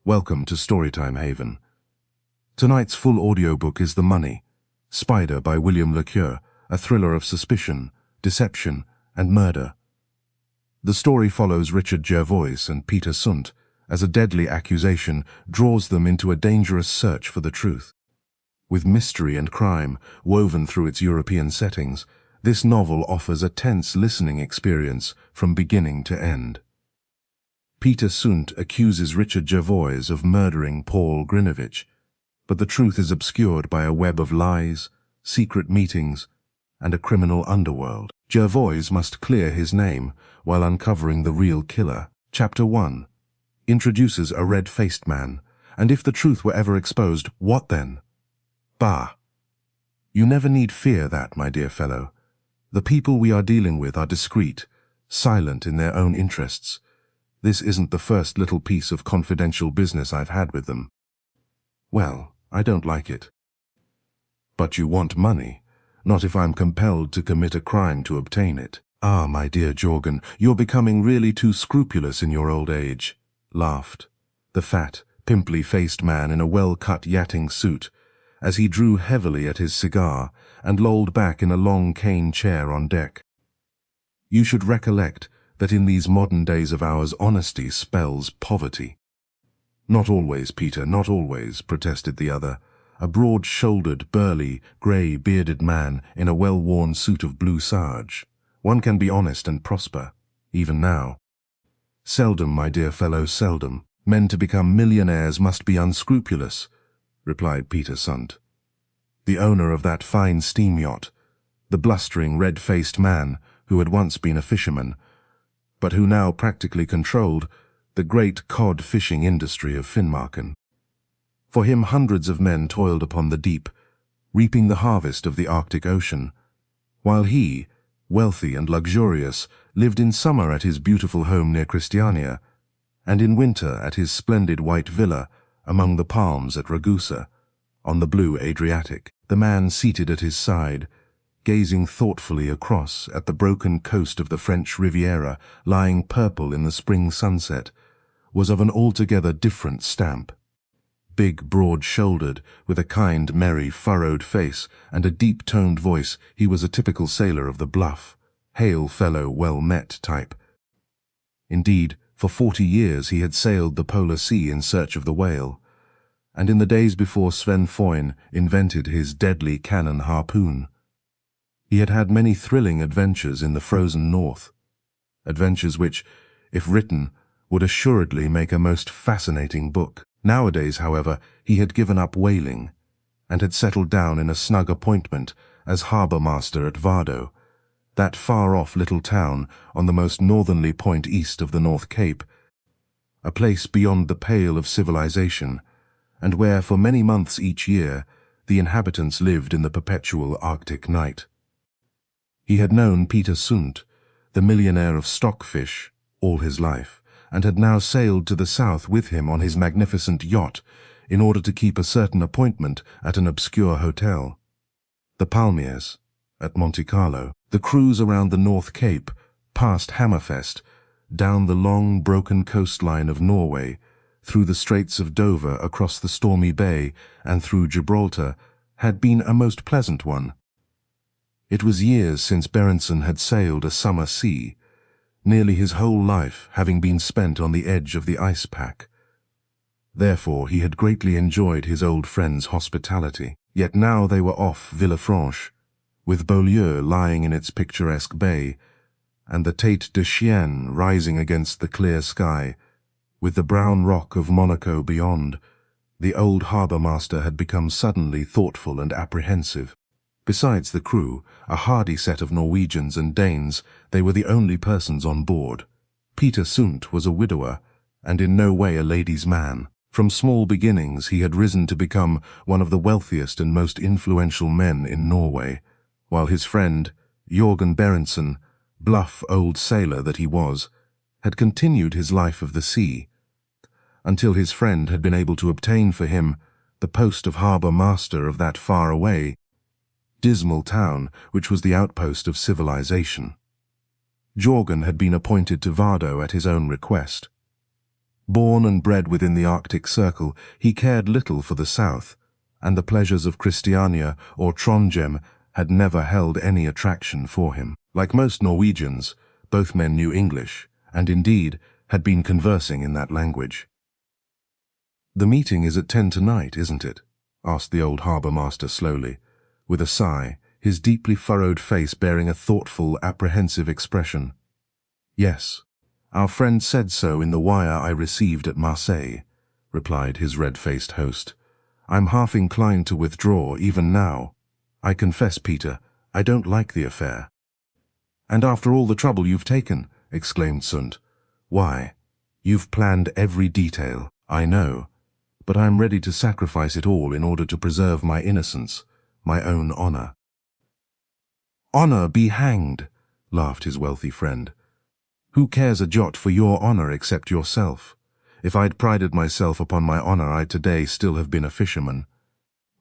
Welcome to Storytime Haven. Tonight's full audiobook is The Money, Spider by William Le Queux, a thriller of suspicion, deception, and murder. The story follows Richard Jervoise and Peter Sundt as a deadly accusation draws them into a dangerous search for the truth. With mystery and crime woven through its European settings, this novel offers a tense listening experience from beginning to end. Peter Sundt accuses Richard Jervoise of murdering Paul Grinevitch, but the truth is obscured by a web of lies, secret meetings, and a criminal underworld. Jervoise must clear his name while uncovering the real killer. Chapter 1 introduces a red-faced man, and if the truth were ever exposed, what then? Bah! You never need fear that, my dear fellow. The people we are dealing with are discreet, silent in their own interests. This isn't the first little piece of confidential business I've had with them. Well, I don't like it. But you want money, not if I'm compelled to commit a crime to obtain it. Ah, my dear Jorgen, you're becoming really too scrupulous in your old age, laughed the fat, pimply-faced man in a well-cut yachting suit, as he drew heavily at his cigar and lolled back in a long cane chair on deck. You should recollect that in these modern days of ours honesty spells poverty. Not always, Peter, not always, protested the other, a broad-shouldered, burly, grey-bearded man in a well-worn suit of blue serge. One can be honest and prosper, even now. Seldom, my dear fellow, seldom. Men to become millionaires must be unscrupulous, replied Peter Sundt. The owner of that fine steam yacht, the blustering, red-faced man who had once been a fisherman, but who now practically controlled the great cod fishing industry of Finnmarken. For him hundreds of men toiled upon the deep, reaping the harvest of the Arctic Ocean, while he, wealthy and luxurious, lived in summer at his beautiful home near Christiania, and in winter at his splendid white villa among the palms at Ragusa, on the blue Adriatic. The man seated at his side, gazing thoughtfully across at the broken coast of the French Riviera lying purple in the spring sunset, was of an altogether different stamp. Big, broad-shouldered, with a kind, merry, furrowed face and a deep-toned voice, he was a typical sailor of the bluff, hail fellow, well-met type. Indeed, for 40 years he had sailed the polar sea in search of the whale, and in the days before Sven Foyn invented his deadly cannon harpoon, he had had many thrilling adventures in the frozen north, adventures which, if written, would assuredly make a most fascinating book. Nowadays, however, he had given up whaling, and had settled down in a snug appointment as harbour master at Vardo, that far-off little town on the most northerly point east of the North Cape, a place beyond the pale of civilization, and where for many months each year the inhabitants lived in the perpetual Arctic night. He had known Peter Sundt, the millionaire of stockfish, all his life, and had now sailed to the south with him on his magnificent yacht in order to keep a certain appointment at an obscure hotel, the Palmiers, at Monte Carlo. The cruise around the North Cape, past Hammerfest, down the long, broken coastline of Norway, through the Straits of Dover, across the stormy bay, and through Gibraltar, had been a most pleasant one. It was years since Berenson had sailed a summer sea, nearly his whole life having been spent on the edge of the ice pack. Therefore he had greatly enjoyed his old friend's hospitality. Yet now they were off Villefranche, with Beaulieu lying in its picturesque bay, and the Tête de Chien rising against the clear sky, with the brown rock of Monaco beyond. The old harbour-master had become suddenly thoughtful and apprehensive. Besides the crew, a hardy set of Norwegians and Danes, they were the only persons on board. Peter Sundt was a widower, and in no way a ladies' man. From small beginnings he had risen to become one of the wealthiest and most influential men in Norway, while his friend, Jorgen Berenson, bluff old sailor that he was, had continued his life of the sea, until his friend had been able to obtain for him the post of harbour-master of that far-away, dismal town which was the outpost of civilization. Jorgen had been appointed to Vardo at his own request. Born and bred within the Arctic Circle, he cared little for the south, and the pleasures of Christiania or Trondheim had never held any attraction for him. Like most Norwegians, both men knew English, and indeed had been conversing in that language. "The meeting is at 10 tonight, isn't it?" asked the old harbour master slowly, with a sigh, his deeply furrowed face bearing a thoughtful, apprehensive expression. "Yes. Our friend said so in the wire I received at Marseille," replied his red-faced host. "I'm half inclined to withdraw even now. I confess, Peter, I don't like the affair." "And after all the trouble you've taken," exclaimed Sundt. "Why, you've planned every detail, I know, but I'm ready to sacrifice it all in order to preserve my innocence, my own honor." "Honor be hanged," laughed his wealthy friend. "Who cares a jot for your honor except yourself? If I'd prided myself upon my honor, I'd today still have been a fisherman.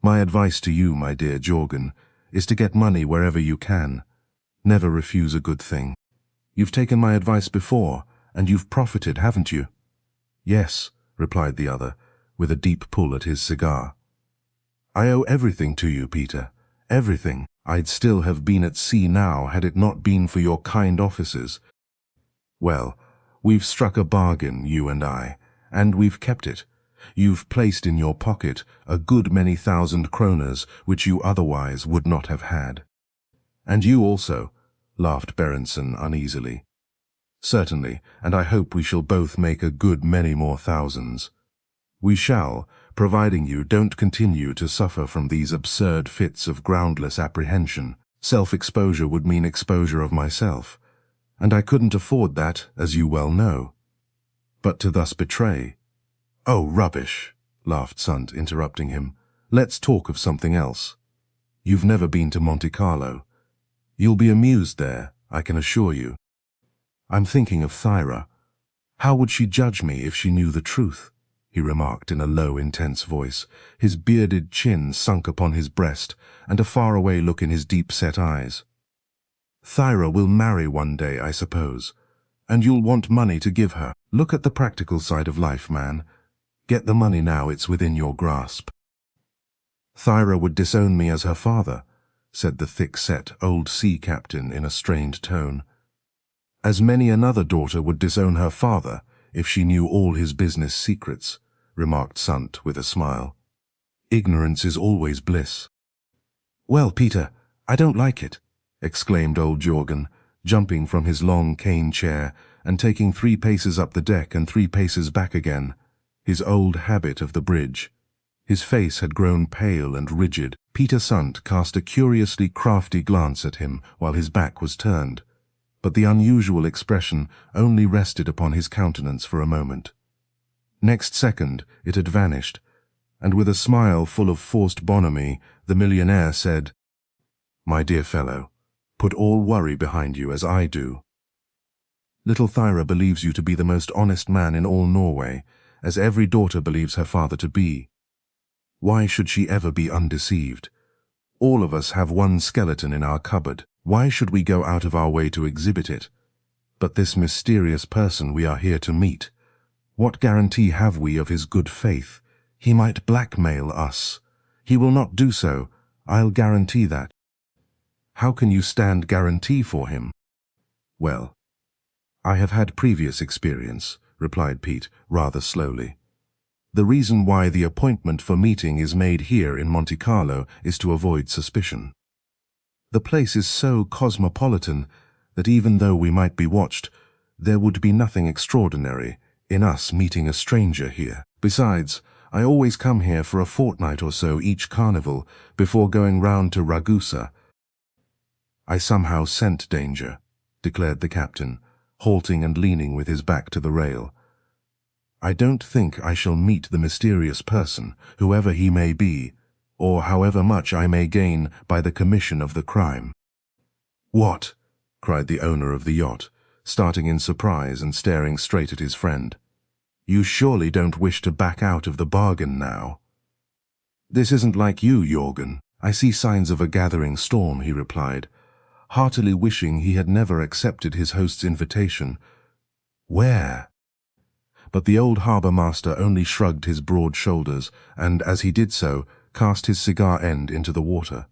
My advice to you, my dear Jorgen, is to get money wherever you can. Never refuse a good thing. You've taken my advice before, and you've profited, haven't you?" "Yes," replied the other, with a deep pull at his cigar. "I owe everything to you, Peter, everything. I'd still have been at sea now had it not been for your kind offices. Well, we've struck a bargain, you and I, and we've kept it. You've placed in your pocket a good many thousand kroners which you otherwise would not have had." "And you also," laughed Berenson uneasily. "Certainly, and I hope we shall both make a good many more thousands." "We shall, providing you don't continue to suffer from these absurd fits of groundless apprehension. Self-exposure would mean exposure of myself, and I couldn't afford that, as you well know. But to thus betray—" "Oh, rubbish," laughed Sundt, interrupting him. "Let's talk of something else. You've never been to Monte Carlo. You'll be amused there, I can assure you. I'm thinking of Thyra. How would she judge me if she knew the truth?" he remarked in a low, intense voice, his bearded chin sunk upon his breast, and a faraway look in his deep-set eyes. "Thyra will marry one day, I suppose, and you'll want money to give her. Look at the practical side of life, man. Get the money now it's within your grasp." "Thyra would disown me as her father," said the thick-set old sea captain in a strained tone. "As many another daughter would disown her father if she knew all his business secrets," remarked Sundt with a smile. "Ignorance is always bliss." "Well, Peter, I don't like it," exclaimed old Jorgen, jumping from his long cane chair and taking 3 paces up the deck and 3 paces back again, his old habit of the bridge. His face had grown pale and rigid. Peter Sundt cast a curiously crafty glance at him while his back was turned, but the unusual expression only rested upon his countenance for a moment. Next second it had vanished, and with a smile full of forced bonhomie, the millionaire said, "My dear fellow, put all worry behind you as I do. Little Thyra believes you to be the most honest man in all Norway, as every daughter believes her father to be. Why should she ever be undeceived? All of us have one skeleton in our cupboard. Why should we go out of our way to exhibit it? But this mysterious person we are here to meet, what guarantee have we of his good faith? He might blackmail us. He will not do so, I'll guarantee that." "How can you stand guarantee for him?" "Well, I have had previous experience," replied Pete, rather slowly. "The reason why the appointment for meeting is made here in Monte Carlo is to avoid suspicion. The place is so cosmopolitan that even though we might be watched, there would be nothing extraordinary in us meeting a stranger here. Besides, I always come here for a fortnight or so each carnival before going round to Ragusa." "I somehow scent danger," declared the captain, halting and leaning with his back to the rail. "I don't think I shall meet the mysterious person, whoever he may be, or however much I may gain by the commission of the crime." "What?" cried the owner of the yacht, starting in surprise and staring straight at his friend. "You surely don't wish to back out of the bargain now?" "This isn't like you, Jorgen. I see signs of a gathering storm," he replied, heartily wishing he had never accepted his host's invitation. "Where?" but the old harbour-master only shrugged his broad shoulders, and, as he did so, cast his cigar end into the water.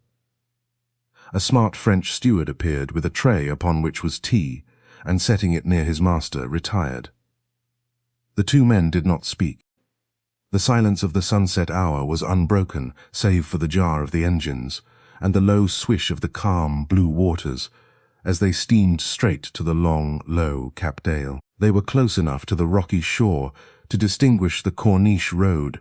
A smart French steward appeared with a tray upon which was tea, and setting it near his master, retired. The two men did not speak. The silence of the sunset hour was unbroken, save for the jar of the engines, and the low swish of the calm blue waters, as they steamed straight to the long, low Cap Dale. They were close enough to the rocky shore to distinguish the Corniche road,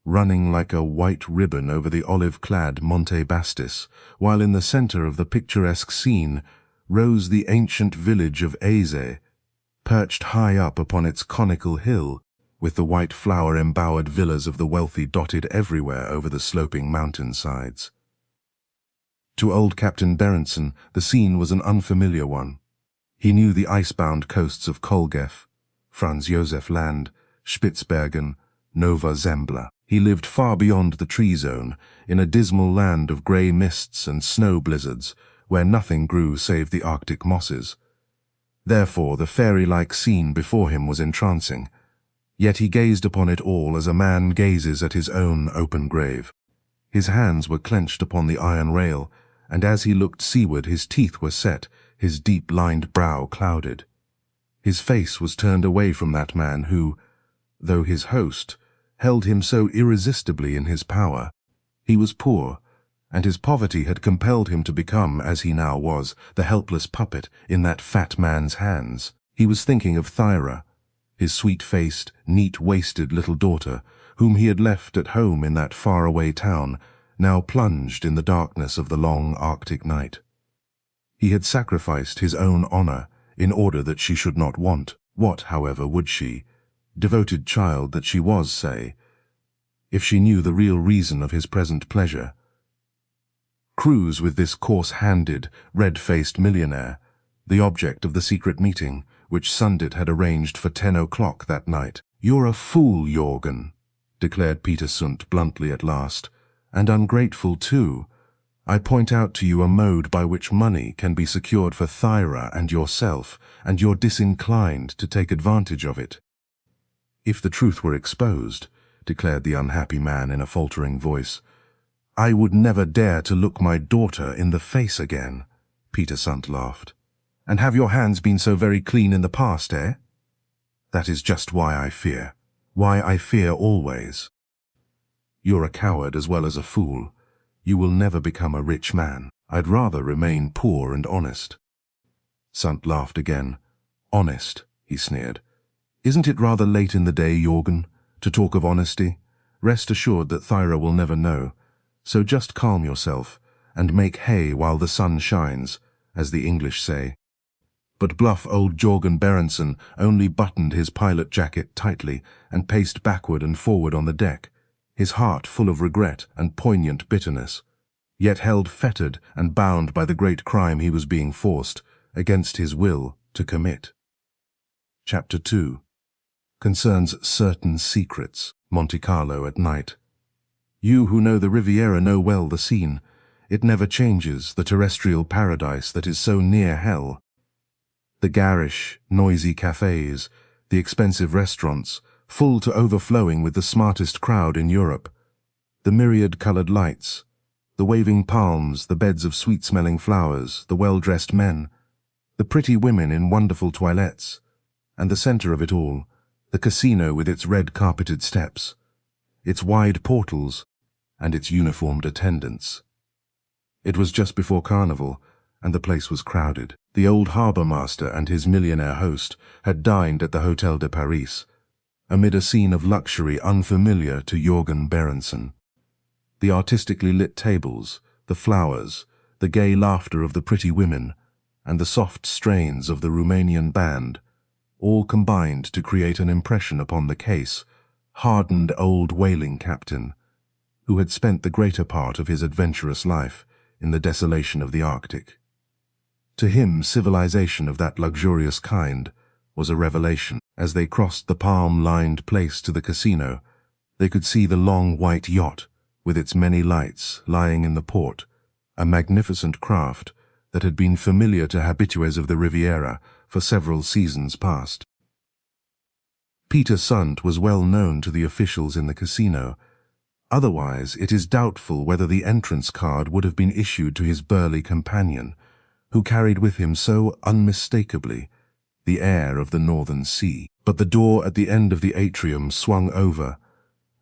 running like a white ribbon over the olive-clad Monte Bastis, while in the centre of the picturesque scene rose the ancient village of Aze, perched high up upon its conical hill, with the white flower-embowered villas of the wealthy dotted everywhere over the sloping mountain-sides. To old Captain Berenson, the scene was an unfamiliar one. He knew the ice-bound coasts of Kolgef, Franz Josef Land, Spitzbergen, Nova Zembla. He lived far beyond the tree zone, in a dismal land of grey mists and snow blizzards, where nothing grew save the Arctic mosses. Therefore the fairy-like scene before him was entrancing, yet he gazed upon it all as a man gazes at his own open grave. His hands were clenched upon the iron rail, and as he looked seaward his teeth were set, his deep-lined brow clouded. His face was turned away from that man who, though his host, held him so irresistibly in his power. He was poor, and his poverty had compelled him to become, as he now was, the helpless puppet in that fat man's hands. He was thinking of Thyra, his sweet-faced, neat-waisted little daughter, whom he had left at home in that far-away town, now plunged in the darkness of the long Arctic night. He had sacrificed his own honor in order that she should not want. What, however, would she, devoted child that she was, say, if she knew the real reason of his present pleasure? Cruise with this coarse-handed, red-faced millionaire, the object of the secret meeting, which Sundt had arranged for 10 o'clock that night. "You're a fool, Jorgen," declared Peter Sundt bluntly at last, "and ungrateful too. I point out to you a mode by which money can be secured for Thyra and yourself, and you're disinclined to take advantage of it." "If the truth were exposed," declared the unhappy man in a faltering voice, "I would never dare to look my daughter in the face again." Peter Sundt laughed. "And have your hands been so very clean in the past, eh? That is just why I fear always. You're a coward as well as a fool. You will never become a rich man. I'd rather remain poor and honest." Sundt laughed again. "Honest," he sneered. "Isn't it rather late in the day, Jorgen, to talk of honesty? Rest assured that Thyra will never know. So just calm yourself, and make hay while the sun shines, as the English say." But bluff old Jorgen Berenson only buttoned his pilot jacket tightly and paced backward and forward on the deck, his heart full of regret and poignant bitterness, yet held fettered and bound by the great crime he was being forced, against his will, to commit. Chapter 2 concerns certain secrets. Monte Carlo at night. You who know the Riviera know well the scene. It never changes, the terrestrial paradise that is so near hell. The garish, noisy cafes, the expensive restaurants, full to overflowing with the smartest crowd in Europe, the myriad-colored lights, the waving palms, the beds of sweet-smelling flowers, the well-dressed men, the pretty women in wonderful toilettes, and the center of it all, the casino with its red-carpeted steps, its wide portals, and its uniformed attendants. It was just before Carnival, and the place was crowded. The old harbour-master and his millionaire host had dined at the Hôtel de Paris, amid a scene of luxury unfamiliar to Jorgen Berenson. The artistically lit tables, the flowers, the gay laughter of the pretty women, and the soft strains of the Romanian band, all combined to create an impression upon the case, hardened old whaling captain, who had spent the greater part of his adventurous life in the desolation of the Arctic. To him, civilization of that luxurious kind was a revelation. As they crossed the palm-lined place to the casino, they could see the long white yacht, with its many lights, lying in the port, a magnificent craft that had been familiar to habitués of the Riviera for several seasons past. Peter Sundt was well known to the officials in the casino. Otherwise, it is doubtful whether the entrance card would have been issued to his burly companion, who carried with him so unmistakably the air of the northern sea. But the door at the end of the atrium swung over,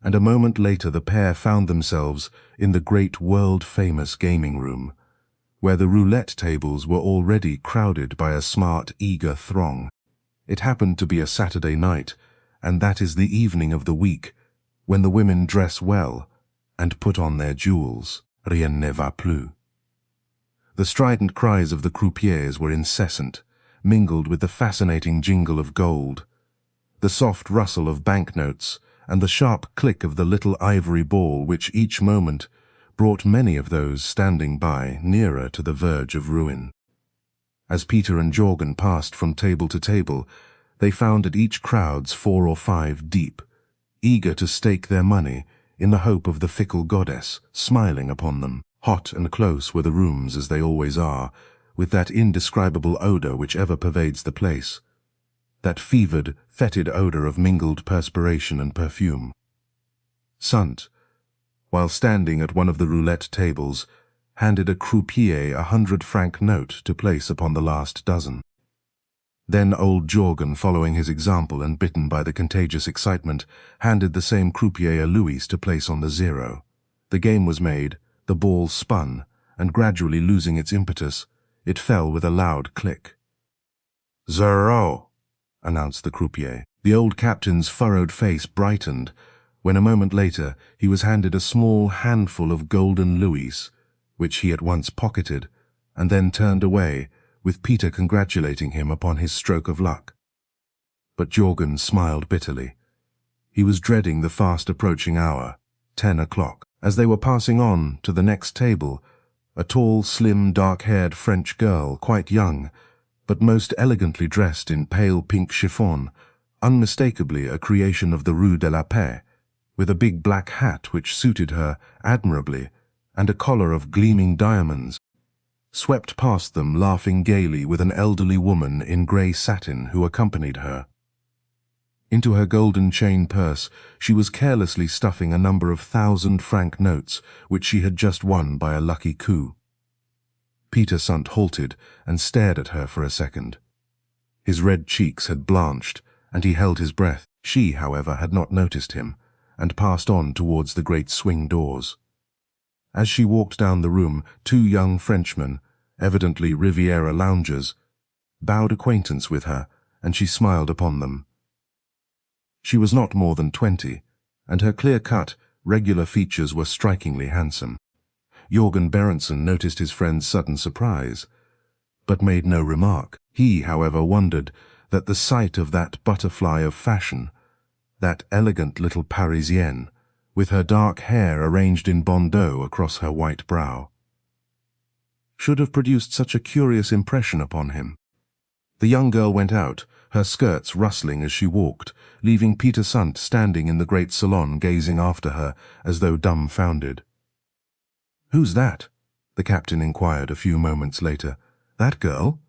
and a moment later the pair found themselves in the great world-famous gaming room, where the roulette tables were already crowded by a smart, eager throng. It happened to be a Saturday night, and that is the evening of the week when the women dress well and put on their jewels. Rien ne va plus. The strident cries of the croupiers were incessant, mingled with the fascinating jingle of gold, the soft rustle of banknotes, and the sharp click of the little ivory ball which each moment brought many of those standing by nearer to the verge of ruin. As Peter and Jorgen passed from table to table, they found at each crowds 4 or 5 deep, eager to stake their money in the hope of the fickle goddess smiling upon them. Hot and close were the rooms, as they always are, with that indescribable odor which ever pervades the place, that fevered, fetid odor of mingled perspiration and perfume. Sundt, while standing at one of the roulette tables, handed a croupier a 100-franc note to place upon the last dozen. Then old Jorgen, following his example and bitten by the contagious excitement, handed the same croupier a louis to place on the 0. The game was made, the ball spun, and gradually losing its impetus, it fell with a loud click. 0, announced the croupier. The old captain's furrowed face brightened, when a moment later he was handed a small handful of golden louis, which he at once pocketed, and then turned away, with Peter congratulating him upon his stroke of luck. But Jorgen smiled bitterly. He was dreading the fast approaching hour, 10 o'clock. As they were passing on to the next table, a tall, slim, dark-haired French girl, quite young, but most elegantly dressed in pale pink chiffon, unmistakably a creation of the Rue de la Paix, with a big black hat which suited her admirably, and a collar of gleaming diamonds, swept past them laughing gaily with an elderly woman in grey satin who accompanied her. Into her golden chain purse she was carelessly stuffing a number of 1,000-franc notes which she had just won by a lucky coup. Peter Sundt halted and stared at her for a second. His red cheeks had blanched, and he held his breath. She, however, had not noticed him, and passed on towards the great swing doors. As she walked down the room, 2 young Frenchmen, evidently Riviera loungers, bowed acquaintance with her, and she smiled upon them. She was not more than 20, and her clear-cut, regular features were strikingly handsome. Jorgen Berendsen noticed his friend's sudden surprise, but made no remark. He, however, wondered that the sight of that butterfly of fashion, that elegant little Parisienne, with her dark hair arranged in bandeaux across her white brow, should have produced such a curious impression upon him. The young girl went out, her skirts rustling as she walked, leaving Peter Sundt standing in the great salon gazing after her as though dumbfounded. "Who's that?" the captain inquired a few moments later. "That girl?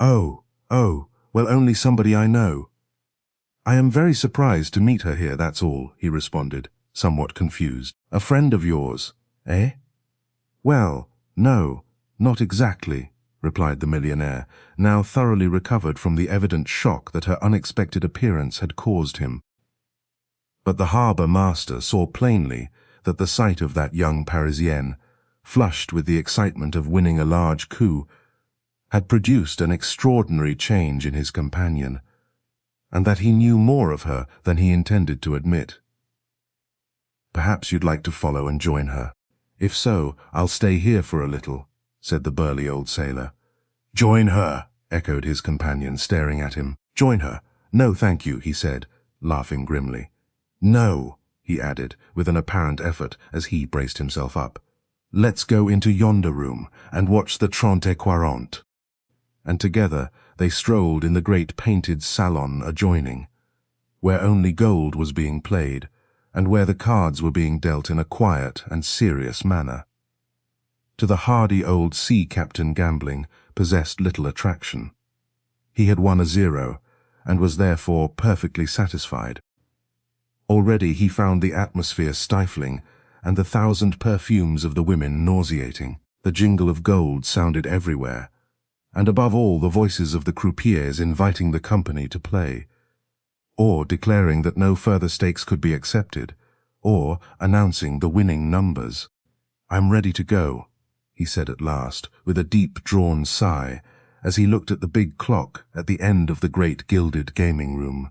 Oh, well, only somebody I know." "I am very surprised to meet her here, that's all," he responded, somewhat confused. "A friend of yours, eh?" "Well, no, not exactly," replied the millionaire, now thoroughly recovered from the evident shock that her unexpected appearance had caused him. But the harbour master saw plainly that the sight of that young Parisienne, flushed with the excitement of winning a large coup, had produced an extraordinary change in his companion, and that he knew more of her than he intended to admit. "Perhaps you'd like to follow and join her. If so, I'll stay here for a little," said the burly old sailor. "Join her," echoed his companion, staring at him. "Join her? No, thank you," he said, laughing grimly. "No," he added, with an apparent effort as he braced himself up. "Let's go into yonder room and watch the 30 et 40. And together they strolled in the great painted salon adjoining, where only gold was being played, and where the cards were being dealt in a quiet and serious manner. To the hardy old sea captain gambling possessed little attraction. He had won a 0, and was therefore perfectly satisfied. Already he found the atmosphere stifling, and the thousand perfumes of the women nauseating. The jingle of gold sounded everywhere, and above all the voices of the croupiers inviting the company to play, or declaring that no further stakes could be accepted, or announcing the winning numbers. "I'm ready to go," he said at last, with a deep-drawn sigh, as he looked at the big clock at the end of the great gilded gaming room.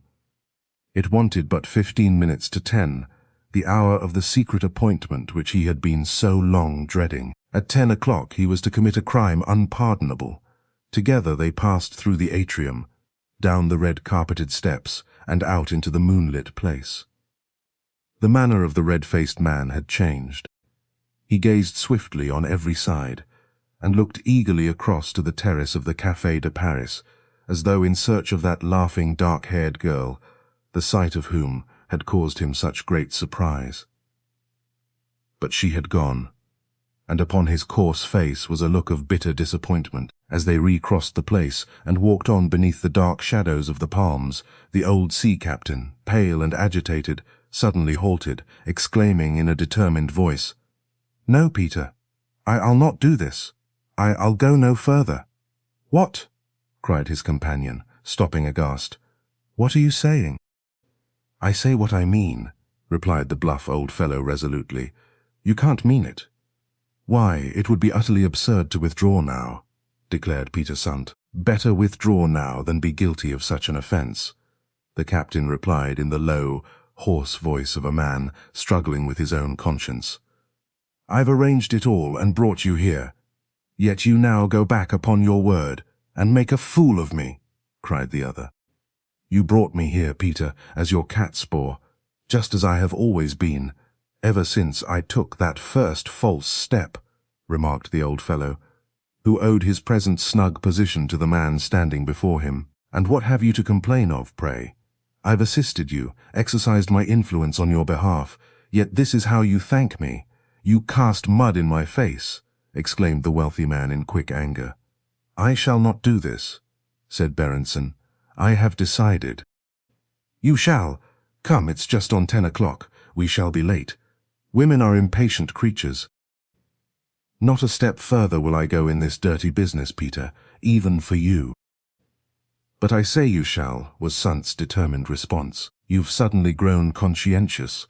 It wanted but 15 minutes to 10, the hour of the secret appointment which he had been so long dreading. At 10 o'clock he was to commit a crime unpardonable. Together they passed through the atrium, down the red-carpeted steps, and out into the moonlit place. The manner of the red-faced man had changed. He gazed swiftly on every side, and looked eagerly across to the terrace of the Café de Paris, as though in search of that laughing, dark-haired girl, the sight of whom had caused him such great surprise. But she had gone, and upon his coarse face was a look of bitter disappointment. As they recrossed the place and walked on beneath the dark shadows of the palms, the old sea captain, pale and agitated, suddenly halted, exclaiming in a determined voice, "No, Peter, I'll not do this. I'll go no further." "What?" cried his companion, stopping aghast. "What are you saying?" "I say what I mean," replied the bluff old fellow resolutely. "You can't mean it." "Why, it would be utterly absurd to withdraw now," declared Peter Sundt. "Better withdraw now than be guilty of such an offence," the captain replied in the low, hoarse voice of a man struggling with his own conscience. "I've arranged it all and brought you here. Yet you now go back upon your word and make a fool of me," cried the other. "You brought me here, Peter, as your catspaw, just as I have always been, ever since I took that first false step," remarked the old fellow, who owed his present snug position to the man standing before him. "And what have you to complain of, pray? I've assisted you, exercised my influence on your behalf, yet this is how you thank me. You cast mud in my face," exclaimed the wealthy man in quick anger. "I shall not do this," said Berenson. "I have decided." "You shall. Come, it's just on 10 o'clock. We shall be late. Women are impatient creatures." "Not a step further will I go in this dirty business, Peter, even for you." "But I say you shall," was Sundt's determined response. "You've suddenly grown conscientious,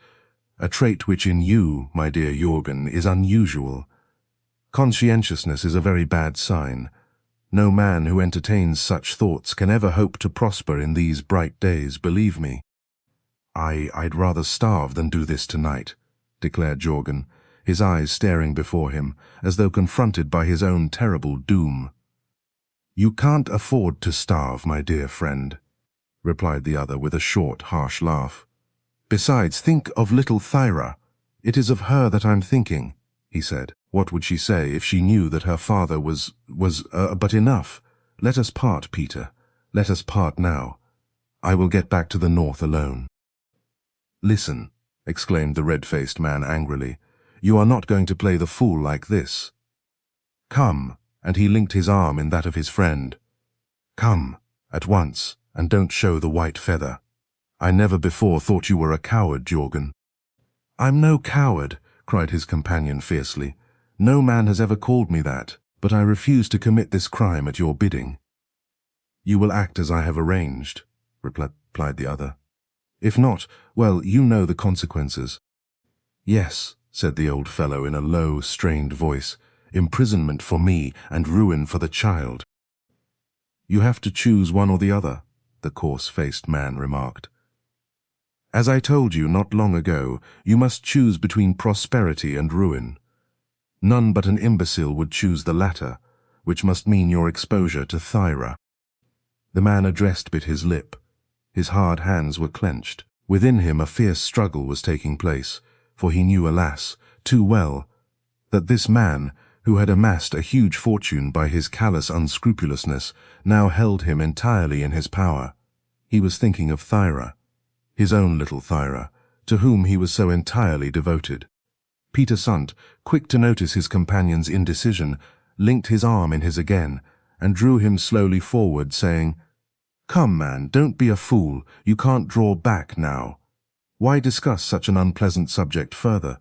a trait which in you, my dear Jürgen, is unusual. Conscientiousness is a very bad sign. No man who entertains such thoughts can ever hope to prosper in these bright days, believe me." I'd rather starve than do this tonight," declared Jürgen, his eyes staring before him, as though confronted by his own terrible doom. "You can't afford to starve, my dear friend," replied the other with a short, harsh laugh. "Besides, think of little Thyra. It is of her that I'm thinking," he said. "What would she say if she knew that her father was, but enough. Let us part, Peter. Let us part now. I will get back to the north alone." "Listen," exclaimed the red-faced man angrily. "You are not going to play the fool like this. Come," and he linked his arm in that of his friend. "Come, at once, and don't show the white feather. I never before thought you were a coward, Jürgen." "I'm no coward," cried his companion fiercely. "No man has ever called me that, but I refuse to commit this crime at your bidding." "You will act as I have arranged," replied the other. "If not, well, you know the consequences." "Yes," said the old fellow in a low, strained voice, "imprisonment for me and ruin for the child." "You have to choose one or the other," the coarse-faced man remarked. "As I told you not long ago, you must choose between prosperity and ruin. None but an imbecile would choose the latter, which must mean your exposure to Thyra." The man addressed bit his lip. His hard hands were clenched. Within him a fierce struggle was taking place, for he knew, alas, too well, that this man, who had amassed a huge fortune by his callous unscrupulousness, now held him entirely in his power. He was thinking of Thyra, his own little Thyra, to whom he was so entirely devoted. Peter Sundt, quick to notice his companion's indecision, linked his arm in his again, and drew him slowly forward, saying, Come, man, don't be a fool. You can't draw back now. Why discuss such an unpleasant subject further?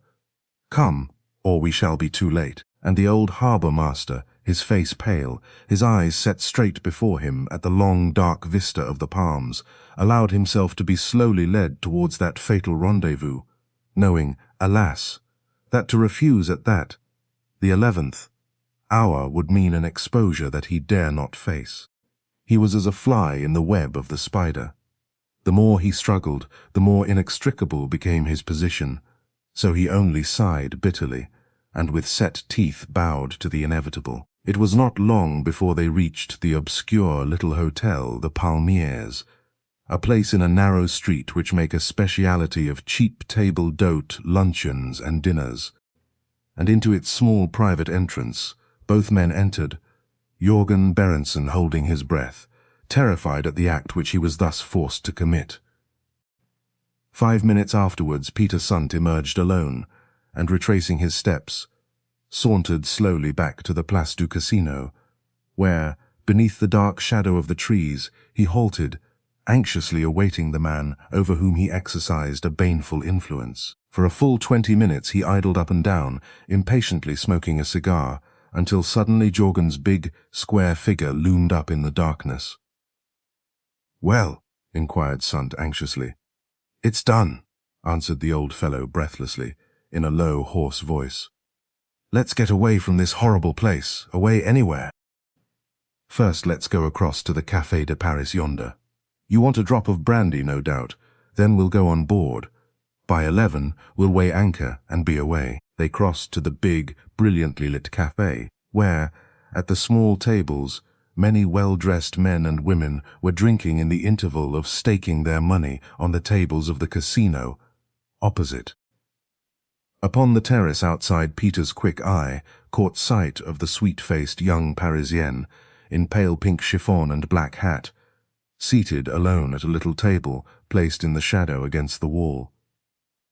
Come, or we shall be too late. And the old harbour master, his face pale, his eyes set straight before him at the long dark vista of the palms, allowed himself to be slowly led towards that fatal rendezvous, knowing, alas, that to refuse at that, the 11th, hour would mean an exposure that he dare not face. He was as a fly in the web of the spider. The more he struggled, the more inextricable became his position, so he only sighed bitterly, and with set teeth bowed to the inevitable. It was not long before they reached the obscure little hotel, the Palmiers, a place in a narrow street which make a speciality of cheap table d'hote luncheons and dinners. And into its small private entrance both men entered, Jörgen Berenson holding his breath, terrified at the act which he was thus forced to commit. 5 minutes afterwards Peter Sundt emerged alone, and retracing his steps, sauntered slowly back to the Place du Casino, where, beneath the dark shadow of the trees, he halted, anxiously awaiting the man over whom he exercised a baneful influence. For a full 20 minutes he idled up and down, impatiently smoking a cigar, until suddenly Jörgen's big, square figure loomed up in the darkness. "Well?" inquired Sundt anxiously. "It's done," answered the old fellow breathlessly, in a low, hoarse voice. "Let's get away from this horrible place, away anywhere. First let's go across to the Café de Paris yonder. You want a drop of brandy, no doubt. Then we'll go on board. By 11, we'll weigh anchor and be away." They crossed to the big, brilliantly lit café, where, at the small tables, many well-dressed men and women were drinking in the interval of staking their money on the tables of the casino opposite. Upon the terrace outside, Peter's quick eye caught sight of the sweet-faced young Parisienne, in pale pink chiffon and black hat, seated alone at a little table placed in the shadow against the wall.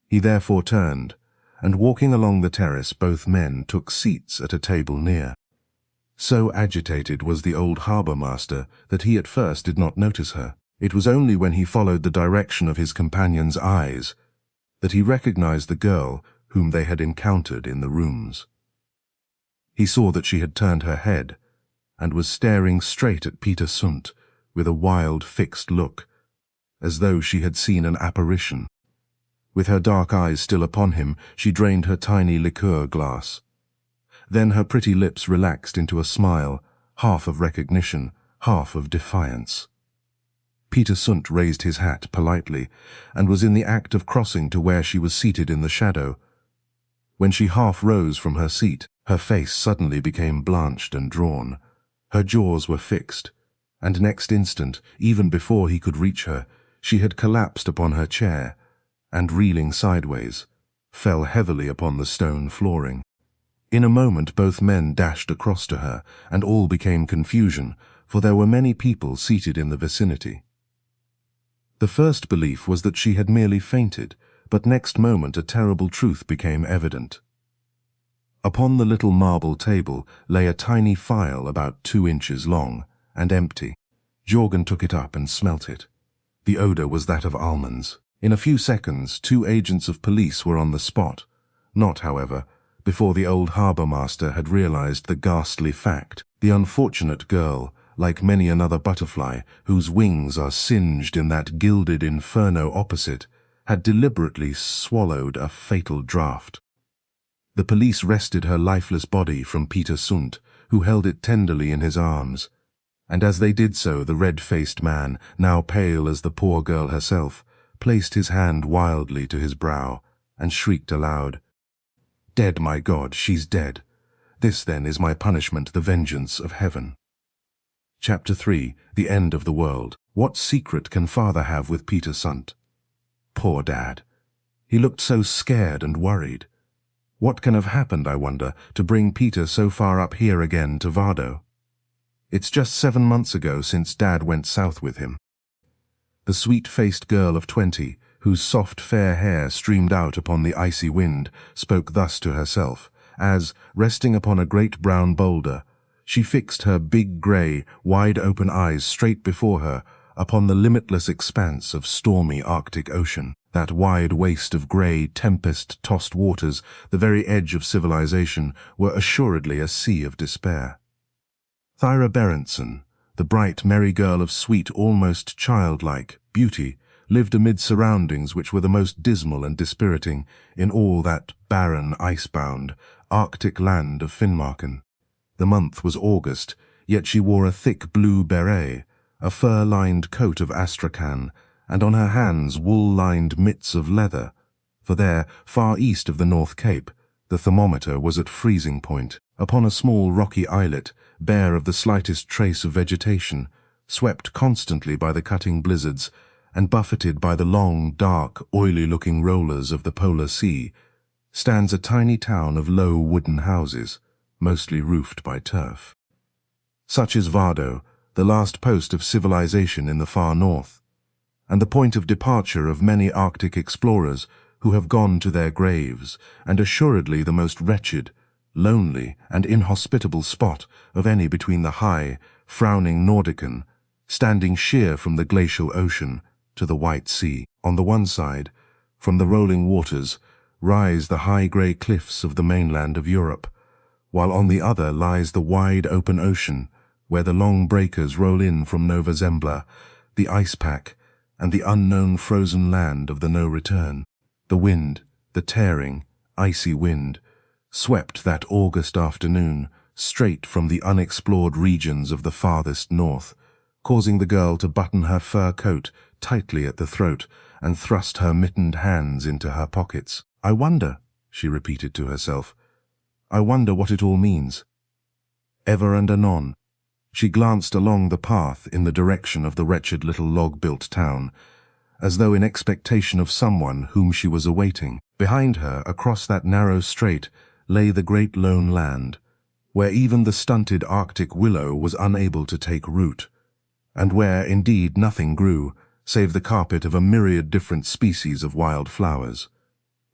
He therefore turned, and walking along the terrace both men took seats at a table near. So agitated was the old harbour master that he at first did not notice her. It was only when he followed the direction of his companion's eyes that he recognized the girl whom they had encountered in the rooms. He saw that she had turned her head, and was staring straight at Peter Sundt with a wild, fixed look, as though she had seen an apparition. With her dark eyes still upon him, she drained her tiny liqueur glass. Then her pretty lips relaxed into a smile, half of recognition, half of defiance. Peter Sundt raised his hat politely, and was in the act of crossing to where she was seated in the shadow. When she half rose from her seat, her face suddenly became blanched and drawn. Her jaws were fixed, and next instant, even before he could reach her, she had collapsed upon her chair, and reeling sideways, fell heavily upon the stone flooring. In a moment both men dashed across to her, and all became confusion, for there were many people seated in the vicinity. The first belief was that she had merely fainted, but next moment a terrible truth became evident. Upon the little marble table lay a tiny phial about 2 inches long, and empty. Jörgen took it up and smelt it. The odour was that of almonds. In a few seconds 2 agents of police were on the spot, not, however, before the old harbour master had realized the ghastly fact. The unfortunate girl, like many another butterfly whose wings are singed in that gilded inferno opposite, had deliberately swallowed a fatal draught. The police wrested her lifeless body from Peter Sundt, who held it tenderly in his arms, and as they did so the red-faced man, now pale as the poor girl herself, placed his hand wildly to his brow, and shrieked aloud, "Dead, my God, she's dead. This, then, is my punishment, the vengeance of heaven." Chapter 3. The End of the World. What secret can father have with Peter Sundt? Poor Dad. He looked so scared and worried. What can have happened, I wonder, to bring Peter so far up here again to Vardo? It's just 7 months ago since Dad went south with him. The sweet-faced girl of 20, whose soft fair hair streamed out upon the icy wind, spoke thus to herself, as, resting upon a great brown boulder, she fixed her big grey, wide-open eyes straight before her, upon the limitless expanse of stormy Arctic Ocean, that wide waste of grey, tempest-tossed waters, the very edge of civilization, were assuredly a sea of despair. Thyra Berendsen, the bright, merry girl of sweet, almost childlike beauty, lived amid surroundings which were the most dismal and dispiriting in all that barren, icebound, Arctic land of Finnmarken. The month was August, yet she wore a thick blue beret, a fur-lined coat of astrakhan, and on her hands wool-lined mitts of leather, for there, far east of the North Cape, the thermometer was at freezing point. Upon a small rocky islet, bare of the slightest trace of vegetation, swept constantly by the cutting blizzards, and buffeted by the long, dark, oily-looking rollers of the polar sea, stands a tiny town of low wooden houses, mostly roofed by turf. Such is Vardø, the last post of civilization in the far north, and the point of departure of many Arctic explorers who have gone to their graves, and assuredly the most wretched, lonely, and inhospitable spot of any between the high, frowning Nordican, standing sheer from the glacial ocean to the White Sea. On the one side, from the rolling waters, rise the high grey cliffs of the mainland of Europe, while on the other lies the wide open ocean, where the long breakers roll in from Nova Zembla, the ice pack, and the unknown frozen land of the no return. The wind, the tearing, icy wind, swept that August afternoon straight from the unexplored regions of the farthest north, causing the girl to button her fur coat tightly at the throat and thrust her mittened hands into her pockets. "I wonder," she repeated to herself, "I wonder what it all means." Ever and anon, she glanced along the path in the direction of the wretched little log-built town, as though in expectation of someone whom she was awaiting. Behind her, across that narrow strait, lay the great lone land, where even the stunted Arctic willow was unable to take root, and where, indeed, nothing grew, save the carpet of a myriad different species of wild flowers,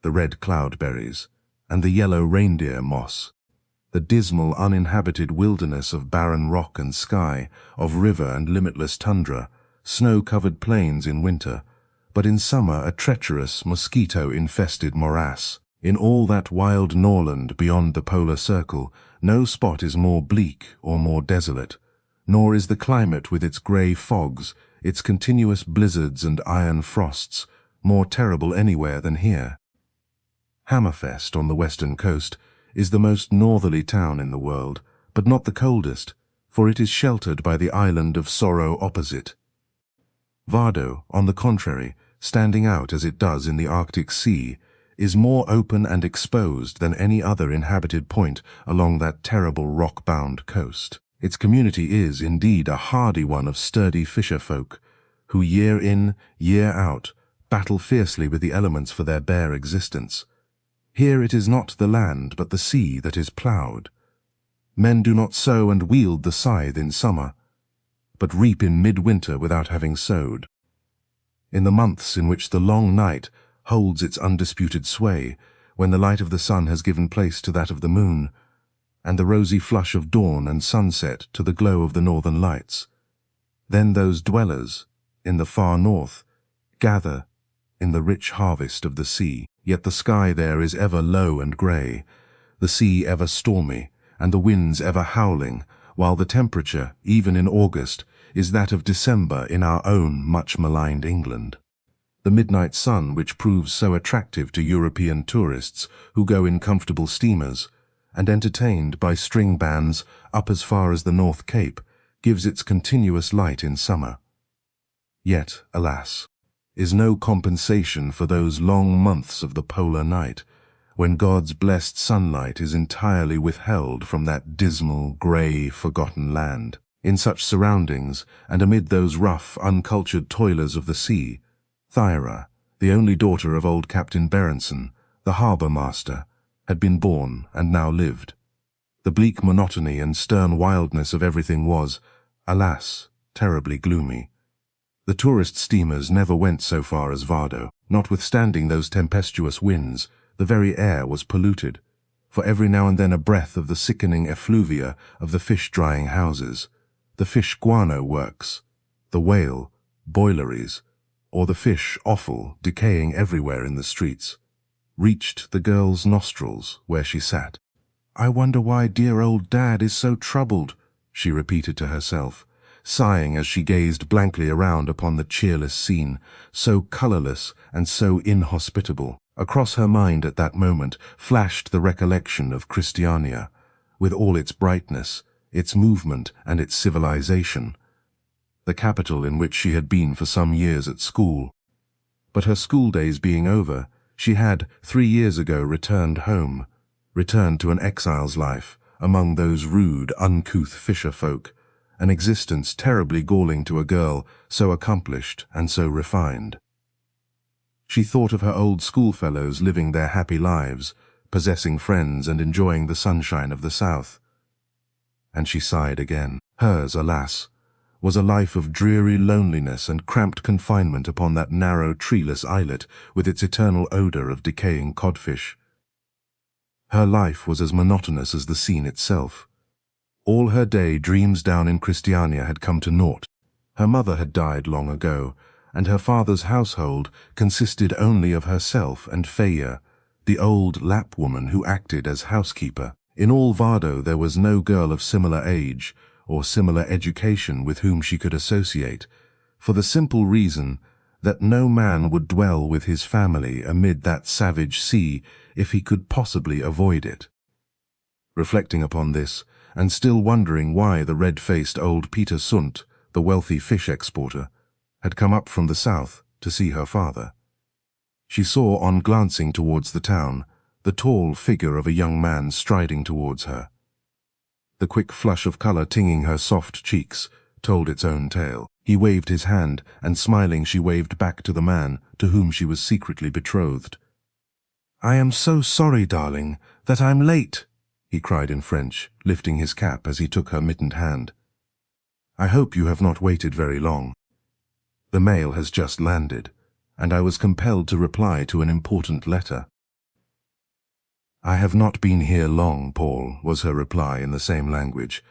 the red cloudberries, and the yellow reindeer moss, the dismal, uninhabited wilderness of barren rock and sky, of river and limitless tundra, snow-covered plains in winter, but in summer a treacherous, mosquito-infested morass. In all that wild Norland beyond the polar circle, no spot is more bleak or more desolate, nor is the climate with its grey fogs, its continuous blizzards and iron frosts, more terrible anywhere than here. Hammerfest on the western coast is the most northerly town in the world, but not the coldest, for it is sheltered by the island of Sorrow opposite. Vardø, on the contrary, standing out as it does in the Arctic Sea, is more open and exposed than any other inhabited point along that terrible rock-bound coast. Its community is, indeed, a hardy one of sturdy fisher-folk, who year in, year out, battle fiercely with the elements for their bare existence. Here it is not the land but the sea that is ploughed. Men do not sow and wield the scythe in summer, but reap in midwinter without having sowed. In the months in which the long night holds its undisputed sway, when the light of the sun has given place to that of the moon, and the rosy flush of dawn and sunset to the glow of the northern lights, then those dwellers, in the far north, gather in the rich harvest of the sea. Yet the sky there is ever low and grey, the sea ever stormy, and the winds ever howling, while the temperature, even in August, is that of December in our own much-maligned England. The midnight sun, which proves so attractive to European tourists who go in comfortable steamers, and entertained by string bands up as far as the North Cape, gives its continuous light in summer. Yet, alas, is no compensation for those long months of the polar night, when God's blessed sunlight is entirely withheld from that dismal, grey, forgotten land. In such surroundings, and amid those rough, uncultured toilers of the sea, Thyra, the only daughter of old Captain Berendsen, the harbour master, had been born and now lived. The bleak monotony and stern wildness of everything was, alas, terribly gloomy. The tourist steamers never went so far as Vardø. Notwithstanding those tempestuous winds, the very air was polluted, for every now and then a breath of the sickening effluvia of the fish-drying houses, the fish guano works, the whale, boileries, or the fish offal decaying everywhere in the streets, reached the girl's nostrils where she sat. "I wonder why dear old Dad is so troubled," she repeated to herself, sighing as she gazed blankly around upon the cheerless scene, so colourless and so inhospitable. Across her mind at that moment flashed the recollection of Christiania, with all its brightness, its movement and its civilization, the capital in which she had been for some years at school. But her school days being over, she had, 3 years ago, returned home, returned to an exile's life among those rude, uncouth fisher folk, an existence terribly galling to a girl so accomplished and so refined. She thought of her old schoolfellows living their happy lives, possessing friends and enjoying the sunshine of the South. And she sighed again. Hers, alas, was a life of dreary loneliness and cramped confinement upon that narrow, treeless islet with its eternal odour of decaying codfish. Her life was as monotonous as the scene itself. All her day dreams down in Christiania had come to naught. Her mother had died long ago, and her father's household consisted only of herself and Feia, the old Lapp woman who acted as housekeeper. In all Vardo there was no girl of similar age or similar education with whom she could associate, for the simple reason that no man would dwell with his family amid that savage sea if he could possibly avoid it. Reflecting upon this, and still wondering why the red-faced old Peter Sundt, the wealthy fish exporter, had come up from the south to see her father, she saw, on glancing towards the town, the tall figure of a young man striding towards her. The quick flush of colour tinging her soft cheeks told its own tale. He waved his hand, and smiling she waved back to the man to whom she was secretly betrothed. "I am so sorry, darling, that I'm late," he cried in French, lifting his cap as he took her mittened hand. "I hope you have not waited very long. The mail has just landed, and I was compelled to reply to an important letter." "I have not been here long, Paul," was her reply in the same language.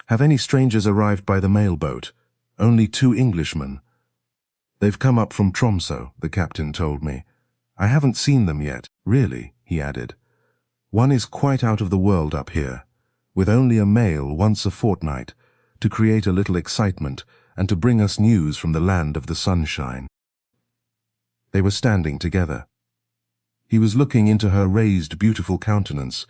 "Have any strangers arrived by the mail boat?" "Only 2 Englishmen. They've come up from Tromsø, the captain told me. I haven't seen them yet." "Really," he added. "One is quite out of the world up here, with only a mail once a fortnight, to create a little excitement and to bring us news from the land of the sunshine." They were standing together. He was looking into her raised, beautiful countenance,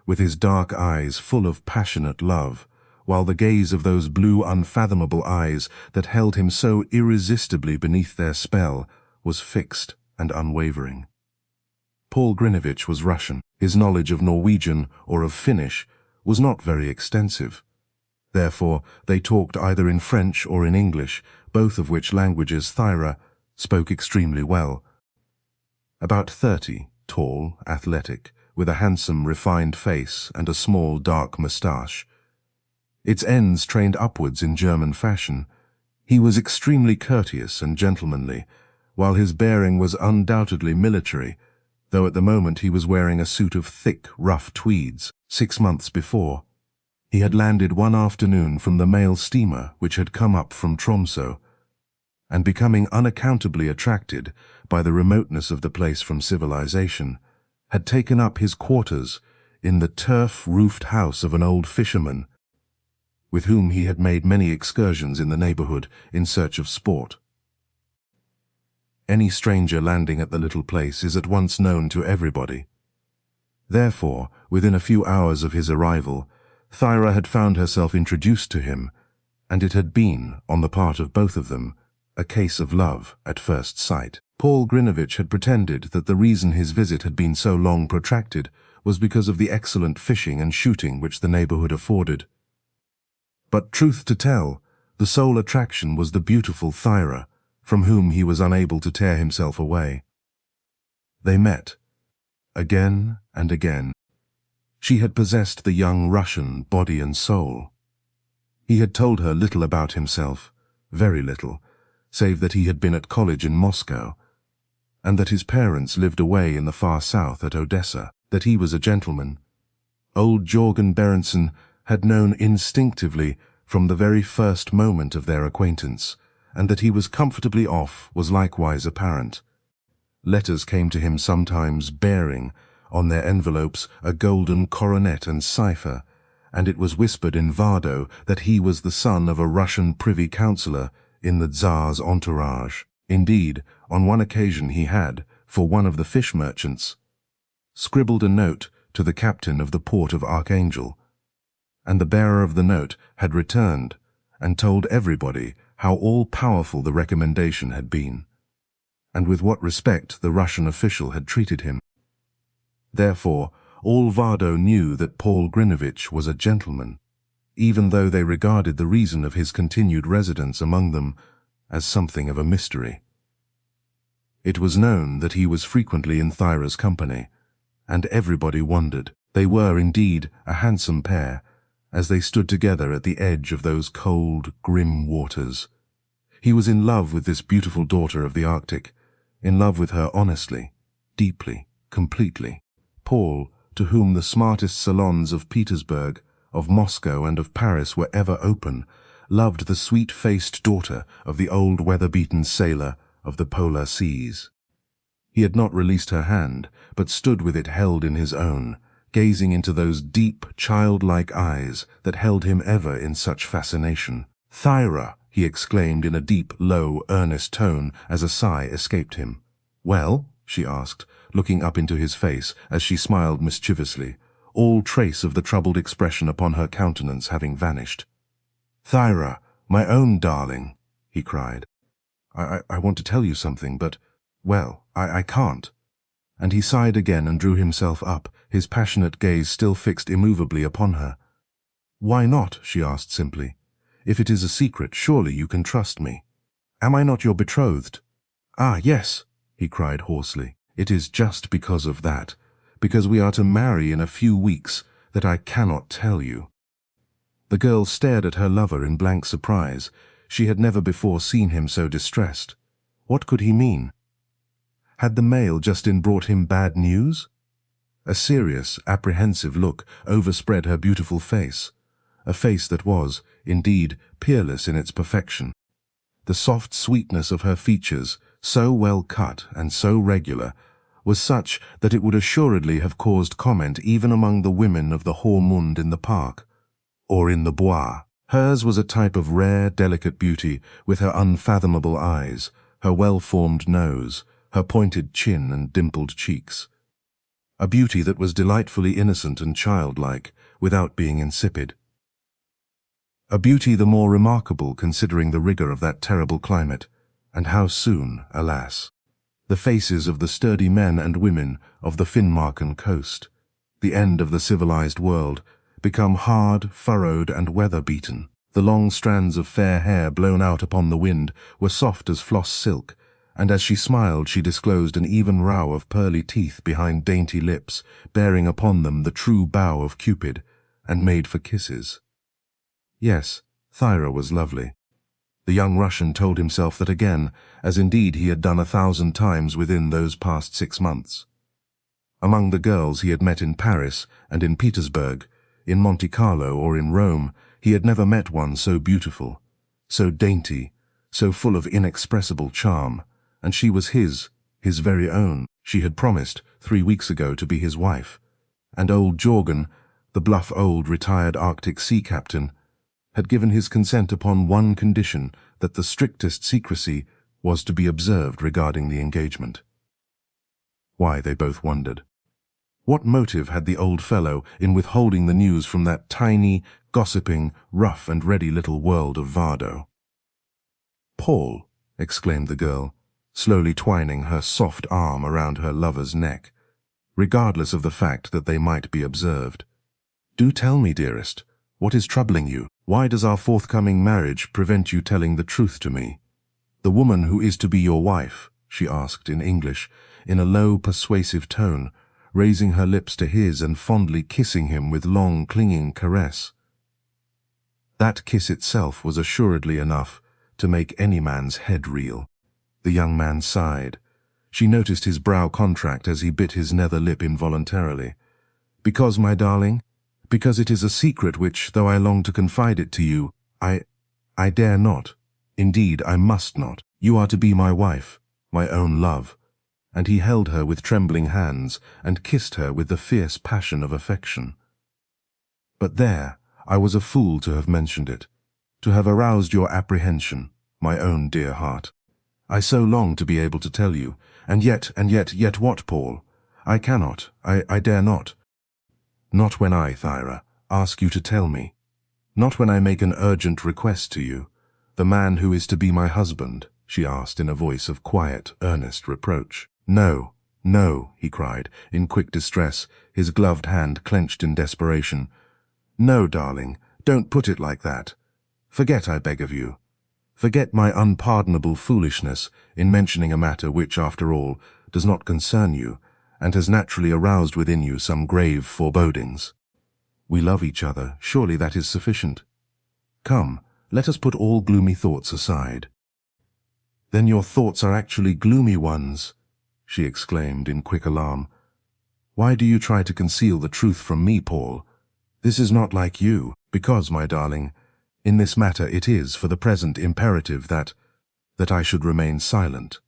with his dark eyes full of passionate love, while the gaze of those blue, unfathomable eyes that held him so irresistibly beneath their spell was fixed and unwavering. Paul Grinevitch was Russian. His knowledge of Norwegian or of Finnish was not very extensive. Therefore, they talked either in French or in English, both of which languages Thyra spoke extremely well. About 30, tall, athletic, with a handsome, refined face and a small, dark moustache, its ends trained upwards in German fashion, he was extremely courteous and gentlemanly, while his bearing was undoubtedly military, though at the moment he was wearing a suit of thick, rough tweeds. 6 months before, he had landed one afternoon from the mail steamer which had come up from Tromsø, and becoming unaccountably attracted by the remoteness of the place from civilization, had taken up his quarters in the turf-roofed house of an old fisherman, with whom he had made many excursions in the neighbourhood in search of sport. Any stranger landing at the little place is at once known to everybody. Therefore, within a few hours of his arrival, Thyra had found herself introduced to him, and it had been, on the part of both of them, a case of love at first sight. Paul Grinevitch had pretended that the reason his visit had been so long protracted was because of the excellent fishing and shooting which the neighbourhood afforded. But truth to tell, the sole attraction was the beautiful Thyra, from whom he was unable to tear himself away. They met, again and again. She had possessed the young Russian body and soul. He had told her little about himself, very little, save that he had been at college in Moscow, and that his parents lived away in the far south at Odessa, that he was a gentleman. Old Jörgen Berentsen had known instinctively from the very first moment of their acquaintance and that he was comfortably off was likewise apparent. Letters came to him sometimes bearing, on their envelopes, a golden coronet and cipher, and it was whispered in Vardo that he was the son of a Russian privy councillor in the Tsar's entourage. Indeed, on one occasion he had, for one of the fish merchants, scribbled a note to the captain of the port of Archangel, and the bearer of the note had returned and told everybody how all-powerful the recommendation had been, and with what respect the Russian official had treated him. Therefore, all Vardo knew that Paul Grinevitch was a gentleman, even though they regarded the reason of his continued residence among them as something of a mystery. It was known that he was frequently in Thyra's company, and everybody wondered. They were indeed a handsome pair, as they stood together at the edge of those cold, grim waters. He was in love with this beautiful daughter of the Arctic, in love with her honestly, deeply, completely. Paul, to whom the smartest salons of Petersburg, of Moscow and of Paris were ever open, loved the sweet-faced daughter of the old weather-beaten sailor of the polar seas. He had not released her hand, but stood with it held in his own, gazing into those deep, childlike eyes that held him ever in such fascination. "Thyra!" he exclaimed in a deep, low, earnest tone as a sigh escaped him. "Well?" she asked, looking up into his face as she smiled mischievously, all trace of the troubled expression upon her countenance having vanished. "Thyra, my own darling," he cried. I want to tell you something, but, well, I can't." And he sighed again and drew himself up, his passionate gaze still fixed immovably upon her. "Why not?" she asked simply. "If it is a secret, surely you can trust me. Am I not your betrothed?" "Ah, yes," he cried hoarsely. "It is just because of that, because we are to marry in a few weeks, that I cannot tell you." The girl stared at her lover in blank surprise. She had never before seen him so distressed. What could he mean? Had the mail just brought him bad news? A serious, apprehensive look overspread her beautiful face, a face that was, indeed, peerless in its perfection. The soft sweetness of her features, so well cut and so regular, was such that it would assuredly have caused comment even among the women of the Hormund in the park, or in the Bois. Hers was a type of rare, delicate beauty, with her unfathomable eyes, her well-formed nose, her pointed chin and dimpled cheeks. A beauty that was delightfully innocent and childlike, without being insipid. A beauty the more remarkable considering the rigor of that terrible climate, and how soon, alas. The faces of the sturdy men and women of the Finnmarken coast, the end of the civilized world, become hard, furrowed, and weather-beaten. The long strands of fair hair blown out upon the wind were soft as floss silk, and as she smiled she disclosed an even row of pearly teeth behind dainty lips, bearing upon them the true bow of Cupid, and made for kisses. Yes, Thyra was lovely. The young Russian told himself that again, as indeed he had done 1,000 times within those past 6 months. Among the girls he had met in Paris and in Petersburg, in Monte Carlo or in Rome, he had never met one so beautiful, so dainty, so full of inexpressible charm, and she was his very own. She had promised 3 weeks ago to be his wife, and old Jorgen, the bluff old retired Arctic sea captain, had given his consent upon one condition, that the strictest secrecy was to be observed regarding the engagement. Why, they both wondered. What motive had the old fellow in withholding the news from that tiny, gossiping, rough and ready little world of Vardo? "Paul," exclaimed the girl, slowly twining her soft arm around her lover's neck, regardless of the fact that they might be observed. "Do tell me, dearest, what is troubling you? Why does our forthcoming marriage prevent you telling the truth to me? The woman who is to be your wife," she asked in English, in a low, persuasive tone, raising her lips to his and fondly kissing him with long, clinging caress. That kiss itself was assuredly enough to make any man's head reel. The young man sighed. She noticed his brow contract as he bit his nether lip involuntarily. "Because, my darling, because it is a secret which, though I long to confide it to you, I dare not. Indeed, I must not. You are to be my wife, my own love." And he held her with trembling hands and kissed her with the fierce passion of affection. "But there, I was a fool to have mentioned it, to have aroused your apprehension, my own dear heart. I so long to be able to tell you, and yet what, Paul? I cannot, I dare not. Not when I, Thyra, ask you to tell me. Not when I make an urgent request to you. The man who is to be my husband," she asked in a voice of quiet, earnest reproach. "No, no," he cried, in quick distress, his gloved hand clenched in desperation. "No, darling, don't put it like that. Forget, I beg of you. Forget my unpardonable foolishness in mentioning a matter which, after all, does not concern you, and has naturally aroused within you some grave forebodings. We love each other, surely that is sufficient. Come, let us put all gloomy thoughts aside." "Then your thoughts are actually gloomy ones," she exclaimed in quick alarm. "Why do you try to conceal the truth from me, Paul? This is not like you." "Because, my darling, in this matter it is, for the present, imperative that I should remain silent."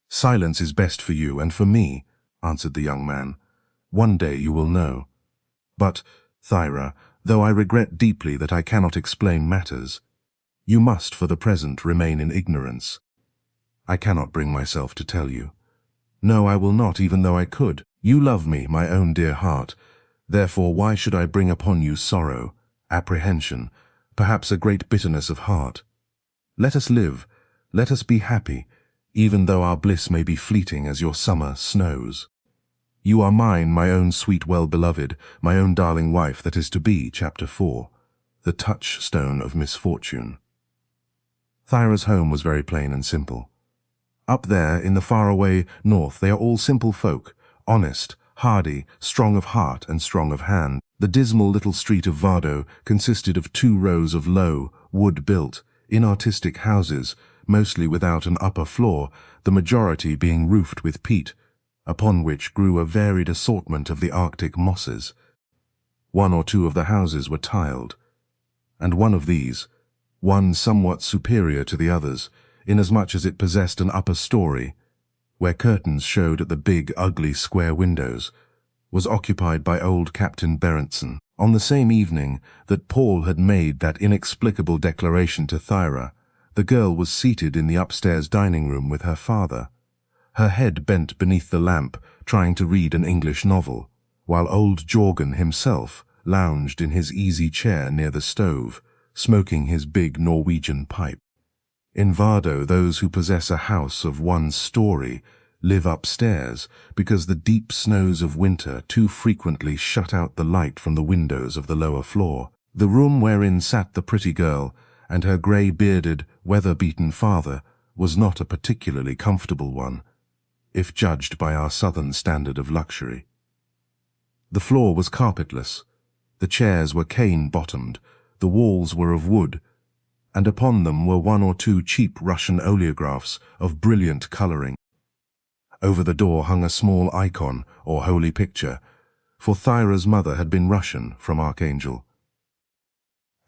"Silence is best for you and for me," answered the young man. "One day you will know. But, Thyra, though I regret deeply that I cannot explain matters, you must, for the present, remain in ignorance. I cannot bring myself to tell you. No, I will not, even though I could. You love me, my own dear heart. Therefore, why should I bring upon you sorrow, apprehension, perhaps a great bitterness of heart? Let us live, let us be happy, even though our bliss may be fleeting as your summer snows. You are mine, my own sweet well-beloved, my own darling wife that is to be. Chapter 4. The Touchstone of Misfortune. Thyra's home was very plain and simple. Up there, in the faraway north, they are all simple folk, honest, hardy, strong of heart and strong of hand. The dismal little street of Vardo consisted of 2 rows of low, wood-built, inartistic houses, mostly without an upper floor, the majority being roofed with peat, upon which grew a varied assortment of the Arctic mosses. 1 or 2 of the houses were tiled, and one of these, one somewhat superior to the others, inasmuch as it possessed an upper story, where curtains showed at the big, ugly, square windows, was occupied by old Captain Berentson. On the same evening that Paul had made that inexplicable declaration to Thyra, the girl was seated in the upstairs dining-room with her father, her head bent beneath the lamp, trying to read an English novel, while old Jorgen himself lounged in his easy chair near the stove, smoking his big Norwegian pipe. In Vardo, those who possess a house of 1 story live upstairs, because the deep snows of winter too frequently shut out the light from the windows of the lower floor. The room wherein sat the pretty girl and her grey-bearded, weather-beaten father was not a particularly comfortable one, if judged by our southern standard of luxury. The floor was carpetless, the chairs were cane-bottomed, the walls were of wood, and upon them were 1 or 2 cheap Russian oleographs of brilliant colouring. Over the door hung a small icon, or holy picture, for Thyra's mother had been Russian from Archangel.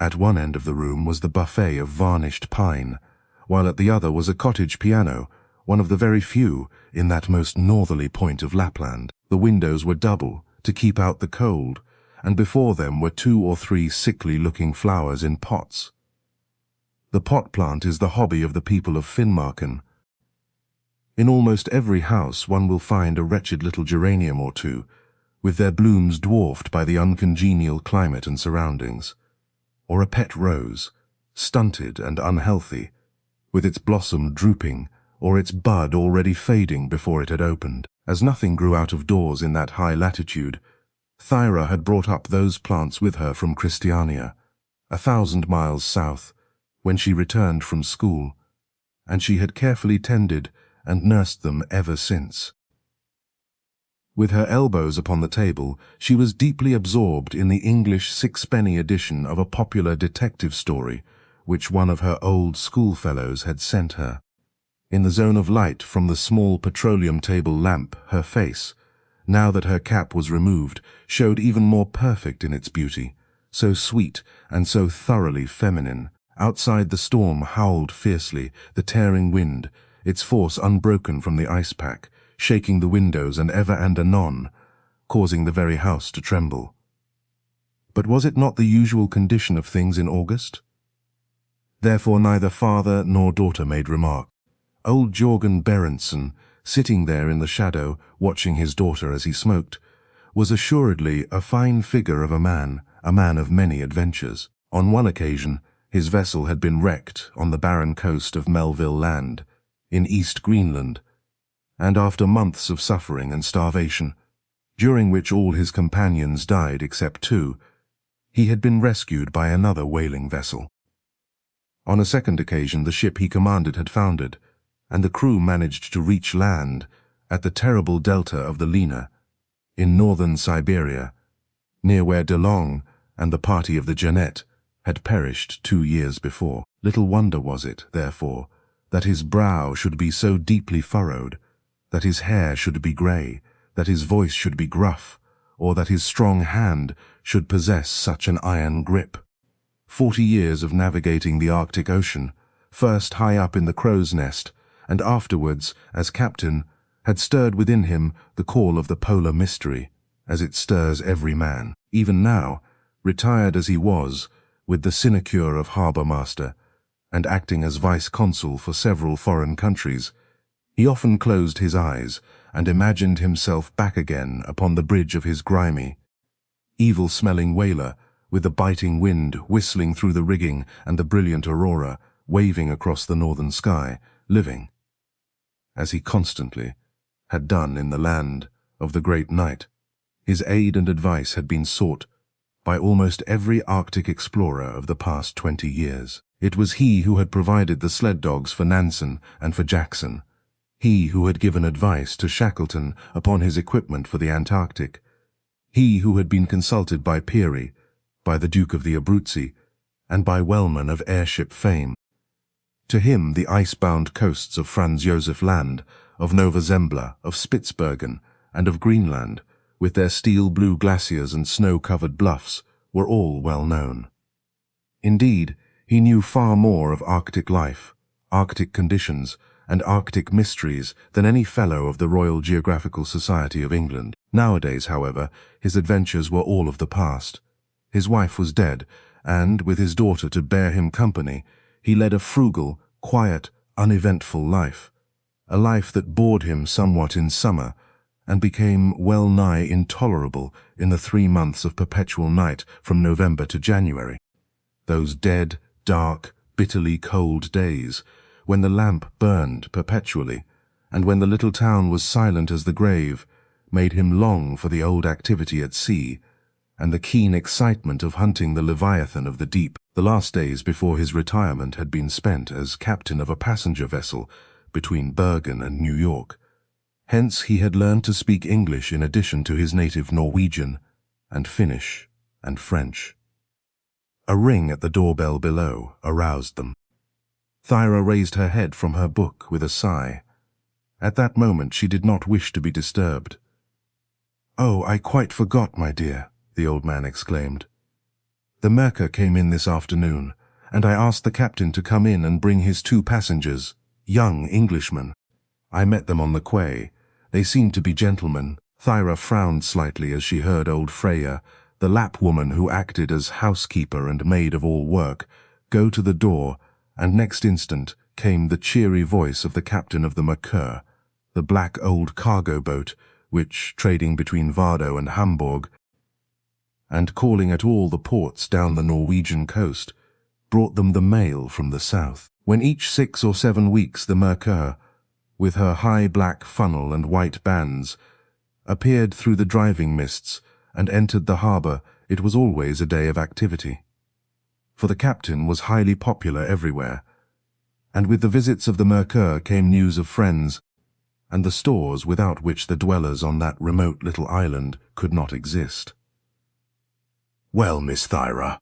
At one end of the room was the buffet of varnished pine, while at the other was a cottage piano, one of the very few in that most northerly point of Lapland. The windows were double, to keep out the cold, and before them were 2 or 3 sickly-looking flowers in pots. The pot plant is the hobby of the people of Finnmarken. In almost every house one will find a wretched little geranium or 2, with their blooms dwarfed by the uncongenial climate and surroundings, or a pet rose, stunted and unhealthy, with its blossom drooping, or its bud already fading before it had opened. As nothing grew out of doors in that high latitude, Thyra had brought up those plants with her from Christiania, 1,000 miles south, when she returned from school, and she had carefully tended and nursed them ever since. With her elbows upon the table, she was deeply absorbed in the English 6-penny edition of a popular detective story which one of her old schoolfellows had sent her. In the zone of light from the small petroleum table lamp, her face, now that her cap was removed, showed even more perfect in its beauty, so sweet and so thoroughly feminine. Outside the storm howled fiercely, the tearing wind, its force unbroken from the ice pack, shaking the windows and ever and anon, causing the very house to tremble. But was it not the usual condition of things in August? Therefore neither father nor daughter made remark. Old Jorgen Berendsen, sitting there in the shadow, watching his daughter as he smoked, was assuredly a fine figure of a man of many adventures. On one occasion, his vessel had been wrecked on the barren coast of Melville Land, in East Greenland, and after months of suffering and starvation, during which all his companions died except two, he had been rescued by another whaling vessel. On a second occasion, the ship he commanded had foundered, and the crew managed to reach land at the terrible delta of the Lena, in northern Siberia, near where De Long and the party of the Jeannette had perished 2 years before. Little wonder was it, therefore, that his brow should be so deeply furrowed, that his hair should be grey, that his voice should be gruff, or that his strong hand should possess such an iron grip. 40 years of navigating the Arctic Ocean, first high up in the crow's nest, and afterwards, as captain, had stirred within him the call of the polar mystery, as it stirs every man. Even now, retired as he was, with the sinecure of harbour-master, and acting as vice-consul for several foreign countries, he often closed his eyes and imagined himself back again upon the bridge of his grimy, evil-smelling whaler, with the biting wind whistling through the rigging and the brilliant aurora waving across the northern sky, living, as he constantly had done in the land of the great night. His aid and advice had been sought by almost every Arctic explorer of the past 20 years. It was he who had provided the sled dogs for Nansen and for Jackson, he who had given advice to Shackleton upon his equipment for the Antarctic, he who had been consulted by Peary, by the Duke of the Abruzzi, and by Wellman of airship fame. To him the ice-bound coasts of Franz Josef Land, of Nova Zembla, of Spitzbergen, and of Greenland, with their steel-blue glaciers and snow-covered bluffs, were all well known. Indeed, he knew far more of Arctic life, Arctic conditions, and Arctic mysteries than any fellow of the Royal Geographical Society of England. Nowadays, however, his adventures were all of the past. His wife was dead, and, with his daughter to bear him company, he led a frugal, quiet, uneventful life, a life that bored him somewhat in summer, and became well-nigh intolerable in the 3 months of perpetual night from November to January. Those dead, dark, bitterly cold days, when the lamp burned perpetually, and when the little town was silent as the grave, made him long for the old activity at sea, and the keen excitement of hunting the leviathan of the deep. The last days before his retirement had been spent as captain of a passenger vessel between Bergen and New York. Hence he had learned to speak English in addition to his native Norwegian, and Finnish, and French. A ring at the doorbell below aroused them. Thyra raised her head from her book with a sigh. At that moment she did not wish to be disturbed. "Oh, I quite forgot, my dear," the old man exclaimed. "The Merkur came in this afternoon, and I asked the captain to come in and bring his 2 passengers, young Englishmen. I met them on the quay. They seemed to be gentlemen." Thyra frowned slightly as she heard old Freya, the Lapp woman who acted as housekeeper and maid of all work, go to the door, and next instant came the cheery voice of the captain of the Merkur, the black old cargo boat which, trading between Vardo and Hamburg, and calling at all the ports down the Norwegian coast, brought them the mail from the south. When each 6 or 7 weeks the Merkur, with her high black funnel and white bands, appeared through the driving mists and entered the harbour, it was always a day of activity. For the captain was highly popular everywhere, and with the visits of the Merkur came news of friends, and the stores without which the dwellers on that remote little island could not exist. "Well, Miss Thyra,"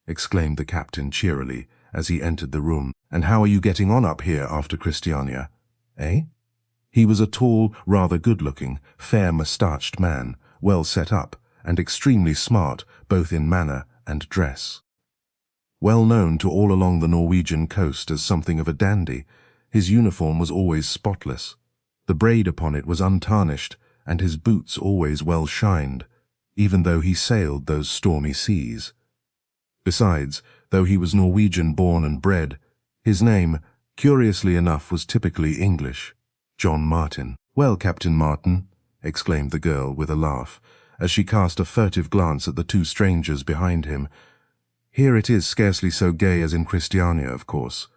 exclaimed the captain cheerily as he entered the room, "and how are you getting on up here after Christiania, eh?" He was a tall, rather good-looking, fair-moustached man, well set up, and extremely smart both in manner and dress. Well known to all along the Norwegian coast as something of a dandy, his uniform was always spotless. The braid upon it was untarnished, and his boots always well shined, even though he sailed those stormy seas. Besides, though he was Norwegian born and bred, his name, curiously enough, was typically English, John Martin. "Well, Captain Martin," exclaimed the girl with a laugh, as she cast a furtive glance at the two strangers behind him. "Here it is scarcely so gay as in Christiania, of course.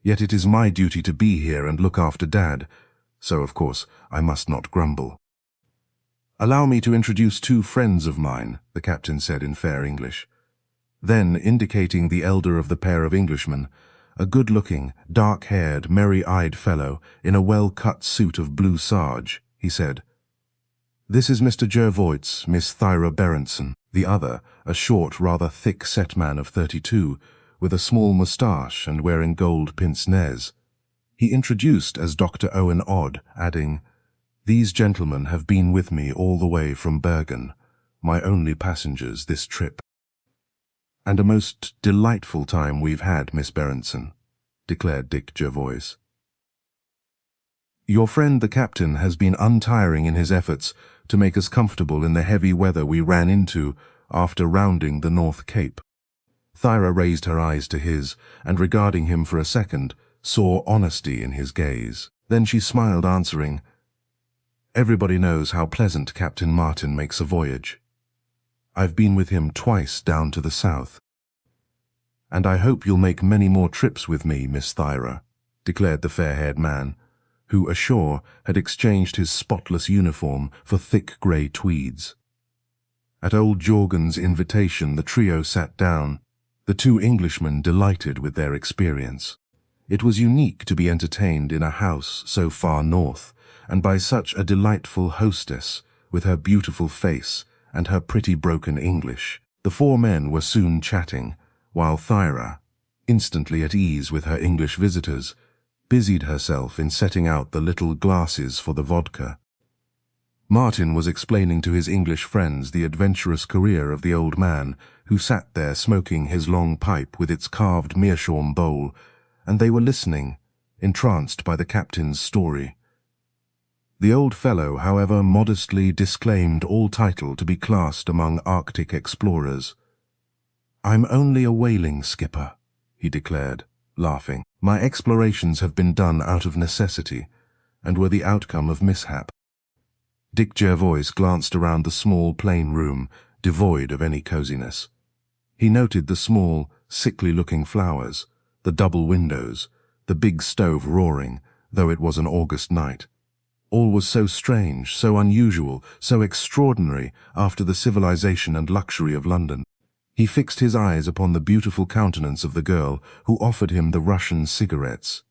Yet it is my duty to be here and look after Dad, so of course I must not grumble." "Allow me to introduce two friends of mine," the captain said in fair English. Then, indicating the elder of the pair of Englishmen, a good-looking, dark-haired, merry-eyed fellow in a well-cut suit of blue sarge, he said, "This is Mr. Jervoise, Miss Thyra Berentson." The other, a short, rather thick-set man of 32, with a small moustache and wearing gold pince-nez. He introduced as Dr. Owen Odd, adding, "These gentlemen have been with me all the way from Bergen, my only passengers this trip." "And a most delightful time we've had, Miss Berentson," declared Dick Jervoise. "Your friend the captain has been untiring in his efforts to make us comfortable in the heavy weather we ran into after rounding the North Cape." Thyra raised her eyes to his, and regarding him for a second, saw honesty in his gaze. Then she smiled, answering, "Everybody knows how pleasant Captain Martin makes a voyage. I've been with him twice down to the south." "And I hope you'll make many more trips with me, Miss Thyra," declared the fair-haired man, who, ashore, had exchanged his spotless uniform for thick grey tweeds. At old Jorgen's invitation the trio sat down, the two Englishmen delighted with their experience. It was unique to be entertained in a house so far north, and by such a delightful hostess, with her beautiful face and her pretty broken English. The four men were soon chatting, while Thyra, instantly at ease with her English visitors, busied herself in setting out the little glasses for the vodka. Martin was explaining to his English friends the adventurous career of the old man, who sat there smoking his long pipe with its carved meerschaum bowl, and they were listening, entranced by the captain's story. The old fellow, however, modestly disclaimed all title to be classed among Arctic explorers. "I'm only a whaling skipper," he declared, laughing. "My explorations have been done out of necessity, and were the outcome of mishap." Dick Jervoise glanced around the small, plain room, devoid of any coziness. He noted the small, sickly-looking flowers, the double windows, the big stove roaring, though it was an August night. All was so strange, so unusual, so extraordinary after the civilization and luxury of London. He fixed his eyes upon the beautiful countenance of the girl who offered him the Russian cigarettes.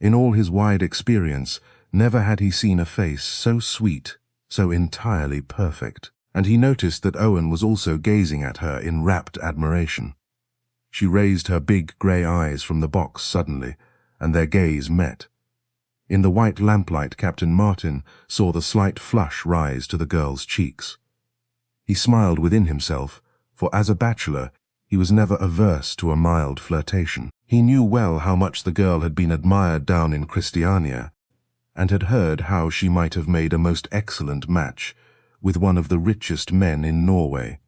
In all his wide experience, never had he seen a face so sweet, so entirely perfect, and he noticed that Owen was also gazing at her in rapt admiration. She raised her big grey eyes from the box suddenly, and their gaze met. In the white lamplight Captain Martin saw the slight flush rise to the girl's cheeks. He smiled within himself, for as a bachelor he was never averse to a mild flirtation. He knew well how much the girl had been admired down in Christiania, and had heard how she might have made a most excellent match with one of the richest men in Norway,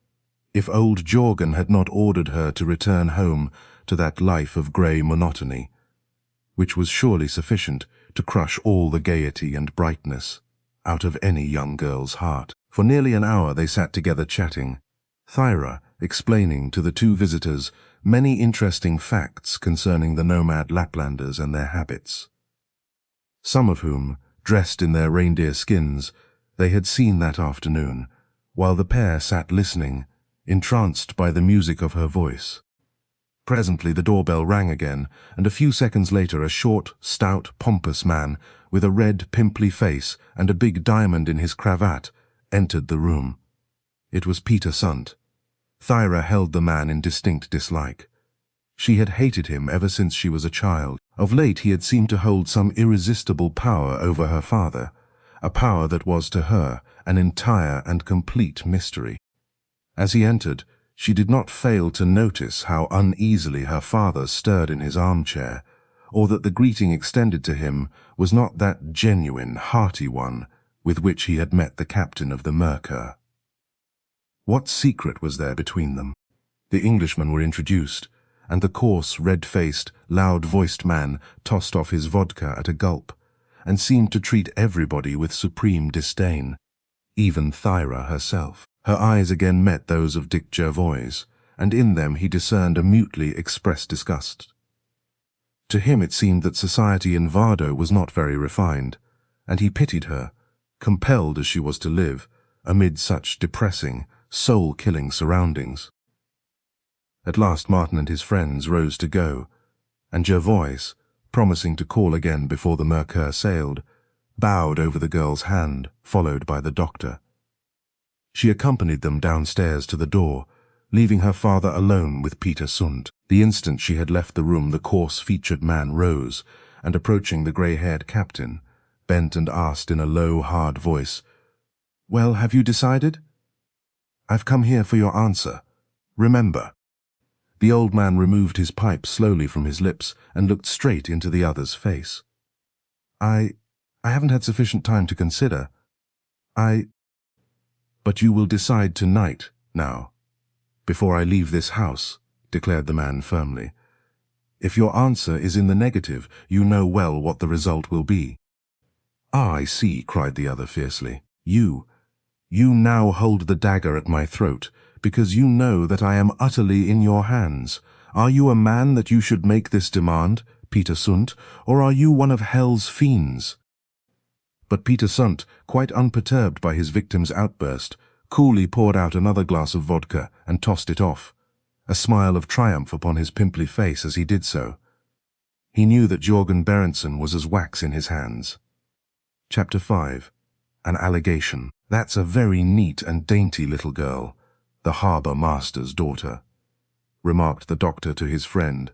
if old Jorgen had not ordered her to return home to that life of grey monotony, which was surely sufficient to crush all the gaiety and brightness out of any young girl's heart. For nearly an hour they sat together chatting, Thyra explaining to the two visitors many interesting facts concerning the nomad Laplanders and their habits, some of whom, dressed in their reindeer skins, they had seen that afternoon, while the pair sat listening, entranced by the music of her voice. Presently the doorbell rang again, and a few seconds later a short, stout, pompous man, with a red, pimply face and a big diamond in his cravat, entered the room. It was Peter Sundt. Thyra held the man in distinct dislike. She had hated him ever since she was a child. Of late he had seemed to hold some irresistible power over her father, a power that was to her an entire and complete mystery. As he entered, She did not fail to notice how uneasily her father stirred in his armchair, or that the greeting extended to him was not that genuine, hearty one with which he had met the captain of the Mercure. What secret was there between them? The Englishmen were introduced, and the coarse, red-faced, loud-voiced man tossed off his vodka at a gulp, and seemed to treat everybody with supreme disdain, even Thyra herself. Her eyes again met those of Dick Jervoise, and in them he discerned a mutely expressed disgust. To him it seemed that society in Vardo was not very refined, and he pitied her, compelled as she was to live, amid such depressing, soul-killing surroundings. At last Martin and his friends rose to go, and Jervoise, promising to call again before the Mercure sailed, bowed over the girl's hand, followed by the doctor. She accompanied them downstairs to the door, leaving her father alone with Peter Sundt. The instant she had left the room, the coarse-featured man rose, and approaching the grey-haired captain, bent and asked in a low, hard voice, "Well, have you decided?" "I've come here for your answer. Remember." The old man removed his pipe slowly from his lips and looked straight into the other's face. I haven't had sufficient time to consider. But you will decide tonight, now, before I leave this house," declared the man firmly. "If your answer is in the negative, you know well what the result will be." "Ah, I see," cried the other fiercely. You now hold the dagger at my throat, because you know that I am utterly in your hands. Are you a man that you should make this demand, Peter Sundt, or are you one of hell's fiends?" But Peter Sundt, quite unperturbed by his victim's outburst, coolly poured out another glass of vodka and tossed it off, a smile of triumph upon his pimply face as he did so. He knew that Jörgen Berentsen was as wax in his hands. Chapter 5. An Allegation. "That's a very neat and dainty little girl, the harbour master's daughter," remarked the doctor to his friend,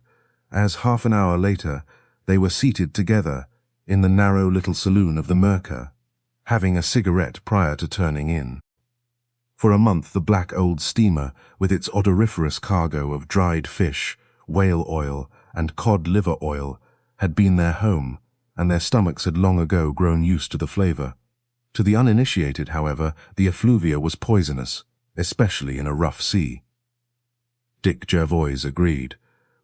as half an hour later they were seated together in the narrow little saloon of the Mercure, having a cigarette prior to turning in. For a month the black old steamer, with its odoriferous cargo of dried fish, whale oil, and cod liver oil, had been their home, and their stomachs had long ago grown used to the flavour. To the uninitiated, however, the effluvia was poisonous, especially in a rough sea. Dick Jervoise agreed,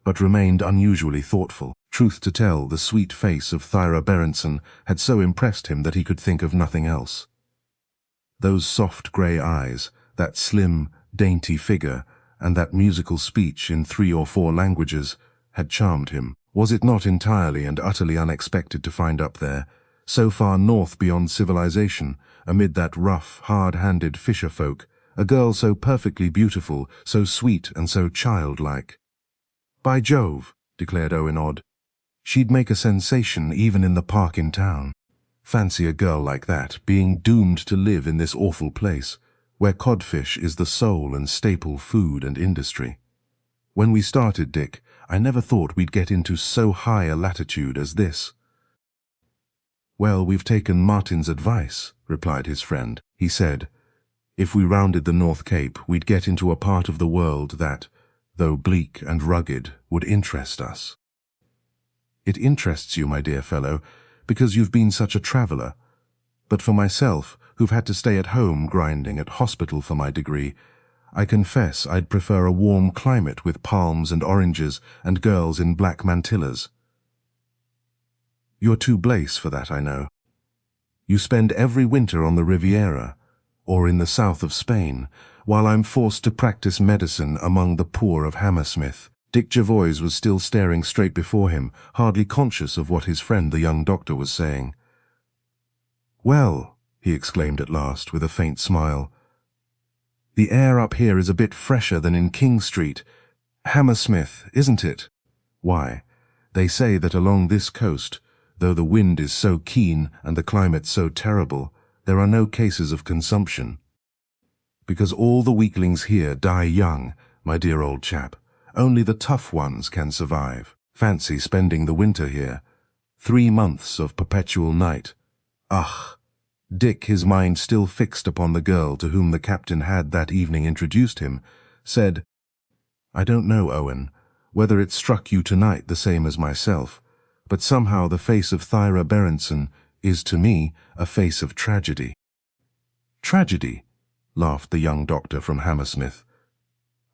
but remained unusually thoughtful. Truth to tell, the sweet face of Thyra Berentsen had so impressed him that he could think of nothing else. Those soft grey eyes, that slim, dainty figure, and that musical speech in 3 or 4 languages had charmed him. Was it not entirely and utterly unexpected to find up there, so far north beyond civilization, amid that rough, hard-handed fisher folk, a girl so perfectly beautiful, so sweet and so childlike? "By Jove," declared Owen Odd, "she'd make a sensation even in the park in town. Fancy a girl like that being doomed to live in this awful place, where codfish is the sole and staple food and industry. When we started, Dick, I never thought we'd get into so high a latitude as this." "Well, we've taken Martin's advice," replied his friend. He said, "If we rounded the North Cape, we'd get into a part of the world that, though bleak and rugged, would interest us." "It interests you, my dear fellow, because you've been such a traveller. But for myself, who've had to stay at home grinding at hospital for my degree, I confess I'd prefer a warm climate with palms and oranges and girls in black mantillas." "You're too Blaise for that, I know. You spend every winter on the Riviera, or in the south of Spain, while I'm forced to practice medicine among the poor of Hammersmith." Dick Jervoise was still staring straight before him, hardly conscious of what his friend the young doctor was saying. "Well," he exclaimed at last, with a faint smile, "the air up here is a bit fresher than in King Street. Hammersmith, isn't it? Why, they say that along this coast, though the wind is so keen and the climate so terrible, there are no cases of consumption. Because all the weaklings here die young, my dear old chap. Only the tough ones can survive. Fancy spending the winter here. 3 months of perpetual night. Ugh!" Dick, his mind still fixed upon the girl to whom the captain had that evening introduced him, said, I don't know, Owen, whether it struck you tonight the same as myself, but somehow the face of Thyra Berenson is, to me, a face of tragedy." "Tragedy?" laughed the young doctor from Hammersmith.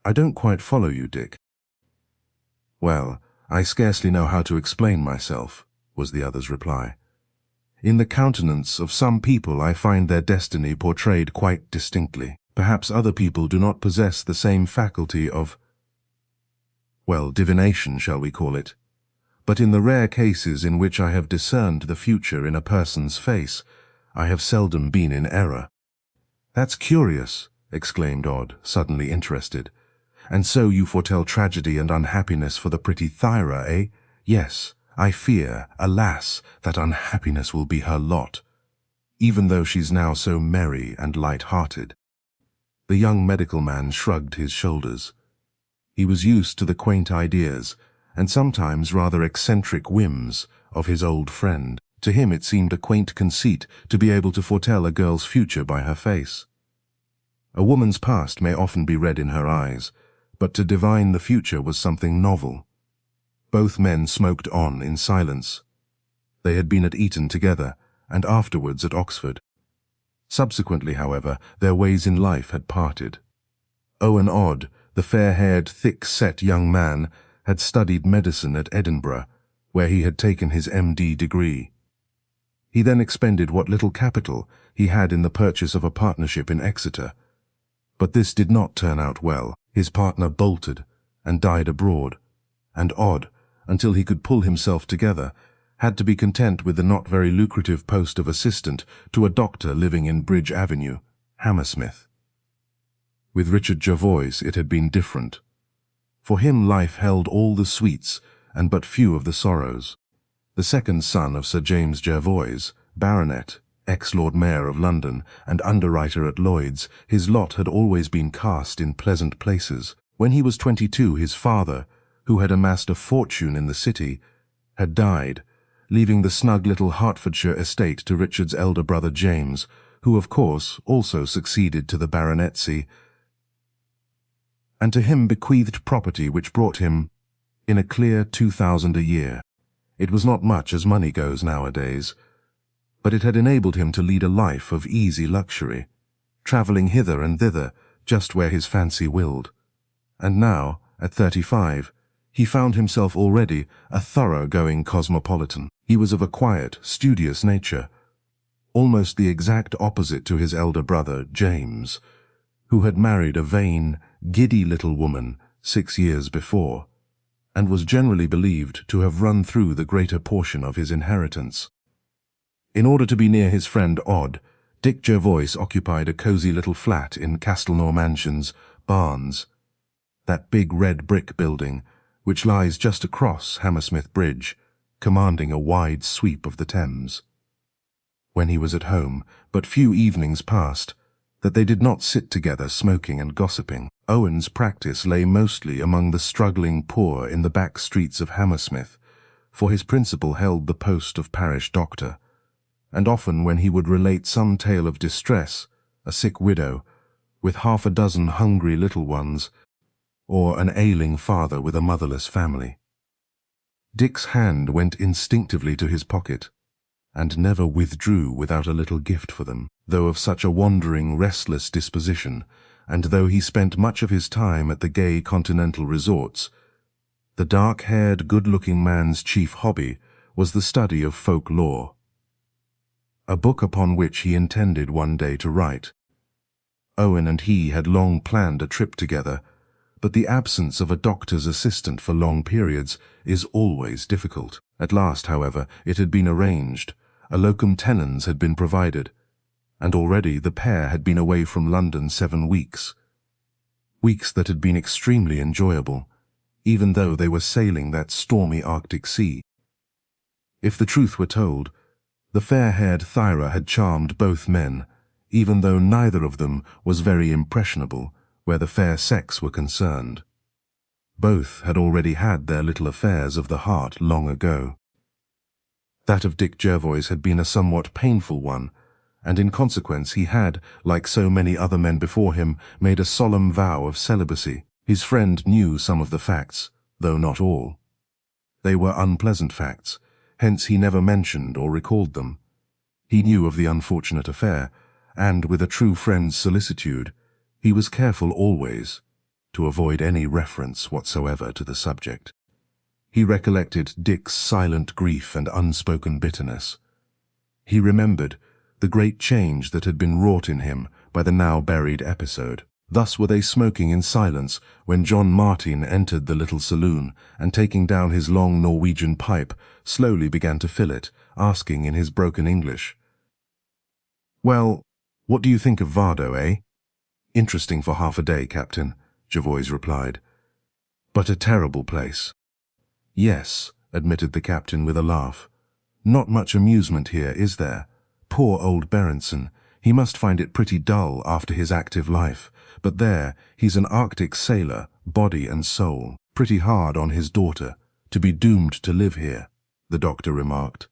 "I don't quite follow you, Dick." "Well, I scarcely know how to explain myself," was the other's reply. "In the countenance of some people I find their destiny portrayed quite distinctly. Perhaps other people do not possess the same faculty of, well, divination, shall we call it. But in the rare cases in which I have discerned the future in a person's face, I have seldom been in error." "That's curious," exclaimed Odd, suddenly interested. "And so you foretell tragedy and unhappiness for the pretty Thyra, eh?" "Yes, I fear, alas, that unhappiness will be her lot, even though she's now so merry and light-hearted." The young medical man shrugged his shoulders. He was used to the quaint ideas, and sometimes rather eccentric whims, of his old friend. To him it seemed a quaint conceit to be able to foretell a girl's future by her face. A woman's past may often be read in her eyes, but to divine the future was something novel. Both men smoked on in silence. They had been at Eton together, and afterwards at Oxford. Subsequently, however, their ways in life had parted. Owen Odd, the fair-haired, thick-set young man, had studied medicine at Edinburgh, where he had taken his MD degree. He then expended what little capital he had in the purchase of a partnership in Exeter. But this did not turn out well. His partner bolted and died abroad, and Odd, until he could pull himself together, had to be content with the not very lucrative post of assistant to a doctor living in Bridge Avenue, Hammersmith. With Richard Jervoise it had been different. For him life held all the sweets and but few of the sorrows. The second son of Sir James Jervoise, Baronet, ex-Lord Mayor of London and underwriter at Lloyd's, his lot had always been cast in pleasant places. When he was 22, his father, who had amassed a fortune in the city, had died, leaving the snug little Hertfordshire estate to Richard's elder brother James, who of course also succeeded to the baronetcy, and to him bequeathed property which brought him in a clear 2,000 a year. It was not much as money goes nowadays, but it had enabled him to lead a life of easy luxury, travelling hither and thither just where his fancy willed. And now, at 35, he found himself already a thorough-going cosmopolitan. He was of a quiet, studious nature, almost the exact opposite to his elder brother, James, who had married a vain, giddy little woman 6 years before, and was generally believed to have run through the greater portion of his inheritance. In order to be near his friend Odd, Dick Jervoise occupied a cosy little flat in Castleknock Mansions, Barnes, that big red brick building which lies just across Hammersmith Bridge, commanding a wide sweep of the Thames. When he was at home, but few evenings passed that they did not sit together smoking and gossiping. Owen's practice lay mostly among the struggling poor in the back streets of Hammersmith, for his principal held the post of parish doctor, and often when he would relate some tale of distress, a sick widow, with half a dozen hungry little ones, or an ailing father with a motherless family, Dick's hand went instinctively to his pocket, and never withdrew without a little gift for them. Though of such a wandering, restless disposition, and though he spent much of his time at the gay continental resorts, the dark-haired, good-looking man's chief hobby was the study of folk lore, a book upon which he intended one day to write. Owen and he had long planned a trip together, but the absence of a doctor's assistant for long periods is always difficult. At last, however, it had been arranged, a locum tenens had been provided, and already the pair had been away from London 7 weeks. Weeks that had been extremely enjoyable, even though they were sailing that stormy Arctic sea. If the truth were told, the fair-haired Thyra had charmed both men, even though neither of them was very impressionable where the fair sex were concerned. Both had already had their little affairs of the heart long ago. That of Dick Jervoise had been a somewhat painful one, and in consequence he had, like so many other men before him, made a solemn vow of celibacy. His friend knew some of the facts, though not all. They were unpleasant facts, hence he never mentioned or recalled them. He knew of the unfortunate affair, and with a true friend's solicitude, he was careful always to avoid any reference whatsoever to the subject. He recollected Dick's silent grief and unspoken bitterness. He remembered the great change that had been wrought in him by the now-buried episode. Thus were they smoking in silence when John Martin entered the little saloon and, taking down his long Norwegian pipe, slowly began to fill it, asking in his broken English, "Well, what do you think of Vardo, eh?" "Interesting for half a day, Captain," Jervoise replied. "But a terrible place." "Yes," admitted the captain with a laugh. "Not much amusement here, is there? Poor old Berenson. He must find it pretty dull after his active life. But there, he's an Arctic sailor, body and soul. Pretty hard on his daughter, to be doomed to live here," the doctor remarked.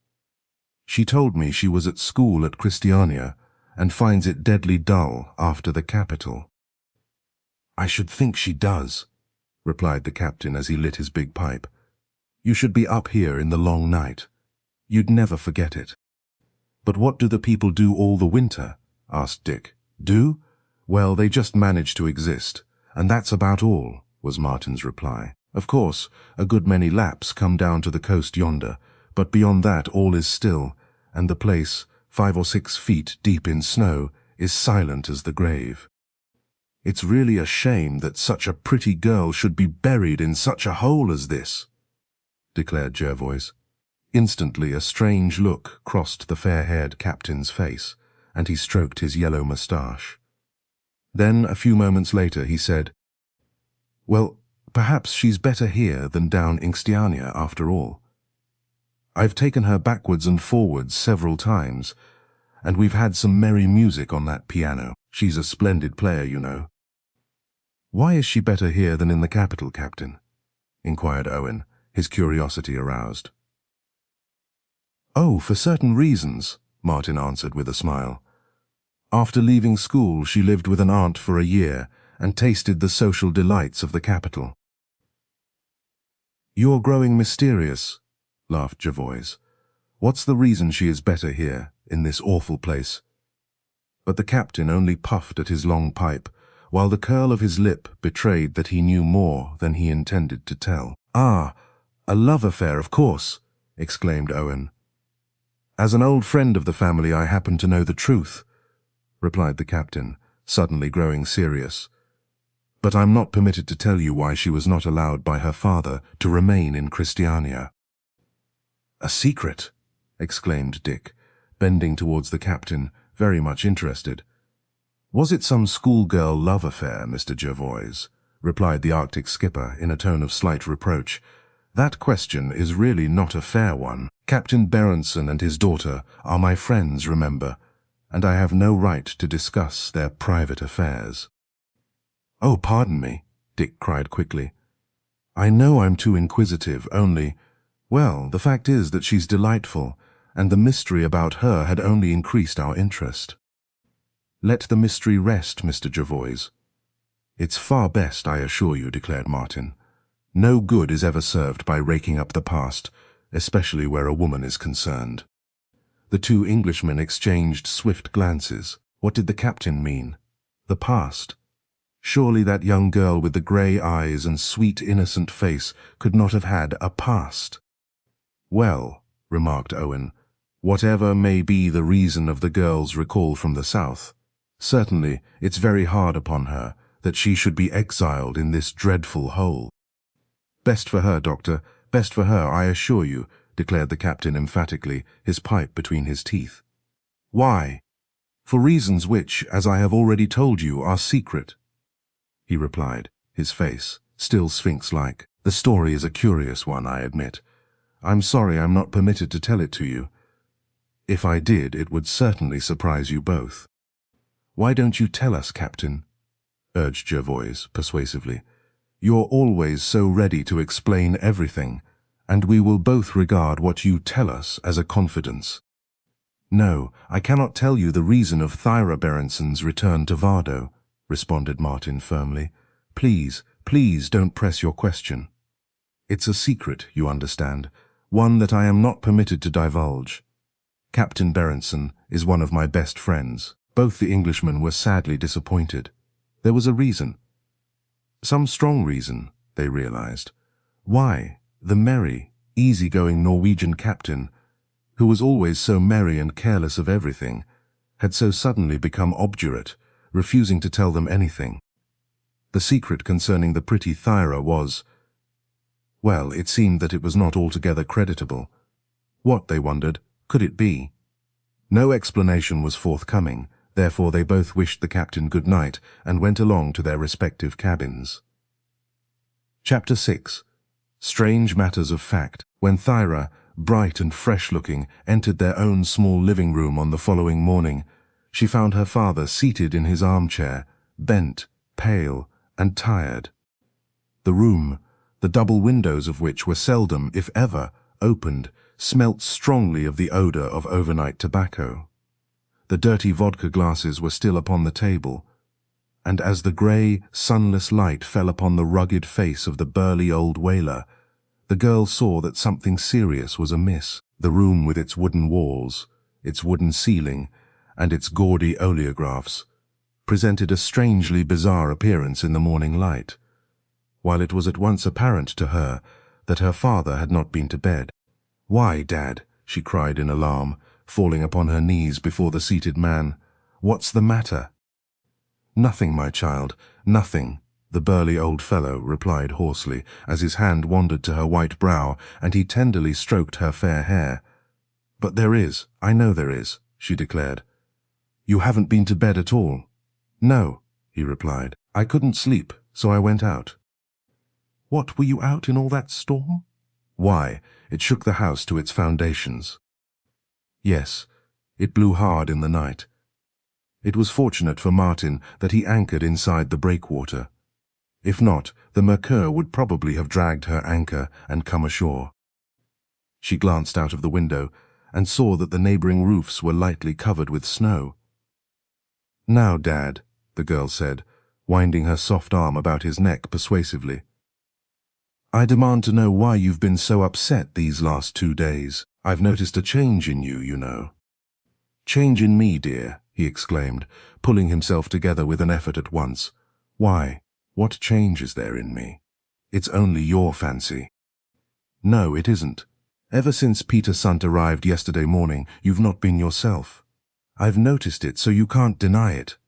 "She told me she was at school at Christiania, and finds it deadly dull after the capital." "I should think she does," replied the captain as he lit his big pipe. "You should be up here in the long night. You'd never forget it." "But what do the people do all the winter?" asked Dick. "Do? Well, they just manage to exist, and that's about all," was Martin's reply. "Of course, a good many Lapps come down to the coast yonder, but beyond that all is still, and the place, 5 or 6 feet deep in snow, is silent as the grave." "It's really a shame that such a pretty girl should be buried in such a hole as this," declared Jervoise. Instantly a strange look crossed the fair-haired captain's face, and he stroked his yellow moustache. Then, a few moments later, he said, "Well, perhaps she's better here than down Ingstiania after all. I've taken her backwards and forwards several times, and we've had some merry music on that piano. She's a splendid player, you know." "Why is she better here than in the capital, Captain?" inquired Owen, his curiosity aroused. "Oh, for certain reasons," Martin answered with a smile. "After leaving school, she lived with an aunt for a year and tasted the social delights of the capital." "You're growing mysterious," laughed Jervoise. "What's the reason she is better here, in this awful place?" But the captain only puffed at his long pipe, while the curl of his lip betrayed that he knew more than he intended to tell. "Ah, a love affair, of course," exclaimed Owen. "As an old friend of the family, I happen to know the truth," replied the captain, suddenly growing serious. "But I'm not permitted to tell you why she was not allowed by her father to remain in Christiania." "A secret!" exclaimed Dick, bending towards the captain, very much interested. "Was it some schoolgirl love affair, Mr. Jervoise?" replied the Arctic skipper in a tone of slight reproach. "That question is really not a fair one. Captain Berenson and his daughter are my friends, remember, and I have no right to discuss their private affairs." "Oh, pardon me," Dick cried quickly. "I know I'm too inquisitive, only, well, the fact is that she's delightful, and the mystery about her had only increased our interest." "Let the mystery rest, Mr. Jervoise." "It's far best, I assure you," declared Martin. "No good is ever served by raking up the past, especially where a woman is concerned." The two Englishmen exchanged swift glances. What did the captain mean? The past? Surely that young girl with the grey eyes and sweet, innocent face could not have had a past. "Well," remarked Owen, "whatever may be the reason of the girl's recall from the south, certainly it's very hard upon her that she should be exiled in this dreadful hole." "Best for her, Doctor, best for her, I assure you," declared the captain emphatically, his pipe between his teeth. "Why?" "For reasons which, as I have already told you, are secret," he replied, his face still sphinx-like. "The story is a curious one, I admit. I'm sorry I'm not permitted to tell it to you. If I did, it would certainly surprise you both." "Why don't you tell us, Captain?" urged Jervoise persuasively. "You're always so ready to explain everything, and we will both regard what you tell us as a confidence." "No, I cannot tell you the reason of Thyra Berenson's return to Vardo," responded Martin firmly. "Please, Please don't press your question. It's a secret, you understand, one that I am not permitted to divulge. Captain Berenson is one of my best friends. Both the Englishmen were sadly disappointed. There was a reason. Some strong reason, they realized. Why the merry, easy-going Norwegian captain, who was always so merry and careless of everything, had so suddenly become obdurate, refusing to tell them anything. The secret concerning the pretty Thyra was, well, it seemed that it was not altogether creditable. What, they wondered, could it be? No explanation was forthcoming, therefore they both wished the captain good night and went along to their respective cabins. Chapter 6. Strange Matters of Fact. When Thyra, bright and fresh-looking, entered their own small living room on the following morning, she found her father seated in his armchair, bent, pale, and tired. The room, the double windows of which were seldom, if ever, opened, smelt strongly of the odor of overnight tobacco. The dirty vodka glasses were still upon the table, and as the grey, sunless light fell upon the rugged face of the burly old whaler, the girl saw that something serious was amiss. The room with its wooden walls, its wooden ceiling, and its gaudy oleographs, presented a strangely bizarre appearance in the morning light, while it was at once apparent to her that her father had not been to bed. "Why, Dad?" she cried in alarm, falling upon her knees before the seated man. "What's the matter?" "Nothing, my child, nothing," the burly old fellow replied hoarsely, as his hand wandered to her white brow and he tenderly stroked her fair hair. "But there is, I know there is," she declared. "You haven't been to bed at all?" "No," he replied. "I couldn't sleep, so I went out." "What, were you out in all that storm?" "Why, it shook the house to its foundations." "Yes, it blew hard in the night. It was fortunate for Martin that he anchored inside the breakwater. If not, the Mercure would probably have dragged her anchor and come ashore." She glanced out of the window and saw that the neighboring roofs were lightly covered with snow. "Now, Dad," the girl said, winding her soft arm about his neck persuasively, "I demand to know why you've been so upset these last 2 days. I've noticed a change in you, you know." "Change in me, dear," he exclaimed, pulling himself together with an effort at once. "Why, what change is there in me? It's only your fancy." "No, it isn't. Ever since Peter Sundt arrived yesterday morning, you've not been yourself. I've noticed it, so you can't deny it."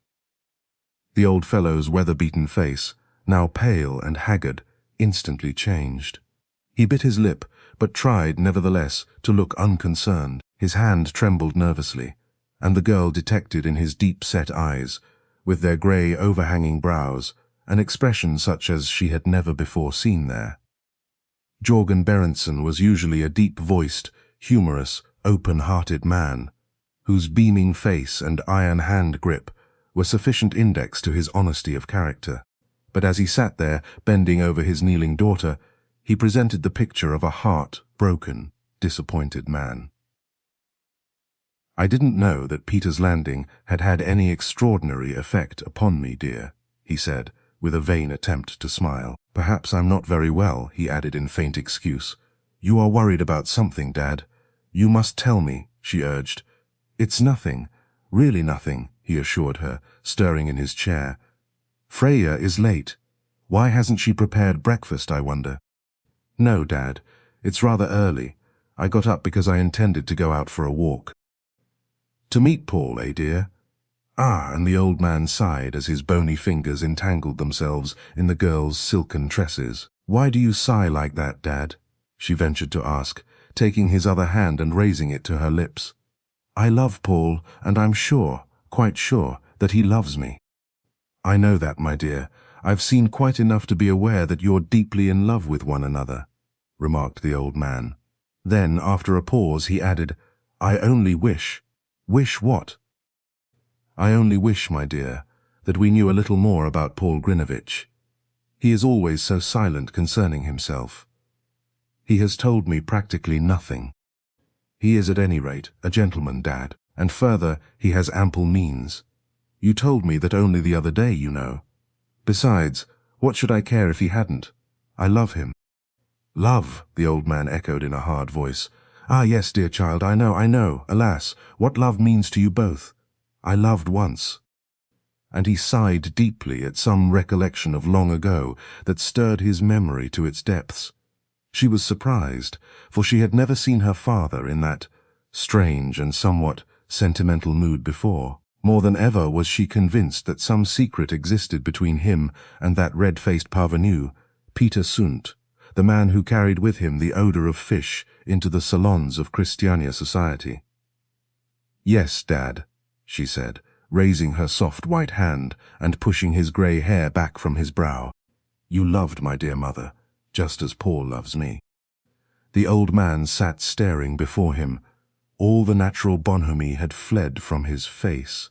The old fellow's weather-beaten face, now pale and haggard, instantly changed. He bit his lip, but tried, nevertheless, to look unconcerned. His hand trembled nervously, and the girl detected in his deep-set eyes, with their grey overhanging brows, an expression such as she had never before seen there. Jorgen Berenson was usually a deep-voiced, humorous, open-hearted man, whose beaming face and iron hand grip were sufficient index to his honesty of character. But as he sat there, bending over his kneeling daughter, he presented the picture of a heart-broken, disappointed man. "I didn't know that Peter's landing had had any extraordinary effect upon me, dear," he said, with a vain attempt to smile. "Perhaps I'm not very well," he added in faint excuse. "You are worried about something, Dad. You must tell me," she urged. "It's nothing, really nothing," he assured her, stirring in his chair. "Freya is late. Why hasn't she prepared breakfast, I wonder?" "No, Dad. It's rather early. I got up because I intended to go out for a walk." "To meet Paul, eh, dear?" "Ah," and the old man sighed as his bony fingers entangled themselves in the girl's silken tresses. "Why do you sigh like that, Dad?" she ventured to ask, taking his other hand and raising it to her lips. "I love Paul, and I'm sure, quite sure, that he loves me." "I know that, my dear. I've seen quite enough to be aware that you're deeply in love with one another," remarked the old man. Then, after a pause, he added, "I only wish—" "Wish what?" "I only wish, my dear, that we knew a little more about Paul Grinevitch. He is always so silent concerning himself. He has told me practically nothing. He is at any rate a gentleman, Dad, and further, he has ample means. You told me that only the other day, you know. Besides, What should I care if he hadn't? I love him." "Love," the old man echoed in a hard voice. "Ah, yes, dear child, I know. Alas, what love means to you both. I loved once." And he sighed deeply at some recollection of long ago that stirred his memory to its depths. She was surprised, for she had never seen her father in that strange and somewhat sentimental mood before. More than ever was she convinced that some secret existed between him and that red-faced parvenu, Peter Sundt, the man who carried with him the odor of fish into the salons of Christiania society. "Yes, Dad," she said, raising her soft white hand and pushing his grey hair back from his brow. "You loved my dear mother, just as Paul loves me." The old man sat staring before him. All the natural bonhomie had fled from his face.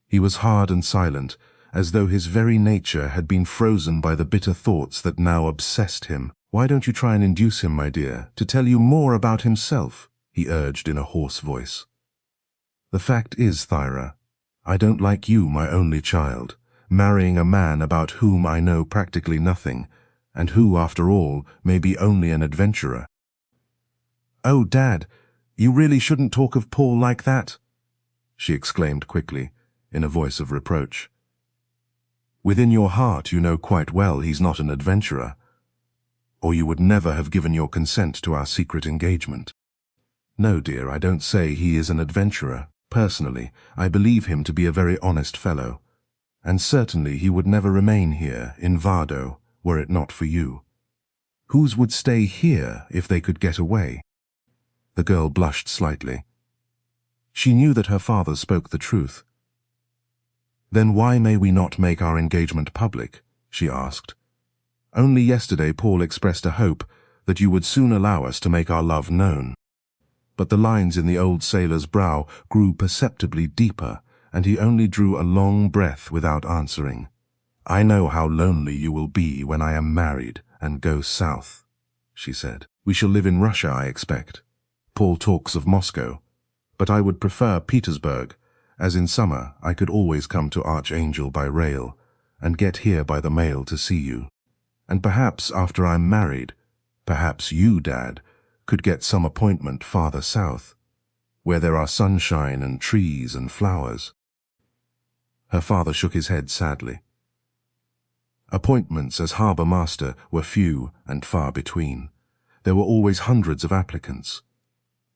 He was hard and silent, as though his very nature had been frozen by the bitter thoughts that now obsessed him. "Why don't you try and induce him, my dear, to tell you more about himself?" he urged in a hoarse voice. "The fact is, Thyra, I don't like you, my only child, marrying a man about whom I know practically nothing, and who, after all, may be only an adventurer." "Oh, Dad, you really shouldn't talk of Paul like that," she exclaimed quickly, in a voice of reproach. "Within your heart you know quite well he's not an adventurer, or you would never have given your consent to our secret engagement." "No, dear, I don't say he is an adventurer. Personally, I believe him to be a very honest fellow, and certainly he would never remain here, in Vardo, were it not for you. Whose would stay here if they could get away?" The girl blushed slightly. She knew that her father spoke the truth. "Then why may we not make our engagement public?" she asked. "Only yesterday Paul expressed a hope that you would soon allow us to make our love known." But the lines in the old sailor's brow grew perceptibly deeper, and he only drew a long breath without answering. "I know how lonely you will be when I am married and go south," she said. "We shall live in Russia, I expect. Paul talks of Moscow, but I would prefer Petersburg, as in summer I could always come to Archangel by rail, and get here by the mail to see you. And perhaps after I'm married, perhaps you, Dad, could get some appointment farther south, where there are sunshine and trees and flowers." Her father shook his head sadly. Appointments as harbour master were few and far between. There were always hundreds of applicants.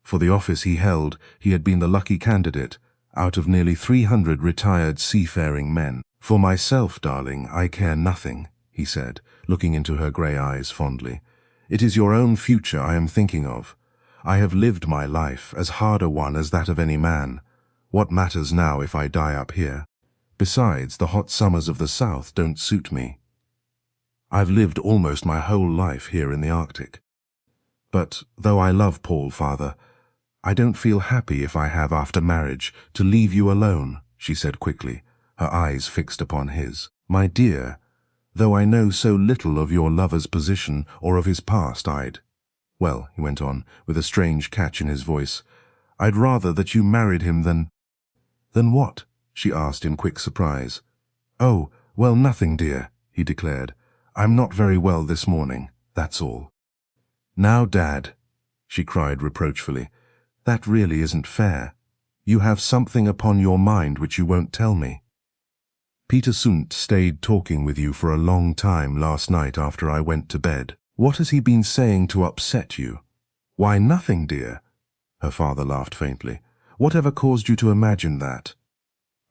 For the office he held, he had been the lucky candidate out of nearly 300 retired seafaring men. "For myself, darling, I care nothing," he said, looking into her grey eyes fondly. "It is your own future I am thinking of. I have lived my life, as hard a one as that of any man. What matters now if I die up here? Besides, the hot summers of the south don't suit me. I've lived almost my whole life here in the Arctic. But, though I love Paul, father, I don't feel happy if I have, after marriage, to leave you alone," she said quickly, her eyes fixed upon his. "My dear, though I know so little of your lover's position or of his past, well," he went on, with a strange catch in his voice, "I'd rather that you married him than—" "Than what?" she asked in quick surprise. "Oh, well, nothing, dear," he declared. "I'm not very well this morning, that's all." "Now, Dad," she cried reproachfully, "that really isn't fair. You have something upon your mind which you won't tell me. Peter Sundt stayed talking with you for a long time last night after I went to bed. What has he been saying to upset you?" "Why, nothing, dear." Her father laughed faintly. "Whatever caused you to imagine that?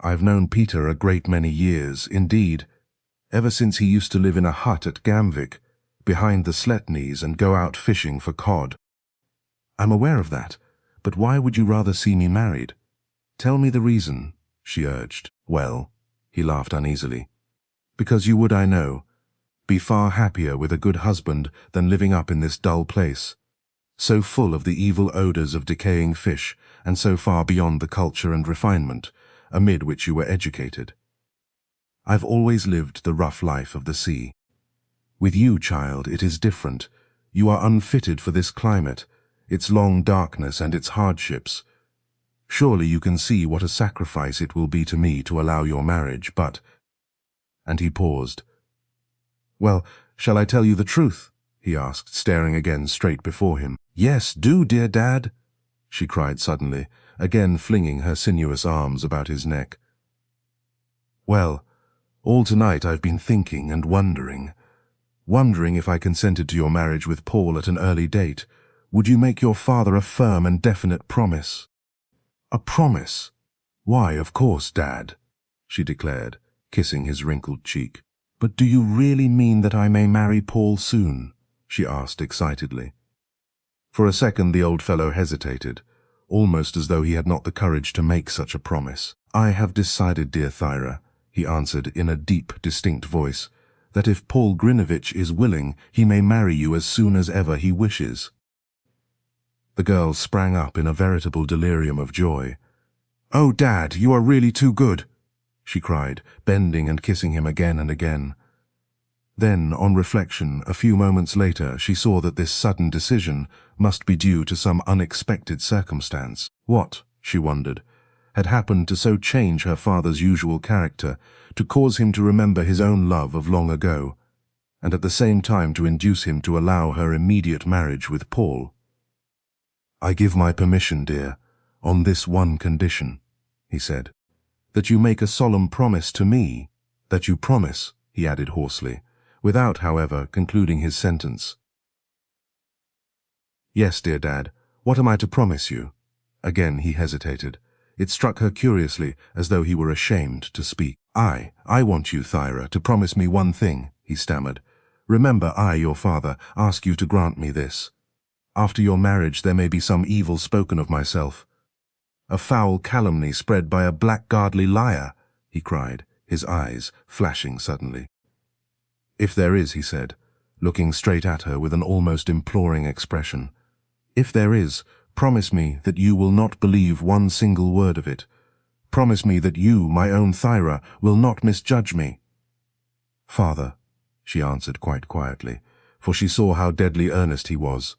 I've known Peter a great many years, indeed, ever since he used to live in a hut at Gamvik, behind the Sletnies, and go out fishing for cod." "I'm aware of that, but why would you rather see me married? Tell me the reason," she urged. "Well," he laughed uneasily, "because you would, I know, be far happier with a good husband than living up in this dull place, so full of the evil odors of decaying fish, and so far beyond the culture and refinement amid which you were educated. I've always lived the rough life of the sea. With you, child, it is different. You are unfitted for this climate, its long darkness and its hardships. Surely you can see what a sacrifice it will be to me to allow your marriage, but—" And he paused. Well, shall I tell you the truth? He asked, staring again straight before him. Yes, do, dear Dad, she cried suddenly, again flinging her sinuous arms about his neck. Well, all tonight I've been thinking and wondering if I consented to your marriage with Paul at an early date, would you make your father a firm and definite promise? A promise? Why, of course, Dad, she declared, kissing his wrinkled cheek. But do you really mean that I may marry Paul soon? She asked excitedly. For a second the old fellow hesitated, almost as though he had not the courage to make such a promise. I have decided, dear Thyra, he answered in a deep, distinct voice, that if Paul Grinevitch is willing, he may marry you as soon as ever he wishes. The girl sprang up in a veritable delirium of joy. Oh, Dad, you are really too good, she cried, bending and kissing him again and again. Then, on reflection, a few moments later, she saw that this sudden decision must be due to some unexpected circumstance. What, she wondered, had happened to so change her father's usual character, to cause him to remember his own love of long ago, and at the same time to induce him to allow her immediate marriage with Paul? I give my permission, dear, on this one condition, he said. That you make a solemn promise to me, that you promise, he added hoarsely, without, however, concluding his sentence. Yes, dear Dad, what am I to promise you? Again he hesitated. It struck her curiously, as though he were ashamed to speak. I want you, Thyra, to promise me one thing, he stammered. Remember, I, your father, ask you to grant me this. After your marriage there may be some evil spoken of myself. A foul calumny spread by a blackguardly liar, he cried, his eyes flashing suddenly. If there is, he said, looking straight at her with an almost imploring expression, if there is, promise me that you will not believe one single word of it. Promise me that you, my own Thyra, will not misjudge me. Father, she answered quite quietly, for she saw how deadly earnest he was,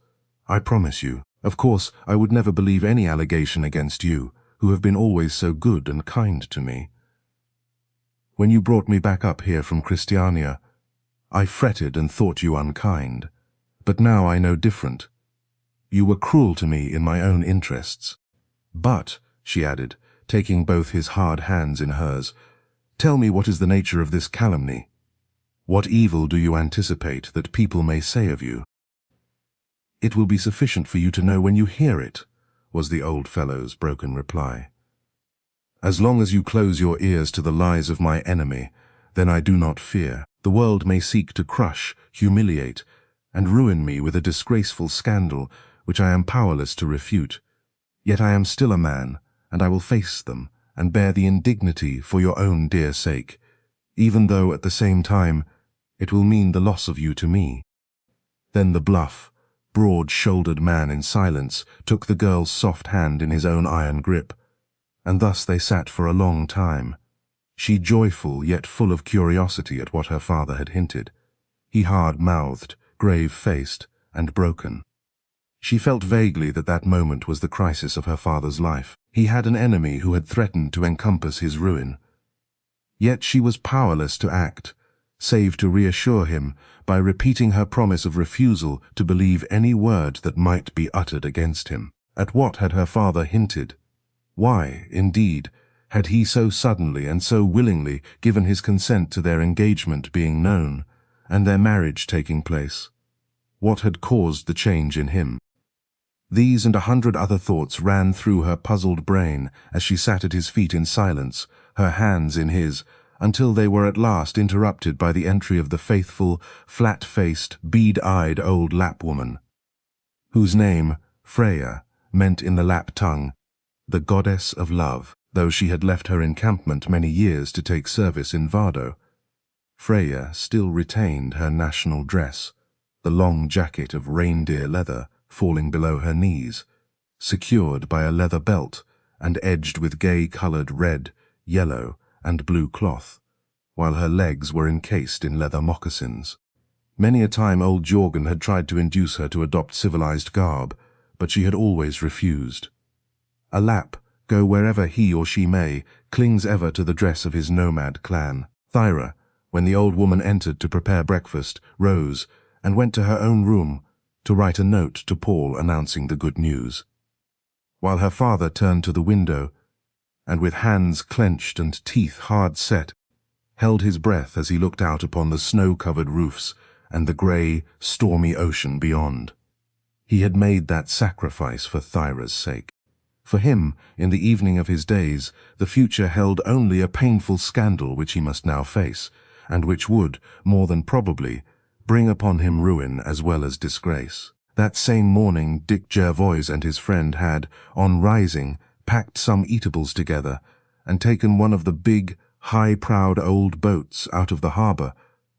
I promise you. Of course, I would never believe any allegation against you, who have been always so good and kind to me. When you brought me back up here from Christiania, I fretted and thought you unkind, but now I know different. You were cruel to me in my own interests. But, she added, taking both his hard hands in hers, tell me what is the nature of this calumny. What evil do you anticipate that people may say of you? It will be sufficient for you to know when you hear it, was the old fellow's broken reply. As long as you close your ears to the lies of my enemy, then I do not fear. The world may seek to crush, humiliate, and ruin me with a disgraceful scandal which I am powerless to refute. Yet I am still a man, and I will face them and bear the indignity for your own dear sake, even though at the same time it will mean the loss of you to me. Then the bluff, broad-shouldered man in silence took the girl's soft hand in his own iron grip, and thus they sat for a long time, she joyful yet full of curiosity at what her father had hinted, he hard-mouthed, grave-faced, and broken. She felt vaguely that that moment was the crisis of her father's life. He had an enemy who had threatened to encompass his ruin. Yet she was powerless to act, save to reassure him by repeating her promise of refusal to believe any word that might be uttered against him. At what had her father hinted? Why, indeed, had he so suddenly and so willingly given his consent to their engagement being known, and their marriage taking place? What had caused the change in him? These and 100 other thoughts ran through her puzzled brain as she sat at his feet in silence, her hands in his, until they were at last interrupted by the entry of the faithful, flat-faced, bead-eyed old Lapp woman, whose name, Freya, meant in the Lapp tongue, the goddess of love, though she had left her encampment many years to take service in Vardo. Freya still retained her national dress, the long jacket of reindeer leather falling below her knees, secured by a leather belt and edged with gay-colored red, yellow, and blue cloth, while her legs were encased in leather moccasins. Many a time old Jorgen had tried to induce her to adopt civilized garb, but she had always refused. A Lapp, go wherever he or she may, clings ever to the dress of his nomad clan. Thyra, when the old woman entered to prepare breakfast, rose and went to her own room to write a note to Paul announcing the good news. While her father turned to the window, and with hands clenched and teeth hard set, held his breath as he looked out upon the snow-covered roofs and the grey, stormy ocean beyond. He had made that sacrifice for Thyra's sake. For him, in the evening of his days, the future held only a painful scandal which he must now face, and which would, more than probably, bring upon him ruin as well as disgrace. That same morning Dick Jervoise and his friend had, on rising, packed some eatables together, and taken one of the big, high-prowed old boats out of the harbour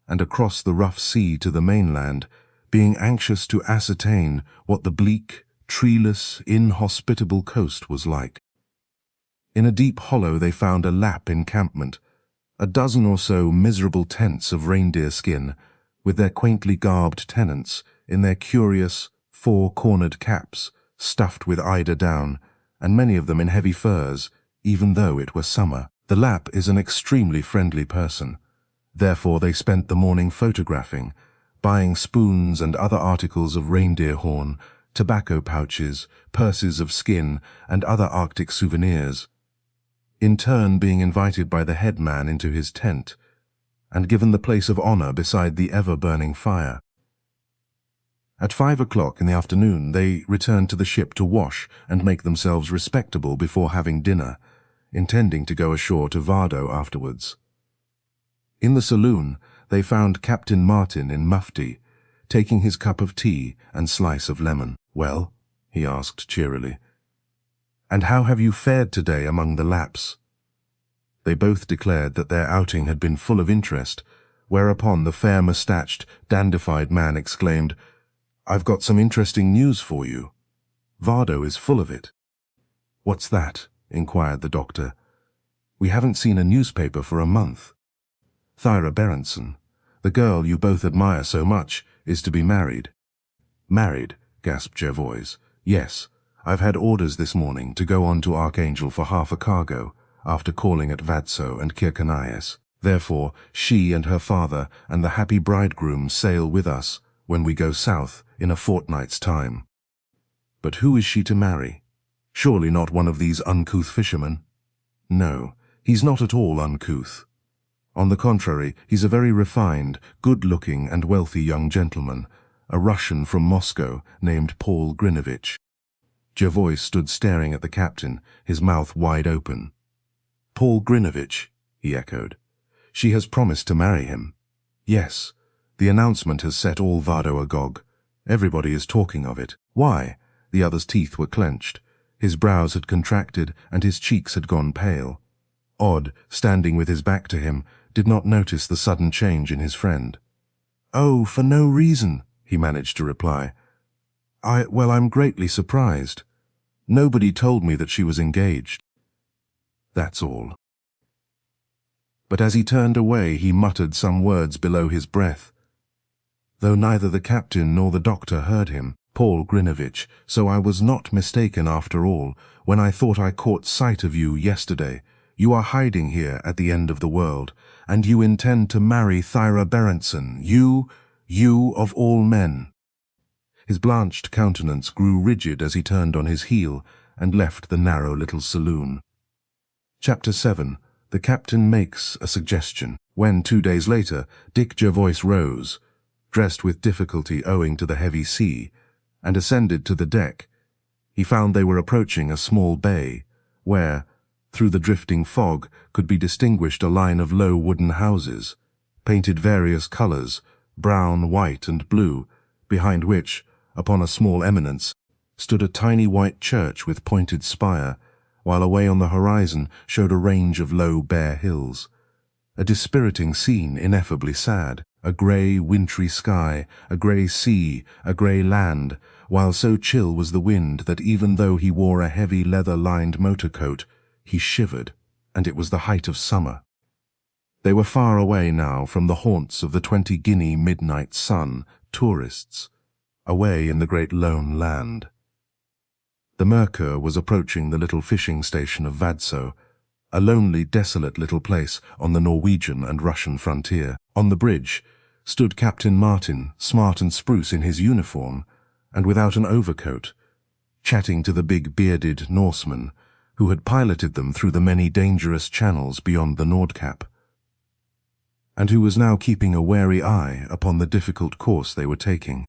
and across the rough sea to the mainland, being anxious to ascertain what the bleak, treeless, inhospitable coast was like. In a deep hollow they found a Lapp encampment, a dozen or so miserable tents of reindeer skin, with their quaintly garbed tenants in their curious, four-cornered caps, stuffed with eider down, and many of them in heavy furs, even though it were summer. The Lapp is an extremely friendly person. Therefore they spent the morning photographing, buying spoons and other articles of reindeer horn, tobacco pouches, purses of skin, and other Arctic souvenirs, in turn being invited by the headman into his tent, and given the place of honour beside the ever-burning fire. At 5 o'clock in the afternoon they returned to the ship to wash and make themselves respectable before having dinner, intending to go ashore to Vardo afterwards. In the saloon they found Captain Martin in mufti, taking his cup of tea and slice of lemon. "Well?" he asked cheerily. "And how have you fared today among the Lapps?" They both declared that their outing had been full of interest, whereupon the fair-moustached, dandified man exclaimed, "I've got some interesting news for you. Vardo is full of it." "What's that?" inquired the doctor. "We haven't seen a newspaper for a month. Thyra Berenson, the girl you both admire so much, is to be married." "Married?" gasped Jervoise. "Yes. I've had orders this morning to go on to Archangel for half a cargo, after calling at Vadso and Kirkenes. Therefore, she and her father and the happy bridegroom sail with us when we go south in a fortnight's time." "But who is she to marry? Surely not one of these uncouth fishermen?" "No, he's not at all uncouth. On the contrary, he's a very refined, good-looking and wealthy young gentleman, a Russian from Moscow named Paul Grinevitch." Jervoise stood staring at the captain, his mouth wide open. "Paul Grinevitch," he echoed. "She has promised to marry him." "Yes. The announcement has set all Vardo agog. Everybody is talking of it." "Why?" The other's teeth were clenched. His brows had contracted and his cheeks had gone pale. Odd, standing with his back to him, did not notice the sudden change in his friend. "Oh, for no reason," he managed to reply. I'm greatly surprised. Nobody told me that she was engaged. That's all." But as he turned away, he muttered some words below his breath, though neither the captain nor the doctor heard him. "Paul Grinevitch, so I was not mistaken after all, when I thought I caught sight of you yesterday. You are hiding here at the end of the world, and you intend to marry Thyra Berenson, you of all men." His blanched countenance grew rigid as he turned on his heel and left the narrow little saloon. Chapter 7. The Captain Makes a Suggestion. When, 2 days later, Dick Jervoise rose, dressed with difficulty owing to the heavy sea, and ascended to the deck, he found they were approaching a small bay, where, through the drifting fog, could be distinguished a line of low wooden houses, painted various colours, brown, white, and blue, behind which, upon a small eminence, stood a tiny white church with pointed spire, while away on the horizon showed a range of low, bare hills. A dispiriting scene, ineffably sad. A grey, wintry sky, a grey sea, a grey land, while so chill was the wind that even though he wore a heavy leather-lined motor coat, he shivered, and it was the height of summer. They were far away now from the haunts of the 20-guinea midnight sun, tourists, away in the great lone land. The Mercure was approaching the little fishing station of Vadso, a lonely, desolate little place on the Norwegian and Russian frontier. On the bridge stood Captain Martin, smart and spruce in his uniform, and without an overcoat, chatting to the big bearded Norseman who had piloted them through the many dangerous channels beyond the Nordkap, and who was now keeping a wary eye upon the difficult course they were taking.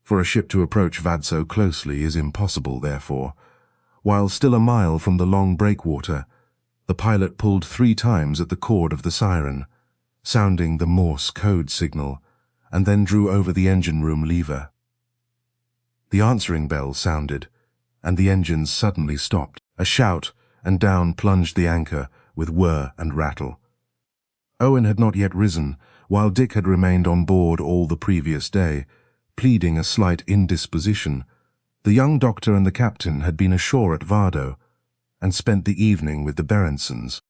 For a ship to approach Vadso closely is impossible, therefore. While still a mile from the long breakwater, the pilot pulled 3 times at the cord of the siren, sounding the Morse code signal, and then drew over the engine room lever. The answering bell sounded, and the engines suddenly stopped. A shout, and down plunged the anchor with whir and rattle. Owen had not yet risen, while Dick had remained on board all the previous day, pleading a slight indisposition. The young doctor and the captain had been ashore at Vardo, and spent the evening with the Berensons.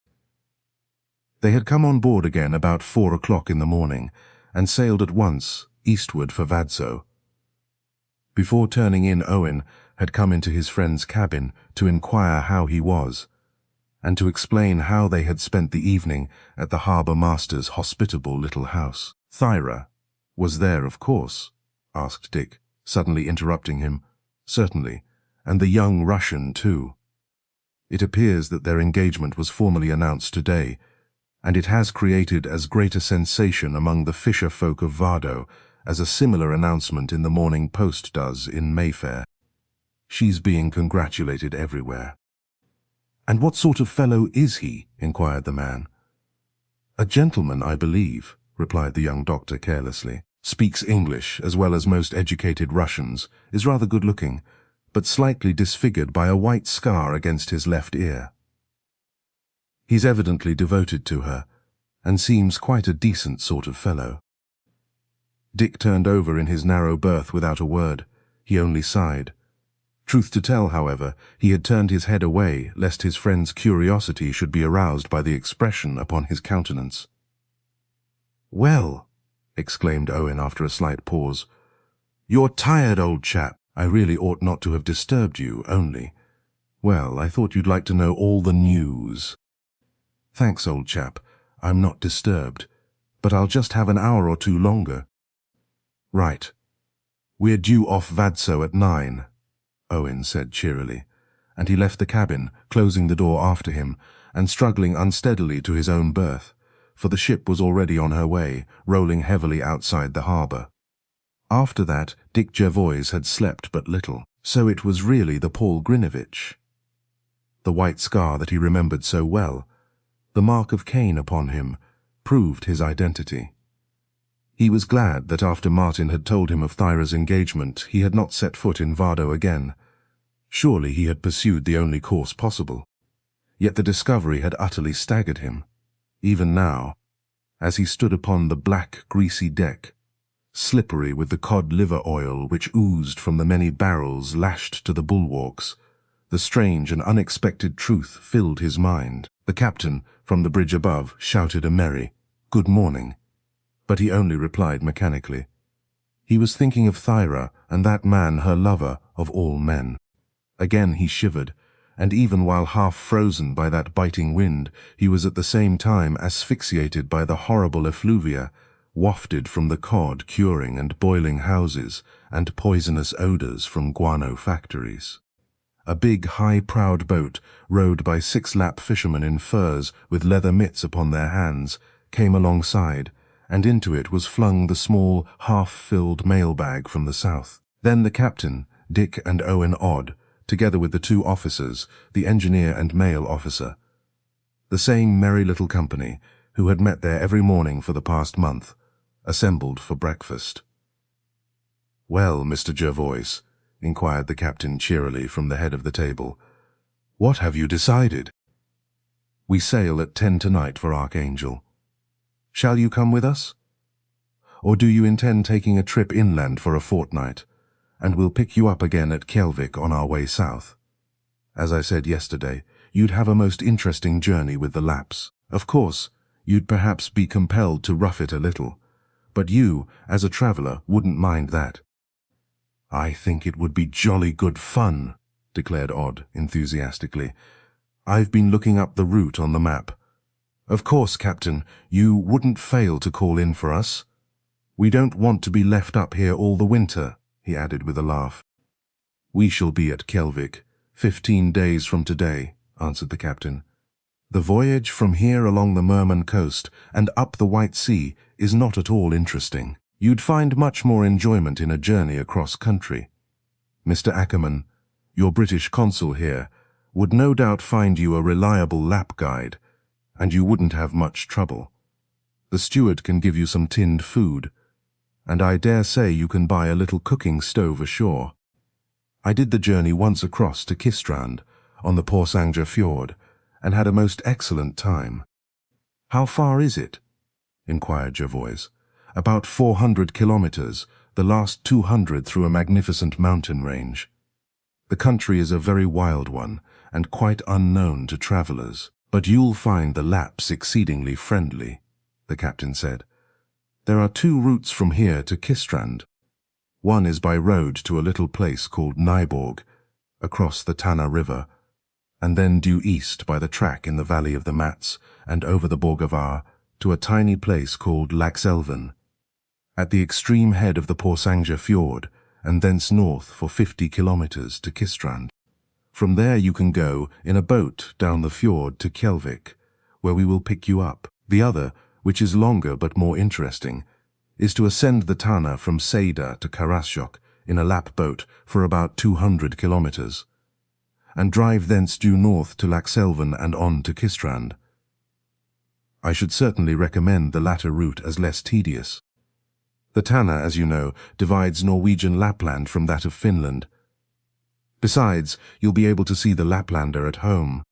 They had come on board again about 4 o'clock in the morning, and sailed at once eastward for Vadso. Before turning in, Owen had come into his friend's cabin to inquire how he was, and to explain how they had spent the evening at the harbour master's hospitable little house. "Thyra was there, of course?" asked Dick, suddenly interrupting him. "Certainly, and the young Russian too. It appears that their engagement was formally announced today, and it has created as great a sensation among the fisher folk of Vardo as a similar announcement in the Morning Post does in Mayfair. She's being congratulated everywhere." "And what sort of fellow is he?" inquired the man. "A gentleman, I believe," replied the young doctor carelessly. "Speaks English as well as most educated Russians, is rather good-looking, but slightly disfigured by a white scar against his left ear. He's evidently devoted to her, and seems quite a decent sort of fellow." Dick turned over in his narrow berth without a word. He only sighed. Truth to tell, however, he had turned his head away lest his friend's curiosity should be aroused by the expression upon his countenance. "Well," exclaimed Owen after a slight pause, "you're tired, old chap. I really ought not to have disturbed you, only. Well, I thought you'd like to know all the news." "Thanks, old chap. I'm not disturbed, but I'll just have an hour or 2 longer." "Right. We're due off Vadso at 9, Owen said cheerily, and he left the cabin, closing the door after him, and struggling unsteadily to his own berth, for the ship was already on her way, rolling heavily outside the harbour. After that, Dick Jervoise had slept but little, so it was really the Paul Grinevitch. The white scar that he remembered so well, the mark of Cain upon him, proved his identity. He was glad that after Martin had told him of Thyra's engagement, he had not set foot in Vardo again. Surely he had pursued the only course possible. Yet the discovery had utterly staggered him. Even now, as he stood upon the black, greasy deck, slippery with the cod liver oil which oozed from the many barrels lashed to the bulwarks, the strange and unexpected truth filled his mind. The captain, from the bridge above, shouted a merry "Good morning," but he only replied mechanically. He was thinking of Thyra, and that man her lover of all men. Again he shivered, and even while half frozen by that biting wind, he was at the same time asphyxiated by the horrible effluvia, wafted from the cod curing and boiling houses, and poisonous odours from guano factories. A big, high-prowed boat, rowed by 6 Lap fishermen in furs with leather mitts upon their hands, came alongside, and into it was flung the small, half-filled mail-bag from the south. Then the captain, Dick and Owen Odd, together with the 2 officers, the engineer and mail officer. The same merry little company, who had met there every morning for the past month, assembled for breakfast. "Well, Mr. Jervoise," inquired the captain cheerily from the head of the table, "what have you decided?" "We sail at 10 tonight for Archangel. Shall you come with us? Or do you intend taking a trip inland for a fortnight, and we'll pick you up again at Kjellvik on our way south? As I said yesterday, you'd have a most interesting journey with the Lapps. Of course, you'd perhaps be compelled to rough it a little, but you, as a traveller, wouldn't mind that." "I think it would be jolly good fun," declared Odd enthusiastically. I've been looking up the route on the map. Of course, Captain, you wouldn't fail to call in for us. We don't want to be left up here all the winter, he added with a laugh. We shall be at Kjellvik 15 days from today, answered the captain. The voyage from here along the Murman coast and up the White Sea is not at all interesting. You'd find much more enjoyment in a journey across country. Mr. Ackerman, your British consul here, would no doubt find you a reliable Lap guide, and you wouldn't have much trouble. The steward can give you some tinned food, and I dare say you can buy a little cooking stove ashore. I did the journey once across to Kistrand, on the Porsanger fjord, and had a most excellent time. How far is it? Inquired Jervoise. About 400 kilometers, the last 200 through a magnificent mountain range. The country is a very wild one, and quite unknown to travelers. But you'll find the Lapps exceedingly friendly, the captain said. There are 2 routes from here to Kistrand. One is by road to a little place called Nyborg, across the Tana River, and then due east by the track in the valley of the Mats and over the Borgavar to a tiny place called Laxelven, at the extreme head of the Porsanger fjord, and thence north for 50 kilometers to Kistrand. From there you can go in a boat down the fjord to Kjellvik, where we will pick you up. The other, which is longer but more interesting, is to ascend the Tana from Seida to Karasjok in a Lap boat for about 200 kilometers, and drive thence due north to Laxelven and on to Kistrand. I should certainly recommend the latter route as less tedious. The Tana, as you know, divides Norwegian Lapland from that of Finland. Besides, you'll be able to see the Laplander at home.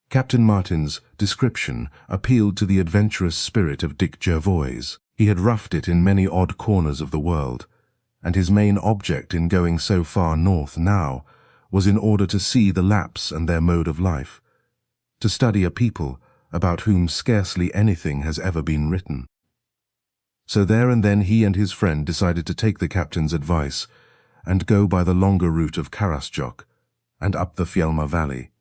Captain Martin's description appealed to the adventurous spirit of Dick Jervoise. He had roughed it in many odd corners of the world, and his main object in going so far north now was in order to see the Lapps and their mode of life, to study a people about whom scarcely anything has ever been written. So there and then he and his friend decided to take the captain's advice and go by the longer route of Karasjok and up the Fjellma Valley.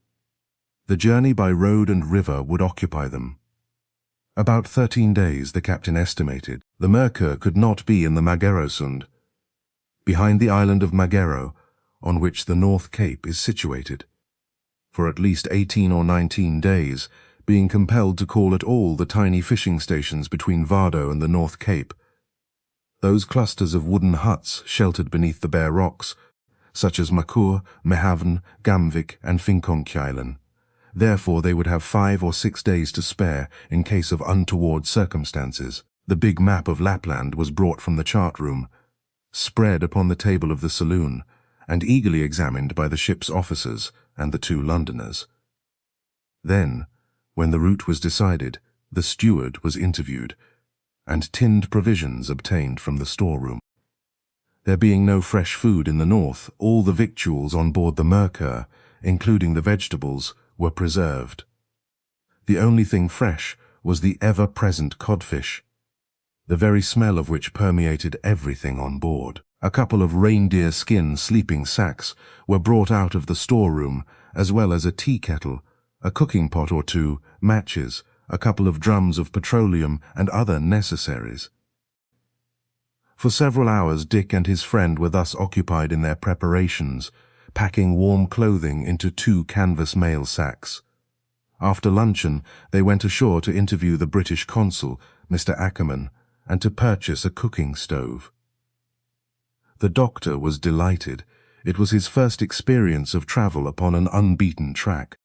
The journey by road and river would occupy them. About 13 days, the captain estimated. The Merkur could not be in the Magerosund, behind the island of Magero, on which the North Cape is situated, for at least 18 or 19 days, being compelled to call at all the tiny fishing stations between Vardo and the North Cape. Those clusters of wooden huts sheltered beneath the bare rocks, such as Makur, Mehavn, Gamvik, and Finkonkjeilen. Therefore they would have 5 or 6 days to spare in case of untoward circumstances. The big map of Lapland was brought from the chart room, spread upon the table of the saloon, and eagerly examined by the ship's officers and the 2 Londoners. Then, when the route was decided, the steward was interviewed, and tinned provisions obtained from the storeroom. There being no fresh food in the north, all the victuals on board the Merkur, including the vegetables, were preserved. The only thing fresh was the ever-present codfish, the very smell of which permeated everything on board. A couple of reindeer skin sleeping sacks were brought out of the storeroom, as well as a tea kettle, a cooking pot or 2, matches, a couple of drums of petroleum, and other necessaries. For several hours Dick and his friend were thus occupied in their preparations, packing warm clothing into 2 canvas mail sacks. After luncheon they went ashore to interview the British consul, Mr. Ackerman, and to purchase a cooking stove. The doctor was delighted. It was his first experience of travel upon an unbeaten track.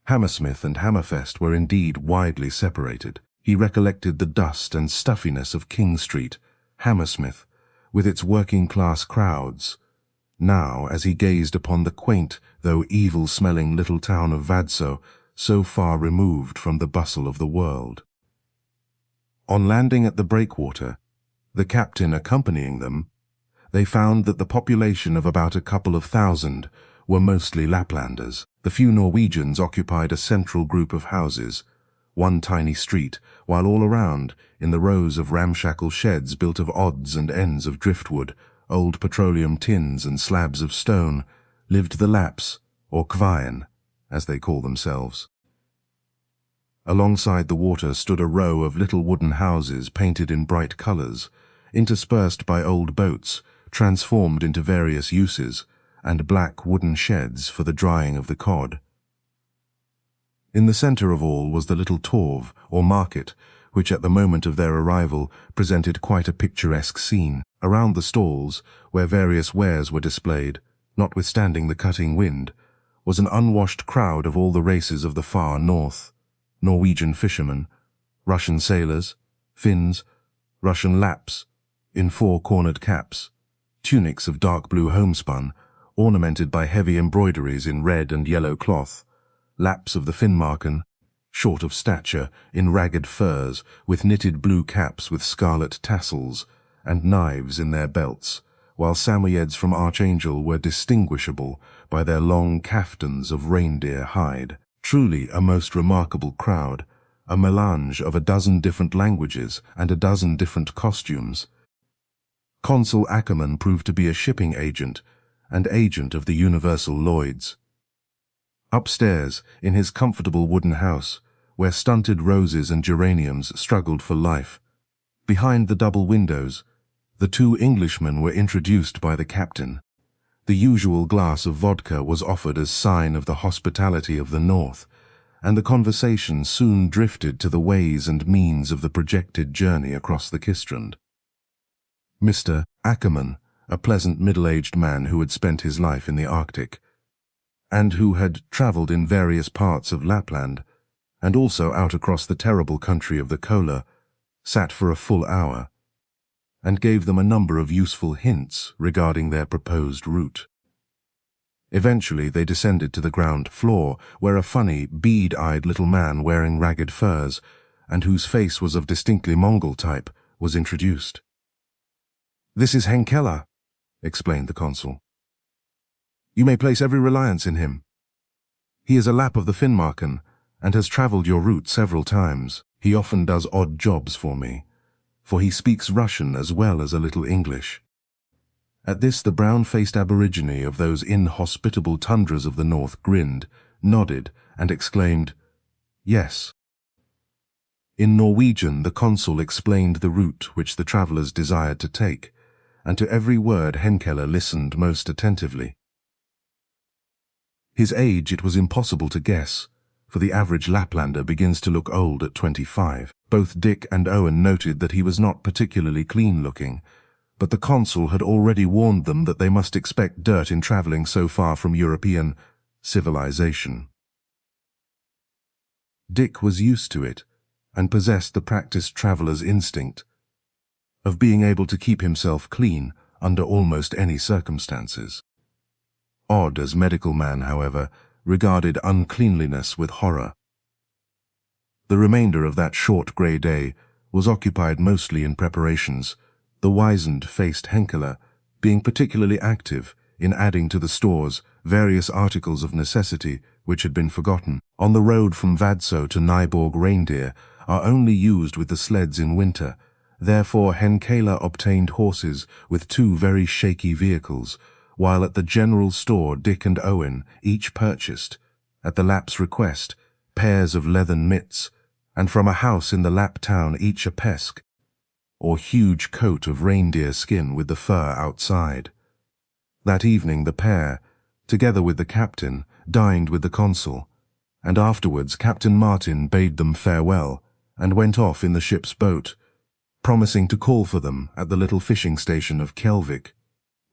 Hammersmith and Hammerfest were indeed widely separated. He recollected the dust and stuffiness of King Street, Hammersmith, with its working-class crowds, now as he gazed upon the quaint though evil-smelling little town of Vadso, so far removed from the bustle of the world. On landing at the breakwater, the captain accompanying them, they found that the population of about a couple of thousand were mostly Laplanders. The few Norwegians occupied a central group of houses, one tiny street, while all around, in the rows of ramshackle sheds built of odds and ends of driftwood, old petroleum tins and slabs of stone, lived the Lapps, or Kvaen, as they call themselves. Alongside the water stood a row of little wooden houses painted in bright colors, interspersed by old boats, transformed into various uses, and black wooden sheds for the drying of the cod. In the center of all was the little torv, or market, which at the moment of their arrival presented quite a picturesque scene. Around the stalls, where various wares were displayed, notwithstanding the cutting wind, was an unwashed crowd of all the races of the far north: Norwegian fishermen, Russian sailors, Finns, Russian Lapps, in four-cornered caps, tunics of dark blue homespun, ornamented by heavy embroideries in red and yellow cloth, Lapps of the Finnmarken, short of stature, in ragged furs, with knitted blue caps with scarlet tassels, and knives in their belts, while Samoyeds from Archangel were distinguishable by their long caftans of reindeer hide. Truly a most remarkable crowd, a melange of a dozen different languages and a dozen different costumes. Consul Ackerman proved to be a shipping agent, and agent of the Universal Lloyds. Upstairs, in his comfortable wooden house, where stunted roses and geraniums struggled for life, behind the double windows, the two Englishmen were introduced by the captain. The usual glass of vodka was offered as sign of the hospitality of the North, and the conversation soon drifted to the ways and means of the projected journey across the Kistrand. Mr. Ackerman, a pleasant middle-aged man who had spent his life in the Arctic, and who had travelled in various parts of Lapland, and also out across the terrible country of the Kola, sat for a full hour, and gave them a number of useful hints regarding their proposed route. Eventually they descended to the ground floor, where a funny, bead-eyed little man wearing ragged furs, and whose face was of distinctly Mongol type, was introduced. "This is Henkela," explained the consul. "You may place every reliance in him. He is a Lapp of the Finnmarken, and has travelled your route several times. He often does odd jobs for me, for he speaks Russian as well as a little English." At this the brown-faced aborigine of those inhospitable tundras of the north grinned, nodded, and exclaimed, "Yes." In Norwegian the consul explained the route which the travellers desired to take, and to every word Henkela listened most attentively. His age it was impossible to guess, for the average Laplander begins to look old at 25. Both Dick and Owen noted that he was not particularly clean-looking, but the consul had already warned them that they must expect dirt in travelling so far from European civilization. Dick was used to it, and possessed the practiced traveller's instinct of being able to keep himself clean under almost any circumstances. Odd as medical man, however, regarded uncleanliness with horror. The remainder of that short grey day was occupied mostly in preparations, the wizened-faced Henkela being particularly active in adding to the stores various articles of necessity which had been forgotten. On the road from Vadso to Nyborg reindeer are only used with the sleds in winter, therefore Henkela obtained horses with two very shaky vehicles, while at the general store Dick and Owen each purchased, at the Lapp's request, pairs of leathern mitts, and from a house in the Lapp town each a pesk, or huge coat of reindeer skin with the fur outside. That evening the pair, together with the captain, dined with the consul, and afterwards Captain Martin bade them farewell, and went off in the ship's boat, promising to call for them at the little fishing station of Kjellvik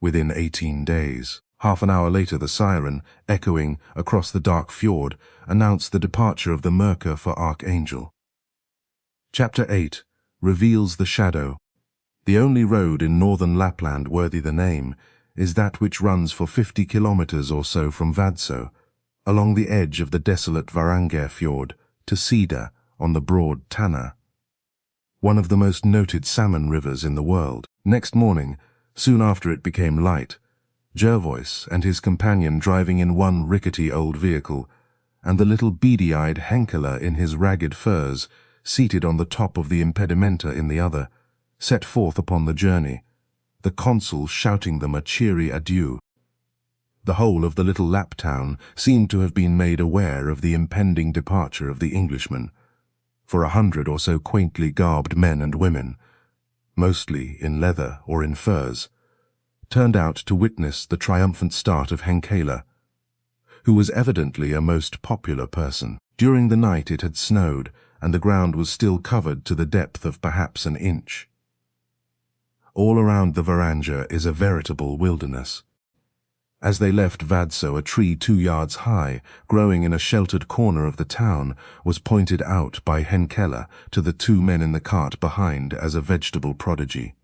within 18 days. Half an hour later the siren, echoing across the dark fjord, announced the departure of the Merkur for Archangel. Chapter 8 reveals the shadow. The only road in northern Lapland worthy the name is that which runs for 50 kilometers or so from Vadso, along the edge of the desolate Varanger fjord, to Sida on the broad Tanna, one of the most noted salmon rivers in the world. Next morning, soon after it became light, Jervoise and his companion driving in one rickety old vehicle, and the little beady-eyed Henkela in his ragged furs, seated on the top of the impedimenta in the other, set forth upon the journey, the consul shouting them a cheery adieu. The whole of the little Lapp town seemed to have been made aware of the impending departure of the Englishmen, for 100 or so quaintly garbed men and women, mostly in leather or in furs, turned out to witness the triumphant start of Henkela, who was evidently a most popular person. During the night it had snowed, and the ground was still covered to the depth of perhaps an inch. All around the Varanja is a veritable wilderness. As they left Vadso, a tree 2 yards high, growing in a sheltered corner of the town, was pointed out by Henkela to the 2 men in the cart behind as a vegetable prodigy.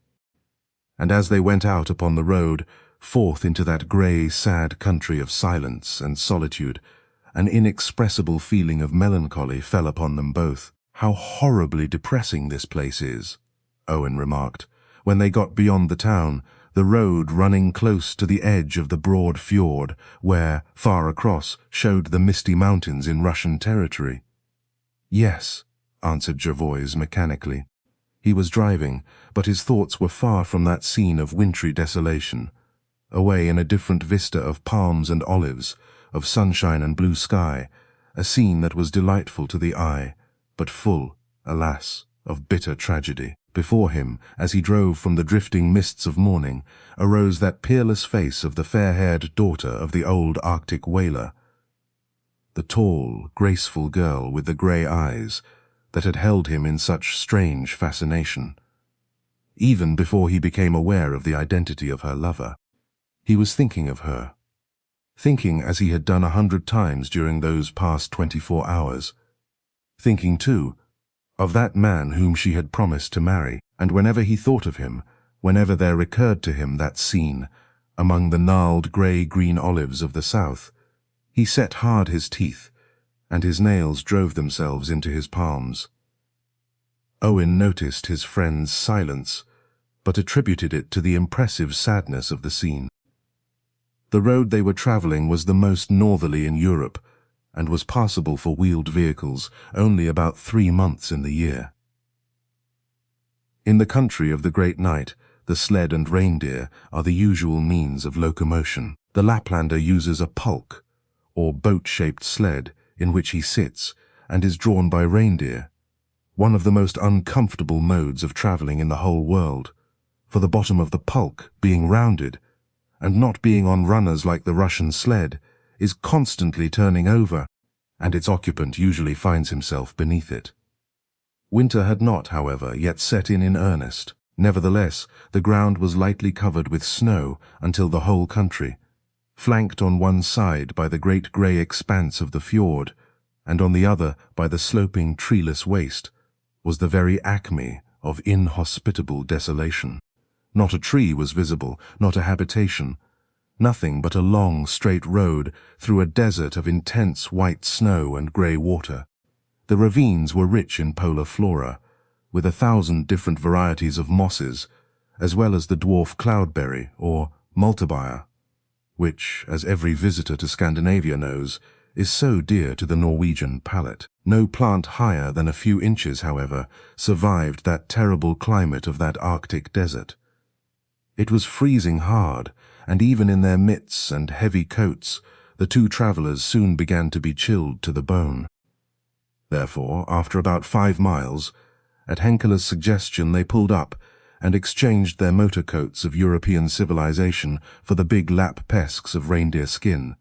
And as they went out upon the road, forth into that grey, sad country of silence and solitude, an inexpressible feeling of melancholy fell upon them both. "How horribly depressing this place is," Owen remarked, when they got beyond the town, the road running close to the edge of the broad fjord, where, far across, showed the misty mountains in Russian territory. "Yes," answered Jervoise mechanically. He was driving, but his thoughts were far from that scene of wintry desolation, away in a different vista of palms and olives, of sunshine and blue sky, a scene that was delightful to the eye, but full, alas, of bitter tragedy. Before him, as he drove from the drifting mists of morning, arose that peerless face of the fair-haired daughter of the old Arctic whaler, the tall, graceful girl with the grey eyes that had held him in such strange fascination. Even before he became aware of the identity of her lover, he was thinking of her, thinking as he had done 100 times during those past 24 hours, thinking, too, of that man whom she had promised to marry, and whenever he thought of him, whenever there recurred to him that scene, among the gnarled grey-green olives of the south, he set hard his teeth, and his nails drove themselves into his palms. Owen noticed his friend's silence, but attributed it to the impressive sadness of the scene. The road they were travelling was the most northerly in Europe, and was passable for wheeled vehicles only about 3 months in the year. In the country of the Great Night, the sled and reindeer are the usual means of locomotion. The Laplander uses a pulk, or boat-shaped sled, in which he sits, and is drawn by reindeer, one of the most uncomfortable modes of travelling in the whole world, for the bottom of the pulk, being rounded, and not being on runners like the Russian sled, is constantly turning over, and its occupant usually finds himself beneath it. Winter had not, however, yet set in earnest. Nevertheless, the ground was lightly covered with snow until the whole country, flanked on one side by the great grey expanse of the fjord, and on the other by the sloping treeless waste, was the very acme of inhospitable desolation. Not a tree was visible, not a habitation, nothing but a long, straight road through a desert of intense white snow and grey water. The ravines were rich in polar flora, with 1,000 different varieties of mosses, as well as the dwarf cloudberry, or multibire, which, as every visitor to Scandinavia knows, is so dear to the Norwegian palate. No plant higher than a few inches, however, survived that terrible climate of that Arctic desert. It was freezing hard, and even in their mitts and heavy coats, the 2 travellers soon began to be chilled to the bone. Therefore, after about 5 miles, at Henkela's suggestion they pulled up and exchanged their motor coats of European civilization for the big Lapp pesks of reindeer skin.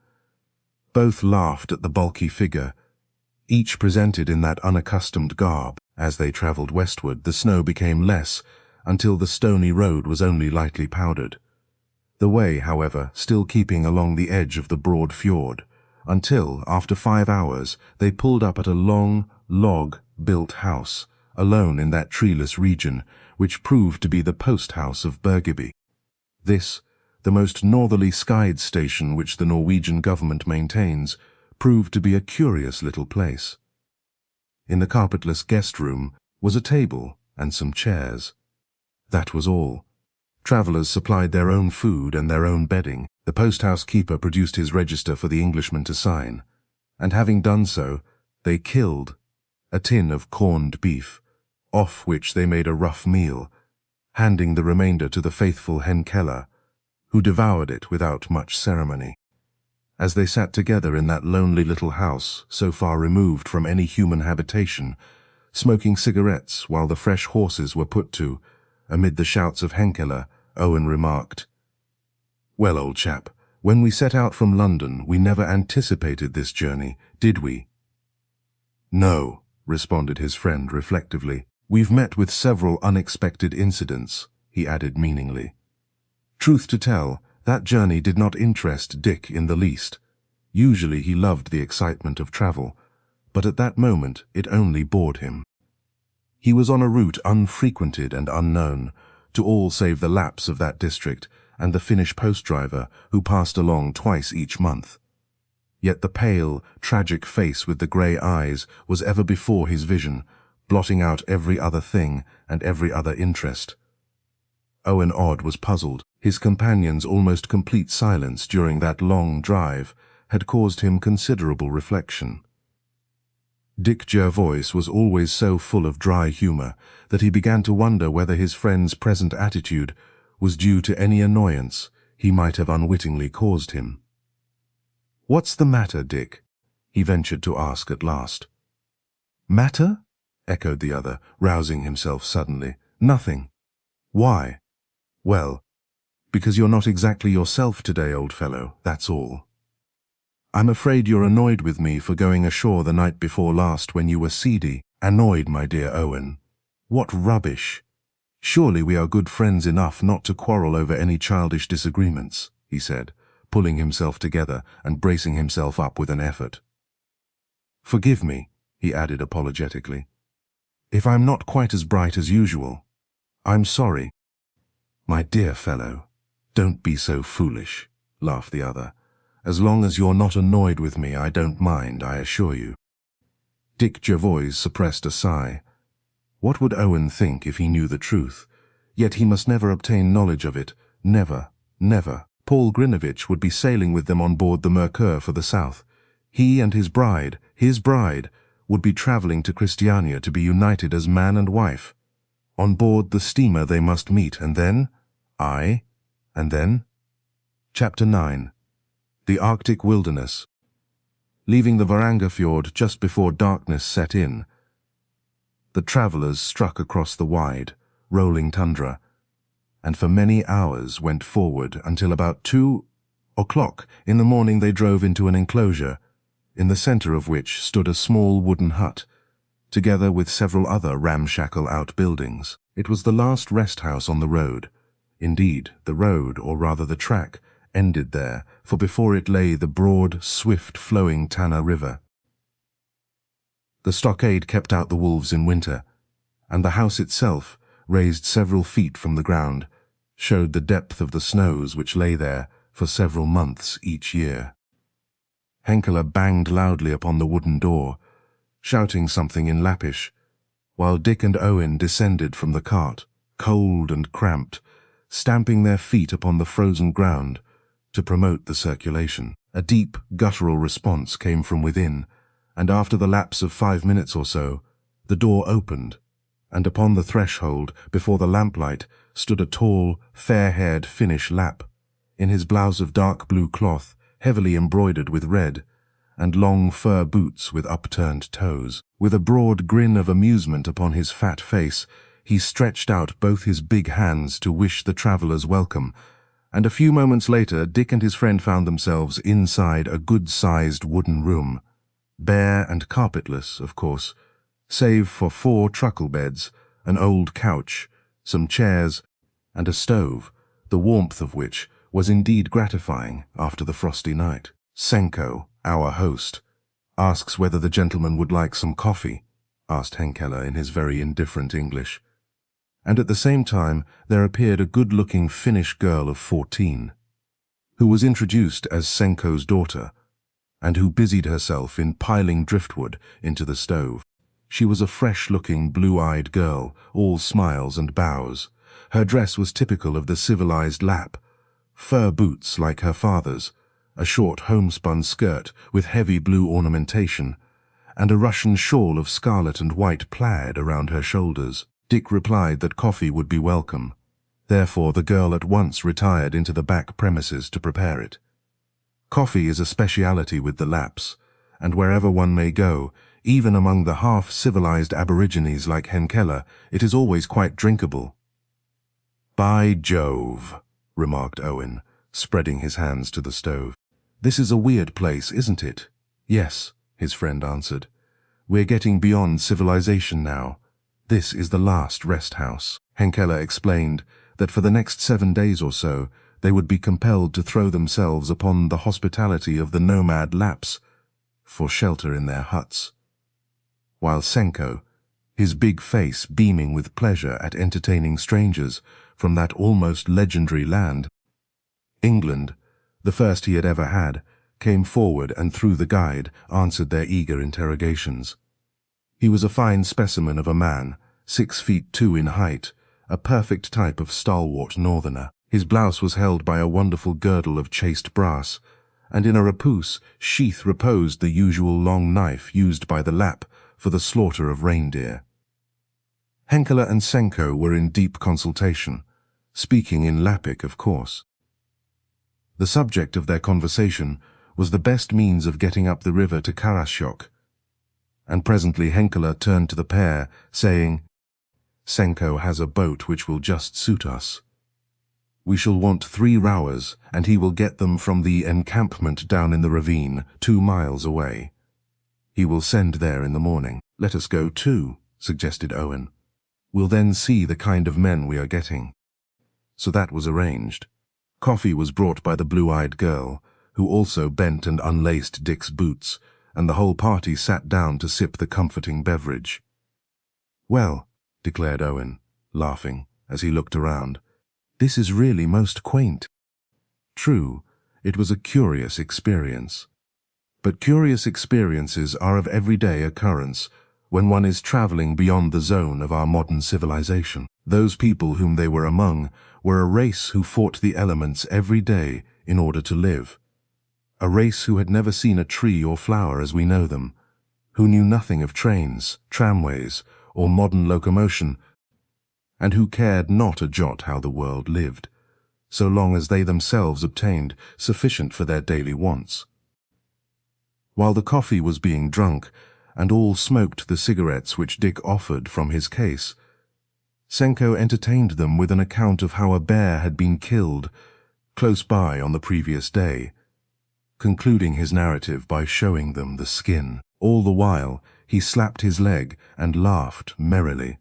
Both laughed at the bulky figure, each presented in that unaccustomed garb. As they travelled westward, the snow became less, until the stony road was only lightly powdered. The way, however, still keeping along the edge of the broad fjord, until, after 5 hours, they pulled up at a long, log-built house, alone in that treeless region, which proved to be the post-house of Bergeby. This, the most northerly skied station which the Norwegian government maintains, proved to be a curious little place. In the carpetless guest-room was a table and some chairs. That was all. Travellers supplied their own food and their own bedding. The post-house keeper produced his register for the Englishman to sign, and having done so, they killed a tin of corned beef, off which they made a rough meal, handing the remainder to the faithful Henkela, who devoured it without much ceremony. As they sat together in that lonely little house, so far removed from any human habitation, smoking cigarettes while the fresh horses were put to, amid the shouts of Henkeler, Owen remarked, "Well, old chap, when we set out from London, we never anticipated this journey, did we?" "No," responded his friend reflectively. "We've met with several unexpected incidents," he added meaningly. Truth to tell, that journey did not interest Dick in the least. Usually he loved the excitement of travel, but at that moment it only bored him. He was on a route unfrequented and unknown, to all save the Lapps of that district and the Finnish post-driver who passed along twice each month. Yet the pale, tragic face with the grey eyes was ever before his vision, blotting out every other thing and every other interest. Owen Odd was puzzled. His companion's almost complete silence during that long drive had caused him considerable reflection. Dick Jervoise was always so full of dry humour that he began to wonder whether his friend's present attitude was due to any annoyance he might have unwittingly caused him. "What's the matter, Dick?" he ventured to ask at last. "Matter?" echoed the other, rousing himself suddenly. "Nothing." "Why?" "Well, because you're not exactly yourself today, old fellow, that's all. I'm afraid you're annoyed with me for going ashore the night before last when you were seedy." "Annoyed, my dear Owen? What rubbish! Surely we are good friends enough not to quarrel over any childish disagreements," he said, pulling himself together and bracing himself up with an effort. "Forgive me," he added apologetically, "if I'm not quite as bright as usual. I'm sorry." "My dear fellow, don't be so foolish," laughed the other. "As long as you're not annoyed with me, I don't mind, I assure you." Dick Jervoise suppressed a sigh. What would Owen think if he knew the truth? Yet he must never obtain knowledge of it. Never, never. Paul Grinevitch would be sailing with them on board the Mercure for the south. He and his bride, would be travelling to Christiania to be united as man and wife. On board the steamer they must meet, and then? Aye, and then? Chapter 9. The Arctic Wilderness. Leaving the Varanga Fjord just before darkness set in, the travellers struck across the wide, rolling tundra, and for many hours went forward until about 2 o'clock in the morning they drove into an enclosure, in the centre of which stood a small wooden hut, together with several other ramshackle outbuildings. It was the last rest house on the road. Indeed, the road, or rather the track, ended there, for before it lay the broad, swift-flowing Tana River. The stockade kept out the wolves in winter, and the house itself, raised several feet from the ground, showed the depth of the snows which lay there for several months each year. Henkeler banged loudly upon the wooden door, shouting something in Lappish, while Dick and Owen descended from the cart, cold and cramped, stamping their feet upon the frozen ground to promote the circulation. A deep, guttural response came from within, and after the lapse of 5 minutes or so, the door opened, and upon the threshold, before the lamplight, stood a tall, fair-haired Finnish Lapp, in his blouse of dark blue cloth, heavily embroidered with red, and long fur boots with upturned toes. With a broad grin of amusement upon his fat face, he stretched out both his big hands to wish the travellers welcome, and a few moments later Dick and his friend found themselves inside a good-sized wooden room, bare and carpetless, of course, save for 4 truckle beds, an old couch, some chairs, and a stove, the warmth of which was indeed gratifying after the frosty night. "Senko, our host, asks whether the gentleman would like some coffee," asked Henkeler in his very indifferent English. And at the same time there appeared a good-looking Finnish girl of 14, who was introduced as Senko's daughter, and who busied herself in piling driftwood into the stove. She was a fresh-looking, blue-eyed girl, all smiles and bows. Her dress was typical of the civilized Lapp, fur boots like her father's, a short homespun skirt with heavy blue ornamentation, and a Russian shawl of scarlet and white plaid around her shoulders. Dick replied that coffee would be welcome. Therefore the girl at once retired into the back premises to prepare it. Coffee is a speciality with the Lapps, and wherever one may go, even among the half-civilized aborigines like Henkela, it is always quite drinkable. "By Jove," remarked Owen, spreading his hands to the stove. "This is a weird place, isn't it?" "Yes," his friend answered. "We're getting beyond civilization now. This is the last rest house." Henkela explained that for the next 7 days or so, they would be compelled to throw themselves upon the hospitality of the nomad Lapps for shelter in their huts. While Senko, his big face beaming with pleasure at entertaining strangers from that almost legendary land, England, the first he had ever had, came forward and through the guide answered their eager interrogations. He was a fine specimen of a man, 6'2" in height, a perfect type of stalwart northerner. His blouse was held by a wonderful girdle of chased brass, and in a rapousse sheath reposed the usual long knife used by the Lapp for the slaughter of reindeer. Henkela and Senko were in deep consultation, speaking in Lappic, of course. The subject of their conversation was the best means of getting up the river to Karasjok, and presently Henkela turned to the pair, saying, "Senko has a boat which will just suit us. We shall want 3 rowers, and he will get them from the encampment down in the ravine, 2 miles away. He will send there in the morning." "Let us go too," suggested Owen. "We'll then see the kind of men we are getting." So that was arranged. Coffee was brought by the blue-eyed girl, who also bent and unlaced Dick's boots, and the whole party sat down to sip the comforting beverage. "Well," declared Owen, laughing, as he looked around, "this is really most quaint." True, it was a curious experience. But curious experiences are of everyday occurrence when one is traveling beyond the zone of our modern civilization. Those people whom they were among were a race who fought the elements every day in order to live. A race who had never seen a tree or flower as we know them, who knew nothing of trains, tramways, or modern locomotion, and who cared not a jot how the world lived, so long as they themselves obtained sufficient for their daily wants. While the coffee was being drunk, and all smoked the cigarettes which Dick offered from his case, Senko entertained them with an account of how a bear had been killed close by on the previous day, concluding his narrative by showing them the skin. All the while, he slapped his leg and laughed merrily,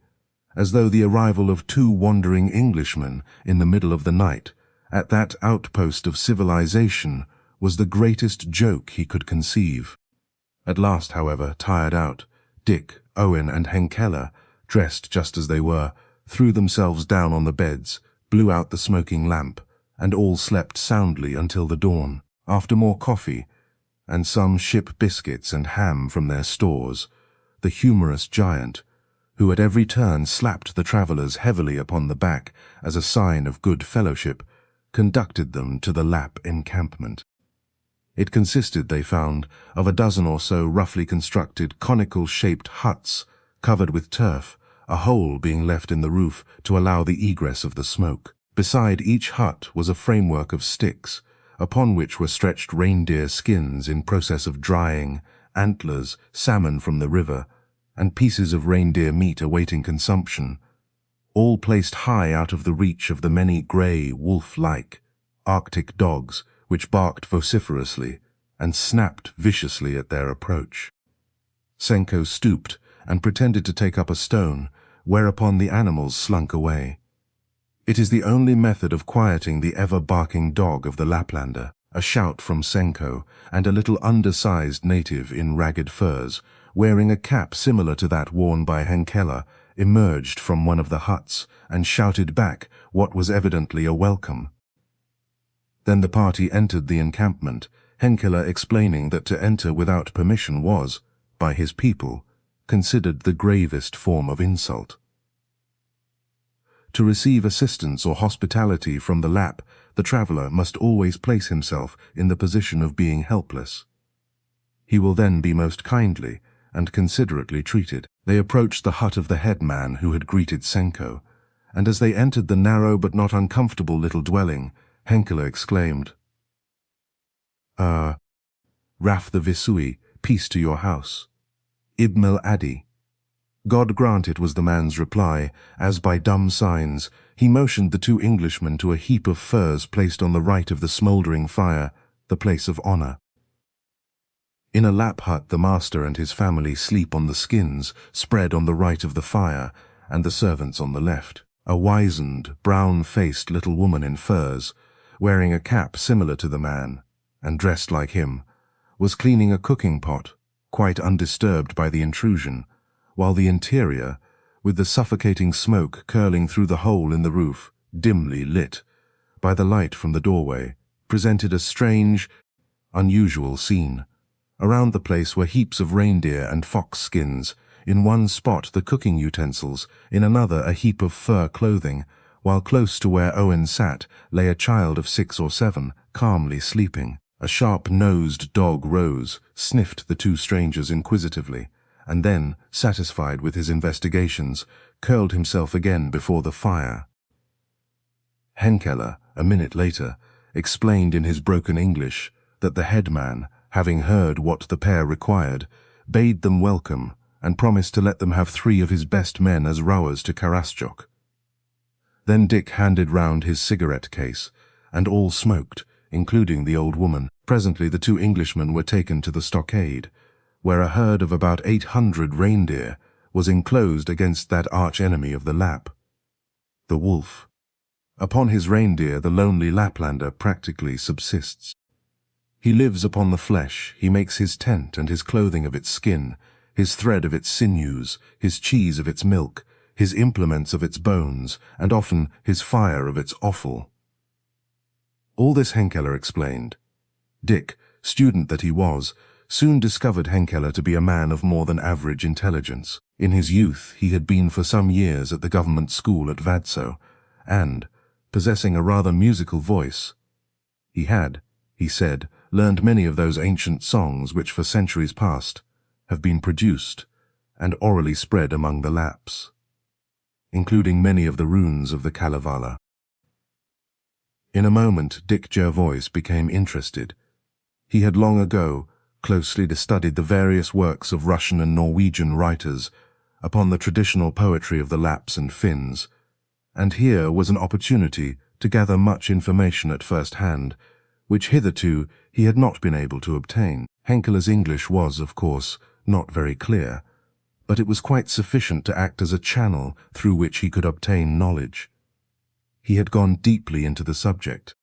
as though the arrival of 2 wandering Englishmen in the middle of the night, at that outpost of civilization, was the greatest joke he could conceive. At last, however, tired out, Dick, Owen, and Henkela, dressed just as they were, threw themselves down on the beds, blew out the smoking lamp, and all slept soundly until the dawn. After more coffee, and some ship biscuits and ham from their stores, the humorous giant, who at every turn slapped the travellers heavily upon the back as a sign of good fellowship, conducted them to the Lapp encampment. It consisted, they found, of a dozen or so roughly constructed conical-shaped huts covered with turf, a hole being left in the roof to allow the egress of the smoke. Beside each hut was a framework of sticks, upon which were stretched reindeer skins in process of drying, antlers, salmon from the river, and pieces of reindeer meat awaiting consumption, all placed high out of the reach of the many grey, wolf-like Arctic dogs which barked vociferously and snapped viciously at their approach. Senko stooped and pretended to take up a stone, whereupon the animals slunk away. It is the only method of quieting the ever-barking dog of the Laplander. A shout from Senko, and a little undersized native in ragged furs, wearing a cap similar to that worn by Henkela, emerged from one of the huts and shouted back what was evidently a welcome. Then the party entered the encampment, Henkela explaining that to enter without permission was, by his people, considered the gravest form of insult. To receive assistance or hospitality from the Lapp, the traveller must always place himself in the position of being helpless. He will then be most kindly and considerately treated. They approached the hut of the headman who had greeted Senko, and as they entered the narrow but not uncomfortable little dwelling, Henkela exclaimed, Raf the Visui, peace to your house. Ibmel Adi. God grant it, was the man's reply, as by dumb signs he motioned the two Englishmen to a heap of furs placed on the right of the smouldering fire, the place of honor. In a lap hut the master and his family sleep on the skins spread on the right of the fire, and the servants on the left. A wizened, brown-faced little woman in furs, wearing a cap similar to the man, and dressed like him, was cleaning a cooking pot, quite undisturbed by the intrusion, while the interior, with the suffocating smoke curling through the hole in the roof, dimly lit by the light from the doorway, presented a strange, unusual scene. Around the place were heaps of reindeer and fox skins, in one spot the cooking utensils, in another a heap of fur clothing, while close to where Owen sat lay a child of 6 or 7, calmly sleeping. A sharp-nosed dog rose, sniffed the two strangers inquisitively, and then, satisfied with his investigations, curled himself again before the fire. Henkeller, a minute later, explained in his broken English that the headman, having heard what the pair required, bade them welcome and promised to let them have 3 of his best men as rowers to Karasjok. Then Dick handed round his cigarette case, and all smoked, including the old woman. Presently the two Englishmen were taken to the stockade, where a herd of about 800 reindeer was enclosed against that arch-enemy of the Lapp, the wolf. Upon his reindeer the lonely Laplander practically subsists. He lives upon the flesh, he makes his tent and his clothing of its skin, his thread of its sinews, his cheese of its milk, his implements of its bones, and often his fire of its offal. All this Henkeller explained. Dick, student that he was, soon discovered Henkeller to be a man of more than average intelligence. In his youth he had been for some years at the government school at Vadso, and, possessing a rather musical voice, he had, he said, learned many of those ancient songs which for centuries past have been produced and orally spread among the Lapps, including many of the runes of the Kalevala. In a moment Dick Jervoise became interested. He had long ago closely studied the various works of Russian and Norwegian writers upon the traditional poetry of the Lapps and Finns, and here was an opportunity to gather much information at first hand, which hitherto he had not been able to obtain. Henkeller's English was, of course, not very clear, but it was quite sufficient to act as a channel through which he could obtain knowledge. He had gone deeply into the subject.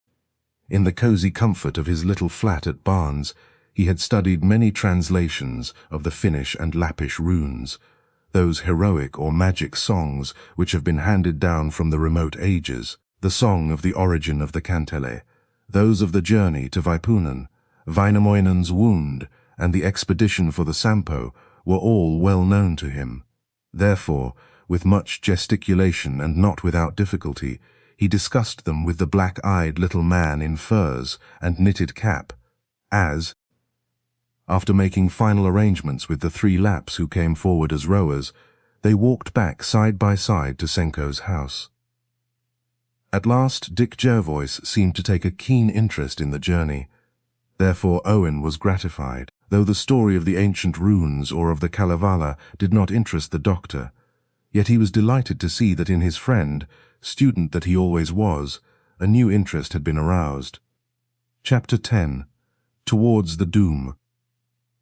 In the cosy comfort of his little flat at Barnes, he had studied many translations of the Finnish and Lappish runes, those heroic or magic songs which have been handed down from the remote ages, the song of the origin of the Kantele, those of the journey to Vipunen, Wainamoinen's wound, and the expedition for the Sampo were all well known to him. Therefore, with much gesticulation and not without difficulty, he discussed them with the black-eyed little man in furs and knitted cap, as, after making final arrangements with the 3 Lapps who came forward as rowers, they walked back side by side to Senko's house. At last Dick Jervoise seemed to take a keen interest in the journey. Therefore Owen was gratified, though the story of the ancient runes or of the Kalevala did not interest the doctor. Yet he was delighted to see that in his friend, student that he always was, a new interest had been aroused. Chapter 10. Towards the Doom.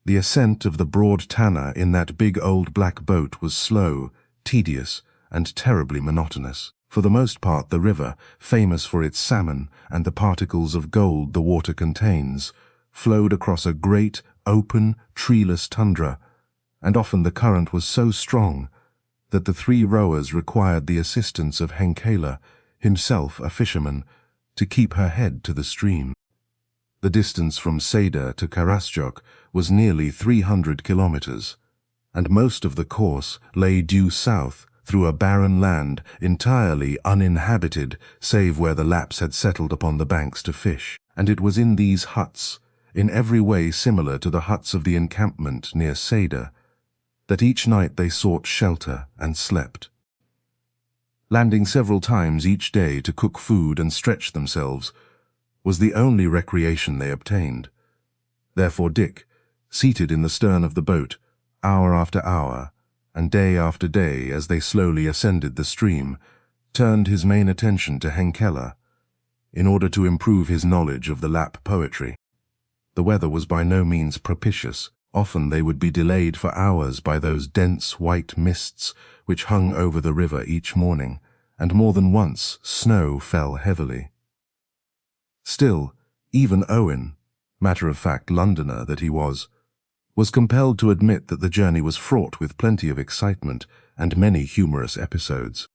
The ascent of the broad Tanna in that big old black boat was slow, tedious, and terribly monotonous. For the most part the river, famous for its salmon and the particles of gold the water contains, flowed across a great, open, treeless tundra, and often the current was so strong that the 3 rowers required the assistance of Henkeller, himself a fisherman, to keep her head to the stream. The distance from Seda to Karasjok was nearly 300 kilometers, and most of the course lay due south through a barren land entirely uninhabited save where the Lapps had settled upon the banks to fish. And it was in these huts, in every way similar to the huts of the encampment near Seda, that each night they sought shelter and slept. Landing several times each day to cook food and stretch themselves was the only recreation they obtained. Therefore Dick, seated in the stern of the boat, hour after hour, and day after day as they slowly ascended the stream, turned his main attention to Henkeler, in order to improve his knowledge of the Lapp poetry. The weather was by no means propitious. Often they would be delayed for hours by those dense white mists which hung over the river each morning, and more than once snow fell heavily. Still, even Owen, matter-of-fact Londoner that he was compelled to admit that the journey was fraught with plenty of excitement and many humorous episodes.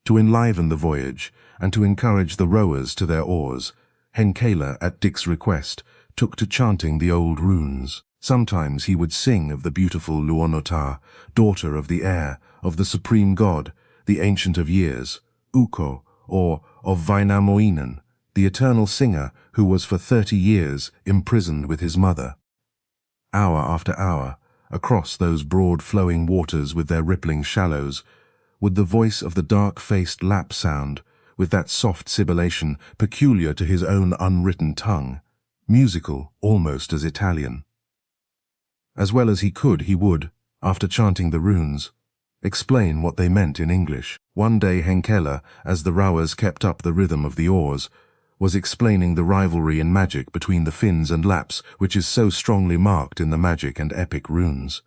To enliven the voyage, and to encourage the rowers to their oars, Henkeler, at Dick's request, took to chanting the old runes. Sometimes he would sing of the beautiful Luonota, daughter of the air, of the supreme god, the ancient of years, Ukko, or of Wainamoinen, the eternal singer who was for 30 years imprisoned with his mother. Hour after hour, across those broad flowing waters with their rippling shallows, would the voice of the dark-faced Lapp sound, with that soft sibilation peculiar to his own unwritten tongue, musical almost as Italian. As well as he could, he would, after chanting the runes, explain what they meant in English. One day Henkeler, as the rowers kept up the rhythm of the oars, was explaining the rivalry in magic between the Finns and Lapps, which is so strongly marked in the magic and epic runes.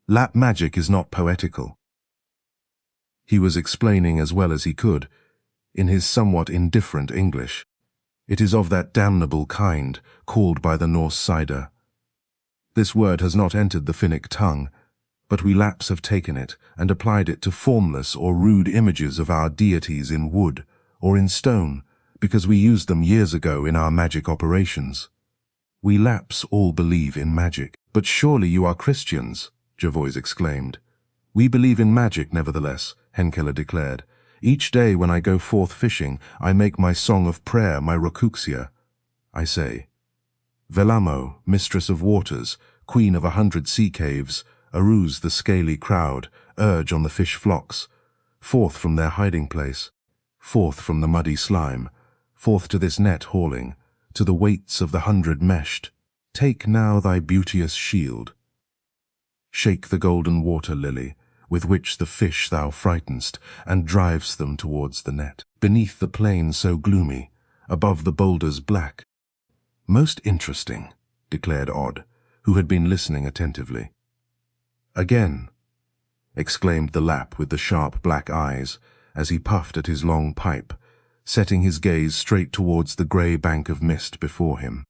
Lapp magic is not poetical. He was explaining as well as he could, in his somewhat indifferent English. It is of that damnable kind, called by the Norse cider. This word has not entered the Finnic tongue, but we Lapps have taken it and applied it to formless or rude images of our deities in wood or in stone, because we used them years ago in our magic operations. We Lapps all believe in magic. But surely you are Christians, Jervoise exclaimed. We believe in magic, nevertheless, Henkeler declared. Each day when I go forth fishing, I make my song of prayer, my rokuxia. I say, Velamo, mistress of waters, queen of 100 sea caves, arouse the scaly crowd, urge on the fish flocks, forth from their hiding place, forth from the muddy slime, forth to this net hauling, to the weights of the 100 meshed. Take now thy beauteous shield. Shake the golden water lily, with which the fish thou frightenst, and drives them towards the net. Beneath the plain so gloomy, above the boulders black. Most interesting, declared Odd, who had been listening attentively. Again, exclaimed the Lapp with the sharp black eyes, as he puffed at his long pipe, setting his gaze straight towards the grey bank of mist before him.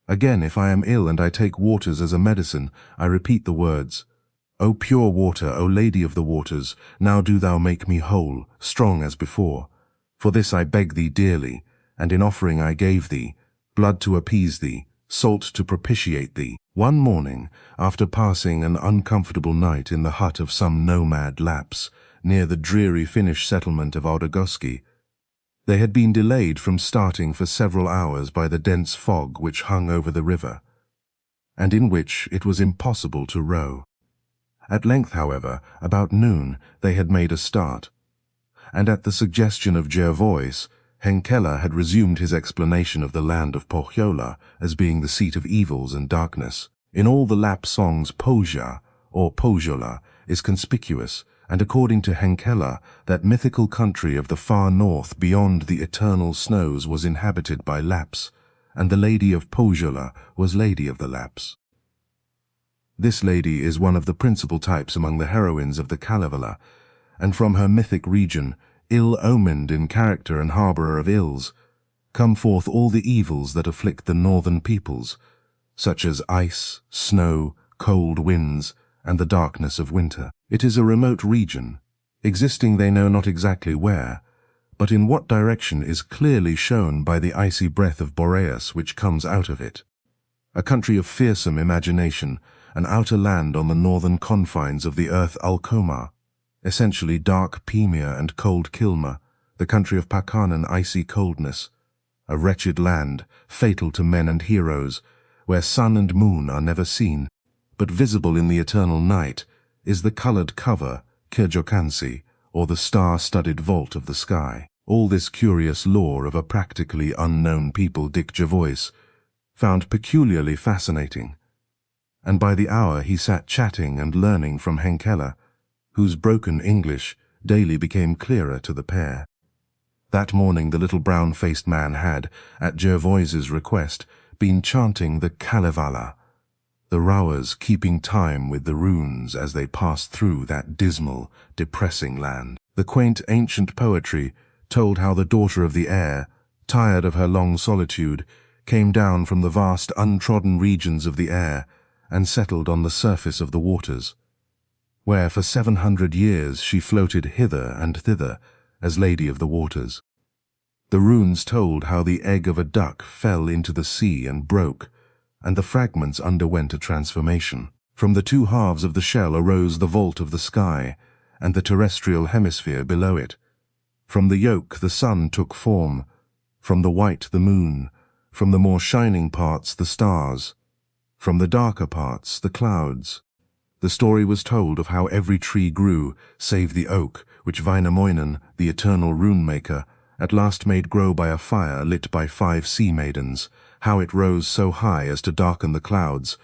Again, if I am ill and I take waters as a medicine, I repeat the words, O pure water, O Lady of the waters, now do thou make me whole, strong as before. For this I beg thee dearly, and in offering I gave thee, blood to appease thee, salt to propitiate thee. One morning, after passing an uncomfortable night in the hut of some nomad Lapps, near the dreary Finnish settlement of Audegoski, they had been delayed from starting for several hours by the dense fog which hung over the river, and in which it was impossible to row. At length, however, about noon, they had made a start, and at the suggestion of Jervoise, Henkeler had resumed his explanation of the land of Pohjola as being the seat of evils and darkness. In all the Lapp songs, Pohja, or Pohjola, is conspicuous, and according to Henkeler, that mythical country of the far north beyond the eternal snows was inhabited by Lapps, and the Lady of Pohjola was Lady of the Lapps. This lady is one of the principal types among the heroines of the Kalevala, and from her mythic region, ill-omened in character and harbourer of ills, come forth all the evils that afflict the northern peoples, such as ice, snow, cold winds, and the darkness of winter. It is a remote region, existing they know not exactly where, but in what direction is clearly shown by the icy breath of Boreas which comes out of it. A country of fearsome imagination, an outer land on the northern confines of the earth Alkoma, essentially dark Pemia and cold Kilma, the country of Pakanan icy coldness, a wretched land, fatal to men and heroes, where sun and moon are never seen, but visible in the eternal night is the coloured cover, Kirjokansi, or the star-studded vault of the sky. All this curious lore of a practically unknown people Dick Jervoise found peculiarly fascinating, and by the hour he sat chatting and learning from Henkele, whose broken English daily became clearer to the pair. That morning the little brown-faced man had, at Jervoise's request, been chanting the Kalevala, the rowers keeping time with the runes as they passed through that dismal, depressing land. The quaint ancient poetry told how the daughter of the air, tired of her long solitude, came down from the vast untrodden regions of the air and settled on the surface of the waters, where for 700 years she floated hither and thither as Lady of the Waters. The runes told how the egg of a duck fell into the sea and broke, and the fragments underwent a transformation. From the two halves of the shell arose the vault of the sky, and the terrestrial hemisphere below it. From the yolk the sun took form, from the white the moon, from the more shining parts the stars, from the darker parts the clouds. The story was told of how every tree grew, save the oak, which Wainamoinen, the eternal rune-maker, at last made grow by a fire lit by 5 sea-maidens, how it rose so high as to darken the clouds,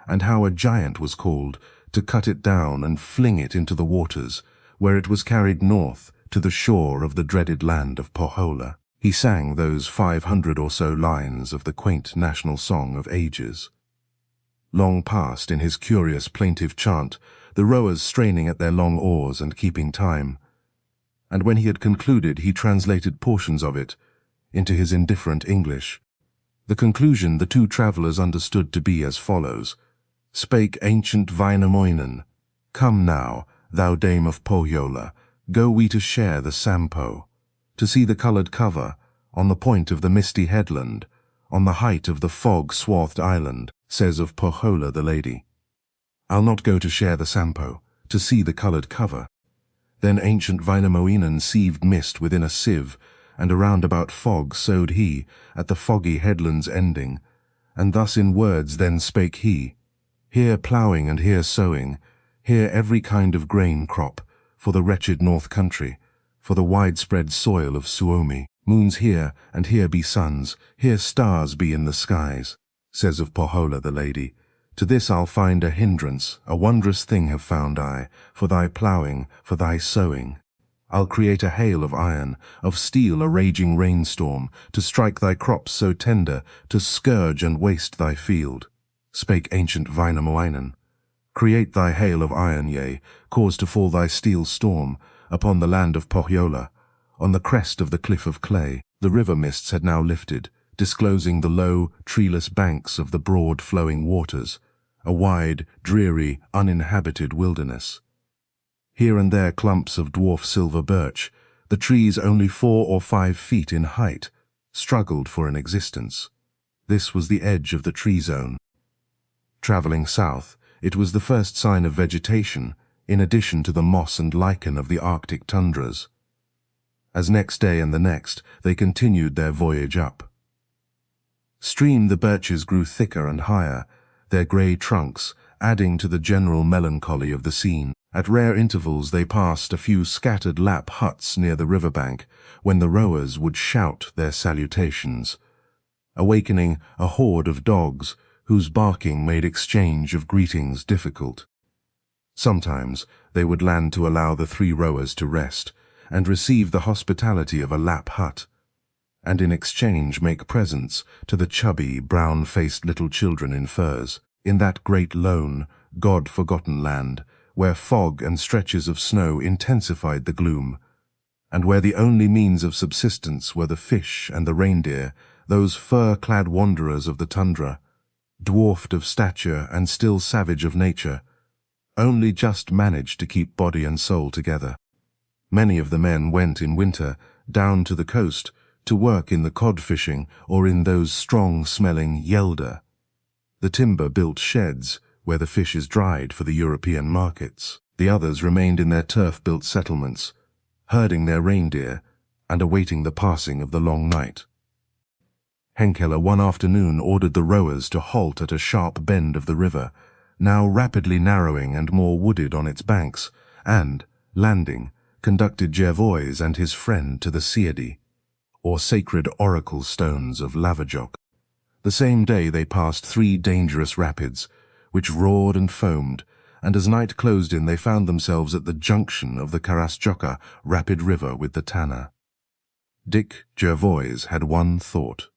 and how a giant was called to cut it down and fling it into the waters, where it was carried north to the shore of the dreaded land of Pohjola. He sang those 500 or so lines of the quaint national song of ages. Long past in his curious plaintive chant, the rowers straining at their long oars and keeping time, and when he had concluded he translated portions of it into his indifferent English. The conclusion the two travellers understood to be as follows: Spake ancient Wainamoinen, come now, thou dame of Pohjola, go we to share the Sampo, to see the coloured cover, on the point of the misty headland, on the height of the fog-swathed island, says of Pohjola the lady. I'll not go to share the Sampo, to see the coloured cover. Then ancient Wainamoinen sieved mist within a sieve, and around about fog sowed he, at the foggy headland's ending, and thus in words then spake he, here ploughing and here sowing, here every kind of grain crop, for the wretched north country, for the widespread soil of Suomi. Moons here, and here be suns, here stars be in the skies, says of Pohjola the lady. To this I'll find a hindrance, a wondrous thing have found I, for thy ploughing, for thy sowing. I'll create a hail of iron, of steel a raging rainstorm, to strike thy crops so tender, to scourge and waste thy field. Spake ancient Wainamoinen, create thy hail of iron, yea, cause to fall thy steel storm, upon the land of Pohjola, on the crest of the cliff of clay. The river mists had now lifted, disclosing the low, treeless banks of the broad flowing waters, a wide, dreary, uninhabited wilderness. Here and there clumps of dwarf silver birch, the trees only 4 or 5 feet in height, struggled for an existence. This was the edge of the tree zone. Travelling south, it was the first sign of vegetation, in addition to the moss and lichen of the Arctic tundras. As next day and the next, they continued their voyage up. Stream the birches grew thicker and higher, their grey trunks adding to the general melancholy of the scene. At rare intervals they passed a few scattered Lapp huts near the riverbank, when the rowers would shout their salutations, awakening a horde of dogs whose barking made exchange of greetings difficult. Sometimes they would land to allow the 3 rowers to rest, and receive the hospitality of a Lapp hut, and in exchange make presents to the chubby, brown-faced little children in furs, in that great lone, God-forgotten land, where fog and stretches of snow intensified the gloom, and where the only means of subsistence were the fish and the reindeer, those fur-clad wanderers of the tundra, dwarfed of stature and still savage of nature, only just managed to keep body and soul together. Many of the men went in winter down to the coast to work in the cod fishing or in those strong-smelling yelder, the timber-built sheds where the fish is dried for the European markets. The others remained in their turf-built settlements, herding their reindeer and awaiting the passing of the long night. Henkele one afternoon ordered the rowers to halt at a sharp bend of the river, now rapidly narrowing and more wooded on its banks, and, landing, conducted Jervoise and his friend to the Siedi, or sacred oracle stones of Lavajok. The same day they passed 3 dangerous rapids, which roared and foamed, and as night closed in they found themselves at the junction of the Karasjoka rapid river with the Tanner. Dick Jervoise had one thought,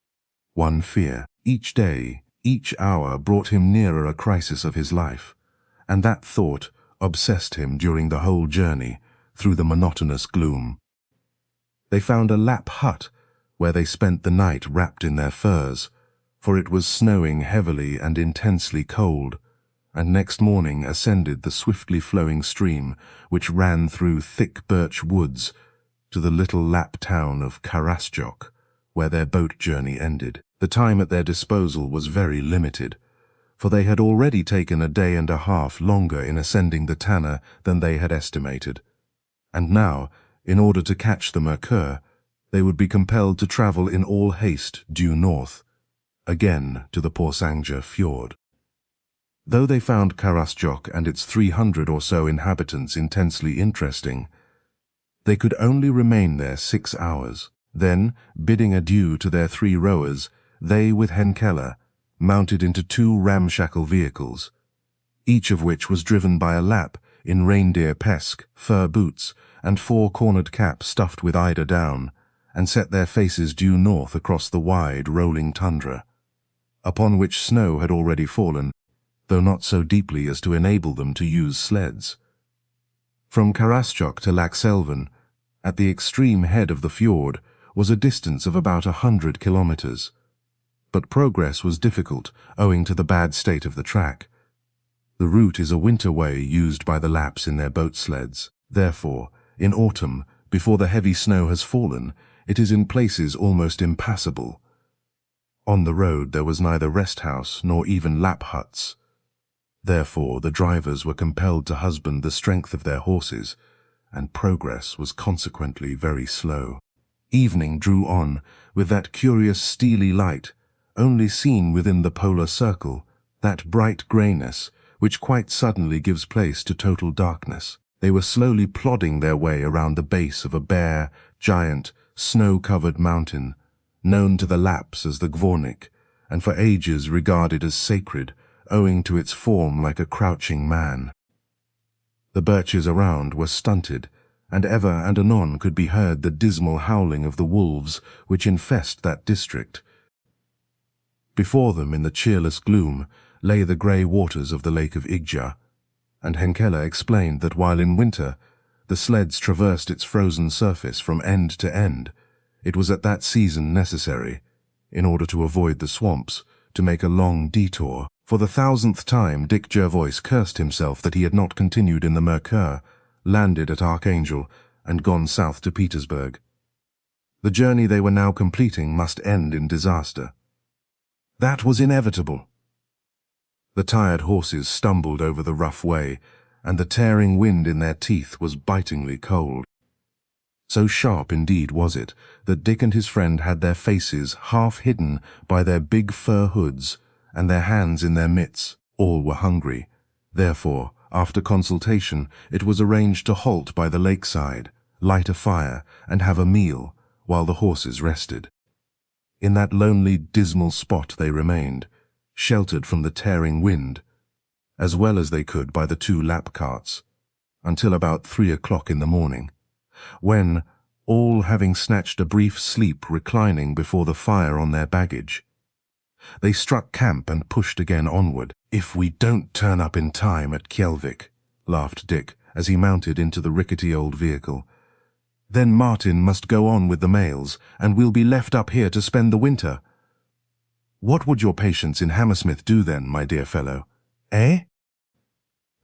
one fear. Each day, each hour brought him nearer a crisis of his life, and that thought obsessed him during the whole journey through the monotonous gloom. They found a Lapp hut where they spent the night wrapped in their furs, for it was snowing heavily and intensely cold, and next morning ascended the swiftly flowing stream which ran through thick birch woods to the little Lapp town of Karasjok, where their boat journey ended. The time at their disposal was very limited, for they had already taken a day and a half longer in ascending the Tanner than they had estimated, and now, in order to catch the Mercure, they would be compelled to travel in all haste due north, again to the Porsanger fjord. Though they found Karasjok and its 300 or so inhabitants intensely interesting, they could only remain there 6 hours. Then, bidding adieu to their 3 rowers, they, with Henkeller, mounted into 2 ramshackle vehicles, each of which was driven by a Lapp in reindeer pesk, fur boots, and 4-cornered cap stuffed with eider down, and set their faces due north across the wide, rolling tundra, upon which snow had already fallen, though not so deeply as to enable them to use sleds. From Karasjok to Laxelven, at the extreme head of the fjord, was a distance of about 100 kilometers, but progress was difficult owing to the bad state of the track. The route is a winter way used by the Lapps in their boat sleds. Therefore, in autumn, before the heavy snow has fallen, it is in places almost impassable. On the road there was neither rest house nor even Lapp huts. Therefore the drivers were compelled to husband the strength of their horses, and progress was consequently very slow. Evening drew on with that curious steely light, only seen within the polar circle, that bright greyness which quite suddenly gives place to total darkness. They were slowly plodding their way around the base of a bare, giant, snow-covered mountain, known to the Lapps as the Gvornik, and for ages regarded as sacred, owing to its form like a crouching man. The birches around were stunted, and ever and anon could be heard the dismal howling of the wolves which infest that district. Before them, in the cheerless gloom, lay the grey waters of the Lake of Igja, and Henkeller explained that while in winter the sleds traversed its frozen surface from end to end, it was at that season necessary, in order to avoid the swamps, to make a long detour. For the 1000th time Dick Jervoise cursed himself that he had not continued in the Mercure, landed at Archangel, and gone south to Petersburg. The journey they were now completing must end in disaster. That was inevitable. The tired horses stumbled over the rough way, and the tearing wind in their teeth was bitingly cold. So sharp indeed was it that Dick and his friend had their faces half hidden by their big fur hoods, and their hands in their mitts. All were hungry. Therefore, after consultation, it was arranged to halt by the lakeside, light a fire, and have a meal, while the horses rested. In that lonely, dismal spot they remained, sheltered from the tearing wind, as well as they could by the 2 Lapp carts, until about 3 o'clock in the morning, when, all having snatched a brief sleep reclining before the fire on their baggage, they struck camp and pushed again onward. "If we don't turn up in time at Kjelvik," laughed Dick as he mounted into the rickety old vehicle, "then Martin must go on with the mails, and we'll be left up here to spend the winter." "What would your patients in Hammersmith do then, my dear fellow? Eh?"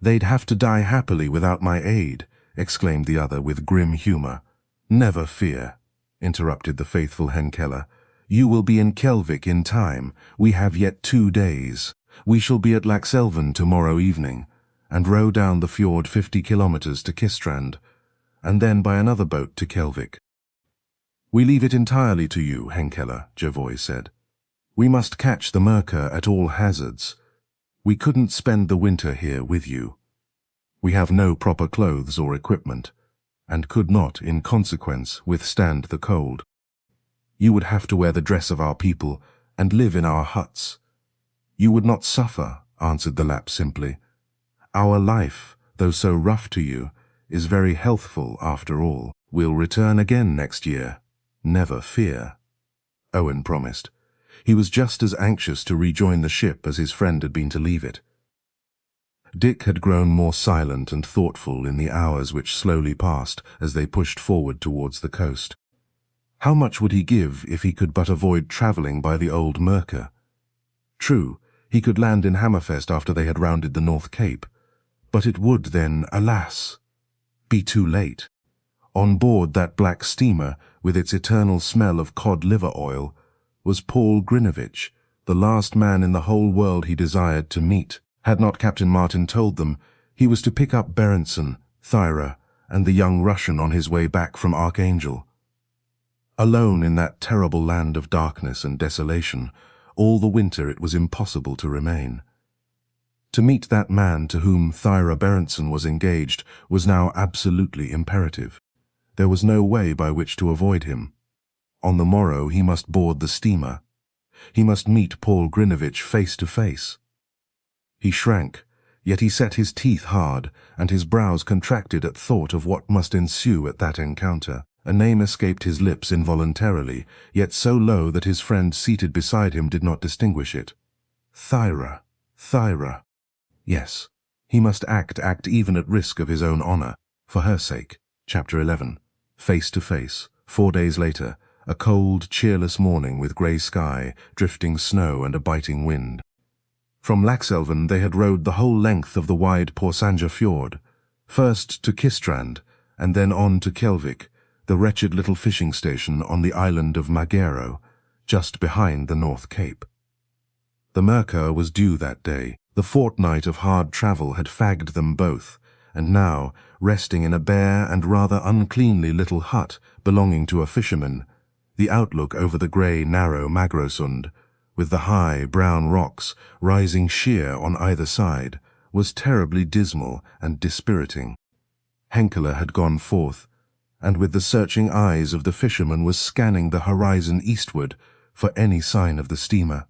"They'd have to die happily without my aid," exclaimed the other with grim humour. "Never fear," interrupted the faithful Henkeller. "You will be in Kjelvik in time. We have yet 2 days. We shall be at Laxelven tomorrow evening, and row down the fjord 50 kilometers to Kistrand, and then by another boat to Kjelvik." "We leave it entirely to you, Henkeller," Jervoise said. "We must catch the Mercure at all hazards. We couldn't spend the winter here with you. We have no proper clothes or equipment, and could not, in consequence, withstand the cold. You would have to wear the dress of our people, and live in our huts." "You would not suffer," answered the Lapp simply. "Our life, though so rough to you, is very healthful after all. We'll return again next year. Never fear." Owen promised. He was just as anxious to rejoin the ship as his friend had been to leave it. Dick had grown more silent and thoughtful in the hours which slowly passed as they pushed forward towards the coast. How much would he give if he could but avoid travelling by the old Merkur? True, he could land in Hammerfest after they had rounded the North Cape, but it would then, alas, be too late. On board that black steamer, with its eternal smell of cod liver oil, was Paul Grinevitch, the last man in the whole world he desired to meet. Had not Captain Martin told them, he was to pick up Berenson, Thyra, and the young Russian on his way back from Archangel. Alone in that terrible land of darkness and desolation, all the winter it was impossible to remain. To meet that man to whom Thyra Berenson was engaged was now absolutely imperative. There was no way by which to avoid him. On the morrow he must board the steamer. He must meet Paul Grinevitch face to face. He shrank, yet he set his teeth hard, and his brows contracted at thought of what must ensue at that encounter. A name escaped his lips involuntarily, yet so low that his friend seated beside him did not distinguish it. Thyra, Thyra. Yes, he must act even at risk of his own honor, for her sake. Chapter 11. Face to face, 4 days later, a cold, cheerless morning with grey sky, drifting snow and a biting wind. From Laxelven they had rowed the whole length of the wide Porsanger fjord, first to Kistrand, and then on to Kjelvik, the wretched little fishing station on the island of Magero, just behind the North Cape. The Merkur was due that day. The fortnight of hard travel had fagged them both, and now, resting in a bare and rather uncleanly little hut belonging to a fisherman, the outlook over the grey, narrow Magrosund, with the high, brown rocks rising sheer on either side, was terribly dismal and dispiriting. Henkeler had gone forth, and with the searching eyes of the fisherman was scanning the horizon eastward for any sign of the steamer.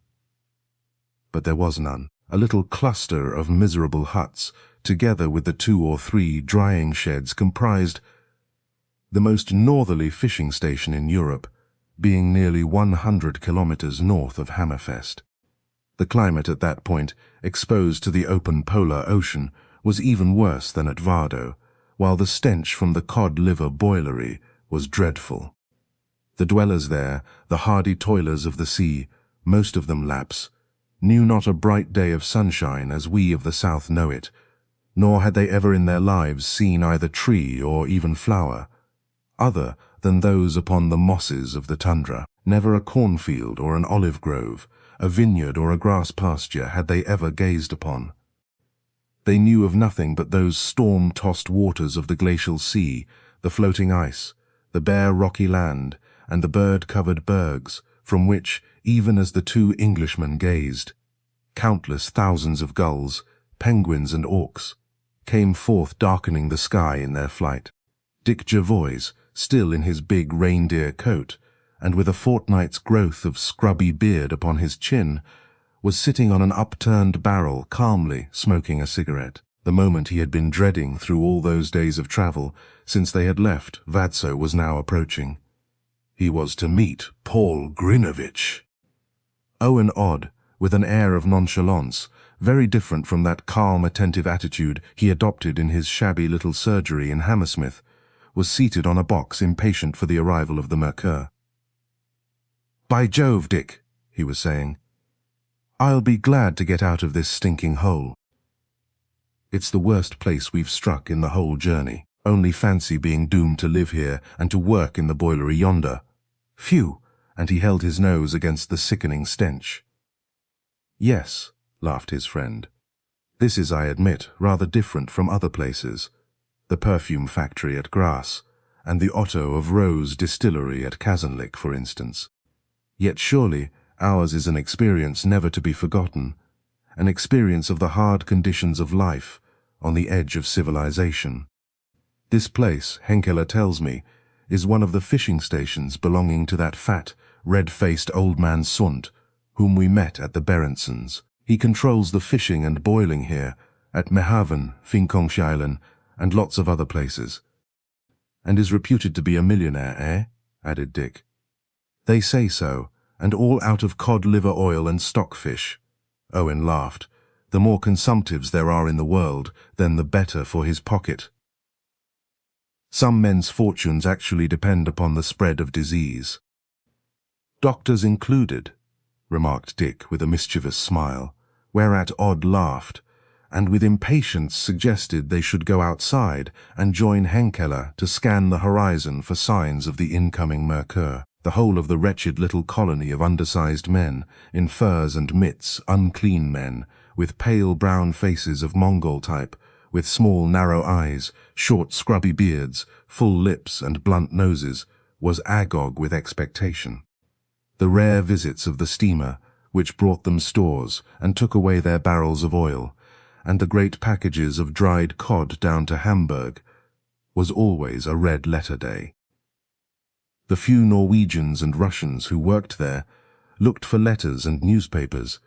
But there was none. A little cluster of miserable huts, together with the 2 or 3 drying sheds, comprised the most northerly fishing station in Europe, being nearly 100 kilometers north of Hammerfest. The climate at that point, exposed to the open polar ocean, was even worse than at Vardo, while the stench from the cod liver boilery was dreadful. The dwellers there, the hardy toilers of the sea, most of them Lapps, knew not a bright day of sunshine as we of the south know it, nor had they ever in their lives seen either tree or even flower, other than those upon the mosses of the tundra. Never a cornfield or an olive grove, a vineyard or a grass pasture had they ever gazed upon. They knew of nothing but those storm-tossed waters of the glacial sea, the floating ice, the bare rocky land, and the bird-covered bergs, from which, even as the 2 Englishmen gazed, countless thousands of gulls, penguins and auks, came forth darkening the sky in their flight. Dick Jervoise, still in his big reindeer coat, and with a fortnight's growth of scrubby beard upon his chin, was sitting on an upturned barrel calmly smoking a cigarette. The moment he had been dreading through all those days of travel, since they had left, Vadso was now approaching. He was to meet Paul Grinevitch. Owen Odd, with an air of nonchalance, very different from that calm, attentive attitude he adopted in his shabby little surgery in Hammersmith, was seated on a box impatient for the arrival of the Merkur. "By Jove, Dick," he was saying, "I'll be glad to get out of this stinking hole. It's the worst place we've struck in the whole journey. Only fancy being doomed to live here and to work in the boilery yonder. Phew!" and he held his nose against the sickening stench. "Yes," laughed his friend. "This is, I admit, rather different from other places. The perfume factory at Grass, and the Otto of Rose distillery at Kazenlik, for instance. Yet surely ours is an experience never to be forgotten, an experience of the hard conditions of life on the edge of civilization. This place, Henkeler tells me, is one of the fishing stations belonging to that fat, red-faced old man Sundt, whom we met at the Berentsons. He controls the fishing and boiling here, at Mehaven, Finconshilen, and lots of other places. And is reputed to be a millionaire, eh? Added Dick. They say so, and all out of cod liver oil and stockfish. Owen laughed. The more consumptives there are in the world, then the better for his pocket. Some men's fortunes actually depend upon the spread of disease. Doctors included, remarked Dick with a mischievous smile, whereat Odd laughed, and with impatience suggested they should go outside and join Henkeler to scan the horizon for signs of the incoming Mercure. The whole of the wretched little colony of undersized men, in furs and mitts, unclean men, with pale brown faces of Mongol type, with small narrow eyes, short scrubby beards, full lips and blunt noses, was agog with expectation. The rare visits of the steamer, which brought them stores and took away their barrels of oil, and the great packages of dried cod down to Hamburg, was always a red-letter day. The few Norwegians and Russians who worked there looked for letters and newspapers.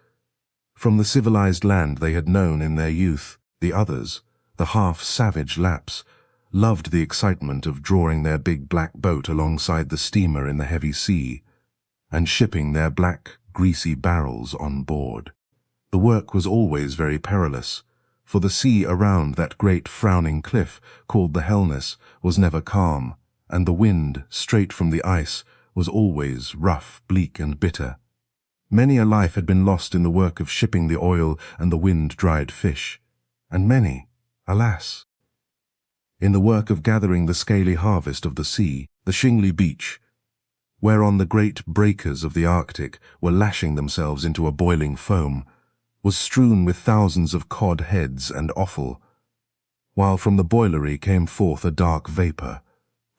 From the civilized land they had known in their youth, the others, the half-savage Lapps, loved the excitement of drawing their big black boat alongside the steamer in the heavy sea, and shipping their black, greasy barrels on board. The work was always very perilous, for the sea around that great frowning cliff called the Helness was never calm, and the wind, straight from the ice, was always rough, bleak, and bitter. Many a life had been lost in the work of shipping the oil and the wind-dried fish, and many, alas, in the work of gathering the scaly harvest of the sea, the shingly beach, whereon the great breakers of the Arctic were lashing themselves into a boiling foam, was strewn with thousands of cod heads and offal, while from the boilery came forth a dark vapour,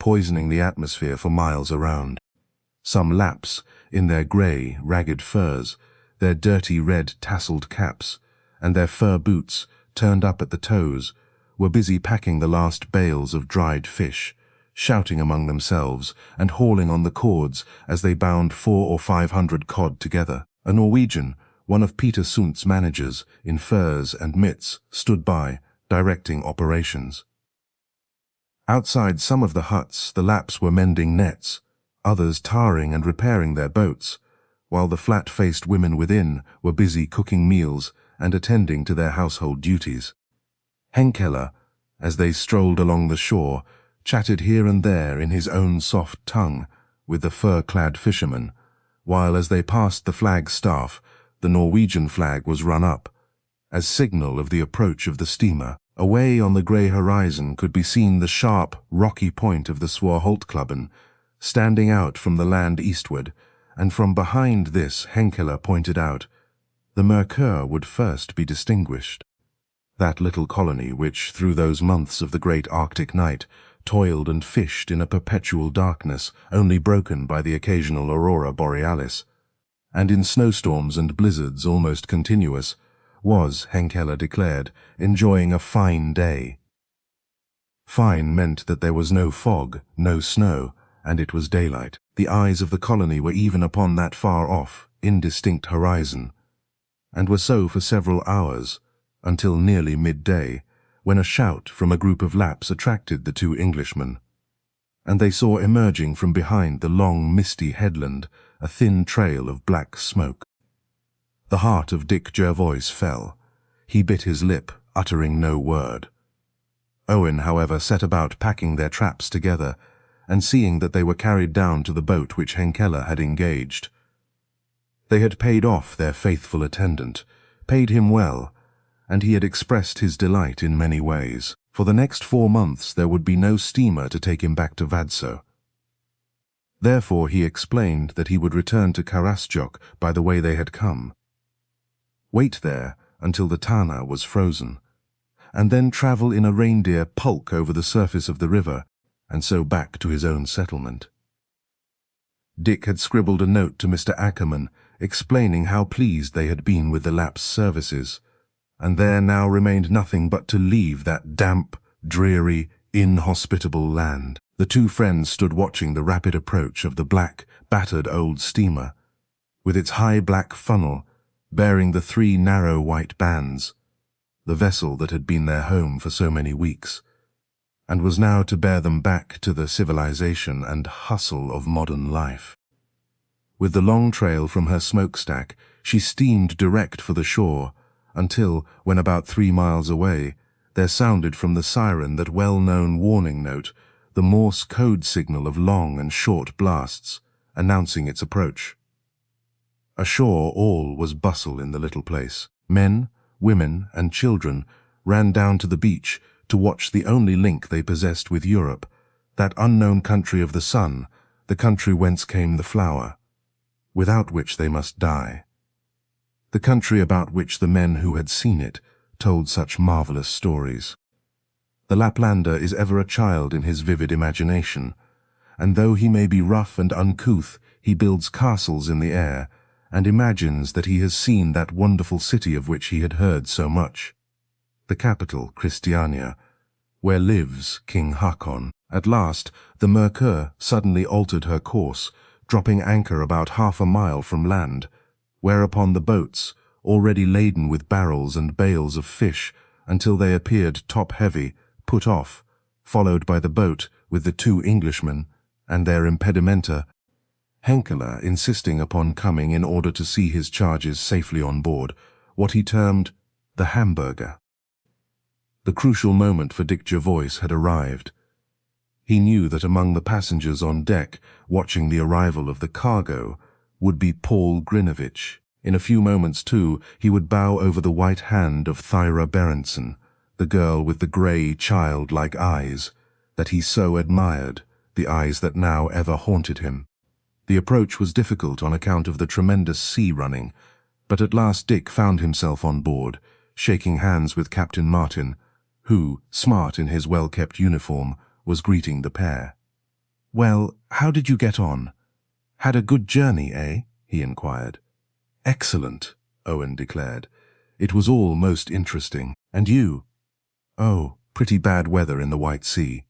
poisoning the atmosphere for miles around. Some Lapps, in their grey, ragged furs, their dirty red tasselled caps, and their fur boots turned up at the toes, were busy packing the last bales of dried fish, shouting among themselves and hauling on the cords as they bound 400 or 500 cod together. A Norwegian, one of Peter Sundt's managers, in furs and mitts, stood by, directing operations. Outside some of the huts the Lapps were mending nets, others tarring and repairing their boats, while the flat-faced women within were busy cooking meals and attending to their household duties. Henkeler, as they strolled along the shore, chatted here and there in his own soft tongue with the fur-clad fishermen, while as they passed the flag-staff, the Norwegian flag was run up, as signal of the approach of the steamer. Away on the grey horizon could be seen the sharp, rocky point of the Swarholtklubben, standing out from the land eastward, and from behind this, Henkeler pointed out, the Mercure would first be distinguished. That little colony which, through those months of the great Arctic night, toiled and fished in a perpetual darkness, only broken by the occasional aurora borealis, and in snowstorms and blizzards almost continuous, was, Henkeler declared, enjoying a fine day. Fine meant that there was no fog, no snow, and it was daylight. The eyes of the colony were even upon that far-off, indistinct horizon, and were so for several hours, until nearly midday, when a shout from a group of Lapps attracted the two Englishmen, and they saw emerging from behind the long, misty headland a thin trail of black smoke. The heart of Dick Jervoise fell. He bit his lip, uttering no word. Owen, however, set about packing their traps together, and seeing that they were carried down to the boat which Henkeler had engaged. They had paid off their faithful attendant, paid him well, and he had expressed his delight in many ways. For the next 4 months there would be no steamer to take him back to Vadsø. Therefore he explained that he would return to Karasjok by the way they had come, wait there until the Tana was frozen, and then travel in a reindeer pulk over the surface of the river, and so back to his own settlement. Dick had scribbled a note to Mr. Ackerman, explaining how pleased they had been with the Lapps' services, and there now remained nothing but to leave that damp, dreary, inhospitable land. The two friends stood watching the rapid approach of the black, battered old steamer, with its high black funnel bearing the 3 narrow white bands, the vessel that had been their home for so many weeks, and was now to bear them back to the civilization and hustle of modern life. With the long trail from her smokestack, she steamed direct for the shore, until, when about 3 miles away, there sounded from the siren that well-known warning note, the Morse code signal of long and short blasts, announcing its approach. Ashore all was bustle in the little place. Men, women, and children ran down to the beach to watch the only link they possessed with Europe, that unknown country of the sun, the country whence came the flower, without which they must die. The country about which the men who had seen it told such marvelous stories. The Laplander is ever a child in his vivid imagination, and though he may be rough and uncouth, he builds castles in the air, and imagines that he has seen that wonderful city of which he had heard so much. The capital, Christiania, where lives King Haakon. At last, the Le Queux suddenly altered her course, dropping anchor about half a mile from land, whereupon the boats, already laden with barrels and bales of fish, until they appeared top-heavy, put off, followed by the boat with the 2 Englishmen and their impedimenta, Henkeler insisting upon coming in order to see his charges safely on board, what he termed the Hamburger. The crucial moment for Dick Jervoise had arrived. He knew that among the passengers on deck, watching the arrival of the cargo, would be Paul Grinevitch. In a few moments, too, he would bow over the white hand of Thyra Berendsen, the girl with the grey, childlike eyes that he so admired, the eyes that now ever haunted him. The approach was difficult on account of the tremendous sea running, but at last Dick found himself on board, shaking hands with Captain Martin, who, smart in his well-kept uniform, was greeting the pair. "Well, how did you get on? Had a good journey, eh?" he inquired. "Excellent," Owen declared. "It was all most interesting. And you?" "Oh, pretty bad weather in the White Sea."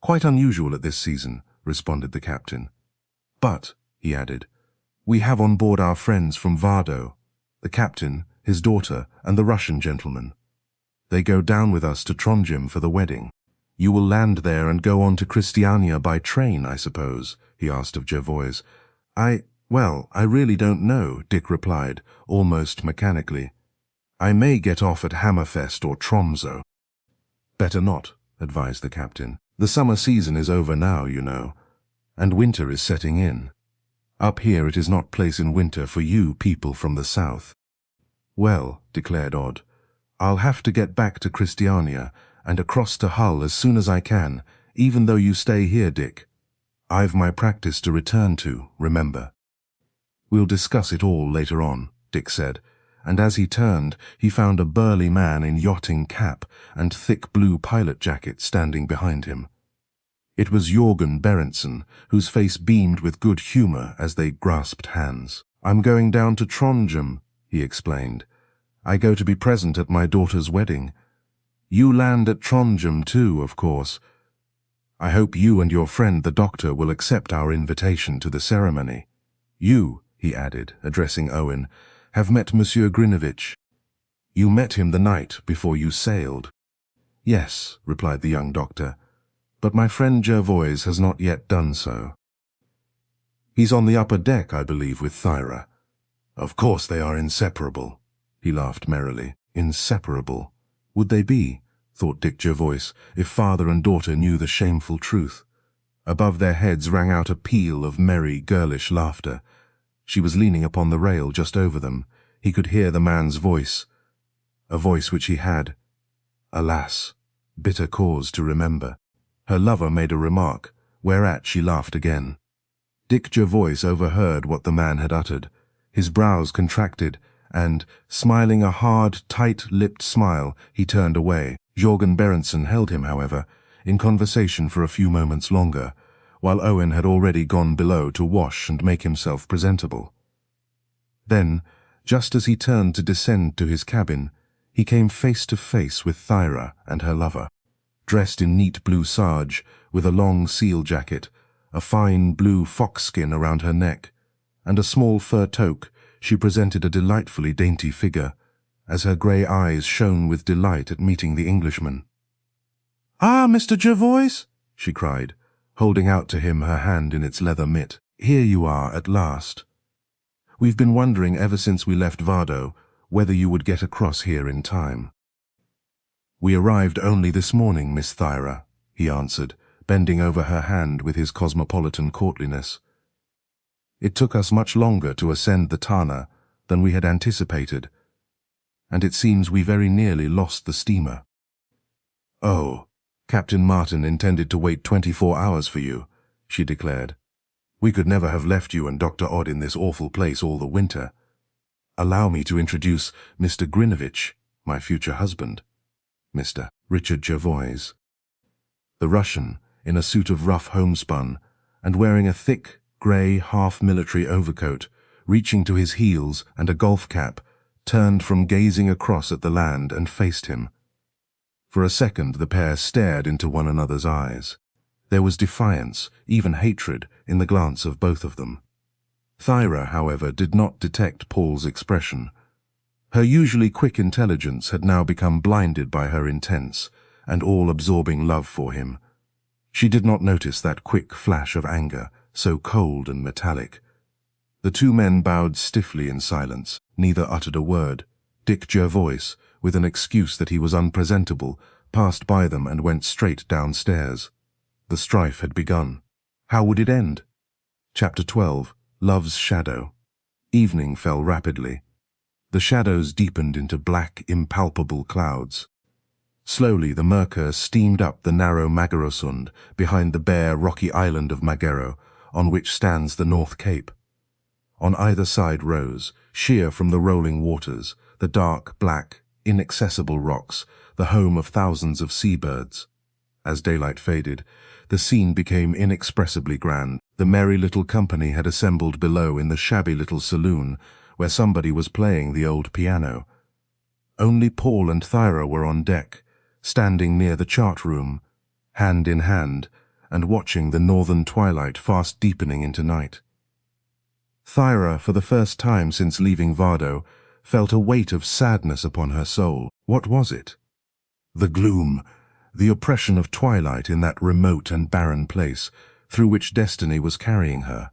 "Quite unusual at this season," responded the captain. "But," he added, "we have on board our friends from Vardo, the captain, his daughter, and the Russian gentleman. They go down with us to Trondheim for the wedding. You will land there and go on to Christiania by train, I suppose?" he asked of Jervoise. Well, I really don't know," Dick replied, almost mechanically. "I may get off at Hammerfest or Tromsø." "Better not," advised the captain. "The summer season is over now, you know, and winter is setting in. Up here it is not place in winter for you people from the south." "Well," declared Odd, "I'll have to get back to Christiania and across to Hull as soon as I can, even though you stay here, Dick. I've my practice to return to, remember." "We'll discuss it all later on," Dick said, and as he turned, he found a burly man in yachting cap and thick blue pilot jacket standing behind him. It was Jorgen Berendsen, whose face beamed with good humor as they grasped hands. "I'm going down to Trondheim," he explained. "I go to be present at my daughter's wedding. You land at Trondheim too, of course. I hope you and your friend the doctor will accept our invitation to the ceremony. You," he added, addressing Owen, "have met Monsieur Grinevitch. You met him the night before you sailed." "Yes," replied the young doctor, "but my friend Jervoise has not yet done so. He's on the upper deck, I believe, with Thyra." "Of course they are inseparable," he laughed merrily. Inseparable? Would they be, thought Dick Jervoise, if father and daughter knew the shameful truth? Above their heads rang out a peal of merry, girlish laughter. She was leaning upon the rail just over them. He could hear the man's voice, a voice which he had, alas, bitter cause to remember. Her lover made a remark, whereat she laughed again. Dick Jervoise overheard what the man had uttered. His brows contracted, and, smiling a hard, tight-lipped smile, he turned away. Jorgen Berendsen held him, however, in conversation for a few moments longer, while Owen had already gone below to wash and make himself presentable. Then, just as he turned to descend to his cabin, he came face to face with Thyra and her lover, dressed in neat blue sarge, with a long seal jacket, a fine blue fox skin around her neck, and a small fur toque, she presented a delightfully dainty figure, as her grey eyes shone with delight at meeting the Englishman. "Ah, Mr. Jervoise!" she cried, holding out to him her hand in its leather mitt. "Here you are at last. We've been wondering ever since we left Vardo whether you would get across here in time." "We arrived only this morning, Miss Thyra," he answered, bending over her hand with his cosmopolitan courtliness. "It took us much longer to ascend the Tana than we had anticipated, and it seems we very nearly lost the steamer." "Oh, Captain Martin intended to wait 24 hours for you," she declared. "We could never have left you and Dr. Odd in this awful place all the winter. Allow me to introduce Mr. Grinevitch, my future husband, Mr. Richard Jervoise." The Russian, in a suit of rough homespun, and wearing a thick, grey, half-military overcoat, reaching to his heels, and a golf cap, turned from gazing across at the land and faced him. For a second the pair stared into one another's eyes. There was defiance, even hatred, in the glance of both of them. Thyra, however, did not detect Paul's expression. Her usually quick intelligence had now become blinded by her intense and all-absorbing love for him. She did not notice that quick flash of anger, so cold and metallic. The two men bowed stiffly in silence. Neither uttered a word. Dick Jervoise, with an excuse that he was unpresentable, passed by them and went straight downstairs. The strife had begun. How would it end? Chapter 12. Love's Shadow. Evening fell rapidly. The shadows deepened into black, impalpable clouds. Slowly the Merkur steamed up the narrow Magerosund behind the bare, rocky island of Magero, on which stands the North Cape. On either side rose, sheer from the rolling waters, the dark, black, inaccessible rocks, the home of thousands of seabirds. As daylight faded, the scene became inexpressibly grand. The merry little company had assembled below in the shabby little saloon, where somebody was playing the old piano. Only Paul and Thyra were on deck, standing near the chart room, hand in hand, and watching the northern twilight fast deepening into night. Thyra, for the first time since leaving Vardo, felt a weight of sadness upon her soul. What was it? The gloom, the oppression of twilight in that remote and barren place, through which destiny was carrying her,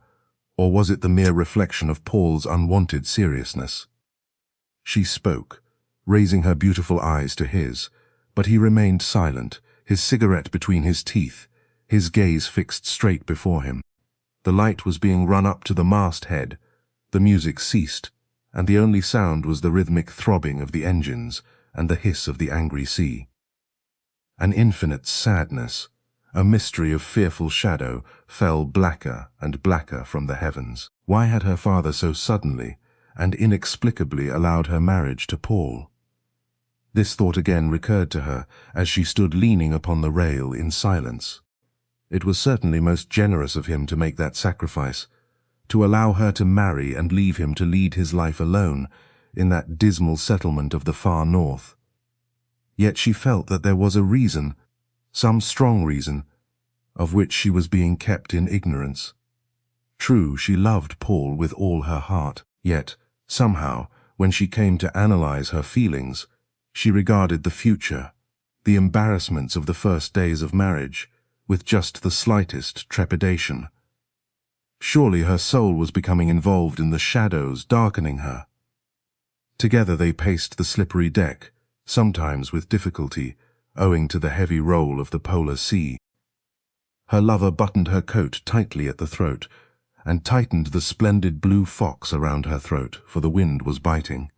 or was it the mere reflection of Paul's unwanted seriousness? She spoke, raising her beautiful eyes to his, but he remained silent, his cigarette between his teeth, his gaze fixed straight before him. The light was being run up to the masthead, the music ceased, and the only sound was the rhythmic throbbing of the engines and the hiss of the angry sea. An infinite sadness, a mystery of fearful shadow, fell blacker and blacker from the heavens. Why had her father so suddenly and inexplicably allowed her marriage to Paul? This thought again recurred to her as she stood leaning upon the rail in silence. It was certainly most generous of him to make that sacrifice, to allow her to marry and leave him to lead his life alone in that dismal settlement of the far north. Yet she felt that there was a reason, some strong reason, of which she was being kept in ignorance. True, she loved Paul with all her heart, yet, somehow, when she came to analyze her feelings, she regarded the future, the embarrassments of the first days of marriage, with just the slightest trepidation. Surely her soul was becoming involved in the shadows darkening her. Together they paced the slippery deck, sometimes with difficulty, owing to the heavy roll of the polar sea. Her lover buttoned her coat tightly at the throat, and tightened the splendid blue fox around her throat, for the wind was biting.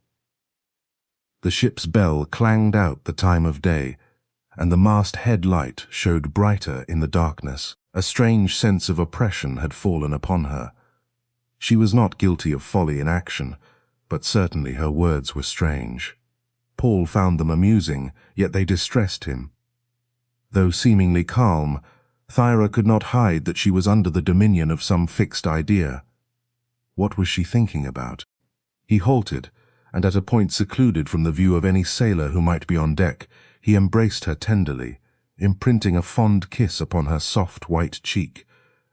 The ship's bell clanged out the time of day, and the mast-head light showed brighter in the darkness. A strange sense of oppression had fallen upon her. She was not guilty of folly in action, but certainly her words were strange. Paul found them amusing, yet they distressed him. Though seemingly calm, Thyra could not hide that she was under the dominion of some fixed idea. What was she thinking about? He halted, and at a point secluded from the view of any sailor who might be on deck, he embraced her tenderly, imprinting a fond kiss upon her soft white cheek,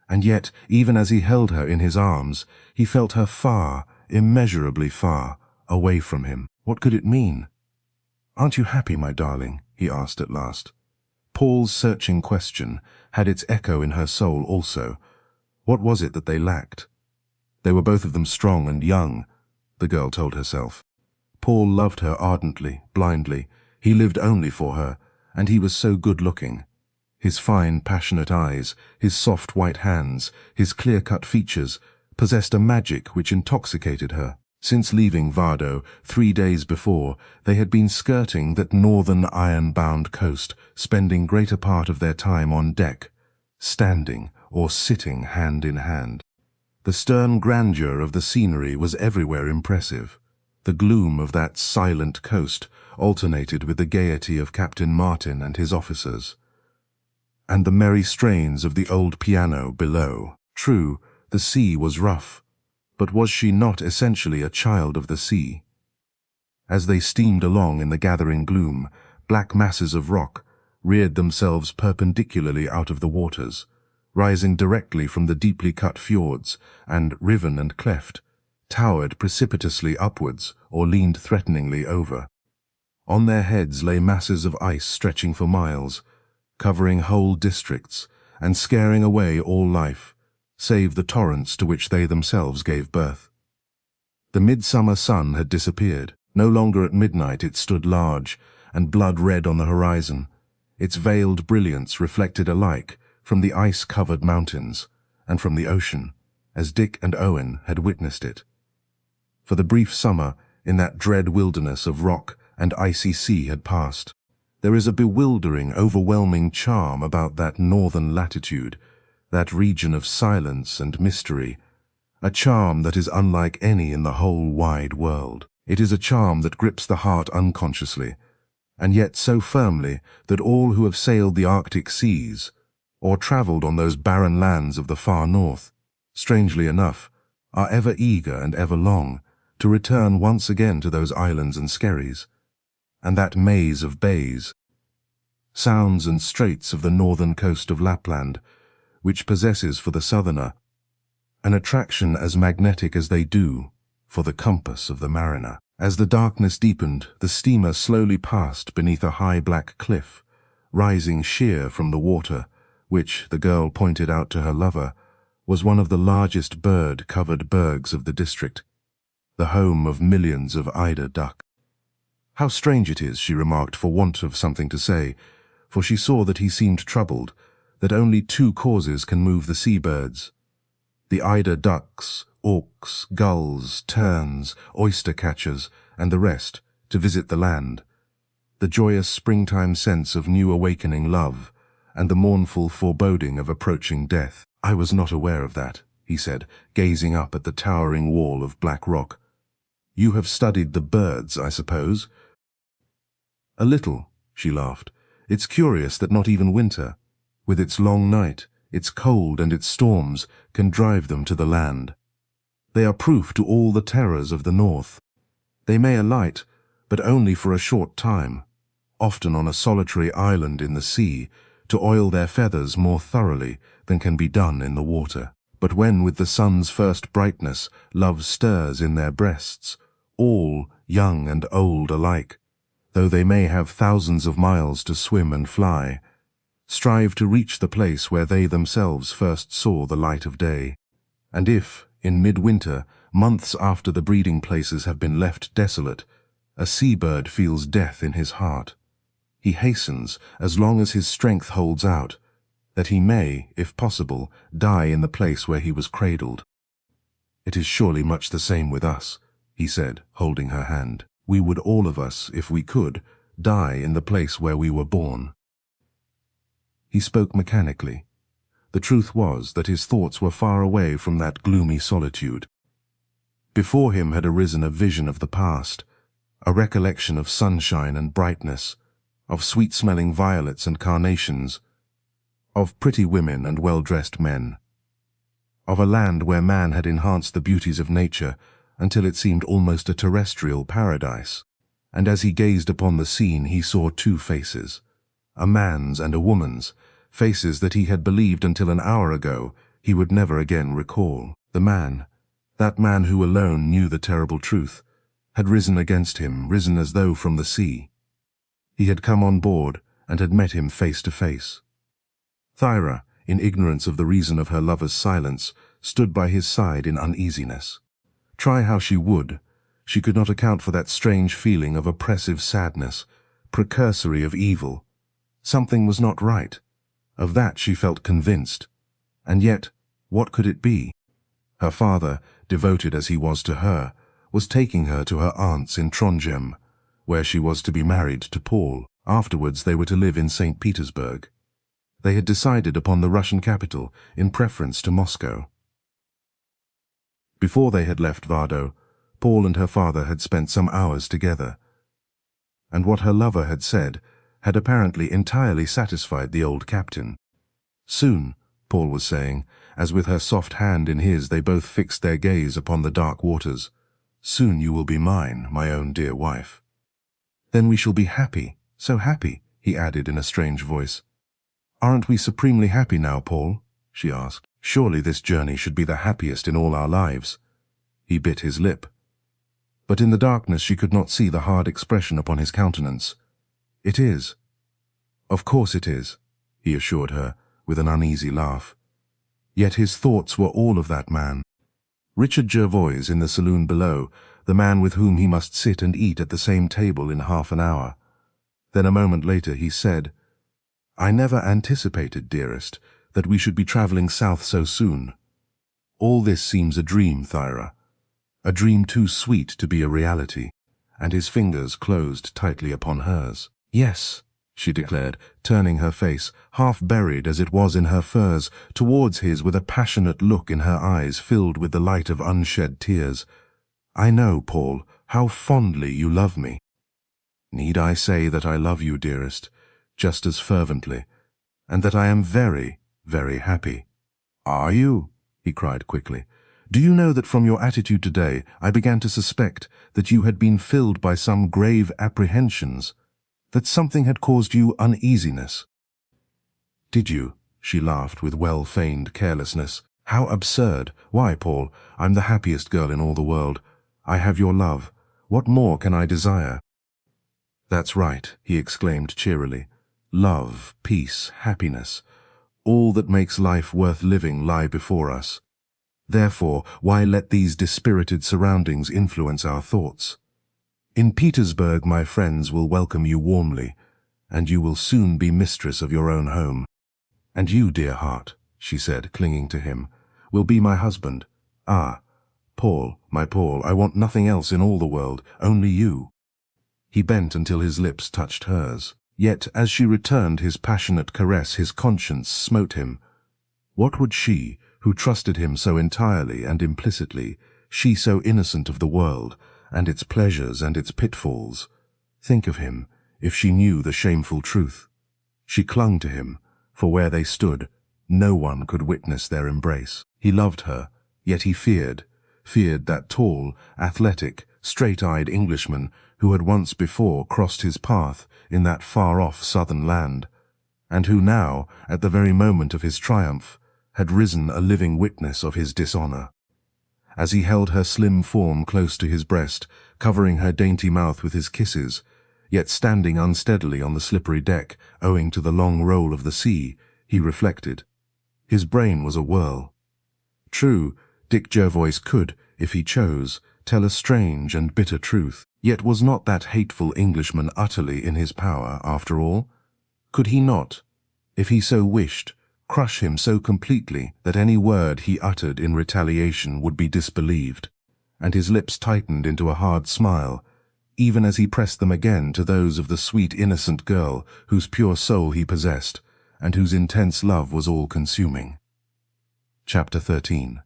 And yet, even as he held her in his arms, he felt her far, immeasurably far, away from him. What could it mean? "Aren't you happy, my darling?" he asked at last. Paul's searching question had its echo in her soul also. What was it that they lacked? They were both of them strong and young, the girl told herself. Paul loved her ardently, blindly. He lived only for her, and he was so good-looking. His fine, passionate eyes, his soft white hands, his clear-cut features, possessed a magic which intoxicated her. Since leaving Vardo 3 days before, they had been skirting that northern iron-bound coast, spending greater part of their time on deck, standing or sitting hand in hand. The stern grandeur of the scenery was everywhere impressive. The gloom of that silent coast alternated with the gaiety of Captain Martin and his officers, and the merry strains of the old piano below. True, the sea was rough, but was she not essentially a child of the sea? As they steamed along in the gathering gloom, black masses of rock reared themselves perpendicularly out of the waters, rising directly from the deeply cut fjords, and, riven and cleft, towered precipitously upwards or leaned threateningly over. On their heads lay masses of ice stretching for miles, covering whole districts, and scaring away all life, save the torrents to which they themselves gave birth. The midsummer sun had disappeared. No longer at midnight it stood large and blood-red on the horizon. Its veiled brilliance reflected alike from the ice-covered mountains and from the ocean, as Dick and Owen had witnessed it. For the brief summer in that dread wilderness of rock and icy sea had passed. There is a bewildering, overwhelming charm about that northern latitude, that region of silence and mystery, a charm that is unlike any in the whole wide world. It is a charm that grips the heart unconsciously, and yet so firmly that all who have sailed the Arctic seas, or travelled on those barren lands of the far north, strangely enough, are ever eager and ever long to return once again to those islands and skerries, and that maze of bays, sounds and straits of the northern coast of Lapland, which possesses for the southerner an attraction as magnetic as they do for the compass of the mariner. As the darkness deepened, the steamer slowly passed beneath a high black cliff, rising sheer from the water, which, the girl pointed out to her lover, was one of the largest bird-covered bergs of the district, the home of millions of eider duck. "How strange it is," she remarked for want of something to say, for she saw that he seemed troubled, that only 2 causes can move the sea-birds: the eider ducks, auks, gulls, terns, oyster-catchers, and the rest, to visit the land, the joyous springtime sense of new awakening love, and the mournful foreboding of approaching death. "I was not aware of that," he said, gazing up at the towering wall of black rock. "You have studied the birds, I suppose?" "A little," she laughed. "It's curious that not even winter, with its long night, its cold and its storms, can drive them to the land. They are proof to all the terrors of the north. They may alight, but only for a short time, often on a solitary island in the sea, to oil their feathers more thoroughly than can be done in the water. But when with the sun's first brightness love stirs in their breasts, all, young and old alike, though they may have thousands of miles to swim and fly, strive to reach the place where they themselves first saw the light of day. And if, in midwinter, months after the breeding places have been left desolate, a seabird feels death in his heart, he hastens as long as his strength holds out, that he may, if possible, die in the place where he was cradled. "It is surely much the same with us," he said, holding her hand. "We would all of us, if we could, die in the place where we were born." He spoke mechanically. The truth was that his thoughts were far away from that gloomy solitude. Before him had arisen a vision of the past, a recollection of sunshine and brightness, of sweet-smelling violets and carnations, of pretty women and well-dressed men, of a land where man had enhanced the beauties of nature until it seemed almost a terrestrial paradise. And as he gazed upon the scene he saw 2 faces, a man's and a woman's, faces that he had believed until an hour ago he would never again recall. The man, that man who alone knew the terrible truth, had risen against him, risen as though from the sea. He had come on board and had met him face to face. Thyra, in ignorance of the reason of her lover's silence, stood by his side in uneasiness. Try how she would, she could not account for that strange feeling of oppressive sadness, precursory of evil. Something was not right. Of that she felt convinced. And yet, what could it be? Her father, devoted as he was to her, was taking her to her aunt's in Trondheim, where she was to be married to Paul. Afterwards they were to live in St. Petersburg. They had decided upon the Russian capital in preference to Moscow. Before they had left Vardo, Paul and her father had spent some hours together, and what her lover had said had apparently entirely satisfied the old captain. Soon, Paul was saying, as with her soft hand in his they both fixed their gaze upon the dark waters, soon you will be mine, my own dear wife. Then we shall be happy, so happy, he added in a strange voice. Aren't we supremely happy now, Paul? She asked. Surely this journey should be the happiest in all our lives. He bit his lip. But in the darkness she could not see the hard expression upon his countenance. It is. Of course it is, he assured her, with an uneasy laugh. Yet his thoughts were all of that man. Richard Jervoise in the saloon below, the man with whom he must sit and eat at the same table in half an hour. Then a moment later he said, I never anticipated, dearest, that we should be travelling south so soon. All this seems a dream, Thyra, a dream too sweet to be a reality, and his fingers closed tightly upon hers. Yes, she declared, turning her face, half buried as it was in her furs, towards his with a passionate look in her eyes filled with the light of unshed tears. I know, Paul, how fondly you love me. Need I say that I love you, dearest, just as fervently, and that I am very, very happy? Are you? He cried quickly. Do you know that from your attitude today I began to suspect that you had been filled by some grave apprehensions, that something had caused you uneasiness? Did you? She laughed with well-feigned carelessness. How absurd! Why, Paul, I'm the happiest girl in all the world. I have your love. What more can I desire? That's right, he exclaimed cheerily. Love, peace, happiness, all that makes life worth living lie before us. Therefore, why let these dispirited surroundings influence our thoughts? In Petersburg my friends will welcome you warmly, and you will soon be mistress of your own home. And you, dear heart, she said, clinging to him, will be my husband. Ah, Paul, my Paul, I want nothing else in all the world, only you. He bent until his lips touched hers. Yet, as she returned his passionate caress, his conscience smote him. What would she, who trusted him so entirely and implicitly, she so innocent of the world, and its pleasures and its pitfalls, think of him if she knew the shameful truth? She clung to him, for where they stood, no one could witness their embrace. He loved her, yet he feared that tall, athletic, straight-eyed Englishman who had once before crossed his path in that far-off southern land, and who now, at the very moment of his triumph, had risen a living witness of his dishonor. As he held her slim form close to his breast, covering her dainty mouth with his kisses, yet standing unsteadily on the slippery deck, owing to the long roll of the sea, he reflected. His brain was a whirl. True, Dick Jervoise could, if he chose, tell a strange and bitter truth. Yet was not that hateful Englishman utterly in his power, after all? Could he not, if he so wished, crush him so completely that any word he uttered in retaliation would be disbelieved? And his lips tightened into a hard smile, even as he pressed them again to those of the sweet innocent girl whose pure soul he possessed, and whose intense love was all-consuming. Chapter 13.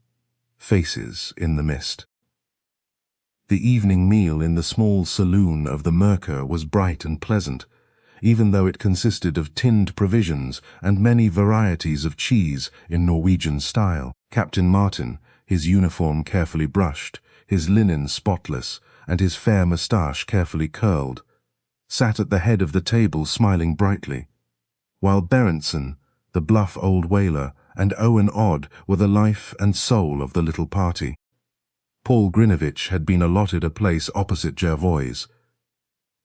Faces in the Mist. The evening meal in the small saloon of the Mercure was bright and pleasant, even though it consisted of tinned provisions and many varieties of cheese in Norwegian style. Captain Martin, his uniform carefully brushed, his linen spotless, and his fair moustache carefully curled, sat at the head of the table smiling brightly, while Berentsen, the bluff old whaler, and Owen Odd were the life and soul of the little party. Paul Grinevitch had been allotted a place opposite Jervoise,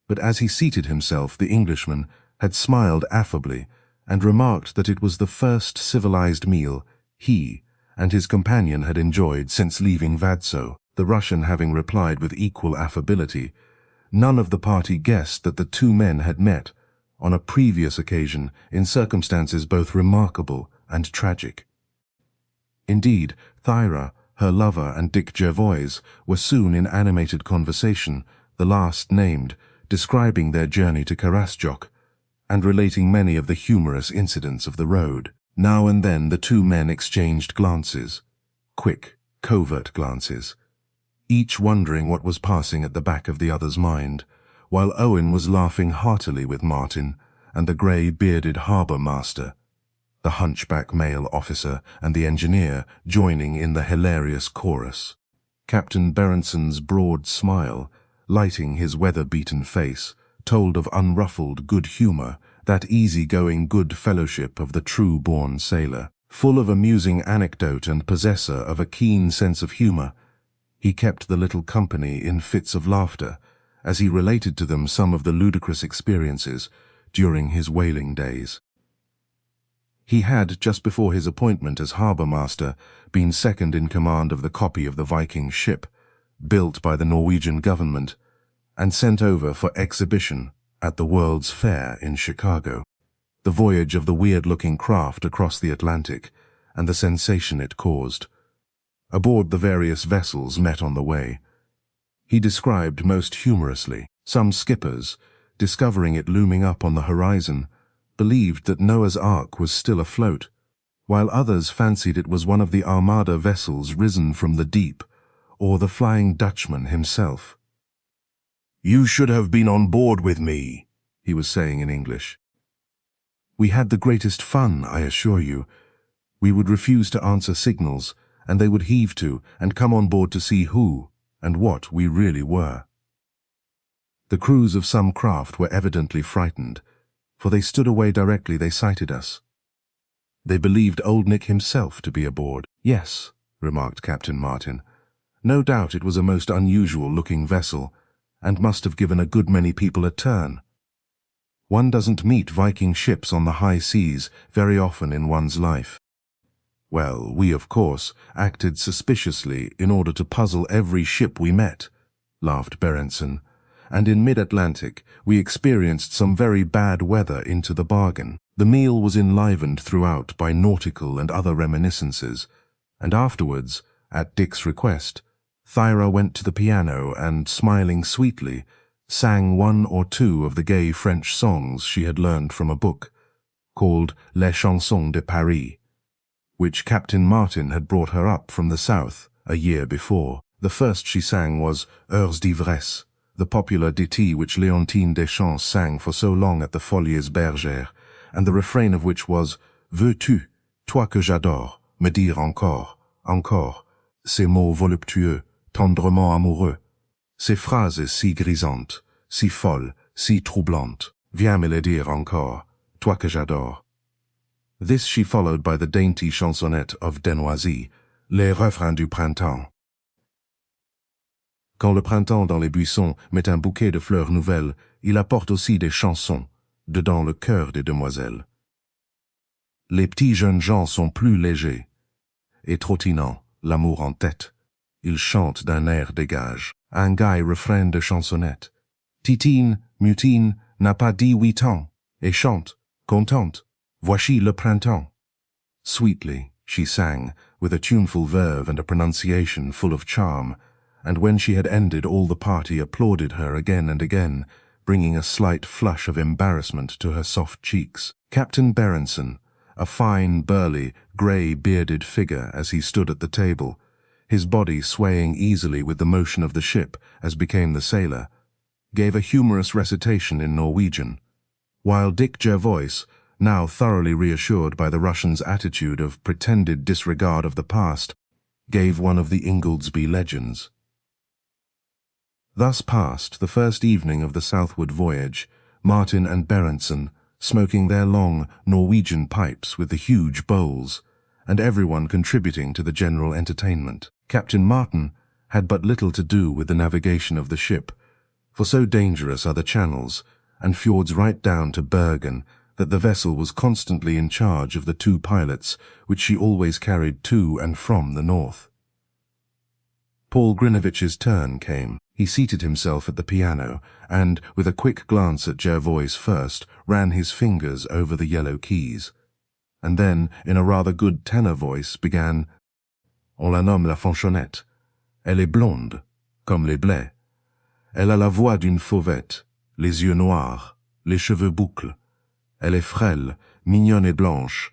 but as he seated himself, the Englishman had smiled affably and remarked that it was the first civilized meal he and his companion had enjoyed since leaving Vadso. The Russian having replied with equal affability, none of the party guessed that the two men had met on a previous occasion in circumstances both remarkable and tragic. Indeed, Thyra, her lover, and Dick Jervoise were soon in animated conversation, the last named describing their journey to Karasjok and relating many of the humorous incidents of the road. Now and then the two men exchanged glances, quick, covert glances, each wondering what was passing at the back of the other's mind, while Owen was laughing heartily with Martin and the grey-bearded harbour master, the hunchback male officer and the engineer joining in the hilarious chorus. Captain Berenson's broad smile, lighting his weather-beaten face, told of unruffled good humour, that easy-going good fellowship of the true-born sailor. Full of amusing anecdote and possessor of a keen sense of humour, he kept the little company in fits of laughter as he related to them some of the ludicrous experiences during his whaling days. He had, just before his appointment as harbour master, been second in command of the copy of the Viking ship, built by the Norwegian government, and sent over for exhibition at the World's Fair in Chicago. The voyage of the weird-looking craft across the Atlantic, and the sensation it caused. Aboard the various vessels met on the way, he described most humorously. Some skippers, discovering it looming up on the horizon, believed that Noah's Ark was still afloat, while others fancied it was one of the Armada vessels risen from the deep, or the Flying Dutchman himself. "You should have been on board with me," he was saying in English. "We had the greatest fun, I assure you. We would refuse to answer signals, and they would heave to and come on board to see who and what we really were." The crews of some craft were evidently frightened, for they stood away directly they sighted us. They believed Old Nick himself to be aboard. "Yes," remarked Captain Martin. "No doubt it was a most unusual-looking vessel, and must have given a good many people a turn. One doesn't meet Viking ships on the high seas very often in one's life." "Well, we, of course, acted suspiciously in order to puzzle every ship we met," laughed Berenson, "and in mid-Atlantic we experienced some very bad weather into the bargain." The meal was enlivened throughout by nautical and other reminiscences, and afterwards, at Dick's request, Thyra went to the piano and, smiling sweetly, sang one or two of the gay French songs she had learned from a book, called Les Chansons de Paris, which Captain Martin had brought her up from the south a year before. The first she sang was Heures d'ivresse, the popular ditty which Léontine Deschamps sang for so long at the Folies Bergères, and the refrain of which was Veux-tu, toi que j'adore, me dire encore, encore, ces mots voluptueux, tendrement amoureux, ces phrases si grisantes, si folles, si troublantes, viens me les dire encore, toi que j'adore. This she followed by the dainty chansonnette of Denoisy, Les refrains du printemps. Quand le printemps dans les buissons met un bouquet de fleurs nouvelles, il apporte aussi des chansons, dedans le cœur des demoiselles. Les petits jeunes gens sont plus légers, et trottinant, l'amour en tête, ils chantent d'un air dégage, un gai refrain de chansonnette. Titine, Mutine, n'a pas dit 8 ans, et chante, contente, voici le printemps. Sweetly she sang, with a tuneful verve and a pronunciation full of charm, and when she had ended all the party applauded her again and again, bringing a slight flush of embarrassment to her soft cheeks. Captain Berenson, a fine, burly, grey-bearded figure as he stood at the table, his body swaying easily with the motion of the ship, as became the sailor, gave a humorous recitation in Norwegian, while Dick Jervoise, now thoroughly reassured by the Russian's attitude of pretended disregard of the past, gave one of the Ingoldsby legends. Thus passed the first evening of the southward voyage, Martin and Berenson smoking their long Norwegian pipes with the huge bowls, and everyone contributing to the general entertainment. Captain Martin had but little to do with the navigation of the ship, for so dangerous are the channels and fjords right down to Bergen that the vessel was constantly in charge of the 2 pilots which she always carried to and from the north. Paul Grinevitch's turn came. He seated himself at the piano and, with a quick glance at Jervoise first, ran his fingers over the yellow keys, and then, in a rather good tenor voice, began, On la nomme la Fanchonnette. Elle est blonde, comme les blés. Elle a la voix d'une fauvette, les yeux noirs, les cheveux boucles. Elle est frêle, mignonne et blanche,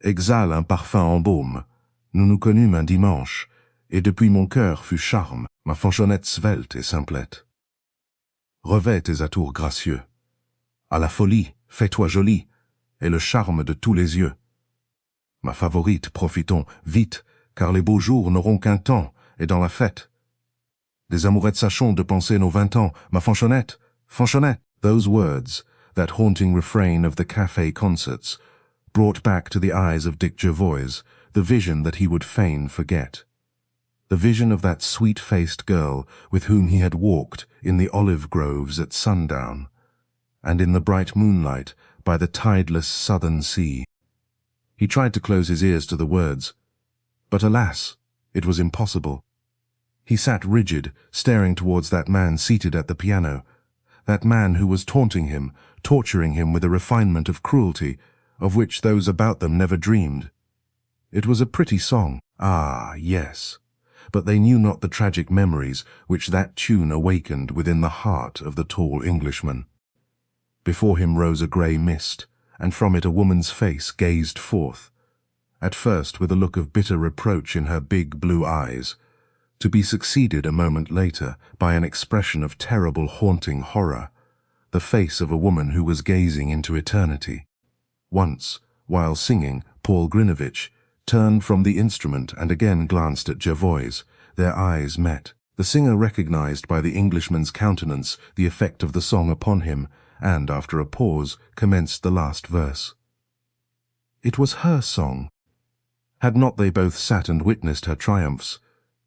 exhale un parfum en baume. Nous nous connûmes un dimanche, et depuis mon cœur fut charme, ma Fanchonnette svelte et simplette. Revêt tes atours gracieux. À la folie, fais-toi jolie, et le charme de tous les yeux. Ma favorite, profitons, vite, car les beaux jours n'auront qu'un temps, et dans la fête. Des amourettes sachons de penser nos 20 ans, ma Fanchonnette, Fanchonnette. Those words, that haunting refrain of the café concerts, brought back to the eyes of Dick Jervoise the vision that he would fain forget. The vision of that sweet-faced girl with whom he had walked in the olive groves at sundown, and in the bright moonlight by the tideless southern sea. He tried to close his ears to the words, but alas, it was impossible. He sat rigid, staring towards that man seated at the piano, that man who was taunting him, torturing him with a refinement of cruelty, of which those about them never dreamed. It was a pretty song, ah, yes, but they knew not the tragic memories which that tune awakened within the heart of the tall Englishman. Before him rose a grey mist, and from it a woman's face gazed forth, at first with a look of bitter reproach in her big blue eyes, to be succeeded a moment later by an expression of terrible haunting horror, the face of a woman who was gazing into eternity. Once, while singing, Paul Grinevitch turned from the instrument and again glanced at Jervoise. Their eyes met. The singer recognized by the Englishman's countenance the effect of the song upon him, and, after a pause, commenced the last verse. It was her song. Had not they both sat and witnessed her triumphs?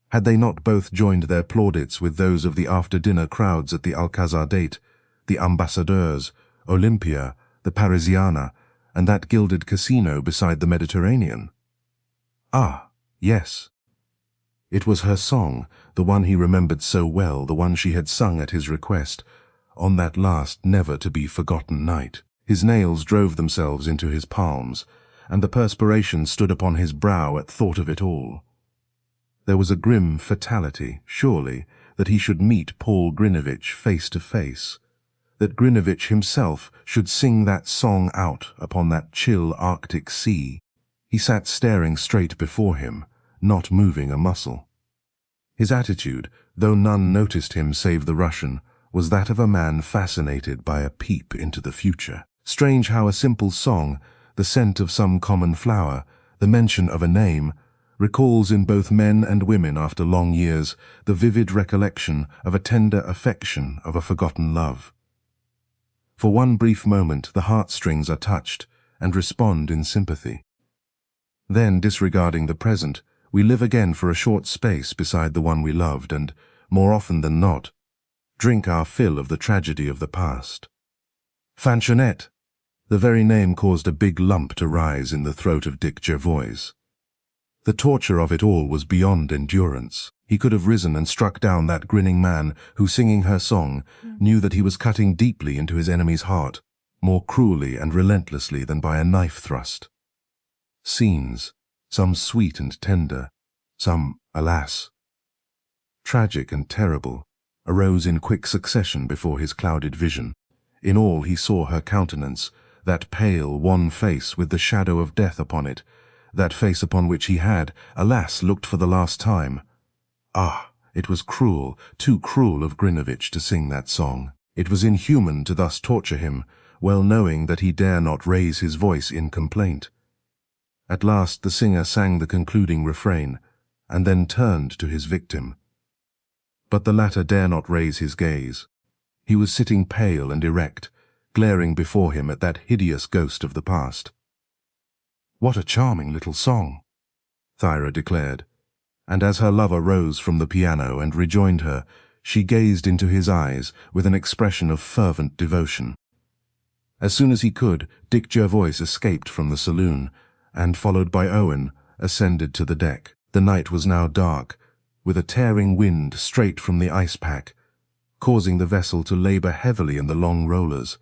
Had they not both joined their plaudits with those of the after-dinner crowds at the Alcazar date, the Ambassadeurs, Olympia, the Parisiana, and that gilded casino beside the Mediterranean? Ah, yes. It was her song, the one he remembered so well, the one she had sung at his request, on that last never-to-be-forgotten night. His nails drove themselves into his palms, and the perspiration stood upon his brow at thought of it all. There was a grim fatality, surely, that he should meet Paul Grinevitch face to face, that Grinevitch himself should sing that song out upon that chill Arctic sea. He sat staring straight before him, not moving a muscle. His attitude, though none noticed him save the Russian, was that of a man fascinated by a peep into the future. Strange how a simple song, the scent of some common flower, the mention of a name, recalls in both men and women after long years the vivid recollection of a tender affection of a forgotten love. For one brief moment the heartstrings are touched and respond in sympathy. Then, disregarding the present, we live again for a short space beside the one we loved and, more often than not, drink our fill of the tragedy of the past. Fanchonnette! The very name caused a big lump to rise in the throat of Dick Jervoise. The torture of it all was beyond endurance. He could have risen and struck down that grinning man who, singing her song, knew that he was cutting deeply into his enemy's heart, more cruelly and relentlessly than by a knife thrust. Scenes, some sweet and tender, some, alas, tragic and terrible, arose in quick succession before his clouded vision. In all he saw her countenance, that pale, wan face with the shadow of death upon it, that face upon which he had, alas, looked for the last time. Ah, it was cruel, too cruel of Grinevitch to sing that song. It was inhuman to thus torture him, well knowing that he dare not raise his voice in complaint. At last the singer sang the concluding refrain, and then turned to his victim. But the latter dare not raise his gaze. He was sitting pale and erect, glaring before him at that hideous ghost of the past. What a charming little song! Thyra declared, and as her lover rose from the piano and rejoined her, she gazed into his eyes with an expression of fervent devotion. As soon as he could, Dick Jervoise escaped from the saloon, and, followed by Owen, ascended to the deck. The night was now dark, with a tearing wind straight from the ice pack, causing the vessel to labor heavily in the long rollers,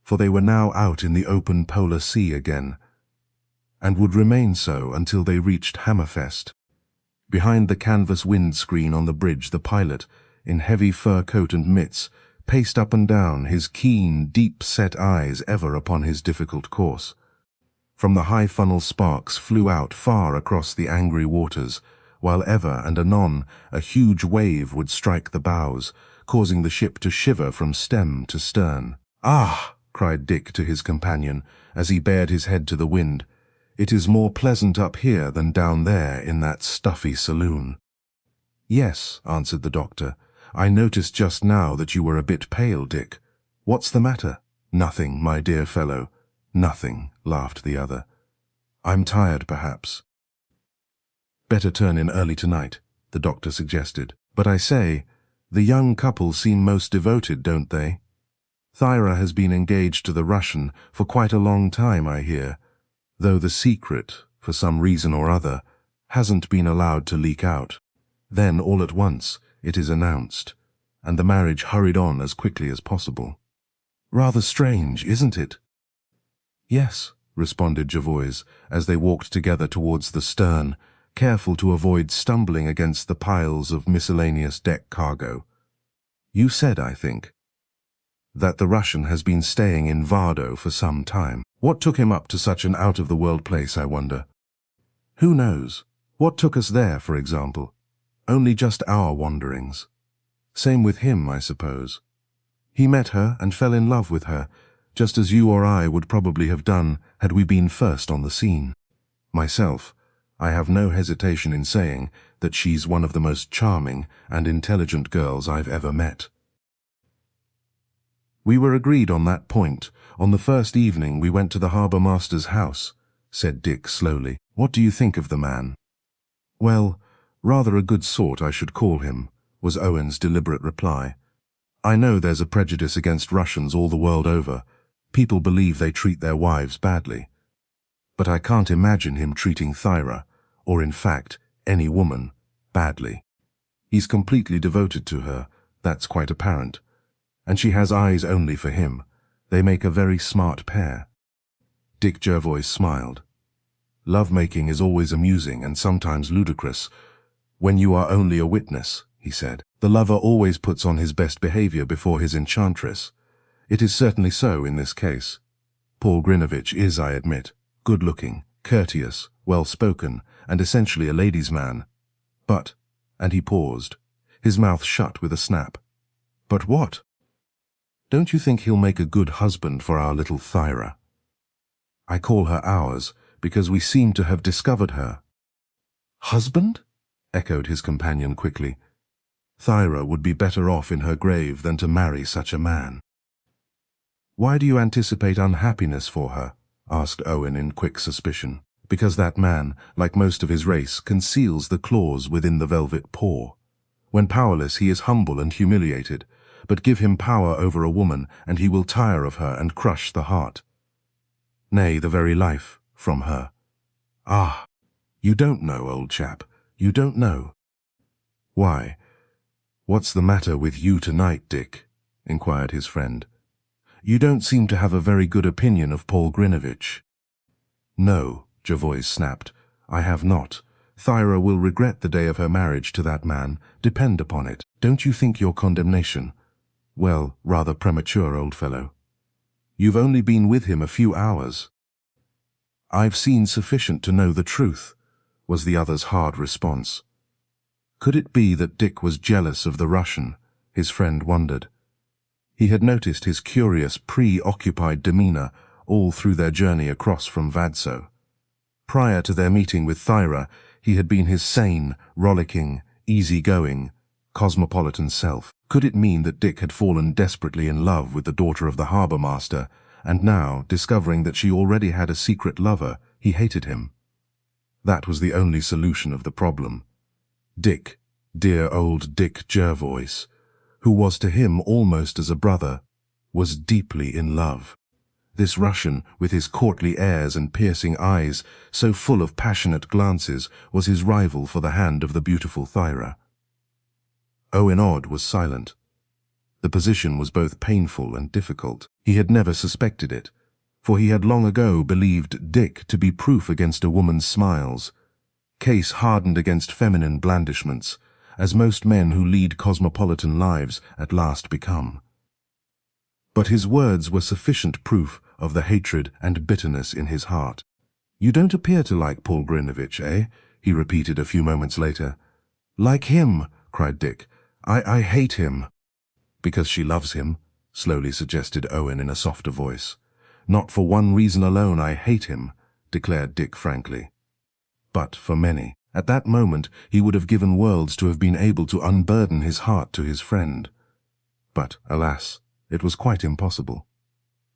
for they were now out in the open polar sea again, and would remain so until they reached Hammerfest. Behind the canvas windscreen on the bridge, the pilot, in heavy fur coat and mitts, paced up and down, his keen, deep-set eyes ever upon his difficult course. From the high funnel sparks flew out far across the angry waters, while ever and anon a huge wave would strike the bows, causing the ship to shiver from stem to stern. "Ah!" cried Dick to his companion, as he bared his head to the wind. "It is more pleasant up here than down there in that stuffy saloon." "Yes," answered the doctor. "I noticed just now that you were a bit pale, Dick. What's the matter?" "Nothing, my dear fellow, nothing," laughed the other. "I'm tired, perhaps." "Better turn in early tonight," the doctor suggested. "But I say, the young couple seem most devoted, don't they? Thyra has been engaged to the Russian for quite a long time, I hear, though the secret, for some reason or other, hasn't been allowed to leak out. Then, all at once, it is announced, and the marriage hurried on as quickly as possible. Rather strange, isn't it?" "Yes," responded Jervoise, as they walked together towards the stern, careful to avoid stumbling against the piles of miscellaneous deck cargo. "You said, I think, that the Russian has been staying in Vardo for some time. What took him up to such an out-of-the-world place, I wonder? Who knows? What took us there, for example? Only just our wanderings. Same with him, I suppose. He met her and fell in love with her, just as you or I would probably have done had we been first on the scene. Myself, I have no hesitation in saying that she's one of the most charming and intelligent girls I've ever met." "We were agreed on that point on the first evening we went to the harbour master's house," said Dick slowly. "What do you think of the man?" "Well, rather a good sort, I should call him," was Owen's deliberate reply. "I know there's a prejudice against Russians all the world over. People believe they treat their wives badly. But I can't imagine him treating Thyra, or in fact, any woman, badly. He's completely devoted to her, that's quite apparent. And she has eyes only for him. They make a very smart pair." Dick Jervoise smiled. "Love-making is always amusing and sometimes ludicrous, when you are only a witness," he said. "The lover always puts on his best behavior before his enchantress. It is certainly so in this case. Paul Grinevitch is, I admit, good-looking, courteous, well-spoken, and essentially a ladies' man. But," and he paused, his mouth shut with a snap. "But what? Don't you think he'll make a good husband for our little Thyra? I call her ours because we seem to have discovered her." "Husband?" echoed his companion quickly. "Thyra would be better off in her grave than to marry such a man." "Why do you anticipate unhappiness for her?" asked Owen in quick suspicion. "Because that man, like most of his race, conceals the claws within the velvet paw. When powerless, he is humble and humiliated, but give him power over a woman, and he will tire of her and crush the heart. Nay, the very life from her. Ah, you don't know, old chap, you don't know." "Why, what's the matter with you tonight, Dick?" inquired his friend. "You don't seem to have a very good opinion of Paul Grinevitch." "No," Jervoise snapped, "I have not. Thyra will regret the day of her marriage to that man, depend upon it. Don't you think your condemnation, well, rather premature, old fellow? You've only been with him a few hours." "I've seen sufficient to know the truth," was the other's hard response. Could it be that Dick was jealous of the Russian? His friend wondered. He had noticed his curious, preoccupied demeanor all through their journey across from Vadso. Prior to their meeting with Thyra, he had been his sane, rollicking, easy-going, cosmopolitan self. Could it mean that Dick had fallen desperately in love with the daughter of the harbour master, and now, discovering that she already had a secret lover, he hated him? That was the only solution of the problem. Dick, dear old Dick Jervoise, who was to him almost as a brother, was deeply in love. This Russian, with his courtly airs and piercing eyes, so full of passionate glances, was his rival for the hand of the beautiful Thyra. Owen Odd was silent. The position was both painful and difficult. He had never suspected it, for he had long ago believed Dick to be proof against a woman's smiles, case hardened against feminine blandishments, as most men who lead cosmopolitan lives at last become. But his words were sufficient proof of the hatred and bitterness in his heart. "You don't appear to like Paul Grinevitch, eh?" he repeated a few moments later. "Like him," cried Dick. I hate him." "Because she loves him," slowly suggested Owen in a softer voice. "Not for one reason alone I hate him," declared Dick frankly. But for many. At that moment he would have given worlds to have been able to unburden his heart to his friend. But, alas, it was quite impossible.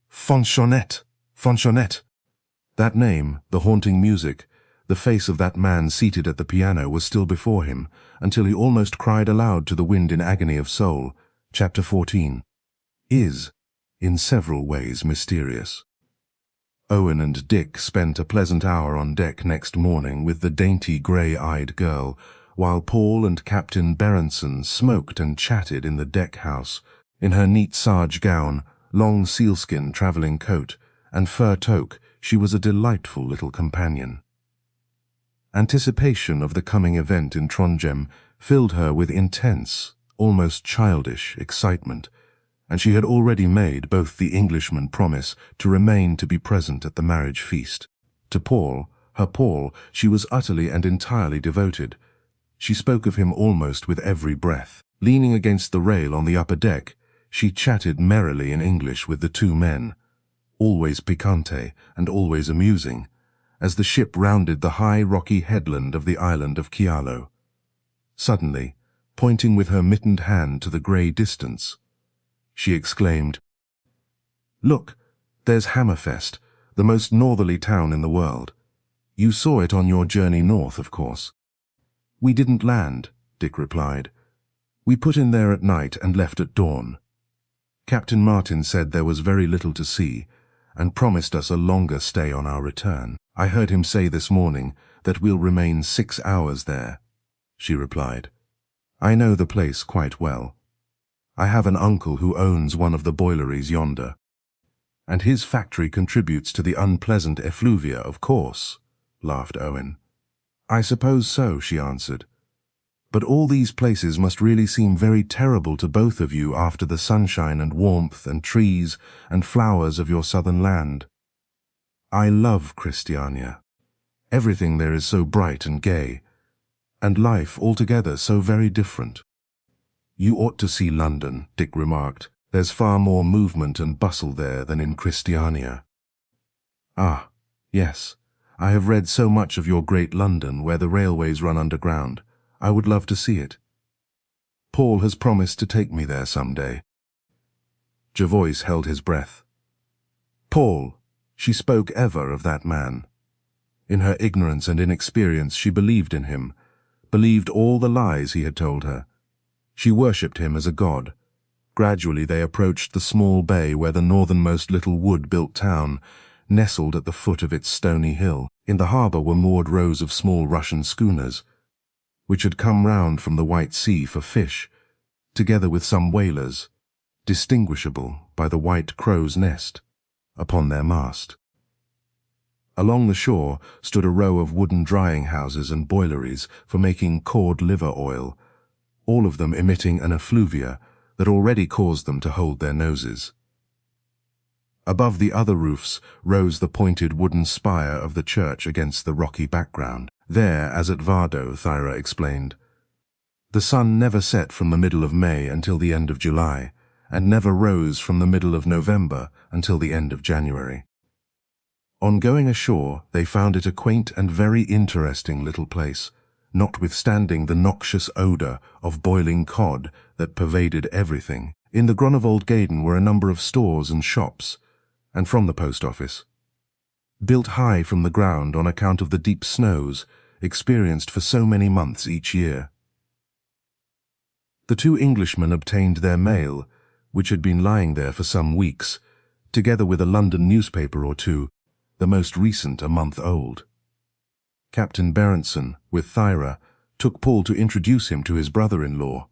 Fanchonette! Fanchonette! That name, the haunting music, the face of that man seated at the piano was still before him, until he almost cried aloud to the wind in agony of soul. Chapter 14 is, in several ways, mysterious. Owen and Dick spent a pleasant hour on deck next morning with the dainty grey-eyed girl, while Paul and Captain Berenson smoked and chatted in the deck-house, in her neat sarge gown, long sealskin travelling coat, and fur toque. She was a delightful little companion. Anticipation of the coming event in Trondheim filled her with intense, almost childish excitement, and she had already made both the Englishmen promise to remain to be present at the marriage feast. To Paul, her Paul, she was utterly and entirely devoted. She spoke of him almost with every breath. Leaning against the rail on the upper deck, she chatted merrily in English with the two men, always picante and always amusing, as the ship rounded the high rocky headland of the island of Chialo. Suddenly, pointing with her mittened hand to the grey distance, she exclaimed, "Look, there's Hammerfest, the most northerly town in the world. You saw it on your journey north, of course." "We didn't land," Dick replied. "We put in there at night and left at dawn. Captain Martin said there was very little to see, and promised us a longer stay on our return. I heard him say this morning that we'll remain 6 hours there," she replied. "I know the place quite well. I have an uncle who owns one of the boileries yonder. And his factory contributes to the unpleasant effluvia, of course," laughed Owen. "I suppose so," she answered. "But all these places must really seem very terrible to both of you after the sunshine and warmth and trees and flowers of your southern land." "I love Christiania. Everything there is so bright and gay, and life altogether so very different." "You ought to see London," Dick remarked. "There's far more movement and bustle there than in Christiania." "Ah, yes. I have read so much of your great London, where the railways run underground. I would love to see it. Paul has promised to take me there some day." Jervoise held his breath. Paul! She spoke ever of that man. In her ignorance and inexperience she believed in him, believed all the lies he had told her. She worshipped him as a god. Gradually they approached the small bay where the northernmost little wood-built town nestled at the foot of its stony hill. In the harbour were moored rows of small Russian schooners, which had come round from the White Sea for fish, together with some whalers, distinguishable by the white crow's nest upon their mast. Along the shore stood a row of wooden drying houses and boileries for making cod liver oil, all of them emitting an effluvia that already caused them to hold their noses. Above the other roofs rose the pointed wooden spire of the church against the rocky background. There, as at Vardo, Thyra explained, the sun never set from the middle of May until the end of July, and never rose from the middle of November until the end of January. On going ashore, they found it a quaint and very interesting little place, notwithstanding the noxious odour of boiling cod that pervaded everything. In the Groenewold Gaden were a number of stores and shops, and from the post office. built high from the ground on account of the deep snows experienced for so many months each year. The two Englishmen obtained their mail, which had been lying there for some weeks, together with a London newspaper or two, the most recent a month old. Captain Berenson, with Thyra, took Paul to introduce him to his brother-in-law,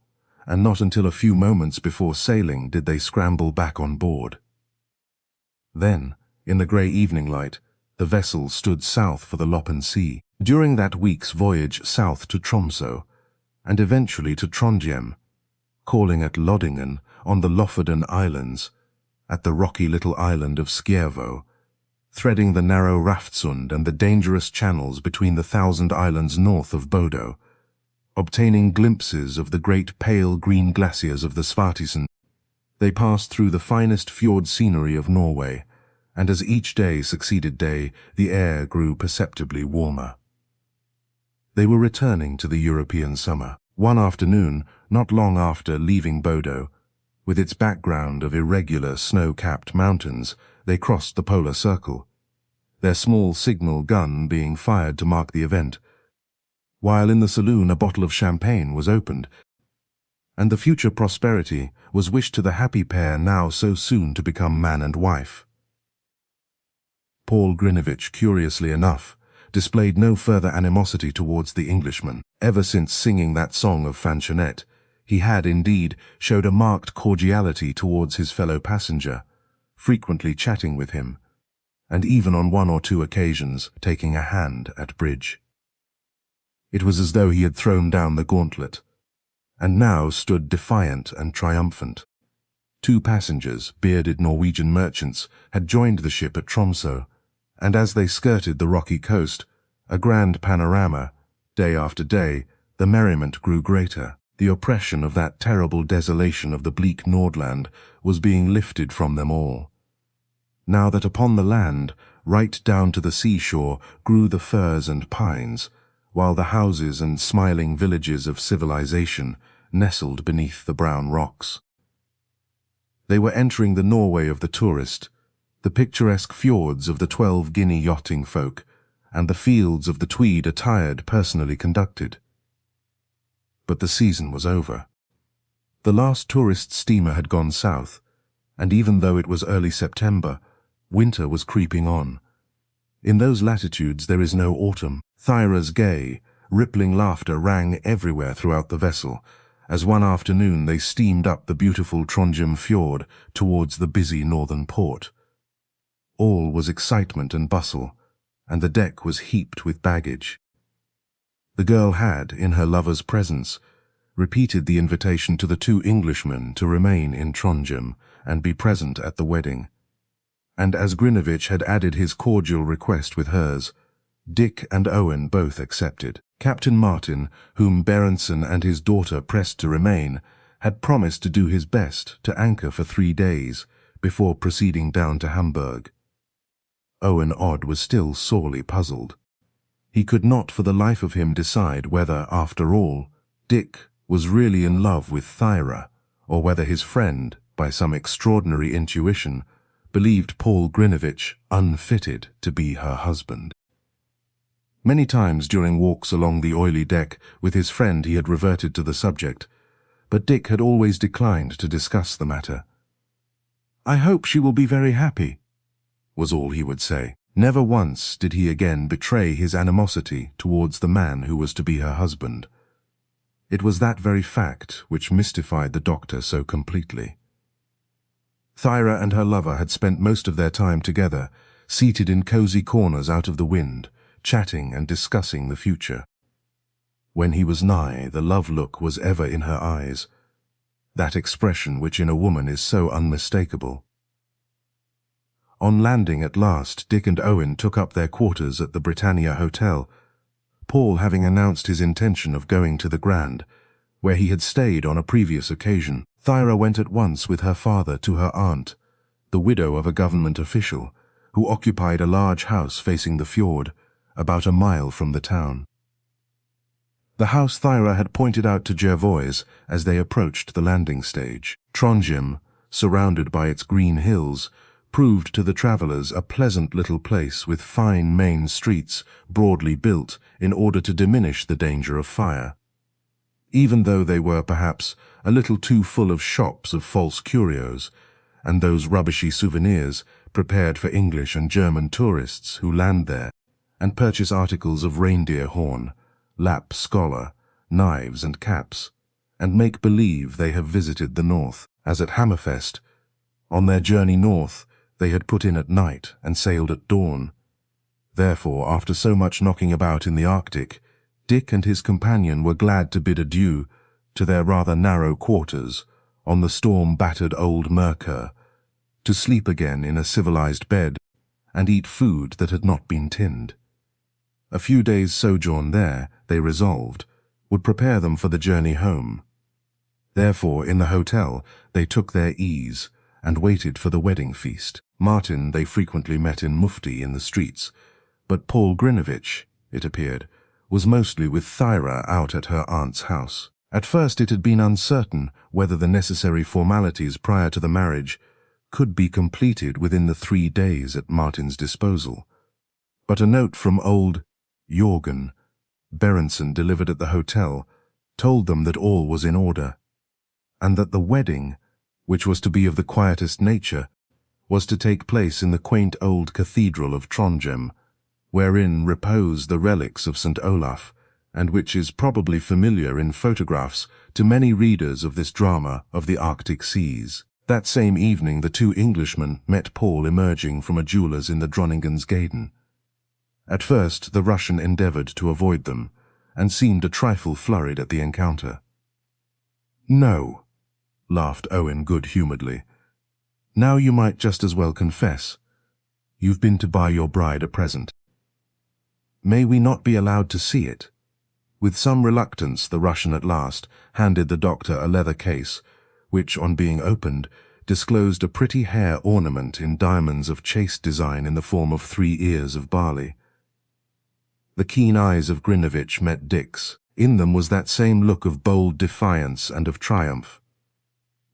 and not until a few moments before sailing did they scramble back on board. Then, in the grey evening light, the vessel stood south for the Loppen Sea. During that week's voyage south to Tromsø, and eventually to Trondheim, calling at Loddingen on the Lofoten Islands, at the rocky little island of Skjervo, threading the narrow Raftsund and the dangerous channels between the 1,000 islands north of Bodo, obtaining glimpses of the great pale green glaciers of the Svartisen. They passed through the finest fjord scenery of Norway, and as each day succeeded day, the air grew perceptibly warmer. They were returning to the European summer. One afternoon, not long after leaving Bodo, with its background of irregular snow-capped mountains, they crossed the polar circle, their small signal gun being fired to mark the event, while in the saloon a bottle of champagne was opened, and the future prosperity was wished to the happy pair now so soon to become man and wife. Paul Grinevitch, curiously enough, displayed no further animosity towards the Englishman. Ever since singing that song of Fanchonette, he had, indeed, showed a marked cordiality towards his fellow passenger, frequently chatting with him, and even on one or two occasions taking a hand at bridge. It was as though he had thrown down the gauntlet, and now stood defiant and triumphant. Two passengers, bearded Norwegian merchants, had joined the ship at Tromsø, and as they skirted the rocky coast, a grand panorama, day after day, the merriment grew greater. The oppression of that terrible desolation of the bleak Nordland was being lifted from them all. Now that upon the land, right down to the seashore, grew the firs and pines, while the houses and smiling villages of civilization nestled beneath the brown rocks. They were entering the Norway of the tourist, the picturesque fjords of the 12-guinea yachting folk, and the fields of the Tweed attired, personally conducted. But the season was over. The last tourist steamer had gone south, and even though it was early September, winter was creeping on. In those latitudes there is no autumn. Thyra's gay, rippling laughter rang everywhere throughout the vessel, as one afternoon they steamed up the beautiful Trondheim fjord towards the busy northern port. All was excitement and bustle, and the deck was heaped with baggage. The girl had, in her lover's presence, repeated the invitation to the two Englishmen to remain in Trondheim and be present at the wedding. And as Grinevitch had added his cordial request with hers, Dick and Owen both accepted. Captain Martin, whom Berenson and his daughter pressed to remain, had promised to do his best to anchor for 3 days before proceeding down to Hamburg. Owen Odd was still sorely puzzled. He could not for the life of him decide whether, after all, Dick was really in love with Thyra, or whether his friend, by some extraordinary intuition, believed Paul Grinevitch unfitted to be her husband. Many times during walks along the oily deck with his friend he had reverted to the subject, but Dick had always declined to discuss the matter. "I hope she will be very happy," was all he would say. Never once did he again betray his animosity towards the man who was to be her husband. It was that very fact which mystified the doctor so completely. Thyra and her lover had spent most of their time together, seated in cosy corners out of the wind, chatting and discussing the future. When he was nigh, the love look was ever in her eyes, that expression which in a woman is so unmistakable. On landing at last, Dick and Owen took up their quarters at the Britannia Hotel, Paul having announced his intention of going to the Grand, where he had stayed on a previous occasion. Thyra went at once with her father to her aunt, the widow of a government official, who occupied a large house facing the fjord, about a mile from the town. The house Thyra had pointed out to Jervoise as they approached the landing stage. Trondheim, surrounded by its green hills, proved to the travellers a pleasant little place with fine main streets, broadly built, in order to diminish the danger of fire. Even though they were perhaps a little too full of shops of false curios, and those rubbishy souvenirs prepared for English and German tourists who land there and purchase articles of reindeer horn, Lapp scholar, knives and caps, and make believe they have visited the north, as at Hammerfest. On their journey north, they had put in at night and sailed at dawn. Therefore, after so much knocking about in the Arctic, Dick and his companion were glad to bid adieu to their rather narrow quarters on the storm-battered old Merkur, to sleep again in a civilized bed and eat food that had not been tinned. A few days' sojourn there, they resolved, would prepare them for the journey home. Therefore, in the hotel, they took their ease and waited for the wedding feast. Martin they frequently met in mufti in the streets, but Paul Grinevitch, it appeared, was mostly with Thyra out at her aunt's house. At first it had been uncertain whether the necessary formalities prior to the marriage could be completed within the 3 days at Martin's disposal. But a note from old Jorgen Berenson delivered at the hotel told them that all was in order, and that the wedding, which was to be of the quietest nature, was to take place in the quaint old cathedral of Trondheim, wherein repose the relics of St. Olaf, and which is probably familiar in photographs to many readers of this drama of the Arctic seas. That same evening the two Englishmen met Paul emerging from a jeweller's in the Dronningens-Gaden. At first the Russian endeavoured to avoid them, and seemed a trifle flurried at the encounter. "No," laughed Owen good-humouredly. "Now you might just as well confess. You've been to buy your bride a present." "May we not be allowed to see it?" With some reluctance the Russian at last handed the doctor a leather case, which, on being opened, disclosed a pretty hair ornament in diamonds of chaste design in the form of 3 ears of barley. The keen eyes of Grinevitch met Dick's. In them was that same look of bold defiance and of triumph.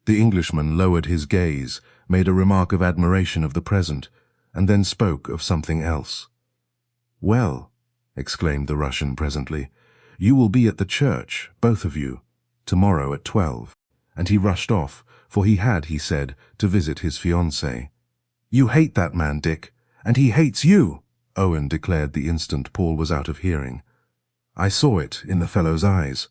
The Englishman lowered his gaze, made a remark of admiration of the present, and then spoke of something else. "Well," exclaimed the Russian presently, "you will be at the church, both of you, tomorrow at 12. And he rushed off, for he had, he said, to visit his fiancée. "You hate that man, Dick, and he hates you," Owen declared the instant Paul was out of hearing. "I saw it in the fellow's eyes."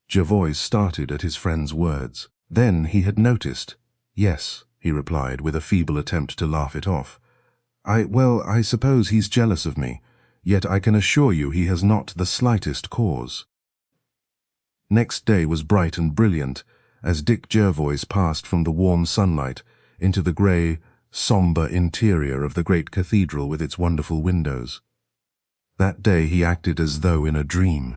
Jervoise started at his friend's words. Then he had noticed. "Yes," he replied, with a feeble attempt to laugh it off. I suppose he's jealous of me, yet I can assure you he has not the slightest cause." Next day was bright and brilliant, as Dick Jervoise passed from the warm sunlight into the grey, sombre interior of the great cathedral with its wonderful windows. That day he acted as though in a dream.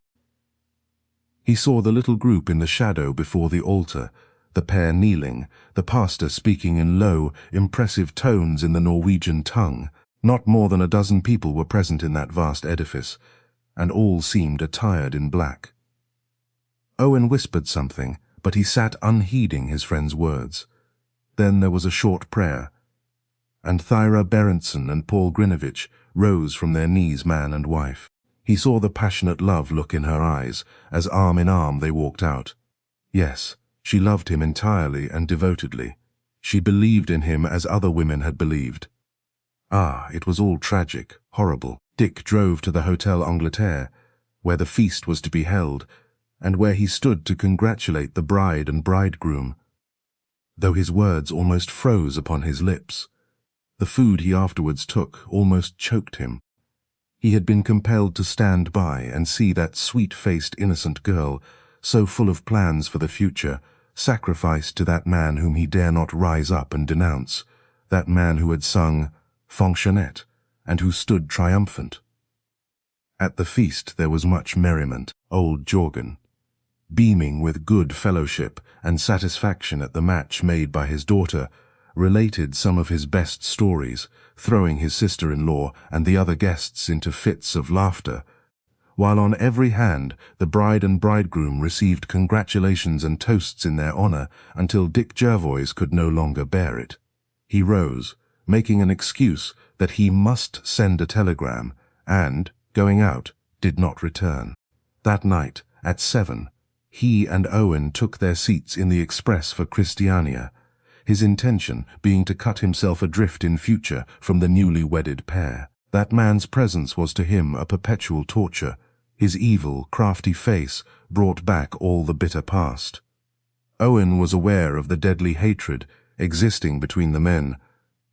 He saw the little group in the shadow before the altar, the pair kneeling, the pastor speaking in low, impressive tones in the Norwegian tongue. Not more than a dozen people were present in that vast edifice, and all seemed attired in black. Owen whispered something, but he sat unheeding his friend's words. Then there was a short prayer, and Thyra Berenson and Paul Grinevitch rose from their knees, man and wife. He saw the passionate love look in her eyes, as arm in arm they walked out. Yes, she loved him entirely and devotedly. She believed in him as other women had believed. Ah, it was all tragic, horrible. Dick drove to the Hotel Angleterre, where the feast was to be held, and where he stood to congratulate the bride and bridegroom, though his words almost froze upon his lips. The food he afterwards took almost choked him. He had been compelled to stand by and see that sweet-faced innocent girl, so full of plans for the future, sacrificed to that man whom he dare not rise up and denounce, that man who had sung Fonctionnette, and who stood triumphant. At the feast there was much merriment. Old Jorgen, beaming with good fellowship and satisfaction at the match made by his daughter, related some of his best stories, throwing his sister-in-law and the other guests into fits of laughter, while on every hand the bride and bridegroom received congratulations and toasts in their honour until Dick Jervoise could no longer bear it. He rose, making an excuse that he must send a telegram, and, going out, did not return. That night, at 7, he and Owen took their seats in the express for Christiania, his intention being to cut himself adrift in future from the newly wedded pair. That man's presence was to him a perpetual torture. His evil, crafty face brought back all the bitter past. Owen was aware of the deadly hatred existing between the men,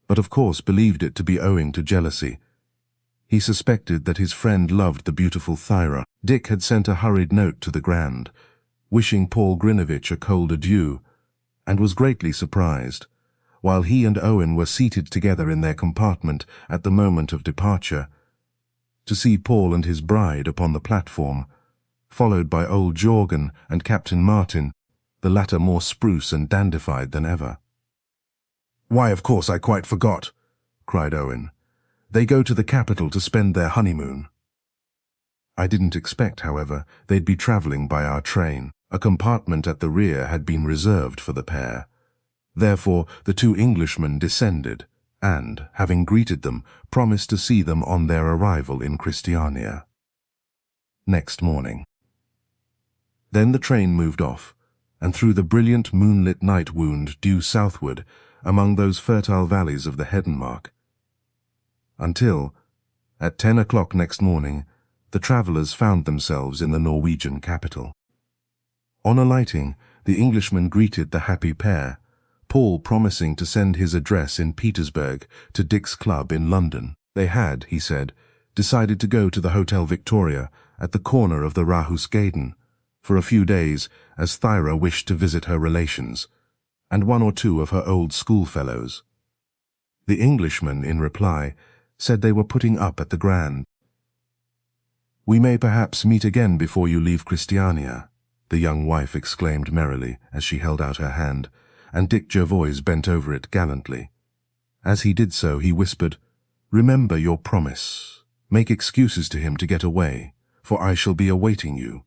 but of course believed it to be owing to jealousy. He suspected that his friend loved the beautiful Thyra. Dick had sent a hurried note to the Grand, wishing Paul Grinevitch a cold adieu, and was greatly surprised, while he and Owen were seated together in their compartment at the moment of departure, to see Paul and his bride upon the platform, followed by old Jorgen and Captain Martin, the latter more spruce and dandified than ever. "Why, of course, I quite forgot," cried Owen. "They go to the capital to spend their honeymoon." I didn't expect, however, they'd be travelling by our train. A compartment at the rear had been reserved for the pair. Therefore, the two Englishmen descended, and, having greeted them, promised to see them on their arrival in Christiania. Next morning. Then the train moved off, and through the brilliant moonlit night wound due southward, among those fertile valleys of the Hedenmark, until, at 10 o'clock next morning, the travellers found themselves in the Norwegian capital. On alighting, the Englishman greeted the happy pair, Paul promising to send his address in Petersburg to Dick's club in London. They had, he said, decided to go to the Hotel Victoria at the corner of the Rahusgaden for a few days, as Thyra wished to visit her relations, and one or two of her old schoolfellows. The Englishman, in reply, said they were putting up at the Grand. "We may perhaps meet again before you leave Christiania," the young wife exclaimed merrily as she held out her hand, and Dick Jervoise bent over it gallantly. As he did so, he whispered, "Remember your promise. Make excuses to him to get away, for I shall be awaiting you.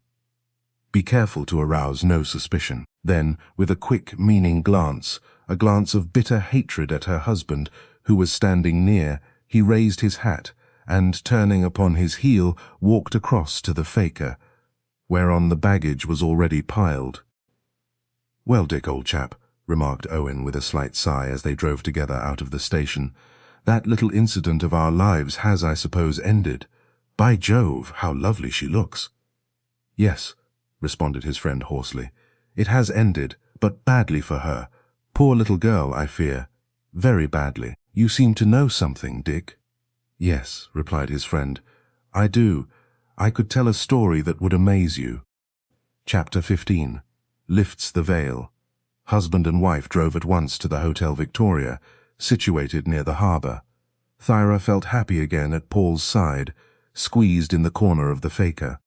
Be careful to arouse no suspicion." Then, with a quick, meaning glance, a glance of bitter hatred at her husband, who was standing near, he raised his hat, and, turning upon his heel, walked across to the Faker, whereon the baggage was already piled. "Well, Dick, old chap," remarked Owen with a slight sigh as they drove together out of the station, "that little incident of our lives has, I suppose, ended. By Jove, how lovely she looks!" "Yes," responded his friend hoarsely, "it has ended, but badly for her. Poor little girl, I fear. Very badly. You seem to know something, Dick." "Yes," replied his friend, "I do. I could tell a story that would amaze you." Chapter 15. Lifts the Veil. Husband and wife drove at once to the Hotel Victoria, situated near the harbour. Thyra felt happy again at Paul's side, squeezed in the corner of the Faker.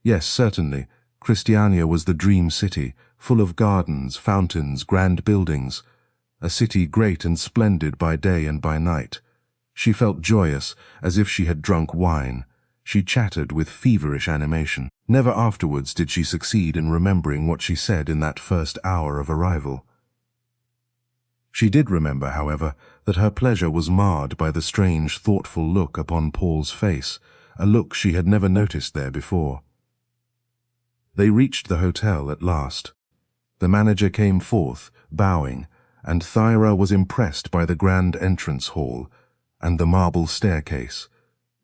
Yes, certainly, Christiania was the dream city, full of gardens, fountains, grand buildings, a city great and splendid by day and by night. She felt joyous, as if she had drunk wine. She chattered with feverish animation. Never afterwards did she succeed in remembering what she said in that first hour of arrival. She did remember, however, that her pleasure was marred by the strange, thoughtful look upon Paul's face, a look she had never noticed there before. They reached the hotel at last. The manager came forth, bowing, and Thyra was impressed by the grand entrance hall and the marble staircase,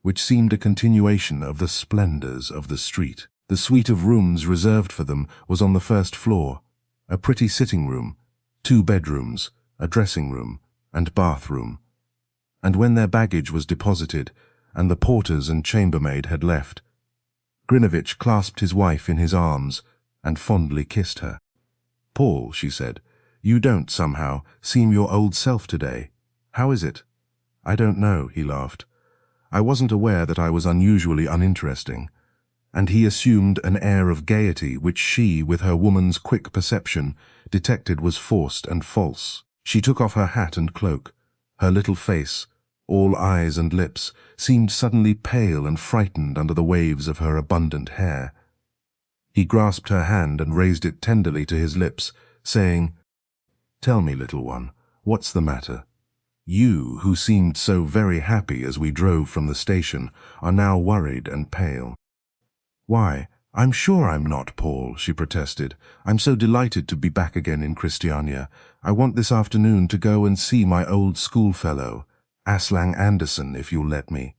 which seemed a continuation of the splendours of the street. The suite of rooms reserved for them was on the first floor, a pretty sitting room, 2 bedrooms, a dressing room, and bathroom. And when their baggage was deposited, and the porters and chambermaid had left, Grinevitch clasped his wife in his arms and fondly kissed her. "Paul," she said, "you don't, somehow, seem your old self today. How is it?" "I don't know," he laughed. "I wasn't aware that I was unusually uninteresting." And he assumed an air of gaiety which she, with her woman's quick perception, detected was forced and false. She took off her hat and cloak. Her little face, all eyes and lips, seemed suddenly pale and frightened under the waves of her abundant hair. He grasped her hand and raised it tenderly to his lips, saying, "Tell me, little one, what's the matter? You, who seemed so very happy as we drove from the station, are now worried and pale." "Why, I'm sure I'm not, Paul," she protested. "I'm so delighted to be back again in Christiania. I want this afternoon to go and see my old schoolfellow, Aslang Anderson, if you'll let me."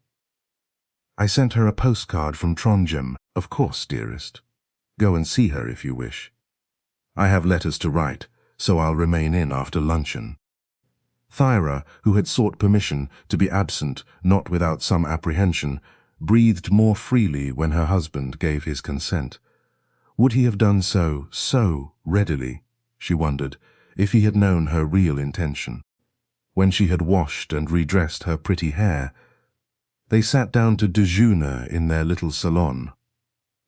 I sent her a postcard from Trondheim. "Of course, dearest. Go and see her if you wish. I have letters to write, so I'll remain in after luncheon." Thyra, who had sought permission to be absent, not without some apprehension, breathed more freely when her husband gave his consent. Would he have done so readily, she wondered, if he had known her real intention? When she had washed and redressed her pretty hair, they sat down to déjeuner in their little salon,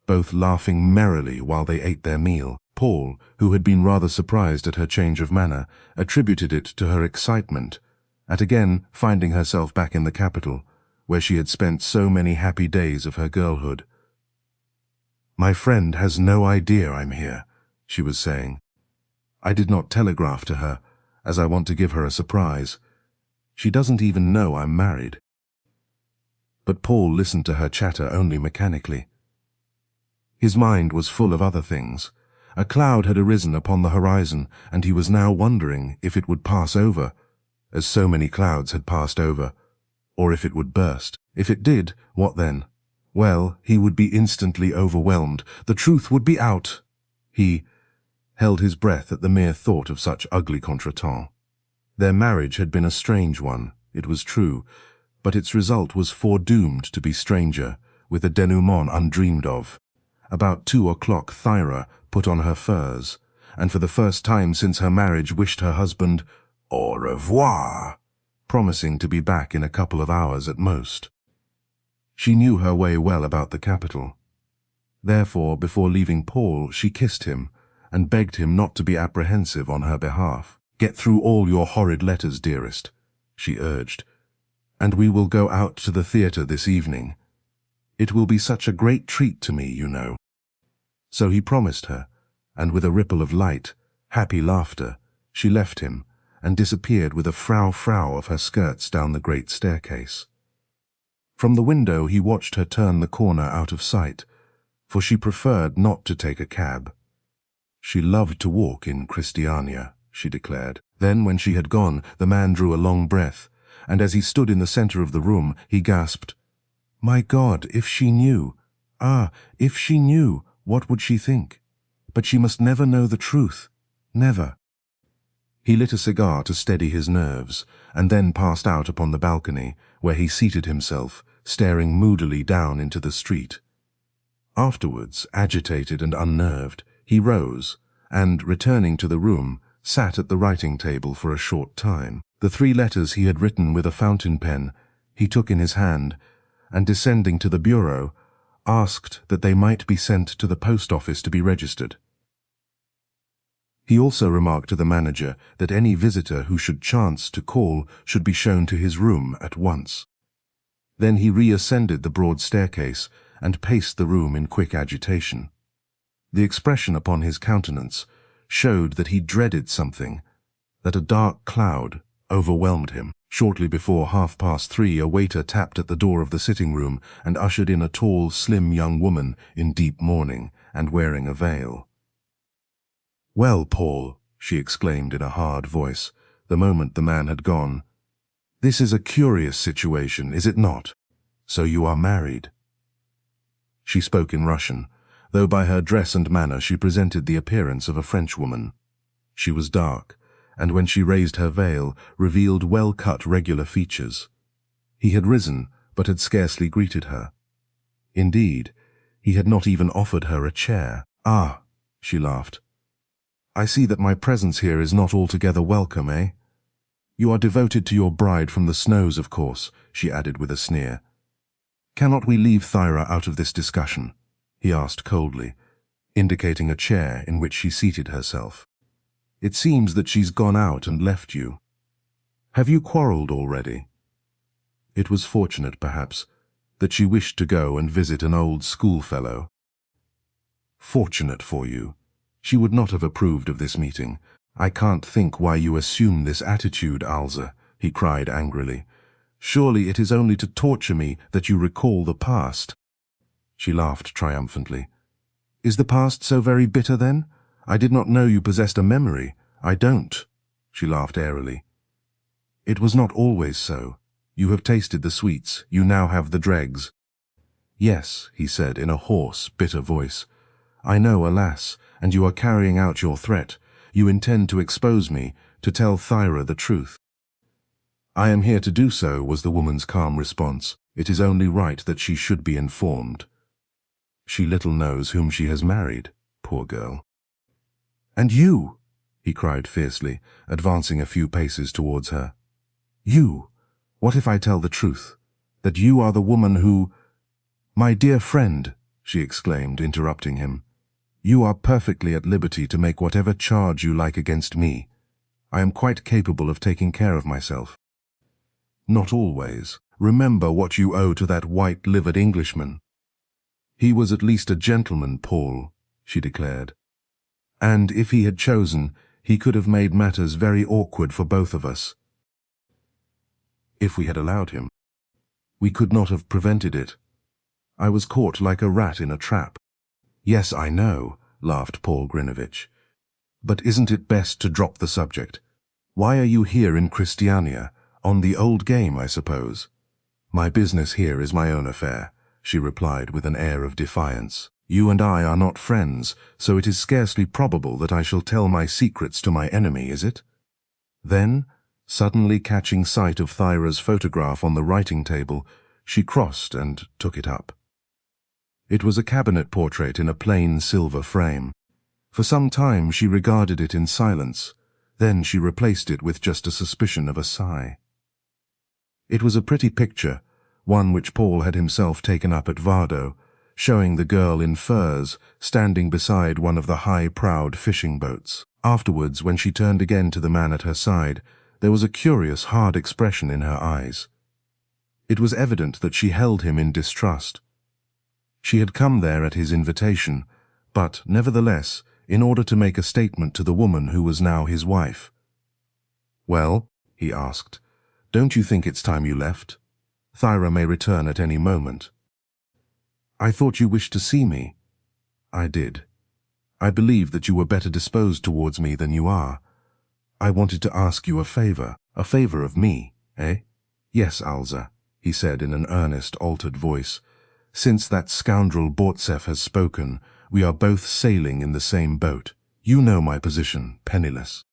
both laughing merrily while they ate their meal. Paul, who had been rather surprised at her change of manner, attributed it to her excitement at again finding herself back in the capital, where she had spent so many happy days of her girlhood. "My friend has no idea I'm here," she was saying. "I did not telegraph to her, as I want to give her a surprise. She doesn't even know I'm married." But Paul listened to her chatter only mechanically. His mind was full of other things. A cloud had arisen upon the horizon, and he was now wondering if it would pass over, as so many clouds had passed over, or if it would burst. If it did, what then? Well, he would be instantly overwhelmed. The truth would be out. He held his breath at the mere thought of such ugly contretemps. Their marriage had been a strange one, it was true, but its result was foredoomed to be stranger, with a denouement undreamed of. About 2 o'clock Thyra put on her furs, and for the first time since her marriage wished her husband au revoir, promising to be back in a couple of hours at most. She knew her way well about the capital. Therefore, before leaving Paul, she kissed him, and begged him not to be apprehensive on her behalf. "Get through all your horrid letters, dearest," she urged, "and we will go out to the theatre this evening. It will be such a great treat to me, you know." So he promised her, and with a ripple of light, happy laughter, she left him, and disappeared with a frou-frou of her skirts down the great staircase. From the window he watched her turn the corner out of sight, for she preferred not to take a cab. She loved to walk in Christiania, she declared. Then, when she had gone, the man drew a long breath, and as he stood in the center of the room, he gasped, "My God, if she knew! Ah, if she knew, what would she think? But she must never know the truth. Never." He lit a cigar to steady his nerves, and then passed out upon the balcony, where he seated himself, staring moodily down into the street. Afterwards, agitated and unnerved, he rose, and, returning to the room, sat at the writing table for a short time. The 3 letters he had written with a fountain pen he took in his hand, and descending to the bureau, asked that they might be sent to the post office to be registered. He also remarked to the manager that any visitor who should chance to call should be shown to his room at once. Then he reascended the broad staircase and paced the room in quick agitation. The expression upon his countenance showed that he dreaded something, that a dark cloud overwhelmed him. Shortly before 3:30, a waiter tapped at the door of the sitting-room and ushered in a tall, slim young woman in deep mourning and wearing a veil. "Well, Paul," she exclaimed in a hard voice, the moment the man had gone, "this is a curious situation, is it not? So you are married." She spoke in Russian, though by her dress and manner she presented the appearance of a Frenchwoman. She was dark, and when she raised her veil, revealed well-cut regular features. He had risen, but had scarcely greeted her. Indeed, he had not even offered her a chair. "Ah," she laughed, "I see that my presence here is not altogether welcome, eh? You are devoted to your bride from the snows, of course," she added with a sneer. "Cannot we leave Thyra out of this discussion?" he asked coldly, indicating a chair in which she seated herself. "It seems that she's gone out and left you. Have you quarrelled already?" It was fortunate, perhaps, that she wished to go and visit an old schoolfellow. "Fortunate for you. She would not have approved of this meeting. I can't think why you assume this attitude, Alza," he cried angrily. "Surely it is only to torture me that you recall the past." She laughed triumphantly. "Is the past so very bitter then? I did not know you possessed a memory. I don't." She laughed airily. "It was not always so. You have tasted the sweets, you now have the dregs." "Yes," he said in a hoarse, bitter voice. "I know, alas, and you are carrying out your threat. You intend to expose me, to tell Thyra the truth." "I am here to do so," was the woman's calm response. "It is only right that she should be informed." She little knows whom she has married, poor girl. "And you!" he cried fiercely, advancing a few paces towards her. "You! What if I tell the truth? That you are the woman who—" "My dear friend," she exclaimed, interrupting him, "you are perfectly at liberty to make whatever charge you like against me. I am quite capable of taking care of myself." "Not always. Remember what you owe to that white-livered Englishman." "He was at least a gentleman, Paul," she declared. "And if he had chosen, he could have made matters very awkward for both of us. If we had allowed him. We could not have prevented it. I was caught like a rat in a trap." "Yes, I know," laughed Paul Grinevitch. "But isn't it best to drop the subject? Why are you here in Christiania? On the old game, I suppose." "My business here is my own affair," she replied with an air of defiance. "You and I are not friends, so it is scarcely probable that I shall tell my secrets to my enemy, is it?" Then, suddenly catching sight of Thyra's photograph on the writing table, she crossed and took it up. It was a cabinet portrait in a plain silver frame. For some time she regarded it in silence, then she replaced it with just a suspicion of a sigh. It was a pretty picture, one which Paul had himself taken up at Vardo, showing the girl in furs standing beside one of the high-prowed fishing boats. Afterwards, when she turned again to the man at her side, there was a curious, hard expression in her eyes. It was evident that she held him in distrust. She had come there at his invitation, but, nevertheless, in order to make a statement to the woman who was now his wife. "Well," he asked, "don't you think it's time you left? Thyra may return at any moment." "I thought you wished to see me." "I did. I believed that you were better disposed towards me than you are. I wanted to ask you a favor of me, eh?" "Yes, Alza," he said in an earnest, altered voice. "Since that scoundrel Bortseff has spoken, we are both sailing in the same boat. You know my position, penniless.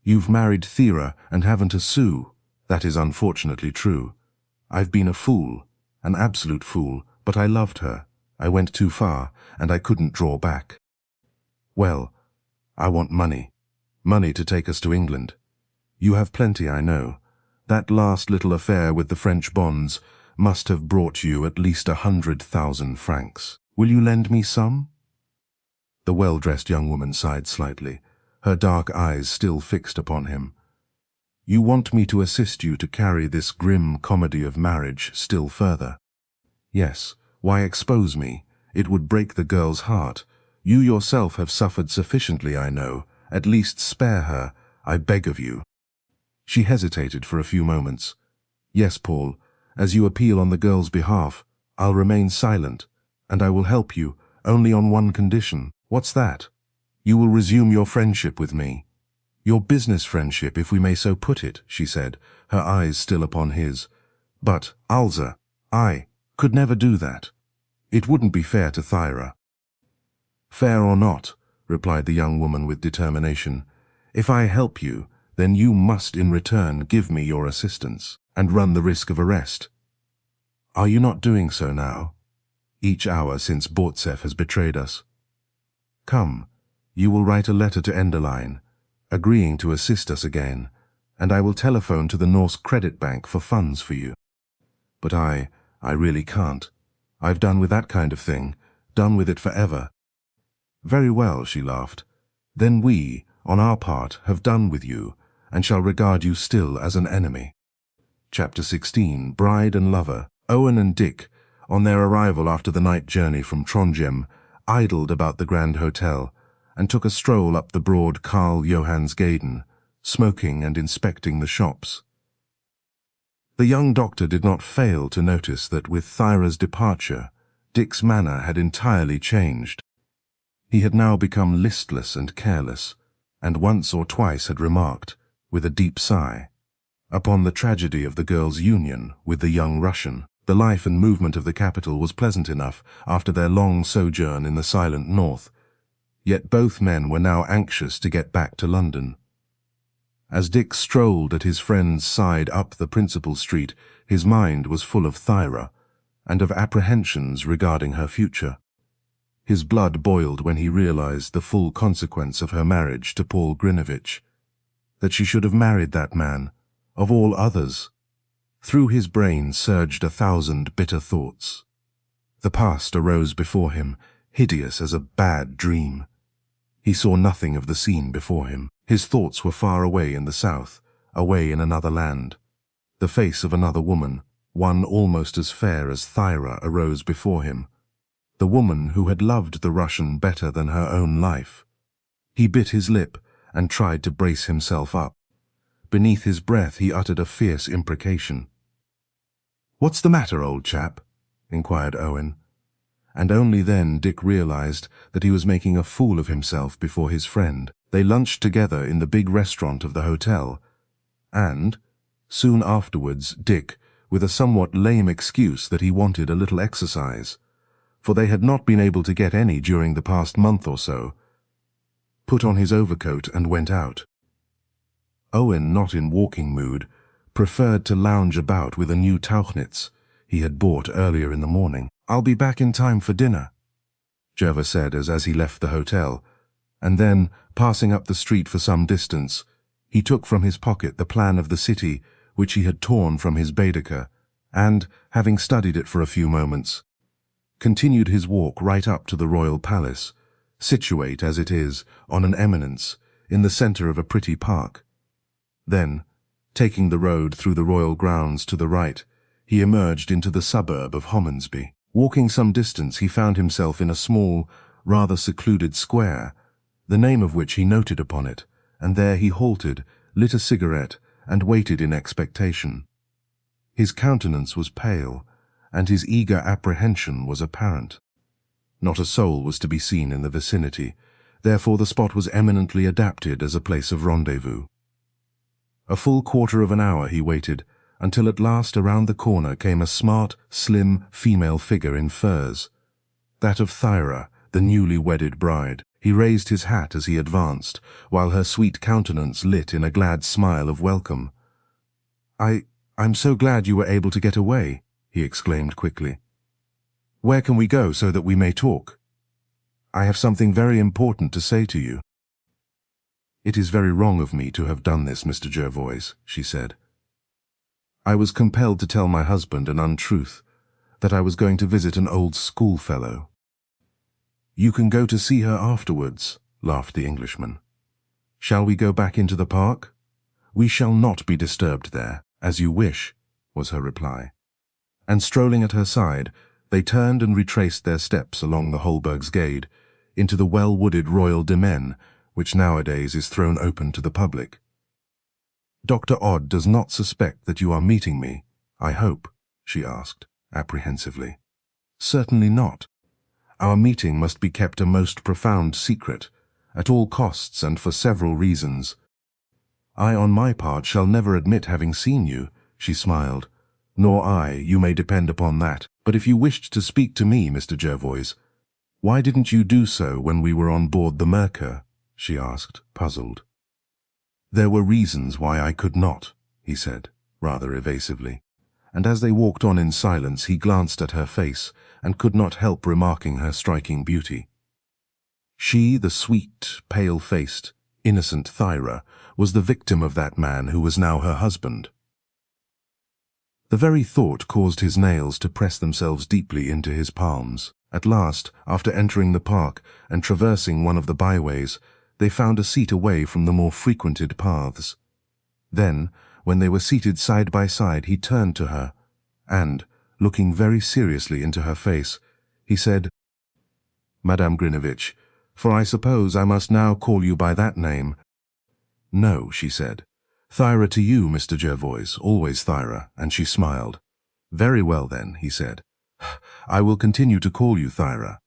You've married Thyra and haven't a sou. That is unfortunately true. I've been a fool, an absolute fool, but I loved her. I went too far, and I couldn't draw back. Well, I want money. Money to take us to England. You have plenty, I know. That last little affair with the French bonds must have brought you at least 100,000 francs. Will you lend me some?" The well-dressed young woman sighed slightly, her dark eyes still fixed upon him. "You want me to assist you to carry this grim comedy of marriage still further?" "Yes. Why expose me? It would break the girl's heart. You yourself have suffered sufficiently, I know. At least spare her, I beg of you." She hesitated for a few moments. "Yes, Paul, as you appeal on the girl's behalf, I'll remain silent, and I will help you, only on one condition." "What's that?" "You will resume your friendship with me." "Your business friendship, if we may so put it," she said, her eyes still upon his. "But, Alza, I could never do that. It wouldn't be fair to Thyra." "Fair or not," replied the young woman with determination, "if I help you, then you must in return give me your assistance, and run the risk of arrest. Are you not doing so now? Each hour since Bortseff has betrayed us. Come, you will write a letter to Enderlein, agreeing to assist us again, and I will telephone to the Norse Credit Bank for funds for you." "But I really can't. I've done with that kind of thing, done with it forever." "Very well," she laughed. "Then we, on our part, have done with you, and shall regard you still as an enemy." Chapter 16. Bride and Lover. Owen and Dick, on their arrival after the night journey from Trondheim, idled about the Grand Hotel, and took a stroll up the broad Karl Johansgaden, smoking and inspecting the shops. The young doctor did not fail to notice that with Thyra's departure, Dick's manner had entirely changed. He had now become listless and careless, and once or twice had remarked, with a deep sigh, upon the tragedy of the girl's union with the young Russian. The life and movement of the capital was pleasant enough after their long sojourn in the silent north, yet both men were now anxious to get back to London. As Dick strolled at his friend's side up the principal street, his mind was full of Thyra, and of apprehensions regarding her future. His blood boiled when he realized the full consequence of her marriage to Paul Grinevitch, that she should have married that man, of all others. Through his brain surged 1,000 bitter thoughts. The past arose before him, hideous as a bad dream. He saw nothing of the scene before him. His thoughts were far away in the south, away in another land. The face of another woman, one almost as fair as Thyra, arose before him. The woman who had loved the Russian better than her own life. He bit his lip and tried to brace himself up. Beneath his breath he uttered a fierce imprecation. "What's the matter, old chap?" inquired Owen. And only then Dick realized that he was making a fool of himself before his friend. They lunched together in the big restaurant of the hotel, and, soon afterwards, Dick, with a somewhat lame excuse that he wanted a little exercise, for they had not been able to get any during the past month or so, put on his overcoat and went out. Owen, not in walking mood, preferred to lounge about with a new Tauchnitz he had bought earlier in the morning. "I'll be back in time for dinner," Jervoise said as he left the hotel, and then, passing up the street for some distance, he took from his pocket the plan of the city which he had torn from his Baedeker, and, having studied it for a few moments, continued his walk right up to the royal palace, situate as it is on an eminence in the centre of a pretty park. Then, taking the road through the royal grounds to the right, he emerged into the suburb of Homansby. Walking some distance, he found himself in a small, rather secluded square, the name of which he noted upon it, and there he halted, lit a cigarette, and waited in expectation. His countenance was pale, and his eager apprehension was apparent. Not a soul was to be seen in the vicinity, therefore the spot was eminently adapted as a place of rendezvous. A full quarter of an hour he waited, until at last around the corner came a smart, slim female figure in furs, that of Thyra, the newly wedded bride. He raised his hat as he advanced, while her sweet countenance lit in a glad smile of welcome. I'm so glad you were able to get away," he exclaimed quickly. "Where can we go so that we may talk? I have something very important to say to you." "It is very wrong of me to have done this, Mr. Jervoise," she said. "I was compelled to tell my husband an untruth, that I was going to visit an old schoolfellow." "You can go to see her afterwards," laughed the Englishman. "Shall we go back into the park?" "We shall not be disturbed there, as you wish," was her reply. And strolling at her side, they turned and retraced their steps along the Holbergsgade into the well-wooded Royal Demesne, which nowadays is thrown open to the public. "Dr. Odd does not suspect that you are meeting me, I hope?" she asked, apprehensively. "Certainly not. Our meeting must be kept a most profound secret, at all costs and for several reasons. I, on my part, shall never admit having seen you," she smiled. "Nor I, you may depend upon that. But if you wished to speak to me, Mr. Jervoise, why didn't you do so when we were on board the Merkur?" she asked, puzzled. "There were reasons why I could not," he said, rather evasively, and as they walked on in silence he glanced at her face and could not help remarking her striking beauty. She, the sweet, pale-faced, innocent Thyra, was the victim of that man who was now her husband. The very thought caused his nails to press themselves deeply into his palms. At last, after entering the park and traversing one of the byways, they found a seat away from the more frequented paths. Then, when they were seated side by side, he turned to her, and, looking very seriously into her face, he said, "Madame Grinevitch, for I suppose I must now call you by that name." "No," she said, Thyra to you, Mr. Jervoise, always Thyra, and she smiled. Very well then, he said. I will continue to call you Thyra.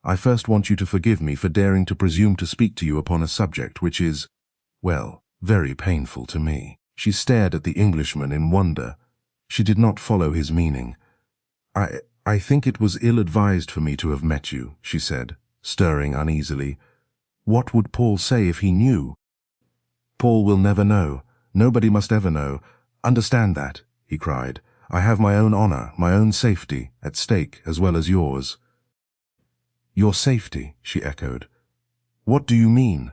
I first want you to forgive me for daring to presume to speak to you upon a subject which is, well, very painful to me. She stared at the Englishman in wonder. She did not follow his meaning. I think it was ill-advised for me to have met you, she said, stirring uneasily. What would Paul say if he knew? Paul will never know. Nobody must ever know. Understand that, he cried. I have my own honor, my own safety, at stake as well as yours. Your safety, she echoed. What do you mean?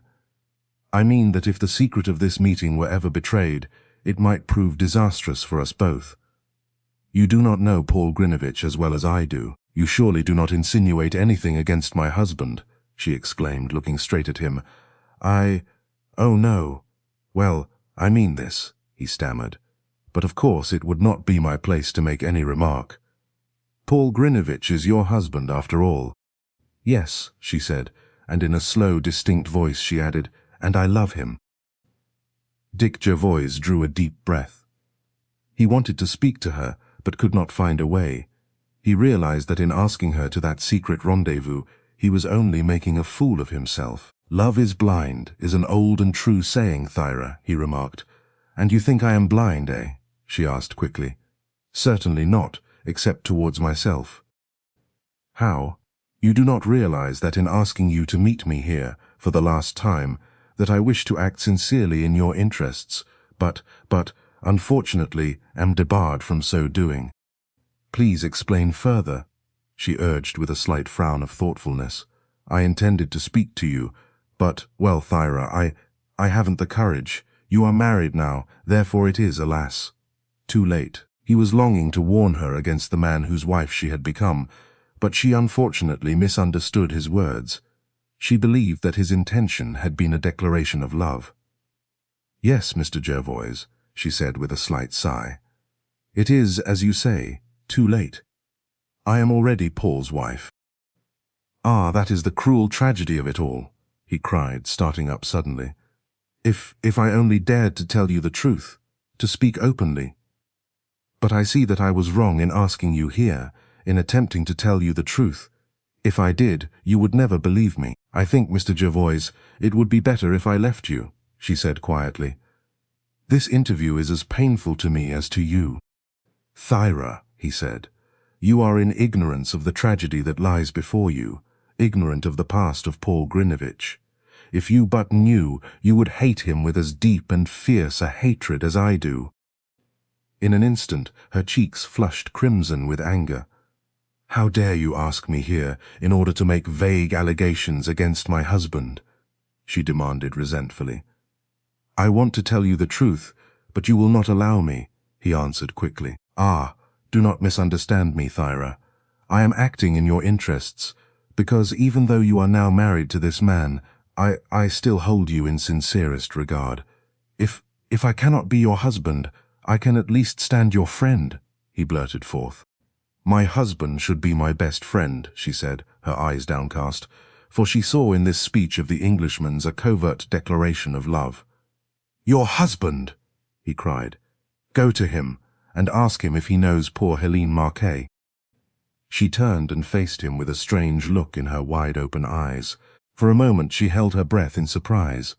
I mean that if the secret of this meeting were ever betrayed, it might prove disastrous for us both. You do not know Paul Grinevitch as well as I do. You surely do not insinuate anything against my husband, she exclaimed, looking straight at him. Oh no. Well, I mean this, he stammered. But of course it would not be my place to make any remark. Paul Grinevitch is your husband after all. Yes, she said, and in a slow, distinct voice she added, and I love him. Dick Jervoise drew a deep breath. He wanted to speak to her, but could not find a way. He realized that in asking her to that secret rendezvous, he was only making a fool of himself. Love is blind is an old and true saying, Thyra, he remarked. And you think I am blind, eh? She asked quickly. Certainly not, except towards myself. How? You do not realize that in asking you to meet me here, for the last time, that I wish to act sincerely in your interests, but, unfortunately, am debarred from so doing. Please explain further, she urged with a slight frown of thoughtfulness. I intended to speak to you, but, well, Thyra, I haven't the courage. You are married now, therefore it is, alas, too late. He was longing to warn her against the man whose wife she had become, but she unfortunately misunderstood his words. She believed that his intention had been a declaration of love. Yes, Mr. Jervoise, she said with a slight sigh. It is, as you say, too late. I am already Paul's wife. Ah, that is the cruel tragedy of it all, he cried, starting up suddenly. If I only dared to tell you the truth, to speak openly. But I see that I was wrong in asking you here, in attempting to tell you the truth. If I did, you would never believe me. I think, Mr. Jervoise, it would be better if I left you, she said quietly. This interview is as painful to me as to you. Thyra, he said, you are in ignorance of the tragedy that lies before you, ignorant of the past of Paul Grinevitch. If you but knew, you would hate him with as deep and fierce a hatred as I do. In an instant, her cheeks flushed crimson with anger. How dare you ask me here in order to make vague allegations against my husband? She demanded resentfully. I want to tell you the truth, but you will not allow me, he answered quickly. Ah, do not misunderstand me, Thyra. I am acting in your interests, because even though you are now married to this man, I still hold you in sincerest regard. If I cannot be your husband, I can at least stand your friend, he blurted forth. My husband should be my best friend, she said, her eyes downcast, for she saw in this speech of the Englishman's a covert declaration of love. Your husband, he cried. Go to him, and ask him if he knows poor Helene Marquet. She turned and faced him with a strange look in her wide-open eyes. For a moment she held her breath in surprise.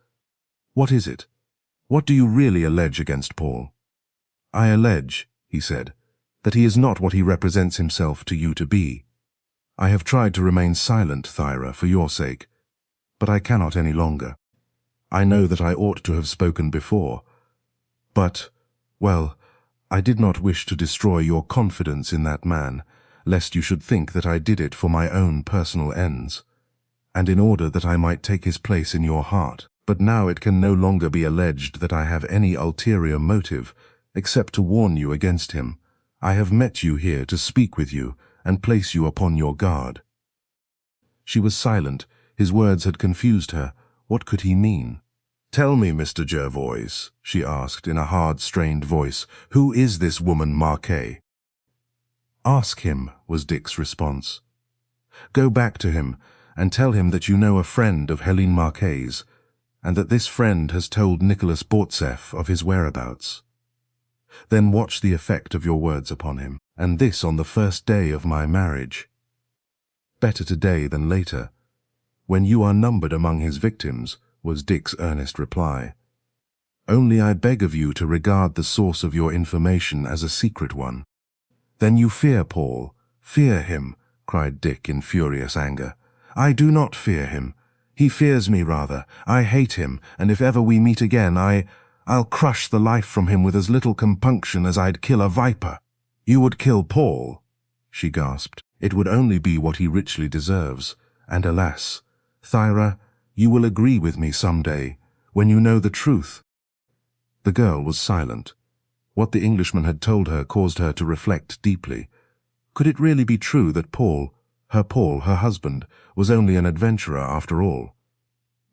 What is it? What do you really allege against Paul? I allege, he said, that he is not what he represents himself to you to be. I have tried to remain silent, Thyra, for your sake, but I cannot any longer. I know that I ought to have spoken before, but, well, I did not wish to destroy your confidence in that man, lest you should think that I did it for my own personal ends, and in order that I might take his place in your heart. But now it can no longer be alleged that I have any ulterior motive, except to warn you against him. I have met you here to speak with you, and place you upon your guard. She was silent. His words had confused her. What could he mean? Tell me, Mr. Jervoise, she asked in a hard, strained voice, who is this woman Marquet? Ask him, was Dick's response. Go back to him, and tell him that you know a friend of Helene Marquet's, and that this friend has told Nicholas Bortseff of his whereabouts. Then watch the effect of your words upon him, and this on the first day of my marriage. Better today than later, when you are numbered among his victims, was Dick's earnest reply. Only I beg of you to regard the source of your information as a secret one. Then you fear Paul? Fear him, cried Dick in furious anger. I do not fear him. He fears me rather. I hate him, and if ever we meet again, I'll crush the life from him with as little compunction as I'd kill a viper. You would kill Paul? She gasped. It would only be what he richly deserves. And alas, Thyra, you will agree with me some day, when you know the truth. The girl was silent. What the Englishman had told her caused her to reflect deeply. Could it really be true that Paul, her husband, was only an adventurer after all?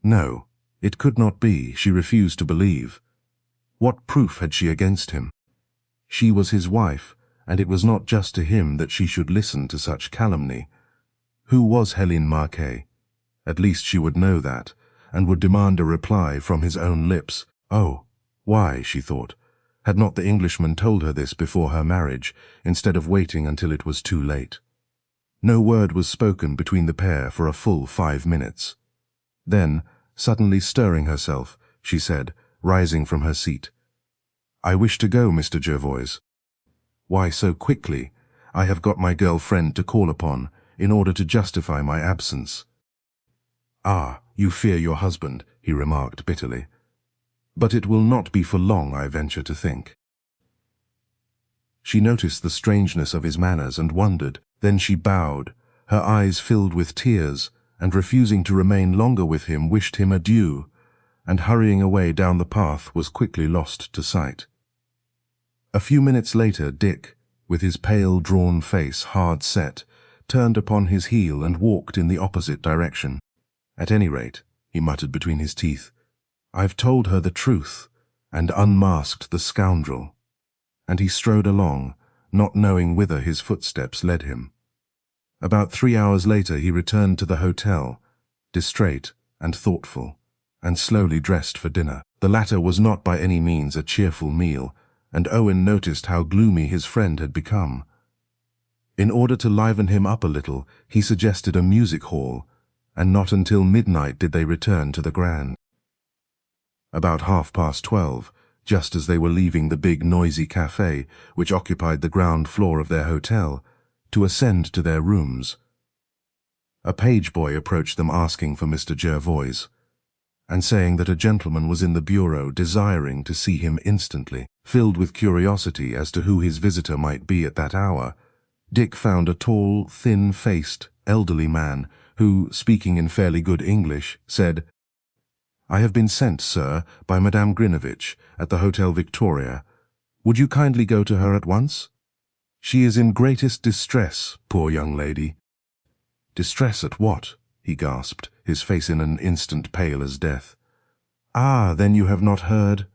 No, it could not be. She refused to believe. What proof had she against him? She was his wife, and it was not just to him that she should listen to such calumny. Who was Helene Marquet? At least she would know that, and would demand a reply from his own lips. Oh, why, she thought, had not the Englishman told her this before her marriage, instead of waiting until it was too late? No word was spoken between the pair for a full 5 minutes. Then, suddenly stirring herself, she said, rising from her seat, I wish to go, Mr. Jervoise. Why so quickly? I have got my girl-friend to call upon, in order to justify my absence. Ah, you fear your husband, he remarked bitterly. But it will not be for long, I venture to think. She noticed the strangeness of his manners and wondered. Then she bowed, her eyes filled with tears, and refusing to remain longer with him, wished him adieu, and hurrying away down the path was quickly lost to sight. A few minutes later, Dick, with his pale, drawn face hard set, turned upon his heel and walked in the opposite direction. At any rate, he muttered between his teeth, I've told her the truth, and unmasked the scoundrel. And he strode along, not knowing whither his footsteps led him. About 3 hours later he returned to the hotel, distrait and thoughtful, and slowly dressed for dinner. The latter was not by any means a cheerful meal, and Owen noticed how gloomy his friend had become. In order to liven him up a little, he suggested a music hall, and not until midnight did they return to the Grand. About 12:30, just as they were leaving the big noisy cafe, which occupied the ground floor of their hotel, to ascend to their rooms, a page boy approached them asking for Mr. Jervoise, and saying that a gentleman was in the bureau desiring to see him instantly. Filled with curiosity as to who his visitor might be at that hour, Dick found a tall, thin-faced, elderly man who, speaking in fairly good English, said, I have been sent, sir, by Madame Grinevitch at the Hotel Victoria. Would you kindly go to her at once? She is in greatest distress, poor young lady. Distress at what? He gasped, his face in an instant pale as death. Ah, then you have not heard?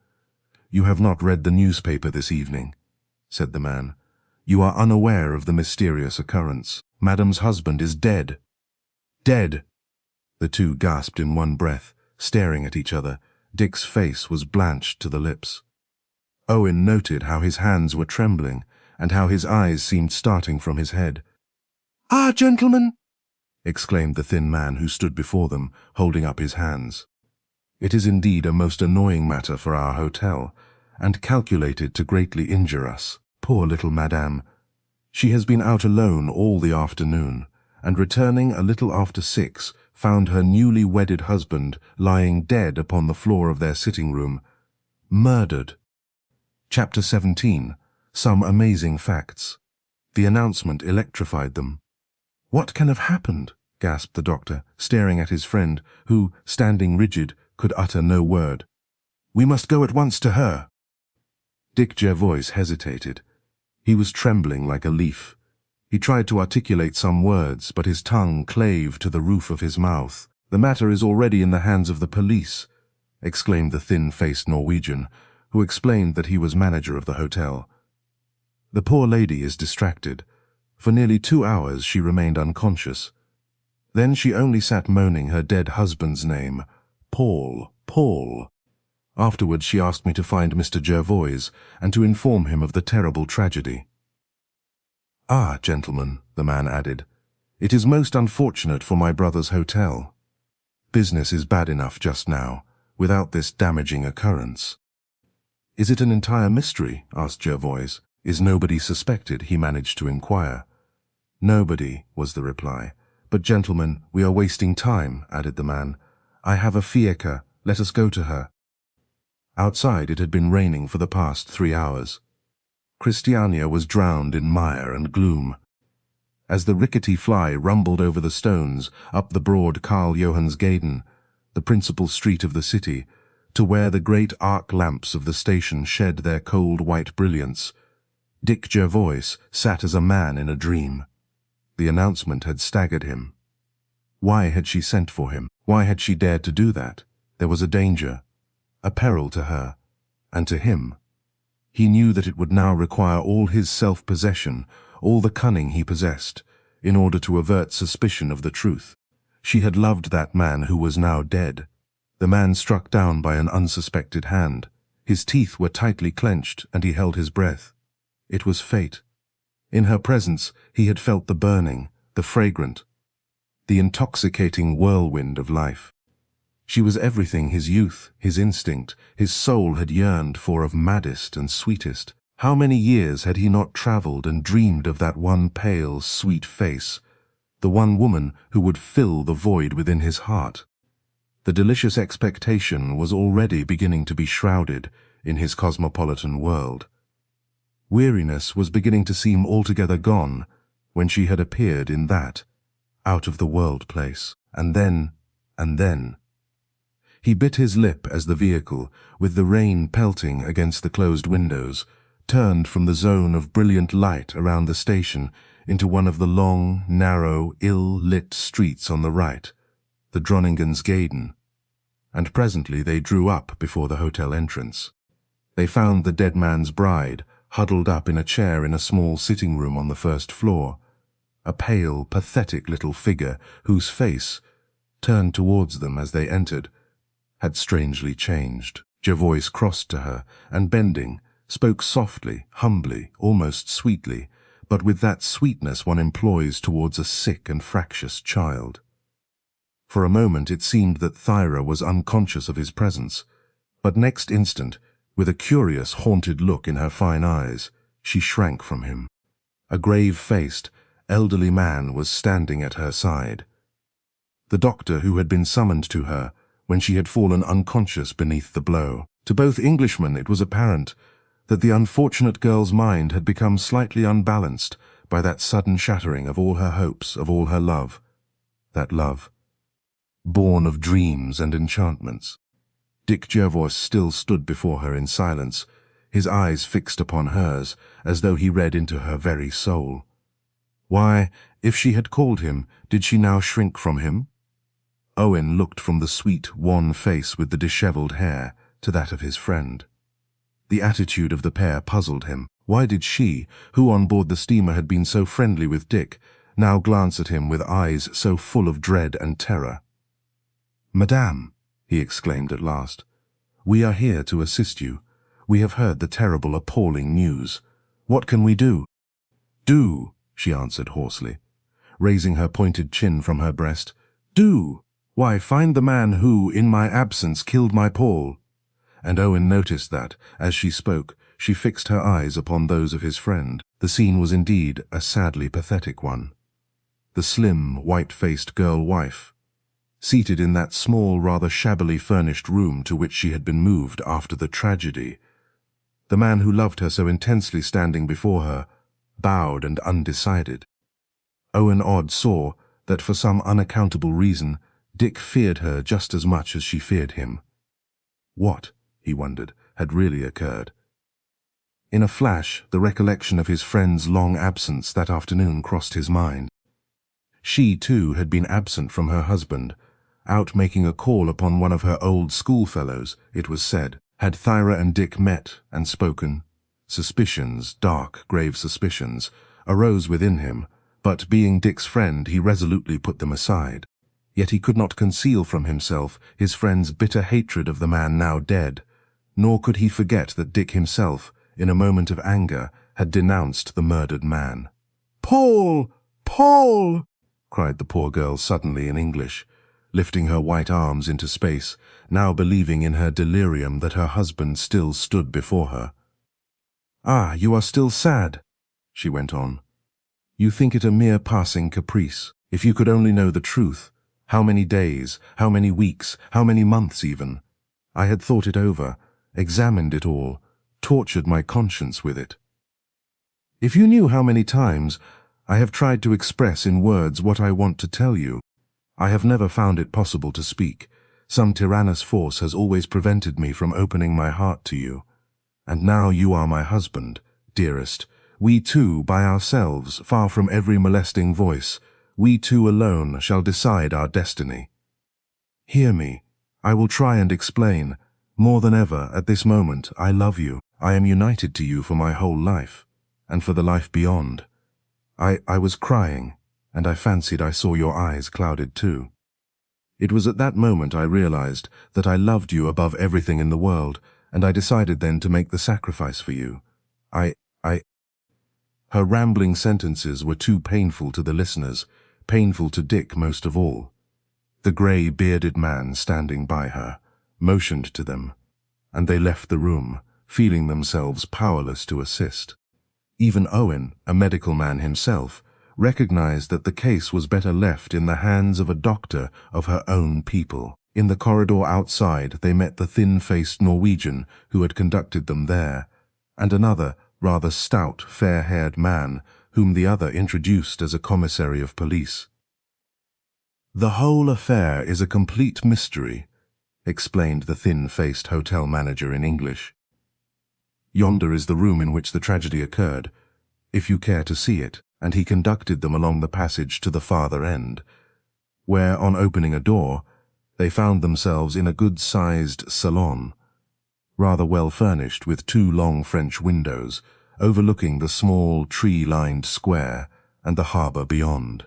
You have not read the newspaper this evening, said the man. You are unaware of the mysterious occurrence. Madame's husband is dead. Dead! The two gasped in one breath, staring at each other. Dick's face was blanched to the lips. Owen noted how his hands were trembling, and how his eyes seemed starting from his head. Ah, gentlemen! Exclaimed the thin man who stood before them, holding up his hands. It is indeed a most annoying matter for our hotel, and calculated to greatly injure us. Poor little Madame. She has been out alone all the afternoon, and returning a little after 6, found her newly wedded husband lying dead upon the floor of their sitting-room, murdered. Chapter 17. Some Amazing Facts. The announcement electrified them. What can have happened? Gasped the doctor, staring at his friend, who, standing rigid, could utter no word. We must go at once to her. Dick Jervoise hesitated. He was trembling like a leaf. He tried to articulate some words, but his tongue clave to the roof of his mouth. The matter is already in the hands of the police, exclaimed the thin-faced Norwegian, who explained that he was manager of the hotel. The poor lady is distracted. For nearly 2 hours she remained unconscious. Then she only sat moaning her dead husband's name, Paul, Paul. Afterwards she asked me to find Mr. Jervoise and to inform him of the terrible tragedy. Ah, gentlemen, the man added, it is most unfortunate for my brother's hotel. Business is bad enough just now, without this damaging occurrence. Is it an entire mystery? Asked Jervoise. Is nobody suspected? He managed to inquire. Nobody, was the reply. But gentlemen, we are wasting time, added the man. I have a fiacre, let us go to her. Outside it had been raining for the past 3 hours. Christiania was drowned in mire and gloom. As the rickety fly rumbled over the stones, up the broad Karl Johannsgaden, the principal street of the city, to where the great arc lamps of the station shed their cold white brilliance, Dick Jervoise sat as a man in a dream. The announcement had staggered him. Why had she sent for him? Why had she dared to do that? There was a danger, a peril to her, and to him. He knew that it would now require all his self-possession, all the cunning he possessed, in order to avert suspicion of the truth. She had loved that man who was now dead. The man struck down by an unsuspected hand. His teeth were tightly clenched, and he held his breath. It was fate. In her presence he had felt the burning, the fragrant, the intoxicating whirlwind of life. She was everything his youth, his instinct, his soul had yearned for of maddest and sweetest. How many years had he not travelled and dreamed of that one pale, sweet face, the one woman who would fill the void within his heart? The delicious expectation was already beginning to be shrouded in his cosmopolitan world. Weariness was beginning to seem altogether gone when she had appeared in that out-of-the-world place. And then. He bit his lip as the vehicle, with the rain pelting against the closed windows, turned from the zone of brilliant light around the station into one of the long, narrow, ill-lit streets on the right, the Dronningens-Gaden, and presently they drew up before the hotel entrance. They found the dead man's bride huddled up in a chair in a small sitting room on the first floor, a pale, pathetic little figure whose face, turned towards them as they entered, had strangely changed. Jervoise crossed to her, and bending, spoke softly, humbly, almost sweetly, but with that sweetness one employs towards a sick and fractious child. For a moment it seemed that Thyra was unconscious of his presence, but next instant, with a curious, haunted look in her fine eyes, she shrank from him. A grave-faced, elderly man was standing at her side. The doctor who had been summoned to her when she had fallen unconscious beneath the blow. To both Englishmen it was apparent that the unfortunate girl's mind had become slightly unbalanced by that sudden shattering of all her hopes, of all her love. That love, born of dreams and enchantments. Dick Jervoise still stood before her in silence, his eyes fixed upon hers, as though he read into her very soul. Why, if she had called him, did she now shrink from him? Owen looked from the sweet, wan face with the dishevelled hair to that of his friend. The attitude of the pair puzzled him. Why did she, who on board the steamer had been so friendly with Dick, now glance at him with eyes so full of dread and terror? "Madame," he exclaimed at last, "we are here to assist you. We have heard the terrible, appalling news. What can we do?" "Do," she answered hoarsely, raising her pointed chin from her breast. "Do! Why, find the man who, in my absence, killed my Paul." And Owen noticed that, as she spoke, she fixed her eyes upon those of his friend. The scene was indeed a sadly pathetic one. The slim, white-faced girl-wife, seated in that small, rather shabbily furnished room to which she had been moved after the tragedy. The man who loved her so intensely standing before her, bowed and undecided. Owen Odd saw that for some unaccountable reason Dick feared her just as much as she feared him. What, he wondered, had really occurred? In a flash, the recollection of his friend's long absence that afternoon crossed his mind. She, too, had been absent from her husband, out making a call upon one of her old schoolfellows, it was said. Had Thyra and Dick met and spoken? Suspicions, dark, grave suspicions, arose within him, but being Dick's friend, he resolutely put them aside. Yet he could not conceal from himself his friend's bitter hatred of the man now dead, nor could he forget that Dick himself, in a moment of anger, had denounced the murdered man. "Paul! Paul!" cried the poor girl suddenly in English, lifting her white arms into space, now believing in her delirium that her husband still stood before her. "Ah, you are still sad," she went on. "You think it a mere passing caprice. If you could only know the truth, how many days, how many weeks, how many months even. I had thought it over, examined it all, tortured my conscience with it. If you knew how many times I have tried to express in words what I want to tell you, I have never found it possible to speak. Some tyrannous force has always prevented me from opening my heart to you. And now you are my husband, dearest. We two, by ourselves, far from every molesting voice, we two alone shall decide our destiny. Hear me. I will try and explain. More than ever, at this moment, I love you. I am united to you for my whole life, and for the life beyond. I was crying, and I fancied I saw your eyes clouded too. It was at that moment I realized that I loved you above everything in the world, and I decided then to make the sacrifice for you. Her rambling sentences were too painful to the listeners, painful to Dick most of all. The grey, bearded man standing by her motioned to them, and they left the room, feeling themselves powerless to assist. Even Owen, a medical man himself, recognized that the case was better left in the hands of a doctor of her own people. In the corridor outside they met the thin-faced Norwegian who had conducted them there, and another, rather stout, fair-haired man, whom the other introduced as a commissary of police. "The whole affair is a complete mystery," explained the thin-faced hotel manager in English. "Yonder is the room in which the tragedy occurred, if you care to see it," and he conducted them along the passage to the farther end, where, on opening a door, they found themselves in a good-sized salon, rather well furnished with two long French windows, overlooking the small, tree-lined square and the harbour beyond.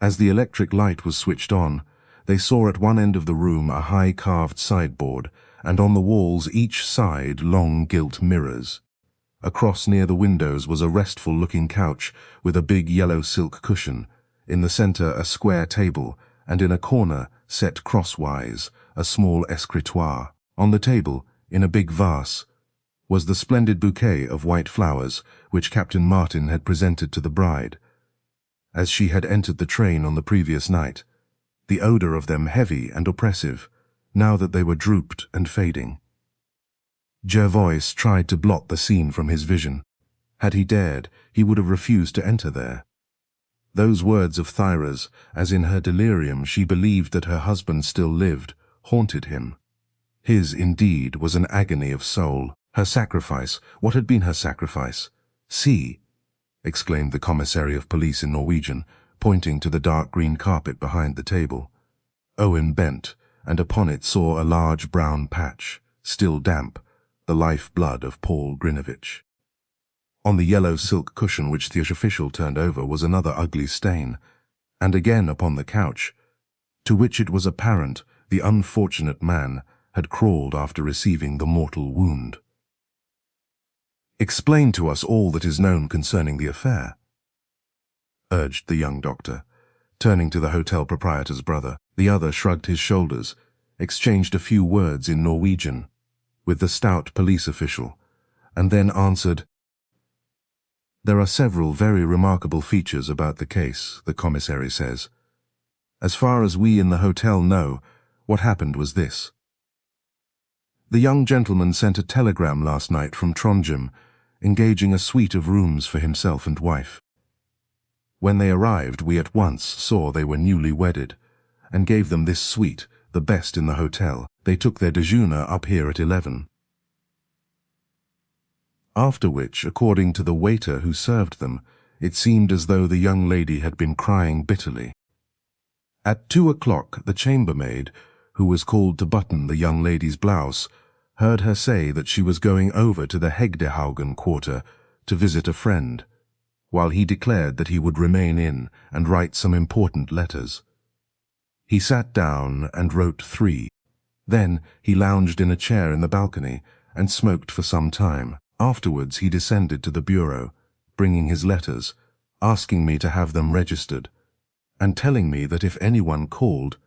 As the electric light was switched on, they saw at one end of the room a high carved sideboard, and on the walls each side long gilt mirrors. Across near the windows was a restful-looking couch with a big yellow silk cushion, in the centre a square table, and in a corner, set crosswise, a small escritoire. On the table, in a big vase, was the splendid bouquet of white flowers which Captain Martin had presented to the bride, as she had entered the train on the previous night, the odour of them heavy and oppressive, now that they were drooped and fading. Jervoise tried to blot the scene from his vision. Had he dared, he would have refused to enter there. Those words of Thyra's, as in her delirium she believed that her husband still lived, haunted him. His, indeed, was an agony of soul. Her sacrifice, what had been her sacrifice? "See!" exclaimed the commissary of police in Norwegian, pointing to the dark green carpet behind the table. Owen bent, and upon it saw a large brown patch, still damp, the life-blood of Paul Grinevitch. On the yellow silk cushion which the official turned over was another ugly stain, and again upon the couch, to which it was apparent the unfortunate man had crawled after receiving the mortal wound. "Explain to us all that is known concerning the affair," urged the young doctor, turning to the hotel proprietor's brother. The other shrugged his shoulders, exchanged a few words in Norwegian with the stout police official, and then answered, "There are several very remarkable features about the case, the commissary says. As far as we in the hotel know, what happened was this. The young gentleman sent a telegram last night from Trondheim, engaging a suite of rooms for himself and wife. When they arrived, we at once saw they were newly wedded, and gave them this suite, the best in the hotel. They took their déjeuner up here at 11. After which, according to the waiter who served them, it seemed as though the young lady had been crying bitterly. At 2 o'clock, the chambermaid, who was called to button the young lady's blouse, heard her say that she was going over to the Hegdehaugen quarter to visit a friend, while he declared that he would remain in and write some important letters. He sat down and wrote 3. Then he lounged in a chair in the balcony and smoked for some time. Afterwards he descended to the bureau, bringing his letters, asking me to have them registered, and telling me that if anyone called,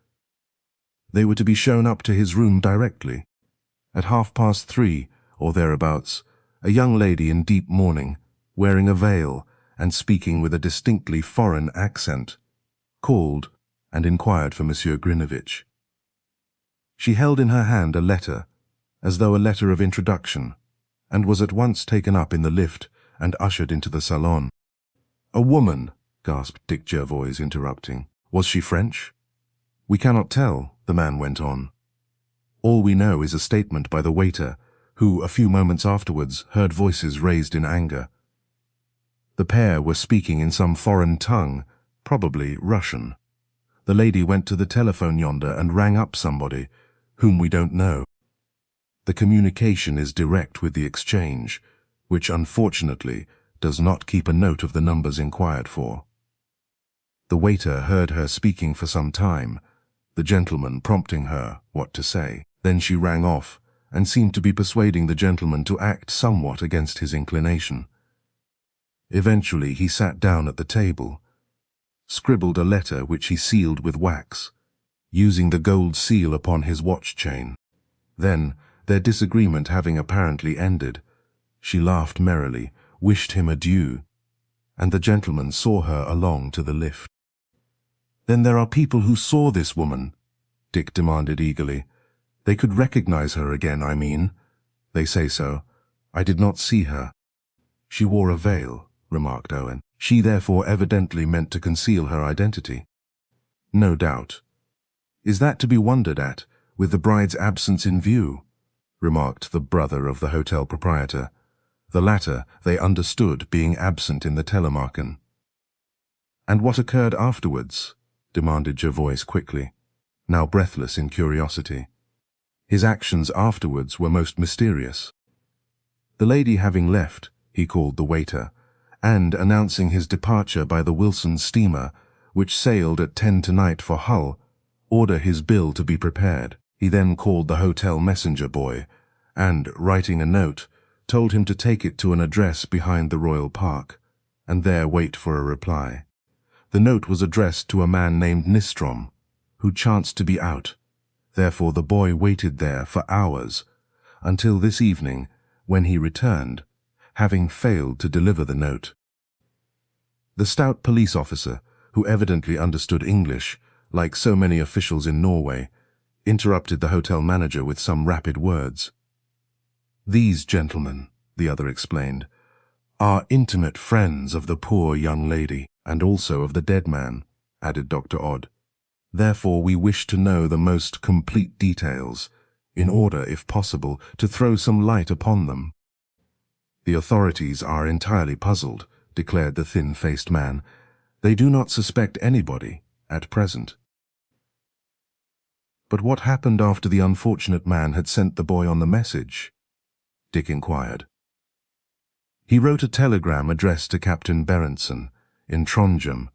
they were to be shown up to his room directly. At 3:30, or thereabouts, a young lady in deep mourning, wearing a veil and speaking with a distinctly foreign accent, called and inquired for Monsieur Grinevitch. She held in her hand a letter, as though a letter of introduction, and was at once taken up in the lift and ushered into the salon. "A woman," gasped Dick Jervoise, interrupting. "Was she French?" "We cannot tell," the man went on. "All we know is a statement by the waiter, who, a few moments afterwards, heard voices raised in anger. The pair were speaking in some foreign tongue, probably Russian. The lady went to the telephone yonder and rang up somebody, whom we don't know. The communication is direct with the exchange, which unfortunately does not keep a note of the numbers inquired for. The waiter heard her speaking for some time, the gentleman prompting her what to say. Then she rang off, and seemed to be persuading the gentleman to act somewhat against his inclination. Eventually he sat down at the table, scribbled a letter which he sealed with wax, using the gold seal upon his watch chain. Then, their disagreement having apparently ended, she laughed merrily, wished him adieu, and the gentleman saw her along to the lift. "Then there are people who saw this woman?" Dick demanded eagerly. "They could recognize her again, I mean." "They say so. I did not see her." "She wore a veil," remarked Owen. "She therefore evidently meant to conceal her identity." "No doubt. Is that to be wondered at, with the bride's absence in view?" remarked the brother of the hotel proprietor. The latter, they understood, being absent in the Telemarken. "And what occurred afterwards?" demanded Jervoise quickly, now breathless in curiosity. His actions afterwards were most mysterious. The lady having left, he called the waiter, and, announcing his departure by the Wilson steamer, which sailed at 10 tonight for Hull, ordered his bill to be prepared. He then called the hotel messenger boy, and, writing a note, told him to take it to an address behind the Royal Park, and there wait for a reply. The note was addressed to a man named Nistrom, who chanced to be out. Therefore the boy waited there for hours, until this evening, when he returned, having failed to deliver the note. The stout police officer, who evidently understood English, like so many officials in Norway, interrupted the hotel manager with some rapid words. "These gentlemen," the other explained, "are intimate friends of the poor young lady, and also of the dead man," added Dr. Odd. "Therefore we wish to know the most complete details, in order, if possible, to throw some light upon them." "The authorities are entirely puzzled," declared the thin-faced man. "They do not suspect anybody, at present." "But what happened after the unfortunate man had sent the boy on the message?" Dick inquired. "He wrote a telegram addressed to Captain Berentsen, in Trondheim,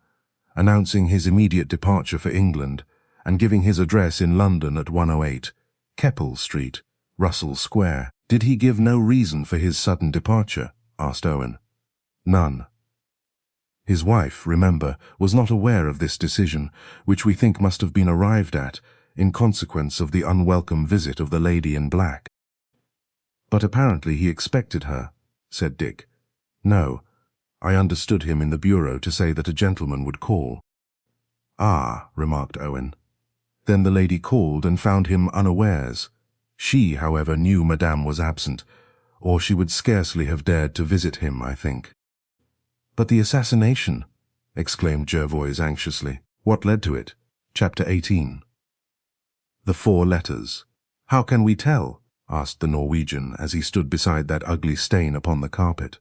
announcing his immediate departure for England, and giving his address in London at 108, Keppel Street, Russell Square." "Did he give no reason for his sudden departure?" asked Owen. "None. His wife, remember, was not aware of this decision, which we think must have been arrived at in consequence of the unwelcome visit of the lady in black." "But apparently he expected her," said Dick. "No, I understood him in the bureau to say that a gentleman would call." "Ah," remarked Owen. "Then the lady called and found him unawares. She, however, knew Madame was absent, or she would scarcely have dared to visit him, I think." "But the assassination?" exclaimed Jervoise anxiously. "What led to it?" Chapter 18. "The 4 letters. How can we tell?" asked the Norwegian as he stood beside that ugly stain upon the carpet.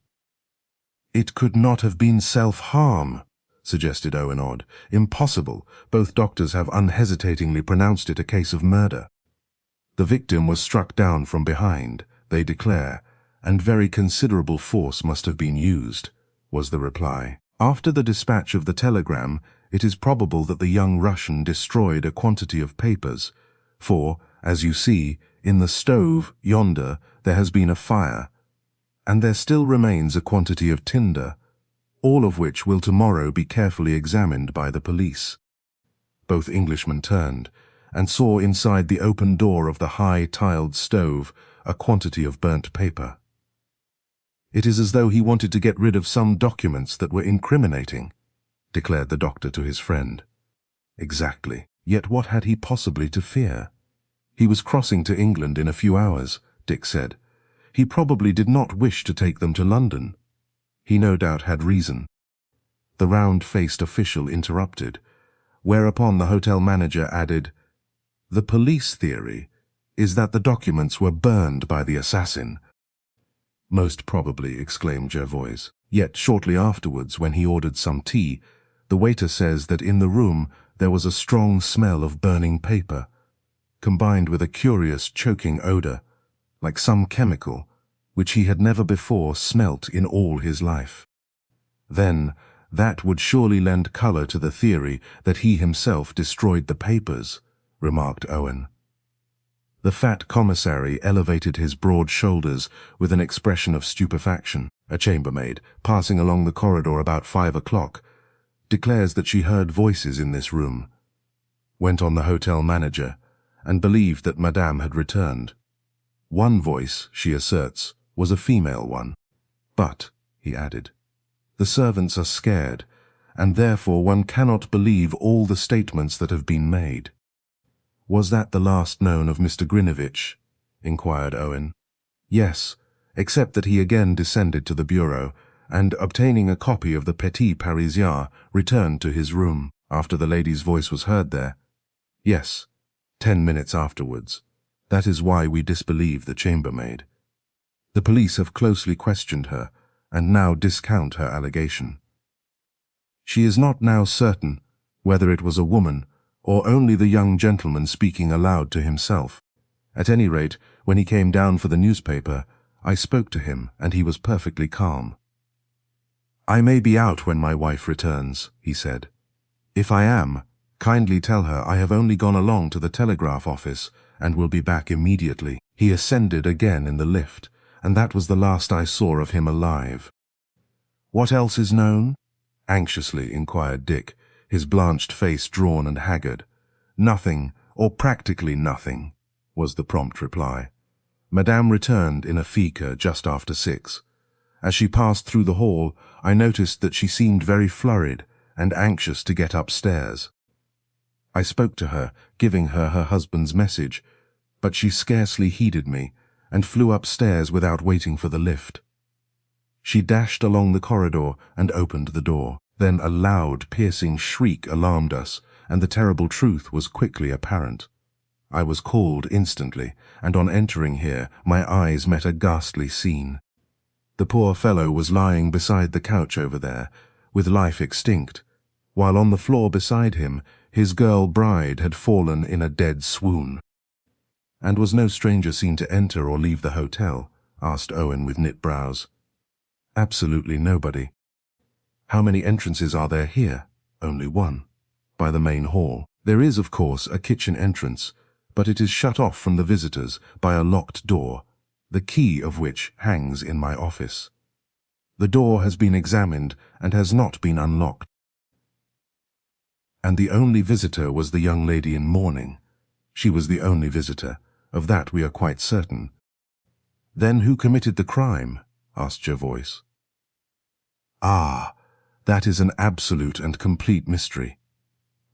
"It could not have been self-harm," suggested Owen Odd. "Impossible. Both doctors have unhesitatingly pronounced it a case of murder. The victim was struck down from behind, they declare, and very considerable force must have been used," was the reply. After the dispatch of the telegram, it is probable that the young Russian destroyed a quantity of papers, for, as you see, in the stove yonder there has been a fire, and there still remains a quantity of tinder, all of which will tomorrow be carefully examined by the police. Both Englishmen turned, and saw inside the open door of the high tiled stove a quantity of burnt paper. "It is as though he wanted to get rid of some documents that were incriminating," declared the doctor to his friend. "Exactly. Yet what had he possibly to fear? He was crossing to England in a few hours," Dick said. "He probably did not wish to take them to London. He no doubt had reason." The round-faced official interrupted, whereupon the hotel manager added, "The police theory is that the documents were burned by the assassin." "Most probably," exclaimed Jervoise. "Yet shortly afterwards, when he ordered some tea, the waiter says that in the room there was a strong smell of burning paper, combined with a curious choking odor, like some chemical, which he had never before smelt in all his life." "Then that would surely lend color to the theory that he himself destroyed the papers," remarked Owen. The fat commissary elevated his broad shoulders with an expression of stupefaction. "A chambermaid, passing along the corridor about 5 o'clock, declares that she heard voices in this room," went on the hotel manager, "and believed that Madame had returned. One voice, she asserts, was a female one. But," he added, "the servants are scared, and therefore one cannot believe all the statements that have been made." "Was that the last known of Mr. Grinevitch?" inquired Owen. "Yes, except that he again descended to the bureau, and, obtaining a copy of the Petit Parisien, returned to his room, after the lady's voice was heard there. Yes, 10 minutes afterwards. That is why we disbelieve the chambermaid. The police have closely questioned her, and now discount her allegation. She is not now certain whether it was a woman, or only the young gentleman speaking aloud to himself. At any rate, when he came down for the newspaper, I spoke to him, and he was perfectly calm. "I may be out when my wife returns," he said. "If I am, kindly tell her I have only gone along to the telegraph office and will be back immediately." He ascended again in the lift, and that was the last I saw of him alive. "What else is known?" anxiously inquired Dick, his blanched face drawn and haggard. "Nothing, or practically nothing," was the prompt reply. "Madame returned in a fiacre just after 6. As she passed through the hall, I noticed that she seemed very flurried and anxious to get upstairs. I spoke to her, giving her her husband's message, but she scarcely heeded me, and flew upstairs without waiting for the lift. She dashed along the corridor and opened the door. Then a loud, piercing shriek alarmed us, and the terrible truth was quickly apparent. I was called instantly, and on entering here, my eyes met a ghastly scene. The poor fellow was lying beside the couch over there, with life extinct, while on the floor beside him, his girl bride had fallen in a dead swoon. "And was no stranger seen to enter or leave the hotel?" asked Owen with knit brows. "Absolutely nobody." "How many entrances are there here?" "Only one, by the main hall. There is, of course, a kitchen entrance, but it is shut off from the visitors by a locked door, the key of which hangs in my office. The door has been examined and has not been unlocked. And the only visitor was the young lady in mourning. She was the only visitor. Of that we are quite certain." "Then who committed the crime?" asked Jervoise. "Ah, that is an absolute and complete mystery.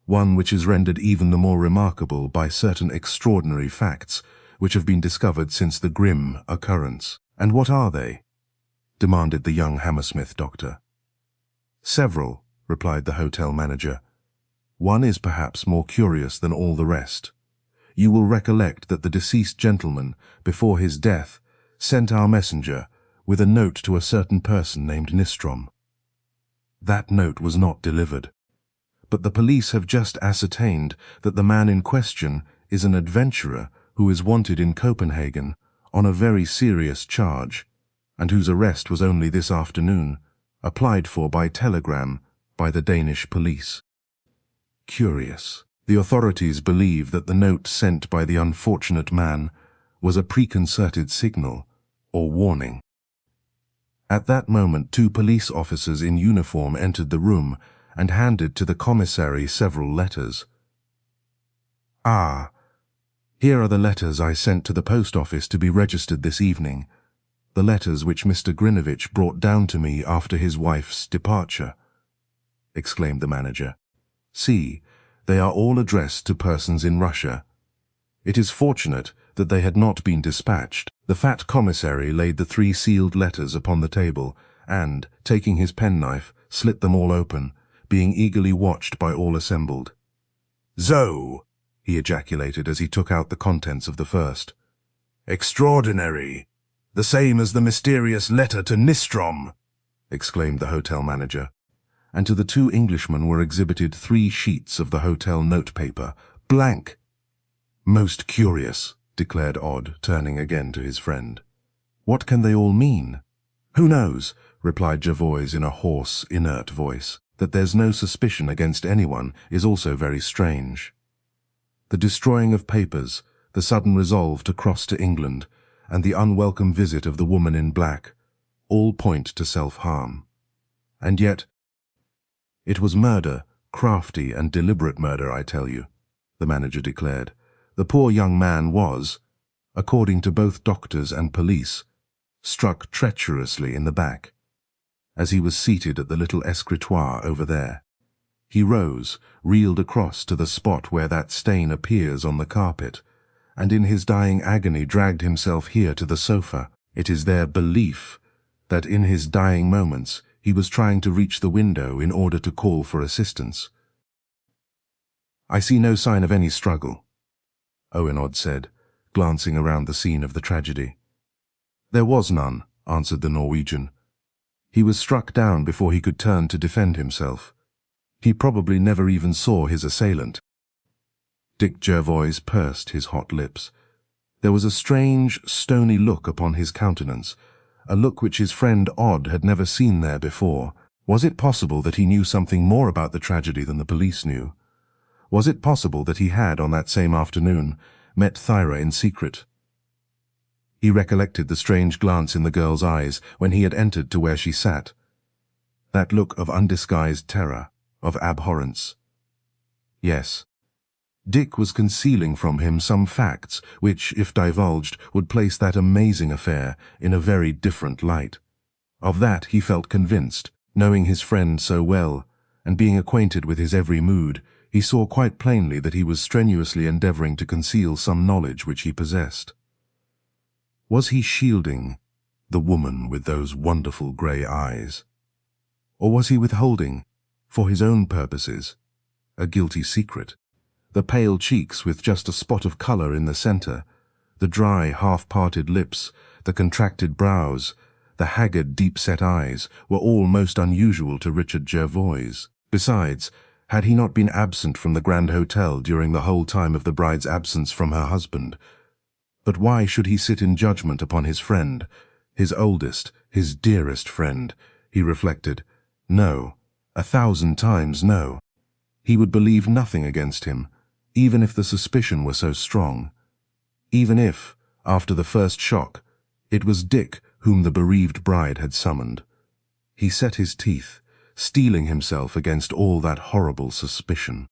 One which is rendered even the more remarkable by certain extraordinary facts which have been discovered since the grim occurrence." "And what are they?" demanded the young Hammersmith doctor. "Several," replied the hotel manager. "One is perhaps more curious than all the rest. You will recollect that the deceased gentleman, before his death, sent our messenger with a note to a certain person named Nystrom. That note was not delivered, but the police have just ascertained that the man in question is an adventurer who is wanted in Copenhagen on a very serious charge, and whose arrest was only this afternoon, applied for by telegram by the Danish police. Curious. The authorities believe that the note sent by the unfortunate man was a preconcerted signal or warning. At that moment, 2 police officers in uniform entered the room and handed to the commissary several letters. "Ah, here are the letters I sent to the post office to be registered this evening, the letters which Mr. Grinevitch brought down to me after his wife's departure," exclaimed the manager. "See, they are all addressed to persons in Russia. It is fortunate that they had not been dispatched." The fat commissary laid the 3 sealed letters upon the table and, taking his penknife, slit them all open, being eagerly watched by all assembled. "So," he ejaculated as he took out the contents of the first. "Extraordinary! The same as the mysterious letter to Nistrom," exclaimed the hotel manager. And to the 2 Englishmen were exhibited 3 sheets of the hotel notepaper, blank. "Most curious," declared Odd, turning again to his friend. "What can they all mean?" "Who knows," replied Jervoise in a hoarse, inert voice. "That there's no suspicion against anyone is also very strange. The destroying of papers, the sudden resolve to cross to England, and the unwelcome visit of the woman in black, all point to self-harm. And yet, it was murder, crafty and deliberate murder, I tell you," the manager declared. "The poor young man was, according to both doctors and police, struck treacherously in the back, as he was seated at the little escritoire over there. He rose, reeled across to the spot where that stain appears on the carpet, and in his dying agony dragged himself here to the sofa. It is their belief that in his dying moments he was trying to reach the window in order to call for assistance." "I see no sign of any struggle," Owen said, glancing around the scene of the tragedy. "There was none," answered the Norwegian. "He was struck down before he could turn to defend himself. He probably never even saw his assailant." Dick Jervoise pursed his hot lips. There was a strange, stony look upon his countenance, a look which his friend Odd had never seen there before. Was it possible that he knew something more about the tragedy than the police knew? Was it possible that he had, on that same afternoon, met Thyra in secret? He recollected the strange glance in the girl's eyes when he had entered to where she sat. That look of undisguised terror, of abhorrence. Yes, Dick was concealing from him some facts which, if divulged, would place that amazing affair in a very different light. Of that he felt convinced, knowing his friend so well, and being acquainted with his every mood. He saw quite plainly that he was strenuously endeavoring to conceal some knowledge which he possessed. Was he shielding the woman with those wonderful grey eyes? Or was he withholding, for his own purposes, a guilty secret? The pale cheeks with just a spot of colour in the centre, the dry, half-parted lips, the contracted brows, the haggard, deep-set eyes, were all most unusual to Richard Jervoise. Besides, had he not been absent from the Grand Hotel during the whole time of the bride's absence from her husband? But why should he sit in judgment upon his friend, his oldest, his dearest friend? He reflected. No, 1,000 times no. He would believe nothing against him, even if the suspicion were so strong. Even if, after the first shock, it was Dick whom the bereaved bride had summoned. He set his teeth, steeling himself against all that horrible suspicion.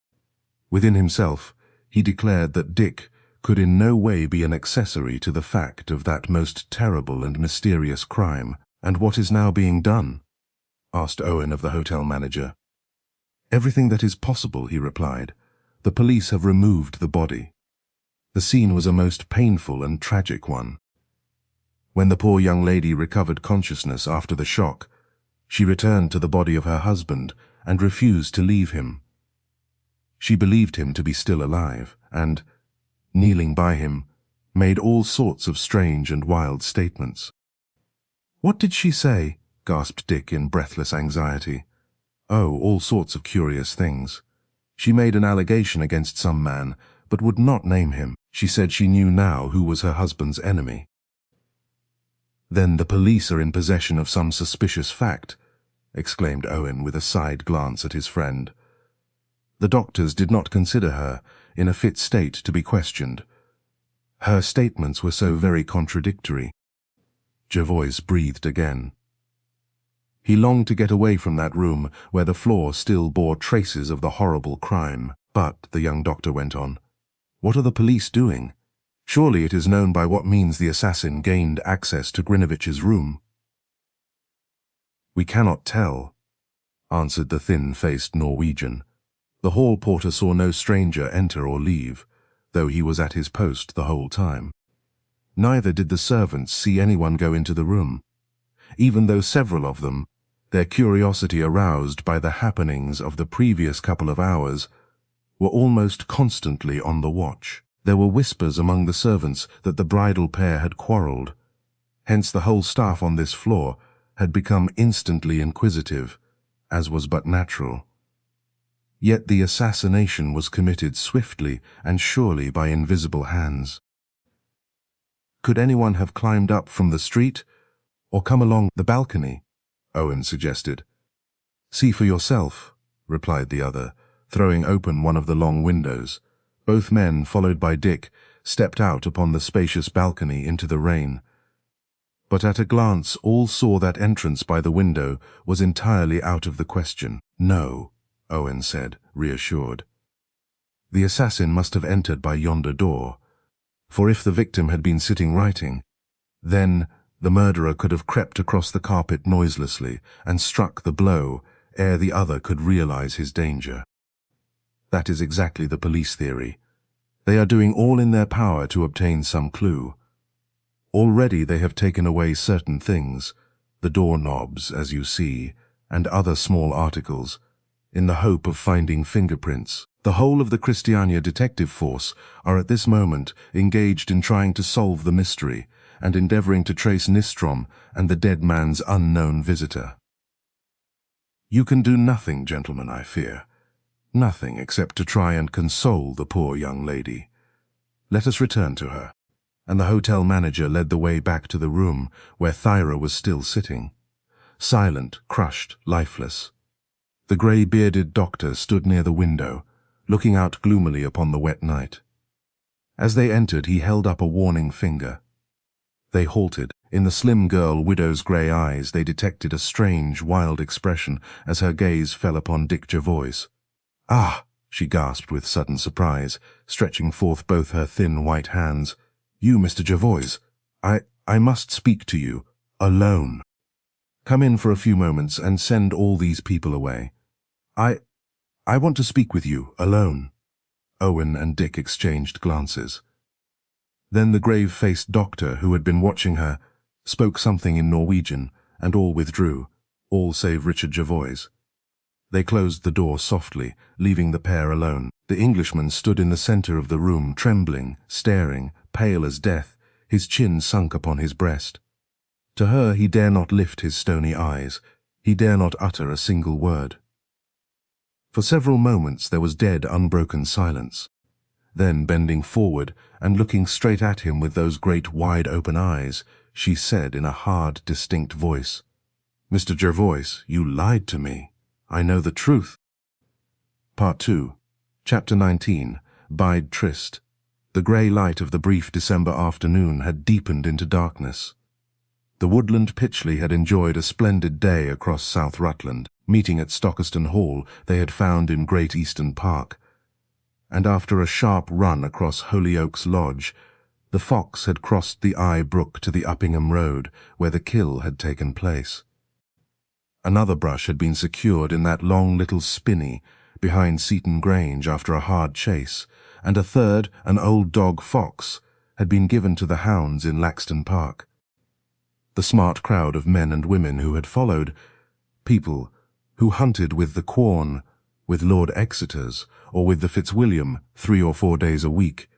Within himself, he declared that Dick could in no way be an accessory to the fact of that most terrible and mysterious crime. "And what is now being done?" asked Owen of the hotel manager. "Everything that is possible," he replied. "The police have removed the body. The scene was a most painful and tragic one. When the poor young lady recovered consciousness after the shock, she returned to the body of her husband and refused to leave him. She believed him to be still alive, and, kneeling by him, made all sorts of strange and wild statements." "What did she say?" gasped Dick in breathless anxiety. "Oh, all sorts of curious things. She made an allegation against some man, but would not name him. She said she knew now who was her husband's enemy." "Then the police are in possession of some suspicious fact," exclaimed Owen with a side glance at his friend. The doctors did not consider her in a fit state to be questioned. Her statements were so very contradictory. Jervoise breathed again. He longed to get away from that room where the floor still bore traces of the horrible crime. But, the young doctor went on, what are the police doing? Surely it is known by what means the assassin gained access to Grinevitch's room. We cannot tell, answered the thin-faced Norwegian. The hall porter saw no stranger enter or leave, though he was at his post the whole time. Neither did the servants see anyone go into the room, even though several of them, their curiosity aroused by the happenings of the previous couple of hours, were almost constantly on the watch. There were whispers among the servants that the bridal pair had quarrelled. Hence the whole staff on this floor had become instantly inquisitive, as was but natural. Yet the assassination was committed swiftly and surely by invisible hands. Could anyone have climbed up from the street, or come along the balcony? Owen suggested. See for yourself, replied the other, throwing open one of the long windows. Both men, followed by Dick, stepped out upon the spacious balcony into the rain. But at a glance all saw that entrance by the window was entirely out of the question. No, Owen said, reassured. The assassin must have entered by yonder door, for if the victim had been sitting writing, then the murderer could have crept across the carpet noiselessly and struck the blow ere the other could realize his danger. That is exactly the police theory. They are doing all in their power to obtain some clue. Already they have taken away certain things, the doorknobs, as you see, and other small articles, in the hope of finding fingerprints. The whole of the Christiania detective force are at this moment engaged in trying to solve the mystery and endeavoring to trace Nistrom and the dead man's unknown visitor. You can do nothing, gentlemen, I fear. Nothing except to try and console the poor young lady. Let us return to her. And the hotel manager led the way back to the room where Thyra was still sitting, silent, crushed, lifeless. The grey-bearded doctor stood near the window, looking out gloomily upon the wet night. As they entered, he held up a warning finger. They halted. In the slim girl widow's grey eyes they detected a strange, wild expression as her gaze fell upon Dick Jervoise. "Ah!" she gasped with sudden surprise, stretching forth both her thin white hands. "You, Mr. Jervoise, I must speak to you, alone. Come in for a few moments and send all these people away. I want to speak with you, alone." Owen and Dick exchanged glances. Then the grave-faced doctor, who had been watching her, spoke something in Norwegian, and all withdrew, all save Richard Jervoise. They closed the door softly, leaving the pair alone. The Englishman stood in the center of the room, trembling, staring, pale as death, his chin sunk upon his breast. To her he dare not lift his stony eyes, he dare not utter a single word. For several moments there was dead, unbroken silence. Then, bending forward and looking straight at him with those great wide-open eyes, she said in a hard, distinct voice, "Mr. Jervoise, you lied to me. I know the truth." Part 2, Chapter 19, Bide Tryst. The grey light of the brief December afternoon had deepened into darkness. The woodland Pytchley had enjoyed a splendid day across South Rutland. Meeting at Stockeston Hall they had found in Great Eastern Park, and after a sharp run across Hollyoaks Lodge, the fox had crossed the Eye Brook to the Uppingham Road, where the kill had taken place. Another brush had been secured in that long little spinney behind Seaton Grange after a hard chase, and a third, an old dog fox, had been given to the hounds in Laxton Park. The smart crowd of men and women who had followed, people who hunted with the Quorn, with Lord Exeter's, or with the Fitzwilliam 3 or 4 days a week,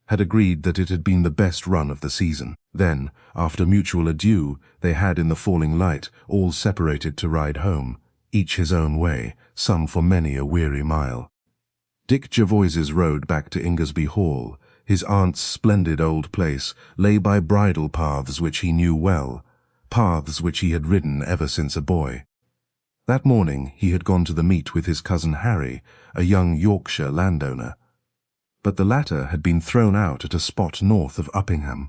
had agreed that it had been the best run of the season. Then, after mutual adieu, they had, in the falling light, all separated to ride home, each his own way, some for many a weary mile. Dick Jervoise's road back to Ingersby Hall, his aunt's splendid old place, lay by bridle paths which he knew well, paths which he had ridden ever since a boy. That morning he had gone to the meet with his cousin Harry, a young Yorkshire landowner. But the latter had been thrown out at a spot north of Uppingham,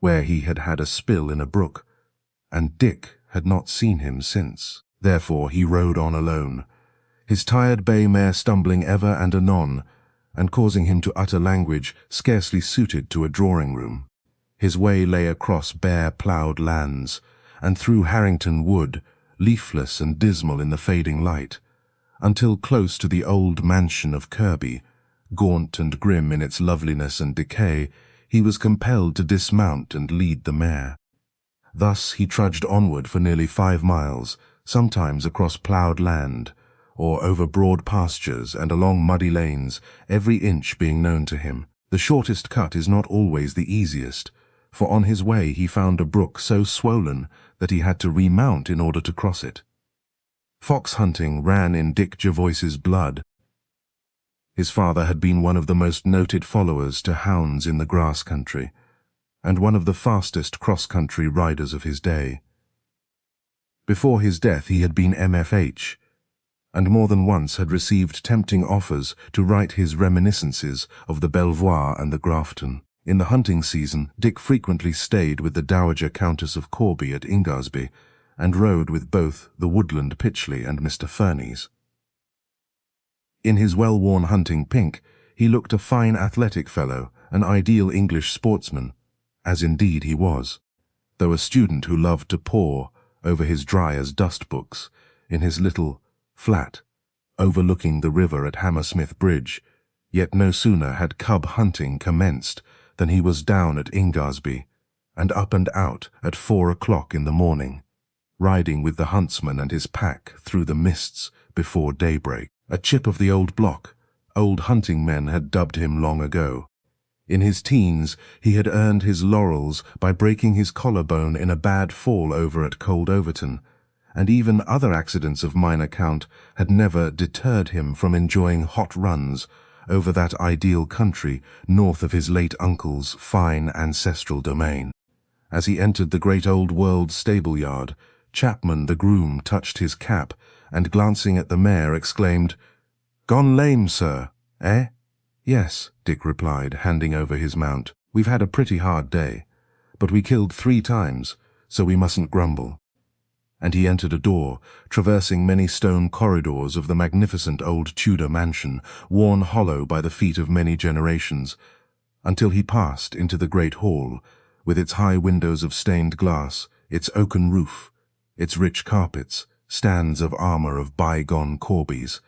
where he had had a spill in a brook, and Dick had not seen him since. Therefore he rode on alone, his tired bay mare stumbling ever and anon, and causing him to utter language scarcely suited to a drawing-room. His way lay across bare ploughed lands, and through Harrington Wood, leafless and dismal in the fading light, until close to the old mansion of Kirby, gaunt and grim in its loveliness and decay, he was compelled to dismount and lead the mare. Thus he trudged onward for nearly 5 miles, sometimes across ploughed land, or over broad pastures and along muddy lanes, every inch being known to him. The shortest cut is not always the easiest, for on his way he found a brook so swollen that he had to remount in order to cross it. Fox hunting ran in Dick Jervoise's blood. His father had been one of the most noted followers to hounds in the grass country, and one of the fastest cross-country riders of his day. Before his death he had been MFH, and more than once had received tempting offers to write his reminiscences of the Belvoir and the Grafton. In the hunting season, Dick frequently stayed with the Dowager Countess of Corby at Ingasby, and rode with both the Woodland Pytchley and Mr. Furney's. In his well-worn hunting pink, he looked a fine athletic fellow, an ideal English sportsman, as indeed he was, though a student who loved to pore over his dry-as-dust books in his little flat overlooking the river at Hammersmith Bridge. Yet no sooner had cub hunting commenced than he was down at Ingasby, and up and out at 4 o'clock in the morning, riding with the huntsman and his pack through the mists before daybreak. A chip of the old block, old hunting men had dubbed him long ago. In his teens he had earned his laurels by breaking his collarbone in a bad fall over at Cold Overton, and even other accidents of minor count had never deterred him from enjoying hot runs over that ideal country north of his late uncle's fine ancestral domain. As he entered the great old world stable-yard, Chapman the groom touched his cap, and glancing at the mare exclaimed, "Gone lame, sir, eh?" "Yes," Dick replied, handing over his mount. "We've had a pretty hard day, but we killed 3 times, so we mustn't grumble." And he entered a door, traversing many stone corridors of the magnificent old Tudor mansion, worn hollow by the feet of many generations, until he passed into the great hall, with its high windows of stained glass, its oaken roof, its rich carpets, stands of armour of bygone Corbys,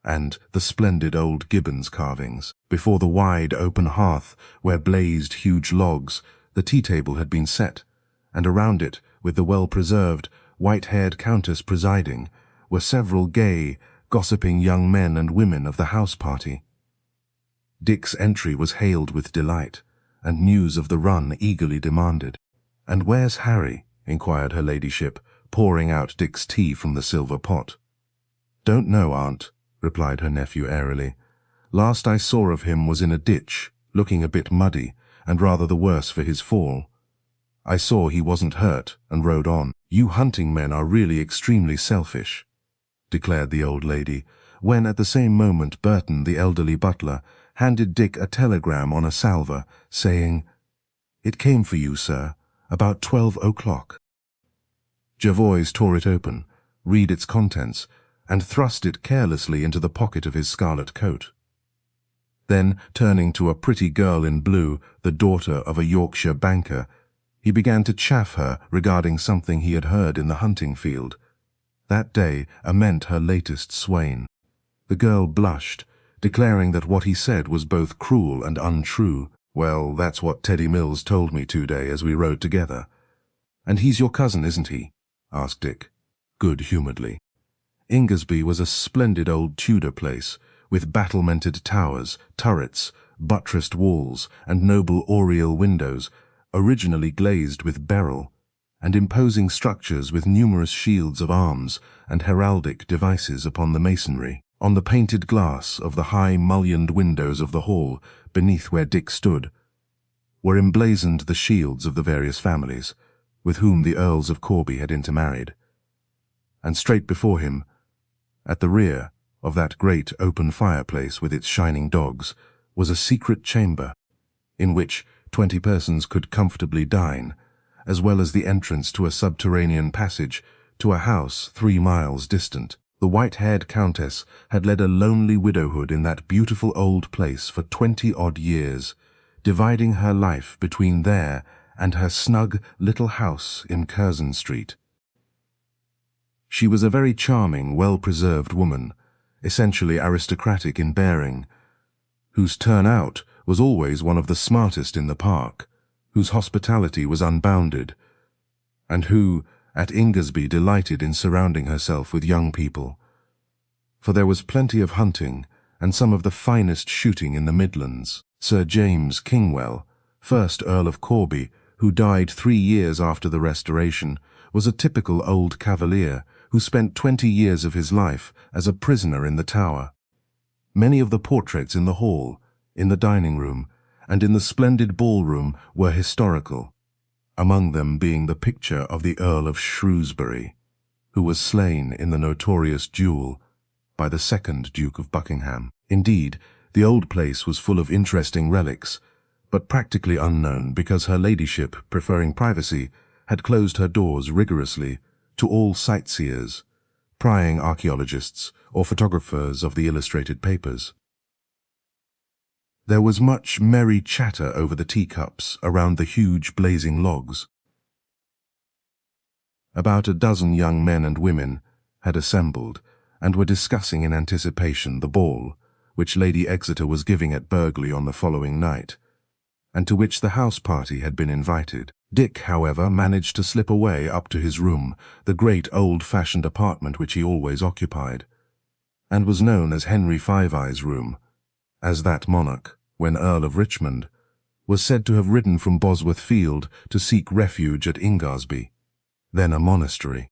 and the splendid old Gibbons carvings. Before the wide open hearth, where blazed huge logs, the tea-table had been set, and around it, with the well-preserved, white-haired countess presiding, were several gay, gossiping young men and women of the house-party. Dick's entry was hailed with delight, and news of the run eagerly demanded. "And where's Harry?" inquired her ladyship, pouring out Dick's tea from the silver pot. "Don't know, aunt," replied her nephew airily. "Last I saw of him was in a ditch, looking a bit muddy, and rather the worse for his fall. I saw he wasn't hurt, and rode on." "You hunting men are really extremely selfish," declared the old lady, when at the same moment Burton, the elderly butler, handed Dick a telegram on a salver, saying, "It came for you, sir, about 12 o'clock." Jervoise tore it open, read its contents, and thrust it carelessly into the pocket of his scarlet coat. Then, turning to a pretty girl in blue, the daughter of a Yorkshire banker, he began to chaff her regarding something he had heard in the hunting field. That day anent her latest swain. The girl blushed, declaring that what he said was both cruel and untrue. "Well, that's what Teddy Mills told me today as we rode together." "And he's your cousin, isn't he?" asked Dick, good-humouredly. Ingasby was a splendid old Tudor place, with battlemented towers, turrets, buttressed walls, and noble oriel windows, originally glazed with beryl, and imposing structures with numerous shields of arms and heraldic devices upon the masonry. On the painted glass of the high mullioned windows of the hall, beneath where Dick stood, were emblazoned the shields of the various families, with whom the Earls of Corby had intermarried. and straight before him, at the rear of that great open fireplace with its shining dogs, was a secret chamber, in which 20 persons could comfortably dine, as well as the entrance to a subterranean passage to a house 3 miles distant. The white-haired countess had led a lonely widowhood in that beautiful old place for 20-odd years, dividing her life between there and her snug little house in Curzon Street. She was a very charming, well-preserved woman, essentially aristocratic in bearing, whose turnout was always one of the smartest in the park, whose hospitality was unbounded, and who, at Ingersby, delighted in surrounding herself with young people. For there was plenty of hunting, and some of the finest shooting in the Midlands. Sir James Kingwell, 1st Earl of Corby, who died 3 years after the Restoration, was a typical old cavalier who spent 20 years of his life as a prisoner in the Tower. Many of the portraits in the hall, in the dining room, and in the splendid ballroom were historical, among them being the picture of the Earl of Shrewsbury, who was slain in the notorious duel by the 2nd Duke of Buckingham. Indeed, the old place was full of interesting relics, but practically unknown because her ladyship, preferring privacy, had closed her doors rigorously to all sightseers, prying archaeologists, or photographers of the illustrated papers. There was much merry chatter over the teacups around the huge blazing logs. About a dozen young men and women had assembled and were discussing in anticipation the ball which Lady Exeter was giving at Burgley on the following night, and to which the house party had been invited. Dick, however, managed to slip away up to his room, the great old-fashioned apartment which he always occupied, and was known as Henry Five-Eyes' room, as that monarch, when Earl of Richmond, was said to have ridden from Bosworth Field to seek refuge at Ingarsby, then a monastery.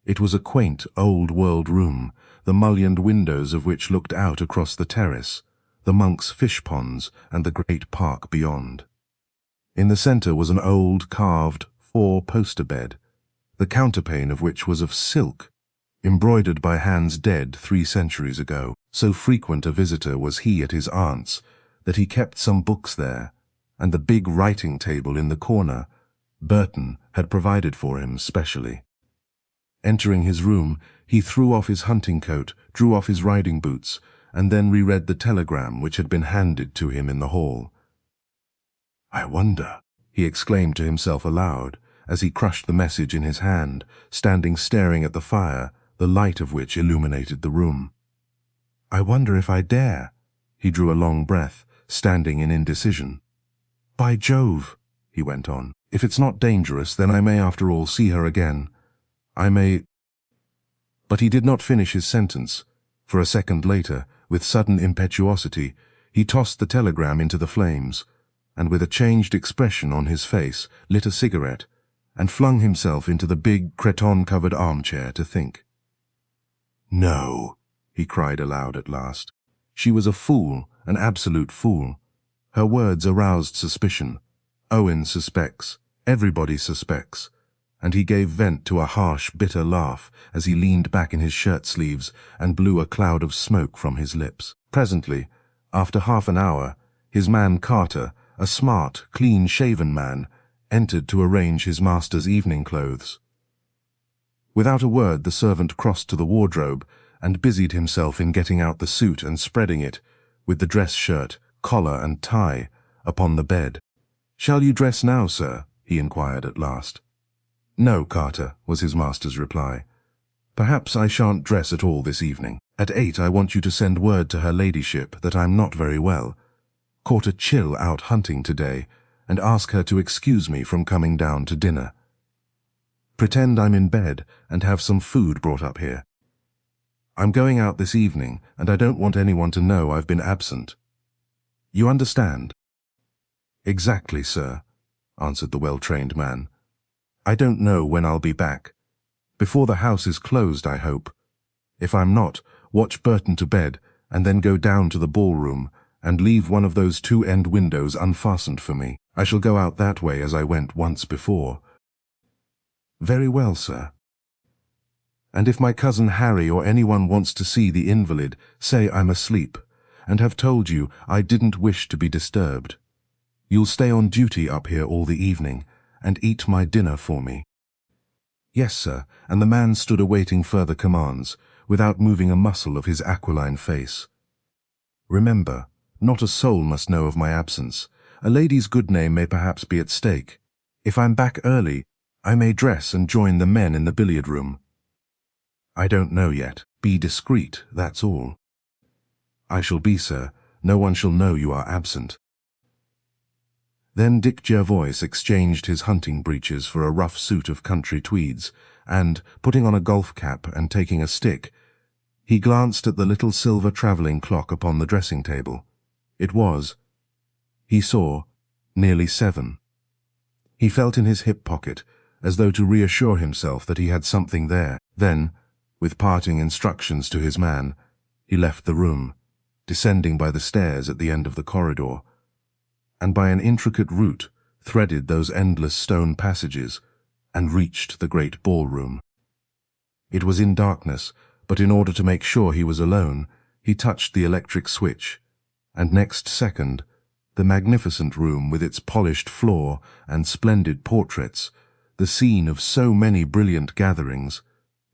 It was a quaint, old-world room, the mullioned windows of which looked out across the terrace, the monks' fish-ponds, and the great park beyond. In the centre was an old, carved, 4-poster bed, the counterpane of which was of silk, embroidered by hands dead 3 centuries ago. So frequent a visitor was he at his aunt's that he kept some books there, and the big writing table in the corner Burton had provided for him specially. Entering his room, he threw off his hunting coat, drew off his riding boots, and then reread the telegram which had been handed to him in the hall. "I wonder," he exclaimed to himself aloud, as he crushed the message in his hand, standing staring at the fire, the light of which illuminated the room. "I wonder if I dare." He drew a long breath, standing in indecision. "By Jove," he went on, "if it's not dangerous, then I may after all see her again. I may—" But he did not finish his sentence, for a second later, with sudden impetuosity, he tossed the telegram into the flames, and with a changed expression on his face, lit a cigarette, and flung himself into the big cretonne-covered armchair to think. "No," he cried aloud at last. She was a fool, an absolute fool. Her words aroused suspicion. Owen suspects. Everybody suspects. And he gave vent to a harsh, bitter laugh as he leaned back in his shirt-sleeves and blew a cloud of smoke from his lips. Presently, after half an hour, his man Carter, a smart, clean-shaven man, entered to arrange his master's evening clothes. Without a word, the servant crossed to the wardrobe and busied himself in getting out the suit and spreading it, with the dress shirt, collar and tie, upon the bed. "Shall you dress now, sir?" he inquired at last. "No, Carter," was his master's reply. "Perhaps I shan't dress at all this evening. At 8 I want you to send word to her ladyship that I'm not very well. Caught a chill out hunting today, and ask her to excuse me from coming down to dinner. Pretend I'm in bed and have some food brought up here. I'm going out this evening, and I don't want anyone to know I've been absent. You understand?" "Exactly, sir," answered the well-trained man. "I don't know when I'll be back. Before the house is closed, I hope. If I'm not, watch Burton to bed, and then go down to the ballroom, and leave one of those 2 end windows unfastened for me. I shall go out that way as I went once before." "Very well, sir." And if my cousin Harry or anyone wants to see the invalid, say I'm asleep, and have told you I didn't wish to be disturbed. You'll stay on duty up here all the evening, and eat my dinner for me." "Yes, sir," and the man stood awaiting further commands, without moving a muscle of his aquiline face. "Remember, not a soul must know of my absence. A lady's good name may perhaps be at stake. If I'm back early, I may dress and join the men in the billiard room." "I don't know yet. Be discreet, that's all." "I shall be, sir. No one shall know you are absent." Then Dick Jervoise exchanged his hunting breeches for a rough suit of country tweeds, and, putting on a golf cap and taking a stick, he glanced at the little silver travelling clock upon the dressing table. It was, he saw, nearly 7. He felt in his hip pocket, as though to reassure himself that he had something there. Then, with parting instructions to his man, he left the room, descending by the stairs at the end of the corridor, and by an intricate route threaded those endless stone passages, and reached the great ballroom. It was in darkness, but in order to make sure he was alone, he touched the electric switch, and next second, the magnificent room with its polished floor and splendid portraits, the scene of so many brilliant gatherings,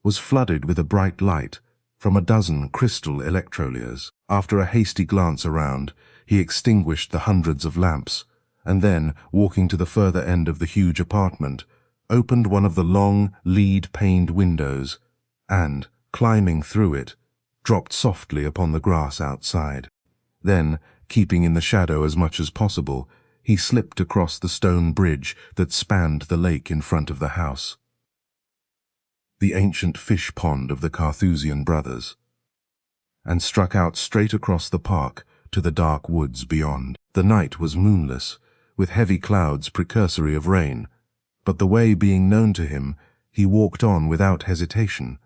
was flooded with a bright light from a dozen crystal electroliers. After a hasty glance around, he extinguished the hundreds of lamps, and then, walking to the further end of the huge apartment, opened one of the long, lead-paned windows, and, climbing through it, dropped softly upon the grass outside. Then, keeping in the shadow as much as possible, he slipped across the stone bridge that spanned the lake in front of the house, the ancient fish pond of the Carthusian brothers, and struck out straight across the park to the dark woods beyond. The night was moonless, with heavy clouds precursory of rain, but the way being known to him, he walked on without hesitation,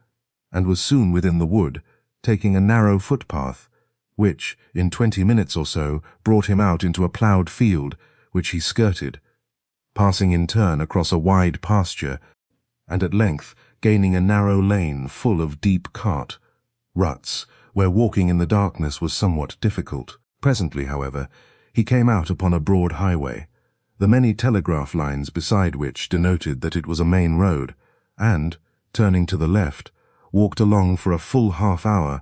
and was soon within the wood, taking a narrow footpath, which, in 20 minutes or so, brought him out into a ploughed field, which he skirted, passing in turn across a wide pasture, and at length gaining a narrow lane full of deep ruts, where walking in the darkness was somewhat difficult. Presently, however, he came out upon a broad highway, the many telegraph lines beside which denoted that it was a main road, and, turning to the left, walked along for a full half-hour,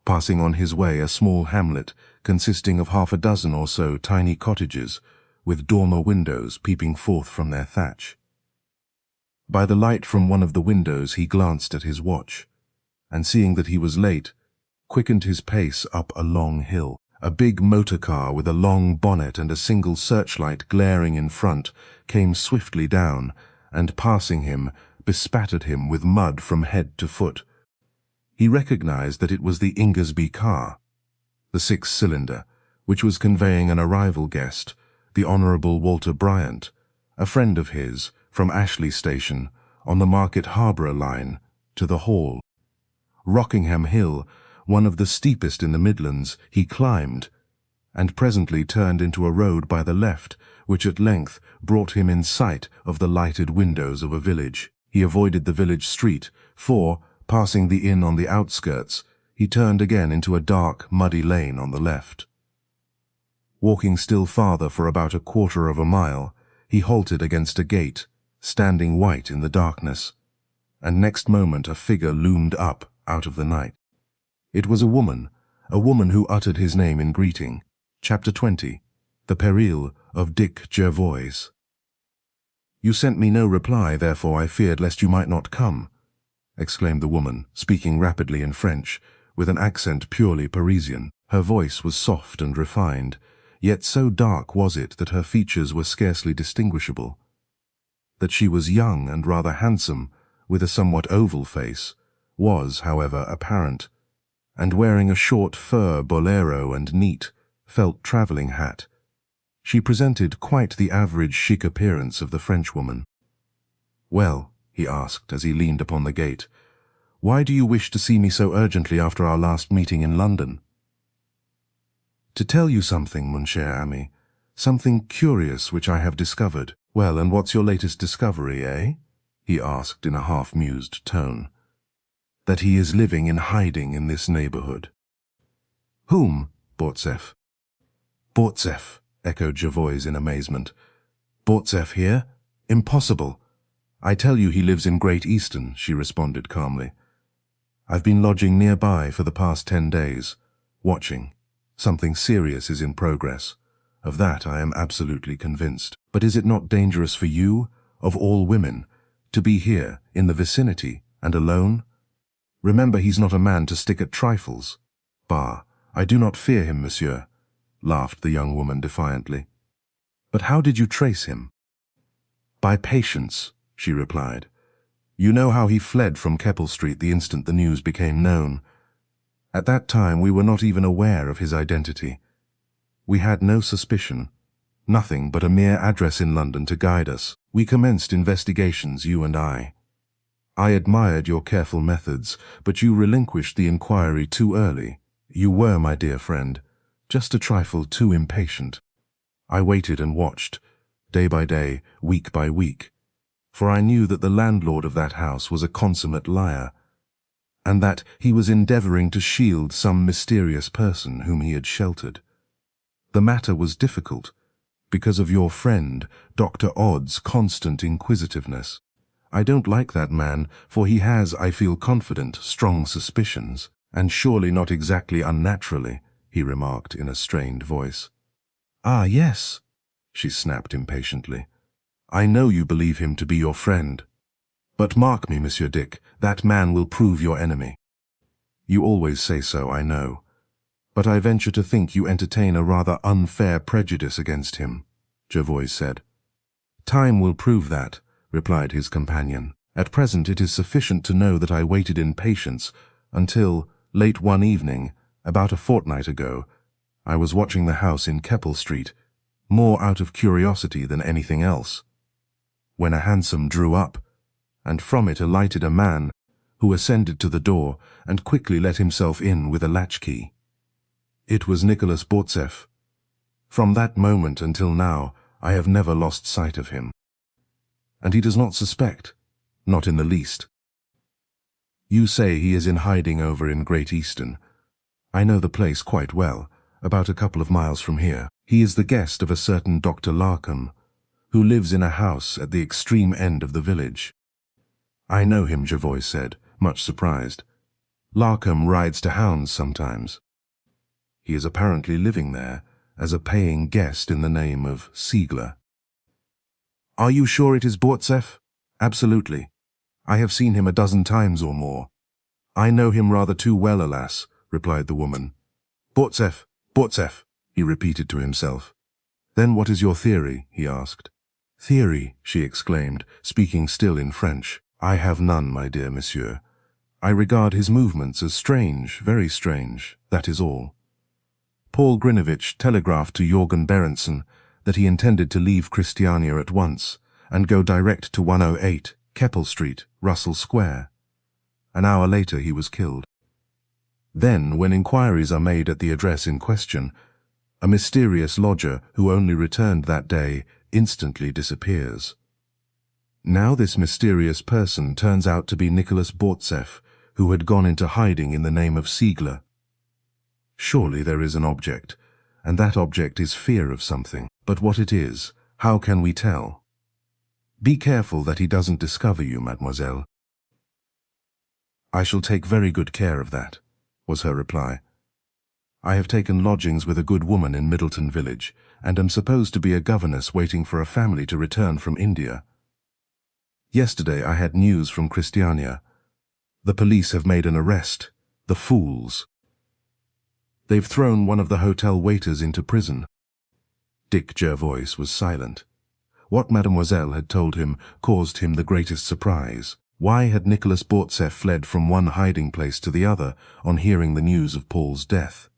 passing on his way a small hamlet consisting of half a dozen or so tiny cottages, with dormer windows peeping forth from their thatch. By the light from one of the windows he glanced at his watch, and seeing that he was late, quickened his pace up a long hill. A big motor car with a long bonnet and a single searchlight glaring in front came swiftly down, and passing him, bespattered him with mud from head to foot. He recognized that it was the Ingersby car, the 6-cylinder, which was conveying an arrival guest, the Honourable Walter Bryant, a friend of his, from Ashley Station, on the Market Harborough line, to the Hall. Rockingham Hill, one of the steepest in the Midlands, he climbed, and presently turned into a road by the left, which at length brought him in sight of the lighted windows of a village. He avoided the village street, for, passing the inn on the outskirts, he turned again into a dark, muddy lane on the left. Walking still farther for about a quarter of a mile, he halted against a gate, standing white in the darkness, and next moment a figure loomed up out of the night. It was a woman who uttered his name in greeting. Chapter 20. The Peril of Dick Jervoise. "You sent me no reply, therefore I feared lest you might not come," exclaimed the woman, speaking rapidly in French, with an accent purely Parisian. Her voice was soft and refined, yet so dark was it that her features were scarcely distinguishable. That she was young and rather handsome, with a somewhat oval face, was, however, apparent, and wearing a short fur bolero and neat, felt travelling hat, she presented quite the average chic appearance of the Frenchwoman. "Well," he asked as he leaned upon the gate, "why do you wish to see me so urgently after our last meeting in London?" "To tell you something, mon cher ami, something curious which I have discovered." "Well, and what's your latest discovery, eh?" he asked in a half-mused tone. that he is living in hiding in this neighborhood. Whom? Bortsev. Bortsev, echoed Jervoise in amazement. Bortsev here? Impossible. I tell you he lives in Great Eastern, she responded calmly. I've been lodging nearby for the past 10 days, watching. Something serious is in progress. Of that I am absolutely convinced. But is it not dangerous for you, of all women, to be here, in the vicinity, and alone? Remember, he's not a man to stick at trifles. Bah, I do not fear him, monsieur, laughed the young woman defiantly. But how did you trace him? By patience, she replied. You know how he fled from Keppel Street the instant the news became known. At that time we were not even aware of his identity. We had no suspicion, nothing but a mere address in London to guide us. We commenced investigations, you and I. I admired your careful methods, but you relinquished the inquiry too early. You were, my dear friend, just a trifle too impatient. I waited and watched, day by day, week by week, for I knew that the landlord of that house was a consummate liar, and that he was endeavoring to shield some mysterious person whom he had sheltered. The matter was difficult, because of your friend, Dr. Odd's constant inquisitiveness. I don't like that man, for he has, I feel confident, strong suspicions, and surely not exactly unnaturally, he remarked in a strained voice. Ah, yes, she snapped impatiently. I know you believe him to be your friend. But mark me, Monsieur Dick, that man will prove your enemy. You always say so, I know. But I venture to think you entertain a rather unfair prejudice against him, Jervoise said. Time will prove that, replied his companion. At present it is sufficient to know that I waited in patience until, late one evening, about a fortnight ago, I was watching the house in Keppel Street, more out of curiosity than anything else, when a hansom drew up, and from it alighted a man, who ascended to the door and quickly let himself in with a latchkey. It was Nicholas Bortsev. From that moment until now, I have never lost sight of him. And he does not suspect, not in the least. You say he is in hiding over in Great Eastern. I know the place quite well, about a couple of miles from here. He is the guest of a certain Dr. Larkham, who lives in a house at the extreme end of the village. I know him, Jervoise said, much surprised. Larkham rides to hounds sometimes. He is apparently living there as a paying guest in the name of Siegler. Are you sure it is Bortsev? Absolutely. I have seen him a dozen times or more. I know him rather too well, alas, replied the woman. Bortsev, Bortsev, he repeated to himself. Then what is your theory? He asked. Theory, she exclaimed, speaking still in French. I have none, my dear monsieur. I regard his movements as strange, very strange, that is all. Paul Grinevitch telegraphed to Jorgen Berendsen that he intended to leave Christiania at once and go direct to 108, Keppel Street, Russell Square. An hour later he was killed. Then, when inquiries are made at the address in question, a mysterious lodger who only returned that day instantly disappears. Now this mysterious person turns out to be Nicholas Bortsev, who had gone into hiding in the name of Siegler. Surely there is an object, and that object is fear of something. But what it is, how can we tell? Be careful that he doesn't discover you, mademoiselle. I shall take very good care of that, was her reply. I have taken lodgings with a good woman in Middleton village, and am supposed to be a governess waiting for a family to return from India. Yesterday I had news from Christiania. The police have made an arrest. The fools. They've thrown one of the hotel waiters into prison. Dick Jervoise was silent. What mademoiselle had told him caused him the greatest surprise. Why had Nicholas Bortsev fled from one hiding place to the other on hearing the news of Paul's death?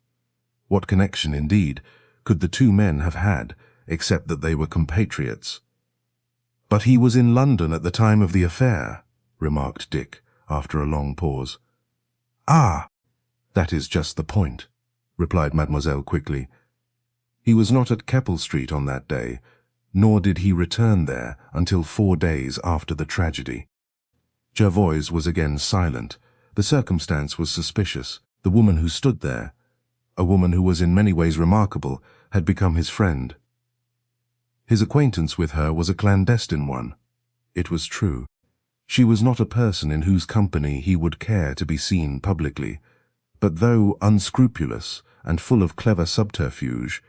What connection, indeed, could the two men have had, except that they were compatriots? But he was in London at the time of the affair, remarked Dick, after a long pause. Ah, that is just the point, replied mademoiselle quickly. He was not at Keppel Street on that day, nor did he return there until 4 days after the tragedy. Jervoise was again silent, The circumstance was suspicious. The woman who stood there, a woman who was in many ways remarkable, had become his friend. His acquaintance with her was a clandestine one. It was true. She was not a person in whose company he would care to be seen publicly, but though unscrupulous and full of clever subterfuge,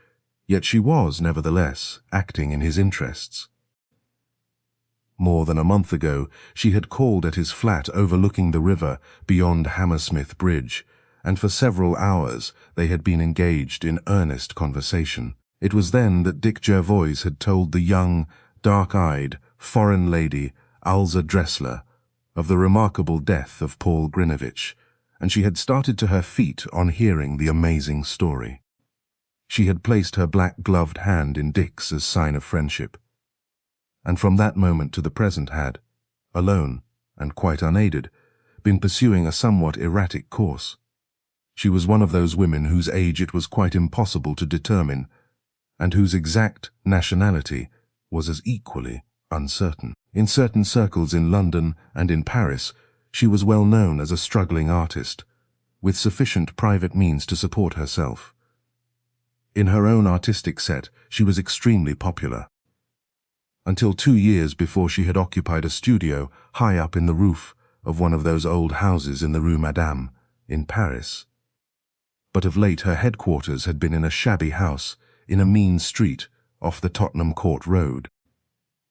yet she was, nevertheless, acting in his interests. More than a month ago, she had called at his flat overlooking the river beyond Hammersmith Bridge, and for several hours they had been engaged in earnest conversation. It was then that Dick Jervoise had told the young, dark-eyed, foreign lady, Alza Dressler, of the remarkable death of Paul Grinevitch, and she had started to her feet on hearing the amazing story. She had placed her black-gloved hand in Dick's as sign of friendship, and from that moment to the present had, alone and quite unaided, been pursuing a somewhat erratic course. She was one of those women whose age it was quite impossible to determine, and whose exact nationality was as equally uncertain. In certain circles in London and in Paris, she was well known as a struggling artist, with sufficient private means to support herself. In her own artistic set, she was extremely popular. Until 2 years before she had occupied a studio high up in the roof of one of those old houses in the Rue Madame, in Paris. But of late her headquarters had been in a shabby house, in a mean street, off the Tottenham Court Road.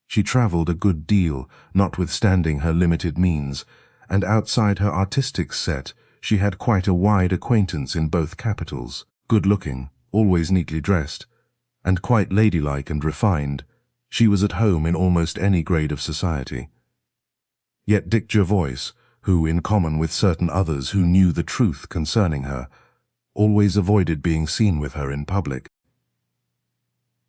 She travelled a good deal, notwithstanding her limited means, and outside her artistic set she had quite a wide acquaintance in both capitals. Good-looking, always neatly dressed, and quite ladylike and refined, she was at home in almost any grade of society. Yet Dick Jervoise, who, in common with certain others who knew the truth concerning her, always avoided being seen with her in public.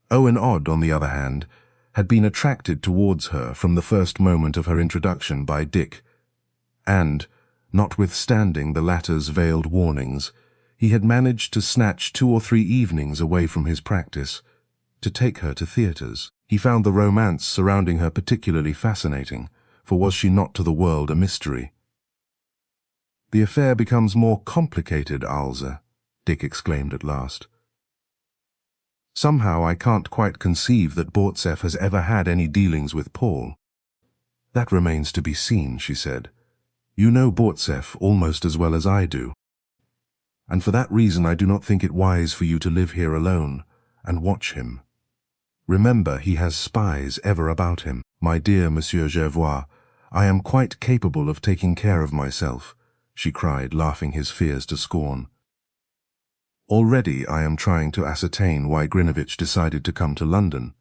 Owen Odd, on the other hand, had been attracted towards her from the first moment of her introduction by Dick, and, notwithstanding the latter's veiled warnings, he had managed to snatch 2 or 3 evenings away from his practice, to take her to theatres. He found the romance surrounding her particularly fascinating, for was she not to the world a mystery? "The affair becomes more complicated, Alza," Dick exclaimed at last. "Somehow I can't quite conceive that Bortseff has ever had any dealings with Paul." "That remains to be seen," she said. "You know Bortseff almost as well as I do. And for that reason I do not think it wise for you to live here alone and watch him. Remember, he has spies ever about him." "My dear Monsieur Jervoise, I am quite capable of taking care of myself," she cried, laughing his fears to scorn. "Already I am trying to ascertain why Grinevitch decided to come to London,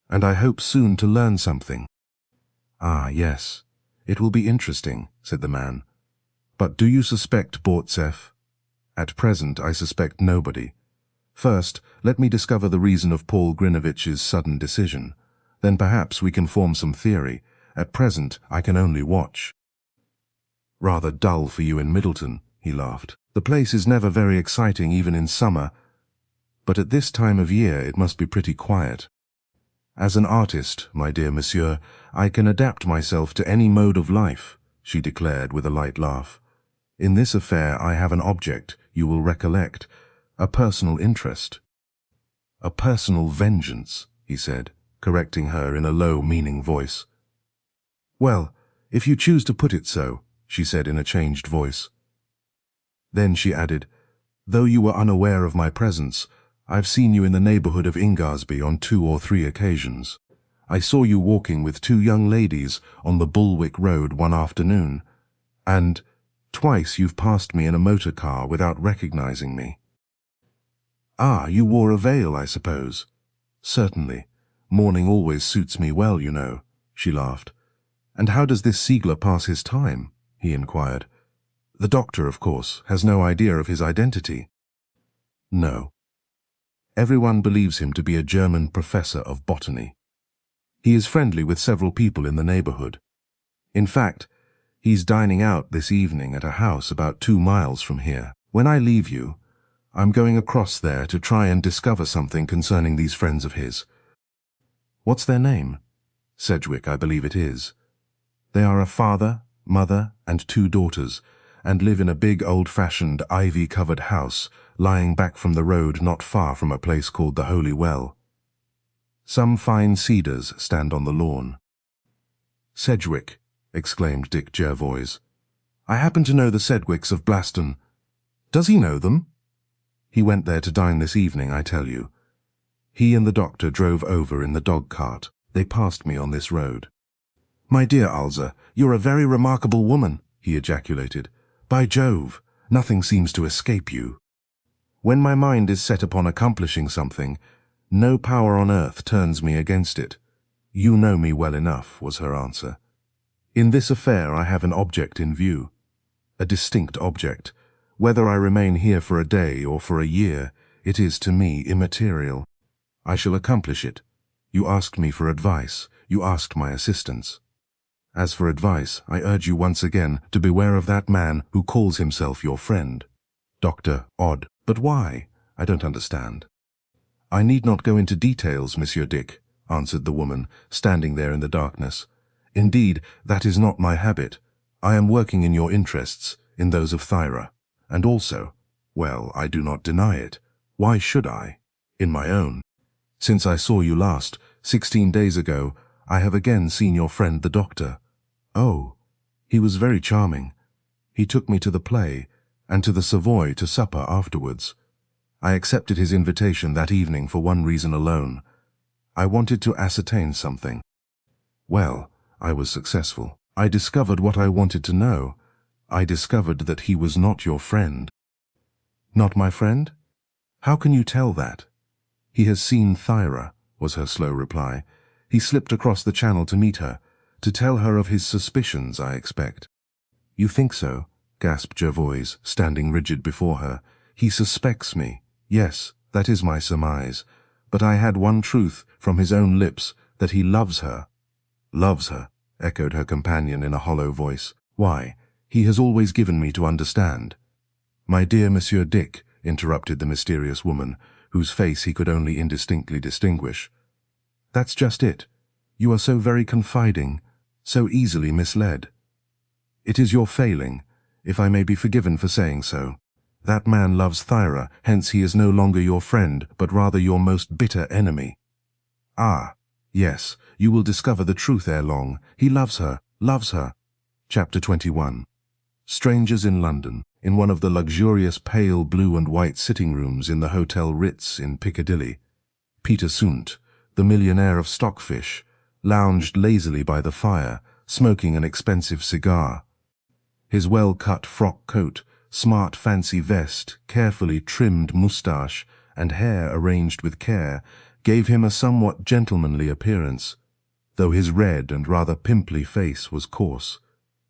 and I hope soon to learn something." "Ah, yes, it will be interesting," said the man. "But do you suspect Bortseff?" "At present I suspect nobody. First, let me discover the reason of Paul Grinevitch's sudden decision. Then perhaps we can form some theory. At present I can only watch." "Rather dull for you in Middleton," he laughed. "The place is never very exciting even in summer, but at this time of year it must be pretty quiet. As an artist, my dear monsieur, I can adapt myself to any mode of life," she declared with a light laugh. "In this affair I have an object, you will recollect, a personal interest." "A personal vengeance," he said, correcting her in a low, meaning voice. "Well, if you choose to put it so," she said in a changed voice. Then she added, "Though you were unaware of my presence, I've seen you in the neighbourhood of Ingarsby on 2 or 3 occasions. I saw you walking with 2 young ladies on the Bulwick Road one afternoon, and twice you've passed me in a motor car without recognizing me." "Ah, you wore a veil, I suppose?" "Certainly. Mourning always suits me well, you know," she laughed. "And how does this Siegler pass his time?" he inquired. "The doctor, of course, has no idea of his identity?" "No. Everyone believes him to be a German professor of botany. He is friendly with several people in the neighbourhood. In fact, he's dining out this evening at a house about 2 miles from here. When I leave you, I'm going across there to try and discover something concerning these friends of his." "What's their name?" "Sedgwick, I believe it is. They are a father, mother, and 2 daughters, and live in a big old-fashioned ivy-covered house lying back from the road not far from a place called the Holy Well. Some fine cedars stand on the lawn. "Sedgwick," exclaimed Dick Jervoise. "I happen to know the Sedgwicks of Blaston." "Does he know them?" "He went there to dine this evening, I tell you. He and the doctor drove over in the dog-cart. They passed me on this road." "My dear Alza, you're a very remarkable woman," he ejaculated. "By Jove, nothing seems to escape you. When my mind is set upon accomplishing something, no power on earth turns me against it." "You know me well enough," was her answer. "In this affair I have an object in view. A distinct object. Whether I remain here for a day or for a year, it is to me immaterial. I shall accomplish it. You asked me for advice. You asked my assistance. As for advice, I urge you once again to beware of that man who calls himself your friend. Dr. Odd. But why? I don't understand." "I need not go into details, Monsieur Dick," answered the woman, standing there in the darkness. "Indeed, that is not my habit. I am working in your interests, in those of Thyra, and also, well, I do not deny it. Why should I? In my own. Since I saw you last, 16 days ago, I have again seen your friend the doctor." "Oh, he was very charming. He took me to the play, and to the Savoy to supper afterwards. I accepted his invitation that evening for one reason alone. I wanted to ascertain something. Well, I was successful. I discovered what I wanted to know. I discovered that he was not your friend." "Not my friend? How can you tell that?" "He has seen Thyra," was her slow reply. "He slipped across the channel to meet her, to tell her of his suspicions, I expect." "You think so?" gasped Jervoise, standing rigid before her. "He suspects me. Yes, that is my surmise. But I had one truth from his own lips, that he loves her." "Loves her," echoed her companion in a hollow voice. "Why, he has always given me to understand." "My dear Monsieur Dick," interrupted the mysterious woman, whose face he could only indistinctly distinguish. "That's just it. You are so very confiding, so easily misled. It is your failing, if I may be forgiven for saying so. That man loves Thyra, hence he is no longer your friend, but rather your most bitter enemy." "Ah, yes, you will discover the truth ere long. He loves her, loves her." Chapter 21. Strangers in London, in one of the luxurious pale blue and white sitting rooms in the Hotel Ritz in Piccadilly, Peter Sundt, the millionaire of Stockfish, lounged lazily by the fire, smoking an expensive cigar. His well-cut frock coat, smart fancy vest, carefully trimmed moustache, and hair arranged with care, gave him a somewhat gentlemanly appearance, though his red and rather pimply face was coarse,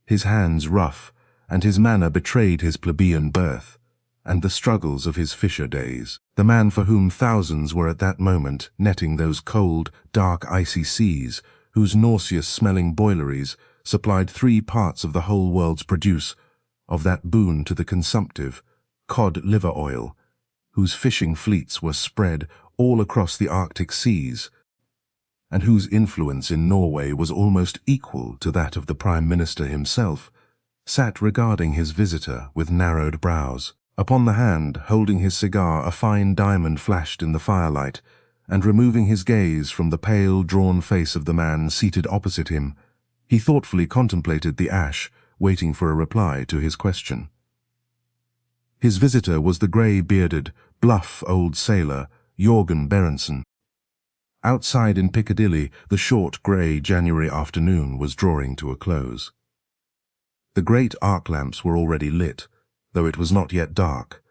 his hands rough, and his manner betrayed his plebeian birth, and the struggles of his fisher days. The man for whom thousands were at that moment netting those cold, dark, icy seas, whose nauseous-smelling boileries supplied 3 parts of the whole world's produce of that boon to the consumptive, cod liver oil, whose fishing fleets were spread all across the Arctic seas, and whose influence in Norway was almost equal to that of the Prime Minister himself, sat regarding his visitor with narrowed brows. Upon the hand, holding his cigar, a fine diamond flashed in the firelight, and removing his gaze from the pale, drawn face of the man seated opposite him, he thoughtfully contemplated the ash, waiting for a reply to his question. His visitor was the grey-bearded, bluff old sailor, Jørgen Berentsen. Outside in Piccadilly, the short grey January afternoon was drawing to a close. The great arc lamps were already lit, though it was not yet dark,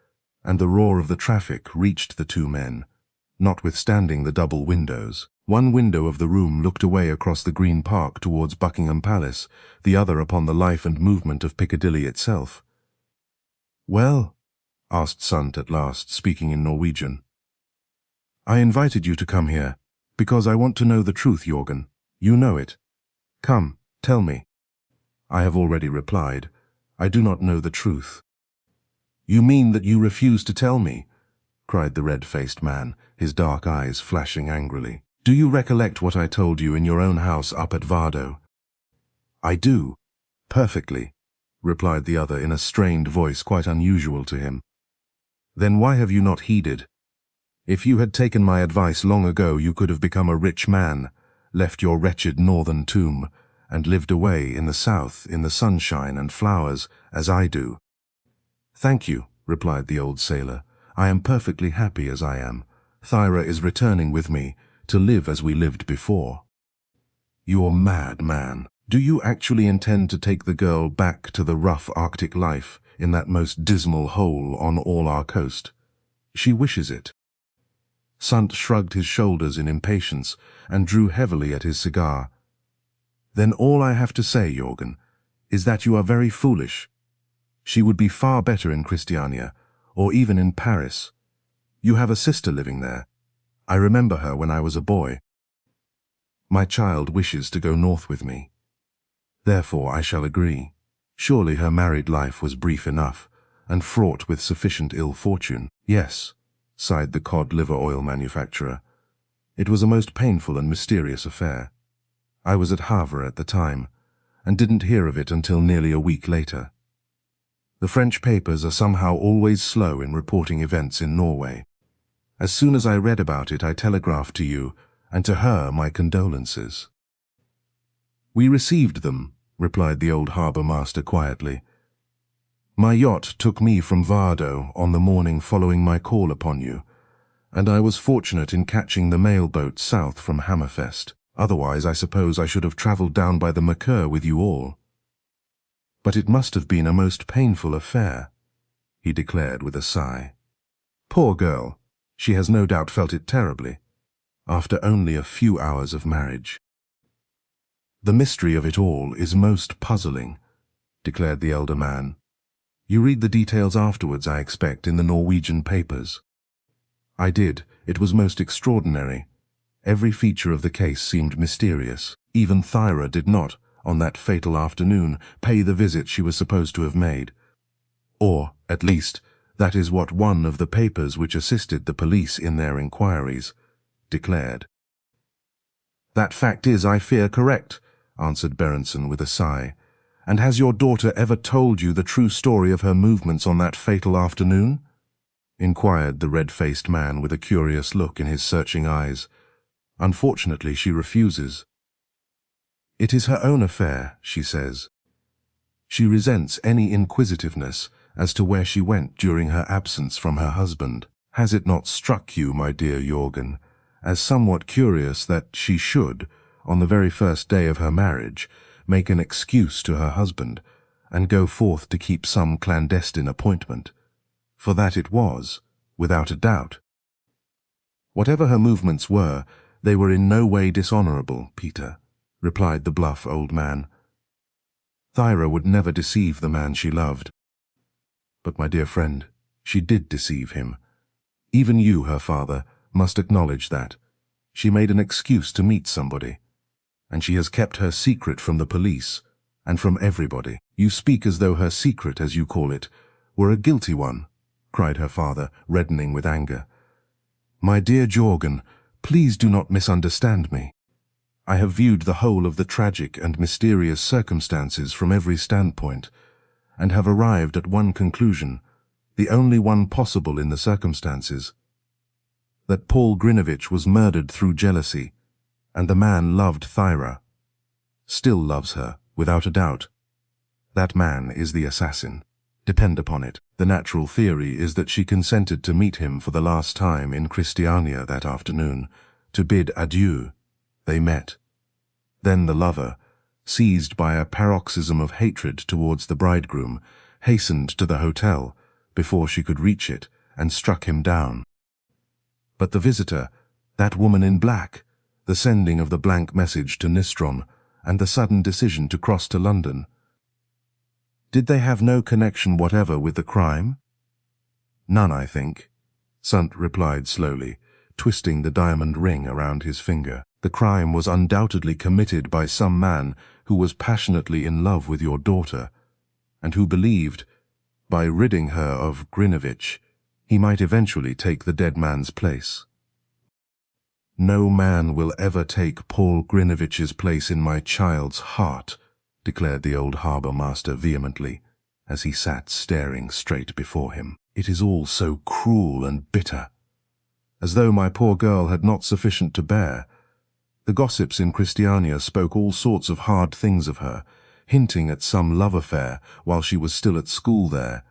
and the roar of the traffic reached the 2 men, notwithstanding the double windows. One window of the room looked away across the Green Park towards Buckingham Palace, the other upon the life and movement of Piccadilly itself. "Well?" asked Sundt at last, speaking in Norwegian. "I invited you to come here, because I want to know the truth, Jørgen. You know it. Come, tell me." "I have already replied. I do not know the truth." "You mean that you refuse to tell me?" cried the red-faced man, his dark eyes flashing angrily. "Do you recollect what I told you in your own house up at Vardo?" "I do. Perfectly. replied the other in a strained voice quite unusual to him. Then why have you not heeded? If you had taken my advice long ago, you could have become a rich man, left your wretched northern tomb, and lived away in the south in the sunshine and flowers, as I do. Thank you, replied the old sailor. I am perfectly happy as I am. Thyra is returning with me, to live as we lived before. You're mad, man. Do you actually intend to take the girl back to the rough Arctic life in that most dismal hole on all our coast? She wishes it. Sundt shrugged his shoulders in impatience and drew heavily at his cigar. Then all I have to say, Jorgen, is that you are very foolish. She would be far better in Christiania, or even in Paris. You have a sister living there. I remember her when I was a boy. My child wishes to go north with me. Therefore I shall agree. Surely her married life was brief enough, and fraught with sufficient ill fortune. Yes, sighed the cod liver oil manufacturer. It was a most painful and mysterious affair. I was at Havre at the time, and didn't hear of it until nearly a week later. The French papers are somehow always slow in reporting events in Norway. As soon as I read about it, I telegraphed to you, and to her my condolences. We received them, replied the old harbour master quietly. My yacht took me from Vardo on the morning following my call upon you, and I was fortunate in catching the mail boat south from Hammerfest. Otherwise, I suppose I should have travelled down by the Le Queux with you all. But it must have been a most painful affair, he declared with a sigh. Poor girl, she has no doubt felt it terribly, after only a few hours of marriage. The mystery of it all is most puzzling, declared the elder man. You read the details afterwards, I expect, in the Norwegian papers. I did. It was most extraordinary. Every feature of the case seemed mysterious. Even Thyra did not, on that fatal afternoon, pay the visit she was supposed to have made. Or, at least, that is what one of the papers which assisted the police in their inquiries declared. That fact is, I fear, correct, answered Berenson with a sigh. And has your daughter ever told you the true story of her movements on that fatal afternoon? Inquired the red-faced man with a curious look in his searching eyes. Unfortunately, she refuses. It is her own affair, she says. She resents any inquisitiveness as to where she went during her absence from her husband. Has it not struck you, my dear Jorgen, as somewhat curious that she should, on the very first day of her marriage, make an excuse to her husband, and go forth to keep some clandestine appointment? For that it was, without a doubt. Whatever her movements were, they were in no way dishonourable, Peter, replied the bluff old man. Thyra would never deceive the man she loved. But, my dear friend, she did deceive him. Even you, her father, must acknowledge that. She made an excuse to meet somebody, and she has kept her secret from the police, and from everybody. You speak as though her secret, as you call it, were a guilty one, cried her father, reddening with anger. My dear Jorgen, please do not misunderstand me. I have viewed the whole of the tragic and mysterious circumstances from every standpoint, and have arrived at one conclusion, the only one possible in the circumstances, that Paul Grinevitch was murdered through jealousy, and the man loved Thyra. Still loves her, without a doubt. That man is the assassin. Depend upon it. The natural theory is that she consented to meet him for the last time in Christiania that afternoon, to bid adieu. They met. Then the lover, seized by a paroxysm of hatred towards the bridegroom, hastened to the hotel before she could reach it, and struck him down. But the visitor, that woman in black, the sending of the blank message to Nistrom, and the sudden decision to cross to London, did they have no connection whatever with the crime? None, I think, Sundt replied slowly, twisting the diamond ring around his finger. The crime was undoubtedly committed by some man who was passionately in love with your daughter, and who believed, by ridding her of Grinevitch, he might eventually take the dead man's place. No man will ever take Paul Grinevitch's place in my child's heart, declared the old harbour master vehemently. as he sat staring straight before him. "It is all so cruel and bitter. As though my poor girl had not sufficient to bear. The gossips in Christiania spoke all sorts of hard things of her, hinting at some love affair while she was still at school there,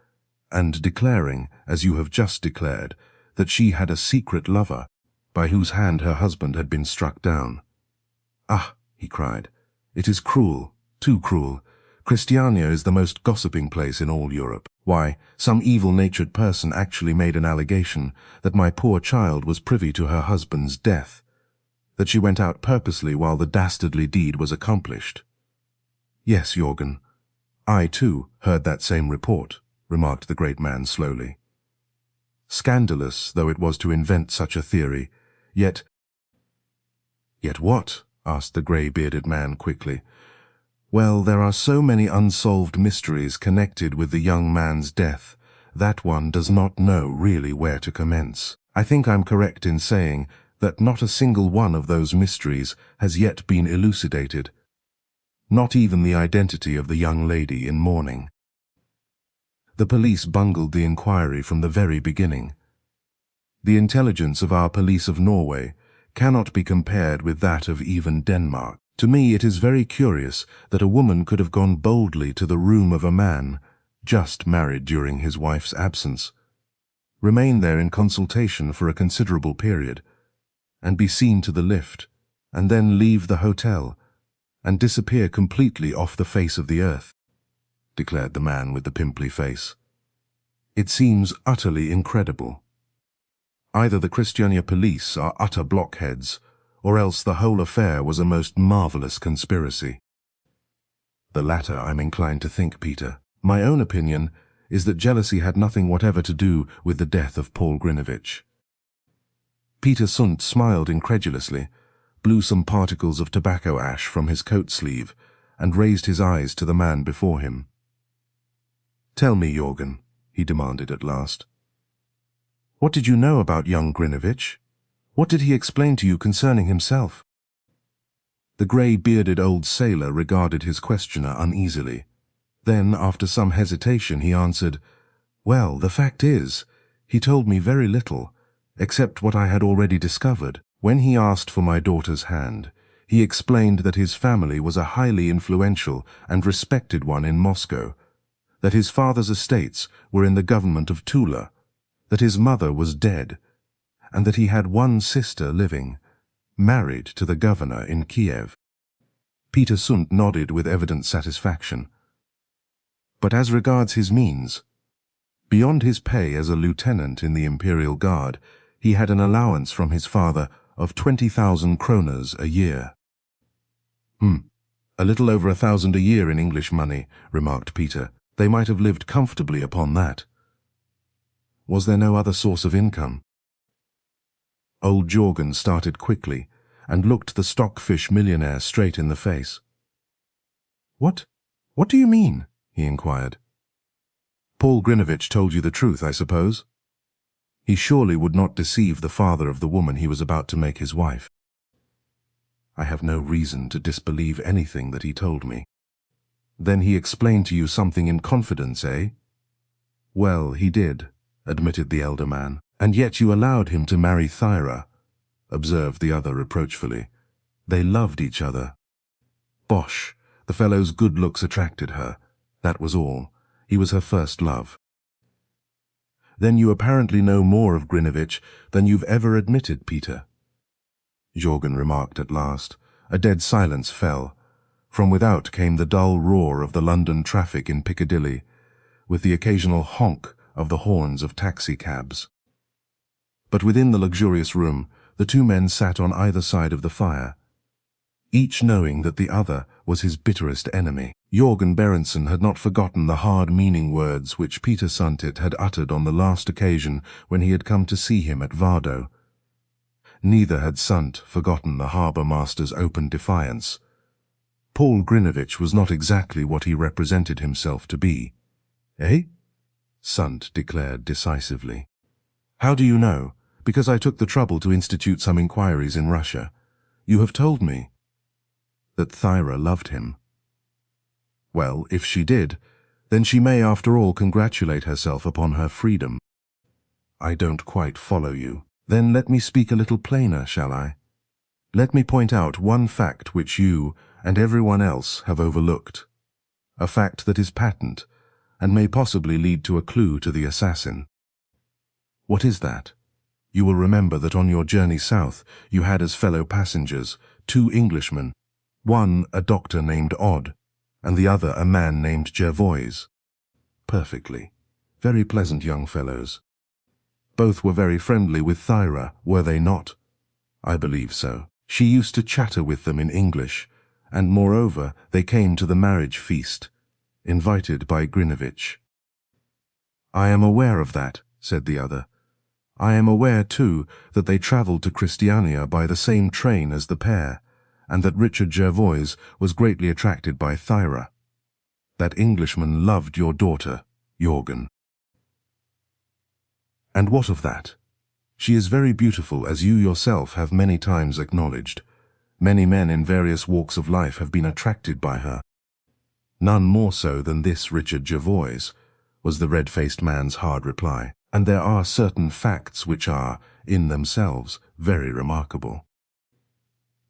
and declaring, as you have just declared, that she had a secret lover, by whose hand her husband had been struck down." "Ah," he cried, "it is cruel, too cruel. Christiania is the most gossiping place in all Europe. Why, some evil-natured person actually made an allegation that my poor child was privy to her husband's death, that she went out purposely while the dastardly deed was accomplished." "Yes, Jorgen, I too heard that same report," remarked the great man slowly. "Scandalous though it was to invent such a theory, yet—" "Yet what?" asked the grey-bearded man quickly. "Well, there are so many unsolved mysteries connected with the young man's death that one does not know really where to commence. I think I'm correct in saying that not a single one of those mysteries has yet been elucidated, not even the identity of the young lady in mourning. The police bungled the inquiry from the very beginning. The intelligence of our police of Norway cannot be compared with that of even Denmark. To me it is very curious that a woman could have gone boldly to the room of a man, just married during his wife's absence, remain there in consultation for a considerable period, and be seen to the lift, and then leave the hotel, and disappear completely off the face of the earth," declared the man with the pimply face. "It seems utterly incredible. Either the Christiania police are utter blockheads, or else the whole affair was a most marvelous conspiracy." "The latter, I'm inclined to think, Peter. My own opinion is that jealousy had nothing whatever to do with the death of Paul Grinevitch." Peter Sundt smiled incredulously, blew some particles of tobacco ash from his coat sleeve, and raised his eyes to the man before him. "Tell me, Jorgen," he demanded at last. "What did you know about young Grinevitch? What did he explain to you concerning himself?" The grey-bearded old sailor regarded his questioner uneasily. Then, after some hesitation, he answered, "Well, the fact is, he told me very little, except what I had already discovered. When he asked for my daughter's hand, he explained that his family was a highly influential and respected one in Moscow, that his father's estates were in the government of Tula, that his mother was dead, and that he had one sister living, married to the governor in Kiev." Peter Sundt nodded with evident satisfaction. "But as regards his means, beyond his pay as a lieutenant in the Imperial Guard, he had an allowance from his father of 20,000 kroners a year." "A little over 1,000 a year in English money," remarked Peter. "They might have lived comfortably upon that." "Was there no other source of income?" Old Jorgen started quickly and looked the stockfish millionaire straight in the face. What do you mean?" he inquired. "Paul Grinevitch told you the truth, I suppose? He surely would not deceive the father of the woman he was about to make his wife." "I have no reason to disbelieve anything that he told me." "Then he explained to you something in confidence, eh?" "Well, he did," admitted the elder man. "And yet you allowed him to marry Thyra," observed the other reproachfully. "They loved each other." "Bosh! The fellow's good looks attracted her. That was all. He was her first love." "Then you apparently know more of Grinevitch than you've ever admitted, Peter," Jorgen remarked at last. A dead silence fell. From without came the dull roar of the London traffic in Piccadilly, with the occasional honk of the horns of taxi-cabs. But within the luxurious room, the two men sat on either side of the fire, each knowing that the other was his bitterest enemy. Jorgen Berenson had not forgotten the hard-meaning words which Peter Sundt had uttered on the last occasion when he had come to see him at Vardo. Neither had Sundt forgotten the harbour-master's open defiance. Paul Grinevitch was not exactly what he represented himself to be. "Eh?" Sundt declared decisively. "How do you know?" "Because I took the trouble to institute some inquiries in Russia. You have told me that Thyra loved him." "Well, if she did, Then she may after all congratulate herself upon her freedom. I don't quite follow you. Then let me speak a little plainer, shall I? Let me point out one fact which you and everyone else have overlooked. A fact that is patent, and may possibly lead to a clue to the assassin. What is that? You will remember that on your journey south you had as fellow passengers 2 Englishmen, one a doctor named Odd, and the other a man named Jervoise. Perfectly. Very pleasant young fellows. Both were very friendly with Thyra, were they not? I believe so. She used to chatter with them in English, and moreover they came to the marriage feast, invited by Grinevitch. I am aware of that, said the other. I am aware, too, that they travelled to Christiania by the same train as the pair, and that Richard Jervoise was greatly attracted by Thyra. That Englishman loved your daughter, Jorgen. And what of that? She is very beautiful, as you yourself have many times acknowledged. Many men in various walks of life have been attracted by her. None more so than this Richard Jervoise, was the red-faced man's hard reply. And there are certain facts which are, in themselves, very remarkable.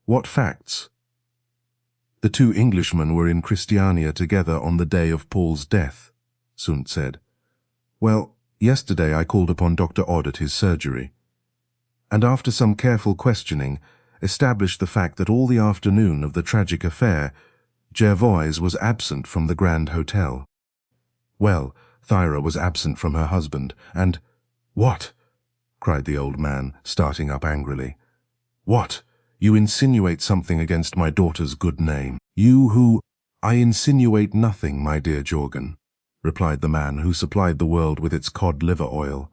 What facts? The 2 Englishmen were in Christiania together on the day of Paul's death, Sundt said. Well, yesterday I called upon Dr. Odd at his surgery, and after some careful questioning, established the fact that all the afternoon of the tragic affair, Jervoise was absent from the Grand Hotel. Well, Thyra was absent from her husband, and— What? Cried the old man, starting up angrily. What? You insinuate something against my daughter's good name. You who— I insinuate nothing, my dear Jorgen, replied the man who supplied the world with its cod liver oil.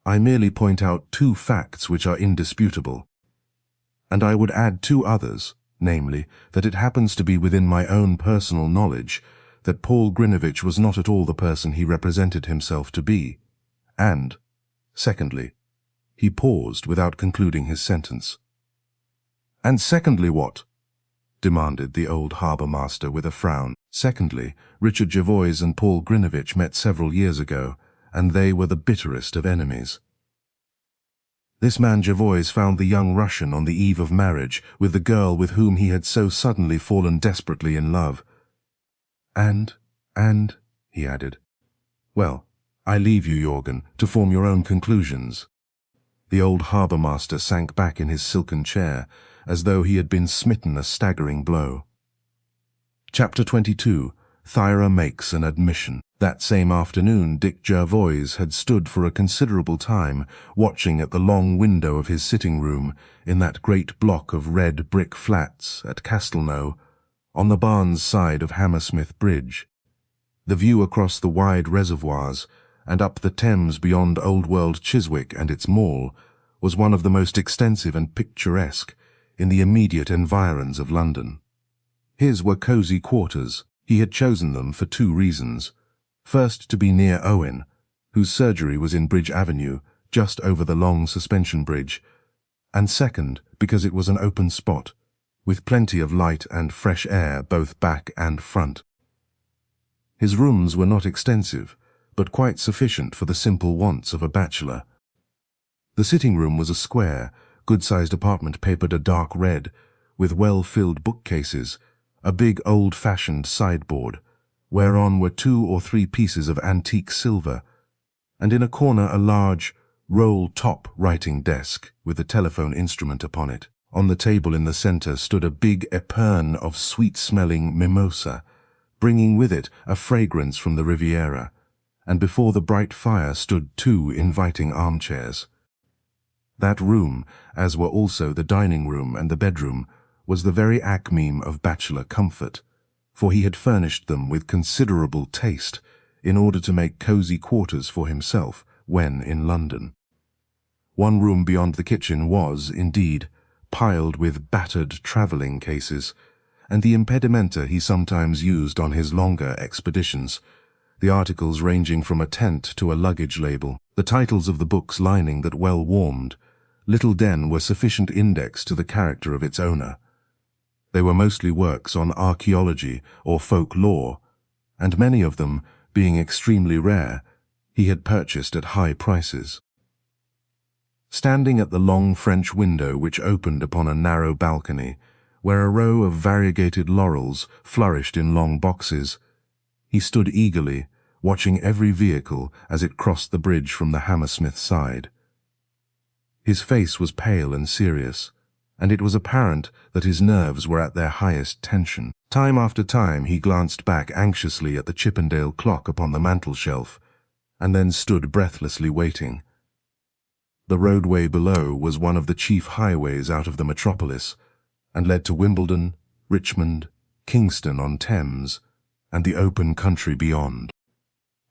I merely point out 2 facts which are indisputable. And I would add 2 others, namely, that it happens to be within my own personal knowledge that Paul Grinevitch was not at all the person he represented himself to be, and, secondly, he paused without concluding his sentence. And secondly what? Demanded the old harbour-master with a frown. Secondly, Richard Jervoise and Paul Grinevitch met several years ago, and they were the bitterest of enemies. This man Jervoise found the young Russian on the eve of marriage with the girl with whom he had so suddenly fallen desperately in love. And, he added. Well, I leave you, Jorgen, to form your own conclusions. The old harbour-master sank back in his silken chair, as though he had been smitten a staggering blow. Chapter 22. Thyra makes an admission. That same afternoon Dick Jervoise had stood for a considerable time watching at the long window of his sitting-room in that great block of red brick flats at Castleknoe, on the Barnes side of Hammersmith Bridge. The view across the wide reservoirs and up the Thames beyond Old World Chiswick and its mall was one of the most extensive and picturesque in the immediate environs of London. His were cosy quarters. He had chosen them for 2 reasons. First, to be near Owen, whose surgery was in Bridge Avenue, just over the long suspension bridge, and second, because it was an open spot, with plenty of light and fresh air both back and front. His rooms were not extensive, but quite sufficient for the simple wants of a bachelor. The sitting-room was a square, good-sized apartment papered a dark red, with well-filled bookcases, a big old-fashioned sideboard, whereon were 2 or 3 pieces of antique silver, and in a corner a large, roll-top writing desk with a telephone instrument upon it. On the table in the centre stood a big epergne of sweet-smelling mimosa, bringing with it a fragrance from the Riviera, and before the bright fire stood 2 inviting armchairs. That room, as were also the dining-room and the bedroom, was the very acme of bachelor comfort, for he had furnished them with considerable taste in order to make cosy quarters for himself when in London. One room beyond the kitchen was, indeed, piled with battered travelling cases, and the impedimenta he sometimes used on his longer expeditions, the articles ranging from a tent to a luggage label, the titles of the books lining that well warmed, little den were sufficient index to the character of its owner. They were mostly works on archaeology or folk lore, and many of them being extremely rare, he had purchased at high prices. Standing at the long French window which opened upon a narrow balcony, where a row of variegated laurels flourished in long boxes, he stood eagerly, watching every vehicle as it crossed the bridge from the Hammersmith side. His face was pale and serious, and it was apparent that his nerves were at their highest tension. Time after time he glanced back anxiously at the Chippendale clock upon the mantelshelf, and then stood breathlessly waiting. The roadway below was one of the chief highways out of the metropolis, and led to Wimbledon, Richmond, Kingston-on-Thames, and the open country beyond.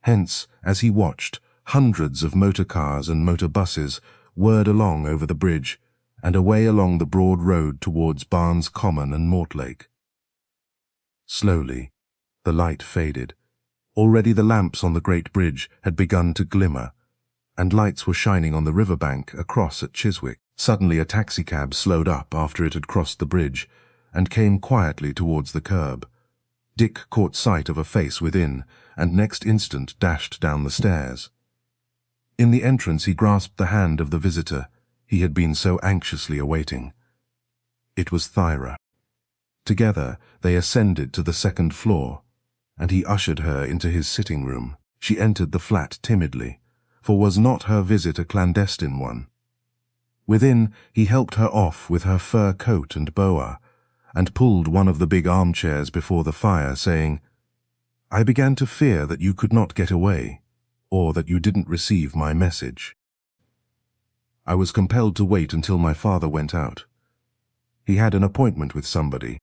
Hence, as he watched, hundreds of motor cars and motor buses whirred along over the bridge and away along the broad road towards Barnes Common and Mortlake. Slowly, the light faded. Already the lamps on the great bridge had begun to glimmer, and lights were shining on the riverbank across at Chiswick. Suddenly a taxicab slowed up after it had crossed the bridge, and came quietly towards the curb. Dick caught sight of a face within, and next instant dashed down the stairs. In the entrance he grasped the hand of the visitor he had been so anxiously awaiting. It was Thyra. Together they ascended to the second floor, and he ushered her into his sitting room. She entered the flat timidly, for was not her visit a clandestine one? Within, he helped her off with her fur coat and boa, and pulled one of the big armchairs before the fire, saying, "I began to fear that you could not get away, or that you didn't receive my message. I was compelled to wait until my father went out. He had an appointment with somebody.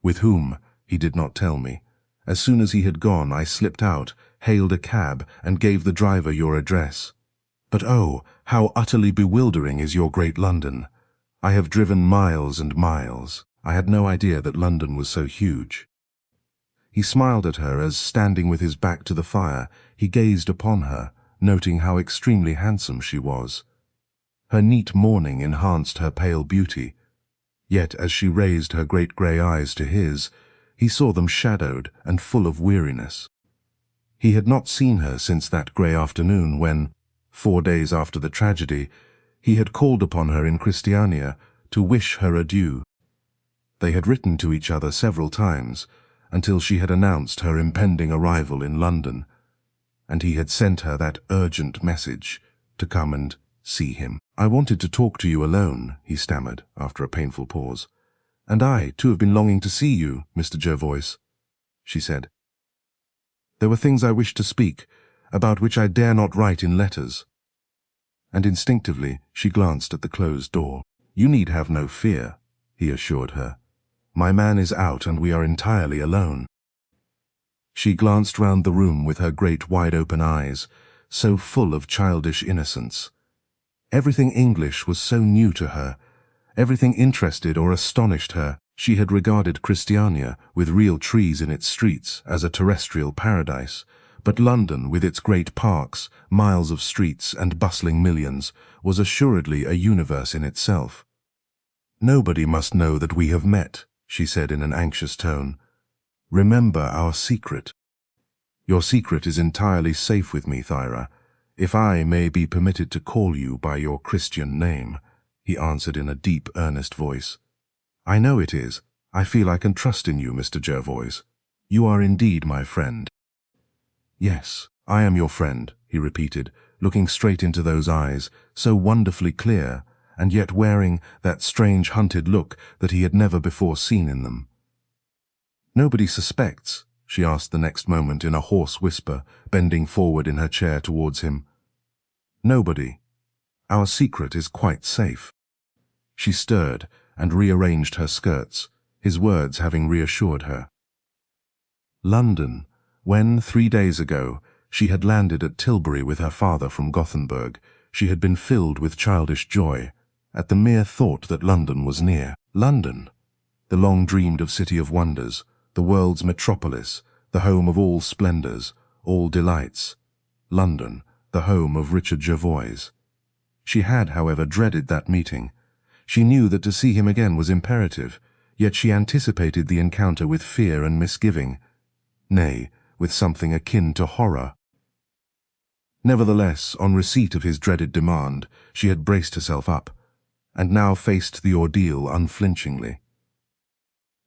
With whom, he did not tell me. As soon as he had gone, I slipped out, hailed a cab, and gave the driver your address. But oh, how utterly bewildering is your great London! I have driven miles and miles. I had no idea that London was so huge." He smiled at her as, standing with his back to the fire, he gazed upon her, noting how extremely handsome she was. Her neat mourning enhanced her pale beauty, yet as she raised her great grey eyes to his, he saw them shadowed and full of weariness. He had not seen her since that grey afternoon when, 4 days after the tragedy, he had called upon her in Christiania to wish her adieu. They had written to each other several times, until she had announced her impending arrival in London, and he had sent her that urgent message to come and see him. "I wanted to talk to you alone," he stammered, after a painful pause. "And I, too, have been longing to see you, Mr. Jervoise," she said. "There were things I wished to speak, about which I dare not write in letters." And instinctively she glanced at the closed door. "You need have no fear," he assured her. "My man is out and we are entirely alone." She glanced round the room with her great wide-open eyes, so full of childish innocence. Everything English was so new to her. Everything interested or astonished her. She had regarded Christiania, with real trees in its streets, as a terrestrial paradise, but London, with its great parks, miles of streets, and bustling millions, was assuredly a universe in itself. "Nobody must know that we have met," she said in an anxious tone. "Remember our secret." "Your secret is entirely safe with me, Thyra, if I may be permitted to call you by your Christian name," he answered in a deep, earnest voice. "I know it is. I feel I can trust in you, Mr. Jervoise. You are indeed my friend." "Yes, I am your friend," he repeated, looking straight into those eyes, so wonderfully clear, and yet wearing that strange hunted look that he had never before seen in them. "Nobody suspects?" she asked the next moment in a hoarse whisper, bending forward in her chair towards him. "Nobody. Our secret is quite safe." She stirred and rearranged her skirts, his words having reassured her. London, when 3 days ago she had landed at Tilbury with her father from Gothenburg, she had been filled with childish joy at the mere thought that London was near. London, the long-dreamed-of city of wonders, the world's metropolis, the home of all splendours, all delights. London, the home of Richard Jervoise. She had, however, dreaded that meeting. She knew that to see him again was imperative, yet she anticipated the encounter with fear and misgiving. Nay, with something akin to horror. Nevertheless, on receipt of his dreaded demand, she had braced herself up, and now faced the ordeal unflinchingly.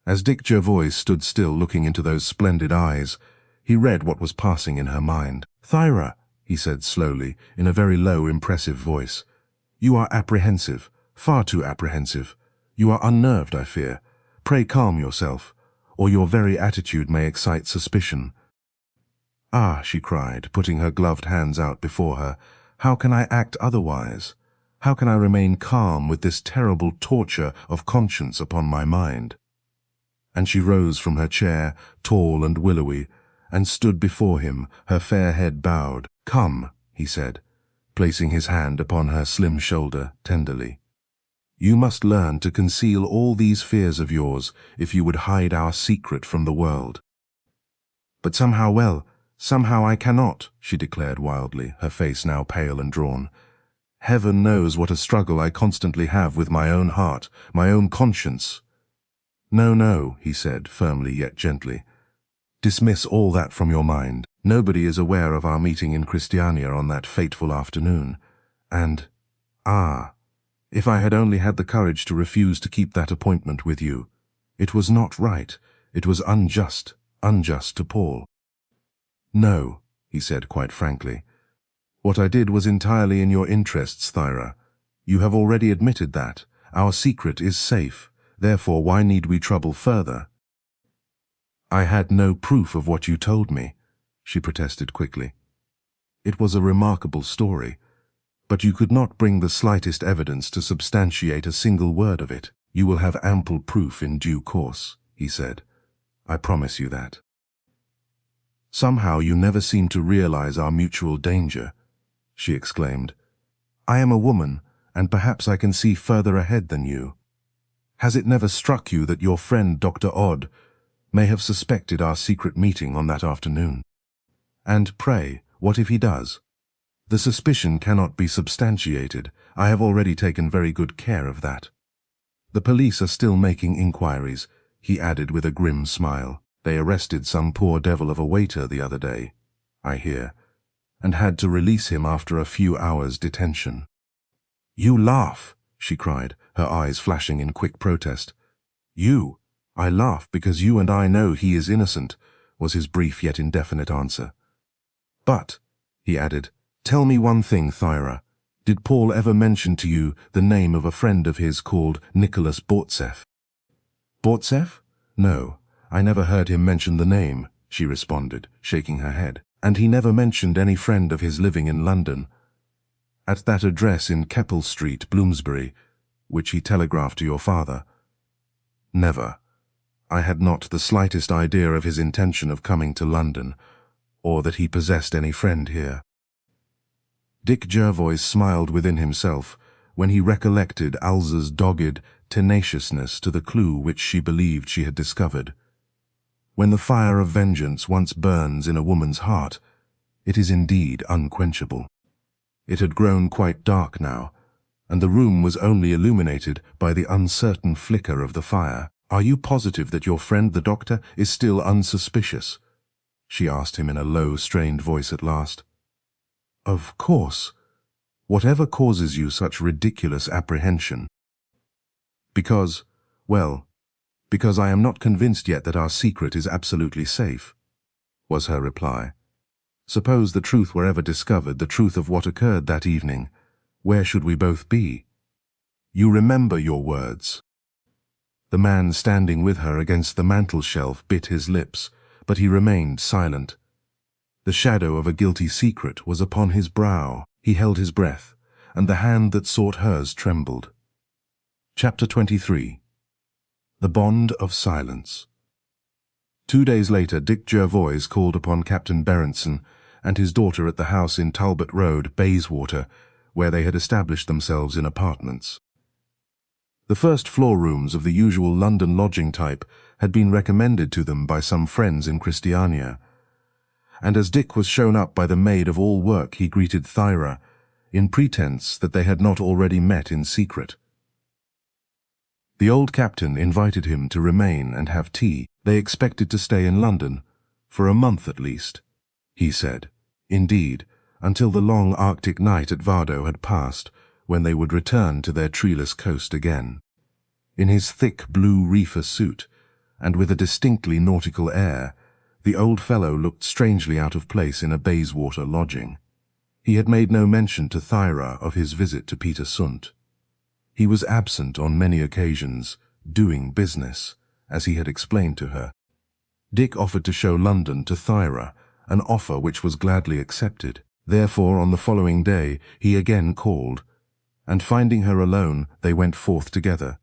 As Dick Jervoise stood still looking into those splendid eyes, he read what was passing in her mind. "Thyra," he said slowly, in a very low, impressive voice, "you are apprehensive, far too apprehensive. You are unnerved, I fear. Pray calm yourself, or your very attitude may excite suspicion." "Ah," she cried, putting her gloved hands out before her, "how can I act otherwise? How can I remain calm with this terrible torture of conscience upon my mind?" And she rose from her chair, tall and willowy, and stood before him, her fair head bowed. "Come," he said, placing his hand upon her slim shoulder tenderly. "You must learn to conceal all these fears of yours if you would hide our secret from the world." "But somehow I cannot," she declared wildly, her face now pale and drawn. "Heaven knows what a struggle I constantly have with my own heart, my own conscience." "No, no," he said, firmly yet gently. "Dismiss all that from your mind. Nobody is aware of our meeting in Christiania on that fateful afternoon. And, if I had only had the courage to refuse to keep that appointment with you. It was not right. It was unjust to Paul." "No," he said quite frankly. "What I did was entirely in your interests, Thyra. You have already admitted that. Our secret is safe. Therefore, why need we trouble further?" "I had no proof of what you told me," she protested quickly. "It was a remarkable story, but you could not bring the slightest evidence to substantiate a single word of it. You will have ample proof in due course," he said. "I promise you that." "Somehow you never seem to realize our mutual danger," she exclaimed. "I am a woman, and perhaps I can see further ahead than you. Has it never struck you that your friend Dr. Odd may have suspected our secret meeting on that afternoon? And pray, what if he does? The suspicion cannot be substantiated. I have already taken very good care of that. The police are still making inquiries," he added with a grim smile. "They arrested some poor devil of a waiter the other day, I hear, and had to release him after a few hours' detention." "You laugh," she cried, her eyes flashing in quick protest. "You? I laugh because you and I know he is innocent," was his brief yet indefinite answer. "But," he added, "tell me one thing, Thyra. Did Paul ever mention to you the name of a friend of his called Nicholas Bortseff?" "Bortseff? No, I never heard him mention the name," she responded, shaking her head. "And he never mentioned any friend of his living in London, at that address in Keppel Street, Bloomsbury, which he telegraphed to your father?" "Never. I had not the slightest idea of his intention of coming to London, or that he possessed any friend here." Dick Jervoise smiled within himself when he recollected Alza's dogged tenaciousness to the clue which she believed she had discovered. When the fire of vengeance once burns in a woman's heart, it is indeed unquenchable. It had grown quite dark now, and the room was only illuminated by the uncertain flicker of the fire. "Are you positive that your friend the doctor is still unsuspicious?" she asked him in a low, strained voice at last. "Of course. Whatever causes you such ridiculous apprehension?" Because I am not convinced yet that our secret is absolutely safe," was her reply. "Suppose the truth were ever discovered, the truth of what occurred that evening, where should we both be? You remember your words." The man standing with her against the mantel-shelf bit his lips, but he remained silent. The shadow of a guilty secret was upon his brow. He held his breath, and the hand that sought hers trembled. Chapter 23. The Bond of Silence. 2 days later, Dick Jervoise called upon Captain Berenson and his daughter at the house in Talbot Road, Bayswater, where they had established themselves in apartments. The first-floor rooms of the usual London lodging type had been recommended to them by some friends in Christiania, and as Dick was shown up by the maid-of-all-work, he greeted Thyra, in pretense that they had not already met in secret. The old captain invited him to remain and have tea. They expected to stay in London, For a month at least, he said. Indeed, until the long Arctic night at Vardo had passed, when they would return to their treeless coast again. In his thick blue reefer suit, and with a distinctly nautical air, the old fellow looked strangely out of place in a Bayswater lodging. He had made no mention to Thyra of his visit to Peter Sundt. He was absent on many occasions, doing business, as he had explained to her. Dick offered to show London to Thyra, an offer which was gladly accepted. Therefore, on the following day, he again called, and finding her alone, they went forth together.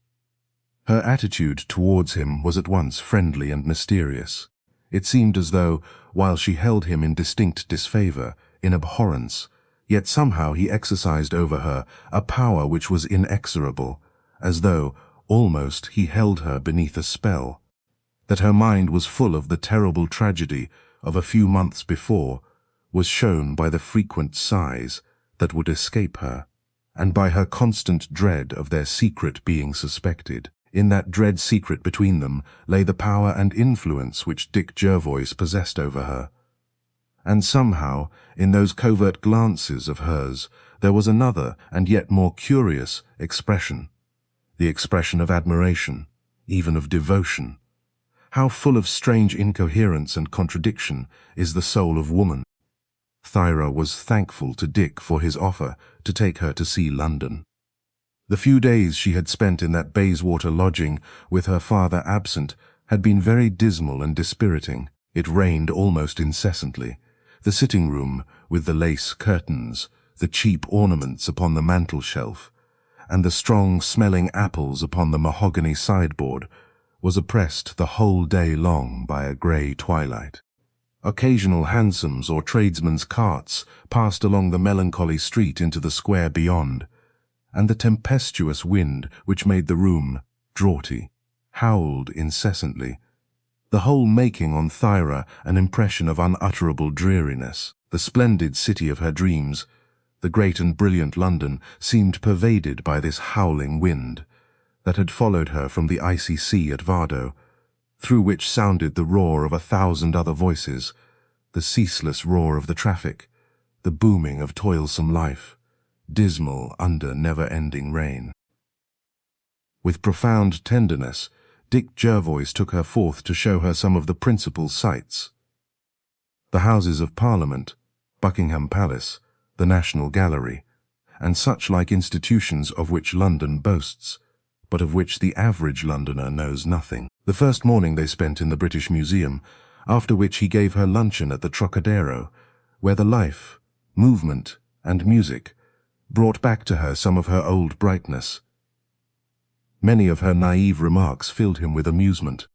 Her attitude towards him was at once friendly and mysterious. It seemed as though, while she held him in distinct disfavor, in abhorrence, yet somehow he exercised over her a power which was inexorable, as though, almost, he held her beneath a spell. That her mind was full of the terrible tragedy of a few months before was shown by the frequent sighs that would escape her, and by her constant dread of their secret being suspected. In that dread secret between them lay the power and influence which Dick Jervoise possessed over her. And somehow, in those covert glances of hers, there was another and yet more curious expression, the expression of admiration, even of devotion. How full of strange incoherence and contradiction is the soul of woman! Thyra was thankful to Dick for his offer to take her to see London. The few days she had spent in that Bayswater lodging, with her father absent, had been very dismal and dispiriting. It rained almost incessantly. The sitting-room, with the lace curtains, the cheap ornaments upon the mantel-shelf, and the strong-smelling apples upon the mahogany sideboard, was oppressed the whole day long by a grey twilight. Occasional hansoms or tradesmen's carts passed along the melancholy street into the square beyond, and the tempestuous wind, which made the room draughty, howled incessantly, the whole making on Thyra an impression of unutterable dreariness. The splendid city of her dreams, the great and brilliant London, seemed pervaded by this howling wind that had followed her from the icy sea at Vardo, through which sounded the roar of 1,000 other voices, the ceaseless roar of the traffic, the booming of toilsome life, dismal under never-ending rain. With profound tenderness, Dick Jervoise took her forth to show her some of the principal sights. The Houses of Parliament, Buckingham Palace, the National Gallery, and such like institutions of which London boasts, but of which the average Londoner knows nothing. The first morning they spent in the British Museum, after which he gave her luncheon at the Trocadero, where the life, movement, and music brought back to her some of her old brightness. Many of her naive remarks filled him with amusement.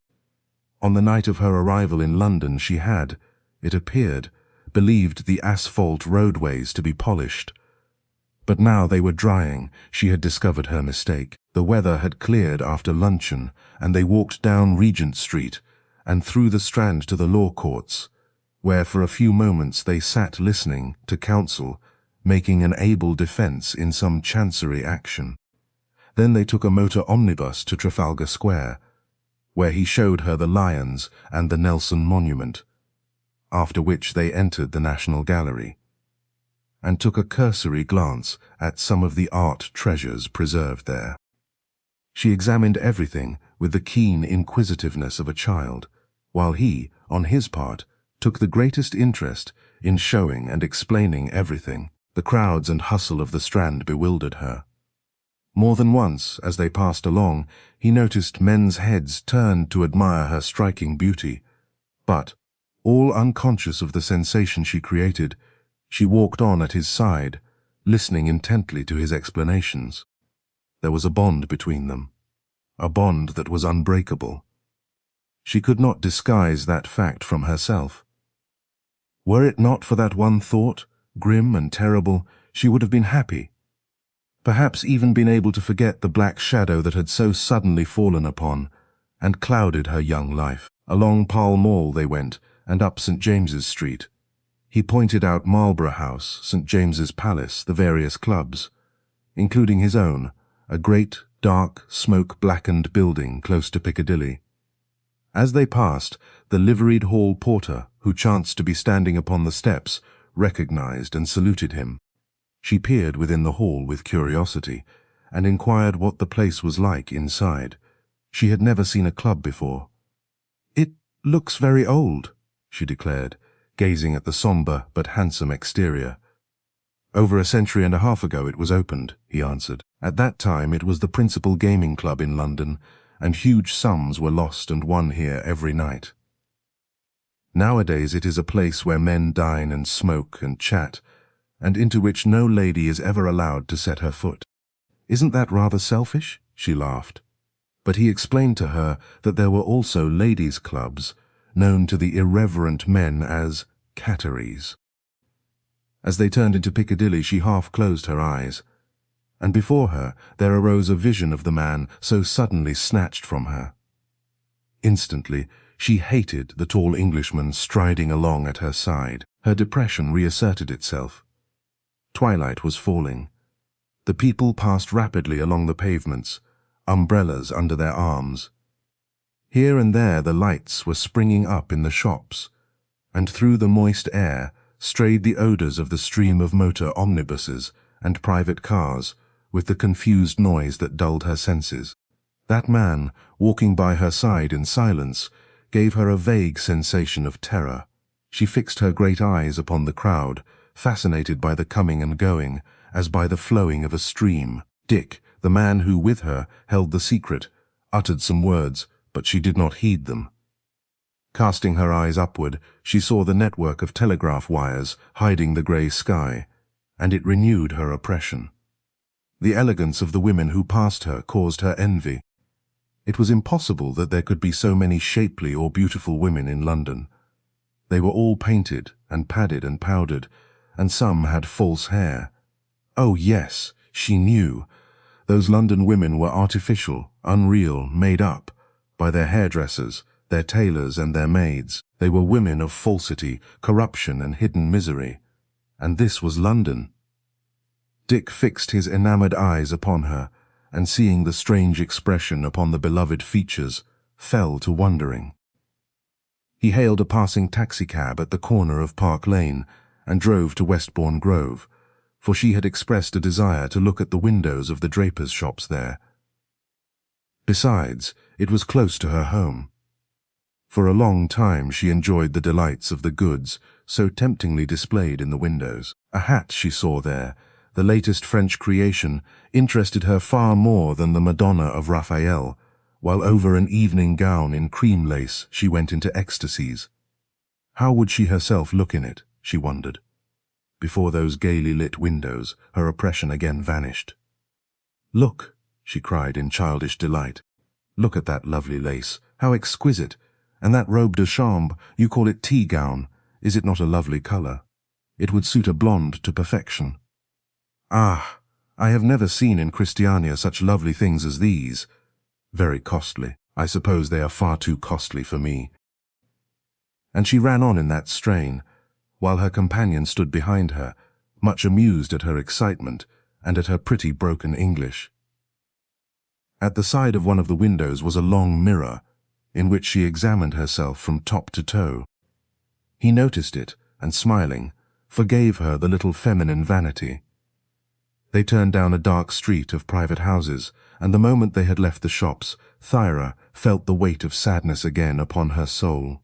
On the night of her arrival in London she had, it appeared, believed the asphalt roadways to be polished. But now they were drying, she had discovered her mistake. The weather had cleared after luncheon, and they walked down Regent Street and through the Strand to the Law Courts, where for a few moments they sat listening to counsel, making an able defence in some chancery action. Then they took a motor omnibus to Trafalgar Square, where he showed her the lions and the Nelson Monument, after which they entered the National Gallery, and took a cursory glance at some of the art treasures preserved there. She examined everything with the keen inquisitiveness of a child, while he, on his part, took the greatest interest in showing and explaining everything. The crowds and hustle of the Strand bewildered her. More than once, as they passed along, he noticed men's heads turned to admire her striking beauty, but, all unconscious of the sensation she created, she walked on at his side, listening intently to his explanations. There was a bond between them, a bond that was unbreakable. She could not disguise that fact from herself. Were it not for that one thought, grim and terrible, she would have been happy, perhaps even been able to forget the black shadow that had so suddenly fallen upon and clouded her young life. Along Pall Mall they went, and up St. James's Street. He pointed out Marlborough House, St. James's Palace, the various clubs, including his own, a great, dark, smoke-blackened building close to Piccadilly. As they passed, the liveried hall porter who chanced to be standing upon the steps, recognized and saluted him. She peered within the hall with curiosity, and inquired what the place was like inside. She had never seen a club before. "It looks very old," she declared, gazing at the sombre but handsome exterior. "Over a century and a half ago it was opened," he answered. "At that time it was the principal gaming club in London, and huge sums were lost and won here every night. Nowadays it is a place where men dine and smoke and chat, and into which no lady is ever allowed to set her foot." "Isn't that rather selfish?" she laughed. But he explained to her that there were also ladies' clubs, known to the irreverent men as catteries. As they turned into Piccadilly, she half closed her eyes, and before her there arose a vision of the man so suddenly snatched from her. Instantly, she hated the tall Englishman striding along at her side. Her depression reasserted itself. Twilight was falling. The people passed rapidly along the pavements, umbrellas under their arms. Here and there the lights were springing up in the shops, and through the moist air strayed the odors of the stream of motor omnibuses and private cars, with the confused noise that dulled her senses. That man, walking by her side in silence, gave her a vague sensation of terror. She fixed her great eyes upon the crowd, fascinated by the coming and going, as by the flowing of a stream. Dick, the man who with her held the secret, uttered some words, but she did not heed them. Casting her eyes upward, she saw the network of telegraph wires hiding the grey sky, and it renewed her oppression. The elegance of the women who passed her caused her envy. It was impossible that there could be so many shapely or beautiful women in London. They were all painted and padded and powdered, and some had false hair. Oh yes, she knew. Those London women were artificial, unreal, made up, by their hairdressers, their tailors and their maids. They were women of falsity, corruption and hidden misery. And this was London. Dick fixed his enamoured eyes upon her, and seeing the strange expression upon the beloved features, fell to wondering. He hailed a passing taxicab at the corner of Park Lane, and drove to Westbourne Grove, for she had expressed a desire to look at the windows of the drapers' shops there. Besides, it was close to her home. For a long time she enjoyed the delights of the goods so temptingly displayed in the windows. A hat she saw there, the latest French creation, interested her far more than the Madonna of Raphael, while over an evening gown in cream lace she went into ecstasies. How would she herself look in it, she wondered. Before those gaily lit windows, her oppression again vanished. "Look," she cried in childish delight. "Look at that lovely lace, how exquisite! And that robe de chambre, you call it tea gown. Is it not a lovely colour? It would suit a blonde to perfection. Ah, I have never seen in Christiania such lovely things as these. Very costly. I suppose they are far too costly for me." And she ran on in that strain, while her companion stood behind her, much amused at her excitement and at her pretty broken English. At the side of one of the windows was a long mirror, in which she examined herself from top to toe. He noticed it, and smiling, forgave her the little feminine vanity. They turned down a dark street of private houses, and the moment they had left the shops, Thyra felt the weight of sadness again upon her soul.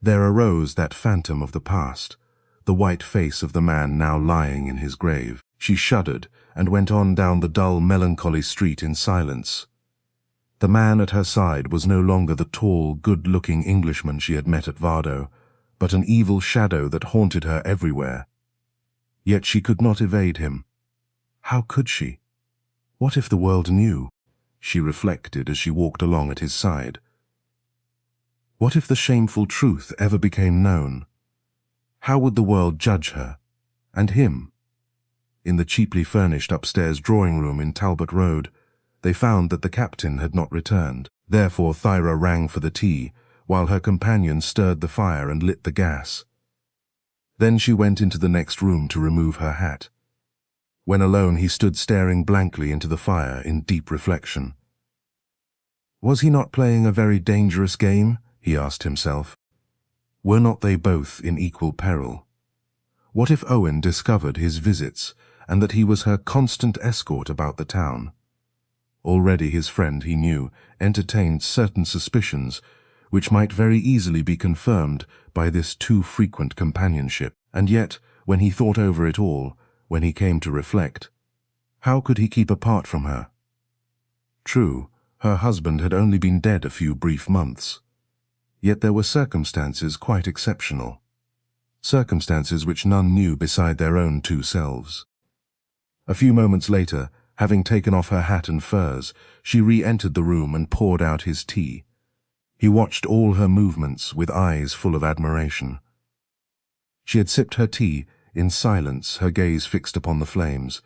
There arose that phantom of the past, the white face of the man now lying in his grave. She shuddered, and went on down the dull, melancholy street in silence. The man at her side was no longer the tall, good-looking Englishman she had met at Vardo, but an evil shadow that haunted her everywhere. Yet she could not evade him. How could she? What if the world knew? She reflected as she walked along at his side. What if the shameful truth ever became known? How would the world judge her, and him? In the cheaply furnished upstairs drawing-room in Talbot Road, they found that the captain had not returned. Therefore Thyra rang for the tea, while her companion stirred the fire and lit the gas. Then she went into the next room to remove her hat. When alone, he stood staring blankly into the fire in deep reflection. Was he not playing a very dangerous game? He asked himself. Were not they both in equal peril? What if Owen discovered his visits, and that he was her constant escort about the town? Already his friend, he knew, entertained certain suspicions, which might very easily be confirmed by this too frequent companionship. And yet, when he thought over it all, when he came to reflect, how could he keep apart from her? True, her husband had only been dead a few brief months. Yet there were circumstances quite exceptional. Circumstances which none knew beside their own two selves. A few moments later, having taken off her hat and furs, she re-entered the room and poured out his tea. He watched all her movements with eyes full of admiration. She had sipped her tea, in silence, her gaze fixed upon the flames.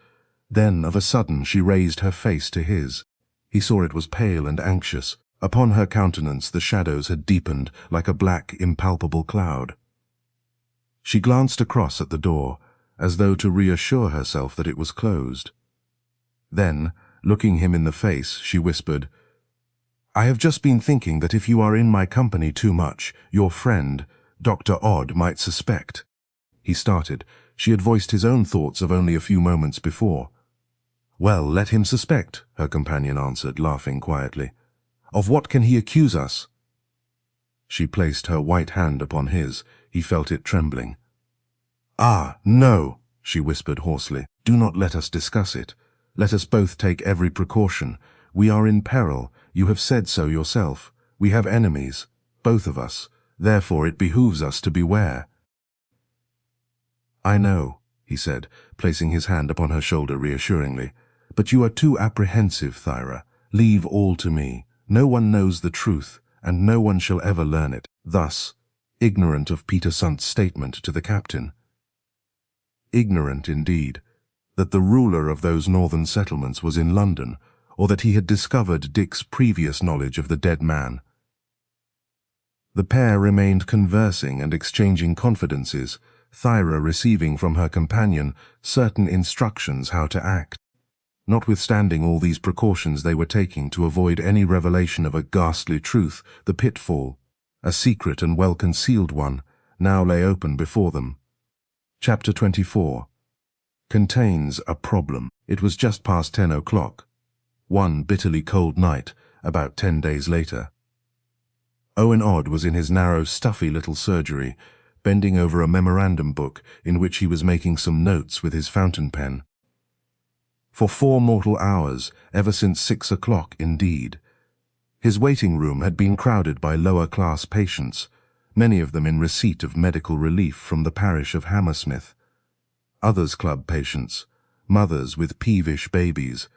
Then, of a sudden, she raised her face to his. He saw it was pale and anxious. Upon her countenance the shadows had deepened like a black, impalpable cloud. She glanced across at the door, as though to reassure herself that it was closed. Then, looking him in the face, she whispered, "I have just been thinking that if you are in my company too much, your friend, Dr. Odd, might suspect." He started. She had voiced his own thoughts of only a few moments before. "Well, let him suspect," her companion answered, laughing quietly. "Of what can he accuse us?" She placed her white hand upon his. He felt it trembling. "Ah, no," she whispered hoarsely. "Do not let us discuss it. Let us both take every precaution. We are in peril. You have said so yourself. We have enemies, both of us. Therefore it behooves us to beware." "I know," he said, placing his hand upon her shoulder reassuringly. "But you are too apprehensive, Thyra. Leave all to me. No one knows the truth, and no one shall ever learn it." Thus, ignorant of Peter Sundt's statement to the captain. Ignorant, indeed, that the ruler of those northern settlements was in London, or that he had discovered Dick's previous knowledge of the dead man. The pair remained conversing and exchanging confidences, Thyra receiving from her companion certain instructions how to act. Notwithstanding all these precautions they were taking to avoid any revelation of a ghastly truth, the pitfall, a secret and well-concealed one, now lay open before them. Chapter 24 contains a problem. It was just past 10 o'clock. One bitterly cold night, about 10 days later. Owen Odd was in his narrow, stuffy little surgery, bending over a memorandum book in which he was making some notes with his fountain pen. For 4 mortal hours, ever since 6 o'clock indeed. His waiting room had been crowded by lower-class patients, many of them in receipt of medical relief from the parish of Hammersmith. Others club patients, mothers with peevish babies,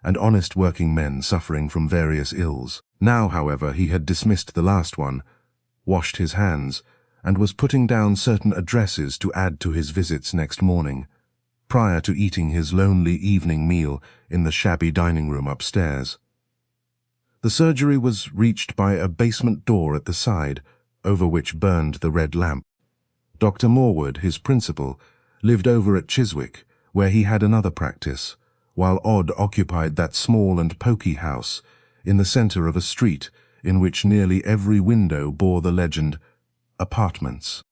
and honest working men suffering from various ills. Now, however, he had dismissed the last one, washed his hands, and was putting down certain addresses to add to his visits next morning, prior to eating his lonely evening meal in the shabby dining room upstairs. The surgery was reached by a basement door at the side, over which burned the red lamp. Dr. Morwood, his principal, lived over at Chiswick, where he had another practice, while Odd occupied that small and poky house in the centre of a street in which nearly every window bore the legend, "Apartments."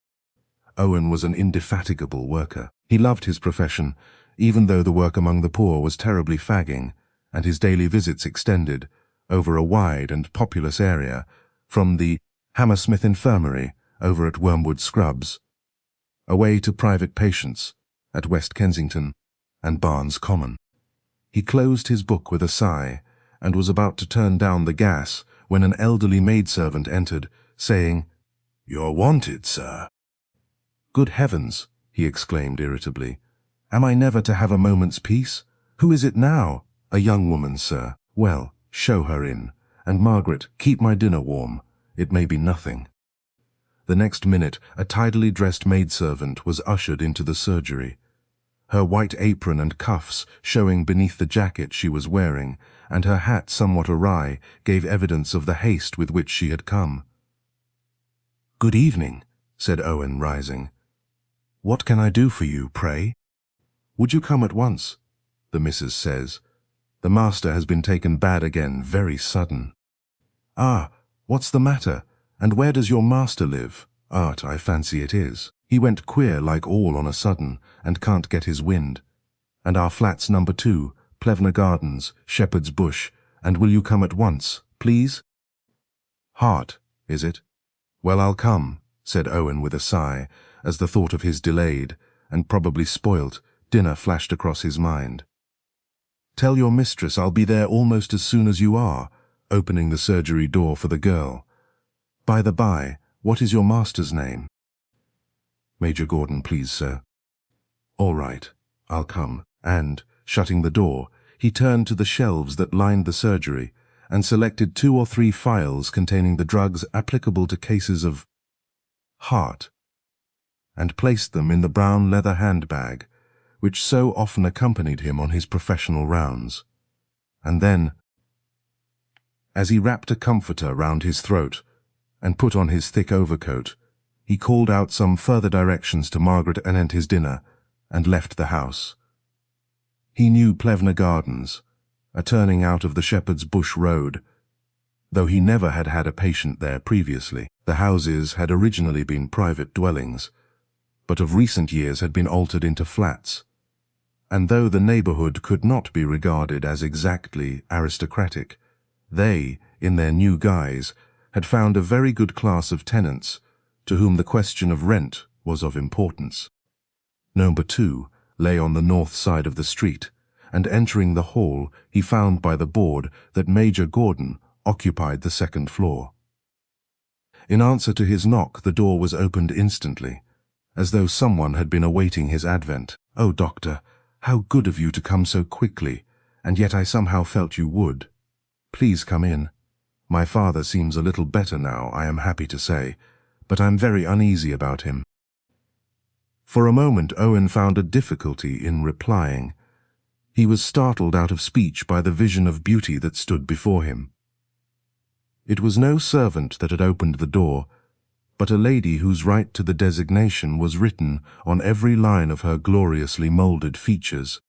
Owen was an indefatigable worker. He loved his profession, even though the work among the poor was terribly fagging, and his daily visits extended, over a wide and populous area, from the Hammersmith Infirmary over at Wormwood Scrubs, away to private patients at West Kensington and Barnes Common. He closed his book with a sigh, and was about to turn down the gas when an elderly maidservant entered, saying, "You're wanted, sir." "Good heavens!" he exclaimed irritably. "Am I never to have a moment's peace? Who is it now?" "A young woman, sir." "Well, show her in. And Margaret, keep my dinner warm. It may be nothing." The next minute, a tidily dressed maidservant was ushered into the surgery. Her white apron and cuffs showing beneath the jacket she was wearing, and her hat somewhat awry, gave evidence of the haste with which she had come. "Good evening," said Owen, rising. "What can I do for you, pray?" "Would you come at once?" the missus says. "The master has been taken bad again, very sudden." "Ah, what's the matter? And where does your master live?" Art, I fancy it is. He went queer like all on a sudden, and can't get his wind. And our flats number 2, Plevna Gardens, Shepherd's Bush, and will you come at once, please? Heart, is it? Well, I'll come, said Owen with a sigh, as the thought of his delayed, and probably spoilt, dinner flashed across his mind. Tell your mistress I'll be there almost as soon as you are, opening the surgery door for the girl. By the by, what is your master's name? Major Gordon, please, sir. All right, I'll come. And, shutting the door, he turned to the shelves that lined the surgery and selected 2 or 3 phials containing the drugs applicable to cases of heart, and placed them in the brown leather handbag, which so often accompanied him on his professional rounds. And then, as he wrapped a comforter round his throat and put on his thick overcoat, he called out some further directions to Margaret anent his dinner, and left the house. He knew Plevna Gardens, a turning out of the Shepherd's Bush Road, though he never had had a patient there previously. The houses had originally been private dwellings, but of recent years had been altered into flats, and though the neighbourhood could not be regarded as exactly aristocratic, they, in their new guise, had found a very good class of tenants, to whom the question of rent was of importance. Number 2 lay on the north side of the street, and entering the hall he found by the board that Major Gordon occupied the 2nd floor. In answer to his knock the door was opened instantly, as though someone had been awaiting his advent. "Oh, Doctor, how good of you to come so quickly, and yet I somehow felt you would. Please come in. My father seems a little better now, I am happy to say, but I'm very uneasy about him." For a moment Owen found a difficulty in replying. He was startled out of speech by the vision of beauty that stood before him. It was no servant that had opened the door, but a lady whose right to the designation was written on every line of her gloriously moulded features.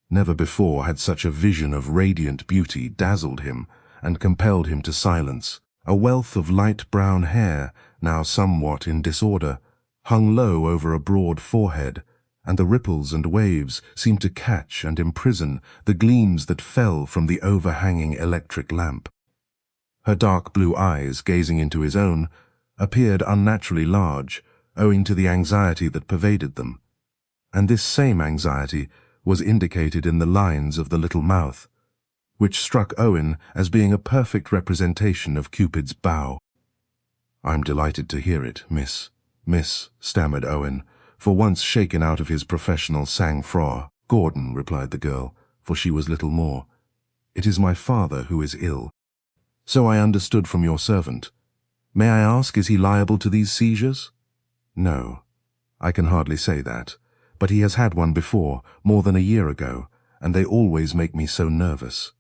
Never before had such a vision of radiant beauty dazzled him and compelled him to silence. A wealth of light brown hair, now somewhat in disorder, hung low over a broad forehead, and the ripples and waves seemed to catch and imprison the gleams that fell from the overhanging electric lamp. Her dark blue eyes, gazing into his own, appeared unnaturally large, owing to the anxiety that pervaded them, and this same anxiety was indicated in the lines of the little mouth, which struck Owen as being a perfect representation of Cupid's bow. "I'm delighted to hear it, miss," stammered Owen, for once shaken out of his professional sang-froid. "Gordon," replied the girl, for she was little more. "It is my father who is ill." "So I understood from your servant. May I ask, is he liable to these seizures?" "No, I can hardly say that, but he has had one before, more than a year ago, and they always make me so nervous."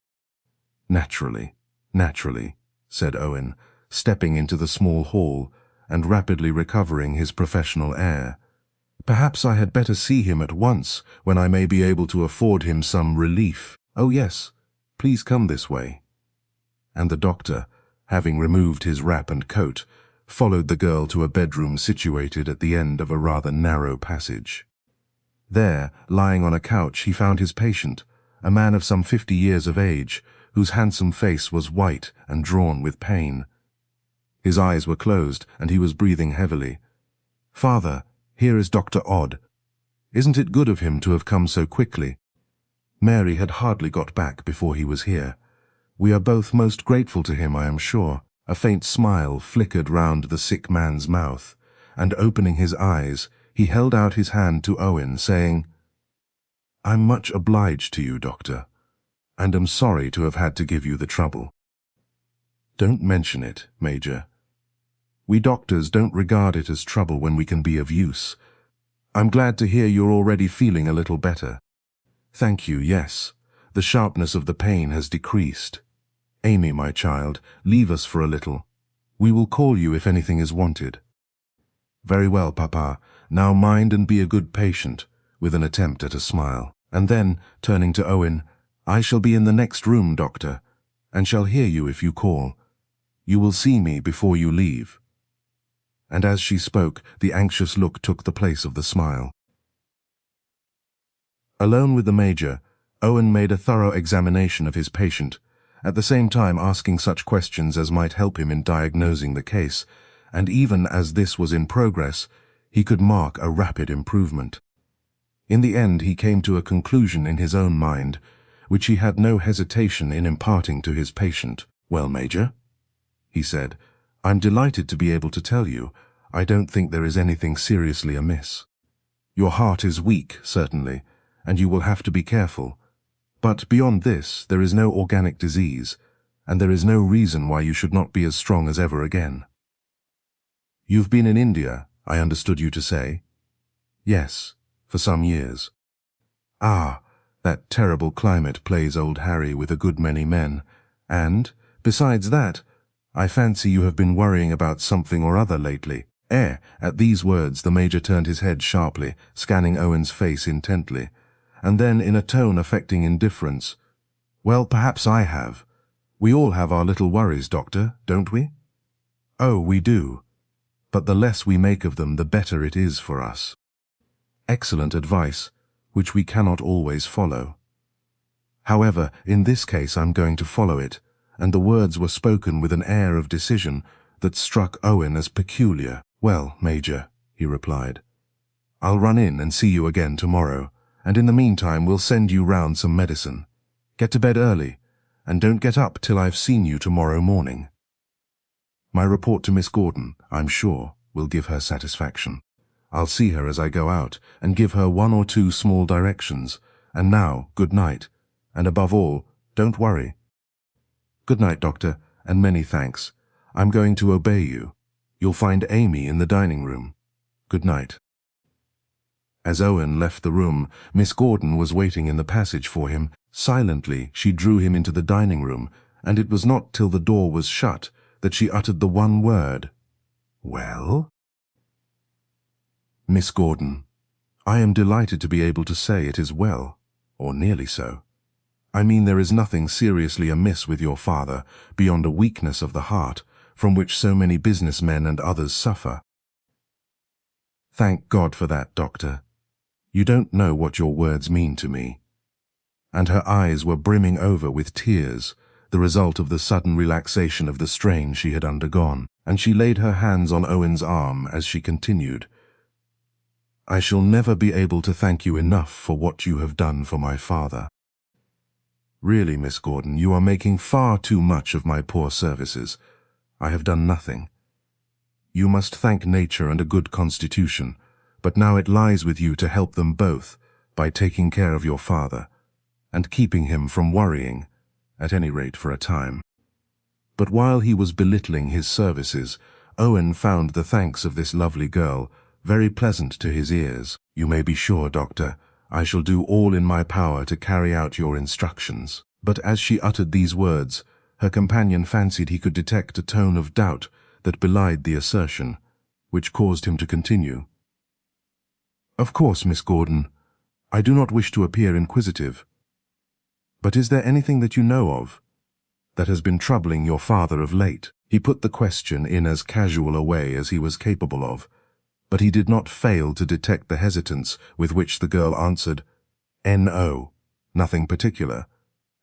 Naturally, said Owen, stepping into the small hall and rapidly recovering his professional air. "Perhaps I had better see him at once, when I may be able to afford him some relief. Oh yes, please come this way." And the doctor, having removed his wrap and coat, followed the girl to a bedroom situated at the end of a rather narrow passage. There, lying on a couch, he found his patient, a man of some 50 years of age, whose handsome face was white and drawn with pain. His eyes were closed, and he was breathing heavily. "Father, here is Dr. Odd. Isn't it good of him to have come so quickly? Mary had hardly got back before he was here. We are both most grateful to him, I am sure." A faint smile flickered round the sick man's mouth, and opening his eyes, he held out his hand to Owen, saying, "I'm much obliged to you, Doctor, and am sorry to have had to give you the trouble." "Don't mention it, Major. We doctors don't regard it as trouble when we can be of use. I'm glad to hear you're already feeling a little better." "Thank you, yes. The sharpness of the pain has decreased. Amy, my child, leave us for a little. We will call you if anything is wanted." "Very well, Papa. Now mind and be a good patient," with an attempt at a smile. And then, turning to Owen, "I shall be in the next room, Doctor, and shall hear you if you call. You will see me before you leave." and as she spoke, the anxious look took the place of the smile. Alone with the Major, Owen made a thorough examination of his patient, at the same time asking such questions as might help him in diagnosing the case, and even as this was in progress, he could mark a rapid improvement. In the end, he came to a conclusion in his own mind, which he had no hesitation in imparting to his patient. "Well, Major," he said, "I'm delighted to be able to tell you, I don't think there is anything seriously amiss. Your heart is weak, certainly, and you will have to be careful. But beyond this, there is no organic disease, and there is no reason why you should not be as strong as ever again." "You've been in India, I understood you to say?" "Yes, for some years." "Ah, that terrible climate plays old Harry with a good many men, and, besides that, I fancy you have been worrying about something or other lately." At these words the Major turned his head sharply, scanning Owen's face intently, and then in a tone affecting indifference, "Well, perhaps I have. We all have our little worries, Doctor, don't we?" "Oh, we do. But the less we make of them, the better it is for us." Excellent advice, which we cannot always follow. However, in this case I'm going to follow it, and the words were spoken with an air of decision that struck Owen as peculiar. "Well, Major," he replied, "I'll run in and see you again tomorrow, and in the meantime we'll send you round some medicine. Get to bed early, and don't get up till I've seen you tomorrow morning. My report to Miss Gordon, I'm sure, will give her satisfaction. I'll see her as I go out, and give her 1 or 2 small directions. And now, good night, and above all, don't worry." "Good night, Doctor, and many thanks. I'm going to obey you. You'll find Amy in the dining room. Good night." As Owen left the room, Miss Gordon was waiting in the passage for him. Silently, she drew him into the dining room, and it was not till the door was shut that she uttered the one word, "Well?" "Miss Gordon, I am delighted to be able to say it is well, or nearly so. I mean there is nothing seriously amiss with your father, beyond a weakness of the heart, from which so many businessmen and others suffer." "Thank God for that, Doctor. You don't know what your words mean to me." And her eyes were brimming over with tears, the result of the sudden relaxation of the strain she had undergone, and she laid her hands on Owen's arm as she continued, "I shall never be able to thank you enough for what you have done for my father. Really, Miss Gordon, you are making far too much of my poor services. I have done nothing. You must thank nature and a good constitution, but now it lies with you to help them both by taking care of your father, and keeping him from worrying, at any rate for a time." But while he was belittling his services, Owen found the thanks of this lovely girl very pleasant to his ears. "You may be sure, Doctor, I shall do all in my power to carry out your instructions." But as she uttered these words, her companion fancied he could detect a tone of doubt that belied the assertion, which caused him to continue, "Of course, Miss Gordon, I do not wish to appear inquisitive, but is there anything that you know of that has been troubling your father of late?" He put the question in as casual a way as he was capable of, but he did not fail to detect the hesitance with which the girl answered, "No, nothing particular,"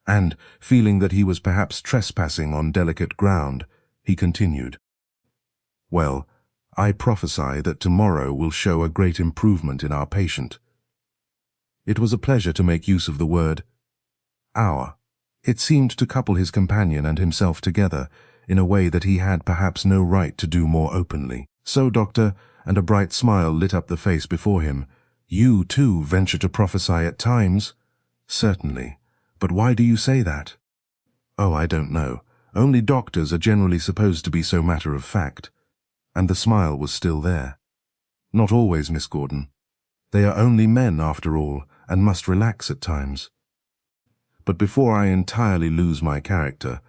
and, feeling that he was perhaps trespassing on delicate ground, he continued, "Well, I prophesy that tomorrow will show a great improvement in our patient." It was a pleasure to make use of the word "our." It seemed to couple his companion and himself together in a way that he had perhaps no right to do more openly. "So, Doctor," and a bright smile lit up the face before him, "you, too, venture to prophesy at times?" "Certainly. But why do you say that?" "Oh, I don't know. Only doctors are generally supposed to be so matter-of-fact." And the smile was still there. "Not always, Miss Gordon. They are only men, after all, and must relax at times. But before I entirely lose my character,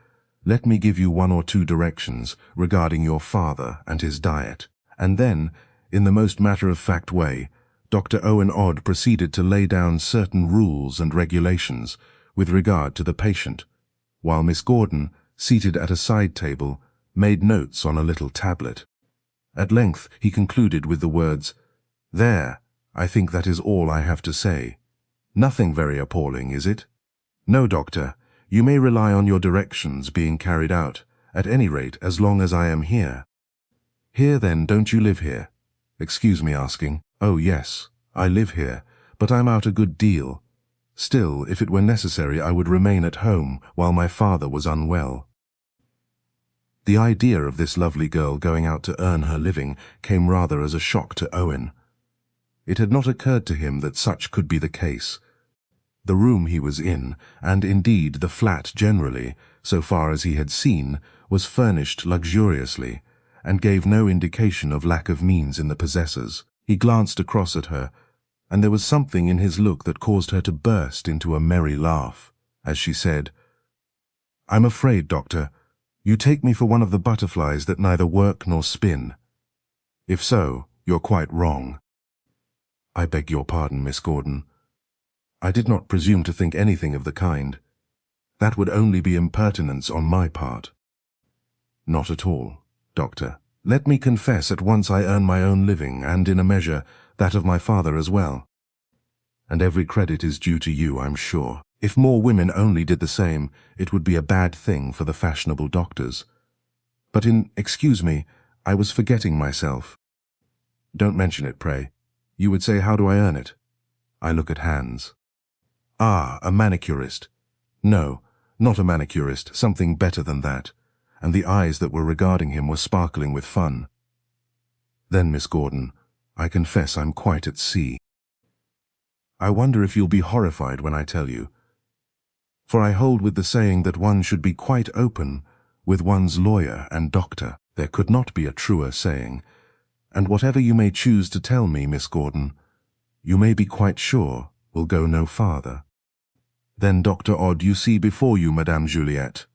let me give you 1 or 2 directions regarding your father and his diet." And then, in the most matter-of-fact way, Dr. Owen Odd proceeded to lay down certain rules and regulations with regard to the patient, while Miss Gordon, seated at a side table, made notes on a little tablet. At length he concluded with the words, "There, I think that is all I have to say. Nothing very appalling, is it?" "No, doctor. You may rely on your directions being carried out, at any rate as long as I am here." "Here, then, don't you live here?" "Excuse me asking." "Oh, yes, I live here, but I'm out a good deal. Still, if it were necessary, I would remain at home while my father was unwell." The idea of this lovely girl going out to earn her living came rather as a shock to Owen. It had not occurred to him that such could be the case. The room he was in, and indeed the flat generally, so far as he had seen, was furnished luxuriously, and gave no indication of lack of means in the possessors. He glanced across at her, and there was something in his look that caused her to burst into a merry laugh, as she said, "I'm afraid, doctor, you take me for one of the butterflies that neither work nor spin. If so, you're quite wrong." "I beg your pardon, Miss Gordon. I did not presume to think anything of the kind. That would only be impertinence on my part." "Not at all, doctor. Let me confess at once I earn my own living, and in a measure, that of my father as well. And every credit is due to you, I'm sure. If more women only did the same, it would be a bad thing for the fashionable doctors. But excuse me, I was forgetting myself." "Don't mention it, pray. You would say, how do I earn it?" "I look at hands." "Ah, a manicurist." "No, not a manicurist, something better than that." And the eyes that were regarding him were sparkling with fun. "Then, Miss Gordon, I confess I'm quite at sea. I wonder if you'll be horrified when I tell you. For I hold with the saying that one should be quite open with one's lawyer and doctor. There could not be a truer saying. And whatever you may choose to tell me, Miss Gordon, you may be quite sure will go no farther." "Then, Dr. Odd, you see before you Madame Juliet."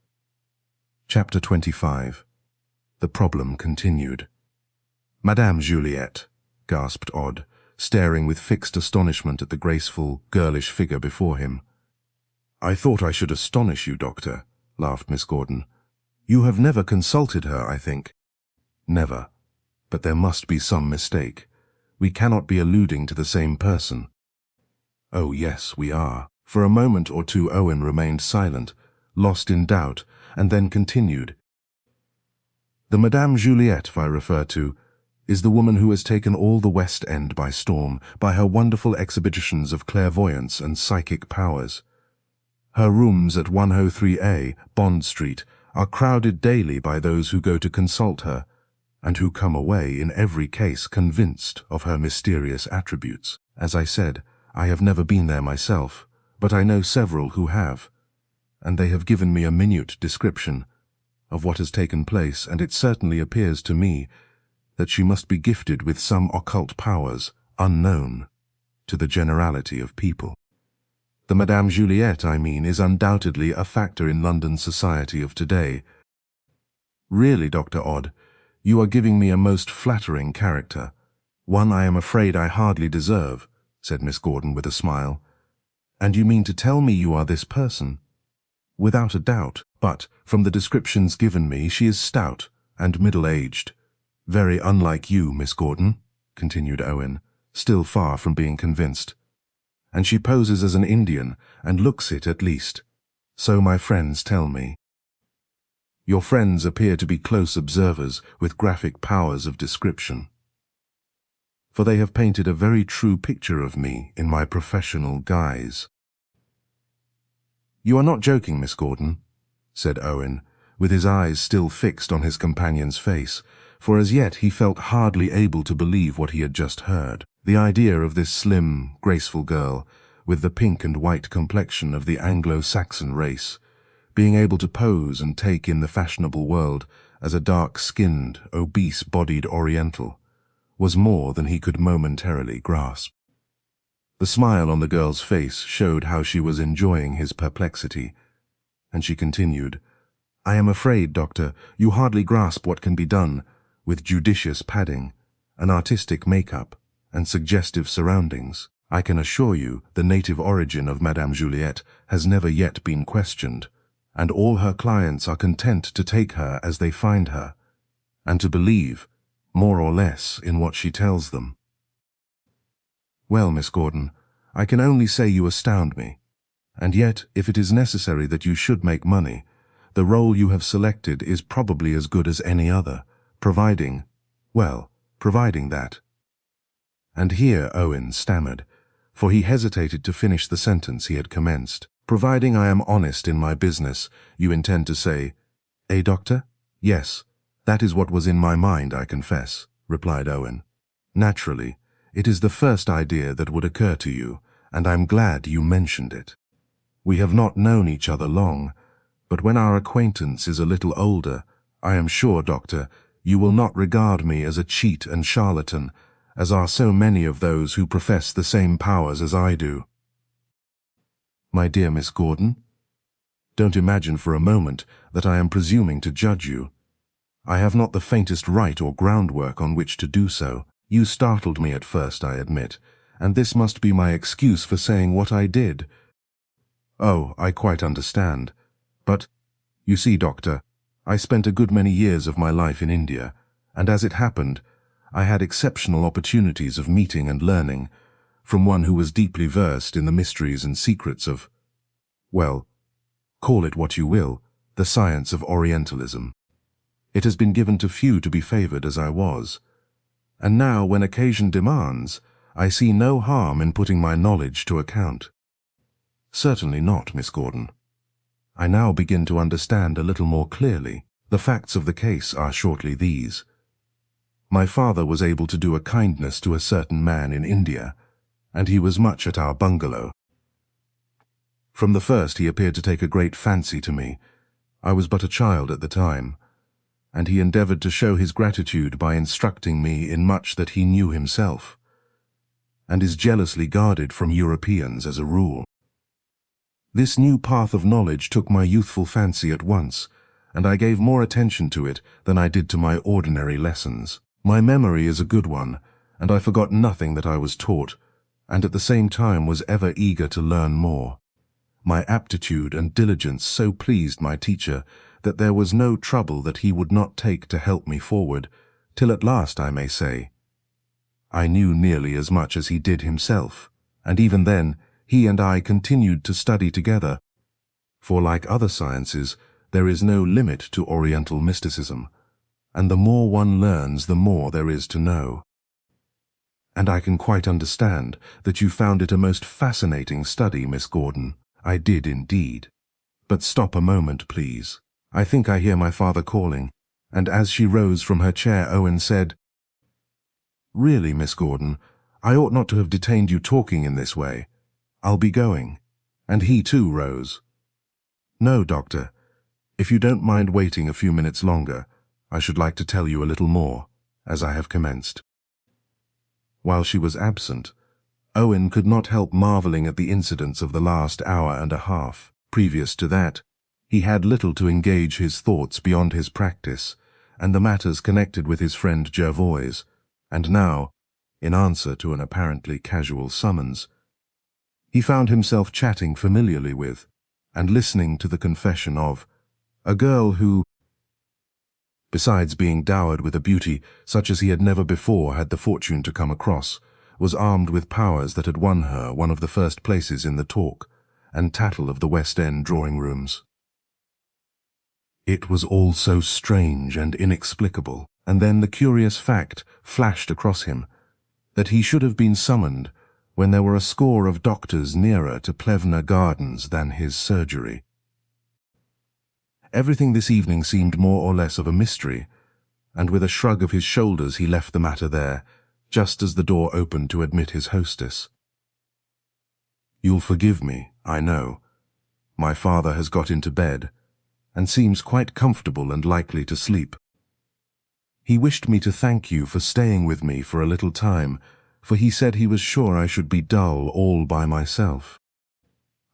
Chapter 25. The problem continued. "Madame Juliet," gasped Odd, staring with fixed astonishment at the graceful, girlish figure before him. "I thought I should astonish you, doctor," laughed Miss Gordon. "You have never consulted her, I think." "Never. But there must be some mistake. We cannot be alluding to the same person." "Oh, yes, we are." For a moment or two Owen remained silent, lost in doubt, and then continued. "The Madame Juliet I refer to is the woman who has taken all the West End by storm by her wonderful exhibitions of clairvoyance and psychic powers. Her rooms at 103A, Bond Street, are crowded daily by those who go to consult her, and who come away in every case convinced of her mysterious attributes. As I said, I have never been there myself, but I know several who have, and they have given me a minute description of what has taken place, and it certainly appears to me that she must be gifted with some occult powers unknown to the generality of people. The Madame Juliet, I mean, is undoubtedly a factor in London society of today. Really, Dr. Odd, you are giving me a most flattering character, one I am afraid I hardly deserve," said Miss Gordon with a smile. "And you mean to tell me you are this person?" "Without a doubt, but from the descriptions given me she is stout and middle-aged. Very unlike you, Miss Gordon," continued Owen, still far from being convinced. "And she poses as an Indian, and looks it at least. So my friends tell me." "Your friends appear to be close observers with graphic powers of description, for they have painted a very true picture of me in my professional guise." "You are not joking, Miss Gordon," said Owen, with his eyes still fixed on his companion's face, for as yet he felt hardly able to believe what he had just heard. The idea of this slim, graceful girl, with the pink and white complexion of the Anglo-Saxon race, being able to pose and take in the fashionable world as a dark-skinned, obese-bodied Oriental, was more than he could momentarily grasp. The smile on the girl's face showed how she was enjoying his perplexity, and she continued, "I am afraid, Doctor, you hardly grasp what can be done with judicious padding, an artistic make-up, and suggestive surroundings. I can assure you the native origin of Madame Juliet has never yet been questioned, and all her clients are content to take her as they find her, and to believe, more or less, in what she tells them. Well, Miss Gordon, I can only say you astound me. And yet, if it is necessary that you should make money, the role you have selected is probably as good as any other, providing that. And here Owen stammered, for he hesitated to finish the sentence he had commenced. Providing I am honest in my business, you intend to say, eh, Doctor? Yes, that is what was in my mind, I confess, replied Owen. Naturally, it is the first idea that would occur to you, and I'm glad you mentioned it. We have not known each other long, but when our acquaintance is a little older, I am sure, Doctor, you will not regard me as a cheat and charlatan, as are so many of those who profess the same powers as I do. My dear Miss Gordon, don't imagine for a moment that I am presuming to judge you. I have not the faintest right or groundwork on which to do so. You startled me at first, I admit, and this must be my excuse for saying what I did. Oh, I quite understand. But, you see, Doctor, I spent a good many years of my life in India, and as it happened, I had exceptional opportunities of meeting and learning from one who was deeply versed in the mysteries and secrets of, well, call it what you will, the science of Orientalism. It has been given to few to be favored as I was, and now, when occasion demands, I see no harm in putting my knowledge to account. Certainly not, Miss Gordon. I now begin to understand a little more clearly. The facts of the case are shortly these. My father was able to do a kindness to a certain man in India, and he was much at our bungalow. From the first he appeared to take a great fancy to me. I was but a child at the time, and he endeavored to show his gratitude by instructing me in much that he knew himself, and is jealously guarded from Europeans as a rule. This new path of knowledge took my youthful fancy at once, and I gave more attention to it than I did to my ordinary lessons. My memory is a good one, and I forgot nothing that I was taught, and at the same time was ever eager to learn more. My aptitude and diligence so pleased my teacher that there was no trouble that he would not take to help me forward, till at last, I may say, I knew nearly as much as he did himself, and even then he and I continued to study together, for like other sciences, there is no limit to Oriental mysticism, and the more one learns, the more there is to know. And I can quite understand that you found it a most fascinating study, Miss Gordon. I did indeed. But stop a moment, please. I think I hear my father calling, and as she rose from her chair, Owen said, Really, Miss Gordon, I ought not to have detained you talking in this way. I'll be going. And he too rose. No, Doctor, if you don't mind waiting a few minutes longer, I should like to tell you a little more, as I have commenced. While she was absent, Owen could not help marveling at the incidents of the last hour and a half. Previous to that, he had little to engage his thoughts beyond his practice, and the matters connected with his friend Jervoise, and now, in answer to an apparently casual summons, he found himself chatting familiarly with, and listening to the confession of, a girl who, besides being dowered with a beauty such as he had never before had the fortune to come across, was armed with powers that had won her one of the first places in the talk and tattle of the West End drawing-rooms. It was all so strange and inexplicable, and then the curious fact flashed across him that he should have been summoned when there were a score of doctors nearer to Plevna Gardens than his surgery. Everything this evening seemed more or less of a mystery, and with a shrug of his shoulders he left the matter there, just as the door opened to admit his hostess. You'll forgive me, I know. My father has got into bed, and seems quite comfortable and likely to sleep. He wished me to thank you for staying with me for a little time, for he said he was sure I should be dull all by myself.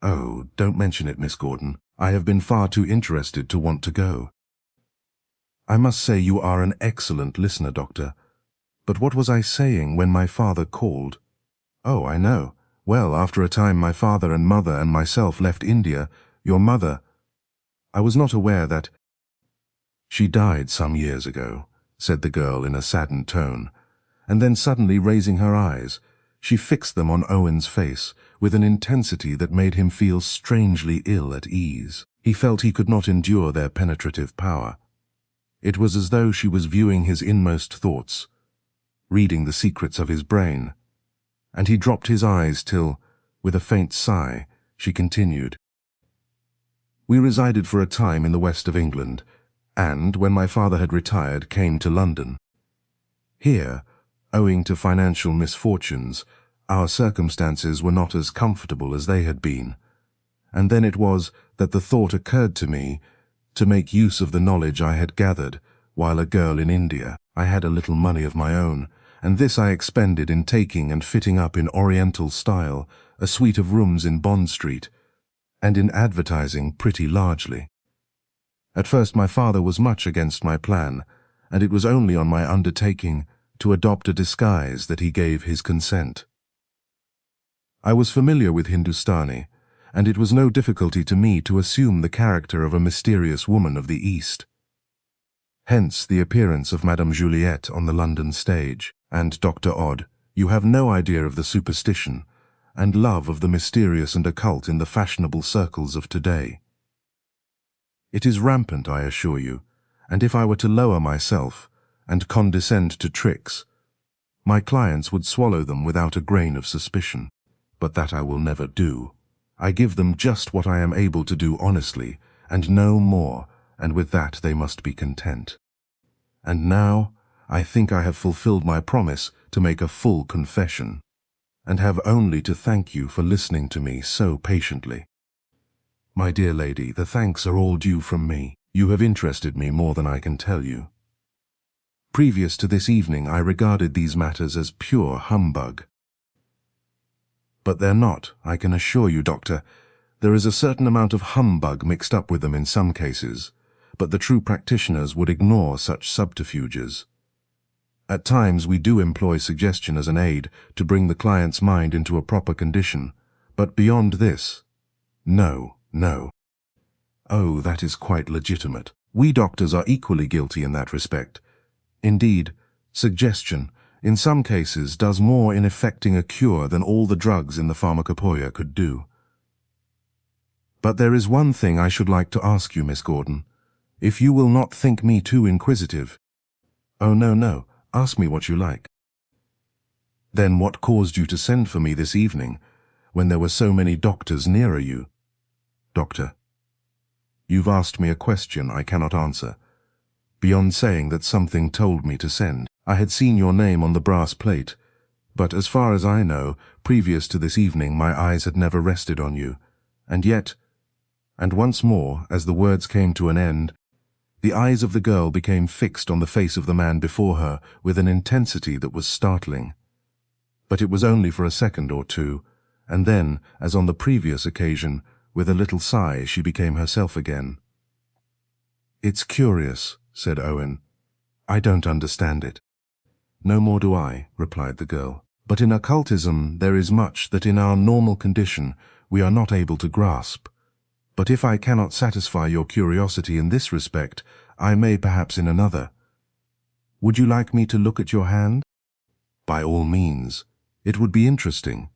Oh, don't mention it, Miss Gordon. I have been far too interested to want to go. I must say you are an excellent listener, Doctor. But what was I saying when my father called? Oh, I know. Well, after a time my father and mother and myself left India. Your mother... I was not aware that... She died some years ago, said the girl in a saddened tone, and then suddenly raising her eyes, she fixed them on Owen's face with an intensity that made him feel strangely ill at ease. He felt he could not endure their penetrative power. It was as though she was viewing his inmost thoughts, reading the secrets of his brain, and he dropped his eyes till, with a faint sigh, she continued. We resided for a time in the west of England, and, when my father had retired, came to London. Here, owing to financial misfortunes, our circumstances were not as comfortable as they had been, and then it was that the thought occurred to me to make use of the knowledge I had gathered while a girl in India. I had a little money of my own, and this I expended in taking and fitting up in Oriental style a suite of rooms in Bond Street, and in advertising pretty largely. At first my father was much against my plan, and it was only on my undertaking to adopt a disguise that he gave his consent. I was familiar with Hindustani, and it was no difficulty to me to assume the character of a mysterious woman of the East. Hence the appearance of Madame Juliet on the London stage. And, Dr. Odd, you have no idea of the superstition and love of the mysterious and occult in the fashionable circles of today. It is rampant, I assure you, and if I were to lower myself and condescend to tricks, my clients would swallow them without a grain of suspicion. But that I will never do. I give them just what I am able to do honestly, and no more, and with that they must be content. And now, I think I have fulfilled my promise to make a full confession, and have only to thank you for listening to me so patiently. My dear lady, the thanks are all due from me. You have interested me more than I can tell you. Previous to this evening, I regarded these matters as pure humbug. But they're not, I can assure you, Doctor. There is a certain amount of humbug mixed up with them in some cases, but the true practitioners would ignore such subterfuges. At times we do employ suggestion as an aid to bring the client's mind into a proper condition, but beyond this, no, no. Oh, that is quite legitimate. We doctors are equally guilty in that respect. Indeed, suggestion, in some cases, does more in effecting a cure than all the drugs in the pharmacopoeia could do. But there is one thing I should like to ask you, Miss Gordon, if you will not think me too inquisitive. Oh, no, no. Ask me what you like. Then what caused you to send for me this evening, when there were so many doctors nearer you? Doctor, you've asked me a question I cannot answer, beyond saying that something told me to send. I had seen your name on the brass plate, but as far as I know, previous to this evening my eyes had never rested on you, and yet, and once more, as the words came to an end, the eyes of the girl became fixed on the face of the man before her with an intensity that was startling. But it was only for a second or two, and then, as on the previous occasion, with a little sigh she became herself again. "It's curious," said Owen. "I don't understand it." "No more do I," replied the girl. "But in occultism there is much that in our normal condition we are not able to grasp. But if I cannot satisfy your curiosity in this respect, I may perhaps in another. Would you like me to look at your hand?" "By all means. It would be interesting."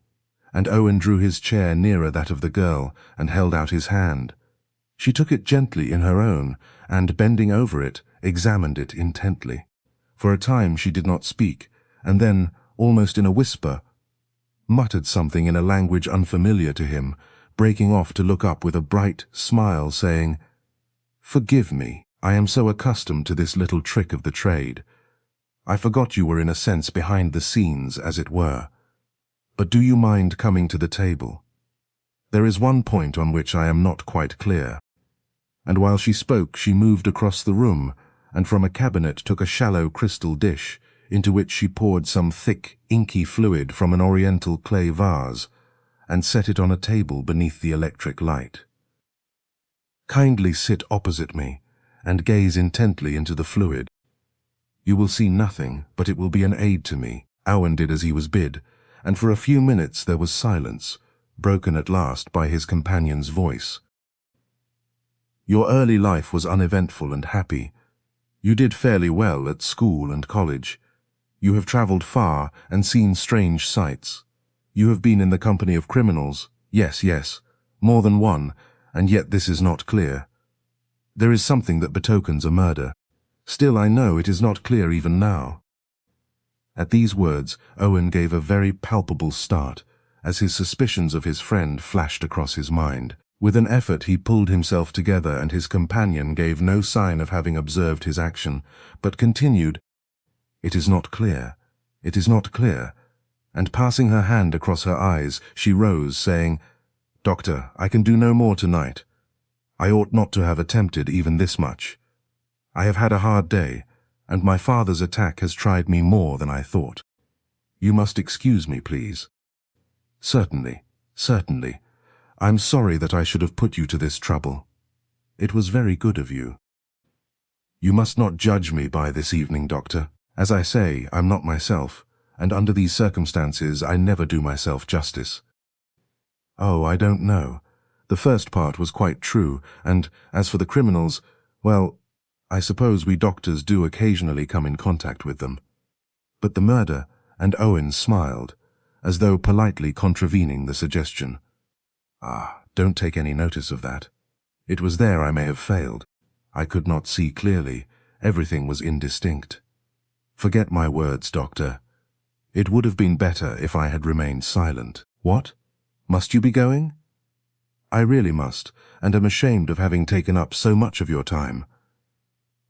And Owen drew his chair nearer that of the girl and held out his hand. She took it gently in her own, and, bending over it, examined it intently. For a time she did not speak, and then, almost in a whisper, muttered something in a language unfamiliar to him, breaking off to look up with a bright smile, saying, "Forgive me, I am so accustomed to this little trick of the trade. I forgot you were in a sense behind the scenes, as it were. But do you mind coming to the table? There is one point on which I am not quite clear." And while she spoke, she moved across the room, and from a cabinet took a shallow crystal dish, into which she poured some thick, inky fluid from an oriental clay vase, and set it on a table beneath the electric light. "Kindly sit opposite me, and gaze intently into the fluid. You will see nothing, but it will be an aid to me." Owen did as he was bid, and for a few minutes there was silence, broken at last by his companion's voice. "Your early life was uneventful and happy. You did fairly well at school and college. You have travelled far and seen strange sights. You have been in the company of criminals. Yes, yes, more than one, and yet this is not clear. There is something that betokens a murder. Still, I know it is not clear even now." At these words, Owen gave a very palpable start, as his suspicions of his friend flashed across his mind. With an effort he pulled himself together, and his companion gave no sign of having observed his action, but continued, "It is not clear. It is not clear." And passing her hand across her eyes, she rose, saying, "Doctor, I can do no more tonight. I ought not to have attempted even this much. I have had a hard day, and my father's attack has tried me more than I thought. You must excuse me, please." "Certainly, certainly. I'm sorry that I should have put you to this trouble. It was very good of you. You must not judge me by this evening, Doctor. As I say, I'm not myself, and under these circumstances I never do myself justice." "Oh, I don't know. The first part was quite true, and as for the criminals, well, I suppose we doctors do occasionally come in contact with them. But the murder," and Owen smiled, as though politely contravening the suggestion. "Ah, don't take any notice of that. It was there I may have failed. I could not see clearly. Everything was indistinct. Forget my words, Doctor. It would have been better if I had remained silent." "What? Must you be going?" "I really must, and am ashamed of having taken up so much of your time.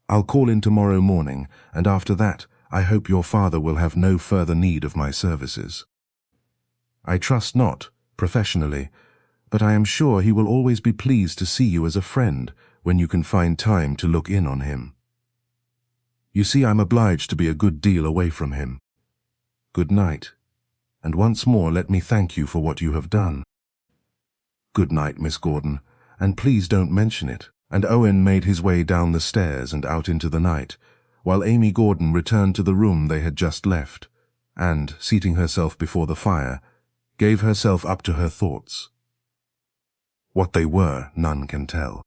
I'll call in tomorrow morning, and after that I hope your father will have no further need of my services." "I trust not, professionally, but I am sure he will always be pleased to see you as a friend when you can find time to look in on him. You see, I'm obliged to be a good deal away from him. Good night, and once more let me thank you for what you have done." "Good night, Miss Gordon, and please don't mention it." And Owen made his way down the stairs and out into the night, while Amy Gordon returned to the room they had just left, and, seating herself before the fire, gave herself up to her thoughts. What they were, none can tell.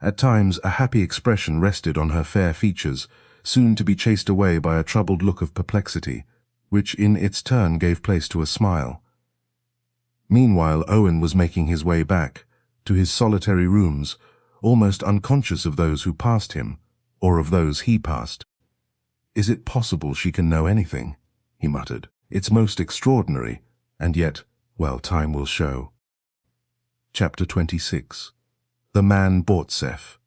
At times a happy expression rested on her fair features, soon to be chased away by a troubled look of perplexity, which in its turn gave place to a smile. Meanwhile Owen was making his way back, to his solitary rooms, almost unconscious of those who passed him, or of those he passed. "Is it possible she can know anything?" he muttered. "It's most extraordinary, and yet, well, time will show." Chapter 26. The Man Bortseff.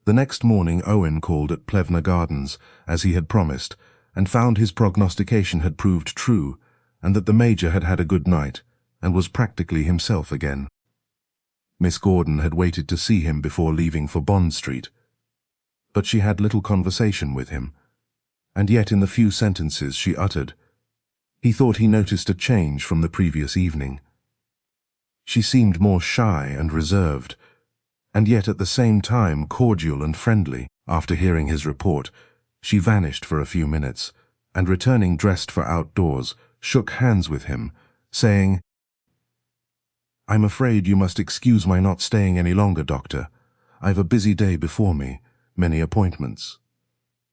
The next morning Owen called at Plevna Gardens, as he had promised, and found his prognostication had proved true, and that the Major had had a good night, and was practically himself again. Miss Gordon had waited to see him before leaving for Bond Street, but she had little conversation with him, and yet in the few sentences she uttered, he thought he noticed a change from the previous evening. She seemed more shy and reserved, and yet at the same time cordial and friendly. After hearing his report, she vanished for a few minutes, and returning dressed for outdoors, shook hands with him, saying, "I'm afraid you must excuse my not staying any longer, Doctor. I've a busy day before me, many appointments.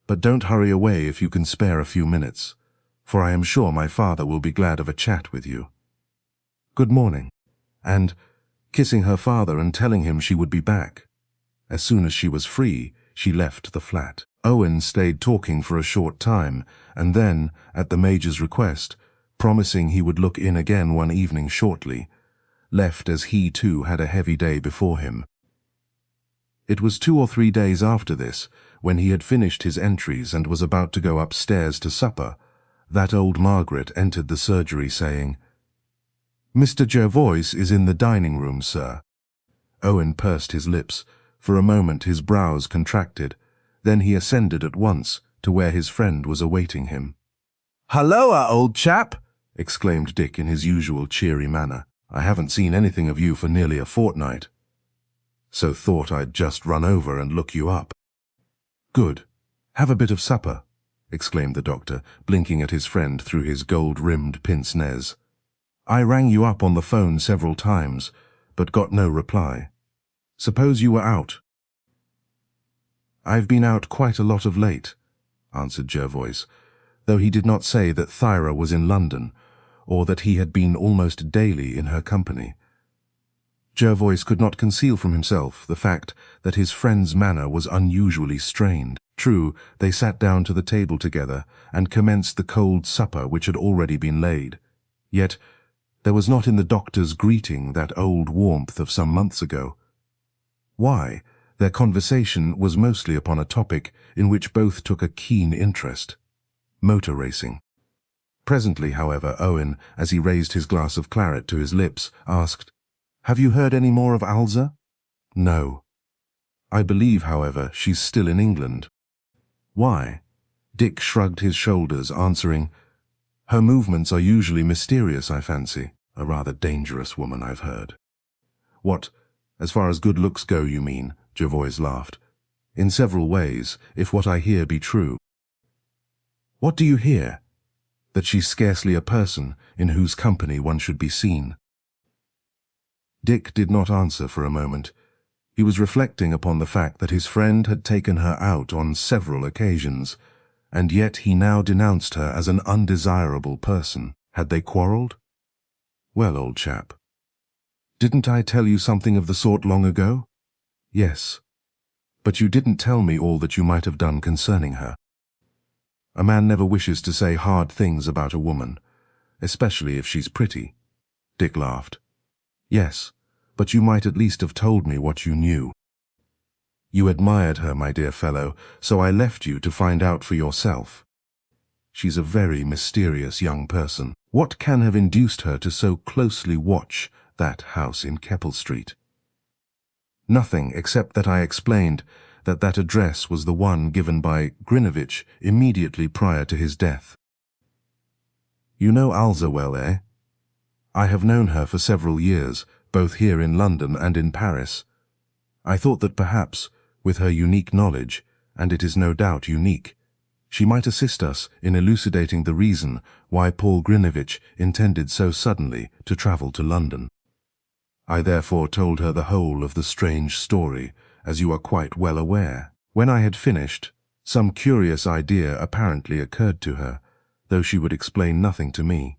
But don't hurry away if you can spare a few minutes, for I am sure my father will be glad of a chat with you. Good morning." And, kissing her father and telling him she would be back. As soon as she was free, she left the flat. Owen stayed talking for a short time, and then, at the Major's request, promising he would look in again one evening shortly, left as he too had a heavy day before him. It was 2 or 3 days after this, when he had finished his entries and was about to go upstairs to supper, that old Margaret entered the surgery saying, "Mr. Jervoise is in the dining-room, sir." Owen pursed his lips. For a moment his brows contracted. Then he ascended at once to where his friend was awaiting him. "Halloa, old chap!" exclaimed Dick in his usual cheery manner. "I haven't seen anything of you for nearly a fortnight, so thought I'd just run over and look you up." "Good. Have a bit of supper," exclaimed the doctor, blinking at his friend through his gold-rimmed pince-nez. "I rang you up on the phone several times, but got no reply. Suppose you were out?" "I've been out quite a lot of late," answered Jervoise, though he did not say that Thyra was in London, or that he had been almost daily in her company. Jervoise could not conceal from himself the fact that his friend's manner was unusually strained. True, they sat down to the table together and commenced the cold supper which had already been laid. Yet there was not in the doctor's greeting that old warmth of some months ago. Why? Their conversation was mostly upon a topic in which both took a keen interest: motor racing. Presently, however, Owen, as he raised his glass of claret to his lips, asked, "Have you heard any more of Alza?" "No. I believe, however, she's still in England." "Why?" Dick shrugged his shoulders, answering, "Her movements are usually mysterious, I fancy. A rather dangerous woman, I've heard." "What, as far as good looks go, you mean?" Jervoise laughed. "In several ways, if what I hear be true." "What do you hear?" "That she's scarcely a person in whose company one should be seen." Dick did not answer for a moment. He was reflecting upon the fact that his friend had taken her out on several occasions, and yet he now denounced her as an undesirable person. Had they quarrelled? "Well, old chap, didn't I tell you something of the sort long ago?" "Yes. But you didn't tell me all that you might have done concerning her." "A man never wishes to say hard things about a woman, especially if she's pretty." Dick laughed. "Yes, but you might at least have told me what you knew." "You admired her, my dear fellow, so I left you to find out for yourself. She's a very mysterious young person. What can have induced her to so closely watch that house in Keppel Street?" "Nothing, except that I explained that that address was the one given by Grinevitch immediately prior to his death." "You know Alza well, eh?" "I have known her for several years, both here in London and in Paris. I thought that perhaps, with her unique knowledge, and it is no doubt unique, she might assist us in elucidating the reason why Paul Grinevitch intended so suddenly to travel to London. I therefore told her the whole of the strange story, as you are quite well aware. When I had finished, some curious idea apparently occurred to her, though she would explain nothing to me.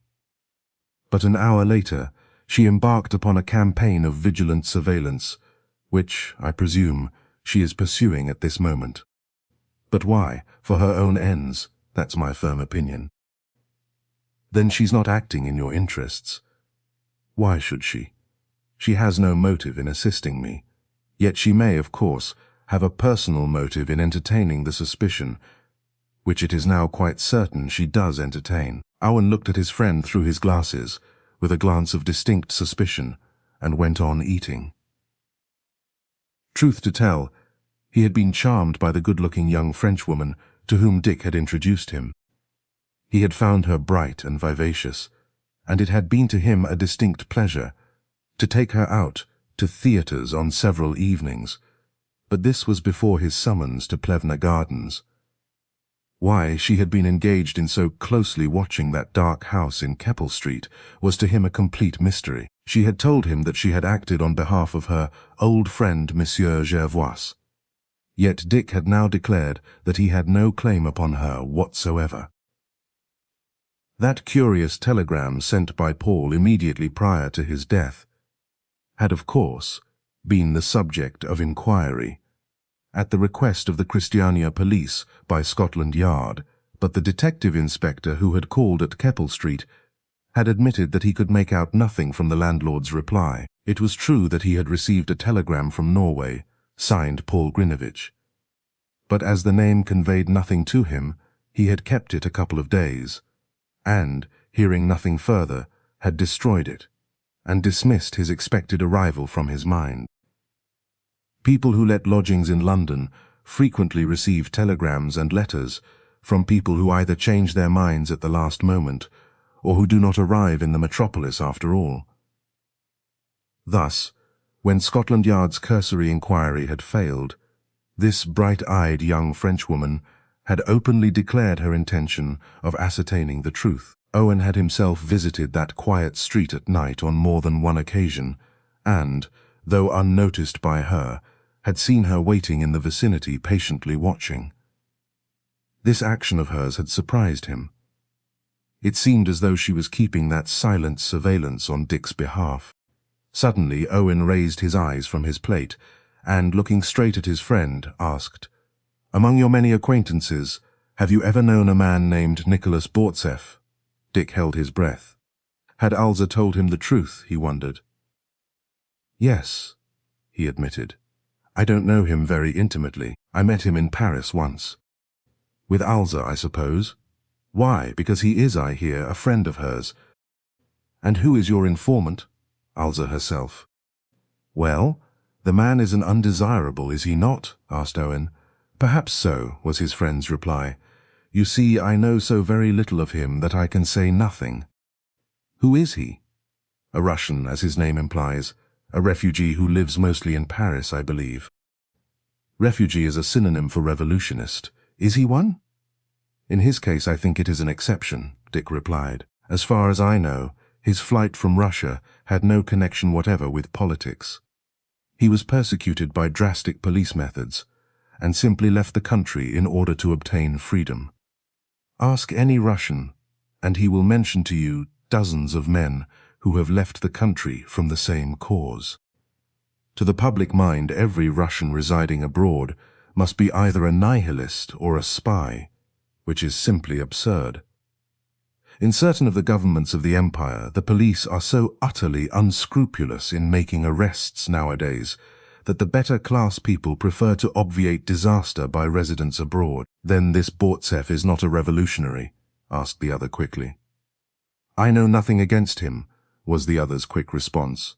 But an hour later, she embarked upon a campaign of vigilant surveillance, which, I presume, she is pursuing at this moment. But why? For her own ends, that's my firm opinion." "Then she's not acting in your interests." "Why should she? She has no motive in assisting me. Yet she may, of course, have a personal motive in entertaining the suspicion, which it is now quite certain she does entertain." Owen looked at his friend through his glasses, with a glance of distinct suspicion, and went on eating. Truth to tell, he had been charmed by the good-looking young Frenchwoman to whom Dick had introduced him. He had found her bright and vivacious, and it had been to him a distinct pleasure to take her out to theatres on several evenings, but this was before his summons to Plevna Gardens. Why she had been engaged in so closely watching that dark house in Keppel Street was to him a complete mystery. She had told him that she had acted on behalf of her old friend Monsieur Jervoise. Yet Dick had now declared that he had no claim upon her whatsoever. That curious telegram sent by Paul immediately prior to his death had, of course, been the subject of inquiry, at the request of the Christiania police by Scotland Yard, but the detective inspector who had called at Keppel Street had admitted that he could make out nothing from the landlord's reply. It was true that he had received a telegram from Norway, signed Paul Grinevitch. But as the name conveyed nothing to him, he had kept it a couple of days, and, hearing nothing further, had destroyed it, and dismissed his expected arrival from his mind. People who let lodgings in London frequently receive telegrams and letters from people who either change their minds at the last moment, or who do not arrive in the metropolis after all. Thus, when Scotland Yard's cursory inquiry had failed, this bright-eyed young Frenchwoman had openly declared her intention of ascertaining the truth. Owen had himself visited that quiet street at night on more than one occasion, and, though unnoticed by her, had seen her waiting in the vicinity, patiently watching. This action of hers had surprised him. It seemed as though she was keeping that silent surveillance on Dick's behalf. Suddenly, Owen raised his eyes from his plate and, looking straight at his friend, asked, "Among your many acquaintances, have you ever known a man named Nicholas Bortseff?" Dick held his breath. Had Alza told him the truth, he wondered. "Yes," he admitted. "I don't know him very intimately. I met him in Paris once." "With Alza, I suppose?" "Why? Because he is, I hear, a friend of hers." "And who is your informant?" "Alza herself." "Well, the man is an undesirable, is he not?" asked Owen. "Perhaps so," was his friend's reply. "You see, I know so very little of him that I can say nothing." "Who is he?" "A Russian, as his name implies. A refugee who lives mostly in Paris, I believe." "Refugee is a synonym for revolutionist. Is he one?" "In his case, I think it is an exception," Dick replied. "As far as I know, his flight from Russia had no connection whatever with politics. He was persecuted by drastic police methods and simply left the country in order to obtain freedom. Ask any Russian, and he will mention to you dozens of men who have left the country from the same cause. To the public mind, every Russian residing abroad must be either a nihilist or a spy, which is simply absurd. In certain of the governments of the empire, the police are so utterly unscrupulous in making arrests nowadays that the better class people prefer to obviate disaster by residence abroad. "Then this Bortseff is not a revolutionary?" asked the other quickly. "I know nothing against him," was the other's quick response.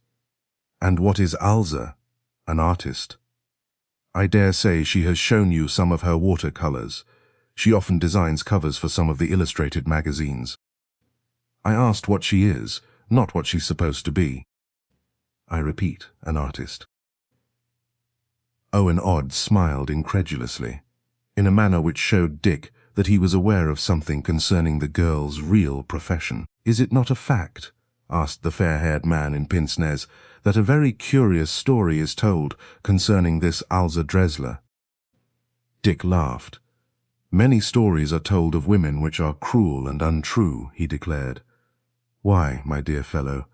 "And what is Alza?" "An artist." "I dare say she has shown you some of her watercolors. She often designs covers for some of the illustrated magazines." "I asked what she is, not what she's supposed to be." "I repeat, an artist." Owen Odd smiled incredulously, in a manner which showed Dick that he was aware of something concerning the girl's real profession. "Is it not a fact," asked the fair-haired man in pince-nez, "that a very curious story is told concerning this Alza Dressler?" Dick laughed. "Many stories are told of women which are cruel and untrue," he declared. "Why, my dear fellow,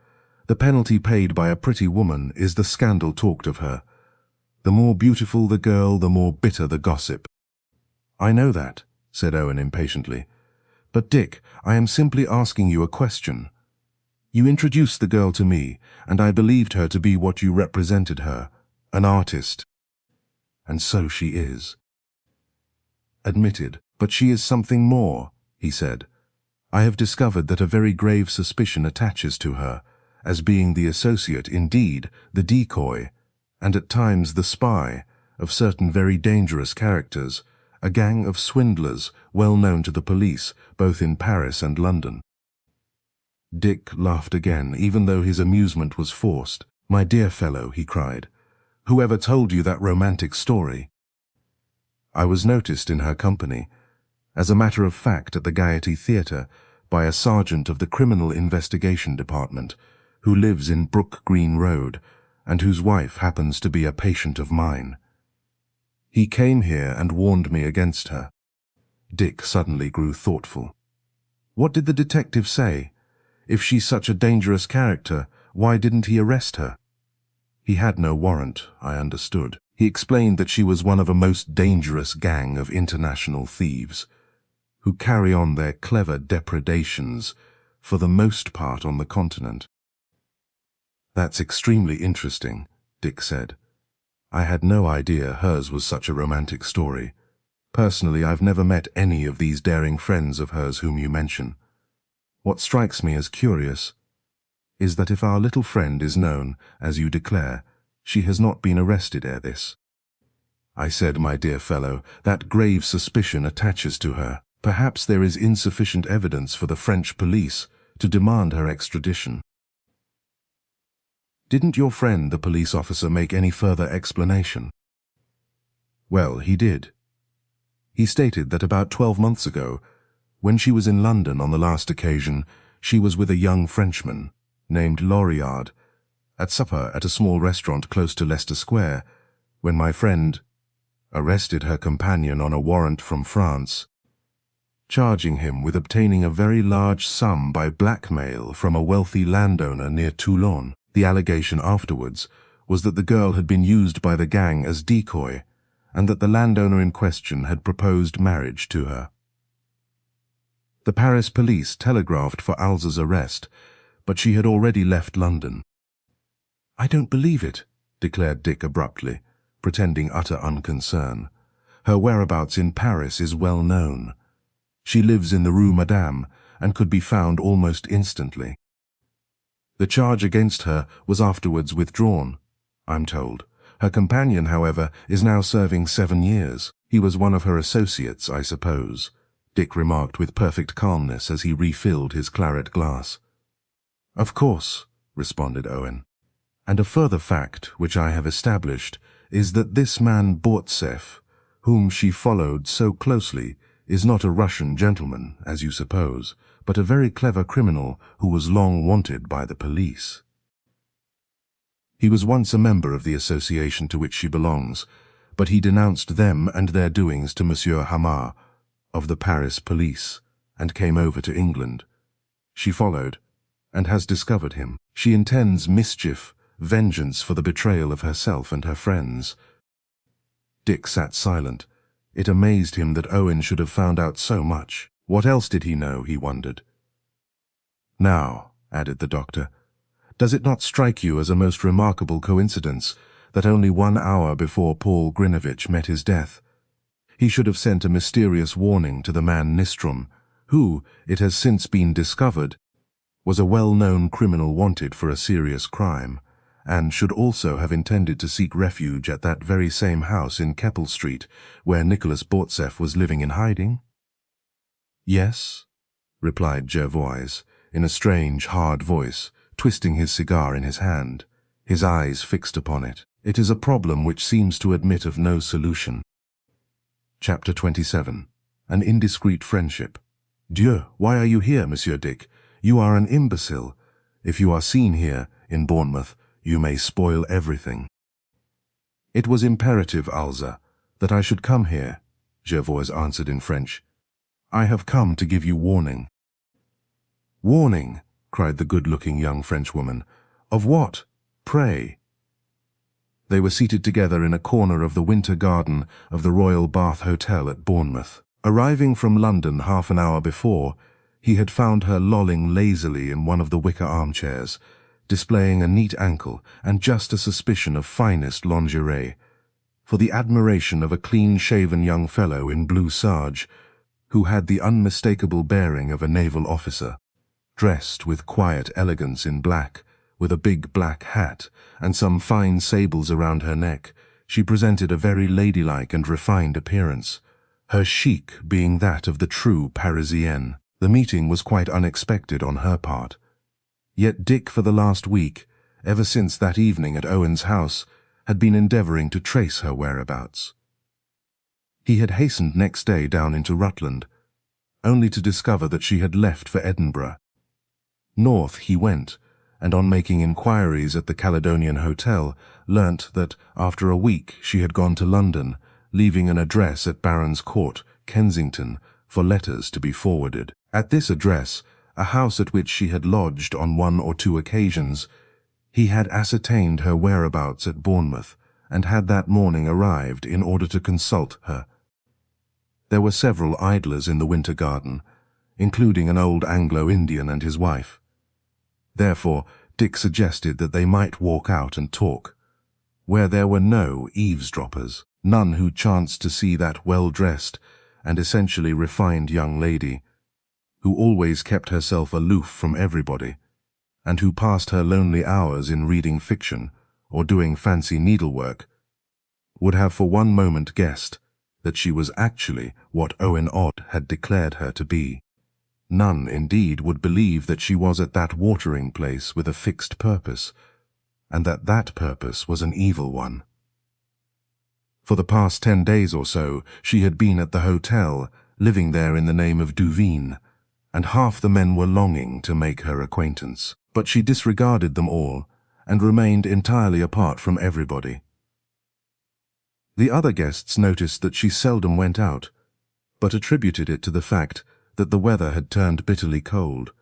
the penalty paid by a pretty woman is the scandal talked of her. The more beautiful the girl, the more bitter the gossip." "I know that," said Owen impatiently. "But, Dick, I am simply asking you a question. You introduced the girl to me, and I believed her to be what you represented her, an artist. And so she is." "Admitted, but she is something more," he said. "I have discovered that a very grave suspicion attaches to her, as being the associate, indeed, the decoy, and at times the spy, of certain very dangerous characters, a gang of swindlers well known to the police, both in Paris and London." Dick laughed again, even though his amusement was forced. "My dear fellow," he cried, "whoever told you that romantic story?" "I was noticed in her company, as a matter of fact at the Gaiety Theatre, by a sergeant of the Criminal Investigation Department, who lives in Brook Green Road, and whose wife happens to be a patient of mine. He came here and warned me against her." Dick suddenly grew thoughtful. "What did the detective say? If she's such a dangerous character, why didn't he arrest her?" "He had no warrant, I understood. He explained that she was one of a most dangerous gang of international thieves, who carry on their clever depredations, for the most part on the continent." "That's extremely interesting," Dick said. "I had no idea hers was such a romantic story. Personally, I've never met any of these daring friends of hers whom you mention. What strikes me as curious is that if our little friend is known, as you declare, she has not been arrested ere this." "I said, my dear fellow, that grave suspicion attaches to her. Perhaps there is insufficient evidence for the French police to demand her extradition." "Didn't your friend, the police officer, make any further explanation?" "Well, he did. He stated that about 12 months ago, when she was in London on the last occasion, she was with a young Frenchman, named Loriard, at supper at a small restaurant close to Leicester Square, when my friend arrested her companion on a warrant from France, charging him with obtaining a very large sum by blackmail from a wealthy landowner near Toulon. The allegation afterwards was that the girl had been used by the gang as decoy, and that the landowner in question had proposed marriage to her. The Paris police telegraphed for Alza's arrest, but she had already left London. "I don't believe it," declared Dick abruptly, pretending utter unconcern. "Her whereabouts in Paris is well known. She lives in the Rue Madame and could be found almost instantly. The charge against her was afterwards withdrawn, I'm told. Her companion, however, is now serving 7 years. He was one of her associates, I suppose," Dick remarked with perfect calmness as he refilled his claret glass. "Of course," responded Owen. "And a further fact which I have established is that this man Bortseff, whom she followed so closely, is not a Russian gentleman, as you suppose, but a very clever criminal who was long wanted by the police. He was once a member of the association to which she belongs, but he denounced them and their doings to Monsieur Hamar, of the Paris police, and came over to England. She followed, and has discovered him. She intends mischief, vengeance for the betrayal of herself and her friends." Dick sat silent. It amazed him that Owen should have found out so much. What else did he know, he wondered. "Now," added the doctor, "does it not strike you as a most remarkable coincidence that only 1 hour before Paul Grinevitch met his death, he should have sent a mysterious warning to the man Nystrom, who, it has since been discovered, was a well-known criminal wanted for a serious crime, and should also have intended to seek refuge at that very same house in Keppel Street, where Nicholas Bortseff was living in hiding?" "Yes," replied Jervoise, in a strange, hard voice, twisting his cigar in his hand, his eyes fixed upon it. "It is a problem which seems to admit of no solution." Chapter 27. An Indiscreet Friendship. "Dieu, why are you here, Monsieur Dick? You are an imbecile. If you are seen here, in Bournemouth, you may spoil everything." "It was imperative, Alza, that I should come here," Jervoise answered in French. "I have come to give you warning." "Warning?" cried the good-looking young Frenchwoman. "Of what? Pray?" They were seated together in a corner of the winter garden of the Royal Bath Hotel at Bournemouth. Arriving from London half an hour before, he had found her lolling lazily in one of the wicker armchairs, displaying a neat ankle and just a suspicion of finest lingerie, for the admiration of a clean-shaven young fellow in blue serge, who had the unmistakable bearing of a naval officer. Dressed with quiet elegance in black, with a big black hat and some fine sables around her neck, she presented a very ladylike and refined appearance, her chic being that of the true Parisienne. The meeting was quite unexpected on her part. Yet Dick, for the last week, ever since that evening at Owen's house, had been endeavouring to trace her whereabouts. He had hastened next day down into Rutland, only to discover that she had left for Edinburgh. North he went, and on making inquiries at the Caledonian Hotel, learnt that after a week she had gone to London, leaving an address at Barons Court, Kensington, for letters to be forwarded. At this address, a house at which she had lodged on 1 or 2 occasions, he had ascertained her whereabouts at Bournemouth, and had that morning arrived in order to consult her. There were several idlers in the winter garden, including an old Anglo-Indian and his wife. Therefore, Dick suggested that they might walk out and talk, where there were no eavesdroppers, none who chanced to see that well-dressed and essentially refined young lady, who always kept herself aloof from everybody, and who passed her lonely hours in reading fiction or doing fancy needlework, would have for one moment guessed that she was actually what Owen Odd had declared her to be. None, indeed, would believe that she was at that watering place with a fixed purpose, and that that purpose was an evil one. For the past 10 days or so she had been at the hotel, living there in the name of Duveen, and half the men were longing to make her acquaintance. But she disregarded them all, and remained entirely apart from everybody. The other guests noticed that she seldom went out, but attributed it to the fact that the weather had turned bitterly cold.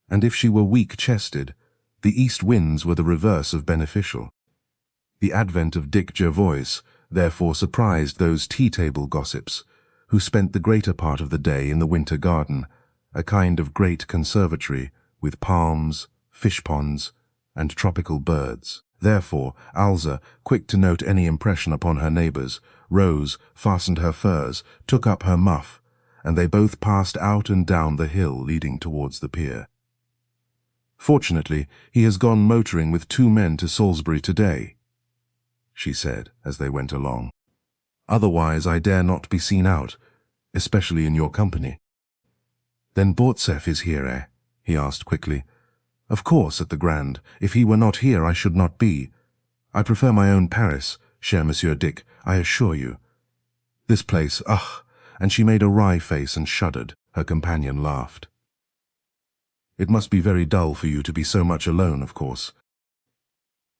And if she were weak-chested, the east winds were the reverse of beneficial. The advent of Dick Jervoise therefore surprised those tea-table gossips, who spent the greater part of the day in the winter garden, a kind of great conservatory with palms, fish-ponds, and tropical birds. Therefore, Alza, quick to note any impression upon her neighbours, rose, fastened her furs, took up her muff, and they both passed out and down the hill leading towards the pier. "Fortunately, he has gone motoring with 2 men to Salisbury today," she said as they went along. "Otherwise I dare not be seen out, especially in your company." "Then Bortseff is here, eh?" he asked quickly. "Of course, at the Grand. If he were not here, I should not be. I prefer my own Paris, cher Monsieur Dick, I assure you. This place, ugh!" And she made a wry face and shuddered. Her companion laughed. "It must be very dull for you to be so much alone, of course."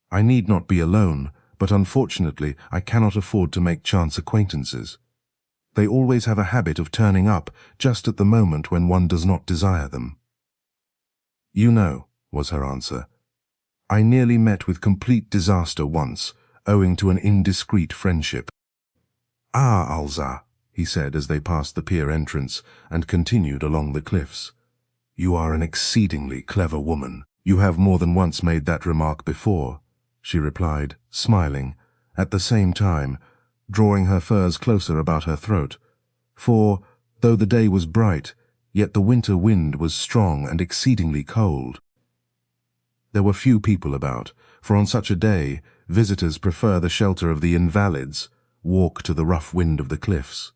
"I need not be alone, but unfortunately I cannot afford to make chance acquaintances. They always have a habit of turning up just at the moment when one does not desire them." "You know," was her answer, "I nearly met with complete disaster once, owing to an indiscreet friendship." "Ah, Alza," he said as they passed the pier entrance and continued along the cliffs. "You are an exceedingly clever woman." "You have more than once made that remark before," she replied, smiling, at the same time drawing her furs closer about her throat, for, though the day was bright, yet the winter wind was strong and exceedingly cold. There were few people about, for on such a day visitors prefer the shelter of the invalids, walk to the rough wind of the cliffs.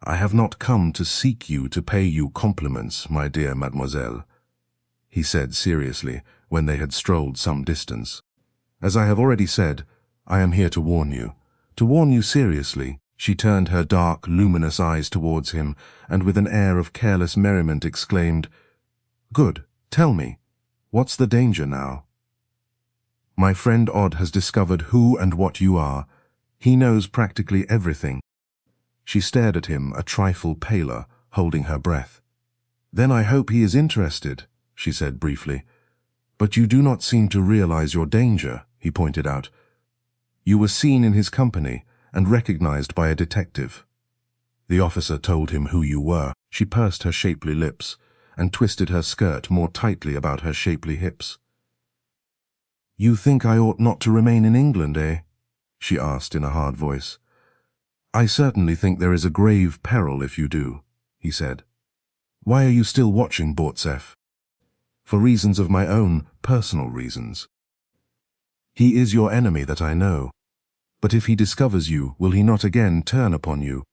"I have not come to seek you to pay you compliments, my dear mademoiselle," he said seriously when they had strolled some distance. "As I have already said, I am here to warn you seriously." She turned her dark, luminous eyes towards him, and with an air of careless merriment exclaimed, "Good, tell me, what's the danger now?" "My friend Odd has discovered who and what you are. He knows practically everything." She stared at him, a trifle paler, holding her breath. "Then I hope he is interested," she said briefly. "But you do not seem to realize your danger," he pointed out. "You were seen in his company and recognized by a detective. The officer told him who you were." She pursed her shapely lips and twisted her skirt more tightly about her shapely hips. "You think I ought not to remain in England, eh?" she asked in a hard voice. "I certainly think there is a grave peril if you do," he said. "Why are you still watching Bortseff?" "For reasons of my own, personal reasons. He is your enemy, that I know. But if he discovers you, will he not again turn upon you,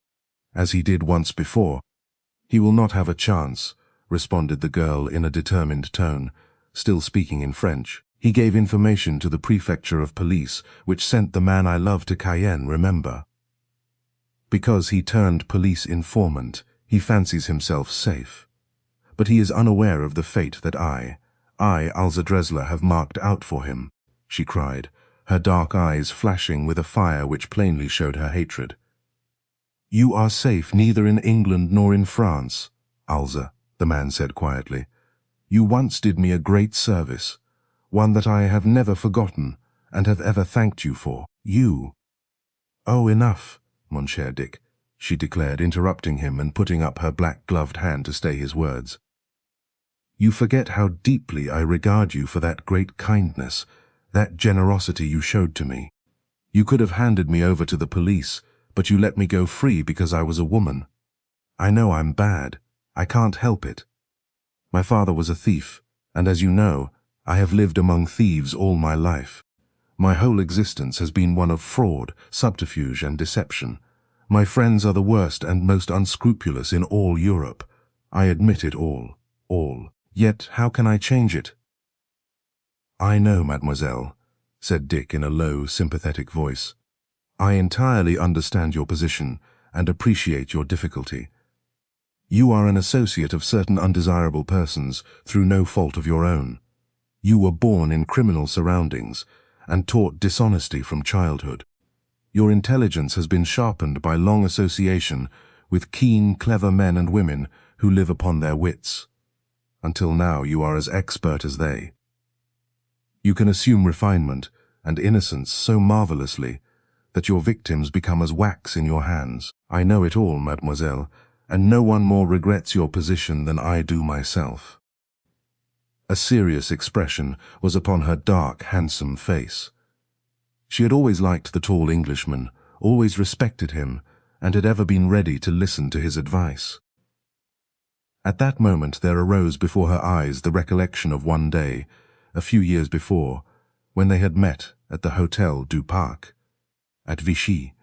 as he did once before?" "He will not have a chance," responded the girl in a determined tone, still speaking in French. "He gave information to the prefecture of police, which sent the man I love to Cayenne, remember? Because he turned police informant, he fancies himself safe. But he is unaware of the fate that I, Alza Dresler, have marked out for him," she cried, her dark eyes flashing with a fire which plainly showed her hatred. "You are safe neither in England nor in France, Alza," the man said quietly. "You once did me a great service, one that I have never forgotten and have ever thanked you for. You—" "Oh, enough, mon cher Dick," she declared, interrupting him and putting up her black-gloved hand to stay his words. "You forget how deeply I regard you for that great kindness, that generosity you showed to me. You could have handed me over to the police, but you let me go free because I was a woman. I know I'm bad. I can't help it. My father was a thief, and as you know, I have lived among thieves all my life. My whole existence has been one of fraud, subterfuge, and deception. My friends are the worst and most unscrupulous in all Europe. I admit it all. Yet how can I change it?" "I know, mademoiselle," said Dick in a low, sympathetic voice. "I entirely understand your position and appreciate your difficulty. You are an associate of certain undesirable persons through no fault of your own. You were born in criminal surroundings and taught dishonesty from childhood. Your intelligence has been sharpened by long association with keen, clever men and women who live upon their wits. Until now you are as expert as they. You can assume refinement and innocence so marvelously that your victims become as wax in your hands. I know it all, mademoiselle, and no one more regrets your position than I do myself." A serious expression was upon her dark, handsome face. She had always liked the tall Englishman, always respected him, and had ever been ready to listen to his advice. At that moment there arose before her eyes the recollection of one day, a few years before, when they had met at the Hotel du Parc, at Vichy,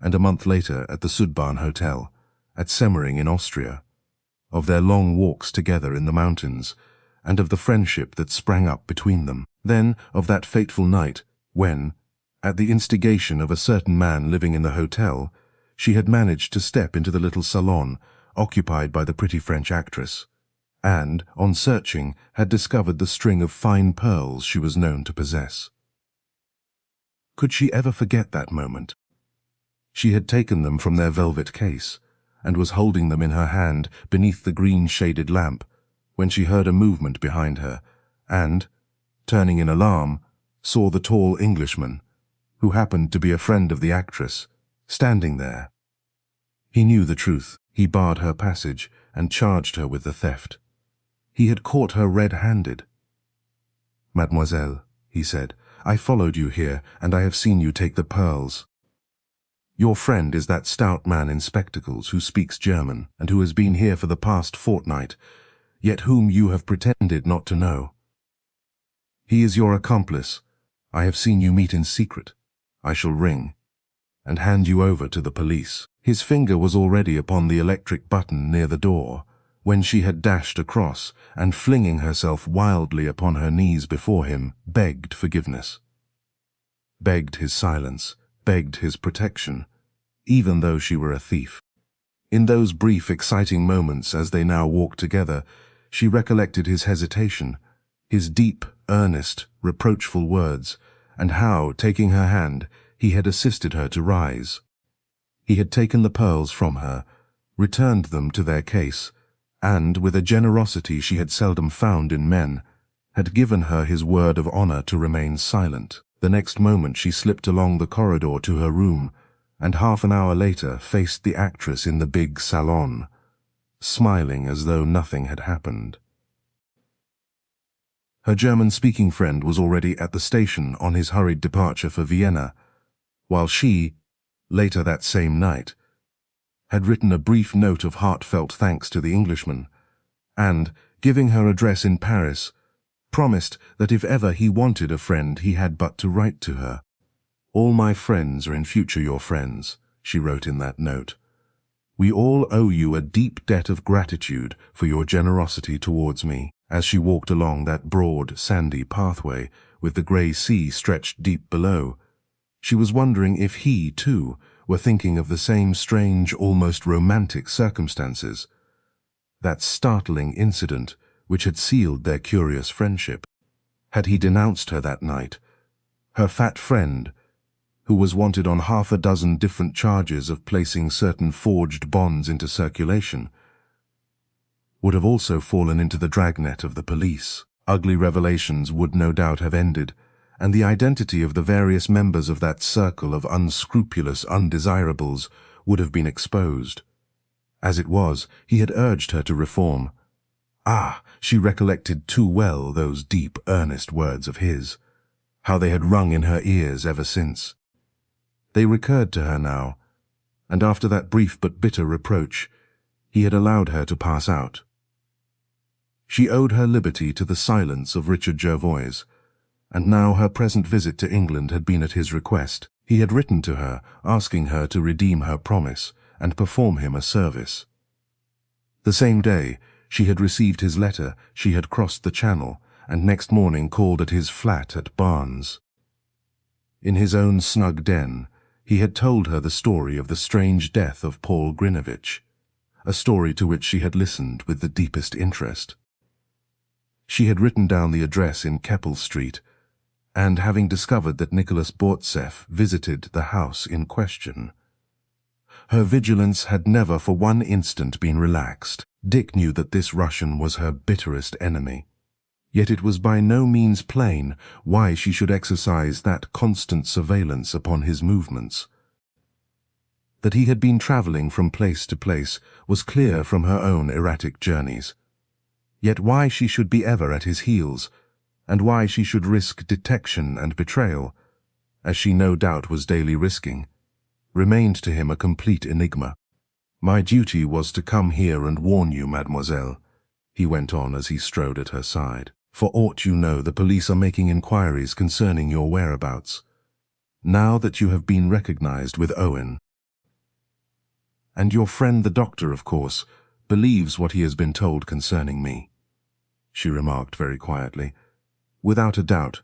and a month later at the Sudbahn Hotel, at Semmering in Austria, of their long walks together in the mountains, and of the friendship that sprang up between them. Then of that fateful night when, at the instigation of a certain man living in the hotel, she had managed to step into the little salon occupied by the pretty French actress, and, on searching, had discovered the string of fine pearls she was known to possess. Could she ever forget that moment? She had taken them from their velvet case, and was holding them in her hand beneath the green-shaded lamp, when she heard a movement behind her, and, turning in alarm, saw the tall Englishman, who happened to be a friend of the actress, standing there. He knew the truth. He barred her passage and charged her with the theft. He had caught her red-handed. "Mademoiselle," he said, "I followed you here, and I have seen you take the pearls. Your friend is that stout man in spectacles who speaks German, and who has been here for the past fortnight, yet whom you have pretended not to know. He is your accomplice. I have seen you meet in secret. I shall ring, and hand you over to the police." His finger was already upon the electric button near the door, when she had dashed across, and flinging herself wildly upon her knees before him, begged forgiveness. Begged his silence, begged his protection, even though she were a thief. In those brief, exciting moments as they now walked together, she recollected his hesitation, his deep, earnest, reproachful words, and how, taking her hand, he had assisted her to rise. He had taken the pearls from her, returned them to their case, and, with a generosity she had seldom found in men, had given her his word of honor to remain silent. The next moment she slipped along the corridor to her room, and half an hour later faced the actress in the big salon, smiling as though nothing had happened. Her German-speaking friend was already at the station on his hurried departure for Vienna, while she, later that same night, had written a brief note of heartfelt thanks to the Englishman, and, giving her address in Paris, promised that if ever he wanted a friend he had but to write to her. "All my friends are in future your friends," she wrote in that note. "We all owe you a deep debt of gratitude for your generosity towards me." As she walked along that broad, sandy pathway, with the grey sea stretched deep below, she was wondering if he, too, were thinking of the same strange, almost romantic circumstances, that startling incident which had sealed their curious friendship. Had he denounced her that night, her fat friend, who was wanted on half a dozen different charges of placing certain forged bonds into circulation, would have also fallen into the dragnet of the police. Ugly revelations would no doubt have ended, and the identity of the various members of that circle of unscrupulous undesirables would have been exposed. As it was, he had urged her to reform. Ah, she recollected too well those deep, earnest words of his, how they had rung in her ears ever since. They recurred to her now, and after that brief but bitter reproach, he had allowed her to pass out. She owed her liberty to the silence of Richard Jervoise, and now her present visit to England had been at his request. He had written to her, asking her to redeem her promise and perform him a service. The same day, she had received his letter, she had crossed the Channel, and next morning called at his flat at Barnes. In his own snug den, he had told her the story of the strange death of Paul Grinevitch, a story to which she had listened with the deepest interest. She had written down the address in Keppel Street, and having discovered that Nicholas Bortseff visited the house in question. Her vigilance had never for one instant been relaxed. Dick knew that this Russian was her bitterest enemy. Yet it was by no means plain why she should exercise that constant surveillance upon his movements. That he had been travelling from place to place was clear from her own erratic journeys. Yet why she should be ever at his heels, and why she should risk detection and betrayal, as she no doubt was daily risking, remained to him a complete enigma. "My duty was to come here and warn you, mademoiselle," he went on as he strode at her side. "For aught you know, the police are making inquiries concerning your whereabouts, now that you have been recognized with Owen. And your friend the doctor, of course, believes what he has been told concerning me," she remarked very quietly. "Without a doubt.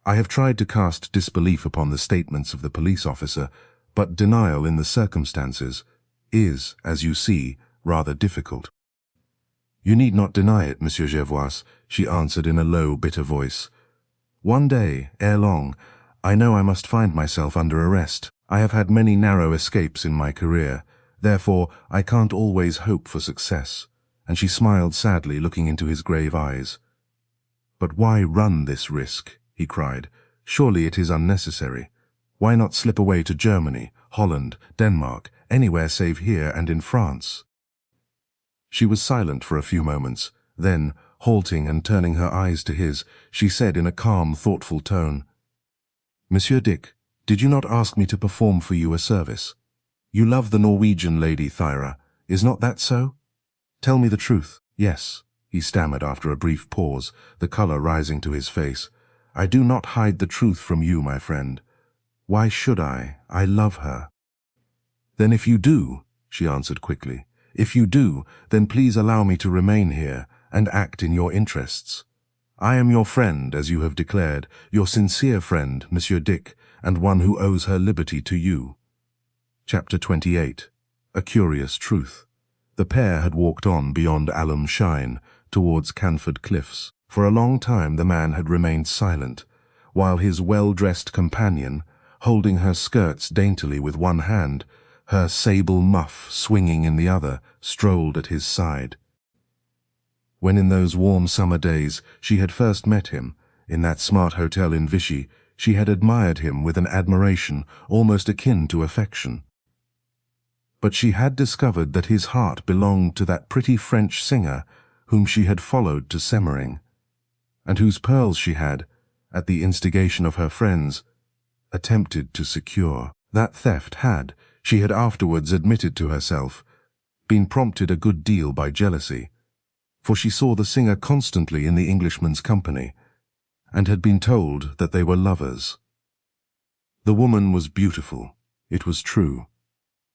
I have tried to cast disbelief upon the statements of the police officer, but denial in the circumstances is, as you see, rather difficult." "You need not deny it, Monsieur Jervoise," she answered in a low, bitter voice. "One day, ere long, I know I must find myself under arrest. I have had many narrow escapes in my career, therefore I can't always hope for success." And she smiled sadly, looking into his grave eyes. "But why run this risk?" he cried. "Surely it is unnecessary. Why not slip away to Germany, Holland, Denmark, anywhere save here and in France?" She was silent for a few moments. Then, halting and turning her eyes to his, she said in a calm, thoughtful tone, "Monsieur Dick, did you not ask me to perform for you a service? You love the Norwegian lady Thyra, is not that so? Tell me the truth." "Yes," he stammered after a brief pause, the color rising to his face. "I do not hide the truth from you, my friend. Why should I? I love her." "Then if you do," she answered quickly, "if you do, then please allow me to remain here and act in your interests. I am your friend, as you have declared, your sincere friend, Monsieur Dick, and one who owes her liberty to you." Chapter 28. A Curious Truth. The pair had walked on beyond Alum Shine, towards Canford Cliffs. For a long time the man had remained silent, while his well-dressed companion, holding her skirts daintily with one hand, her sable muff swinging in the other, strolled at his side. When in those warm summer days she had first met him, in that smart hotel in Vichy, she had admired him with an admiration almost akin to affection. But she had discovered that his heart belonged to that pretty French singer whom she had followed to Semmering, and whose pearls she had, at the instigation of her friends, attempted to secure. That theft had, she had afterwards admitted to herself, been prompted a good deal by jealousy, for she saw the singer constantly in the Englishman's company, and had been told that they were lovers. The woman was beautiful, it was true.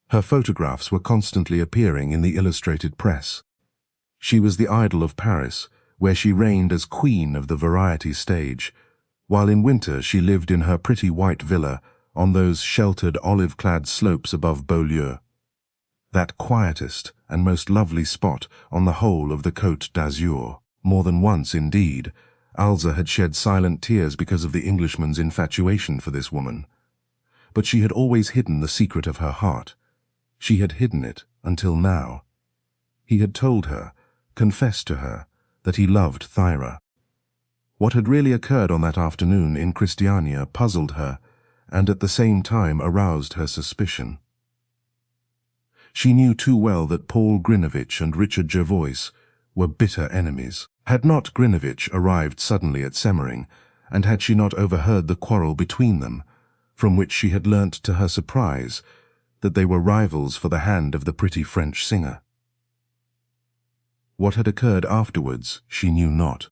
Her photographs were constantly appearing in the illustrated press. She was the idol of Paris, where she reigned as queen of the variety stage, while in winter she lived in her pretty white villa on those sheltered olive-clad slopes above Beaulieu, that quietest and most lovely spot on the whole of the Côte d'Azur. More than once, indeed, Alza had shed silent tears because of the Englishman's infatuation for this woman. But she had always hidden the secret of her heart. She had hidden it until now. He had told her, confessed to her, that he loved Thyra. What had really occurred on that afternoon in Christiania puzzled her, and at the same time aroused her suspicion. She knew too well that Paul Grinevitch and Richard Jervoise were bitter enemies. Had not Grinevitch arrived suddenly at Semmering, and had she not overheard the quarrel between them, from which she had learnt to her surprise that they were rivals for the hand of the pretty French singer? What had occurred afterwards she knew not.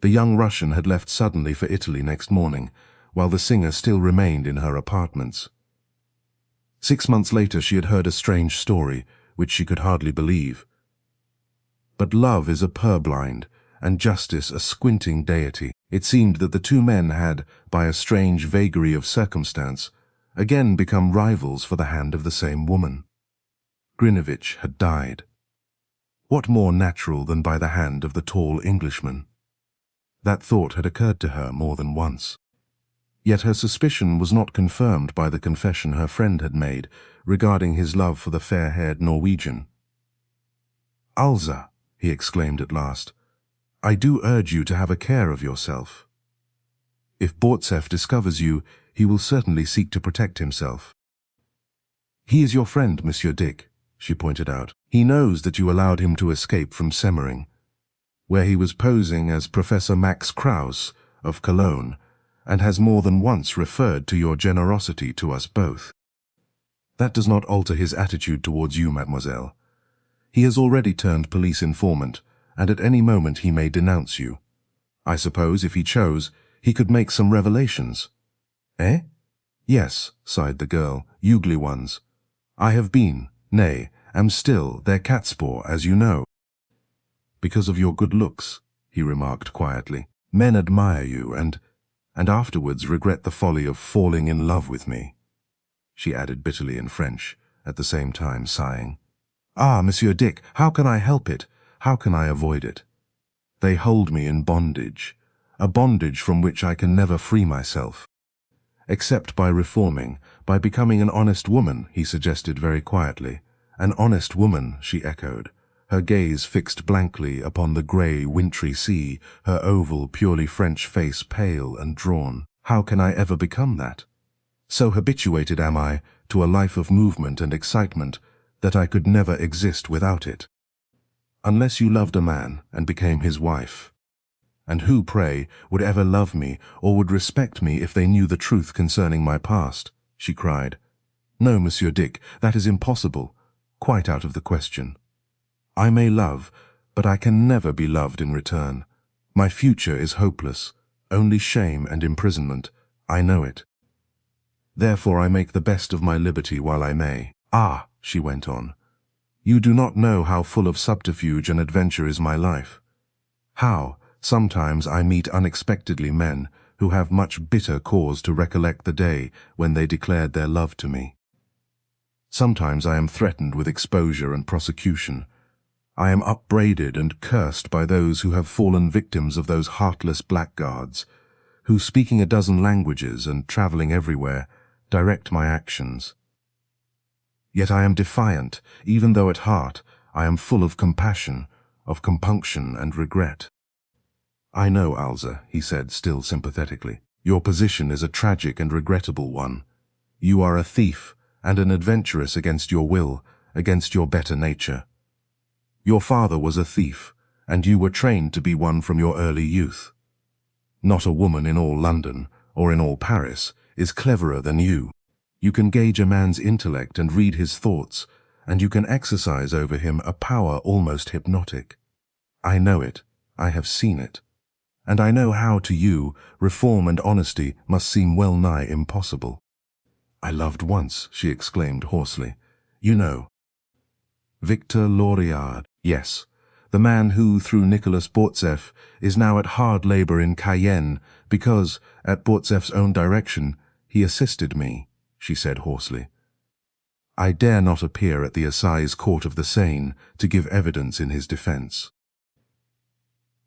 The young Russian had left suddenly for Italy next morning, while the singer still remained in her apartments. 6 months later she had heard a strange story, which she could hardly believe. But love is a purblind, and justice a squinting deity. It seemed that the two men had, by a strange vagary of circumstance, again become rivals for the hand of the same woman. Grinevitch had died. What more natural than by the hand of the tall Englishman? That thought had occurred to her more than once. Yet her suspicion was not confirmed by the confession her friend had made regarding his love for the fair-haired Norwegian. "Alza," he exclaimed at last, "I do urge you to have a care of yourself. If Bortseff discovers you, he will certainly seek to protect himself." "He is your friend, Monsieur Dick," she pointed out. "He knows that you allowed him to escape from Semmering, where he was posing as Professor Max Krauss of Cologne, and has more than once referred to your generosity to us both. That does not alter his attitude towards you, mademoiselle. He has already turned police informant, and at any moment he may denounce you. I suppose, if he chose, he could make some revelations." "Eh?" "Yes," sighed the girl, "ugly ones. I have been, nay, am still, their catspaw, as you know." "Because of your good looks," he remarked quietly. "Men admire you, and afterwards regret the folly of falling in love with me," she added bitterly in French, at the same time sighing. "Ah, Monsieur Dick, how can I help it? How can I avoid it? They hold me in bondage, a bondage from which I can never free myself." "Except by reforming, by becoming an honest woman," he suggested very quietly. "An honest woman," she echoed, her gaze fixed blankly upon the grey, wintry sea, her oval, purely French face pale and drawn. "How can I ever become that? So habituated am I to a life of movement and excitement that I could never exist without it." "Unless you loved a man and became his wife. And who, pray, would ever love me or would respect me if they knew the truth concerning my past?" she cried. "No, Monsieur Dick, that is impossible, quite out of the question. I may love, but I can never be loved in return. My future is hopeless, only shame and imprisonment. I know it. Therefore I make the best of my liberty while I may." "Ah," she went on, "you do not know how full of subterfuge and adventure is my life. How, sometimes I meet unexpectedly men who have much bitter cause to recollect the day when they declared their love to me. Sometimes I am threatened with exposure and prosecution. I am upbraided and cursed by those who have fallen victims of those heartless blackguards, who, speaking a dozen languages and travelling everywhere, direct my actions. Yet I am defiant, even though at heart I am full of compassion, of compunction and regret." "I know, Alza," he said, still sympathetically. "Your position is a tragic and regrettable one. You are a thief and an adventuress against your will, against your better nature. Your father was a thief, and you were trained to be one from your early youth. Not a woman in all London, or in all Paris, is cleverer than you. You can gauge a man's intellect and read his thoughts, and you can exercise over him a power almost hypnotic. I know it, I have seen it, and I know how to you reform and honesty must seem well nigh impossible." "I loved once," she exclaimed hoarsely. "You know, Victor Loriard. Yes, the man who, through Nicholas Bortseff, is now at hard labour in Cayenne because, at Bortseff's own direction, he assisted me," she said hoarsely. "I dare not appear at the assize court of the Seine to give evidence in his defence."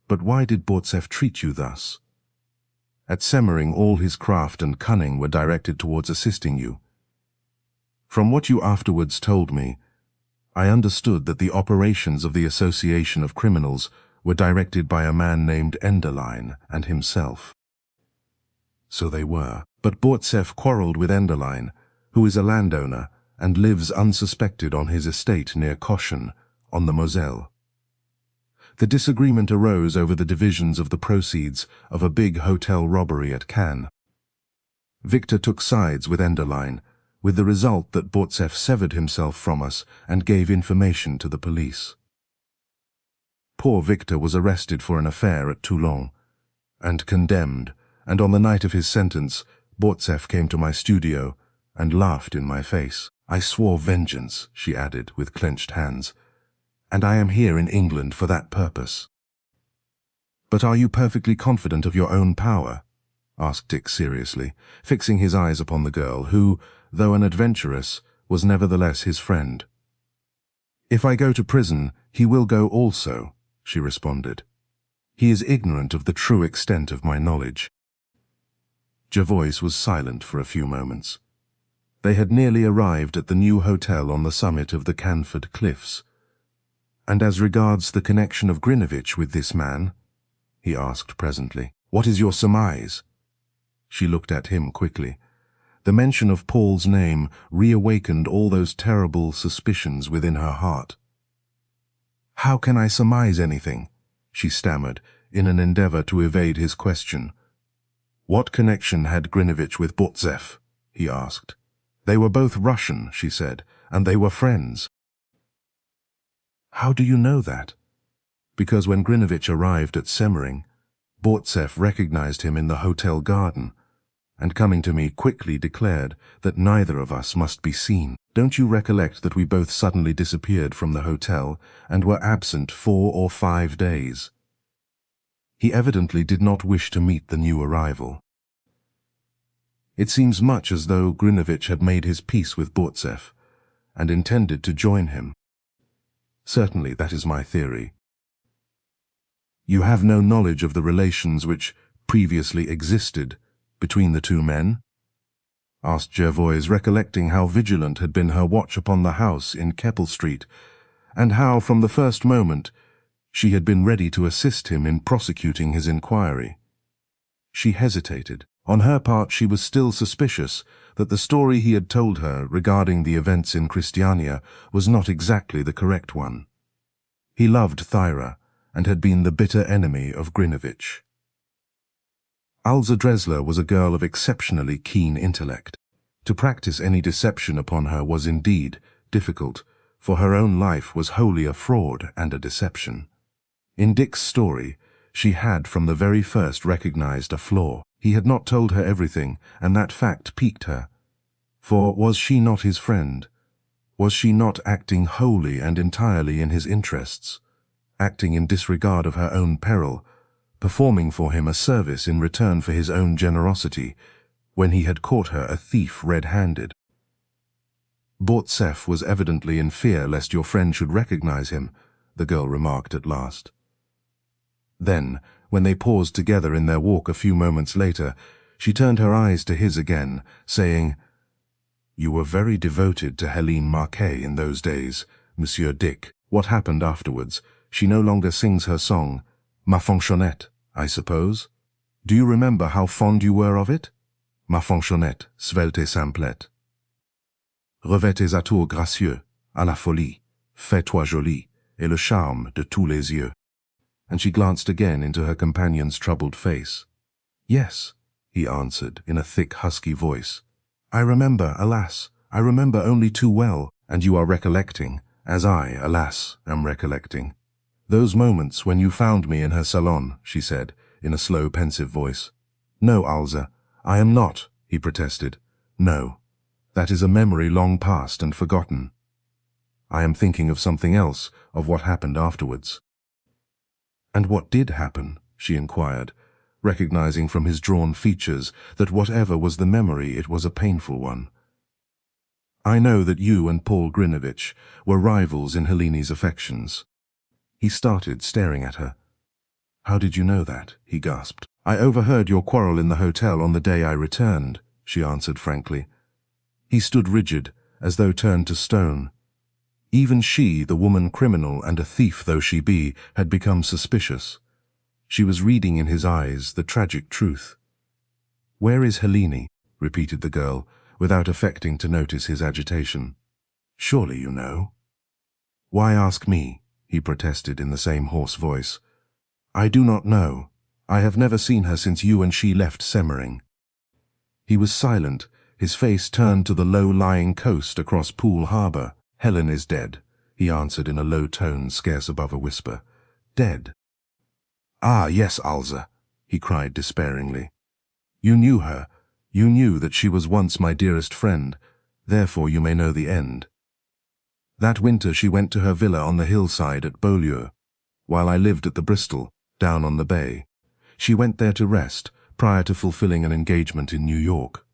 "But why did Bortseff treat you thus? At Semmering all his craft and cunning were directed towards assisting you. From what you afterwards told me, I understood that the operations of the Association of Criminals were directed by a man named Enderlein and himself." "So they were. But Bortseff quarrelled with Enderlein, who is a landowner and lives unsuspected on his estate near Caution, on the Moselle. The disagreement arose over the divisions of the proceeds of a big hotel robbery at Cannes. Victor took sides with Enderlein, with the result that Bortseff severed himself from us and gave information to the police. Poor Victor was arrested for an affair at Toulon, and condemned, and on the night of his sentence, Bortseff came to my studio and laughed in my face. I swore vengeance," she added, with clenched hands, "and I am here in England for that purpose." "But are you perfectly confident of your own power?" asked Dick seriously, fixing his eyes upon the girl, who, though an adventuress, was nevertheless his friend. "If I go to prison, he will go also," she responded. He is ignorant of the true extent of my knowledge." Jervoise was silent for a few moments. They had nearly arrived at the new hotel on the summit of the Canford Cliffs. "And as regards the connection of Grinevitch with this man?" he asked presently. "What is your surmise?" She looked at him quickly. The mention of Paul's name reawakened all those terrible suspicions within her heart. "How can I surmise anything?" she stammered, in an endeavor to evade his question. "What connection had Grinevitch with Bortsev?" he asked. "They were both Russian," she said, "and they were friends." "How do you know that?" "Because when Grinevitch arrived at Semmering, Bortsev recognized him in the hotel garden, and coming to me quickly declared that neither of us must be seen. Don't you recollect that we both suddenly disappeared from the hotel and were absent 4 or 5 days? He evidently did not wish to meet the new arrival. It seems much as though Grinevitch had made his peace with Bortsev and intended to join him. Certainly that is my theory." "You have no knowledge of the relations which previously existed between the two men?" asked Jervoise, recollecting how vigilant had been her watch upon the house in Keppel Street, and how, from the first moment, she had been ready to assist him in prosecuting his inquiry. She hesitated. On her part, she was still suspicious that the story he had told her regarding the events in Christiania was not exactly the correct one. He loved Thyra, and had been the bitter enemy of Grinevitch. Alza Dresler was a girl of exceptionally keen intellect. To practice any deception upon her was indeed difficult, for her own life was wholly a fraud and a deception. In Dick's story, she had from the very first recognized a flaw. He had not told her everything, and that fact piqued her. For was she not his friend? Was she not acting wholly and entirely in his interests, acting in disregard of her own peril, performing for him a service in return for his own generosity, when he had caught her a thief red-handed? "Bortsev was evidently in fear lest your friend should recognize him," the girl remarked at last. Then, when they paused together in their walk a few moments later, she turned her eyes to his again, saying, "You were very devoted to Helene Marquet in those days, Monsieur Dick. What happened afterwards? She no longer sings her song, Ma Fanchonnette, I suppose? Do you remember how fond you were of it? Ma Fanchonnette, svelte et simplette. Revêt tes atours gracieux, à la folie, fais-toi jolie, et le charme de tous les yeux." And she glanced again into her companion's troubled face. "Yes," he answered in a thick, husky voice. "I remember, alas, I remember only too well, and you are recollecting, as I, alas, am recollecting. Those moments when you found me in her salon," she said, in a slow, pensive voice. "No, Alza, I am not," he protested. "No, that is a memory long past and forgotten. I am thinking of something else, of what happened afterwards." "And what did happen?" she inquired, recognizing from his drawn features that whatever was the memory, it was a painful one. "I know that you and Paul Grinevitch were rivals in Helene's affections." He started, staring at her. "How did you know that?" he gasped. "I overheard your quarrel in the hotel on the day I returned," she answered frankly. He stood rigid, as though turned to stone. Even she, the woman criminal and a thief though she be, had become suspicious. She was reading in his eyes the tragic truth. "Where is Helene?" repeated the girl, without affecting to notice his agitation. "Surely you know." "Why ask me?" he protested in the same hoarse voice. "I do not know. I have never seen her since you and she left Semmering." He was silent, his face turned to the low-lying coast across Poole Harbour. "Helen is dead," he answered in a low tone scarce above a whisper. "Dead." "Ah, yes, Alza," he cried despairingly. "You knew her. You knew that she was once my dearest friend. Therefore you may know the end. That winter she went to her villa on the hillside at Beaulieu, while I lived at the Bristol, down on the bay. She went there to rest, prior to fulfilling an engagement in New York.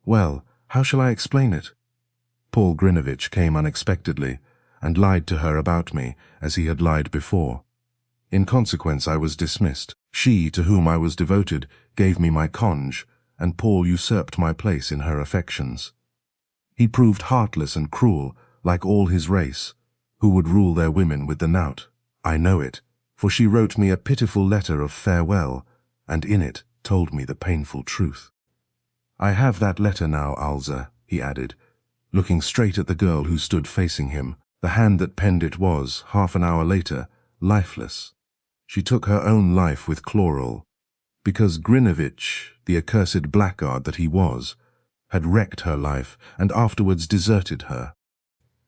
Well, how shall I explain it? Paul Grinevitch came unexpectedly, and lied to her about me, as he had lied before. In consequence, I was dismissed. She, to whom I was devoted, gave me my conge, and Paul usurped my place in her affections. He proved heartless and cruel, like all his race, who would rule their women with the knout. I know it, for she wrote me a pitiful letter of farewell, and in it told me the painful truth. I have that letter now, Alza, he added, looking straight at the girl who stood facing him. The hand that penned it was, half an hour later, lifeless. She took her own life with chloral, because Grinevitch, the accursed blackguard that he was, had wrecked her life and afterwards deserted her.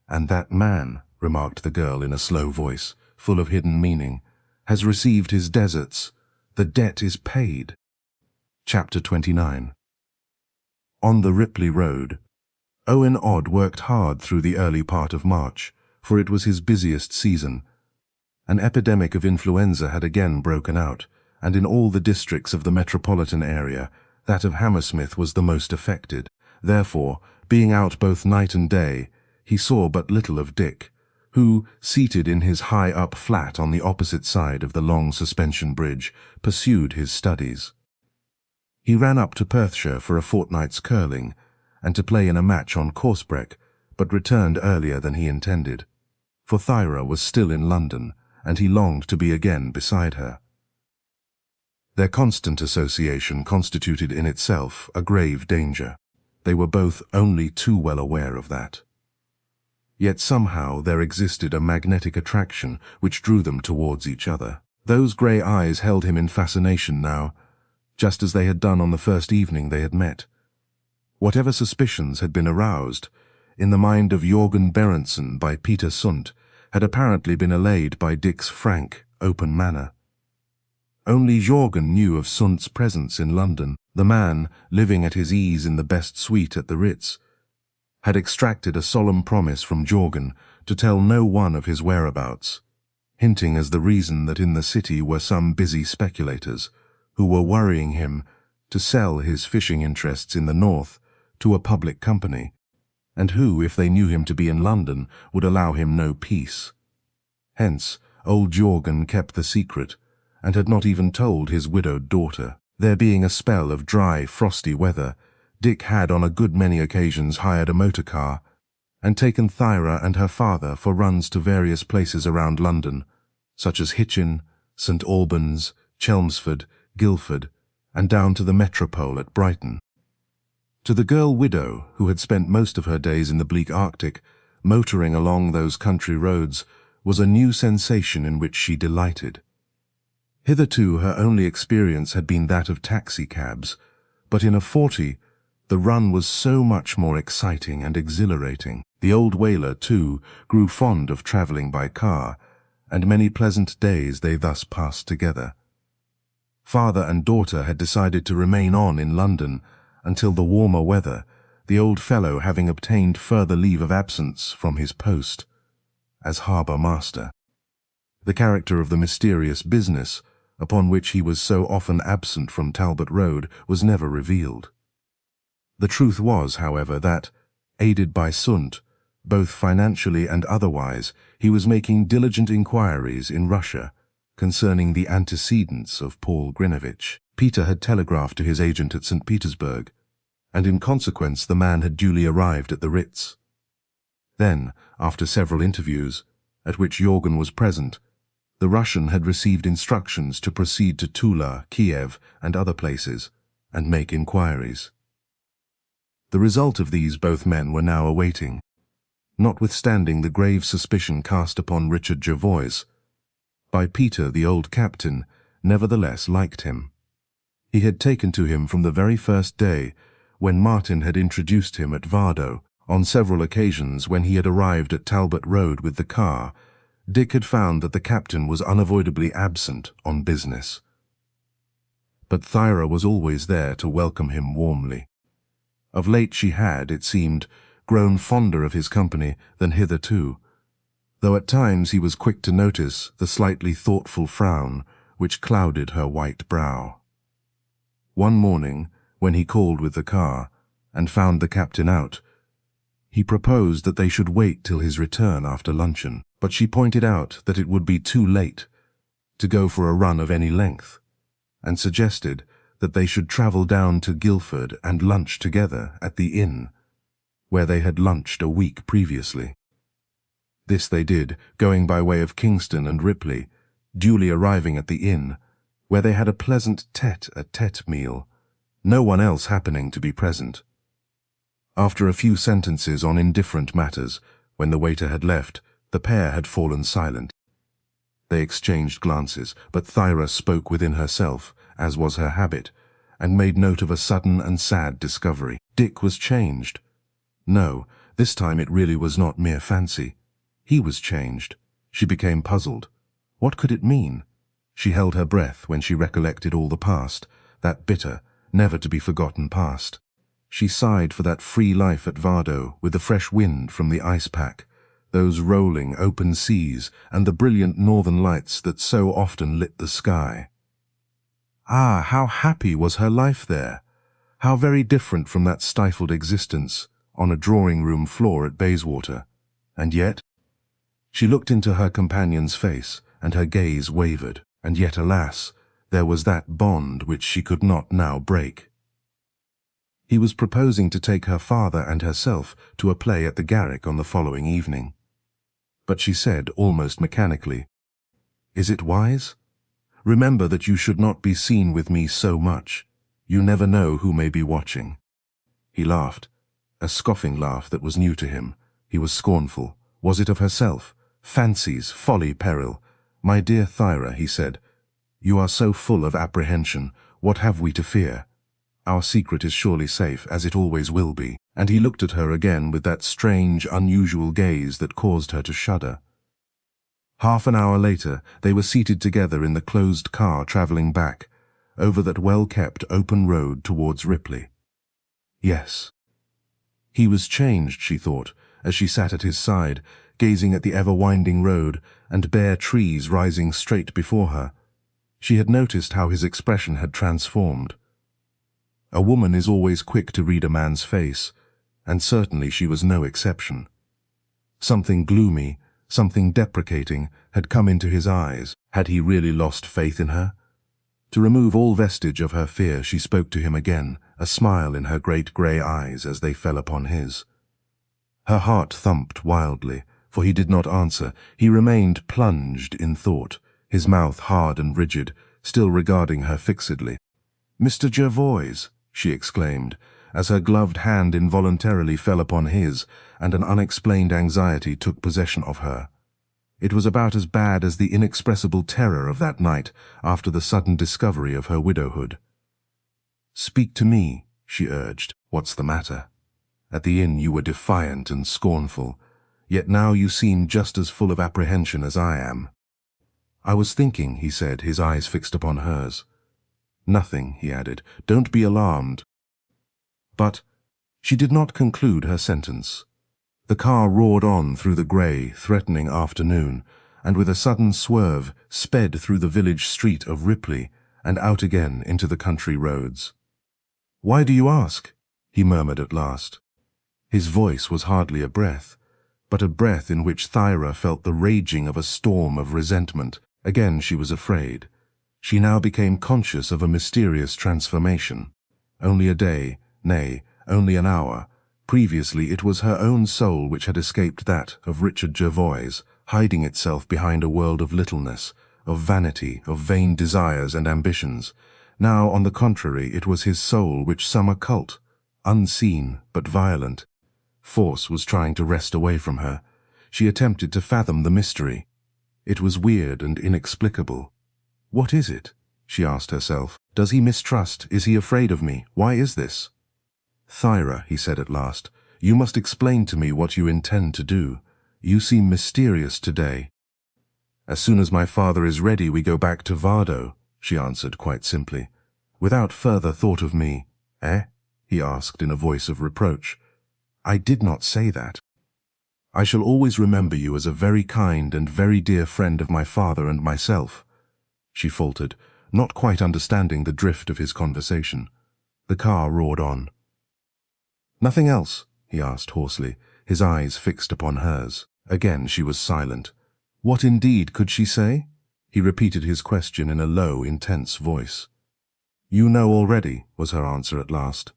And that man, remarked the girl in a slow voice, full of hidden meaning, has received his deserts. The debt is paid. Chapter 29. On the Ripley Road, Owen Odd worked hard through the early part of March, for it was his busiest season. An epidemic of influenza had again broken out, and in all the districts of the metropolitan area, that of Hammersmith was the most affected. Therefore, being out both night and day, he saw but little of Dick, who, seated in his high-up flat on the opposite side of the long suspension bridge, pursued his studies. He ran up to Perthshire for a fortnight's curling, and to play in a match on Corsebreck, but returned earlier than he intended, for Thyra was still in London, and he longed to be again beside her. Their constant association constituted in itself a grave danger. They were both only too well aware of that. Yet somehow there existed a magnetic attraction which drew them towards each other. Those grey eyes held him in fascination now, just as they had done on the first evening they had met. Whatever suspicions had been aroused in the mind of Jörgen Berendsen by Peter Sundt had apparently been allayed by Dick's frank, open manner. Only Jörgen knew of Sundt's presence in London. The man, living at his ease in the best suite at the Ritz, had extracted a solemn promise from Jörgen to tell no one of his whereabouts, hinting as the reason that in the city were some busy speculators who were worrying him to sell his fishing interests in the north to a public company, and who, if they knew him to be in London, would allow him no peace. Hence, old Jörgen kept the secret, and had not even told his widowed daughter. There being a spell of dry, frosty weather, Dick had on a good many occasions hired a motor car, and taken Thyra and her father for runs to various places around London, such as Hitchin, St. Albans, Chelmsford, Guildford, and down to the Metropole at Brighton. To the girl widow, who had spent most of her days in the bleak Arctic, motoring along those country roads was a new sensation in which she delighted. Hitherto her only experience had been that of taxicabs, but in a 40 the run was so much more exciting and exhilarating. The old whaler, too, grew fond of travelling by car, and many pleasant days they thus passed together. Father and daughter had decided to remain on in London until the warmer weather, the old fellow having obtained further leave of absence from his post as harbour master. The character of the mysterious business, upon which he was so often absent from Talbot Road, was never revealed. The truth was, however, that, aided by Sundt, both financially and otherwise, he was making diligent inquiries in Russia concerning the antecedents of Paul Grinevitch. Peter had telegraphed to his agent at St. Petersburg, and in consequence the man had duly arrived at the Ritz. Then, after several interviews, at which Jörgen was present, the Russian had received instructions to proceed to Tula, Kiev, and other places, and make inquiries. The result of these both men were now awaiting. Notwithstanding the grave suspicion cast upon Richard Jervoise, by Peter the old captain nevertheless liked him. He had taken to him from the very first day, when Martin had introduced him at Vardo. On several occasions when he had arrived at Talbot Road with the car, Dick had found that the captain was unavoidably absent on business. But Thyra was always there to welcome him warmly. Of late she had, it seemed, grown fonder of his company than hitherto, though at times he was quick to notice the slightly thoughtful frown which clouded her white brow. One morning, when he called with the car, and found the captain out, he proposed that they should wait till his return after luncheon, but she pointed out that it would be too late, to go for a run of any length, and suggested that they should travel down to Guildford and lunch together at the inn, where they had lunched a week previously. This they did, going by way of Kingston and Ripley, duly arriving at the inn, where they had a pleasant tete-a-tete meal, no one else happening to be present. After a few sentences on indifferent matters, when the waiter had left, the pair had fallen silent. They exchanged glances, but Thyra spoke within herself, as was her habit, and made note of a sudden and sad discovery. Dick was changed. No, this time it really was not mere fancy. He was changed. She became puzzled. What could it mean? She held her breath when she recollected all the past, that bitter, never-to-be-forgotten past. She sighed for that free life at Vardo, with the fresh wind from the ice pack, those rolling open seas, and the brilliant northern lights that so often lit the sky. Ah, how happy was her life there! How very different from that stifled existence on a drawing-room floor at Bayswater. And yet, she looked into her companion's face, and her gaze wavered. And yet, alas, there was that bond which she could not now break. He was proposing to take her father and herself to a play at the Garrick on the following evening. But she said, almost mechanically, "Is it wise? Remember that you should not be seen with me so much. You never know who may be watching." He laughed, a scoffing laugh that was new to him. He was scornful. Was it of herself? Fancies, folly, peril. "My dear Thyra," he said, "you are so full of apprehension. What have we to fear? Our secret is surely safe, as it always will be." And he looked at her again with that strange, unusual gaze that caused her to shudder. Half an hour later, they were seated together in the closed car travelling back, over that well-kept open road towards Ripley. Yes. He was changed, she thought, as she sat at his side, gazing at the ever-winding road and bare trees rising straight before her. She had noticed how his expression had transformed. A woman is always quick to read a man's face, and certainly she was no exception. Something gloomy, something deprecating, had come into his eyes. Had he really lost faith in her? To remove all vestige of her fear, she spoke to him again, a smile in her great grey eyes as they fell upon his. Her heart thumped wildly, for he did not answer. He remained plunged in thought, his mouth hard and rigid, still regarding her fixedly. "Mr. Jervoise," she exclaimed, as her gloved hand involuntarily fell upon his, and an unexplained anxiety took possession of her. It was about as bad as the inexpressible terror of that night after the sudden discovery of her widowhood. "Speak to me," she urged. "What's the matter? At the inn you were defiant and scornful, yet now you seem just as full of apprehension as I am." "I was thinking," he said, his eyes fixed upon hers. "Nothing," he added. "Don't be alarmed." But she did not conclude her sentence. The car roared on through the grey, threatening afternoon, and with a sudden swerve sped through the village street of Ripley and out again into the country roads. "Why do you ask?" he murmured at last. His voice was hardly a breath, but a breath in which Thyra felt the raging of a storm of resentment. Again she was afraid. She now became conscious of a mysterious transformation. Only a day, nay, only an hour. Previously it was her own soul which had escaped that of Richard Jervoise, hiding itself behind a world of littleness, of vanity, of vain desires and ambitions. Now, on the contrary, it was his soul which some occult, unseen but violent, force was trying to wrest away from her. She attempted to fathom the mystery. It was weird and inexplicable. "What is it?" she asked herself. "Does he mistrust? Is he afraid of me? Why is this?" "Thyra," he said at last, "you must explain to me what you intend to do. You seem mysterious today." "As soon as my father is ready, we go back to Vardo," she answered quite simply. "Without further thought of me." "Eh?" he asked in a voice of reproach. "I did not say that. I shall always remember you as a very kind and very dear friend of my father and myself," she faltered, not quite understanding the drift of his conversation. The car roared on. "Nothing else?" he asked hoarsely, his eyes fixed upon hers. Again she was silent. What indeed could she say? He repeated his question in a low, intense voice. "You know already," was her answer at last.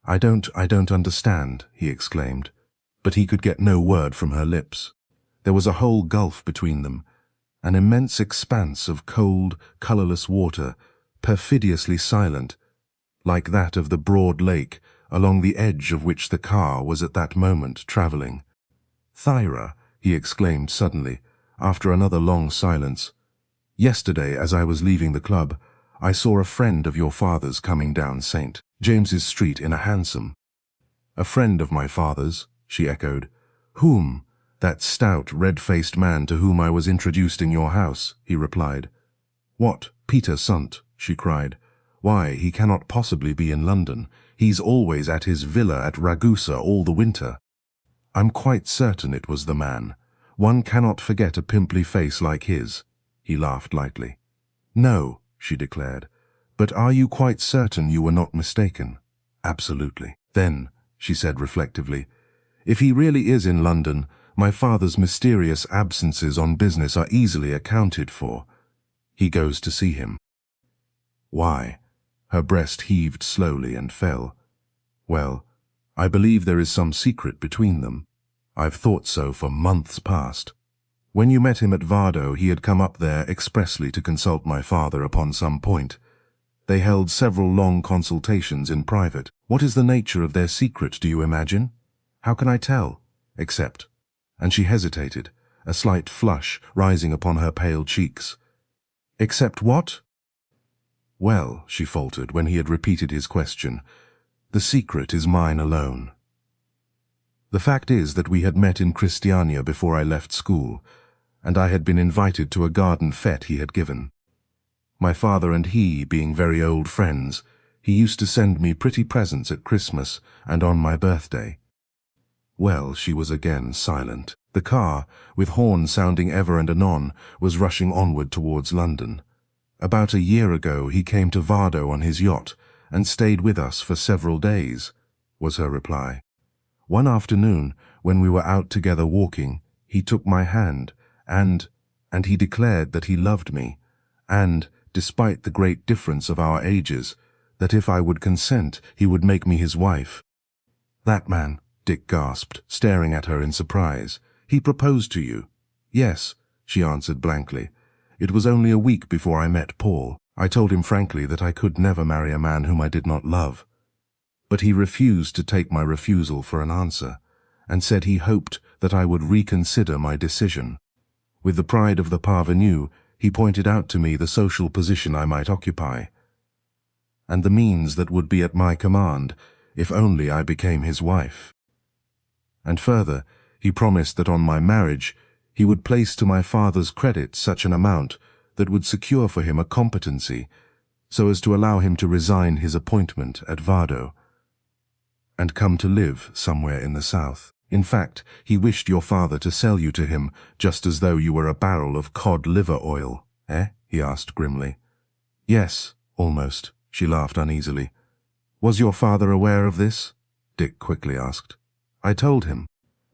I don't understand," he exclaimed. But he could get no word from her lips. There was a whole gulf between them, an immense expanse of cold, colorless water, perfidiously silent, like that of the broad lake along the edge of which the car was at that moment traveling. "Thyra," he exclaimed suddenly, after another long silence, "yesterday as I was leaving the club, I saw a friend of your father's coming down St. James's Street in a hansom." "A friend of my father's?" she echoed. "Whom?" "That stout, red-faced man to whom I was introduced in your house," he replied. "What, Peter Sundt?" she cried. "Why, he cannot possibly be in London. He's always at his villa at Ragusa all the winter." "I'm quite certain it was the man. One cannot forget a pimply face like his." He laughed lightly. "No," she declared. "But are you quite certain you were not mistaken?" "Absolutely." "Then," she said reflectively, "if he really is in London, my father's mysterious absences on business are easily accounted for. He goes to see him." "Why?" Her breast heaved slowly and fell. "Well, I believe there is some secret between them. I've thought so for months past. When you met him at Vardo, he had come up there expressly to consult my father upon some point. They held several long consultations in private. What is the nature of their secret, do you imagine? How can I tell? Except—" and she hesitated, a slight flush rising upon her pale cheeks. "Except what?" "Well," she faltered when he had repeated his question, "the secret is mine alone. The fact is that we had met in Christiania before I left school, and I had been invited to a garden fete he had given. My father and he being very old friends, he used to send me pretty presents at Christmas and on my birthday." Well, she was again silent. The car, with horns sounding ever and anon, was rushing onward towards London. "About a year ago he came to Vardo on his yacht, and stayed with us for several days," was her reply. "One afternoon, when we were out together walking, he took my hand, and he declared that he loved me, and, despite the great difference of our ages, that if I would consent, he would make me his wife." "That man," Dick gasped, staring at her in surprise. "He proposed to you?" "Yes," she answered blankly. "It was only a week before I met Paul. I told him frankly that I could never marry a man whom I did not love. But he refused to take my refusal for an answer, and said he hoped that I would reconsider my decision. With the pride of the parvenu, he pointed out to me the social position I might occupy, and the means that would be at my command, if only I became his wife. And further, he promised that on my marriage, he would place to my father's credit such an amount that would secure for him a competency, so as to allow him to resign his appointment at Vardo, and come to live somewhere in the south. In fact, he wished your father to sell you to him, just as though you were a barrel of cod liver oil, eh?" he asked grimly. "Yes, almost," she laughed uneasily. "Was your father aware of this?" Dick quickly asked. "I told him,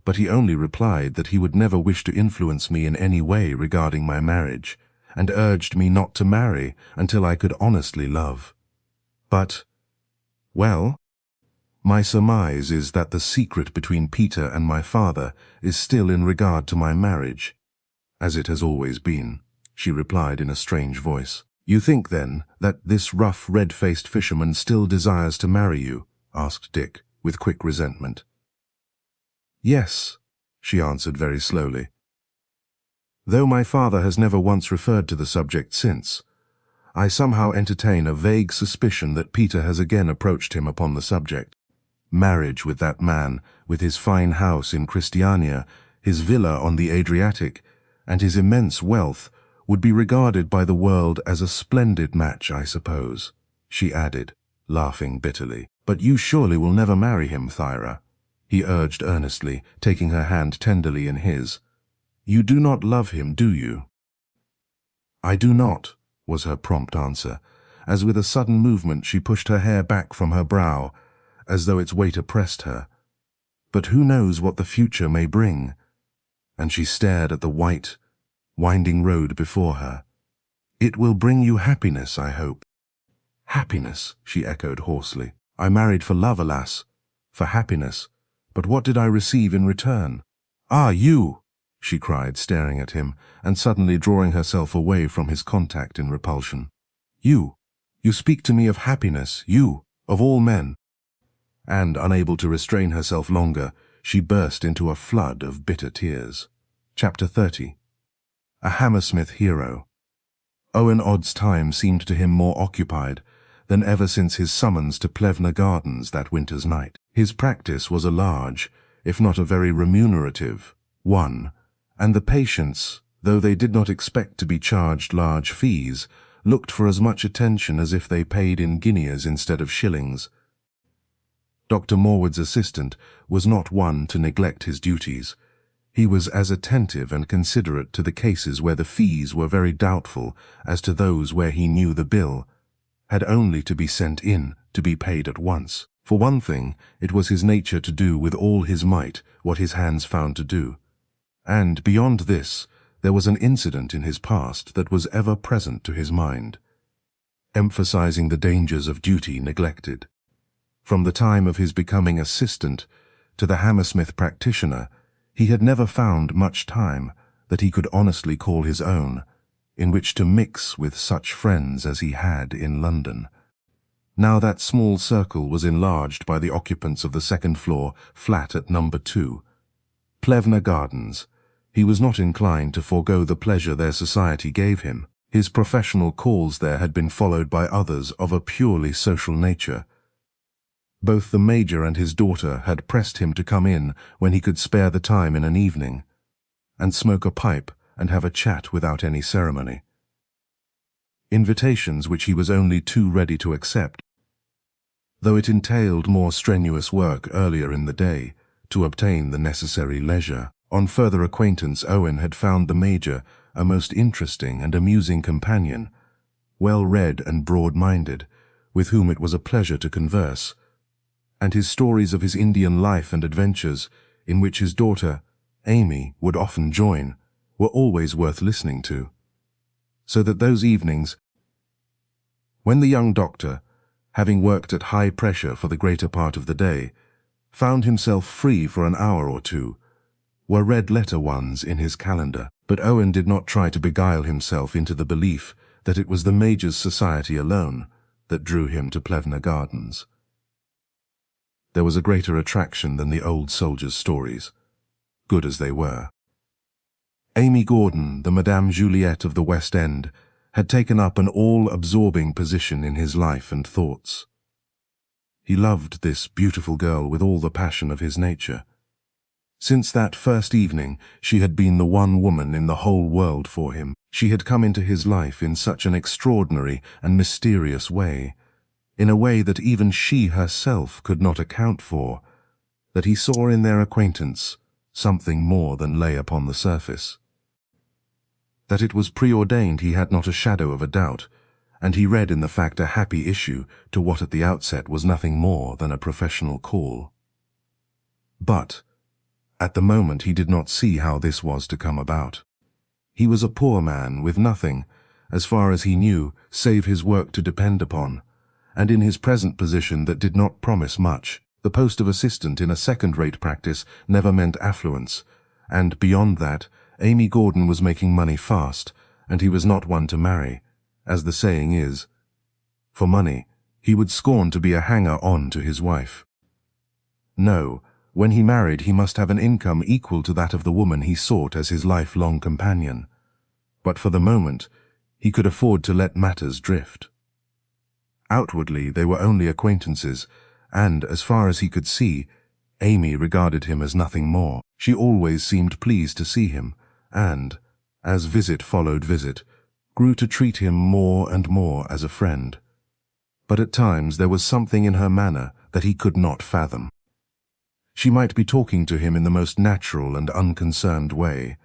but he only replied that he would never wish to influence me in any way regarding my marriage, and urged me not to marry until I could honestly love. But, well, my surmise is that the secret between Peter and my father is still in regard to my marriage, as it has always been," she replied in a strange voice. "You think, then, that this rough, red-faced fisherman still desires to marry you?" asked Dick, with quick resentment. "Yes," she answered very slowly. "Though my father has never once referred to the subject since, I somehow entertain a vague suspicion that Peter has again approached him upon the subject. Marriage with that man, with his fine house in Christiania, his villa on the Adriatic, and his immense wealth, would be regarded by the world as a splendid match, I suppose," she added, laughing bitterly. "But you surely will never marry him, Thyra," he urged earnestly, taking her hand tenderly in his. "You do not love him, do you?" "I do not," was her prompt answer, as with a sudden movement she pushed her hair back from her brow, as though its weight oppressed her. "But who knows what the future may bring?" And she stared at the white, winding road before her. "It will bring you happiness, I hope." "Happiness," she echoed hoarsely. "I married for love, alas, for happiness. But what did I receive in return?" "Ah, you!" she cried, staring at him, and suddenly drawing herself away from his contact in repulsion. "You! You speak to me of happiness, you, of all men!" And, unable to restrain herself longer, she burst into a flood of bitter tears. Chapter 30. A Hammersmith Hero. Owen Odd's time seemed to him more occupied than ever since his summons to Plevna Gardens that winter's night. His practice was a large, if not a very remunerative, one, and the patients, though they did not expect to be charged large fees, looked for as much attention as if they paid in guineas instead of shillings. Dr. Morwood's assistant was not one to neglect his duties. He was as attentive and considerate to the cases where the fees were very doubtful as to those where he knew the bill had only to be sent in to be paid at once. For one thing, it was his nature to do with all his might what his hands found to do. And beyond this, there was an incident in his past that was ever present to his mind, emphasizing the dangers of duty neglected. From the time of his becoming assistant to the Hammersmith practitioner, he had never found much time that he could honestly call his own, in which to mix with such friends as he had in London. Now that small circle was enlarged by the occupants of the second-floor flat at number 2, Plevna Gardens. He was not inclined to forego the pleasure their society gave him. His professional calls there had been followed by others of a purely social nature. Both the Major and his daughter had pressed him to come in when he could spare the time in an evening, and smoke a pipe and have a chat without any ceremony. Invitations which he was only too ready to accept, though it entailed more strenuous work earlier in the day to obtain the necessary leisure. On further acquaintance, Owen had found the Major a most interesting and amusing companion, well-read and broad-minded, with whom it was a pleasure to converse, and his stories of his Indian life and adventures, in which his daughter, Amy, would often join, were always worth listening to. So that those evenings, when the young doctor, having worked at high pressure for the greater part of the day, found himself free for an hour or two, were red-letter ones in his calendar. But Owen did not try to beguile himself into the belief that it was the Major's society alone that drew him to Plevna Gardens. There was a greater attraction than the old soldier's stories, good as they were. Amy Gordon, the Madame Juliet of the West End, had taken up an all-absorbing position in his life and thoughts. He loved this beautiful girl with all the passion of his nature. Since that first evening, she had been the one woman in the whole world for him. She had come into his life in such an extraordinary and mysterious way, in a way that even she herself could not account for, that he saw in their acquaintance something more than lay upon the surface. That it was preordained he had not a shadow of a doubt, and he read in the fact a happy issue to what at the outset was nothing more than a professional call. But at the moment he did not see how this was to come about. He was a poor man with nothing, as far as he knew, save his work to depend upon, and in his present position that did not promise much. The post of assistant in a second-rate practice never meant affluence, and beyond that, Amy Gordon was making money fast, and he was not one to marry, as the saying is. For money, he would scorn to be a hanger-on to his wife. No, when he married he must have an income equal to that of the woman he sought as his lifelong companion. But for the moment, he could afford to let matters drift. Outwardly they were only acquaintances, and, as far as he could see, Amy regarded him as nothing more. She always seemed pleased to see him, and, as visit followed visit, grew to treat him more and more as a friend. But at times there was something in her manner that he could not fathom. She might be talking to him in the most natural and unconcerned way,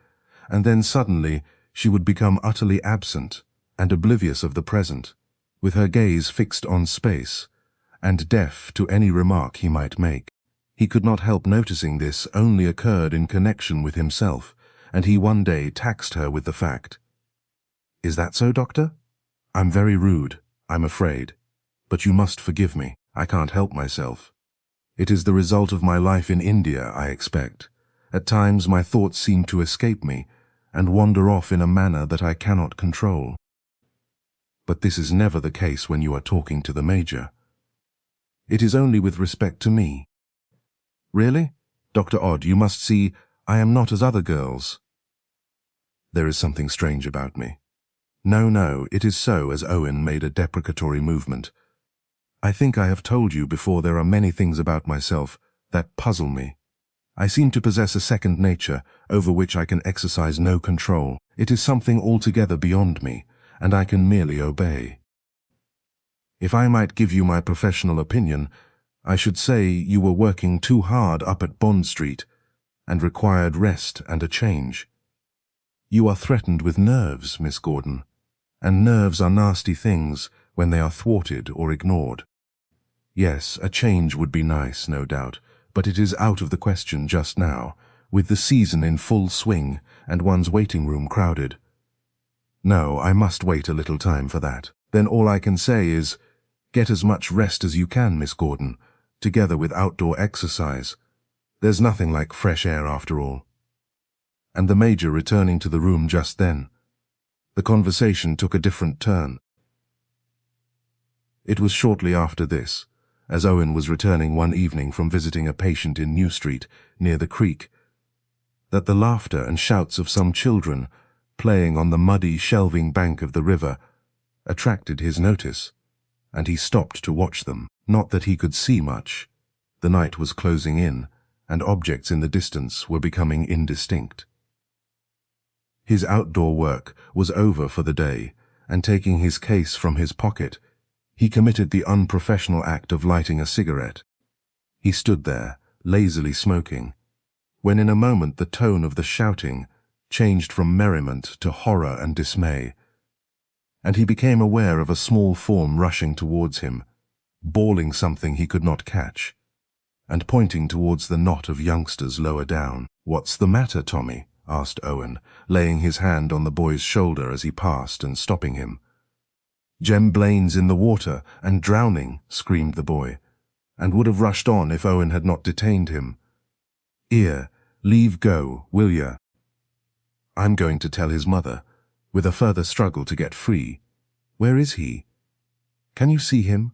and then suddenly she would become utterly absent and oblivious of the present, with her gaze fixed on space, and deaf to any remark he might make. He could not help noticing this only occurred in connection with himself, and he one day taxed her with the fact. "Is that so, Doctor?" I'm very rude, I'm afraid, but you must forgive me. I can't help myself. It is the result of my life in India, I expect. At times my thoughts seem to escape me and wander off in a manner that I cannot control. But this is never the case when you are talking to the Major. It is only with respect to me. Really? Dr. Odd, you must see, I am not as other girls. There is something strange about me. No, it is so, as Owen made a deprecatory movement. I think I have told you before there are many things about myself that puzzle me. I seem to possess a second nature over which I can exercise no control. It is something altogether beyond me, and I can merely obey. If I might give you my professional opinion, I should say you were working too hard up at Bond Street and required rest and a change. You are threatened with nerves, Miss Gordon, and nerves are nasty things when they are thwarted or ignored. Yes, a change would be nice, no doubt, but it is out of the question just now, with the season in full swing and one's waiting room crowded. No, I must wait a little time for that. Then all I can say is, get as much rest as you can, Miss Gordon, together with outdoor exercise. There's nothing like fresh air after all. And the Major returning to the room just then, the conversation took a different turn. It was shortly after this, as Owen was returning one evening from visiting a patient in New Street, near the creek, that the laughter and shouts of some children, playing on the muddy, shelving bank of the river, attracted his notice, and he stopped to watch them. Not that he could see much. The night was closing in, and objects in the distance were becoming indistinct. His outdoor work was over for the day, and taking his case from his pocket, he committed the unprofessional act of lighting a cigarette. He stood there, lazily smoking, when in a moment the tone of the shouting changed from merriment to horror and dismay, and he became aware of a small form rushing towards him, bawling something he could not catch, and pointing towards the knot of youngsters lower down. "What's the matter, Tommy?" asked Owen, laying his hand on the boy's shoulder as he passed and stopping him. "Jem Blaine's in the water and drowning," screamed the boy, and would have rushed on if Owen had not detained him. "'Ere, leave go, will ya? I'm going to tell his mother," with a further struggle to get free. "Where is he? Can you see him?"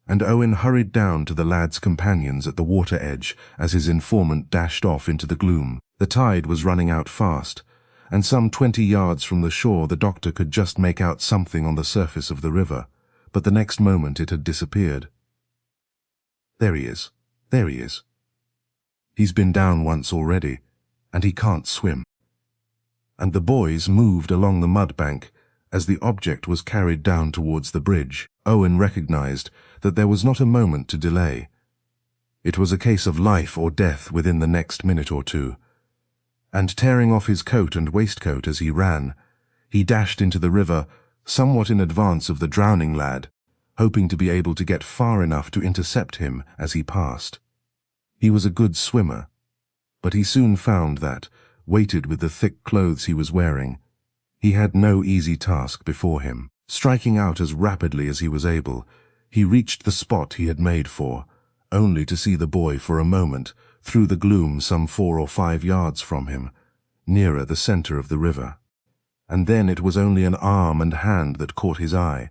And Owen hurried down to the lad's companions at the water edge as his informant dashed off into the gloom. The tide was running out fast, and some 20 yards from the shore the doctor could just make out something on the surface of the river, but the next moment it had disappeared. There he is. He's been down once already, and he can't swim." And the boys moved along the mud bank as the object was carried down towards the bridge. Owen recognized that there was not a moment to delay. It was a case of life or death within the next minute or two, and tearing off his coat and waistcoat as he ran, he dashed into the river somewhat in advance of the drowning lad, hoping to be able to get far enough to intercept him as he passed. He was a good swimmer, but he soon found that, weighted with the thick clothes he was wearing, he had no easy task before him. Striking out as rapidly as he was able, he reached the spot he had made for, only to see the boy for a moment through the gloom some 4 or 5 yards from him, nearer the center of the river. And then it was only an arm and hand that caught his eye.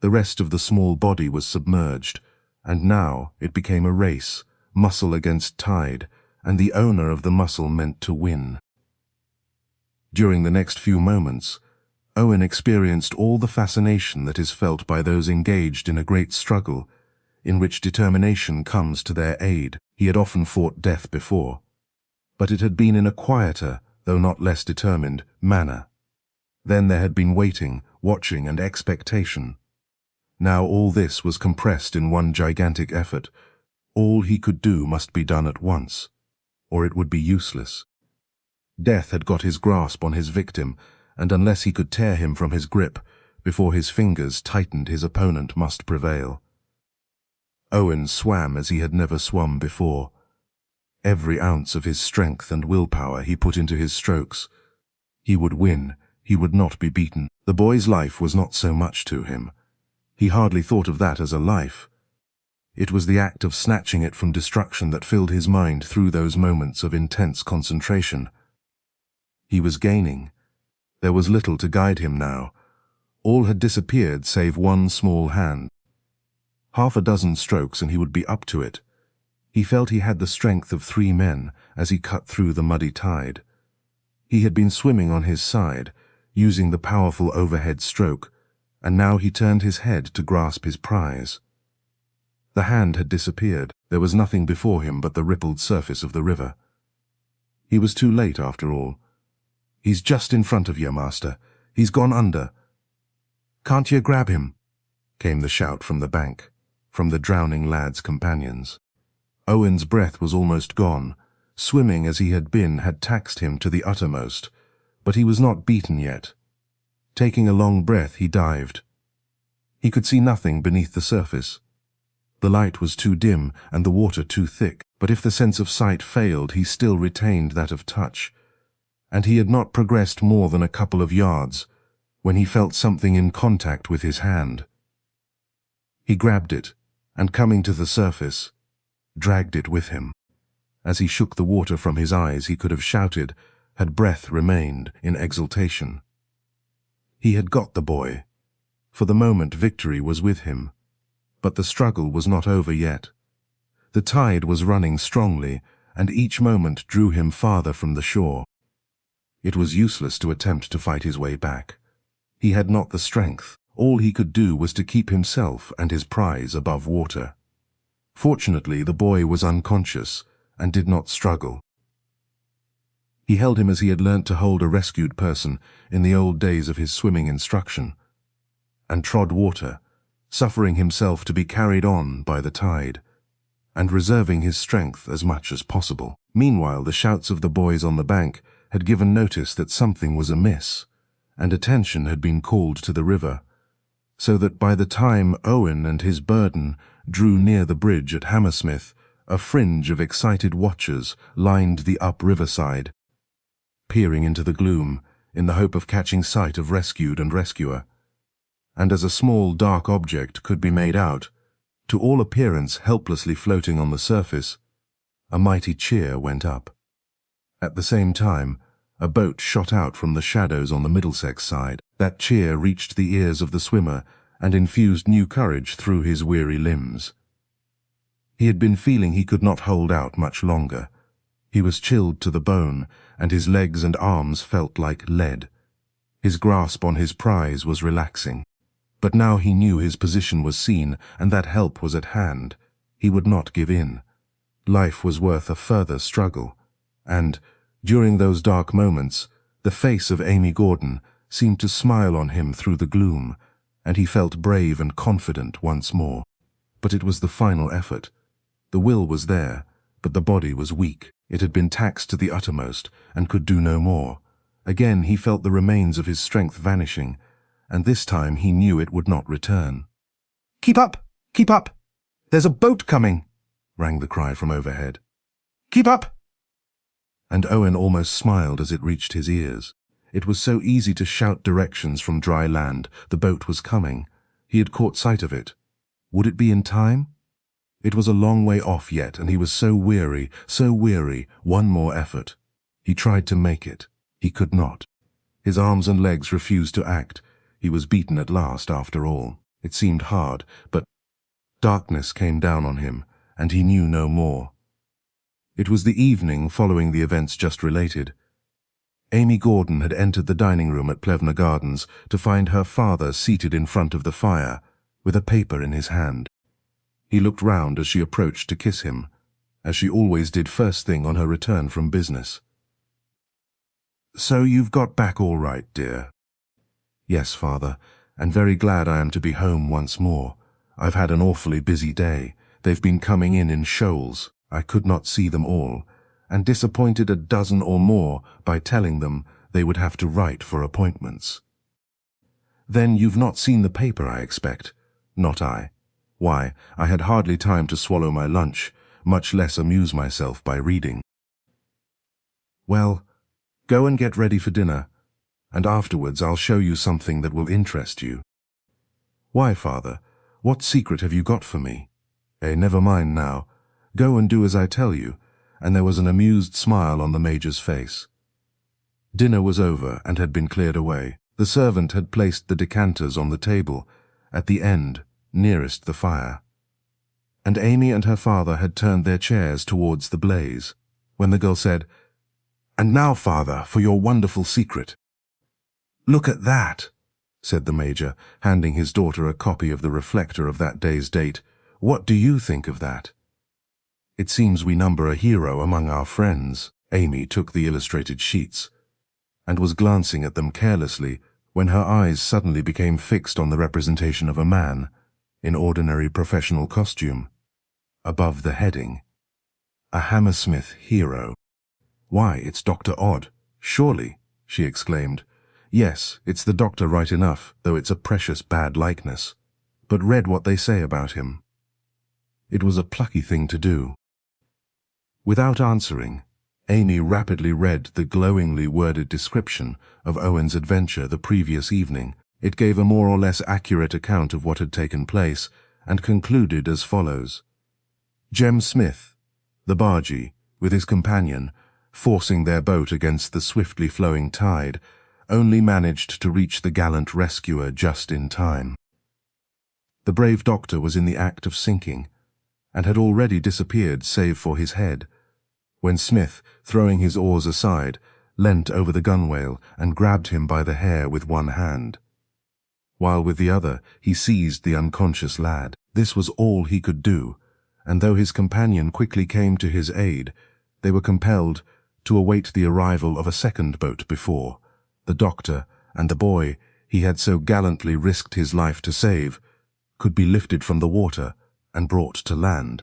The rest of the small body was submerged, and now it became a race, muscle against tide, and the owner of the muscle meant to win. During the next few moments, Owen experienced all the fascination that is felt by those engaged in a great struggle, in which determination comes to their aid. He had often fought death before, but it had been in a quieter, though not less determined, manner. Then there had been waiting, watching, and expectation. Now all this was compressed in one gigantic effort. All he could do must be done at once, or it would be useless. Death had got his grasp on his victim, and unless he could tear him from his grip before his fingers tightened, his opponent must prevail. Owen swam as he had never swum before. Every ounce of his strength and willpower he put into his strokes. He would win, He would not be beaten. The boy's life was not so much to him. He hardly thought of that as a life. It was the act of snatching it from destruction that filled his mind through those moments of intense concentration. He was gaining. There was little to guide him now. All had disappeared save one small hand. Half a dozen strokes and he would be up to it. He felt he had the strength of 3 men as he cut through the muddy tide. He had been swimming on his side, using the powerful overhead stroke, and now he turned his head to grasp his prize. The hand had disappeared. There was nothing before him but the rippled surface of the river. He was too late after all. "He's just in front of you, master. He's gone under." "Can't you grab him?" came the shout from the bank, from the drowning lad's companions. Owen's breath was almost gone. Swimming as he had been had taxed him to the uttermost, but he was not beaten yet. Taking a long breath, he dived. He could see nothing beneath the surface. The light was too dim and the water too thick, but if the sense of sight failed, he still retained that of touch. And he had not progressed more than a couple of yards when he felt something in contact with his hand. He grabbed it, and coming to the surface, dragged it with him. As he shook the water from his eyes, he could have shouted, had breath remained, in exultation. He had got the boy. For the moment, victory was with him. But the struggle was not over yet. The tide was running strongly, and each moment drew him farther from the shore. It was useless to attempt to fight his way back. He had not the strength. All he could do was to keep himself and his prize above water. Fortunately, the boy was unconscious and did not struggle. He held him as he had learnt to hold a rescued person in the old days of his swimming instruction, and trod water, suffering himself to be carried on by the tide, and reserving his strength as much as possible. Meanwhile, the shouts of the boys on the bank had given notice that something was amiss, and attention had been called to the river, so that by the time Owen and his burden drew near the bridge at Hammersmith, a fringe of excited watchers lined the up-river side, peering into the gloom in the hope of catching sight of rescued and rescuer. And as a small dark object could be made out, to all appearance helplessly floating on the surface, a mighty cheer went up. At the same time, a boat shot out from the shadows on the Middlesex side. That cheer reached the ears of the swimmer and infused new courage through his weary limbs. He had been feeling he could not hold out much longer. He was chilled to the bone, and his legs and arms felt like lead. His grasp on his prize was relaxing. But now he knew his position was seen, and that help was at hand. He would not give in. Life was worth a further struggle, and, during those dark moments, the face of Amy Gordon seemed to smile on him through the gloom, and he felt brave and confident once more. But it was the final effort. The will was there, but the body was weak. It had been taxed to the uttermost, and could do no more. Again he felt the remains of his strength vanishing, and this time he knew it would not return. "Keep up! Keep up! There's a boat coming!" rang the cry from overhead. "Keep up!" And Owen almost smiled as it reached his ears. It was so easy to shout directions from dry land. The boat was coming. He had caught sight of it. Would it be in time? It was a long way off yet, and he was so weary, so weary. One more effort. He tried to make it. He could not. His arms and legs refused to act. He was beaten at last, after all. It seemed hard, but darkness came down on him, and he knew no more. It was the evening following the events just related. Amy Gordon had entered the dining room at Plevna Gardens to find her father seated in front of the fire, with a paper in his hand. He looked round as she approached to kiss him, as she always did first thing on her return from business. "So you've got back all right, dear?" "Yes, father, and very glad I am to be home once more. I've had an awfully busy day. They've been coming in shoals. I could not see them all, and disappointed a dozen or more by telling them they would have to write for appointments." "Then you've not seen the paper, I expect?" "Not I. Why, I had hardly time to swallow my lunch, much less amuse myself by reading." "Well, go and get ready for dinner. and afterwards I'll show you something that will interest you." "Why, father? What secret have you got for me?" Never mind now. Go and do as I tell you," and there was an amused smile on the Major's face. Dinner was over and had been cleared away. The servant had placed the decanters on the table, at the end, nearest the fire. And Amy and her father had turned their chairs towards the blaze, when the girl said, "And now, father, for your wonderful secret." "Look at that," said the Major, handing his daughter a copy of the Reflector of that day's date. "What do you think of that?" "It seems we number a hero among our friends." Amy took the illustrated sheets, and was glancing at them carelessly when her eyes suddenly became fixed on the representation of a man, in ordinary professional costume. Above the heading, "A Hammersmith Hero." "Why, it's Dr. Odd, surely," she exclaimed. "Yes, it's the doctor right enough, though it's a precious bad likeness. But read what they say about him." It was a plucky thing to do. Without answering, Amy rapidly read the glowingly worded description of Owen's adventure the previous evening. It gave a more or less accurate account of what had taken place, and concluded as follows. Jem Smith, the bargee, with his companion, forcing their boat against the swiftly flowing tide, only managed to reach the gallant rescuer just in time. The brave doctor was in the act of sinking, and had already disappeared save for his head, when Smith, throwing his oars aside, leant over the gunwale and grabbed him by the hair with one hand, while with the other he seized the unconscious lad. This was all he could do, and though his companion quickly came to his aid, they were compelled to await the arrival of a second boat before the doctor and the boy he had so gallantly risked his life to save could be lifted from the water and brought to land.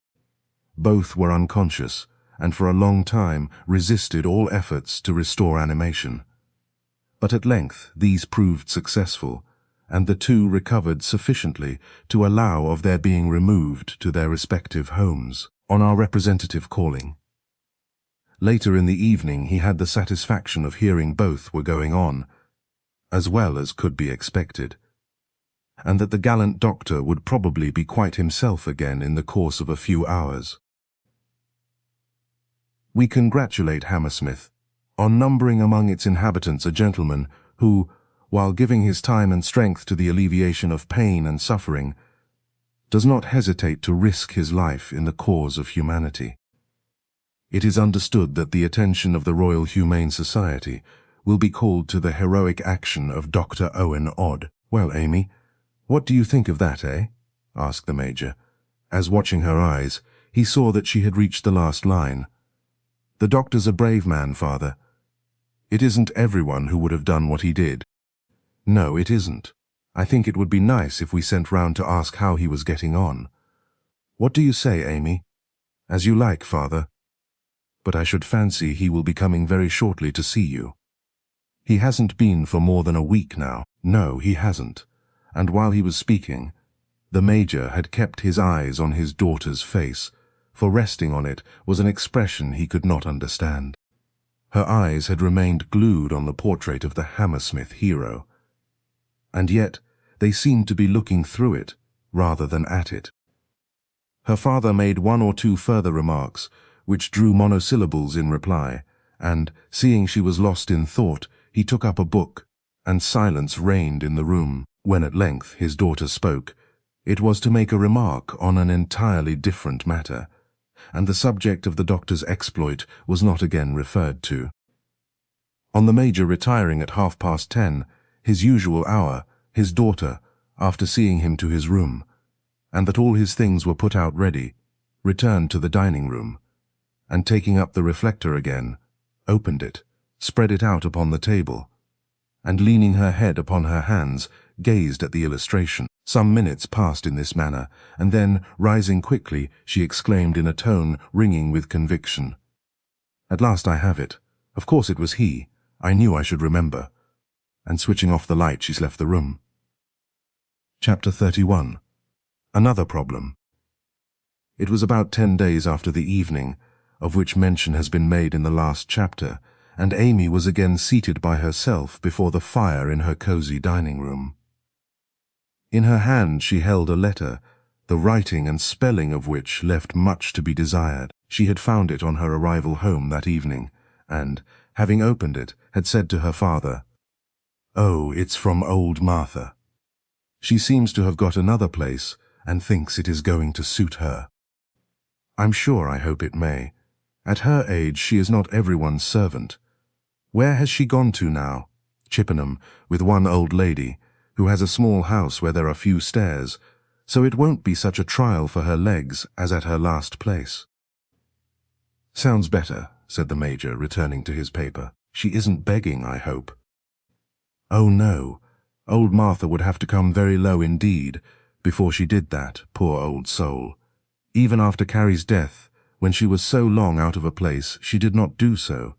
Both were unconscious, and for a long time resisted all efforts to restore animation. But at length these proved successful, and the two recovered sufficiently to allow of their being removed to their respective homes, on our representative calling. Later in the evening he had the satisfaction of hearing both were going on, as well as could be expected, and that the gallant doctor would probably be quite himself again in the course of a few hours. We congratulate Hammersmith on numbering among its inhabitants a gentleman who, while giving his time and strength to the alleviation of pain and suffering, does not hesitate to risk his life in the cause of humanity. It is understood that the attention of the Royal Humane Society will be called to the heroic action of Dr. Owen Odd. "Well, Amy, what do you think of that, eh?" asked the Major, as, watching her eyes, he saw that she had reached the last line. "The doctor's a brave man, father. It isn't everyone who would have done what he did." "No, it isn't. I think it would be nice if we sent round to ask how he was getting on. What do you say, Amy?" "As you like, father. But I should fancy he will be coming very shortly to see you." "He hasn't been for more than a week now." "No, he hasn't." And while he was speaking, the Major had kept his eyes on his daughter's face, for resting on it was an expression he could not understand. Her eyes had remained glued on the portrait of the Hammersmith hero, and yet they seemed to be looking through it rather than at it. Her father made one or two further remarks, which drew monosyllables in reply, and, seeing she was lost in thought, he took up a book, and silence reigned in the room. When at length his daughter spoke, it was to make a remark on an entirely different matter, and the subject of the doctor's exploit was not again referred to. On the Major retiring at 10:30, his usual hour, his daughter, after seeing him to his room, and that all his things were put out ready, returned to the dining-room, and taking up the Reflector again, opened it, spread it out upon the table, and leaning her head upon her hands, gazed at the illustration. Some minutes passed in this manner, and then, rising quickly, she exclaimed in a tone ringing with conviction, "At last I have it. Of course it was he. I knew I should remember." And switching off the light, she left the room. Chapter 31. Another problem. It was about 10 days after the evening, of which mention has been made in the last chapter, and Amy was again seated by herself before the fire in her cosy dining room. In her hand she held a letter, the writing and spelling of which left much to be desired. She had found it on her arrival home that evening, and, having opened it, had said to her father, "Oh, it's from old Martha. She seems to have got another place, and thinks it is going to suit her. I'm sure I hope it may. At her age she is not everyone's servant. Where has she gone to now? Chippenham, with one old lady, who has a small house where there are few stairs, so it won't be such a trial for her legs as at her last place." "Sounds better," said the Major, returning to his paper. "She isn't begging, I hope." "Oh, no. Old Martha would have to come very low indeed before she did that, poor old soul. Even after Carrie's death, when she was so long out of a place, she did not do so.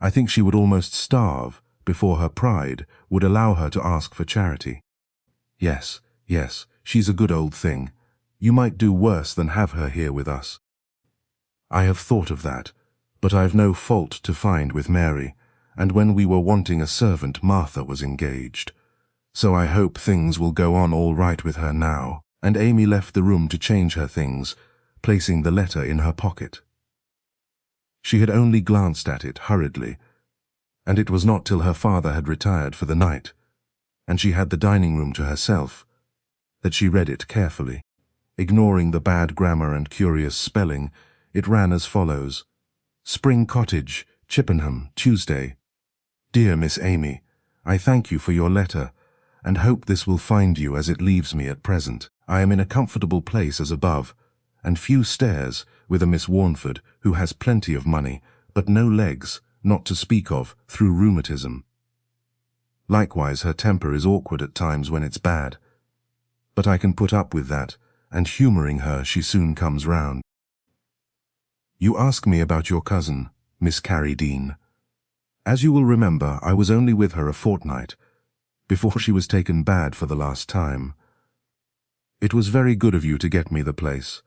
I think she would almost starve before her pride would allow her to ask for charity. Yes, yes, she's a good old thing. You might do worse than have her here with us." "I have thought of that, but I've no fault to find with Mary, and when we were wanting a servant, Martha was engaged. So I hope things will go on all right with her now." And Amy left the room to change her things, placing the letter in her pocket. She had only glanced at it hurriedly, and it was not till her father had retired for the night, and she had the dining room to herself, that she read it carefully. Ignoring the bad grammar and curious spelling, it ran as follows: "Spring Cottage, Chippenham, Tuesday. Dear Miss Amy, I thank you for your letter, and hope this will find you as it leaves me at present. I am in a comfortable place as above, and few stairs, with a Miss Warnford, who has plenty of money, but no legs, not to speak of, through rheumatism. Likewise her temper is awkward at times when it's bad. But I can put up with that, and humouring her she soon comes round. You ask me about your cousin, Miss Carrie Dean. As you will remember, I was only with her a fortnight, before she was taken bad for the last time. It was very good of you to get me the place,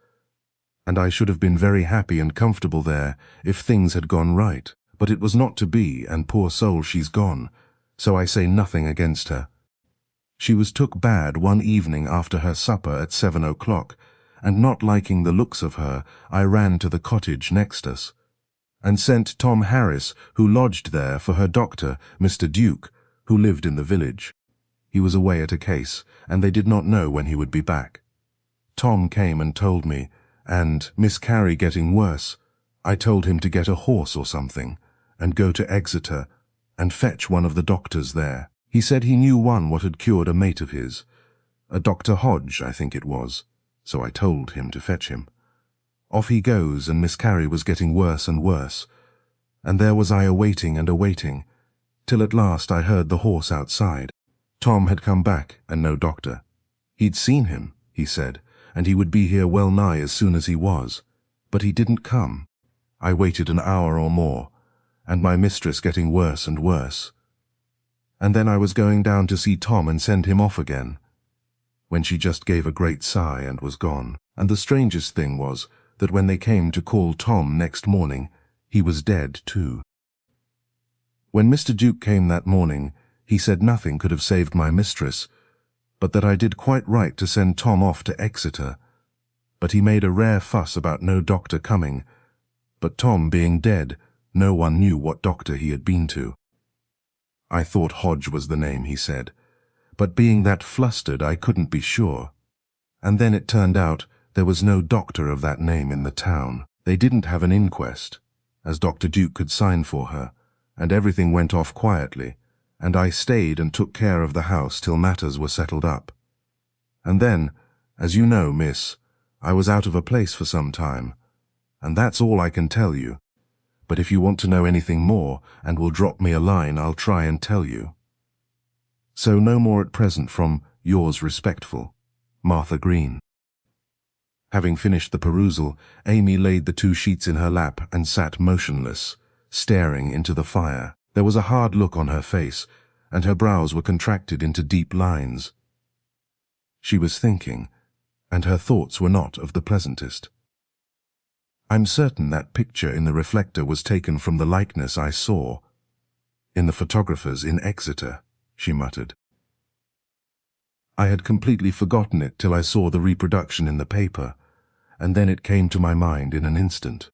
and I should have been very happy and comfortable there if things had gone right, but it was not to be, and poor soul, she's gone, so I say nothing against her. She was took bad one evening after her supper at 7 o'clock, and not liking the looks of her, I ran to the cottage next us, and sent Tom Harris, who lodged there, for her doctor, Mr. Duke, who lived in the village. He was away at a case, and they did not know when he would be back. Tom came and told me, and, Miss Carrie getting worse, I told him to get a horse or something, and go to Exeter, and fetch one of the doctors there. He said he knew one what had cured a mate of his, a Dr. Hodge, I think it was, so I told him to fetch him. Off he goes, and Miss Carrie was getting worse and worse, and there was I awaiting and awaiting, till at last I heard the horse outside. Tom had come back, and no doctor. He'd seen him, he said, and he would be here well nigh as soon as he was, but he didn't come. I waited an hour or more, and my mistress getting worse and worse. And then I was going down to see Tom and send him off again, when she just gave a great sigh and was gone. And the strangest thing was that when they came to call Tom next morning, he was dead too. When Mr. Duke came that morning, he said nothing could have saved my mistress, but that I did quite right to send Tom off to Exeter. But he made a rare fuss about no doctor coming, but Tom being dead, no one knew what doctor he had been to. I thought Hodge was the name, he said, but being that flustered I couldn't be sure. And then it turned out there was no doctor of that name in the town. They didn't have an inquest, as Dr. Duke could sign for her, and everything went off quietly, and I stayed and took care of the house till matters were settled up. And then, as you know, miss, I was out of a place for some time, and that's all I can tell you. But if you want to know anything more, and will drop me a line, I'll try and tell you. So no more at present from yours respectful, Martha Green. Having finished the perusal, Amy laid the 2 sheets in her lap and sat motionless, staring into the fire. There was a hard look on her face, and her brows were contracted into deep lines. She was thinking, and her thoughts were not of the pleasantest. I'm certain that picture in the reflector was taken from the likeness I saw, "In the photographer's in Exeter," she muttered. I had completely forgotten it till I saw the reproduction in the paper, and then it came to my mind in an instant.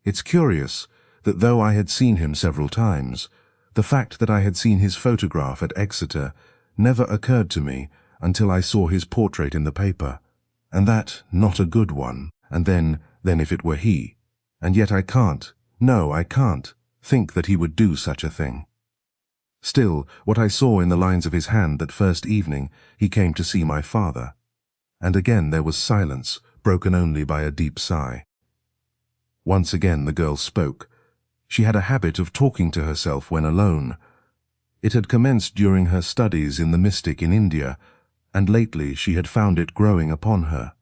It's curious that though I had seen him several times, the fact that I had seen his photograph at Exeter never occurred to me until I saw his portrait in the paper, and that not a good one, and then if it were he. And yet I can't think that he would do such a thing. Still, what I saw in the lines of his hand that first evening he came to see my father. And again there was silence, broken only by a deep sigh. Once again the girl spoke. She had a habit of talking to herself when alone. It had commenced during her studies in the mystic in India, and lately she had found it growing upon her.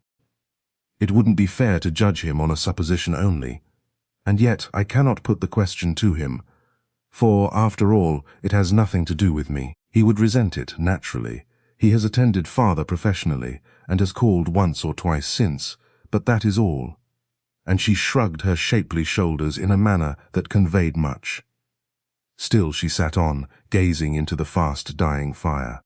It wouldn't be fair to judge him on a supposition only, and yet I cannot put the question to him, for, after all, it has nothing to do with me. He would resent it, naturally. He has attended father professionally, and has called once or twice since, but that is all. And she shrugged her shapely shoulders in a manner that conveyed much. Still she sat on, gazing into the fast-dying fire.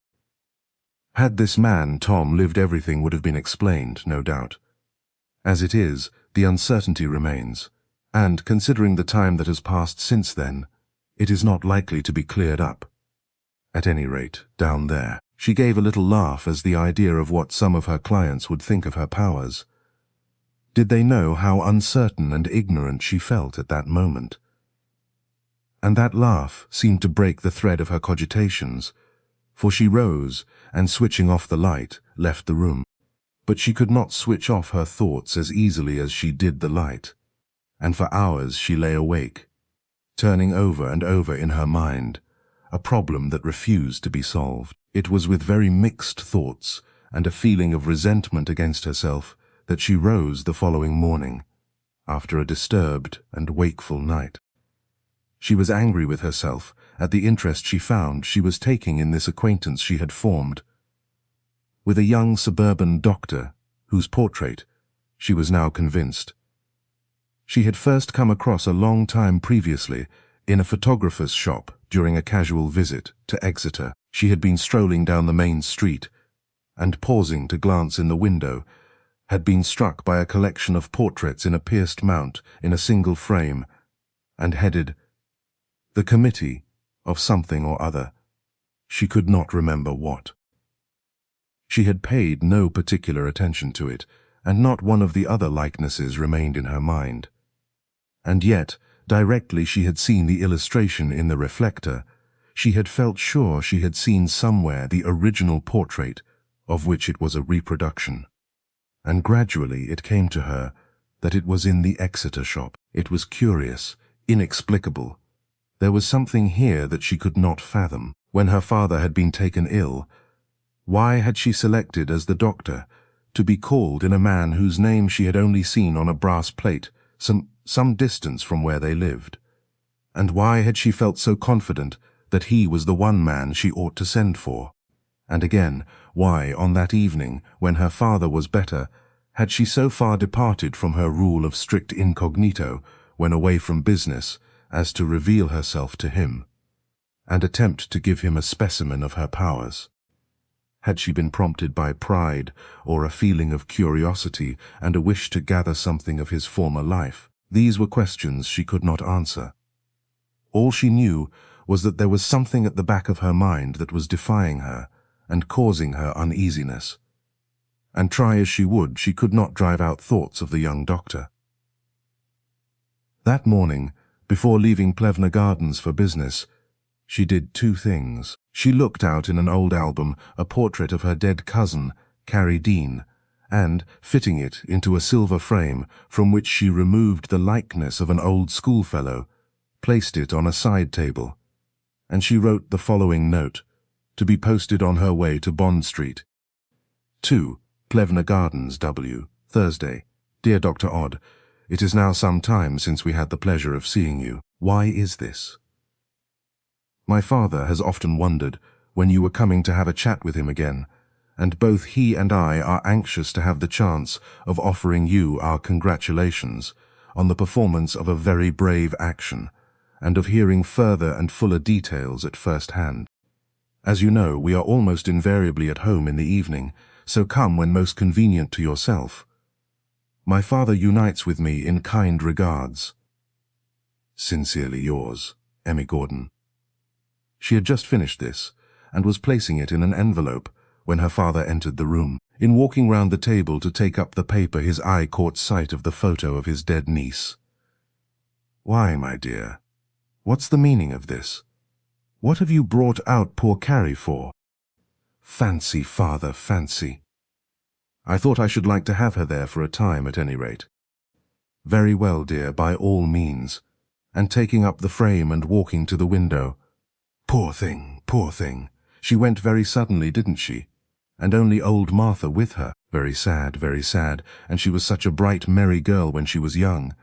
Had this man, Tom, lived, everything would have been explained, no doubt. As it is, the uncertainty remains, and, considering the time that has passed since then, it is not likely to be cleared up. At any rate, down there. She gave a little laugh as the idea of what some of her clients would think of her powers. Did they know how uncertain and ignorant she felt at that moment? And that laugh seemed to break the thread of her cogitations, for she rose and, switching off the light, left the room. But she could not switch off her thoughts as easily as she did the light, and for hours she lay awake, turning over and over in her mind a problem that refused to be solved. It was with very mixed thoughts and a feeling of resentment against herself that she rose the following morning, after a disturbed and wakeful night. She was angry with herself at the interest she found she was taking in this acquaintance she had formed with a young suburban doctor whose portrait, she was now convinced, she had first come across a long time previously in a photographer's shop during a casual visit to Exeter. She had been strolling down the main street, and pausing to glance in the window, had been struck by a collection of portraits in a pierced mount in a single frame, and headed, "The Committee of something or other." She could not remember what. She had paid no particular attention to it, and not one of the other likenesses remained in her mind. And yet, directly she had seen the illustration in the reflector, she had felt sure she had seen somewhere the original portrait, of which it was a reproduction. And gradually it came to her that it was in the Exeter shop. It was curious, inexplicable. There was something here that she could not fathom. When her father had been taken ill, why had she selected as the doctor to be called in a man whose name she had only seen on a brass plate some distance from where they lived? And why had she felt so confident that he was the one man she ought to send for? And again, why, on that evening, when her father was better, had she so far departed from her rule of strict incognito when away from business as to reveal herself to him, and attempt to give him a specimen of her powers? Had she been prompted by pride, or a feeling of curiosity and a wish to gather something of his former life? These were questions she could not answer. All she knew was that there was something at the back of her mind that was defying her and causing her uneasiness. And try as she would, she could not drive out thoughts of the young doctor. That morning, before leaving Plevna Gardens for business, she did two things. She looked out in an old album a portrait of her dead cousin, Carrie Dean, and, fitting it into a silver frame from which she removed the likeness of an old schoolfellow, placed it on a side table, and she wrote the following note, to be posted on her way to Bond Street. 2. Plevna Gardens, W. Thursday. Dear Dr. Odd, it is now some time since we had the pleasure of seeing you. Why is this? My father has often wondered when you were coming to have a chat with him again, and both he and I are anxious to have the chance of offering you our congratulations on the performance of a very brave action, and of hearing further and fuller details at first hand. As you know, we are almost invariably at home in the evening, so come when most convenient to yourself. My father unites with me in kind regards. Sincerely yours, Emmy Gordon. She had just finished this, and was placing it in an envelope when her father entered the room. In walking round the table to take up the paper, his eye caught sight of the photo of his dead niece. Why, my dear? What's the meaning of this? What have you brought out poor Carrie for? Fancy, father, fancy. I thought I should like to have her there for a time at any rate. Very well, dear, by all means. And taking up the frame and walking to the window. Poor thing, poor thing. She went very suddenly, didn't she? And only old Martha with her. Very sad, and she was such a bright, merry girl when she was young.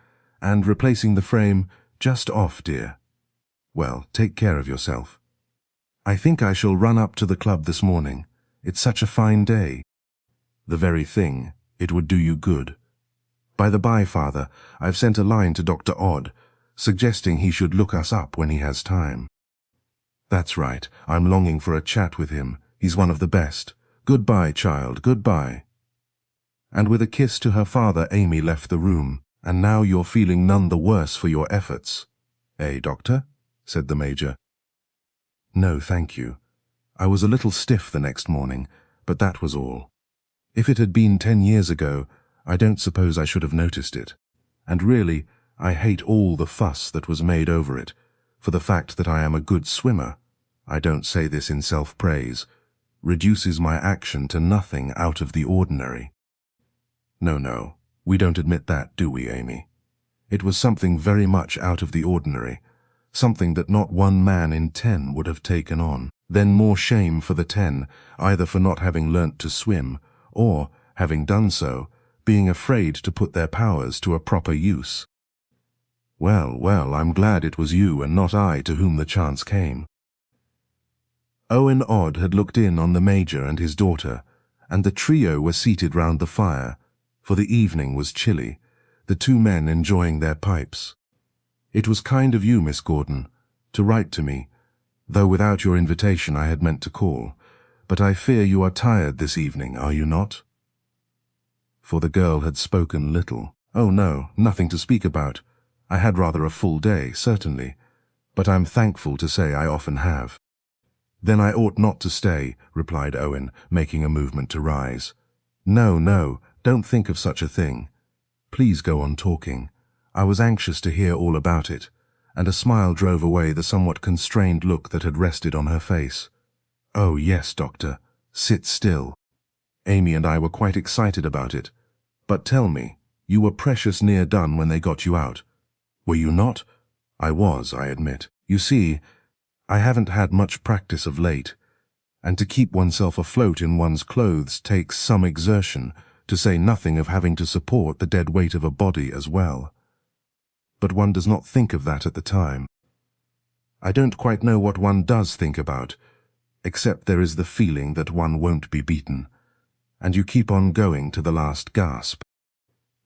And replacing the frame, just off, dear. Well, take care of yourself. I think I shall run up to the club this morning. It's such a fine day. The very thing. It would do you good. By the by, father, I've sent a line to Dr. Odd, suggesting he should look us up when he has time. That's right. I'm longing for a chat with him. He's one of the best. Goodbye, child, goodbye. And with a kiss to her father, Amy left the room. And now you're feeling none the worse for your efforts. Eh, doctor? Said the Major. No, thank you. I was a little stiff the next morning, but that was all. If it had been 10 years ago, I don't suppose I should have noticed it. And really, I hate all the fuss that was made over it, for the fact that I am a good swimmer, I don't say this in self-praise, reduces my action to nothing out of the ordinary. No, we don't admit that, do we, Amy? It was something very much out of the ordinary, something that not 1 man in 10 would have taken on. Then more shame for the 10, either for not having learnt to swim, or, having done so, being afraid to put their powers to a proper use. Well, I'm glad it was you and not I to whom the chance came. Owen Odd had looked in on the Major and his daughter, and the trio were seated round the fire, for the evening was chilly, the 2 men enjoying their pipes. It was kind of you, Miss Gordon, to write to me, though without your invitation I had meant to call, but I fear you are tired this evening, are you not? For the girl had spoken little. Oh no, nothing to speak about. I had rather a full day, certainly, but I'm thankful to say I often have. Then I ought not to stay, replied Owen, making a movement to rise. No, don't think of such a thing. Please go on talking. I was anxious to hear all about it, and a smile drove away the somewhat constrained look that had rested on her face. Oh yes, doctor, sit still. Amy and I were quite excited about it. But tell me, you were precious near done when they got you out. Were you not? I was, I admit. You see, I haven't had much practice of late, and to keep oneself afloat in one's clothes takes some exertion, to say nothing of having to support the dead weight of a body as well. But one does not think of that at the time. I don't quite know what one does think about, except there is the feeling that one won't be beaten, and you keep on going to the last gasp.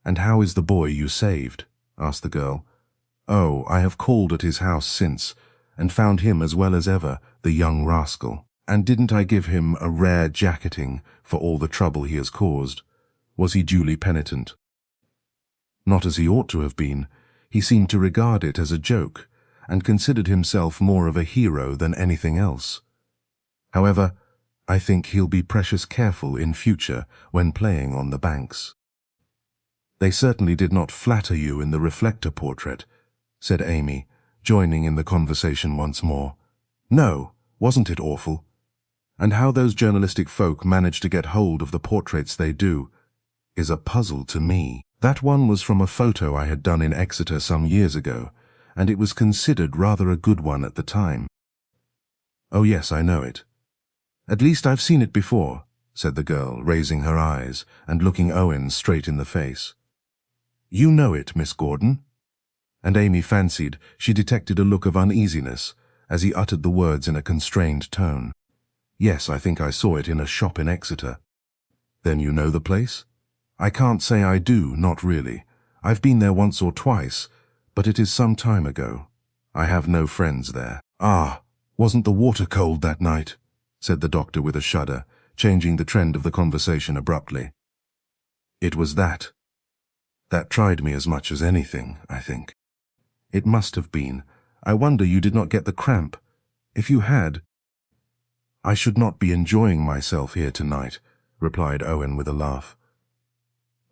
And how is the boy you saved? Asked the girl. Oh, I have called at his house since, and found him as well as ever, the young rascal. And didn't I give him a rare jacketing for all the trouble he has caused? Was he duly penitent? Not as he ought to have been. He seemed to regard it as a joke, and considered himself more of a hero than anything else. However, I think he'll be precious careful in future when playing on the banks. They certainly did not flatter you in the reflector portrait, said Amy, joining in the conversation once more. No, wasn't it awful? And how those journalistic folk manage to get hold of the portraits they do is a puzzle to me. That one was from a photo I had done in Exeter some years ago, and it was considered rather a good one at the time. Oh yes, I know it. At least I've seen it before, said the girl, raising her eyes and looking Owen straight in the face. You know it, Miss Gordon? And Amy fancied she detected a look of uneasiness as he uttered the words in a constrained tone. Yes, I think I saw it in a shop in Exeter. Then you know the place? I can't say I do, not really. I've been there once or twice, but it is some time ago. I have no friends there. Ah, wasn't the water cold that night? Said the doctor with a shudder, changing the trend of the conversation abruptly. It was that. That tried me as much as anything, I think. It must have been. I wonder you did not get the cramp. If you had... I should not be enjoying myself here tonight, replied Owen with a laugh.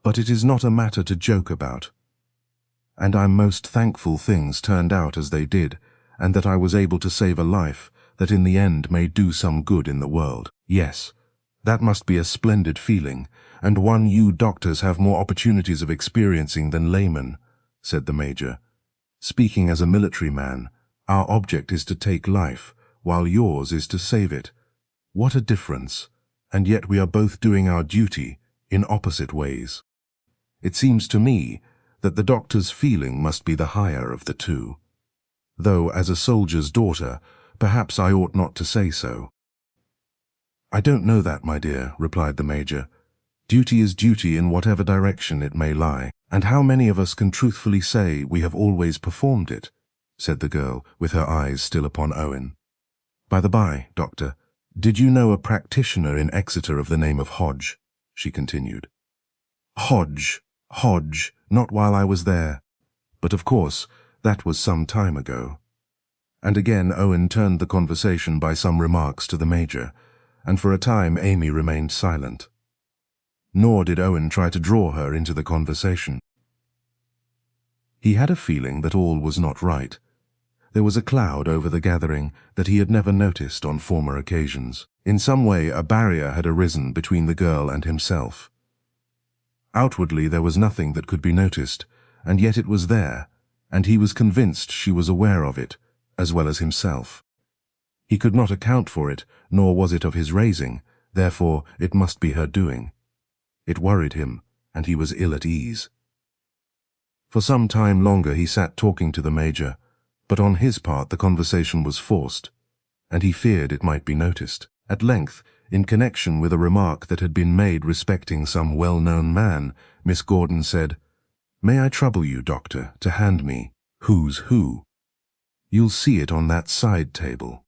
But it is not a matter to joke about. And I'm most thankful things turned out as they did, and that I was able to save a life that in the end may do some good in the world. Yes, that must be a splendid feeling, and one you doctors have more opportunities of experiencing than laymen, said the Major. Speaking as a military man, our object is to take life, while yours is to save it. What a difference, and yet we are both doing our duty in opposite ways. It seems to me that the doctor's feeling must be the higher of the two. Though, as a soldier's daughter, perhaps I ought not to say so. I don't know that, my dear, replied the Major. Duty is duty in whatever direction it may lie, and how many of us can truthfully say we have always performed it? Said the girl, with her eyes still upon Owen. By the by, Doctor, did you know a practitioner in Exeter of the name of Hodge? She continued. Hodge, not while I was there. But of course, that was some time ago. And again Owen turned the conversation by some remarks to the Major, and for a time Amy remained silent. Nor did Owen try to draw her into the conversation. He had a feeling that all was not right. There was a cloud over the gathering that he had never noticed on former occasions. In some way a barrier had arisen between the girl and himself. Outwardly there was nothing that could be noticed, and yet it was there, and he was convinced she was aware of it, as well as himself. He could not account for it, nor was it of his raising, therefore it must be her doing. It worried him, and he was ill at ease. For some time longer he sat talking to the Major, but on his part the conversation was forced, and he feared it might be noticed. At length, in connection with a remark that had been made respecting some well-known man, Miss Gordon said, "May I trouble you, Doctor, to hand me Who's Who? You'll see it on that side table."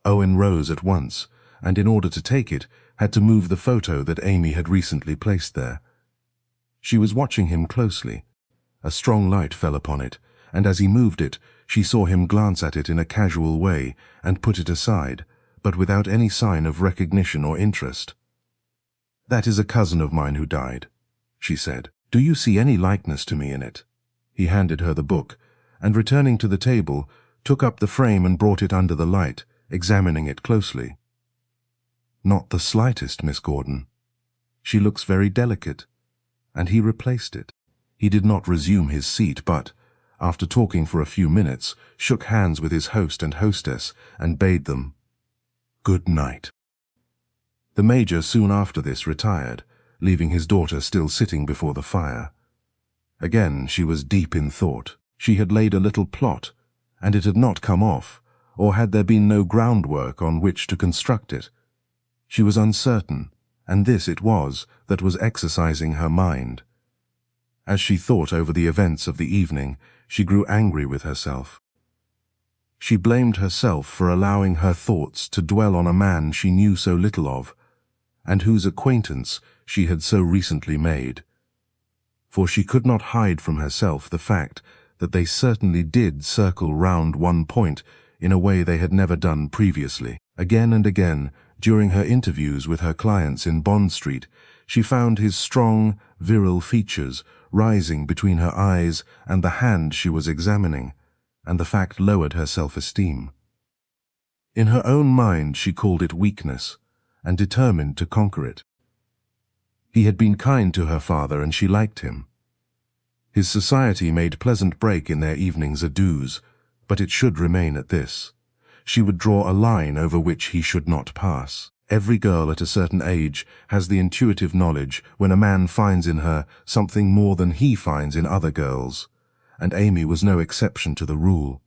Owen rose at once, and in order to take it, had to move the photo that Amy had recently placed there. She was watching him closely. A strong light fell upon it, and as he moved it, she saw him glance at it in a casual way and put it aside, but without any sign of recognition or interest. "That is a cousin of mine who died," she said. "Do you see any likeness to me in it?" He handed her the book, and returning to the table, took up the frame and brought it under the light, examining it closely. "Not the slightest, Miss Gordon. She looks very delicate." And he replaced it. He did not resume his seat, but, after talking for a few minutes, shook hands with his host and hostess and bade them good night. The Major soon after this retired, leaving his daughter still sitting before the fire. Again she was deep in thought. She had laid a little plot, and it had not come off, or had there been no groundwork on which to construct it. She was uncertain, and this it was that was exercising her mind. As she thought over the events of the evening, she grew angry with herself. She blamed herself for allowing her thoughts to dwell on a man she knew so little of, and whose acquaintance she had so recently made. For she could not hide from herself the fact that they certainly did circle round one point in a way they had never done previously. Again and again, during her interviews with her clients in Bond Street, she found his strong, virile features rising between her eyes and the hand she was examining, and the fact lowered her self-esteem. In her own mind she called it weakness, and determined to conquer it. He had been kind to her father, and she liked him. His society made pleasant break in their evening's adieus, but it should remain at this. She would draw a line over which he should not pass. Every girl at a certain age has the intuitive knowledge when a man finds in her something more than he finds in other girls, and Amy was no exception to the rule.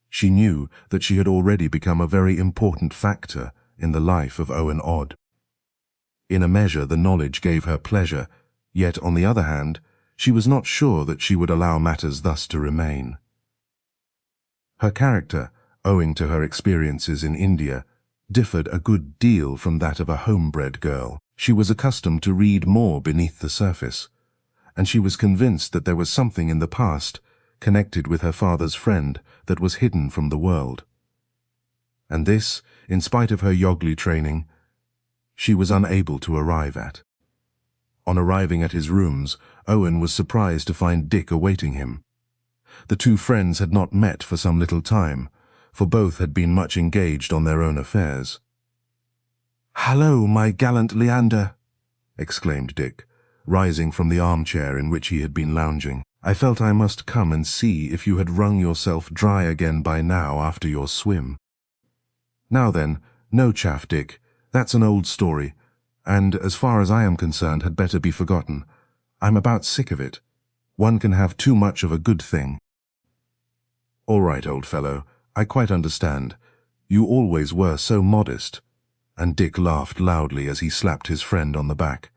She knew that she had already become a very important factor in the life of Owen Odd. In a measure the knowledge gave her pleasure, yet on the other hand, she was not sure that she would allow matters thus to remain. Her character, owing to her experiences in India, differed a good deal from that of a homebred girl. She was accustomed to read more beneath the surface, and she was convinced that there was something in the past connected with her father's friend that was hidden from the world. And this, in spite of her Yogli training, she was unable to arrive at. On arriving at his rooms, Owen was surprised to find Dick awaiting him. The two friends had not met for some little time, for both had been much engaged on their own affairs. "Hello, my gallant Leander," exclaimed Dick, rising from the armchair in which he had been lounging. "I felt I must come and see if you had wrung yourself dry again by now after your swim." "Now then, no chaff, Dick. That's an old story, and, as far as I am concerned, had better be forgotten. I'm about sick of it. One can have too much of a good thing." "All right, old fellow, I quite understand. You always were so modest." And Dick laughed loudly as he slapped his friend on the back.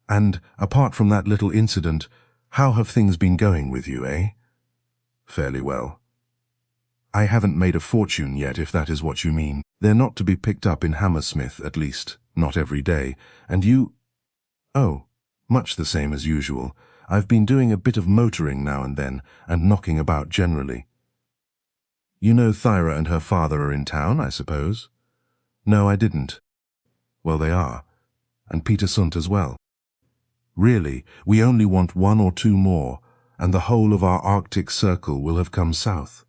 "And, apart from that little incident, how have things been going with you, eh?" "Fairly well." "I haven't made a fortune yet, if that is what you mean. They're not to be picked up in Hammersmith, at least, not every day. And you—" "Oh, much the same as usual. I've been doing a bit of motoring now and then, and knocking about generally." "You know Thyra and her father are in town, I suppose?" "No, I didn't." "Well, they are. And Peter Sundt as well." "Really, we only want 1 or 2 more, and the whole of our Arctic circle will have come south,"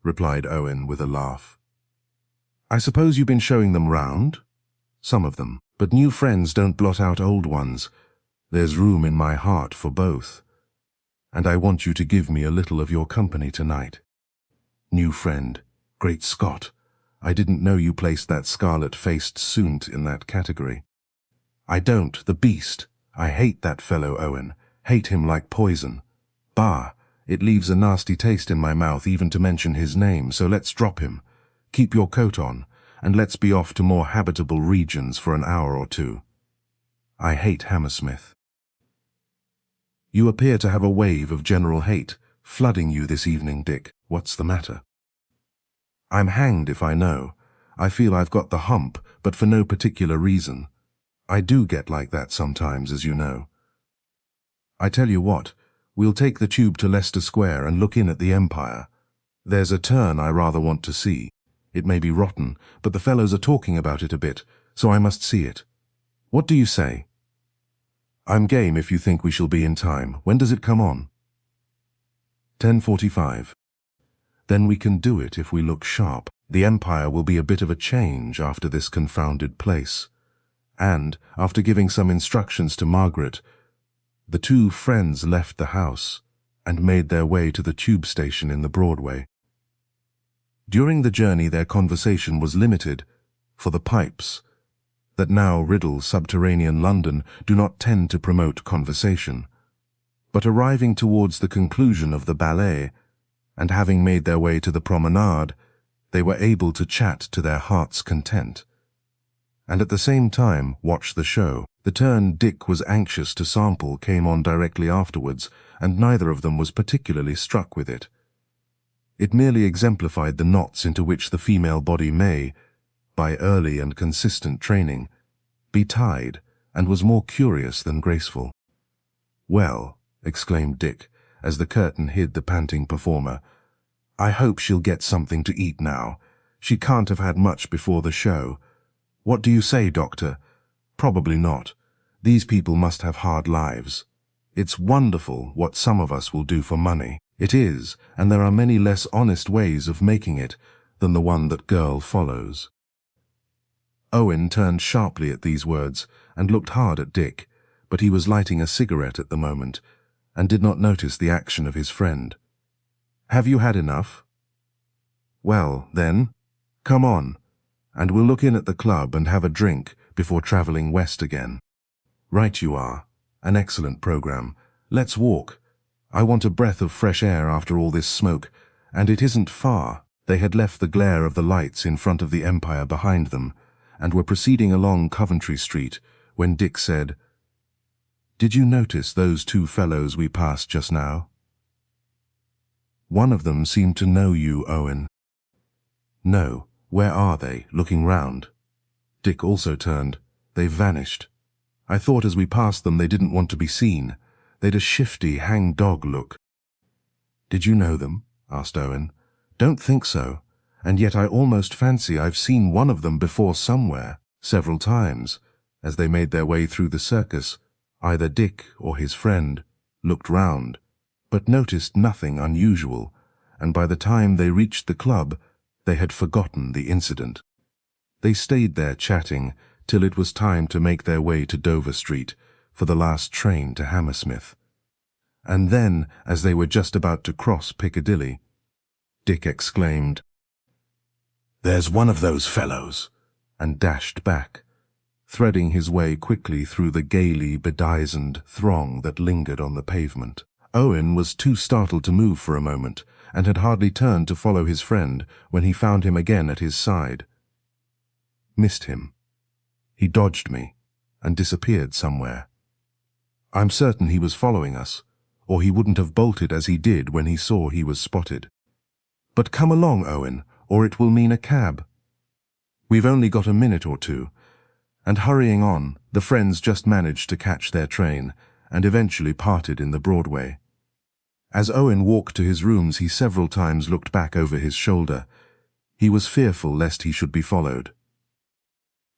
replied Owen with a laugh. "I suppose you've been showing them round?" "Some of them. But new friends don't blot out old ones. There's room in my heart for both. And I want you to give me a little of your company tonight." "New friend. Great Scott! I didn't know you placed that scarlet-faced Sundt in that category." "I don't. The beast! I hate that fellow, Owen. Hate him like poison. Bah! It leaves a nasty taste in my mouth even to mention his name, so let's drop him. Keep your coat on, and let's be off to more habitable regions for an hour or 2. I hate Hammersmith." "You appear to have a wave of general hate flooding you this evening, Dick. What's the matter?" "I'm hanged if I know. I feel I've got the hump, but for no particular reason. I do get like that sometimes, as you know. I tell you what, we'll take the tube to Leicester Square and look in at the Empire. There's a turn I rather want to see. It may be rotten, but the fellows are talking about it a bit, so I must see it. What do you say?" "I'm game if you think we shall be in time. When does it come on?" 10:45. "Then we can do it if we look sharp. The Empire will be a bit of a change after this confounded place." And, after giving some instructions to Margaret, the two friends left the house and made their way to the tube station in the Broadway. During the journey their conversation was limited, for the pipes that now riddle subterranean London do not tend to promote conversation. But arriving towards the conclusion of the ballet, and having made their way to the promenade, they were able to chat to their heart's content, and at the same time watch the show. The turn Dick was anxious to sample came on directly afterwards, and neither of them was particularly struck with it. It merely exemplified the knots into which the female body may, by early and consistent training, be tied, and was more curious than graceful. "Well," exclaimed Dick, as the curtain hid the panting performer, "I hope she'll get something to eat now. She can't have had much before the show. What do you say, Doctor? Probably not. These people must have hard lives. It's wonderful what some of us will do for money. It is, and there are many less honest ways of making it than the one that girl follows." Owen turned sharply at these words and looked hard at Dick, but he was lighting a cigarette at the moment and did not notice the action of his friend. "Have you had enough? Well, then, come on, and we'll look in at the club and have a drink before travelling west again." "Right you are. An excellent program. Let's walk. I want a breath of fresh air after all this smoke, and it isn't far." They had left the glare of the lights in front of the Empire behind them, and were proceeding along Coventry Street, when Dick said, "Did you notice those 2 fellows we passed just now? One of them seemed to know you, Owen." No. Where are they? Looking round. Dick also turned. They've vanished. I thought as we passed them they didn't want to be seen. They'd a shifty, hang-dog look. Did you know them? Asked Owen. Don't think so. And yet I almost fancy I've seen one of them before somewhere, several times. As they made their way through the circus, either Dick or his friend looked round, but noticed nothing unusual, and by the time they reached the club, they had forgotten the incident. They stayed there chatting till it was time to make their way to Dover Street for the last train to Hammersmith. And then, as they were just about to cross Piccadilly, Dick exclaimed, "There's one of those fellows," and dashed back, threading his way quickly through the gaily bedizened throng that lingered on the pavement. Owen was too startled to move for a moment, and had hardly turned to follow his friend when he found him again at his side. Missed him. He dodged me, and disappeared somewhere. I'm certain he was following us, or he wouldn't have bolted as he did when he saw he was spotted. But come along, Owen, or it will mean a cab. We've only got a minute or two. And hurrying on, the friends just managed to catch their train, and eventually parted in the Broadway. As Owen walked to his rooms, he several times looked back over his shoulder. He was fearful lest he should be followed.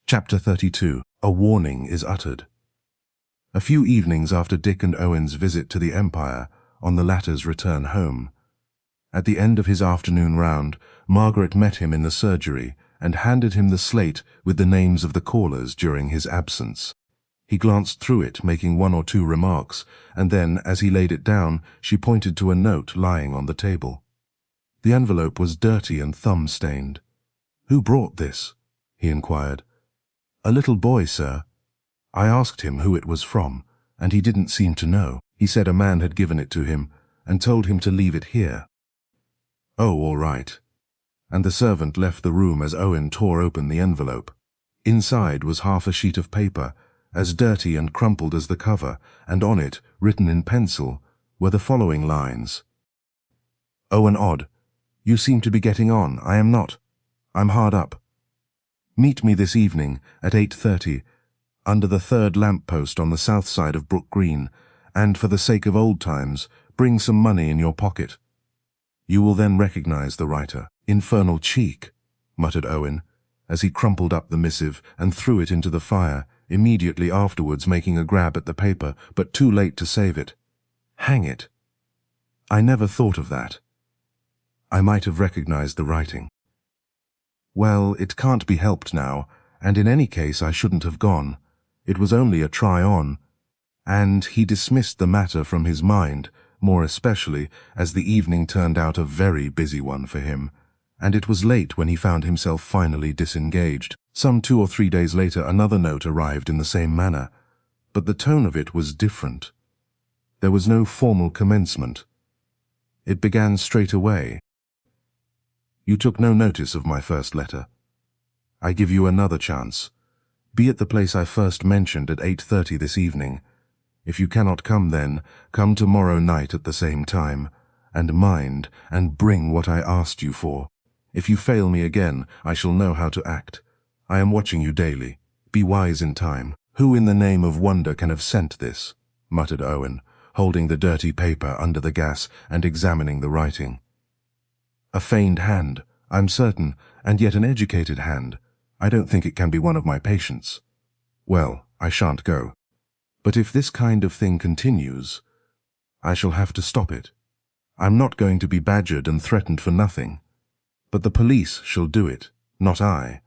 Chapter 32. A warning is uttered. A few evenings after Dick and Owen's visit to the Empire, on the latter's return home, at the end of his afternoon round, Margaret met him in the surgery and handed him the slate with the names of the callers during his absence. He glanced through it, making one or two remarks, and then, as he laid it down, she pointed to a note lying on the table. The envelope was dirty and thumb-stained. "Who brought this?" he inquired. "A little boy, sir. I asked him who it was from, and he didn't seem to know. He said a man had given it to him, and told him to leave it here." "Oh, all right." And the servant left the room as Owen tore open the envelope. Inside was half a sheet of paper, as dirty and crumpled as the cover, and on it, written in pencil, were the following lines. "Owen Odd, you seem to be getting on. I am not. I'm hard up. Meet me this evening at 8:30, under the third lamp-post on the south side of Brook Green, and for the sake of old times, bring some money in your pocket." You will then recognize the writer. "Infernal cheek," muttered Owen, as he crumpled up the missive and threw it into the fire, immediately afterwards making a grab at the paper, but too late to save it. Hang it! I never thought of that. I might have recognized the writing. Well, it can't be helped now, and in any case I shouldn't have gone. It was only a try-on. And he dismissed the matter from his mind, more especially as the evening turned out a very busy one for him, and it was late when he found himself finally disengaged. Some 2 or 3 days later another note arrived in the same manner, but the tone of it was different. There was no formal commencement. It began straight away. "You took no notice of my first letter. I give you another chance. Be at the place I first mentioned at 8:30 this evening. If you cannot come then, come tomorrow night at the same time, and mind and bring what I asked you for. If you fail me again, I shall know how to act. I am watching you daily. Be wise in time." "Who in the name of wonder can have sent this?" muttered Owen, holding the dirty paper under the gas and examining the writing. "A feigned hand, I'm certain, and yet an educated hand. I don't think it can be one of my patients. Well, I shan't go. But if this kind of thing continues, I shall have to stop it. I'm not going to be badgered and threatened for nothing. But the police shall do it, not I."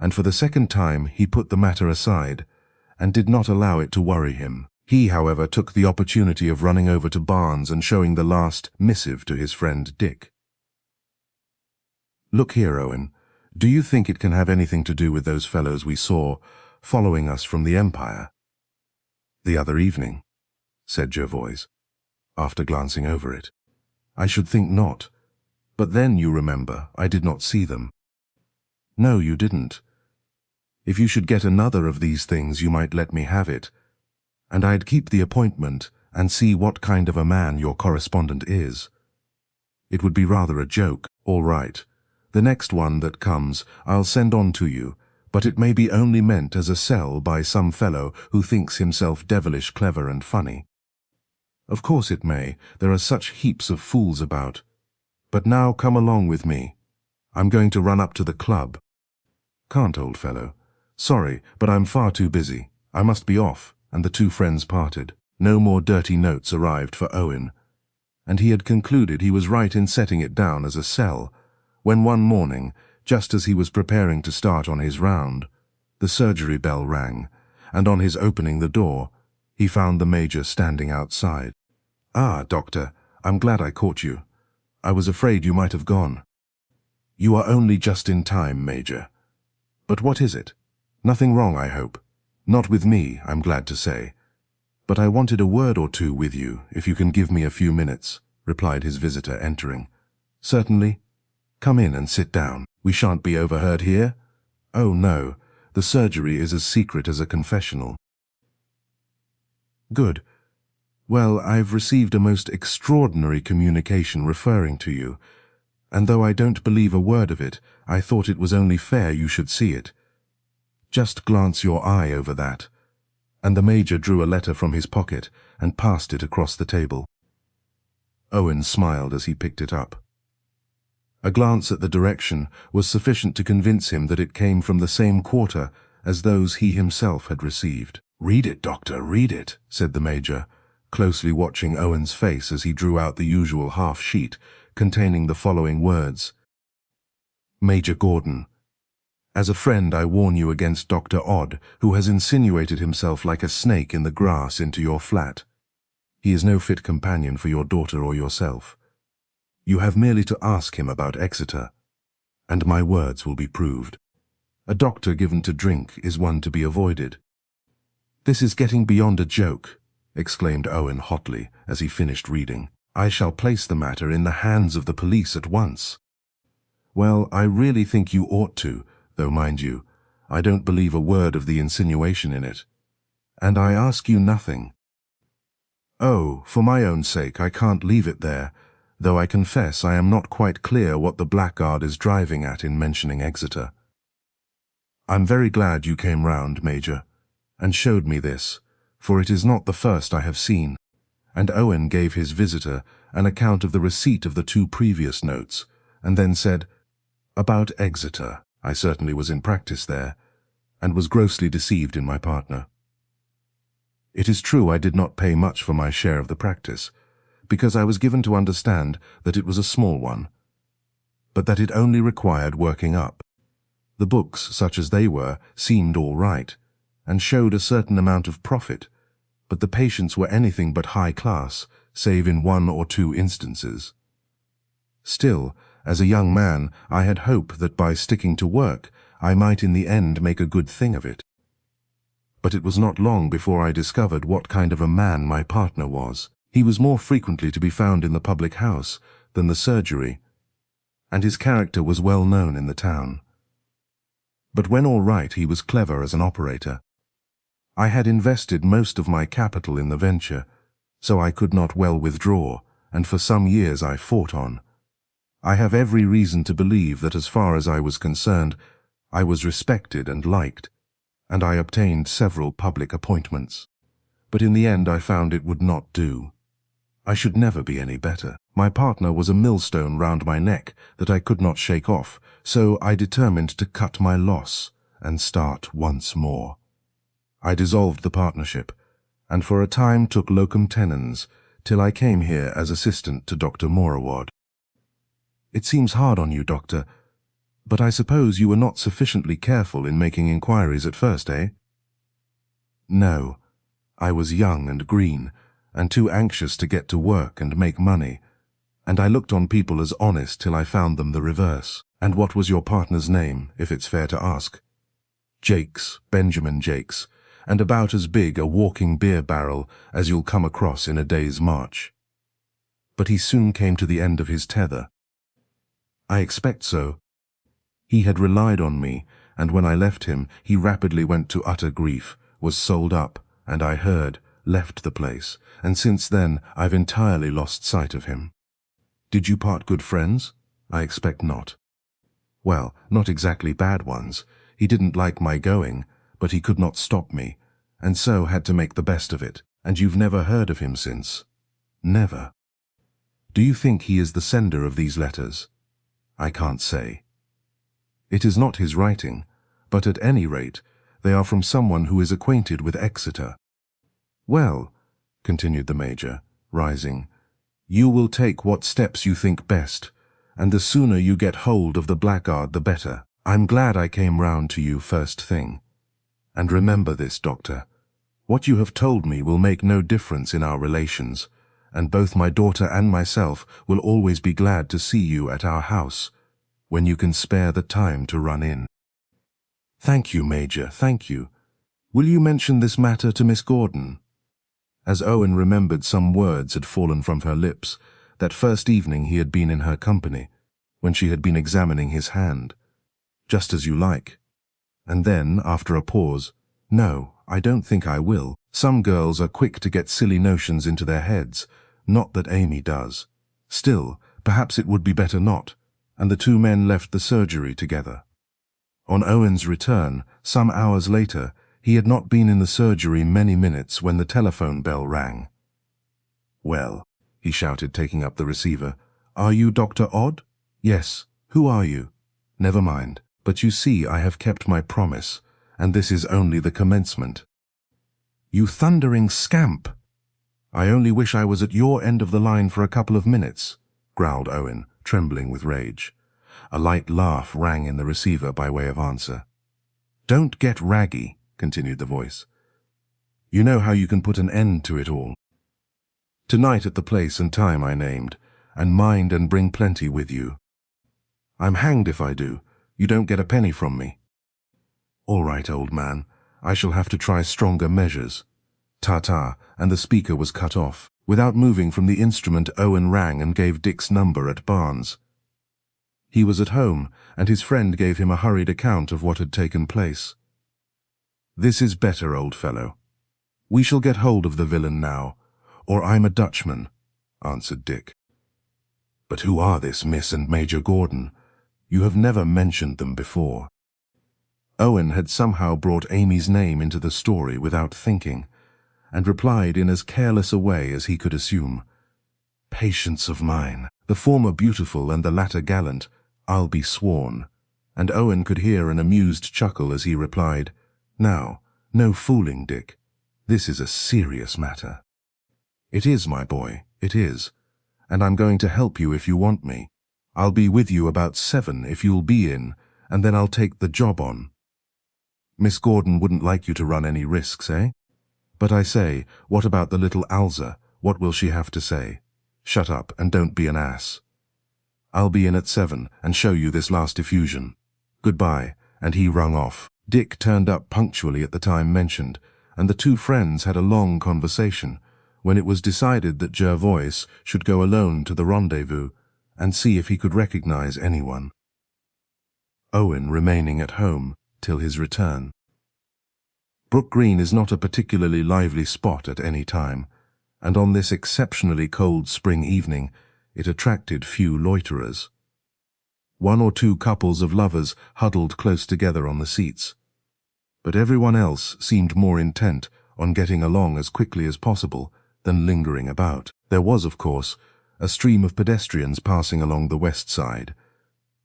And for the second time he put the matter aside, and did not allow it to worry him. He, however, took the opportunity of running over to Barnes and showing the last missive to his friend Dick. "Look here, Owen. Do you think it can have anything to do with those fellows we saw following us from the Empire?" "The other evening," said Jervoise, after glancing over it. "I should think not. But then, you remember, I did not see them." "No, you didn't. If you should get another of these things, you might let me have it, and I'd keep the appointment and see what kind of a man your correspondent is. It would be rather a joke." "All right. The next one that comes I'll send on to you, but it may be only meant as a sell by some fellow who thinks himself devilish clever and funny. Of course it may, there are such heaps of fools about. But now come along with me. I'm going to run up to the club. Can't, old fellow. Sorry, but I'm far too busy. I must be off, and the two friends parted. No more dirty notes arrived for Owen, and he had concluded he was right in setting it down as a sell, when one morning, just as he was preparing to start on his round, the surgery bell rang, and on his opening the door, he found the Major standing outside. "Ah, Doctor, I'm glad I caught you. I was afraid you might have gone." "You are only just in time, Major. But what is it? Nothing wrong, I hope. Not with me, I'm glad to say. But I wanted a word or two with you, if you can give me a few minutes," replied his visitor, entering. "Certainly. Come in and sit down. We shan't be overheard here." "Oh, no. The surgery is as secret as a confessional." "Good. Well, I've received a most extraordinary communication referring to you, and though I don't believe a word of it, I thought it was only fair you should see it. Just glance your eye over that." And the Major drew a letter from his pocket and passed it across the table. Owen smiled as he picked it up. A glance at the direction was sufficient to convince him that it came from the same quarter as those he himself had received. "Read it, Doctor, read it," said the Major, closely watching Owen's face as he drew out the usual half-sheet, containing the following words. "Major Gordon, as a friend I warn you against Dr. Odd, who has insinuated himself like a snake in the grass into your flat. He is no fit companion for your daughter or yourself. You have merely to ask him about Exeter, and my words will be proved. A doctor given to drink is one to be avoided." "This is getting beyond a joke," exclaimed Owen hotly as he finished reading. "I shall place the matter in the hands of the police at once." "Well, I really think you ought to, though mind you, I don't believe a word of the insinuation in it. And I ask you nothing. Oh, for my own sake I can't leave it there, though I confess I am not quite clear what the blackguard is driving at in mentioning Exeter. I'm very glad you came round, Major, and showed me this, for it is not the first I have seen." And Owen gave his visitor an account of the receipt of the two previous notes, and then said, "About Exeter, I certainly was in practice there, and was grossly deceived in my partner. It is true I did not pay much for my share of the practice, because I was given to understand that it was a small one, but that it only required working up. The books, such as they were, seemed all right, and showed a certain amount of profit, but the patients were anything but high class, save in 1 or 2 instances. Still, as a young man, I had hope that by sticking to work, I might in the end make a good thing of it. But it was not long before I discovered what kind of a man my partner was. He was more frequently to be found in the public house than the surgery, and his character was well known in the town. But when all right, he was clever as an operator. I had invested most of my capital in the venture, so I could not well withdraw, and for some years I fought on. I have every reason to believe that as far as I was concerned, I was respected and liked, and I obtained several public appointments. But in the end I found it would not do. I should never be any better. My partner was a millstone round my neck that I could not shake off, so I determined to cut my loss and start once more. I dissolved the partnership, and for a time took locum tenens, till I came here as assistant to Dr. Morawad. It seems hard on you, Doctor, but I suppose you were not sufficiently careful in making inquiries at first, eh? No. I was young and green, and too anxious to get to work and make money, and I looked on people as honest till I found them the reverse. And what was your partner's name, if it's fair to ask? Jakes, Benjamin Jakes, and about as big a walking beer barrel as you'll come across in a day's march. But he soon came to the end of his tether. I expect so. He had relied on me, and when I left him, he rapidly went to utter grief, was sold up, and I heard, left the place, and since then I've entirely lost sight of him. Did you part good friends? I expect not. Well, not exactly bad ones. He didn't like my going, but he could not stop me, and so had to make the best of it. And you've never heard of him since? Never. Do you think he is the sender of these letters? I can't say. It is not his writing, but at any rate, they are from someone who is acquainted with Exeter. Well, continued the Major, rising, you will take what steps you think best, and the sooner you get hold of the blackguard the better. I'm glad I came round to you first thing. And remember this, Doctor. What you have told me will make no difference in our relations, and both my daughter and myself will always be glad to see you at our house, when you can spare the time to run in. Thank you, Major, thank you. Will you mention this matter to Miss Gordon? As Owen remembered some words had fallen from her lips, that first evening he had been in her company, when she had been examining his hand. Just as you like. And then, after a pause, no, I don't think I will. Some girls are quick to get silly notions into their heads, not that Amy does. Still, perhaps it would be better not, and the two men left the surgery together. On Owen's return, some hours later, he had not been in the surgery many minutes when the telephone bell rang. Well, he shouted, taking up the receiver, are you Dr. Odd? Yes. Who are you? Never mind. But you see I have kept my promise, and this is only the commencement. You thundering scamp! I only wish I was at your end of the line for a couple of minutes, growled Owen, trembling with rage. A light laugh rang in the receiver by way of answer. Don't get raggy, continued the voice. You know how you can put an end to it all. Tonight at the place and time I named, and mind and bring plenty with you. I'm hanged if I do. You don't get a penny from me. All right, old man. I shall have to try stronger measures. Ta-ta, and the speaker was cut off. Without moving from the instrument, Owen rang and gave Dick's number at Barnes. He was at home, and his friend gave him a hurried account of what had taken place. This is better, old fellow. We shall get hold of the villain now, or I'm a Dutchman, answered Dick. But who are this Miss and Major Gordon? You have never mentioned them before. Owen had somehow brought Amy's name into the story without thinking, and replied in as careless a way as he could assume. Patience of mine, the former beautiful and the latter gallant, I'll be sworn. And Owen could hear an amused chuckle as he replied, Now, no fooling, Dick. This is a serious matter. It is, my boy, it is. And I'm going to help you if you want me. I'll be with you about 7 if you'll be in, and then I'll take the job on. Miss Gordon wouldn't like you to run any risks, eh? But I say, what about the little Alza? What will she have to say? Shut up and don't be an ass. I'll be in at 7 and show you this last effusion. Goodbye, and he rung off. Dick turned up punctually at the time mentioned, and the two friends had a long conversation, when it was decided that Jervoise should go alone to the rendezvous and see if he could recognize anyone. Owen remaining at home till his return. Brook Green is not a particularly lively spot at any time, and on this exceptionally cold spring evening it attracted few loiterers. 1 or 2 couples of lovers huddled close together on the seats, but everyone else seemed more intent on getting along as quickly as possible than lingering about. There was, of course, a stream of pedestrians passing along the west side.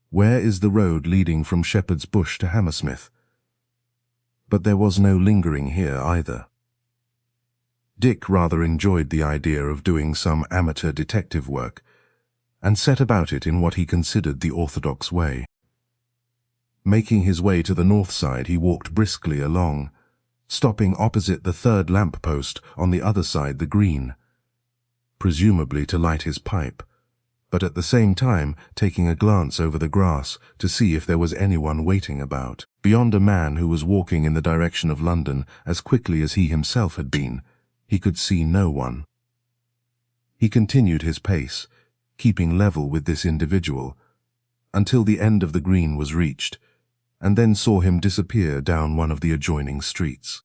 Where is the road leading from Shepherd's Bush to Hammersmith? But there was no lingering here either. Dick rather enjoyed the idea of doing some amateur detective work, and set about it in what he considered the orthodox way. Making his way to the north side, he walked briskly along, stopping opposite the 3rd lamp-post on the other side the green, presumably to light his pipe, but at the same time taking a glance over the grass to see if there was anyone waiting about. Beyond a man who was walking in the direction of London as quickly as he himself had been, he could see no one. He continued his pace, keeping level with this individual, until the end of the green was reached, and then saw him disappear down one of the adjoining streets.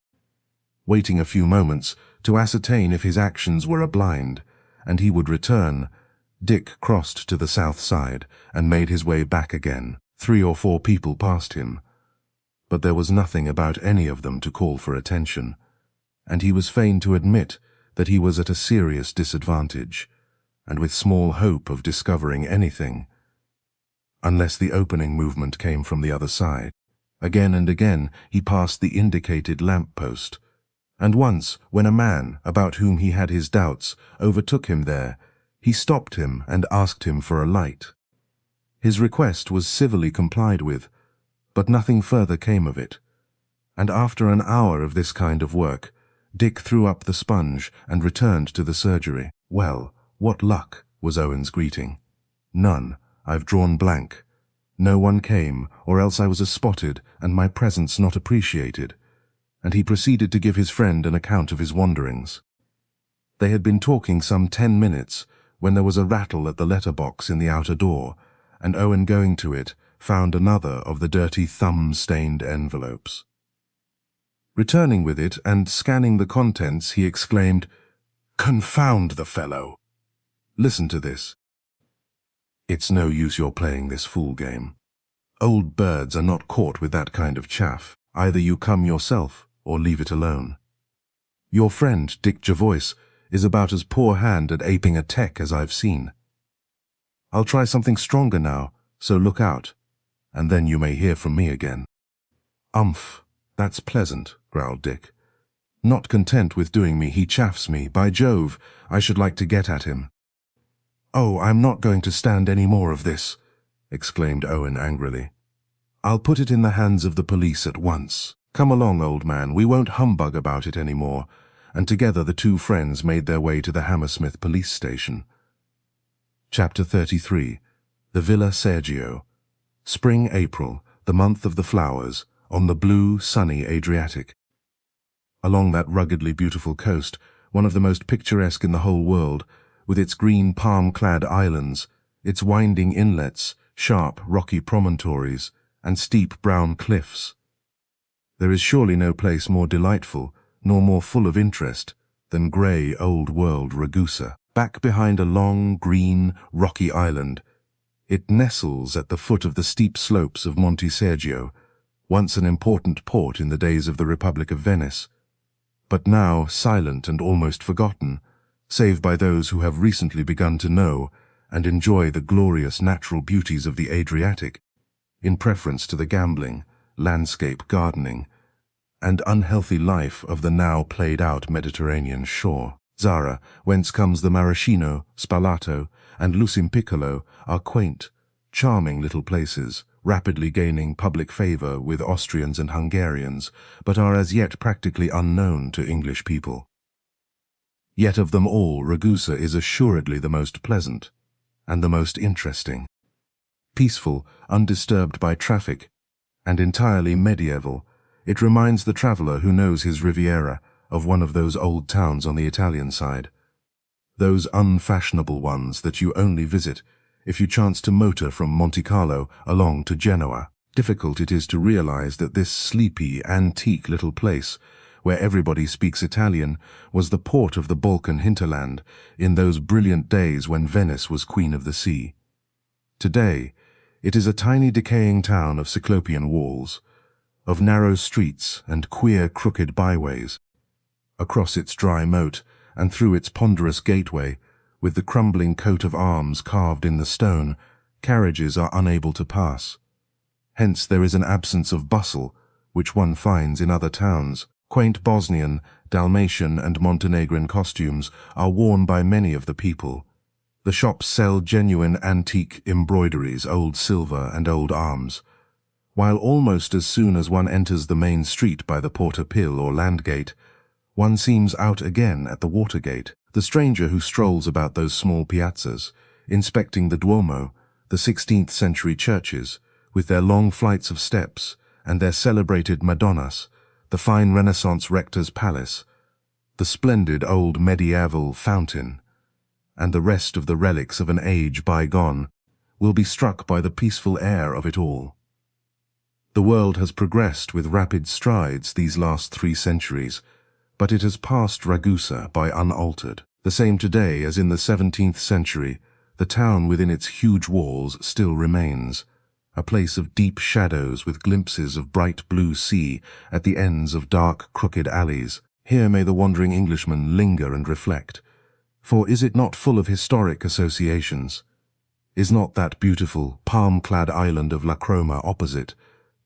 Waiting a few moments to ascertain if his actions were a blind, and he would return, Dick crossed to the south side and made his way back again. 3 or 4 people passed him, but there was nothing about any of them to call for attention, and he was fain to admit that he was at a serious disadvantage, and with small hope of discovering anything, unless the opening movement came from the other side. Again and again he passed the indicated lamp-post, and once, when a man, about whom he had his doubts, overtook him there, he stopped him and asked him for a light. His request was civilly complied with, but nothing further came of it, and after an hour of this kind of work, Dick threw up the sponge and returned to the surgery. "Well, what luck?" was Owen's greeting. "None. I've drawn blank. No one came, or else I was spotted and my presence not appreciated," and he proceeded to give his friend an account of his wanderings. They had been talking some 10 minutes when there was a rattle at the letter-box in the outer door, and Owen, going to it, found another of the dirty thumb-stained envelopes. Returning with it and scanning the contents, he exclaimed, "Confound the fellow! Listen to this. It's no use your playing this fool game. Old birds are not caught with that kind of chaff. Either you come yourself or leave it alone. Your friend, Dick Jervoise, is about as poor hand at aping a tech as I've seen. I'll try something stronger now, so look out, and then you may hear from me again." "Umph, that's pleasant," growled Dick. "Not content with doing me, he chaffs me. By Jove, I should like to get at him." "Oh, I'm not going to stand any more of this," exclaimed Owen angrily. "I'll put it in the hands of the police at once. Come along, old man, we won't humbug about it any more," and together the two friends made their way to the Hammersmith police station. Chapter 33. The Villa Sergio. Spring, April, the month of the flowers, on the blue, sunny Adriatic. Along that ruggedly beautiful coast, one of the most picturesque in the whole world, with its green palm-clad islands, its winding inlets, sharp, rocky promontories, and steep brown cliffs. There is surely no place more delightful, nor more full of interest, than grey old-world Ragusa. Back behind a long, green, rocky island, it nestles at the foot of the steep slopes of Monte Sergio, once an important port in the days of the Republic of Venice, but now silent and almost forgotten, save by those who have recently begun to know and enjoy the glorious natural beauties of the Adriatic, in preference to the gambling, landscape gardening, and unhealthy life of the now played-out Mediterranean shore. Zara, whence comes the maraschino, spalato, and lucimpicolo, are quaint, charming little places, rapidly gaining public favor with Austrians and Hungarians, but are as yet practically unknown to English people. Yet of them all, Ragusa is assuredly the most pleasant, and the most interesting. Peaceful, undisturbed by traffic, and entirely medieval, it reminds the traveler who knows his Riviera of one of those old towns on the Italian side, those unfashionable ones that you only visit if you chance to motor from Monte Carlo along to Genoa. Difficult it is to realize that this sleepy, antique little place, where everybody speaks Italian, was the port of the Balkan hinterland in those brilliant days when Venice was queen of the sea. Today, it is a tiny decaying town of cyclopean walls, of narrow streets and queer crooked byways. Across its dry moat, and through its ponderous gateway, with the crumbling coat of arms carved in the stone, carriages are unable to pass. Hence there is an absence of bustle, which one finds in other towns. Quaint Bosnian, Dalmatian, and Montenegrin costumes are worn by many of the people. The shops sell genuine antique embroideries, old silver, and old arms, while almost as soon as one enters the main street by the Porta Pil or Landgate, one seems out again at the Watergate. The stranger who strolls about those small piazzas, inspecting the Duomo, the 16th-century churches, with their long flights of steps, and their celebrated Madonnas, the fine Renaissance rector's palace, the splendid old medieval fountain, and the rest of the relics of an age bygone, will be struck by the peaceful air of it all. The world has progressed with rapid strides these last 3 centuries, but it has passed Ragusa by unaltered. The same today as in the 17th century, the town within its huge walls still remains, a place of deep shadows with glimpses of bright blue sea at the ends of dark, crooked alleys. Here may the wandering Englishman linger and reflect, for is it not full of historic associations? Is not that beautiful, palm-clad island of La Croma opposite,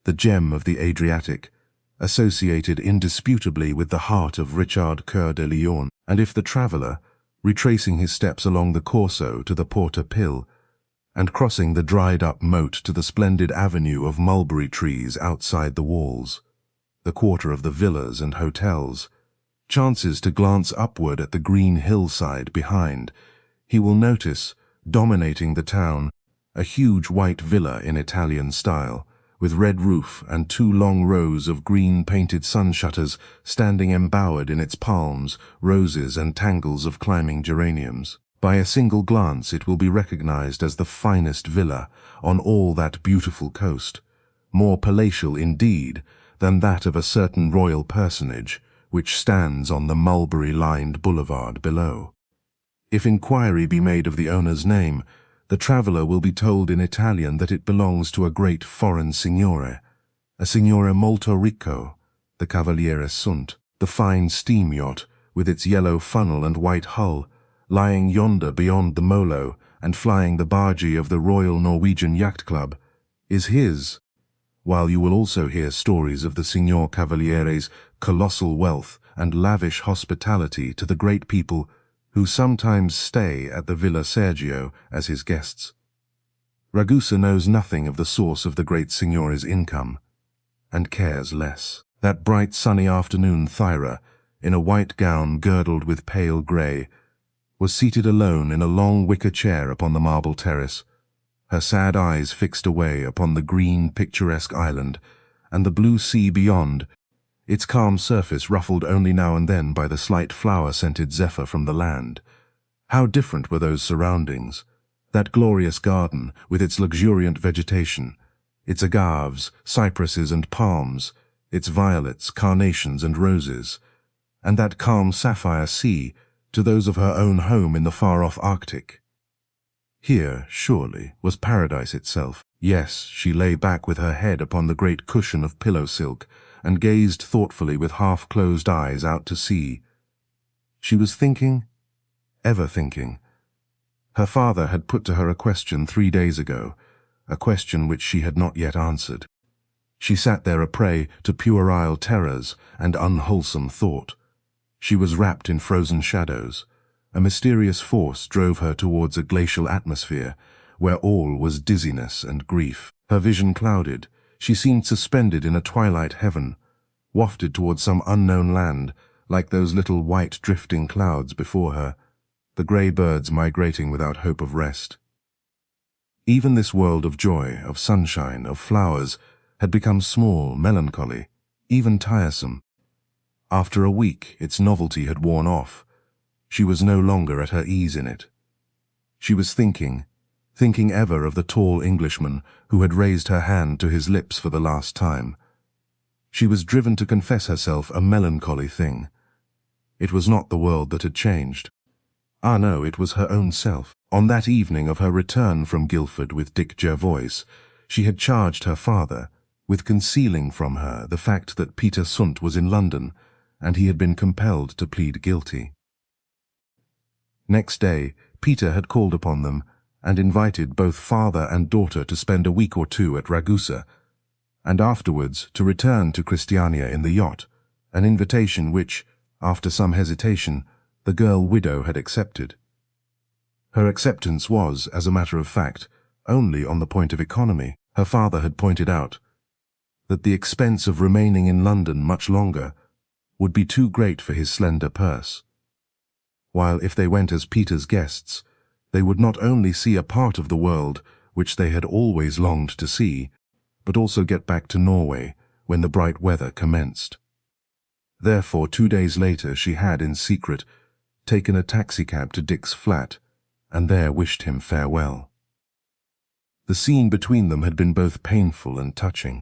the gem of the Adriatic, associated indisputably with the heart of Richard Coeur de Lion? And if the traveller, retracing his steps along the Corso to the Porta Pil, and crossing the dried-up moat to the splendid avenue of mulberry trees outside the walls, the quarter of the villas and hotels, chances to glance upward at the green hillside behind, he will notice, dominating the town, a huge white villa in Italian style, with red roof and 2 long rows of green-painted sun-shutters standing embowered in its palms, roses and tangles of climbing geraniums. By a single glance it will be recognized as the finest villa on all that beautiful coast, more palatial indeed than that of a certain royal personage, which stands on the mulberry-lined boulevard below. If inquiry be made of the owner's name, the traveller will be told in Italian that it belongs to a great foreign signore, a signore molto ricco, the Cavaliere Sundt. The fine steam yacht, with its yellow funnel and white hull, lying yonder beyond the Molo and flying the bargee of the Royal Norwegian Yacht Club, is his, while you will also hear stories of the Signor Cavaliere's colossal wealth and lavish hospitality to the great people who sometimes stay at the Villa Sergio as his guests. Ragusa knows nothing of the source of the great signore's income, and cares less. That bright sunny afternoon Thyra, in a white gown girdled with pale grey, was seated alone in a long wicker chair upon the marble terrace, her sad eyes fixed away upon the green, picturesque island and the blue sea beyond, its calm surface ruffled only now and then by the slight flower-scented zephyr from the land. How different were those surroundings, that glorious garden with its luxuriant vegetation, its agaves, cypresses and palms, its violets, carnations and roses, and that calm sapphire sea to those of her own home in the far-off Arctic. Here, surely, was paradise itself. Yes, she lay back with her head upon the great cushion of pillow silk, and gazed thoughtfully with half-closed eyes out to sea. She was thinking, ever thinking. Her father had put to her a question 3 days ago, a question which she had not yet answered. She sat there a prey to puerile terrors and unwholesome thought. She was wrapped in frozen shadows. A mysterious force drove her towards a glacial atmosphere, where all was dizziness and grief. Her vision clouded. She seemed suspended in a twilight heaven, wafted towards some unknown land, like those little white drifting clouds before her, the grey birds migrating without hope of rest. Even this world of joy, of sunshine, of flowers, had become small, melancholy, even tiresome. After a week, its novelty had worn off. She was no longer at her ease in it. She was thinking ever of the tall Englishman who had raised her hand to his lips for the last time. She was driven to confess herself a melancholy thing. It was not the world that had changed. Ah no, it was her own self. On that evening of her return from Guildford with Dick Jervoise, she had charged her father with concealing from her the fact that Peter Sundt was in London, and he had been compelled to plead guilty. Next day, Peter had called upon them and invited both father and daughter to spend a week or 2 at Ragusa, and afterwards to return to Christiania in the yacht, an invitation which, after some hesitation, the girl widow had accepted. Her acceptance was, as a matter of fact, only on the point of economy. Her father had pointed out that the expense of remaining in London much longer would be too great for his slender purse, while if they went as Peter's guests, they would not only see a part of the world which they had always longed to see, but also get back to Norway when the bright weather commenced. Therefore, 2 days later she had, in secret, taken a taxicab to Dick's flat, and there wished him farewell. The scene between them had been both painful and touching.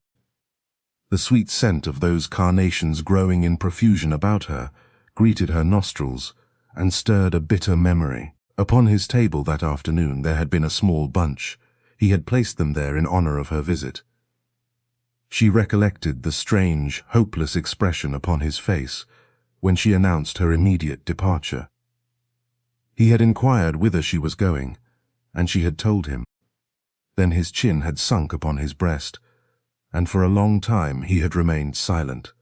The sweet scent of those carnations growing in profusion about her greeted her nostrils and stirred a bitter memory. Upon his table that afternoon there had been a small bunch, He had placed them there in honor of her visit. She recollected the strange, hopeless expression upon his face when she announced her immediate departure. He had inquired whither she was going, and she had told him. Then his chin had sunk upon his breast, and for a long time he had remained silent.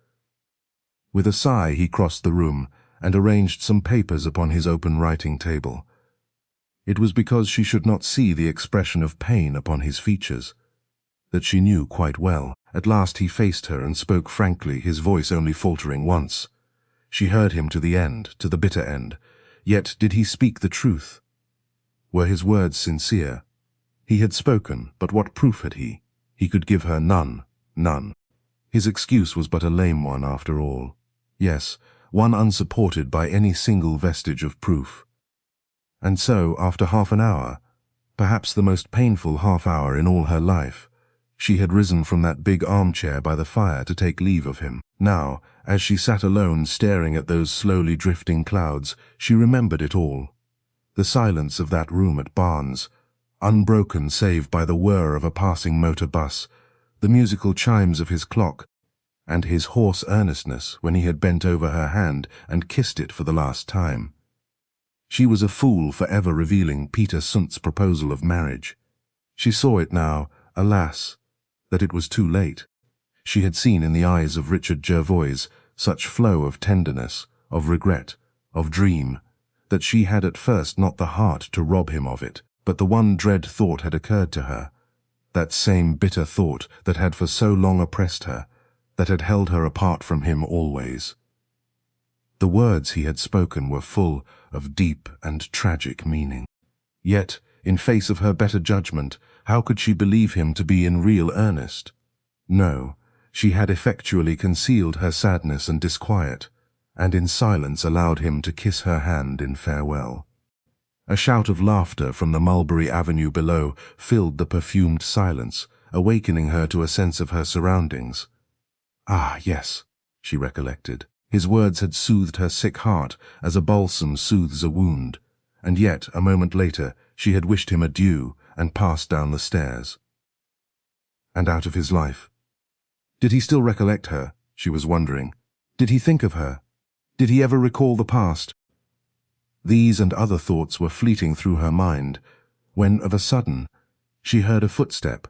With a sigh he crossed the room and arranged some papers upon his open writing table. It was because she should not see the expression of pain upon his features, that she knew quite well. At last he faced her and spoke frankly, his voice only faltering once. She heard him to the end, to the bitter end. Yet did he speak the truth? Were his words sincere? He had spoken, but what proof had he? He could give her none, none. His excuse was but a lame one after all. Yes, one unsupported by any single vestige of proof. And so, after half an hour, perhaps the most painful half-hour in all her life, she had risen from that big armchair by the fire to take leave of him. Now, as she sat alone staring at those slowly drifting clouds, she remembered it all. The silence of that room at Barnes, unbroken save by the whir of a passing motor bus, the musical chimes of his clock, and his hoarse earnestness when he had bent over her hand and kissed it for the last time. She was a fool for ever revealing Peter Sundt's proposal of marriage. She saw it now, alas, that it was too late. She had seen in the eyes of Richard Jervoise such flow of tenderness, of regret, of dream, that she had at first not the heart to rob him of it. But the one dread thought had occurred to her, that same bitter thought that had for so long oppressed her, that had held her apart from him always. The words he had spoken were full of deep and tragic meaning. Yet, in face of her better judgment, how could she believe him to be in real earnest? No, she had effectually concealed her sadness and disquiet, and in silence allowed him to kiss her hand in farewell. A shout of laughter from the Mulberry Avenue below filled the perfumed silence, awakening her to a sense of her surroundings. Ah, yes, she recollected. His words had soothed her sick heart as a balsam soothes a wound, and yet, a moment later, she had wished him adieu and passed down the stairs. And out of his life. Did he still recollect her? She was wondering. Did he think of her? Did he ever recall the past? These and other thoughts were fleeting through her mind, when, of a sudden, she heard a footstep,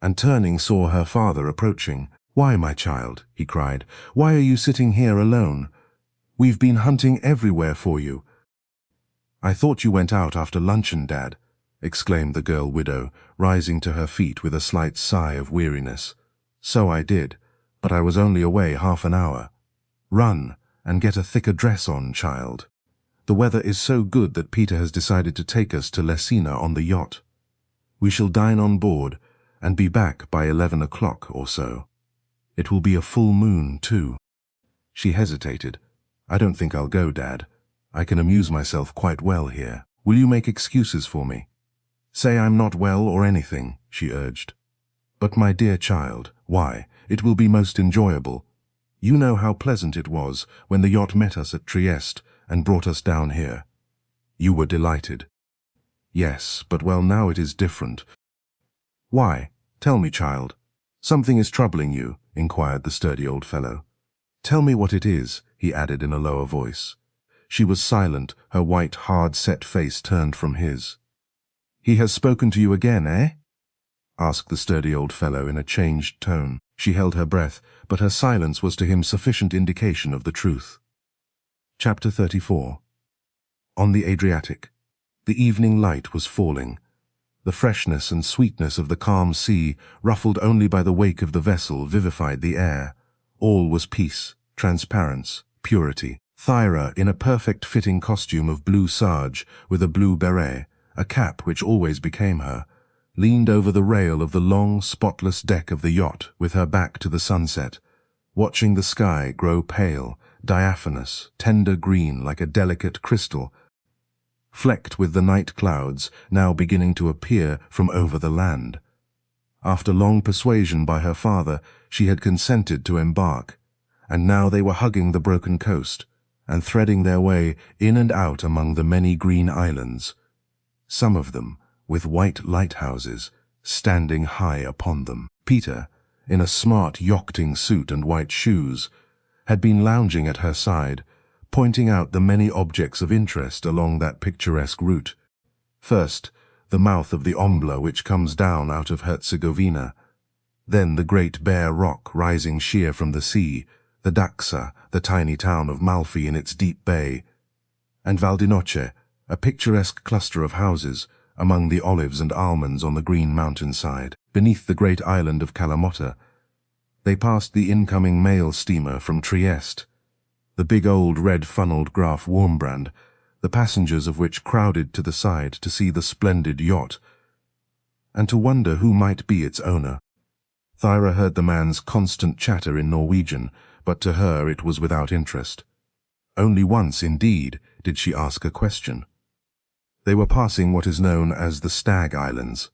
and turning saw her father approaching. "Why, my child?" he cried. "Why are you sitting here alone? We've been hunting everywhere for you." "I thought you went out after luncheon, Dad," exclaimed the girl widow, rising to her feet with a slight sigh of weariness. "So I did, but I was only away half an hour. Run, and get a thicker dress on, child. The weather is so good that Peter has decided to take us to Lesina on the yacht. We shall dine on board, and be back by 11 o'clock or so. It will be a full moon, too." She hesitated. "I don't think I'll go, Dad. I can amuse myself quite well here. Will you make excuses for me? Say I'm not well or anything," she urged. "But my dear child, why? It will be most enjoyable. You know how pleasant it was when the yacht met us at Trieste and brought us down here. You were delighted." "Yes, but well, now it is different." "Why? Tell me, child." "Something is troubling you?" inquired the sturdy old fellow. "Tell me what it is," he added in a lower voice. She was silent, her white, hard-set face turned from his. "He has spoken to you again, eh?" asked the sturdy old fellow in a changed tone. She held her breath, but her silence was to him sufficient indication of the truth. Chapter 34. On the Adriatic. The evening light was falling. The freshness and sweetness of the calm sea, ruffled only by the wake of the vessel, vivified the air. All was peace, transparence, purity. Thyra, in a perfect-fitting costume of blue sarge, with a blue beret, a cap which always became her, leaned over the rail of the long, spotless deck of the yacht with her back to the sunset, watching the sky grow pale, diaphanous, tender green like a delicate crystal, flecked with the night clouds now beginning to appear from over the land. After long persuasion by her father, she had consented to embark, and now they were hugging the broken coast, and threading their way in and out among the many green islands, some of them with white lighthouses, standing high upon them. Peter, in a smart yachting suit and white shoes, had been lounging at her side, pointing out the many objects of interest along that picturesque route. First, the mouth of the Ombla which comes down out of Herzegovina, then the great bare rock rising sheer from the sea, the Daxa, the tiny town of Malfi in its deep bay, and Valdinoce, a picturesque cluster of houses among the olives and almonds on the green mountainside. Beneath the great island of Kalamotta, they passed the incoming mail steamer from Trieste, the big old red-funneled Graf Wurmbrand, the passengers of which crowded to the side to see the splendid yacht, and to wonder who might be its owner. Thyra heard the man's constant chatter in Norwegian, but to her it was without interest. Only once, indeed, did she ask a question. They were passing what is known as the Stag Islands,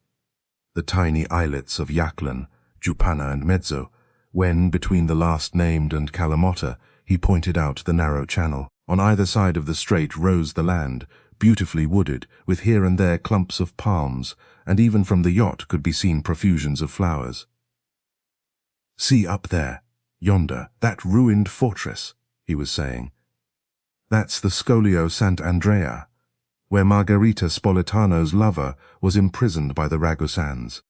the tiny islets of Yaklan, Jupana and Mezzo, when, between the last-named and Kalamotta, he pointed out the narrow channel. On either side of the strait rose the land, beautifully wooded, with here and there clumps of palms, and even from the yacht could be seen profusions of flowers. "See up there, yonder, that ruined fortress," he was saying. "That's the Scoglio Sant'Andrea, where Margherita Spolitano's lover was imprisoned by the Ragusans."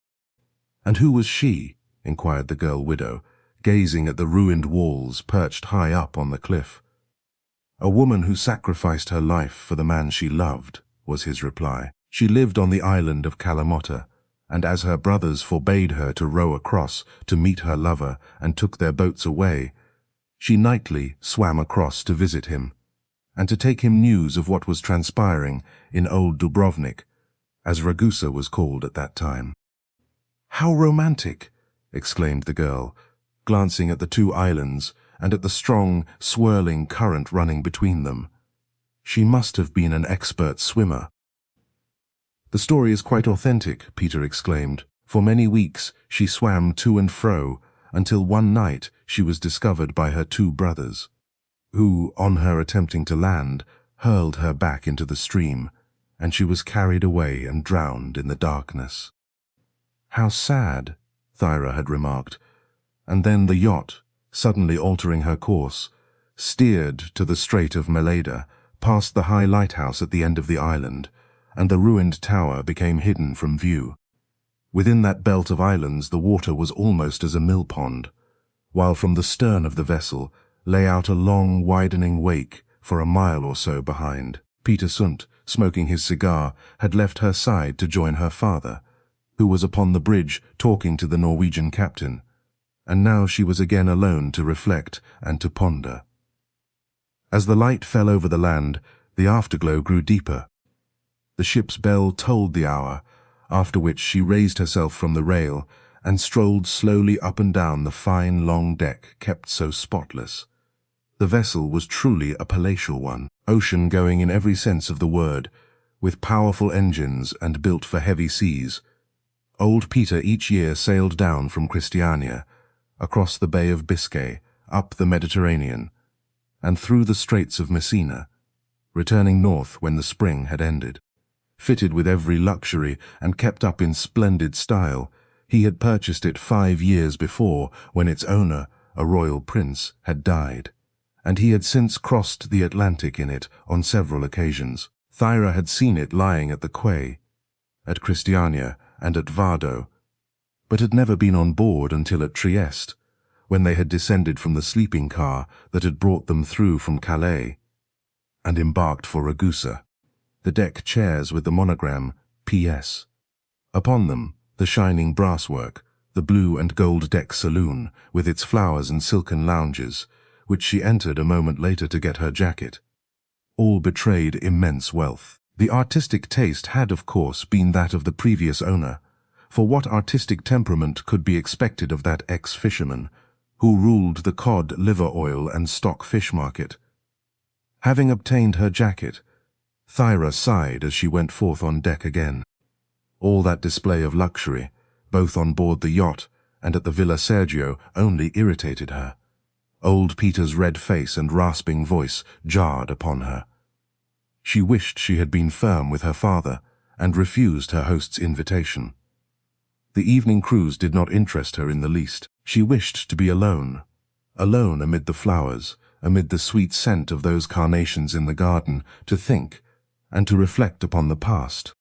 "And who was she?" inquired the girl widow, gazing at the ruined walls perched high up on the cliff. "A woman who sacrificed her life for the man she loved," was his reply. "She lived on the island of Kalamotta, and as her brothers forbade her to row across to meet her lover and took their boats away, she nightly swam across to visit him, and to take him news of what was transpiring in Old Dubrovnik, as Ragusa was called at that time." "How romantic!" exclaimed the girl, glancing at the two islands and at the strong, swirling current running between them. "She must have been an expert swimmer." "The story is quite authentic," Peter exclaimed. "For many weeks she swam to and fro, until one night she was discovered by her two brothers, who, on her attempting to land, hurled her back into the stream, and she was carried away and drowned in the darkness." "How sad," Thyra had remarked, and then the yacht, suddenly altering her course, steered to the Strait of Meleda, past the high lighthouse at the end of the island, and the ruined tower became hidden from view. Within that belt of islands the water was almost as a mill-pond, while from the stern of the vessel lay out a long, widening wake for a mile or so behind. Peter Sundt, smoking his cigar, had left her side to join her father, who was upon the bridge talking to the Norwegian captain, and now she was again alone to reflect and to ponder. As the light fell over the land, the afterglow grew deeper. The ship's bell tolled the hour, after which she raised herself from the rail and strolled slowly up and down the fine long deck kept so spotless. The vessel was truly a palatial one, ocean-going in every sense of the word, with powerful engines and built for heavy seas. Old Peter each year sailed down from Christiania, across the Bay of Biscay, up the Mediterranean, and through the Straits of Messina, returning north when the spring had ended. Fitted with every luxury and kept up in splendid style, he had purchased it 5 years before, when its owner, a royal prince, had died, and he had since crossed the Atlantic in it on several occasions. Thyra had seen it lying at the quay, at Christiania and at Vado, but had never been on board until at Trieste, when they had descended from the sleeping car that had brought them through from Calais, and embarked for Ragusa. The deck chairs with the monogram P.S. Upon them, the shining brasswork, the blue and gold deck saloon, with its flowers and silken lounges, which she entered a moment later to get her jacket. All betrayed immense wealth. The artistic taste had, of course, been that of the previous owner, for what artistic temperament could be expected of that ex-fisherman, who ruled the cod, liver oil and stock fish market? Having obtained her jacket, Thyra sighed as she went forth on deck again. All that display of luxury, both on board the yacht and at the Villa Sergio, only irritated her. Old Peter's red face and rasping voice jarred upon her. She wished she had been firm with her father and refused her host's invitation. The evening cruise did not interest her in the least. She wished to be alone. Alone amid the flowers, amid the sweet scent of those carnations in the garden, to think, and to reflect upon the past.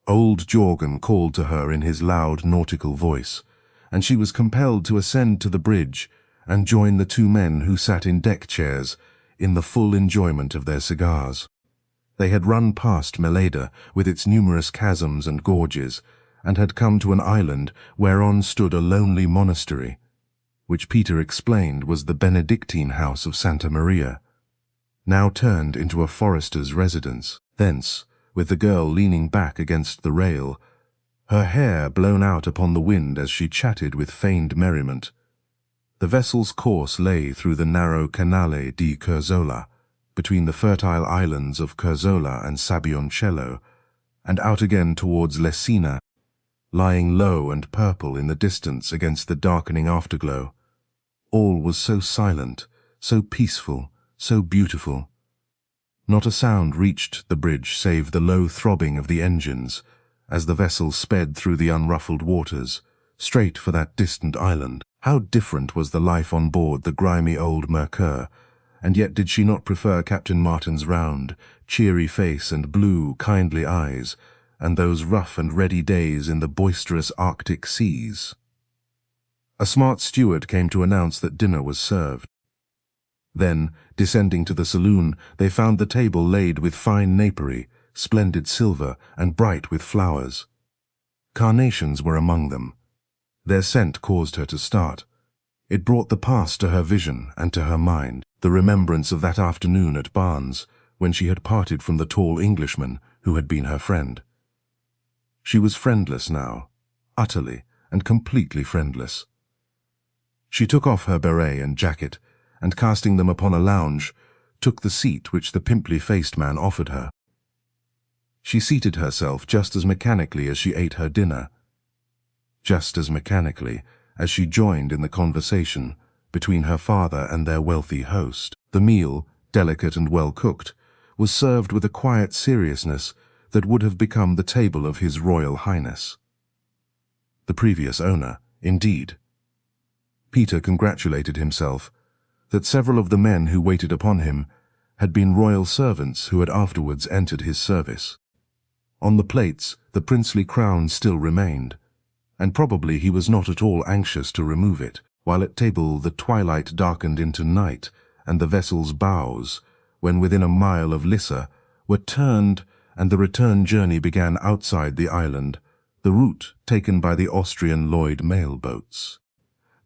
Old Jorgen called to her in his loud nautical voice, and she was compelled to ascend to the bridge and join the two men who sat in deck chairs in the full enjoyment of their cigars. They had run past Meleda with its numerous chasms and gorges, and had come to an island whereon stood a lonely monastery, which Peter explained was the Benedictine house of Santa Maria, now turned into a forester's residence. Thence, with the girl leaning back against the rail, her hair blown out upon the wind as she chatted with feigned merriment, the vessel's course lay through the narrow Canale di Curzola, between the fertile islands of Curzola and Sabioncello, and out again towards Lesina, lying low and purple in the distance against the darkening afterglow. All was so silent, so peaceful, so beautiful. Not a sound reached the bridge save the low throbbing of the engines, as the vessel sped through the unruffled waters, straight for that distant island. How different was the life on board the grimy old Mercure, and yet did she not prefer Captain Martin's round, cheery face and blue, kindly eyes, and those rough and ready days in the boisterous Arctic seas? A smart steward came to announce that dinner was served. Then, descending to the saloon, they found the table laid with fine napery, splendid silver, and bright with flowers. Carnations were among them. Their scent caused her to start. It brought the past to her vision and to her mind, the remembrance of that afternoon at Barnes, when she had parted from the tall Englishman who had been her friend. She was friendless now, utterly and completely friendless. She took off her beret and jacket, and casting them upon a lounge, took the seat which the pimply-faced man offered her. She seated herself just as mechanically as she ate her dinner, just as mechanically as she joined in the conversation between her father and their wealthy host. The meal, delicate and well-cooked, was served with a quiet seriousness that would have become the table of His Royal Highness. The previous owner, indeed. Peter congratulated himself that several of the men who waited upon him had been royal servants who had afterwards entered his service. On the plates the princely crown still remained, and probably he was not at all anxious to remove it, while at table the twilight darkened into night, and the vessel's bows, when within a mile of Lissa, were turned, and the return journey began outside the island, the route taken by the Austrian Lloyd mail boats.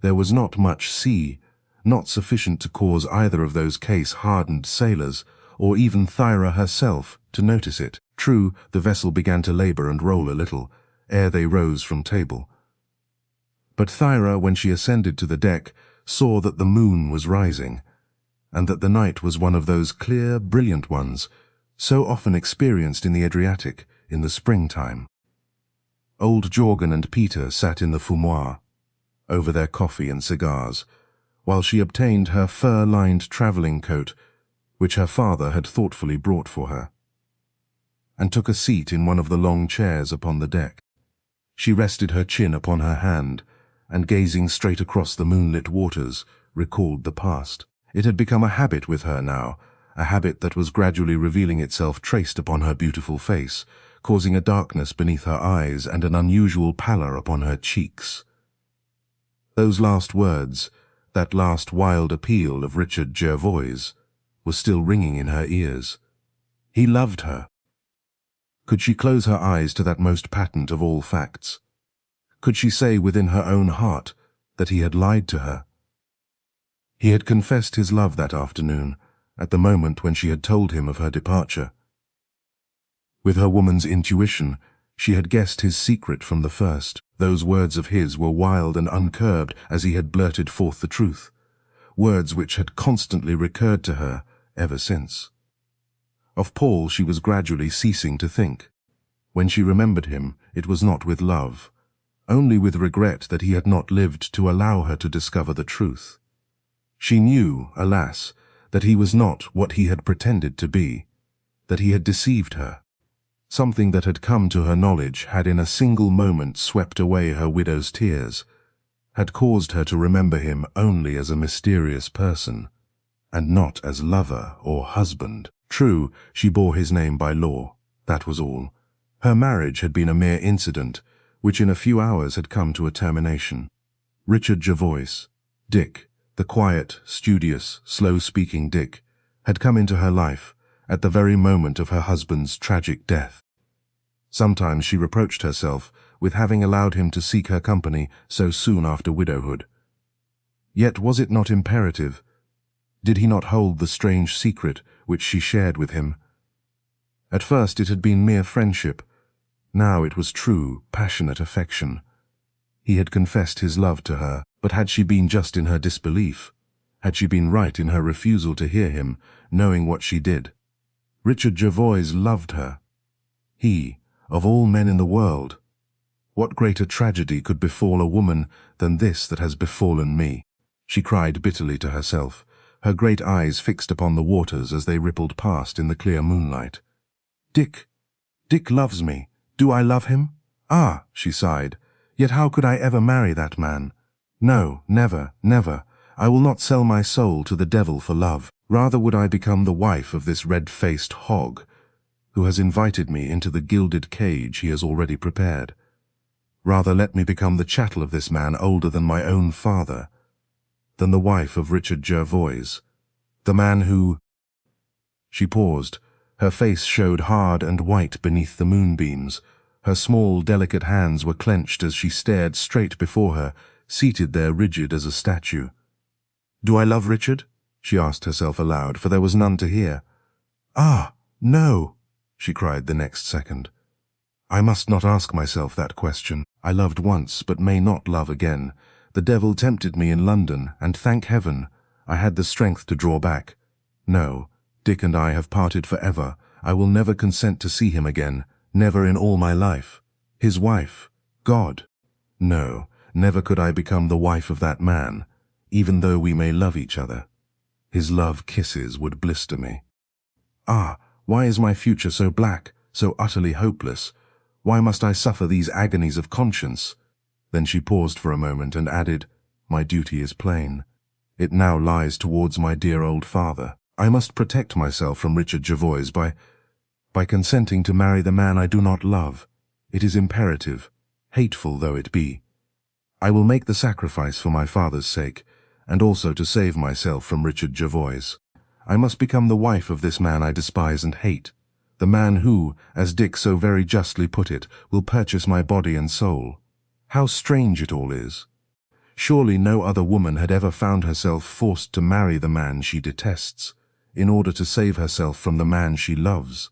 There was not much sea, not sufficient to cause either of those case-hardened sailors, or even Thyra herself, to notice it. True, the vessel began to labour and roll a little, ere they rose from table. But Thyra, when she ascended to the deck, saw that the moon was rising, and that the night was one of those clear, brilliant ones, so often experienced in the Adriatic in the springtime. Old Jorgen and Peter sat in the fumoir, over their coffee and cigars, while she obtained her fur-lined travelling coat, which her father had thoughtfully brought for her, and took a seat in one of the long chairs upon the deck. She rested her chin upon her hand, and gazing straight across the moonlit waters, recalled the past. It had become a habit with her now, a habit that was gradually revealing itself traced upon her beautiful face, causing a darkness beneath her eyes and an unusual pallor upon her cheeks. Those last words, that last wild appeal of Richard Jervoise, was still ringing in her ears. He loved her. Could she close her eyes to that most patent of all facts? Could she say within her own heart that he had lied to her? He had confessed his love that afternoon, at the moment when she had told him of her departure. With her woman's intuition, she had guessed his secret from the first. Those words of his were wild and uncurbed as he had blurted forth the truth, words which had constantly recurred to her ever since. Of Paul she was gradually ceasing to think. When she remembered him, it was not with love, only with regret that he had not lived to allow her to discover the truth. She knew, alas, that he was not what he had pretended to be, that he had deceived her. Something that had come to her knowledge had in a single moment swept away her widow's tears, had caused her to remember him only as a mysterious person, and not as lover or husband. True, she bore his name by law, that was all. Her marriage had been a mere incident, which in a few hours had come to a termination. Richard Jervoise, Dick, the quiet, studious, slow-speaking Dick, had come into her life at the very moment of her husband's tragic death. Sometimes she reproached herself with having allowed him to seek her company so soon after widowhood. Yet was it not imperative? Did he not hold the strange secret which she shared with him? At first it had been mere friendship. Now it was true, passionate affection. He had confessed his love to her, but had she been just in her disbelief? Had she been right in her refusal to hear him, knowing what she did? Richard Jervoise loved her. He, of all men in the world. What greater tragedy could befall a woman than this that has befallen me? She cried bitterly to herself, her great eyes fixed upon the waters as they rippled past in the clear moonlight. Dick loves me. Do I love him? Ah, she sighed, yet how could I ever marry that man? No, never, never. I will not sell my soul to the devil for love. Rather would I become the wife of this red-faced hog, who has invited me into the gilded cage he has already prepared. Rather let me become the chattel of this man older than my own father, than the wife of Richard Jervoise, the man who— She paused. Her face showed hard and white beneath the moonbeams. Her small, delicate hands were clenched as she stared straight before her, seated there rigid as a statue. Do I love Richard? She asked herself aloud, for there was none to hear. Ah, no, she cried the next second. I must not ask myself that question. I loved once, but may not love again. The devil tempted me in London, and thank heaven, I had the strength to draw back. No, Dick and I have parted forever. I will never consent to see him again, never in all my life. His wife, God. No, never could I become the wife of that man, even though we may love each other. His love kisses would blister me. Ah, why is my future so black, so utterly hopeless? Why must I suffer these agonies of conscience? Then she paused for a moment and added, My duty is plain. It now lies towards my dear old father. I must protect myself from Richard Jervoise by consenting to marry the man I do not love. It is imperative, hateful though it be. I will make the sacrifice for my father's sake, and also to save myself from Richard Jervoise. I must become the wife of this man I despise and hate, the man who, as Dick so very justly put it, will purchase my body and soul. How strange it all is. Surely no other woman had ever found herself forced to marry the man she detests, in order to save herself from the man she loves.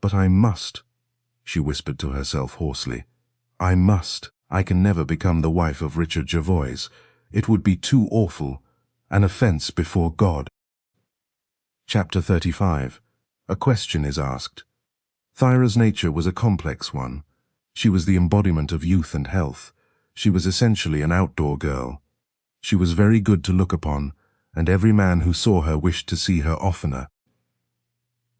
But I must, she whispered to herself hoarsely. I must. I can never become the wife of Richard Jervoise. It would be too awful, an offense before God. Chapter 35. A question is asked. Thyra's nature was a complex one. She was the embodiment of youth and health. She was essentially an outdoor girl. She was very good to look upon, and every man who saw her wished to see her oftener.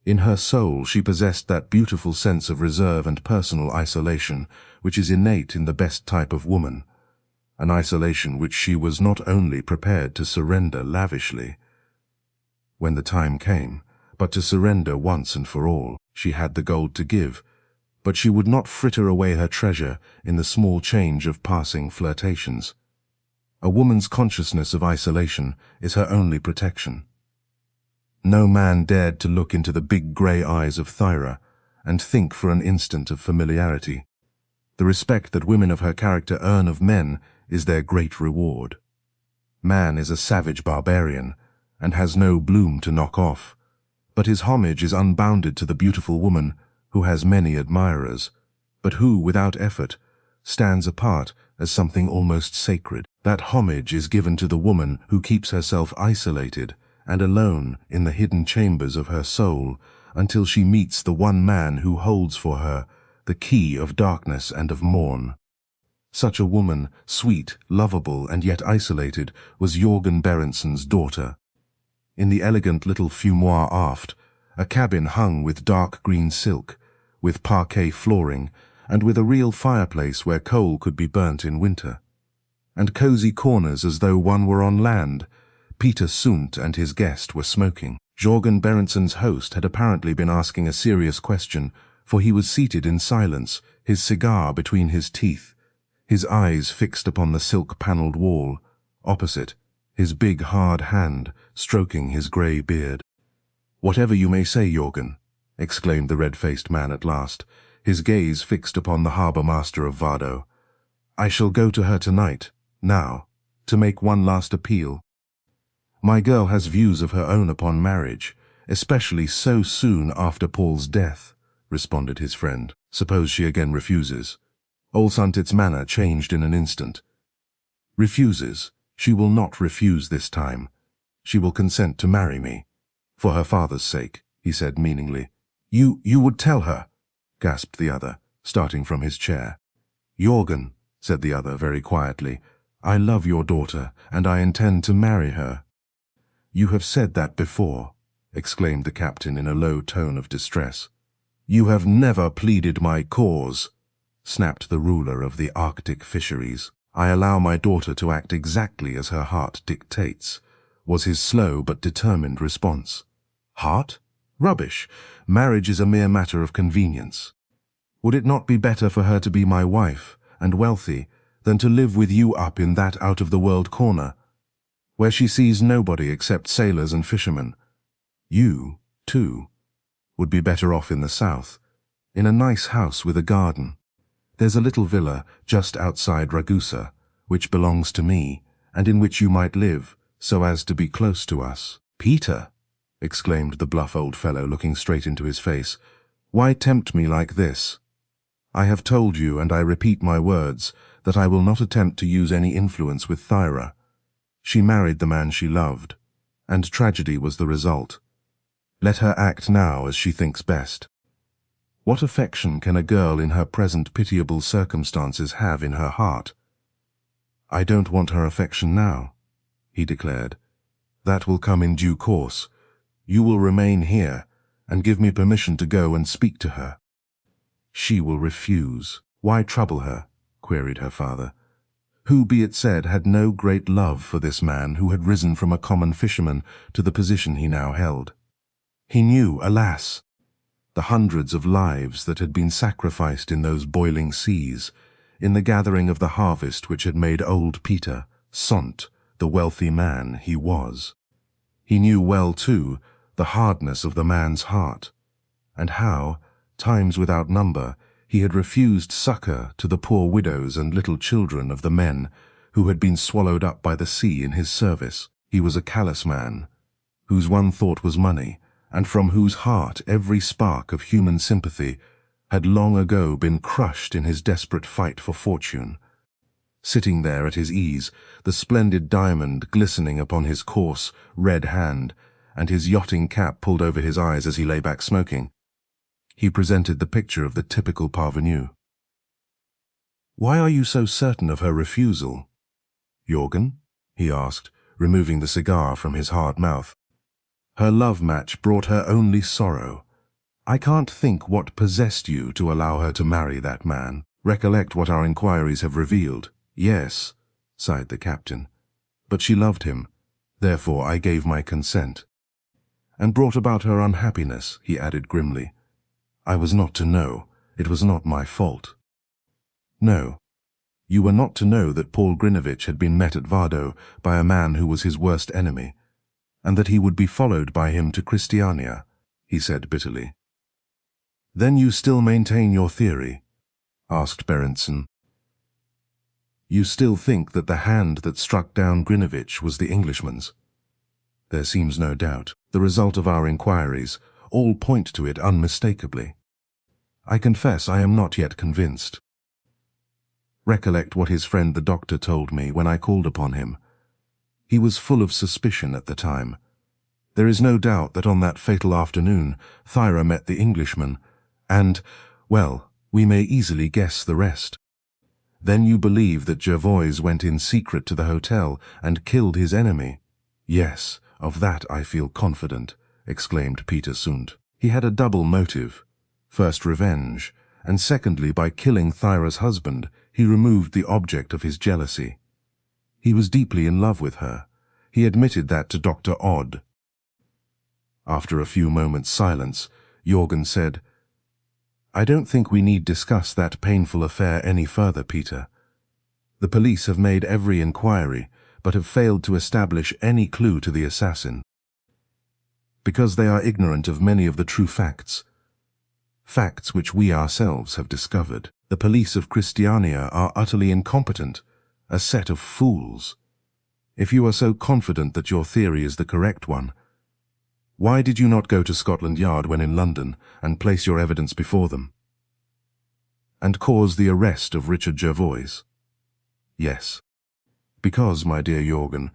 In her soul she possessed that beautiful sense of reserve and personal isolation which is innate in the best type of woman, an isolation which she was not only prepared to surrender lavishly when the time came, but to surrender once and for all. She had the gold to give, but she would not fritter away her treasure in the small change of passing flirtations. A woman's consciousness of isolation is her only protection. No man dared to look into the big grey eyes of Thyra and think for an instant of familiarity. The respect that women of her character earn of men is their great reward. Man is a savage barbarian, and has no bloom to knock off, but his homage is unbounded to the beautiful woman who has many admirers, but who, without effort, stands apart as something almost sacred. That homage is given to the woman who keeps herself isolated and alone in the hidden chambers of her soul until she meets the one man who holds for her the key of darkness and of morn. Such a woman, sweet, lovable, and yet isolated, was Jorgen Berenson's daughter. In the elegant little fumoir aft, a cabin hung with dark green silk, with parquet flooring, and with a real fireplace where coal could be burnt in winter. And cosy corners as though one were on land. Peter Sundt and his guest were smoking. Jørgen Berentsen's host had apparently been asking a serious question, for he was seated in silence, his cigar between his teeth, his eyes fixed upon the silk-panelled wall. Opposite, his big hard hand stroking his grey beard. "Whatever you may say, Jørgen," exclaimed the red-faced man at last, his gaze fixed upon the harbour-master of Vardø, "I shall go to her tonight, now, to make one last appeal. My girl has views of her own upon marriage, especially so soon after Paul's death," responded his friend. "Suppose she again refuses?" Old Sundt's manner changed in an instant. "Refuses? She will not refuse this time. She will consent to marry me. For her father's sake," he said meaningly. You would tell her?" gasped the other, starting from his chair. "Jørgen," said the other very quietly, "I love your daughter, and I intend to marry her." "You have said that before," exclaimed the captain in a low tone of distress. "You have never pleaded my cause," snapped the ruler of the Arctic fisheries. "I allow my daughter to act exactly as her heart dictates," was his slow but determined response. "Heart? Rubbish! Marriage is a mere matter of convenience. Would it not be better for her to be my wife, and wealthy, than to live with you up in that out-of-the-world corner, where she sees nobody except sailors and fishermen? You, too, would be better off in the south, in a nice house with a garden. There's a little villa just outside Ragusa, which belongs to me, and in which you might live, so as to be close to us." "Peter," exclaimed the bluff old fellow, looking straight into his face, "why tempt me like this? I have told you, and I repeat my words, that I will not attempt to use any influence with Thyra. She married the man she loved, and tragedy was the result. Let her act now as she thinks best. What affection can a girl in her present pitiable circumstances have in her heart?" "I don't want her affection now," he declared. "That will come in due course. You will remain here, and give me permission to go and speak to her." "She will refuse. Why trouble her?" queried her father, who, be it said, had no great love for this man who had risen from a common fisherman to the position he now held. He knew, alas, the hundreds of lives that had been sacrificed in those boiling seas, in the gathering of the harvest which had made old Peter Sundt the wealthy man he was. He knew well, too, the hardness of the man's heart, and how, times without number, he had refused succor to the poor widows and little children of the men who had been swallowed up by the sea in his service. He was a callous man, whose one thought was money, and from whose heart every spark of human sympathy had long ago been crushed in his desperate fight for fortune. Sitting there at his ease, the splendid diamond glistening upon his coarse, red hand, and his yachting cap pulled over his eyes as he lay back smoking, he presented the picture of the typical parvenu. "Why are you so certain of her refusal, Jørgen?" he asked, removing the cigar from his hard mouth. "Her love match brought her only sorrow. I can't think what possessed you to allow her to marry that man. Recollect what our inquiries have revealed." "Yes," sighed the captain, "but she loved him, therefore I gave my consent." "And brought about her unhappiness," he added grimly. "I was not to know. It was not my fault." "No. You were not to know that Paul Grinevitch had been met at Vardø by a man who was his worst enemy, and that he would be followed by him to Christiania," he said bitterly. "Then you still maintain your theory?" asked Berentsen. "You still think that the hand that struck down Grinevitch was the Englishman's?" "There seems no doubt. The result of our inquiries all point to it unmistakably. I confess I am not yet convinced. Recollect what his friend the doctor told me when I called upon him. He was full of suspicion at the time. There is no doubt that on that fatal afternoon Thyra met the Englishman, and, well, we may easily guess the rest. Then you believe that Jervoise went in secret to the hotel and killed his enemy?" "Yes, of that I feel confident," exclaimed Peter Sundt. "He had a double motive. First revenge, and secondly by killing Thyra's husband, he removed the object of his jealousy. He was deeply in love with her. He admitted that to Dr. Odd. After a few moments' silence, Jorgen said, "I don't think we need discuss that painful affair any further, Peter. The police have made every inquiry, but have failed to establish any clue to the assassin. Because they are ignorant of many of the true facts. Facts which we ourselves have discovered. The police of Christiania are utterly incompetent, a set of fools. If you are so confident that your theory is the correct one, why did you not go to Scotland Yard when in London and place your evidence before them? And cause the arrest of Richard Jervoise? Yes. Because, my dear Jorgen,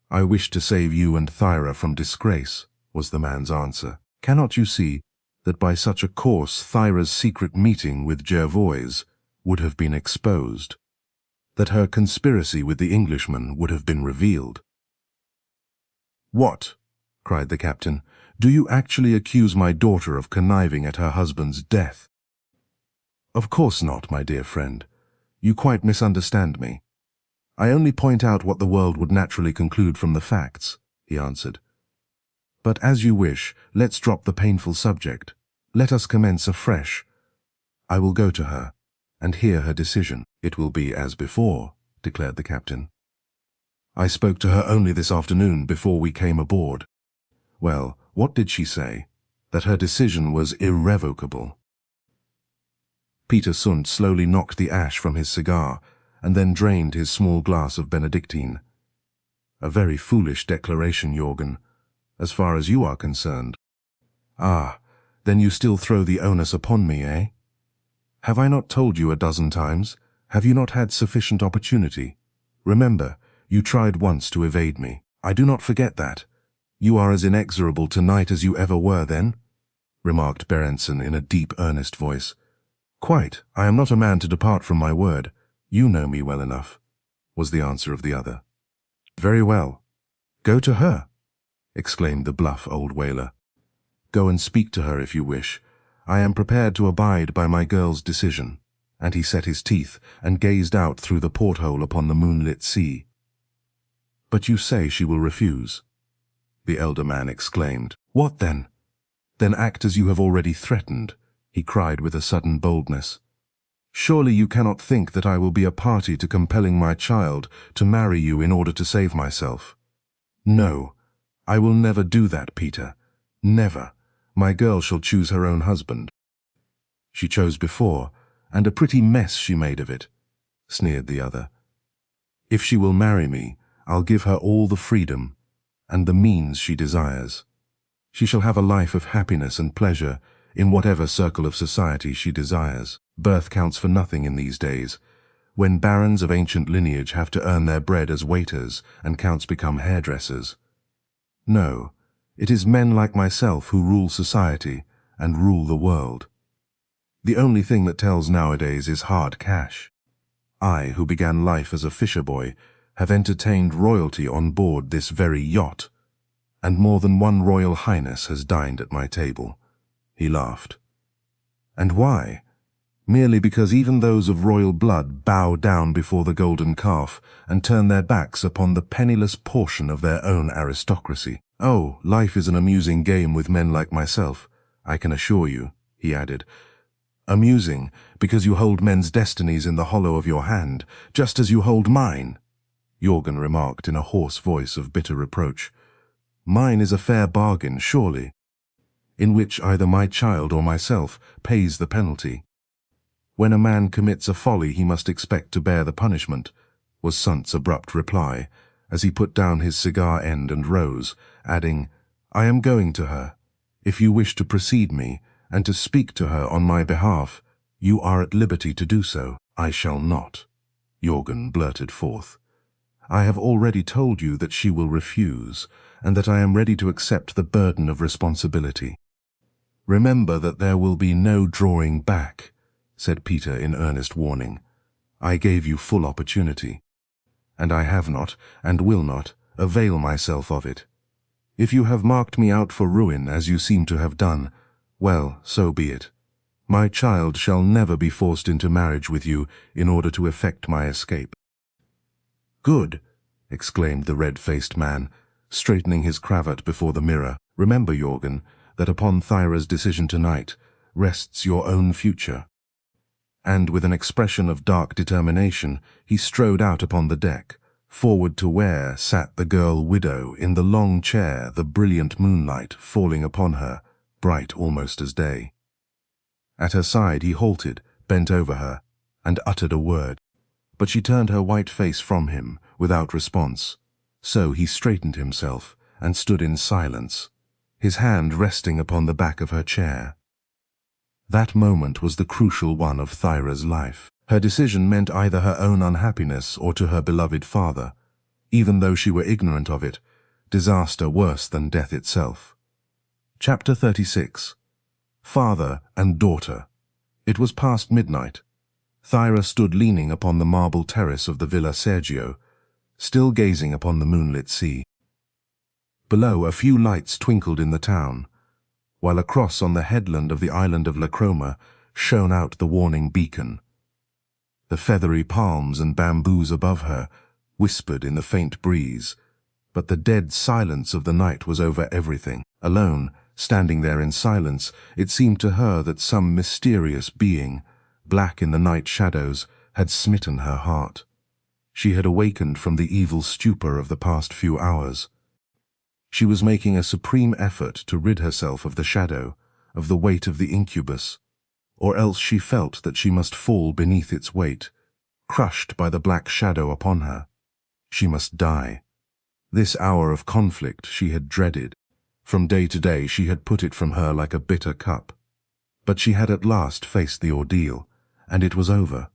I wish to save you and Thyra from disgrace, was the man's answer. Cannot you see that by such a course Thyra's secret meeting with Jervoise would have been exposed, that her conspiracy with the Englishman would have been revealed?" "What?" cried the captain. "Do you actually accuse my daughter of conniving at her husband's death?" "Of course not, my dear friend. You quite misunderstand me. I only point out what the world would naturally conclude from the facts," he answered. "But as you wish, let's drop the painful subject. Let us commence afresh. I will go to her and hear her decision." "It will be as before," declared the captain. "I spoke to her only this afternoon before we came aboard." "Well, what did she say?" "That her decision was irrevocable." Peter Sundt slowly knocked the ash from his cigar and then drained his small glass of Benedictine. "A very foolish declaration, Jorgen, as far as you are concerned." "Ah, then you still throw the onus upon me, eh? Have I not told you a dozen times? Have you not had sufficient opportunity? Remember, you tried once to evade me. I do not forget that. You are as inexorable tonight as you ever were then," remarked Berentsen in a deep, earnest voice. "Quite. I am not a man to depart from my word. You know me well enough," was the answer of the other. "Very well. Go to her," exclaimed the bluff old whaler. "Go and speak to her if you wish. I am prepared to abide by my girl's decision." And he set his teeth and gazed out through the porthole upon the moonlit sea. "But you say she will refuse?" the elder man exclaimed. "What then?" "Then act as you have already threatened," he cried with a sudden boldness. "Surely you cannot think that I will be a party to compelling my child to marry you in order to save myself. No, I will never do that, Peter. Never. My girl shall choose her own husband." "She chose before, and a pretty mess she made of it," sneered the other. "If she will marry me, I'll give her all the freedom and the means she desires. She shall have a life of happiness and pleasure in whatever circle of society she desires. Birth counts for nothing in these days, when barons of ancient lineage have to earn their bread as waiters and counts become hairdressers. No, it is men like myself who rule society and rule the world. The only thing that tells nowadays is hard cash. I, who began life as a fisher boy, have entertained royalty on board this very yacht, and more than one royal highness has dined at my table." He laughed. "And why? Merely because even those of royal blood bow down before the golden calf and turn their backs upon the penniless portion of their own aristocracy. Oh, life is an amusing game with men like myself, I can assure you," he added. "Amusing because you hold men's destinies in the hollow of your hand, just as you hold mine," Jorgen remarked in a hoarse voice of bitter reproach. "Mine is a fair bargain, surely, in which either my child or myself pays the penalty. When a man commits a folly he must expect to bear the punishment," was Sundt's abrupt reply, as he put down his cigar end and rose, adding, "I am going to her. If you wish to precede me, and to speak to her on my behalf, you are at liberty to do so." "I shall not," Jorgen blurted forth. "I have already told you that she will refuse, and that I am ready to accept the burden of responsibility." "Remember that there will be no drawing back," said Peter in earnest warning. "I gave you full opportunity, and I have not, and will not, avail myself of it. If you have marked me out for ruin, as you seem to have done, well, so be it. My child shall never be forced into marriage with you in order to effect my escape." "Good," exclaimed the red-faced man, straightening his cravat before the mirror. "Remember, Jorgen, that upon Thyra's decision tonight rests your own future." And with an expression of dark determination, he strode out upon the deck, forward to where sat the girl widow in the long chair, the brilliant moonlight falling upon her, bright almost as day. At her side he halted, bent over her, and uttered a word. But she turned her white face from him, without response. So he straightened himself, and stood in silence, his hand resting upon the back of her chair. That moment was the crucial one of Thyra's life. Her decision meant either her own unhappiness or to her beloved father. Even though she were ignorant of it, disaster worse than death itself. Chapter 36. Father and Daughter. It was past midnight. Thyra stood leaning upon the marble terrace of the Villa Sergio, still gazing upon the moonlit sea. Below, a few lights twinkled in the town, while across on the headland of the island of La Croma shone out the warning beacon. The feathery palms and bamboos above her whispered in the faint breeze, but the dead silence of the night was over everything. Alone, standing there in silence, it seemed to her that some mysterious being, black in the night shadows, had smitten her heart. She had awakened from the evil stupor of the past few hours. She was making a supreme effort to rid herself of the shadow, of the weight of the incubus, or else she felt that she must fall beneath its weight, crushed by the black shadow upon her. She must die. This hour of conflict she had dreaded. From day to day she had put it from her like a bitter cup. But she had at last faced the ordeal, and it was over.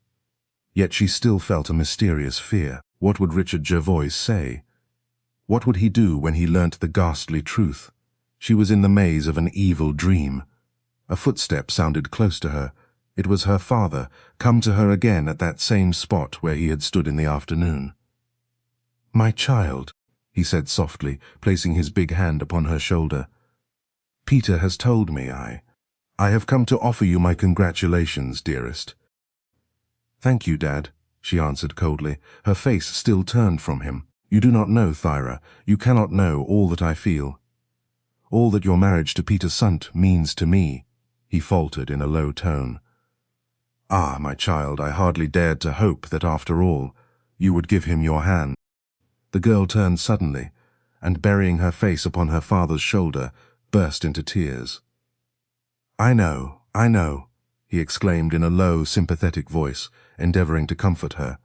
Yet she still felt a mysterious fear. What would Richard Jervoise say? What would he do when he learnt the ghastly truth? She was in the maze of an evil dream. A footstep sounded close to her. It was her father, come to her again at that same spot where he had stood in the afternoon. "My child," he said softly, placing his big hand upon her shoulder. "Peter has told me I have come to offer you my congratulations, dearest." "Thank you, Dad," she answered coldly, her face still turned from him. "You do not know, Thyra, you cannot know all that I feel. All that your marriage to Peter Sundt means to me," he faltered in a low tone. "Ah, my child, I hardly dared to hope that after all, you would give him your hand." The girl turned suddenly, and burying her face upon her father's shoulder, burst into tears. I know," he exclaimed in a low, sympathetic voice, endeavoring to comfort her.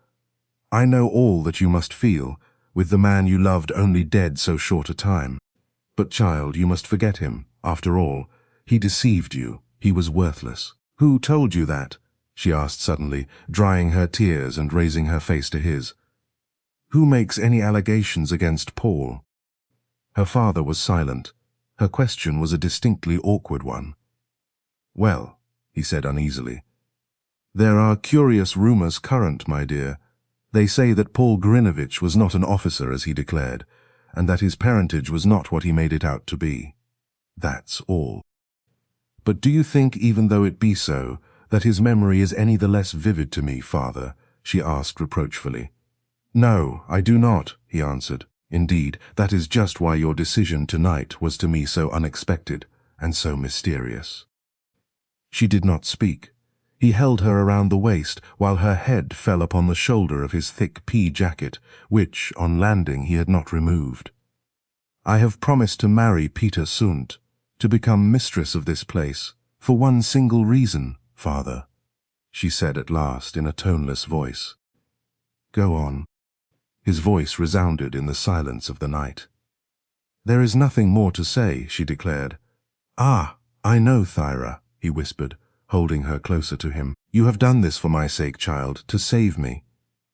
"I know all that you must feel, with the man you loved only dead so short a time. But, child, you must forget him. After all, he deceived you. He was worthless." "Who told you that?" she asked suddenly, drying her tears and raising her face to his. "Who makes any allegations against Paul?" Her father was silent. Her question was a distinctly awkward one. "Well," he said uneasily, "there are curious rumors current, my dear. They say that Paul Grinevitch was not an officer as he declared, and that his parentage was not what he made it out to be. That's all. But do you think, even though it be so, that his memory is any the less vivid to me, father?" she asked reproachfully. "No, I do not," he answered. "Indeed, that is just why your decision tonight was to me so unexpected and so mysterious." She did not speak. He held her around the waist, while her head fell upon the shoulder of his thick pea jacket, which, on landing, he had not removed. "I have promised to marry Peter Sundt, to become mistress of this place, for one single reason, father," she said at last in a toneless voice. "Go on." His voice resounded in the silence of the night. "There is nothing more to say," she declared. "Ah, I know, Thyra," he whispered, holding her closer to him. "You have done this for my sake, child, to save me.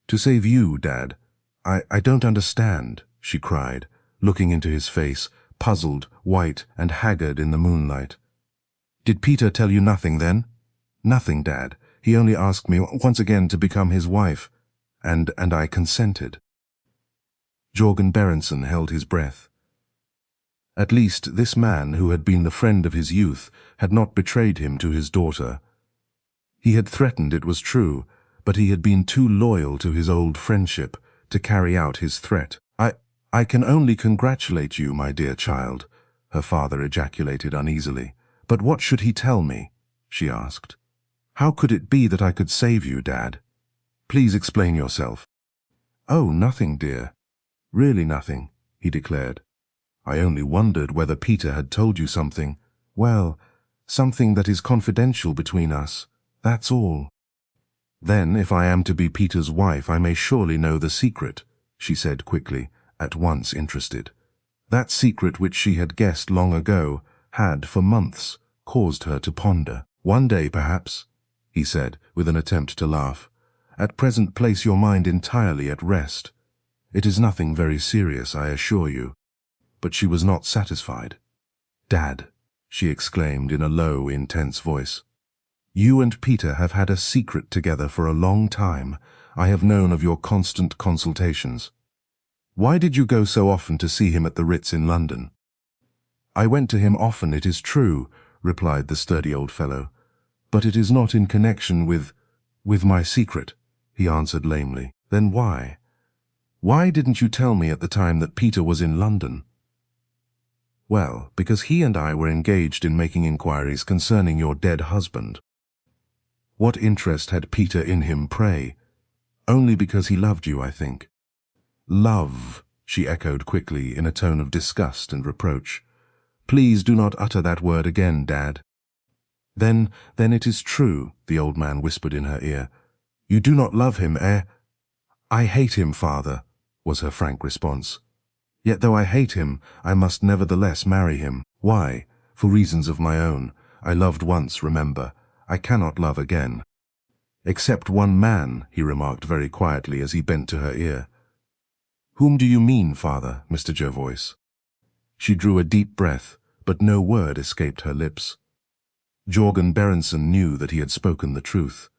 To save you, Dad. I don't understand," she cried, looking into his face, puzzled, white, and haggard in the moonlight. "Did Peter tell you nothing then?" "Nothing, Dad. He only asked me once again to become his wife, and I consented." Jorgen Berenson held his breath. At least this man, who had been the friend of his youth, had not betrayed him to his daughter, He had threatened, it was true, but he had been too loyal to his old friendship to carry out his threat. I can only congratulate you, my dear child, her father ejaculated uneasily. But what should he tell me? She asked. How could it be that I could save you, Dad? Please explain yourself. Oh, nothing, dear. Really nothing, he declared. I only wondered whether Peter had told you something. Well, something that is confidential between us. That's all. Then, if I am to be Peter's wife, I may surely know the secret, she said quickly, at once interested. That secret which she had guessed long ago had, for months, caused her to ponder. One day, perhaps, he said, with an attempt to laugh. At present, place your mind entirely at rest. It is nothing very serious, I assure you. But she was not satisfied. Dad, she exclaimed in a low, intense voice. You and Peter have had a secret together for a long time. I have known of your constant consultations. Why did you go so often to see him at the Ritz in London? I went to him often, it is true, replied the sturdy old fellow. But it is not in connection with my secret, he answered lamely. Then why? Why didn't you tell me at the time that Peter was in London? Well, because he and I were engaged in making inquiries concerning your dead husband. What interest had Peter in him, pray? Only because he loved you, I think. Love, she echoed quickly in a tone of disgust and reproach. Please do not utter that word again, Dad. Then it is true, the old man whispered in her ear. You do not love him, eh? I hate him, father, was her frank response. Yet though I hate him, I must nevertheless marry him. Why? For reasons of my own. I loved once, remember. I cannot love again. Except one man, he remarked very quietly as he bent to her ear. Whom do you mean, father, Mr. Jervoise? She drew a deep breath, but no word escaped her lips. Jorgen Berenson knew that he had spoken the truth.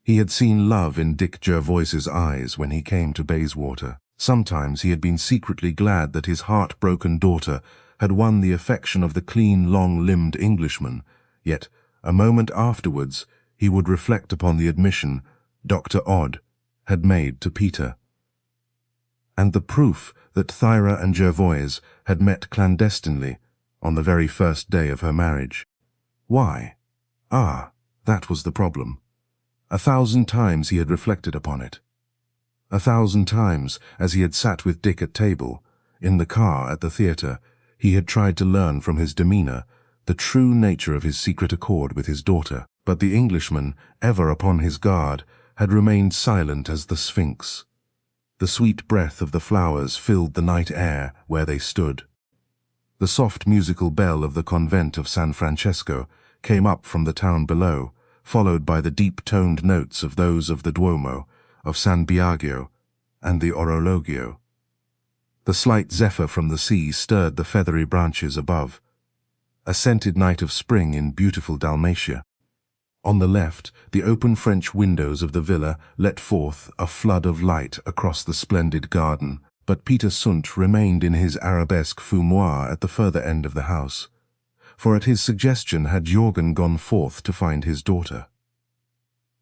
He had seen love in Dick Jervoise's eyes when he came to Bayswater. Sometimes he had been secretly glad that his heart-broken daughter had won the affection of the clean, long-limbed Englishman, yet, a moment afterwards, he would reflect upon the admission Dr. Odd had made to Peter. And the proof that Thyra and Jervoise had met clandestinely on the very first day of her marriage. Why? Ah, that was the problem. 1,000 times he had reflected upon it. 1,000 times, as he had sat with Dick at table, in the car, at the theatre, he had tried to learn from his demeanour the true nature of his secret accord with his daughter. But the Englishman, ever upon his guard, had remained silent as the Sphinx. The sweet breath of the flowers filled the night air where they stood. The soft musical bell of the convent of San Francesco came up from the town below, followed by the deep-toned notes of those of the Duomo, of San Biagio, and the Orologio. The slight zephyr from the sea stirred the feathery branches above. A scented night of spring in beautiful Dalmatia. On the left, the open French windows of the villa let forth a flood of light across the splendid garden, but Peter Sundt remained in his arabesque fumoir at the further end of the house, for at his suggestion had Jorgen gone forth to find his daughter.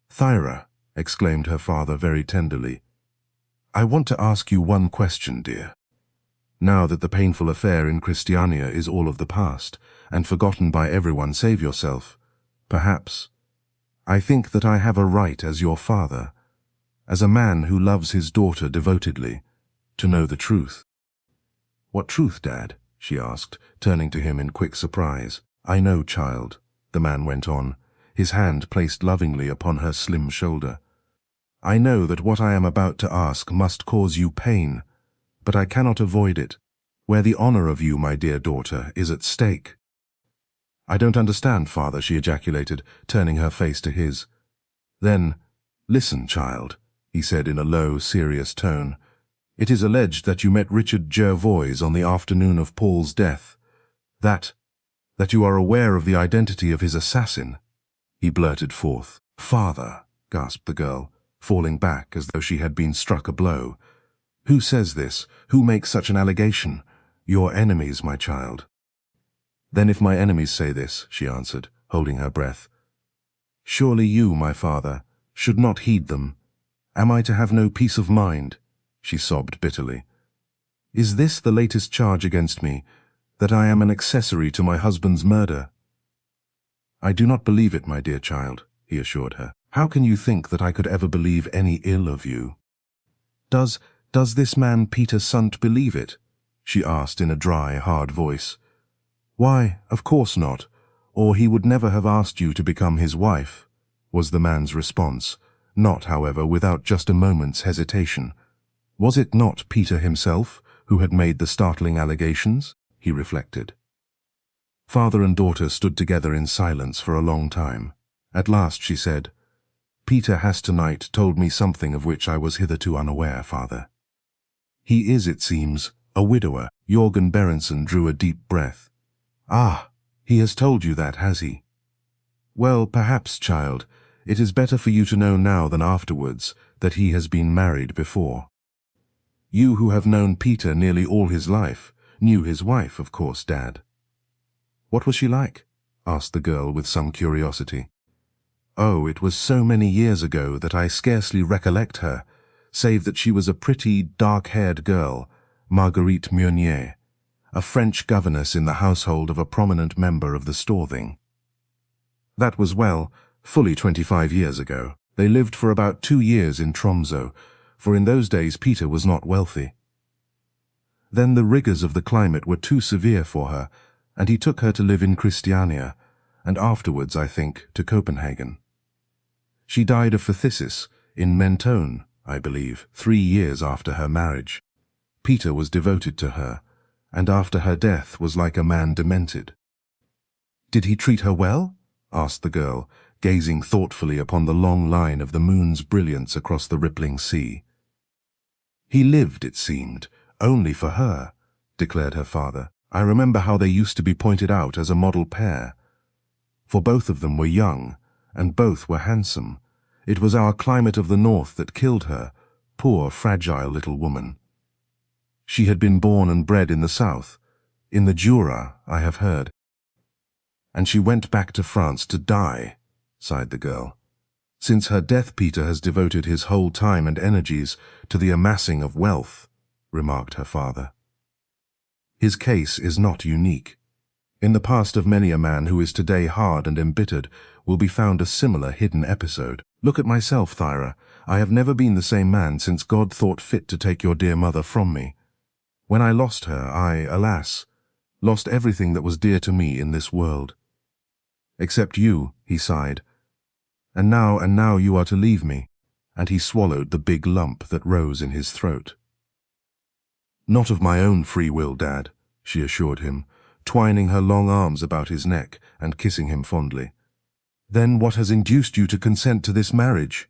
Thyra, exclaimed her father very tenderly, I want to ask you one question, dear. Now that the painful affair in Christiania is all of the past, and forgotten by everyone save yourself, perhaps, I think that I have a right as your father, as a man who loves his daughter devotedly, to know the truth. What truth, Dad? She asked, turning to him in quick surprise. I know, child, the man went on, his hand placed lovingly upon her slim shoulder. I know that what I am about to ask must cause you pain, but I cannot avoid it, where the honor of you, my dear daughter, is at stake. I don't understand, father, she ejaculated, turning her face to his. Then, listen, child, he said in a low, serious tone. It is alleged that you met Richard Jervoise on the afternoon of Paul's death. That you are aware of the identity of his assassin, he blurted forth. Father, gasped the girl, falling back as though she had been struck a blow. Who says this? Who makes such an allegation? Your enemies, my child. Then if my enemies say this, she answered, holding her breath, Surely you, my father, should not heed them. Am I to have no peace of mind? She sobbed bitterly. Is this the latest charge against me, that I am an accessory to my husband's murder? I do not believe it, my dear child, he assured her. How can you think that I could ever believe any ill of you? Does this man Peter Sundt believe it? She asked in a dry, hard voice. Why, of course not, or he would never have asked you to become his wife, was the man's response, not, however, without just a moment's hesitation. Was it not Peter himself who had made the startling allegations? He reflected. Father and daughter stood together in silence for a long time. At last she said, Peter has tonight told me something of which I was hitherto unaware, father. He is, it seems, a widower. Jörgen Berenson drew a deep breath. Ah, he has told you that, has he? Well, perhaps, child, it is better for you to know now than afterwards that he has been married before. You who have known Peter nearly all his life, knew his wife, of course, Dad. What was she like? Asked the girl with some curiosity. Oh, it was so many years ago that I scarcely recollect her, save that she was a pretty, dark-haired girl, Marguerite Meunier, a French governess in the household of a prominent member of the Storthing. That was, well, fully 25 years ago. They lived for about 2 years in Tromsø, for in those days Peter was not wealthy. Then the rigors of the climate were too severe for her, and he took her to live in Christiania, and afterwards, I think, to Copenhagen. She died of phthisis in Mentone, I believe, 3 years after her marriage. Peter was devoted to her, and after her death was like a man demented. Did he treat her well? Asked the girl, gazing thoughtfully upon the long line of the moon's brilliance across the rippling sea. He lived, it seemed, only for her, declared her father. I remember how they used to be pointed out as a model pair. For both of them were young, and both were handsome. It was our climate of the north that killed her, poor, fragile little woman. She had been born and bred in the south, in the Jura, I have heard. And she went back to France to die, sighed the girl. Since her death, Peter has devoted his whole time and energies to the amassing of wealth, remarked her father. His case is not unique. In the past of many a man who is today hard and embittered will be found a similar hidden episode. Look at myself, Thyra. I have never been the same man since God thought fit to take your dear mother from me. When I lost her, I, alas, lost everything that was dear to me in this world. Except you, he sighed. And now you are to leave me. And he swallowed the big lump that rose in his throat. Not of my own free will, Dad, she assured him, twining her long arms about his neck and kissing him fondly. Then what has induced you to consent to this marriage?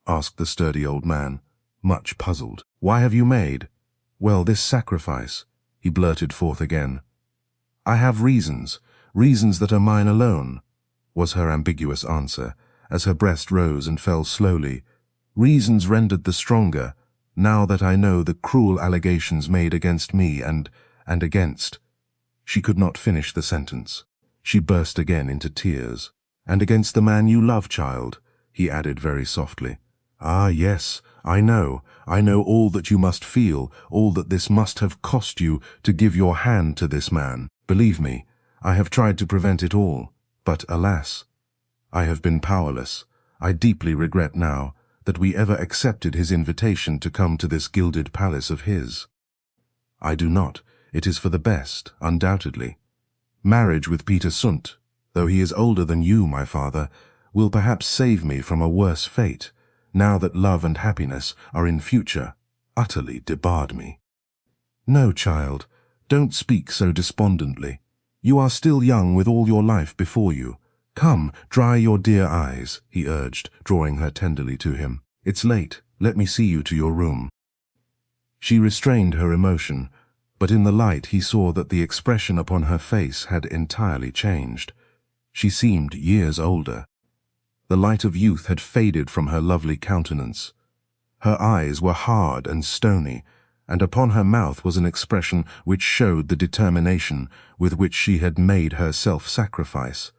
Asked the sturdy old man, much puzzled. Why have you made, well, this sacrifice? He blurted forth again. I have reasons that are mine alone, was her ambiguous answer, as her breast rose and fell slowly. Reasons rendered the stronger, now that I know the cruel allegations made against me and against. She could not finish the sentence. She burst again into tears. And against the man you love, child, he added very softly. Ah, yes, I know all that you must feel, all that this must have cost you to give your hand to this man. Believe me, I have tried to prevent it all, but alas, I have been powerless. I deeply regret now that we ever accepted his invitation to come to this gilded palace of his. I do not. It is for the best, undoubtedly. Marriage with Peter Sundt, though he is older than you, my father, will perhaps save me from a worse fate, now that love and happiness are in future utterly debarred me. No, child, don't speak so despondently. You are still young with all your life before you. Come, dry your dear eyes, he urged, drawing her tenderly to him. It's late. Let me see you to your room. She restrained her emotion, but in the light he saw that the expression upon her face had entirely changed. She seemed years older. The light of youth had faded from her lovely countenance. Her eyes were hard and stony, and upon her mouth was an expression which showed the determination with which she had made her self-sacrifice,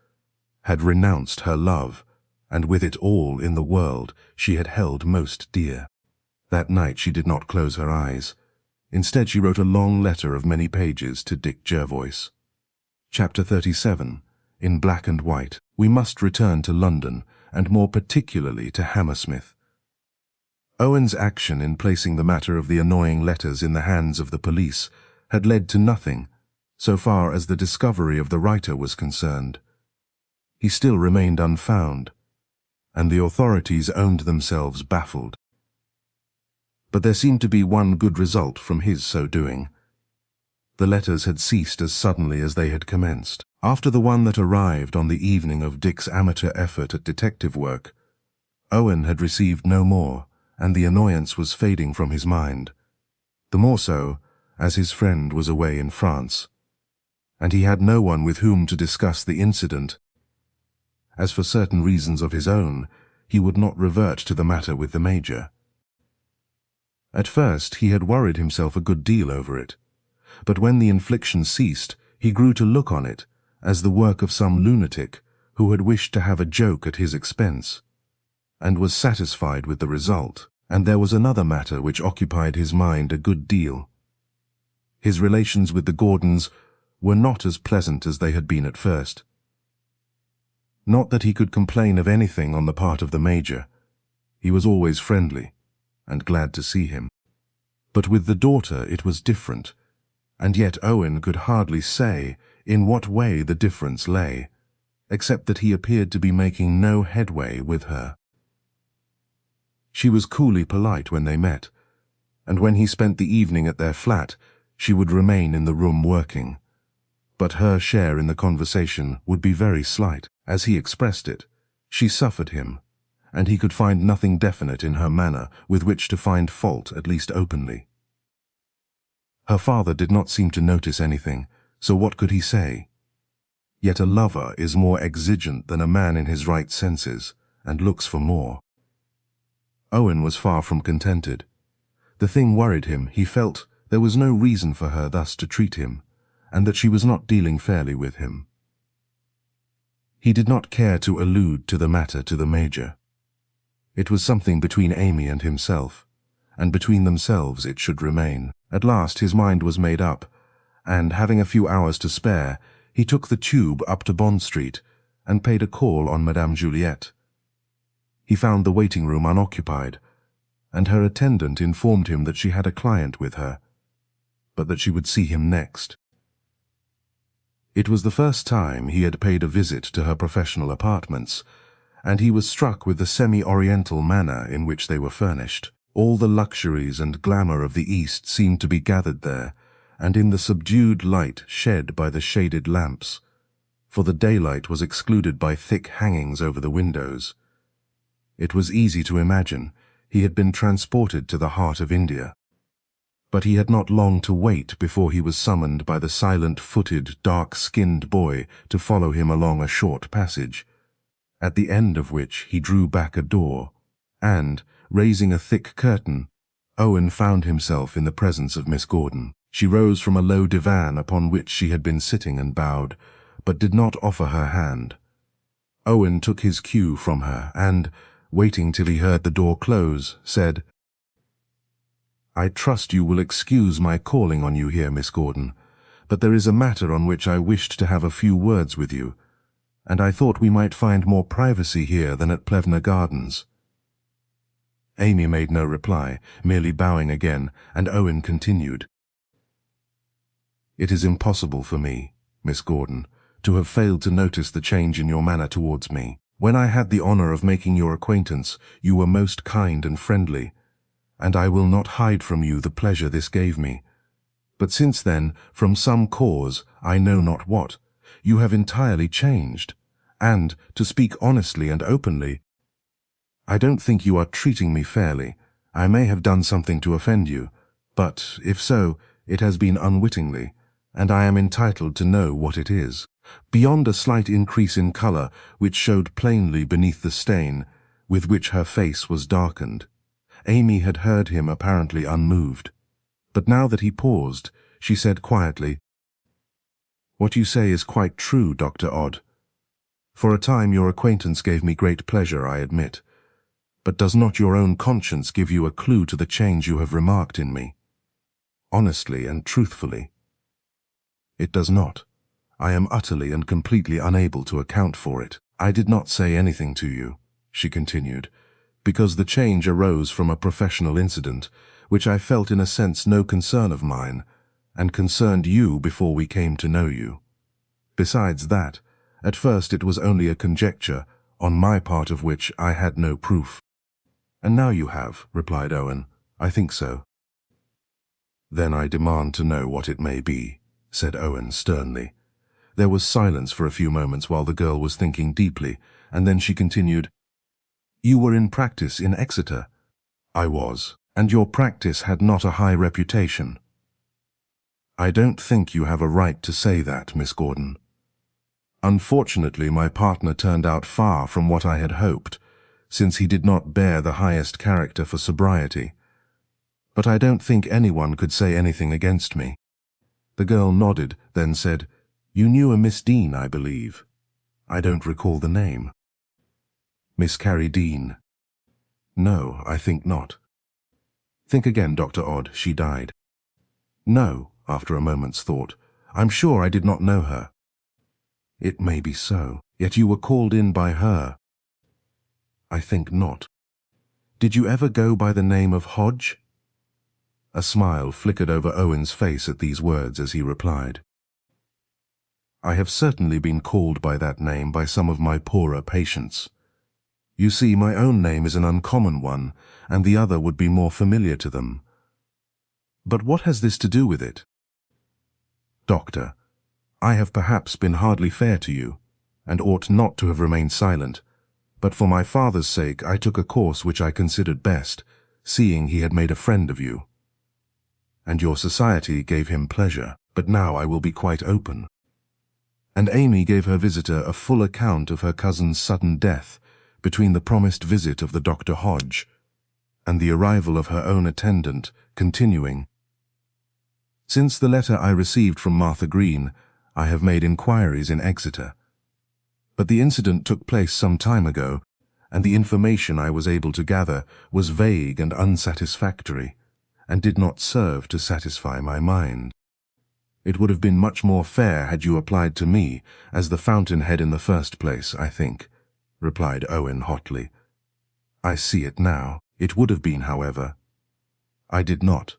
had renounced her love, and with it all in the world she had held most dear. That night she did not close her eyes. Instead she wrote a long letter of many pages to Dick Jervoise. Chapter 37. In black and white. We must return to London, and more particularly to Hammersmith. Owen's action in placing the matter of the annoying letters in the hands of the police had led to nothing, so far as the discovery of the writer was concerned. He still remained unfound, and the authorities owned themselves baffled. But there seemed to be one good result from his so doing. The letters had ceased as suddenly as they had commenced. After the one that arrived on the evening of Dick's amateur effort at detective work, Owen had received no more, and the annoyance was fading from his mind. The more so, as his friend was away in France, and he had no one with whom to discuss the incident, as for certain reasons of his own, he would not revert to the matter with the Major. At first he had worried himself a good deal over it, but when the infliction ceased, he grew to look on it as the work of some lunatic who had wished to have a joke at his expense, and was satisfied with the result. And there was another matter which occupied his mind a good deal. His relations with the Gordons were not as pleasant as they had been at first. Not that he could complain of anything on the part of the Major. He was always friendly, and glad to see him. But with the daughter it was different, and yet Owen could hardly say in what way the difference lay, except that he appeared to be making no headway with her. She was coolly polite when they met, and when he spent the evening at their flat, she would remain in the room working. But her share in the conversation would be very slight. As he expressed it, she suffered him, and he could find nothing definite in her manner with which to find fault, at least openly. Her father did not seem to notice anything, so what could he say? Yet a lover is more exigent than a man in his right senses, and looks for more. Owen was far from contented. The thing worried him. He felt there was no reason for her thus to treat him, and that she was not dealing fairly with him. He did not care to allude to the matter to the Major. It was something between Amy and himself, and between themselves it should remain. At last his mind was made up, and having a few hours to spare, he took the tube up to Bond Street and paid a call on Madame Juliette. He found the waiting room unoccupied, and her attendant informed him that she had a client with her, but that she would see him next. It was the first time he had paid a visit to her professional apartments, and he was struck with the semi-oriental manner in which they were furnished. All the luxuries and glamour of the East seemed to be gathered there, and in the subdued light shed by the shaded lamps, for the daylight was excluded by thick hangings over the windows. It was easy to imagine he had been transported to the heart of India. But he had not long to wait before he was summoned by the silent-footed, dark-skinned boy to follow him along a short passage, at the end of which he drew back a door, and, raising a thick curtain, Owen found himself in the presence of Miss Gordon. She rose from a low divan upon which she had been sitting and bowed, but did not offer her hand. Owen took his cue from her and, waiting till he heard the door close, said, "I trust you will excuse my calling on you here, Miss Gordon, but there is a matter on which I wished to have a few words with you, and I thought we might find more privacy here than at Plevna Gardens." Amy made no reply, merely bowing again, and Owen continued, "It is impossible for me, Miss Gordon, to have failed to notice the change in your manner towards me. When I had the honor of making your acquaintance, you were most kind and friendly, and I will not hide from you the pleasure this gave me. But since then, from some cause, I know not what, you have entirely changed, and, to speak honestly and openly, I don't think you are treating me fairly. I may have done something to offend you, but, if so, it has been unwittingly, and I am entitled to know what it is." Beyond a slight increase in color, which showed plainly beneath the stain, with which her face was darkened, Amy had heard him apparently unmoved. But now that he paused, she said quietly, "What you say is quite true, Dr. Odd. For a time your acquaintance gave me great pleasure, I admit. But does not your own conscience give you a clue to the change you have remarked in me? Honestly and truthfully. It does not. I am utterly and completely unable to account for it. I did not say anything to you, she continued, because the change arose from a professional incident, which I felt in a sense no concern of mine, and concerned you before we came to know you. Besides that, at first it was only a conjecture, on my part of which I had no proof. And now you have, replied Owen. I think so. Then I demand to know what it may be, said Owen sternly. There was silence for a few moments while the girl was thinking deeply, and then she continued, You were in practice in Exeter. I was, and your practice had not a high reputation. I don't think you have a right to say that, Miss Gordon. Unfortunately, my partner turned out far from what I had hoped, since he did not bear the highest character for sobriety. But I don't think anyone could say anything against me. The girl nodded, then said, You knew a Miss Dean, I believe. I don't recall the name. Miss Carrie Dean. No, I think not. Think again, Dr. Odd, she died. No, after a moment's thought. I'm sure I did not know her. It may be so, yet you were called in by her. I think not. Did you ever go by the name of Hodge? A smile flickered over Owen's face at these words as he replied. I have certainly been called by that name by some of my poorer patients. You see, my own name is an uncommon one, and the other would be more familiar to them. But what has this to do with it? Doctor, I have perhaps been hardly fair to you, and ought not to have remained silent, but for my father's sake I took a course which I considered best, seeing he had made a friend of you. And your society gave him pleasure, but now I will be quite open. And Amy gave her visitor a full account of her cousin's sudden death, between the promised visit of the Dr. Hodge, and the arrival of her own attendant, continuing, Since the letter I received from Martha Green, I have made inquiries in Exeter. But the incident took place some time ago, and the information I was able to gather was vague and unsatisfactory, and did not serve to satisfy my mind. It would have been much more fair had you applied to me, as the fountainhead in the first place, I think, replied Owen hotly. I see it now. It would have been, however. I did not,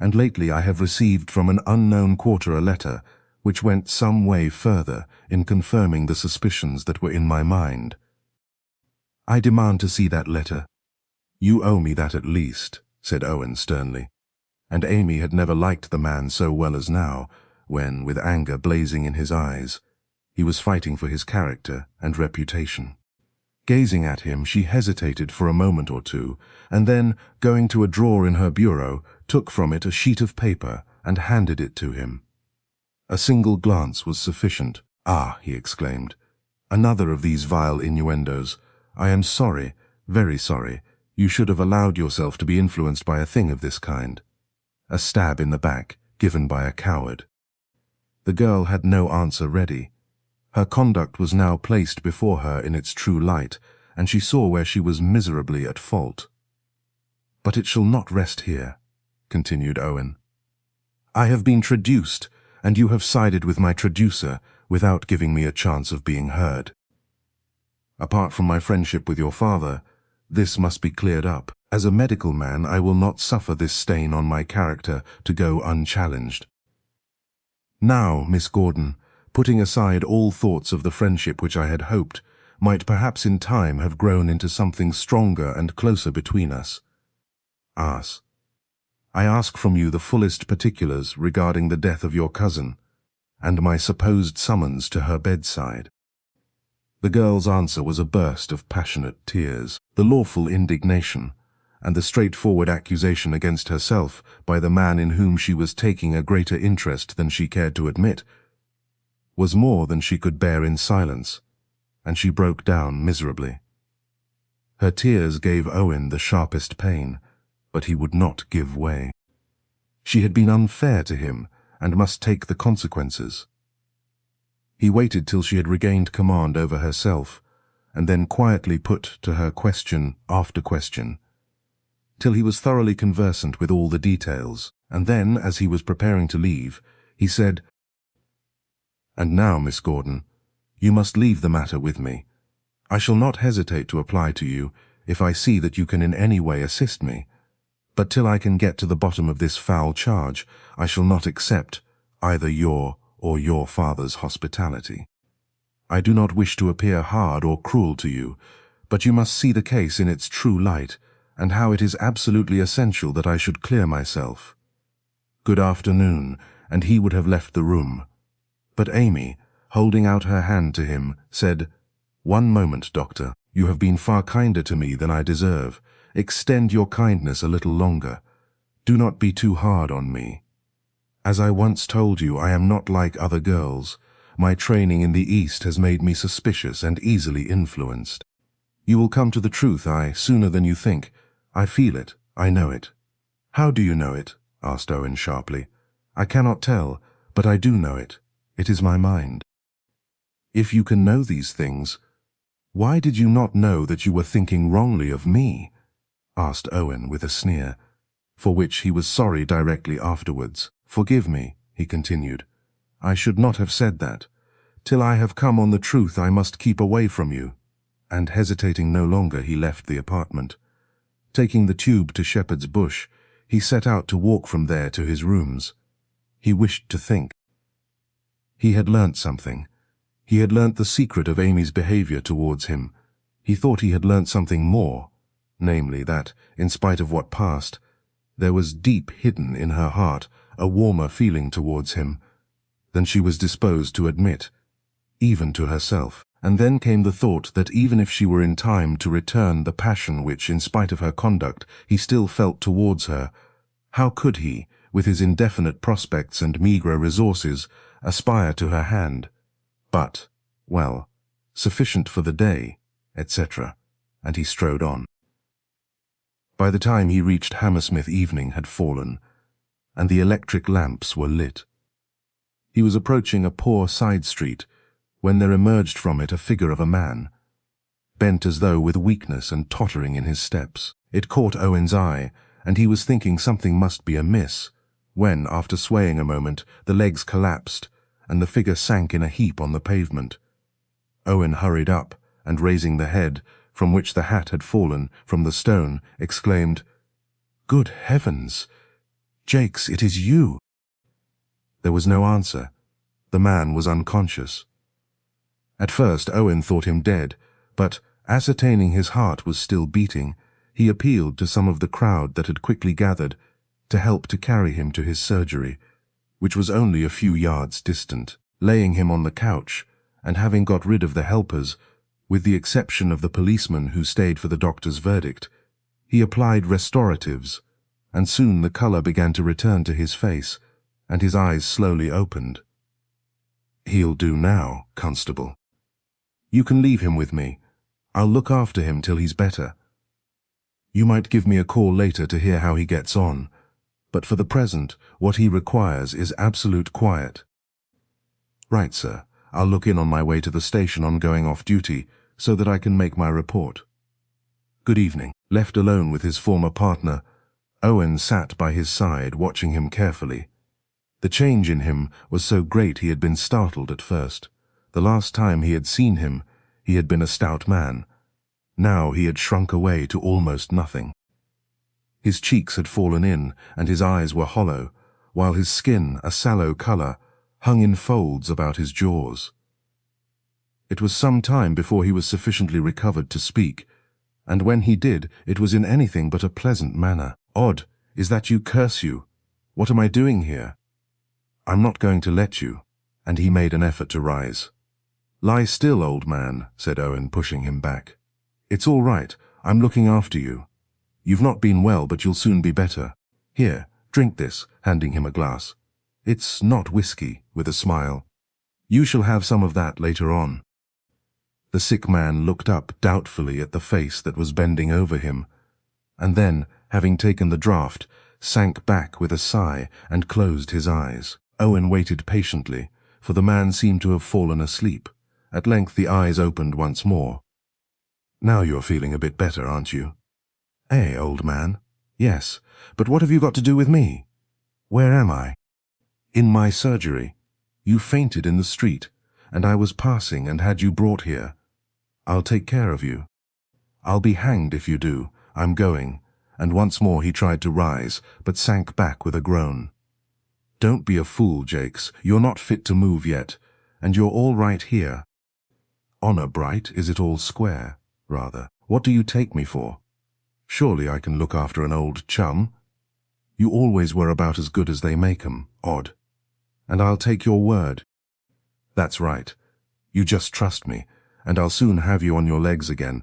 and lately I have received from an unknown quarter a letter, which went some way further in confirming the suspicions that were in my mind. I demand to see that letter. You owe me that at least, said Owen sternly, and Amy had never liked the man so well as now, when, with anger blazing in his eyes, he was fighting for his character and reputation. Gazing at him, she hesitated for a moment or two, and then, going to a drawer in her bureau, took from it a sheet of paper and handed it to him. A single glance was sufficient. Ah, he exclaimed, another of these vile innuendos. I am sorry, very sorry. You should have allowed yourself to be influenced by a thing of this kind. A stab in the back, given by a coward. The girl had no answer ready. Her conduct was now placed before her in its true light, and she saw where she was miserably at fault. But it shall not rest here, continued Owen. I have been traduced, and you have sided with my traducer without giving me a chance of being heard. Apart from my friendship with your father, this must be cleared up. As a medical man, I will not suffer this stain on my character to go unchallenged. Now, Miss Gordon, putting aside all thoughts of the friendship which I had hoped, might perhaps in time have grown into something stronger and closer between us. I ask from you the fullest particulars regarding the death of your cousin, and my supposed summons to her bedside. The girl's answer was a burst of passionate tears. The lawful indignation, and the straightforward accusation against herself by the man in whom she was taking a greater interest than she cared to admit, was more than she could bear in silence, and she broke down miserably. Her tears gave Owen the sharpest pain, but he would not give way. She had been unfair to him, and must take the consequences. He waited till she had regained command over herself, and then quietly put to her question after question, till he was thoroughly conversant with all the details, and then, as he was preparing to leave, he said, "And now, Miss Gordon, you must leave the matter with me. I shall not hesitate to apply to you if I see that you can in any way assist me, but till I can get to the bottom of this foul charge, I shall not accept either your or your father's hospitality. I do not wish to appear hard or cruel to you, but you must see the case in its true light, and how it is absolutely essential that I should clear myself." "Good afternoon," and he would have left the room. But Amy, holding out her hand to him, said, "One moment, Doctor. You have been far kinder to me than I deserve. Extend your kindness a little longer. Do not be too hard on me. As I once told you, I am not like other girls. My training in the East has made me suspicious and easily influenced. You will come to the truth, sooner than you think. I feel it. I know it." "How do you know it?" asked Owen sharply. "I cannot tell, but I do know it. It is my mind." "If you can know these things, why did you not know that you were thinking wrongly of me?" asked Owen with a sneer, for which he was sorry directly afterwards. "Forgive me," he continued. "I should not have said that. Till I have come on the truth, I must keep away from you." And hesitating no longer, he left the apartment. Taking the tube to Shepherd's Bush, he set out to walk from there to his rooms. He wished to think. He had learnt something. He had learnt the secret of Amy's behaviour towards him. He thought he had learnt something more, namely that, in spite of what passed, there was deep hidden in her heart a warmer feeling towards him than she was disposed to admit, even to herself. And then came the thought that even if she were in time to return the passion which, in spite of her conduct, he still felt towards her, how could he, with his indefinite prospects and meagre resources, aspire to her hand? But, well, sufficient for the day, etc., and he strode on. By the time he reached Hammersmith, evening had fallen, and the electric lamps were lit. He was approaching a poor side street, when there emerged from it a figure of a man, bent as though with weakness and tottering in his steps. It caught Owen's eye, and he was thinking something must be amiss, when, after swaying a moment, the legs collapsed, and the figure sank in a heap on the pavement. Owen hurried up, and raising the head, from which the hat had fallen from the stone, exclaimed, "Good heavens! Jakes, it is you!" There was no answer. The man was unconscious. At first Owen thought him dead, but, ascertaining his heart was still beating, he appealed to some of the crowd that had quickly gathered to help to carry him to his surgery, which was only a few yards distant. Laying him on the couch, and having got rid of the helpers, with the exception of the policeman who stayed for the doctor's verdict, he applied restoratives, and soon the colour began to return to his face, and his eyes slowly opened. "He'll do now, Constable. You can leave him with me. I'll look after him till he's better. You might give me a call later to hear how he gets on, but for the present what he requires is absolute quiet." "Right, sir. I'll look in on my way to the station on going off duty, so that I can make my report. Good evening." Left alone with his former partner, Owen sat by his side watching him carefully. The change in him was so great he had been startled at first. The last time he had seen him, he had been a stout man. Now he had shrunk away to almost nothing. His cheeks had fallen in, and his eyes were hollow, while his skin, a sallow colour, hung in folds about his jaws. It was some time before he was sufficiently recovered to speak, and when he did, it was in anything but a pleasant manner. "Odd, is that you, curse you? What am I doing here?" "I'm not going to let you," and he made an effort to rise. "Lie still, old man," said Owen, pushing him back. "It's all right. I'm looking after you. You've not been well, but you'll soon be better. Here, drink this," handing him a glass. "It's not whiskey," with a smile. "You shall have some of that later on." The sick man looked up doubtfully at the face that was bending over him, and then, having taken the draught, sank back with a sigh and closed his eyes. Owen waited patiently, for the man seemed to have fallen asleep. At length the eyes opened once more. "Now you're feeling a bit better, aren't you?" "Eh, old man?" "Yes, but what have you got to do with me?" "Where am I?" "In my surgery. You fainted in the street, and I was passing and had you brought here. I'll take care of you." "I'll be hanged if you do. I'm going." And once more he tried to rise, but sank back with a groan. "Don't be a fool, Jakes. You're not fit to move yet, and you're all right here." "Honor bright, is it all square? Rather. What do you take me for? Surely I can look after an old chum. You always were about as good as they make 'em, odd. And I'll take your word." "That's right. You just trust me, and I'll soon have you on your legs again."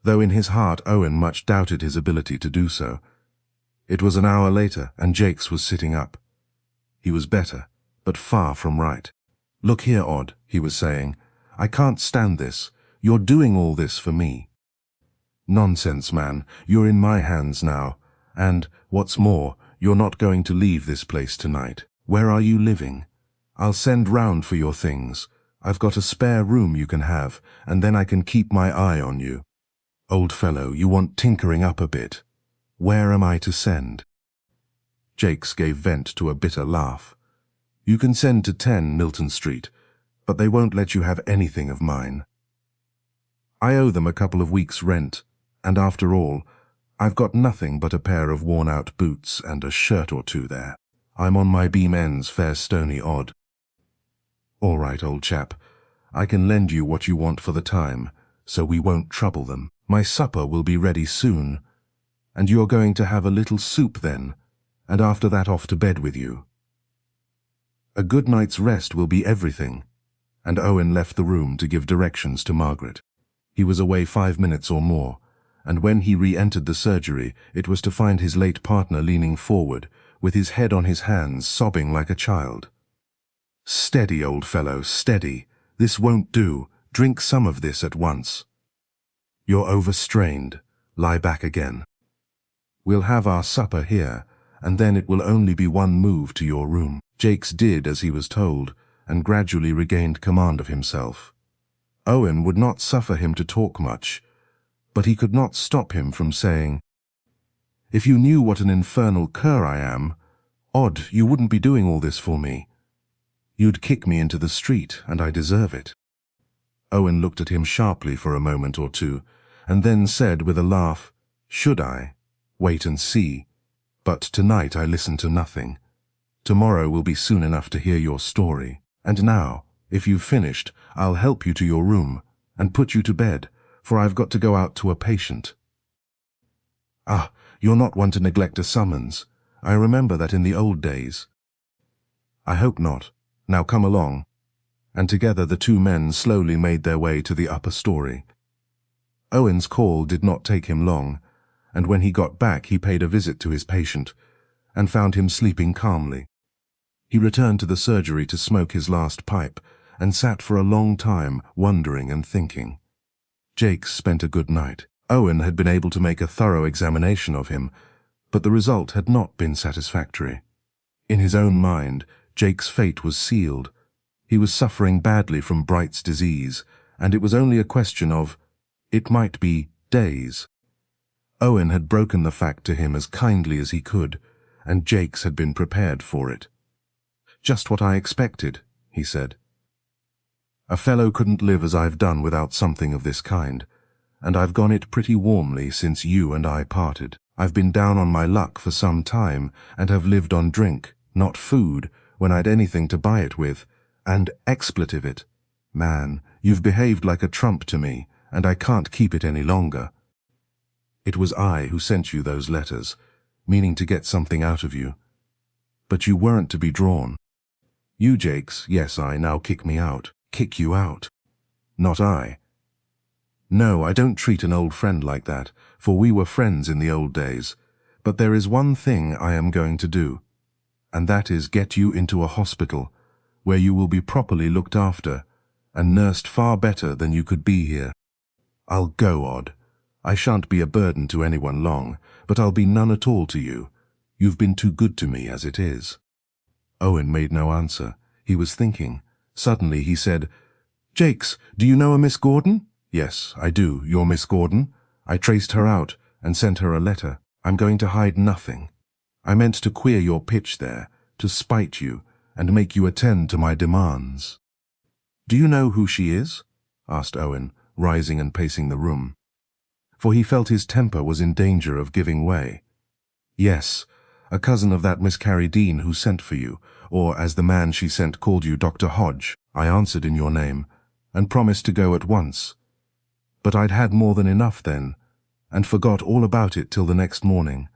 Though in his heart Owen much doubted his ability to do so. It was an hour later, and Jakes was sitting up. He was better, but far from right. "Look here, Odd," he was saying. "I can't stand this. You're doing all this for me." "Nonsense, man. You're in my hands now. And, what's more, you're not going to leave this place tonight. Where are you living? I'll send round for your things. I've got a spare room you can have, and then I can keep my eye on you." "Old fellow, you want tinkering up a bit. Where am I to send?" Jakes gave vent to a bitter laugh. "You can send to 10 Milton Street, but they won't let you have anything of mine. I owe them a couple of weeks' rent, and after all, I've got nothing but a pair of worn-out boots and a shirt or two there. I'm on my beam ends, fair stony odd." "All right, old chap. I can lend you what you want for the time, so we won't trouble them. My supper will be ready soon, and you're going to have a little soup then, and after that off to bed with you. A good night's rest will be everything." And Owen left the room to give directions to Margaret. He was away 5 minutes or more, and when he re-entered the surgery, it was to find his late partner leaning forward, with his head on his hands, sobbing like a child. "Steady, old fellow, steady. This won't do. Drink some of this at once. You're overstrained. Lie back again. We'll have our supper here, and then it will only be one move to your room." Jakes did as he was told, and gradually regained command of himself. Owen would not suffer him to talk much, but he could not stop him from saying, "If you knew what an infernal cur I am, Odd, you wouldn't be doing all this for me. You'd kick me into the street, and I deserve it." Owen looked at him sharply for a moment or two, and then said with a laugh, "Should I? Wait and see. But tonight I listen to nothing. Tomorrow will be soon enough to hear your story. And now, if you've finished, I'll help you to your room, and put you to bed, for I've got to go out to a patient." "Ah, you're not one to neglect a summons. I remember that in the old days." "I hope not. Now come along." And together the two men slowly made their way to the upper story. Owen's call did not take him long, and when he got back he paid a visit to his patient, and found him sleeping calmly. He returned to the surgery to smoke his last pipe, and sat for a long time, wondering and thinking. Jakes spent a good night. Owen had been able to make a thorough examination of him, but the result had not been satisfactory. In his own mind, Jakes' fate was sealed. He was suffering badly from Bright's disease, and it was only a question of, it might be, days. Owen had broken the fact to him as kindly as he could, and Jakes had been prepared for it. "Just what I expected," he said. "A fellow couldn't live as I've done without something of this kind, and I've gone it pretty warmly since you and I parted. I've been down on my luck for some time, and have lived on drink, not food, when I'd anything to buy it with, and expletive it. Man, you've behaved like a trump to me, and I can't keep it any longer. It was I who sent you those letters, meaning to get something out of you. But you weren't to be drawn. You, Jakes, yes, I now kick me out. Kick you out. Not I. No, I don't treat an old friend like that, for we were friends in the old days. But there is one thing I am going to do, and that is get you into a hospital, where you will be properly looked after, and nursed far better than you could be here. I'll go, Odd. I shan't be a burden to anyone long, but I'll be none at all to you. You've been too good to me as it is." Owen made no answer. He was thinking, Suddenly he said, "Jakes, do you know a Miss Gordon?" "Yes, I do. You're Miss Gordon? I traced her out and sent her a letter. I'm going to hide nothing. I meant to queer your pitch there, to spite you, and make you attend to my demands." "Do you know who she is?" asked Owen, rising and pacing the room. For he felt his temper was in danger of giving way. "Yes, a cousin of that Miss Carrie Dean who sent for you, or as the man she sent called you, Dr. Hodge. I answered in your name, and promised to go at once. But I'd had more than enough then, and forgot all about it till the next morning.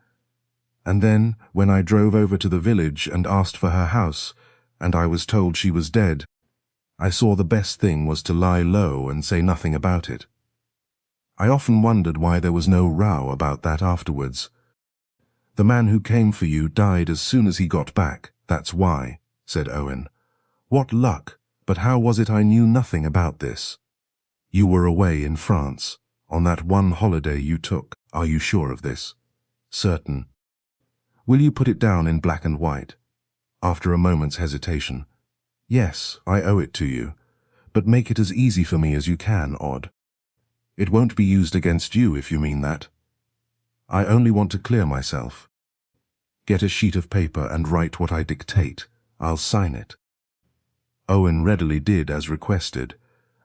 And then, when I drove over to the village and asked for her house, and I was told she was dead, I saw the best thing was to lie low and say nothing about it. I often wondered why there was no row about that afterwards. The man who came for you died as soon as he got back, that's why," said Owen. "What luck, but how was it I knew nothing about this?" "You were away in France, on that one holiday you took. Are you sure of this?" "Certain." "Will you put it down in black and white?" After a moment's hesitation. "Yes, I owe it to you, but make it as easy for me as you can, Odd. It won't be used against you if you mean that. I only want to clear myself. Get a sheet of paper and write what I dictate. I'll sign it." Owen readily did as requested,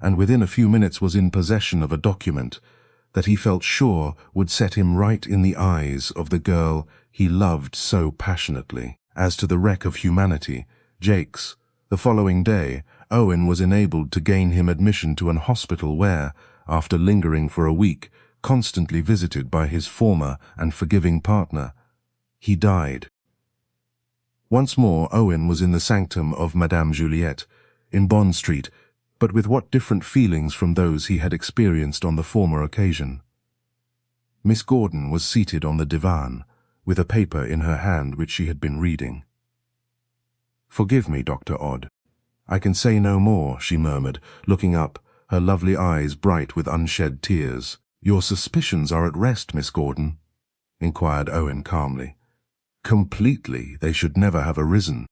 and within a few minutes was in possession of a document that he felt sure would set him right in the eyes of the girl he loved so passionately. As to the wreck of humanity, Jakes, the following day, Owen was enabled to gain him admission to an hospital where, after lingering for a week, constantly visited by his former and forgiving partner, he died. Once more Owen was in the sanctum of Madame Juliette, in Bond Street, but with what different feelings from those he had experienced on the former occasion. Miss Gordon was seated on the divan, with a paper in her hand which she had been reading. "Forgive me, Dr. Odd. I can say no more," she murmured, looking up, her lovely eyes bright with unshed tears. "Your suspicions are at rest, Miss Gordon?" inquired Owen calmly. "Completely. They should never have arisen."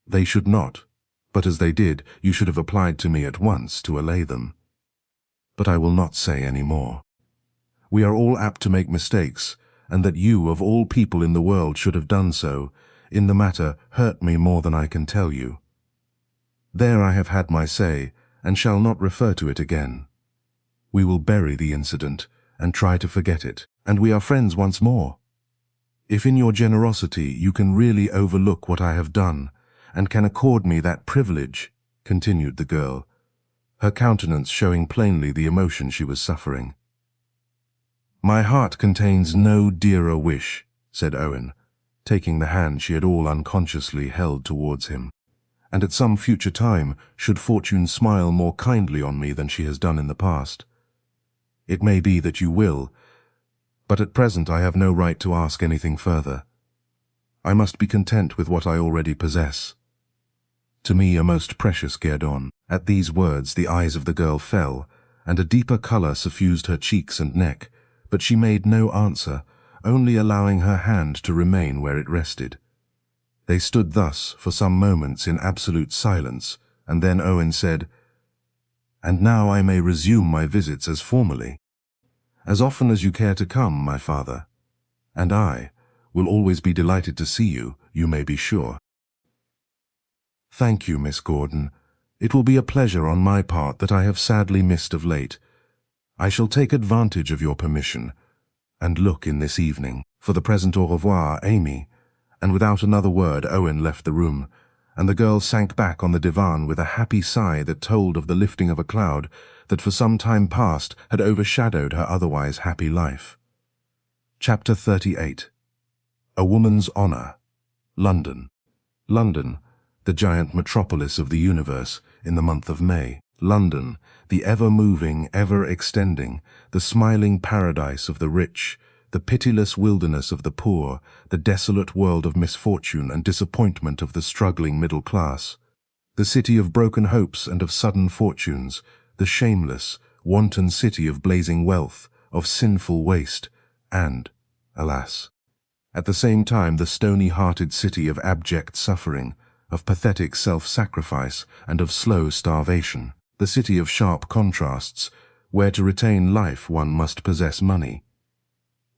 "They should not. But as they did, you should have applied to me at once to allay them. But I will not say any more. We are all apt to make mistakes, and that you, of all people in the world, should have done so, in the matter, hurt me more than I can tell you. There I have had my say, and shall not refer to it again. We will bury the incident, and try to forget it, and we are friends once more. If in your generosity you can really overlook what I have done, and can accord me that privilege," continued the girl, her countenance showing plainly the emotion she was suffering. "My heart contains no dearer wish," said Owen, taking the hand she had all unconsciously held towards him. "And at some future time, should fortune smile more kindly on me than she has done in the past, it may be that you will, but at present I have no right to ask anything further. I must be content with what I already possess. To me a most precious guerdon." At these words the eyes of the girl fell, and a deeper colour suffused her cheeks and neck, but she made no answer, only allowing her hand to remain where it rested. They stood thus for some moments in absolute silence, and then Owen said, "And now I may resume my visits as formerly. As often as you care to come, my father. And I will always be delighted to see you, you may be sure." "Thank you, Miss Gordon. It will be a pleasure on my part that I have sadly missed of late. I shall take advantage of your permission, and look in this evening. For the present, au revoir, Amy." And without another word Owen left the room, and the girl sank back on the divan with a happy sigh that told of the lifting of a cloud that for some time past had overshadowed her otherwise happy life. Chapter 38. A Woman's Honour. London. London, the giant metropolis of the universe, in the month of May. London, the ever-moving, ever-extending, the smiling paradise of the rich, the pitiless wilderness of the poor, the desolate world of misfortune and disappointment of the struggling middle class. The city of broken hopes and of sudden fortunes, the shameless, wanton city of blazing wealth, of sinful waste, and, alas, at the same time the stony-hearted city of abject suffering, of pathetic self-sacrifice, and of slow starvation. The city of sharp contrasts, where to retain life one must possess money.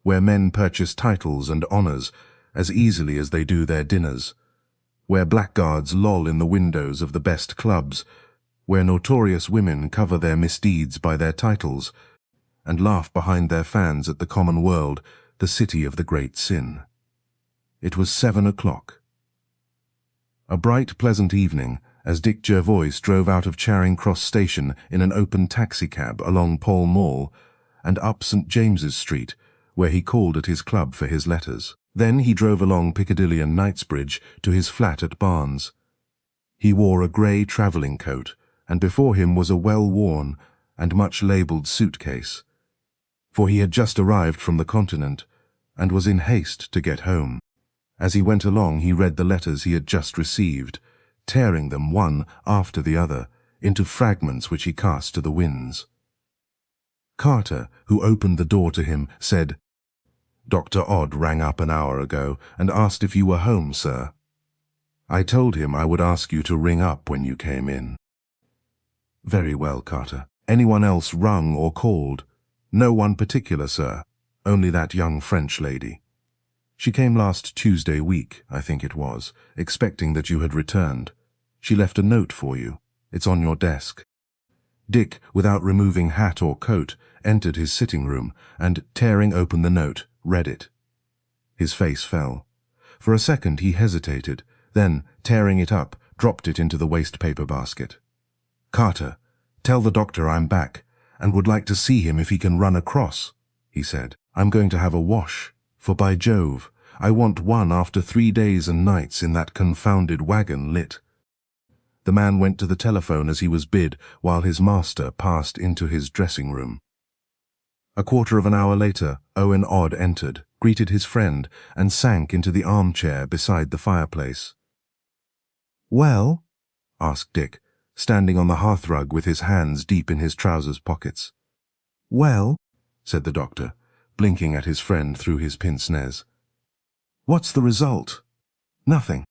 Where men purchase titles and honors as easily as they do their dinners. Where blackguards loll in the windows of the best clubs. Where notorious women cover their misdeeds by their titles, and laugh behind their fans at the common world, the city of the great sin. It was 7 o'clock. A bright, pleasant evening, as Dick Jervoise drove out of Charing Cross Station in an open taxicab along Pall Mall and up St. James's Street, where he called at his club for his letters. Then he drove along Piccadilly and Knightsbridge to his flat at Barnes. He wore a grey travelling coat, and before him was a well-worn and much-labelled suitcase, for he had just arrived from the continent and was in haste to get home. As he went along he read the letters he had just received, tearing them one after the other into fragments which he cast to the winds. Carter, who opened the door to him, said, "Dr. Odd rang up an hour ago and asked if you were home, sir. I told him I would ask you to ring up when you came in." "Very well, Carter. Anyone else rung or called?" "No one particular, sir. Only that young French lady. She came last Tuesday week, I think it was, expecting that you had returned. She left a note for you. It's on your desk." Dick, without removing hat or coat, entered his sitting room and, tearing open the note, read it. His face fell. For a second he hesitated, then, tearing it up, dropped it into the waste-paper basket. "Carter, tell the doctor I'm back, and would like to see him if he can run across," he said. "I'm going to have a wash, for by Jove, I want one after 3 days and nights in that confounded wagon lit." The man went to the telephone as he was bid, while his master passed into his dressing-room. A quarter of an hour later, Owen Odd entered, greeted his friend, and sank into the armchair beside the fireplace. "Well?" asked Dick, standing on the hearthrug with his hands deep in his trousers pockets. "Well?" said the doctor, blinking at his friend through his pince-nez. "What's the result?" "Nothing."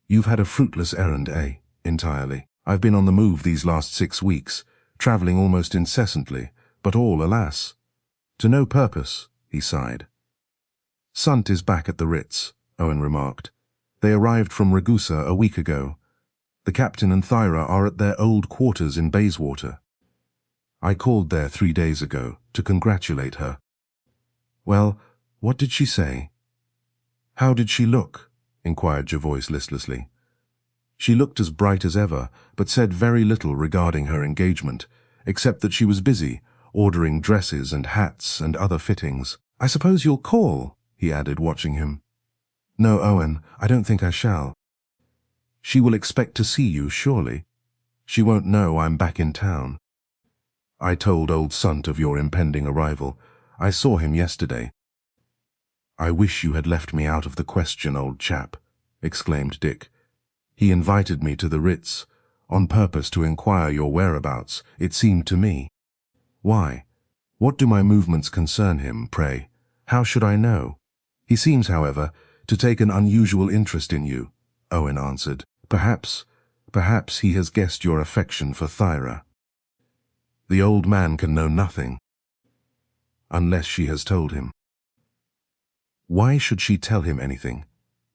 "You've had a fruitless errand, eh? Entirely. I've been on the move these last 6 weeks, travelling almost incessantly, but all, alas, to no purpose," he sighed. "Sundt is back at the Ritz," Owen remarked. "They arrived from Ragusa a week ago. The captain and Thyra are at their old quarters in Bayswater. I called there 3 days ago to congratulate her." "Well, what did she say?" "How did she look?" inquired Jervoise listlessly. "She looked as bright as ever, but said very little regarding her engagement, except that she was busy, ordering dresses and hats and other fittings. I suppose you'll call?" he added, watching him. "No, Owen, I don't think I shall." "She will expect to see you, surely. She won't know I'm back in town." "I told old Sundt of your impending arrival. I saw him yesterday." "I wish you had left me out of the question, old chap," exclaimed Dick. "He invited me to the Ritz, on purpose to inquire your whereabouts, it seemed to me." "Why? What do my movements concern him, pray? How should I know?" "He seems, however, to take an unusual interest in you," Owen answered. Perhaps he has guessed your affection for Thyra." "The old man can know nothing." "Unless she has told him." "Why should she tell him anything?"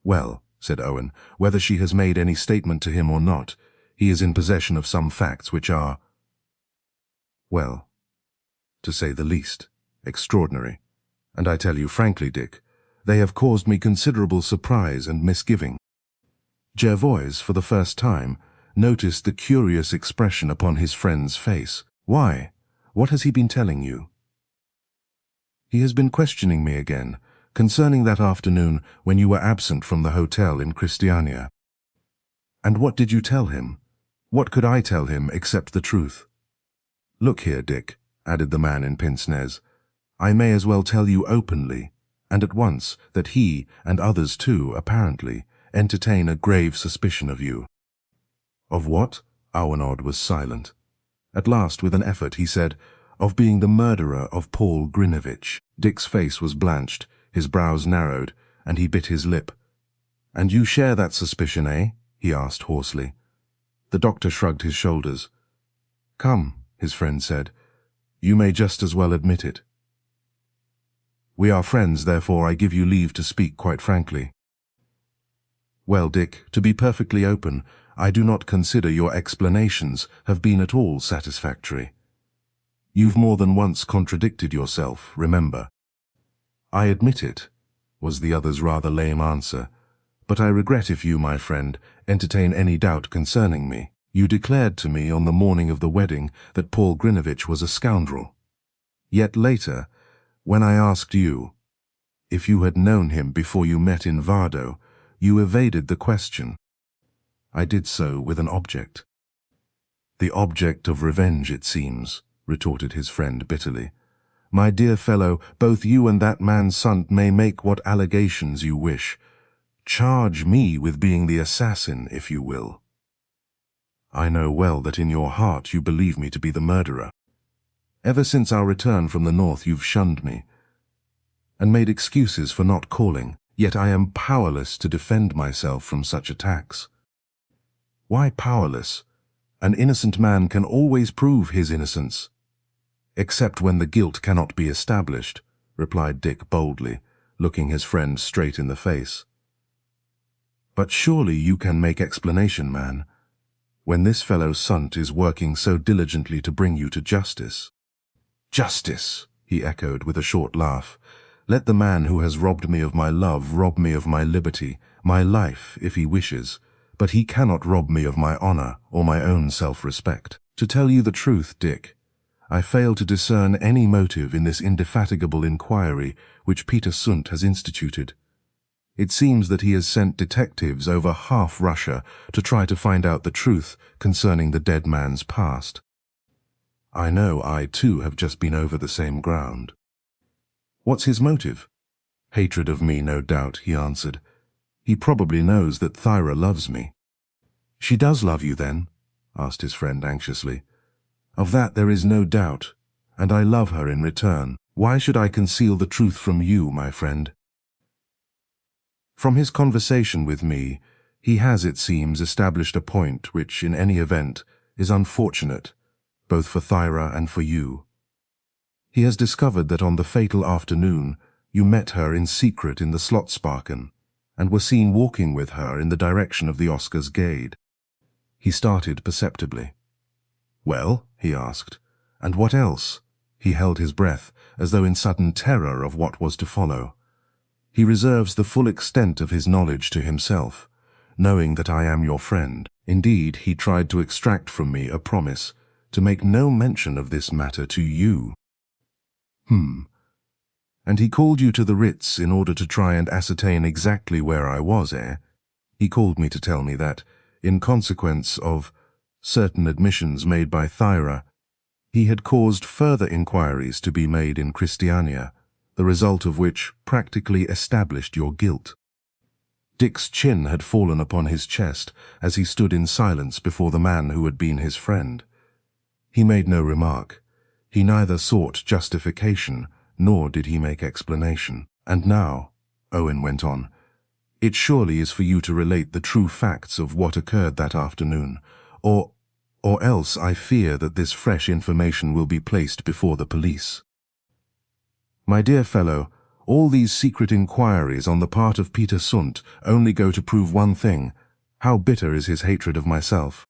"Well," said Owen, "whether she has made any statement to him or not, he is in possession of some facts which are, well, to say the least, extraordinary. And I tell you frankly, Dick, they have caused me considerable surprise and misgiving." Jervoise, for the first time, noticed the curious expression upon his friend's face. "Why? What has he been telling you?" "He has been questioning me again, concerning that afternoon when you were absent from the hotel in Christiania." "And what did you tell him?" "What could I tell him except the truth?" "Look here, Dick," added the man in pince-nez, "I may as well tell you openly, and at once, that he, and others too, apparently, entertain a grave suspicion of you." "Of what?" Owen Odd was silent. At last, with an effort, he said, "Of being the murderer of Paul Grinevitch." Dick's face was blanched, his brows narrowed, and he bit his lip. And you share that suspicion, eh? He asked hoarsely. The doctor shrugged his shoulders. Come, his friend said. You may just as well admit it. We are friends, therefore I give you leave to speak quite frankly. Well, Dick, to be perfectly open, I do not consider your explanations have been at all satisfactory. You've more than once contradicted yourself, remember. I admit it, was the other's rather lame answer, but I regret if you, my friend, entertain any doubt concerning me. You declared to me on the morning of the wedding that Paul Grinevitch was a scoundrel. Yet later, when I asked you if you had known him before you met in Vardo, you evaded the question. I did so with an object. The object of revenge, it seems, retorted his friend bitterly. My dear fellow, both you and that man Sundt may make what allegations you wish. Charge me with being the assassin, if you will. I know well that in your heart you believe me to be the murderer. Ever since our return from the north you've shunned me, and made excuses for not calling, yet I am powerless to defend myself from such attacks. Why powerless? An innocent man can always prove his innocence. Except when the guilt cannot be established, replied Dick boldly, looking his friend straight in the face. But surely you can make explanation, man, when this fellow Sundt is working so diligently to bring you to justice. Justice, he echoed with a short laugh. Let the man who has robbed me of my love rob me of my liberty, my life, if he wishes, but he cannot rob me of my honor or my own self-respect. To tell you the truth, Dick, I fail to discern any motive in this indefatigable inquiry which Peter Sundt has instituted. It seems that he has sent detectives over half Russia to try to find out the truth concerning the dead man's past. I know I, too, have just been over the same ground. What's his motive? Hatred of me, no doubt, he answered. He probably knows that Thyra loves me. She does love you, then? Asked his friend anxiously. Of that there is no doubt, and I love her in return. Why should I conceal the truth from you, my friend? From his conversation with me, he has, it seems, established a point which, in any event, is unfortunate, both for Thyra and for you. He has discovered that on the fatal afternoon you met her in secret in the Slottsparken, and were seen walking with her in the direction of the Oscars Gade. He started perceptibly. Well, he asked, and what else? He held his breath, as though in sudden terror of what was to follow. He reserves the full extent of his knowledge to himself, knowing that I am your friend. Indeed, he tried to extract from me a promise to make no mention of this matter to you. And he called you to the Ritz in order to try and ascertain exactly where I was, eh? He called me to tell me that, in consequence of certain admissions made by Thyra, he had caused further inquiries to be made in Christiania, the result of which practically established your guilt. Dick's chin had fallen upon his chest as he stood in silence before the man who had been his friend. He made no remark. He neither sought justification, nor did he make explanation. And now, Owen went on, it surely is for you to relate the true facts of what occurred that afternoon, or else I fear that this fresh information will be placed before the police. My dear fellow, all these secret inquiries on the part of Peter Sundt only go to prove one thing: how bitter is his hatred of myself.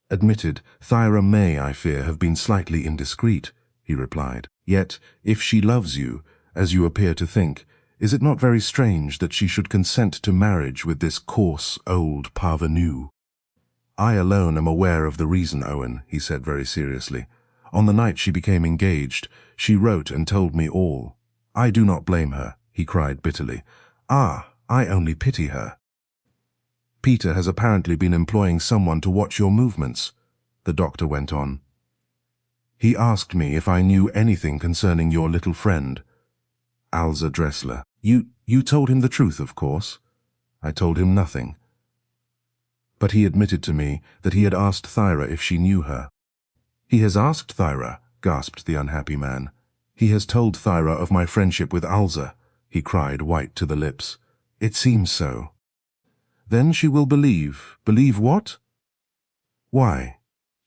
Admitted, Thyra may, I fear, have been slightly indiscreet, he replied. Yet, if she loves you, as you appear to think, is it not very strange that she should consent to marriage with this coarse, old parvenu? I alone am aware of the reason, Owen, he said very seriously. On the night she became engaged, she wrote and told me all. I do not blame her, he cried bitterly. I only pity her. Peter has apparently been employing someone to watch your movements, the doctor went on. He asked me if I knew anything concerning your little friend, Alza Dressler. You told him the truth, of course? I told him nothing. But he admitted to me that he had asked Thyra if she knew her. He has asked Thyra, gasped the unhappy man. He has told Thyra of my friendship with Alza, he cried, white to the lips. It seems so. Then she will believe. Believe what? Why?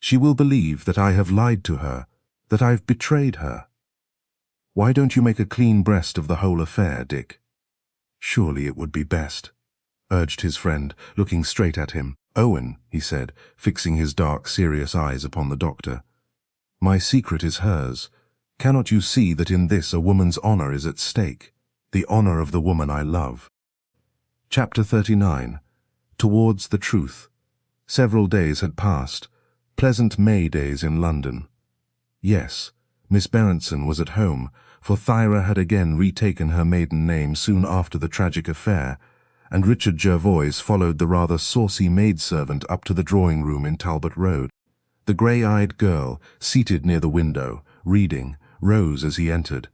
She will believe that I have lied to her, that I've betrayed her. Why don't you make a clean breast of the whole affair, Dick? Surely it would be best, urged his friend, looking straight at him. Owen, he said, fixing his dark, serious eyes upon the doctor. My secret is hers. Cannot you see that in this a woman's honor is at stake? The honor of the woman I love. Chapter 39. Towards the Truth. Several days had passed. Pleasant May days in London. Yes, Miss Berenson was at home, for Thyra had again retaken her maiden name soon after the tragic affair, and Richard Jervoise followed the rather saucy maidservant up to the drawing-room in Talbot Road. The grey-eyed girl, seated near the window, reading, rose as he entered,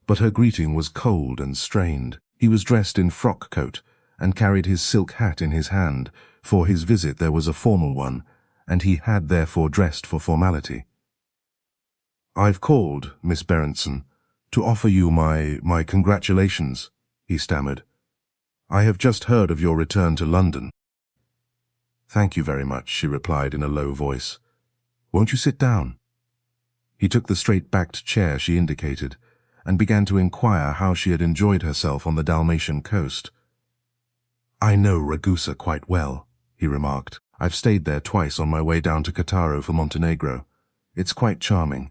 but her greeting was cold and strained. He was dressed in frock-coat, and carried his silk hat in his hand. For his visit there was a formal one, and he had therefore dressed for formality. "I've called, Miss Berenson, to offer you my congratulations," he stammered. "I have just heard of your return to London." "Thank you very much," she replied in a low voice. "Won't you sit down?" He took the straight-backed chair she indicated, and began to inquire how she had enjoyed herself on the Dalmatian coast. "I know Ragusa quite well," he remarked. "I've stayed there twice on my way down to Cattaro for Montenegro. It's quite charming.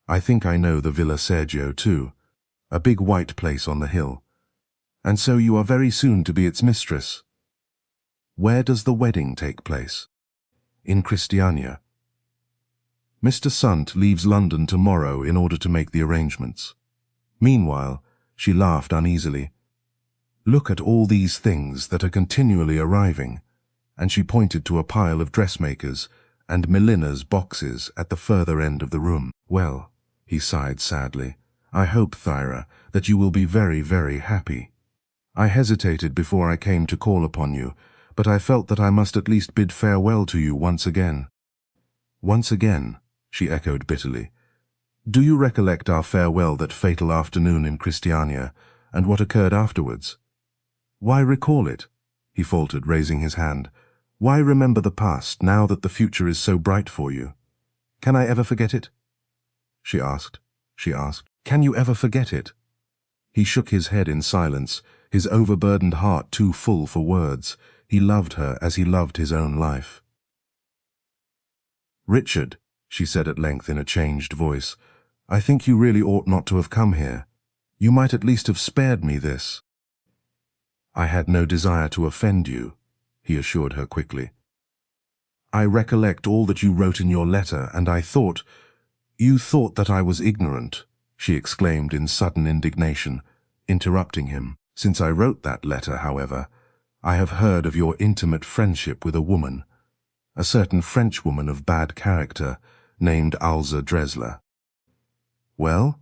I think I know the Villa Sergio too, a big white place on the hill. And so you are very soon to be its mistress. Where does the wedding take place?" "In Christiania. Mr. Sundt leaves London tomorrow in order to make the arrangements. Meanwhile," she laughed uneasily, "look at all these things that are continually arriving," and she pointed to a pile of dressmakers' and milliners' boxes at the further end of the room. "Well," he sighed sadly, "I hope, Thyra, that you will be very, very happy. I hesitated before I came to call upon you, but I felt that I must at least bid farewell to you once again." "Once again?" she echoed bitterly. "Do you recollect our farewell that fatal afternoon in Christiania, and what occurred afterwards? Why recall it?" he faltered, raising his hand. "Why remember the past, now that the future is so bright for you? Can I ever forget it?" She asked. "Can you ever forget it?" He shook his head in silence, his overburdened heart too full for words. He loved her as he loved his own life. "Richard," she said at length in a changed voice, "I think you really ought not to have come here. You might at least have spared me this." "I had no desire to offend you," he assured her quickly. "I recollect all that you wrote in your letter, and I thought—" "You thought that I was ignorant," she exclaimed in sudden indignation, interrupting him. "Since I wrote that letter, however, I have heard of your intimate friendship with a woman, a certain Frenchwoman of bad character, named Alza Dresler. Well,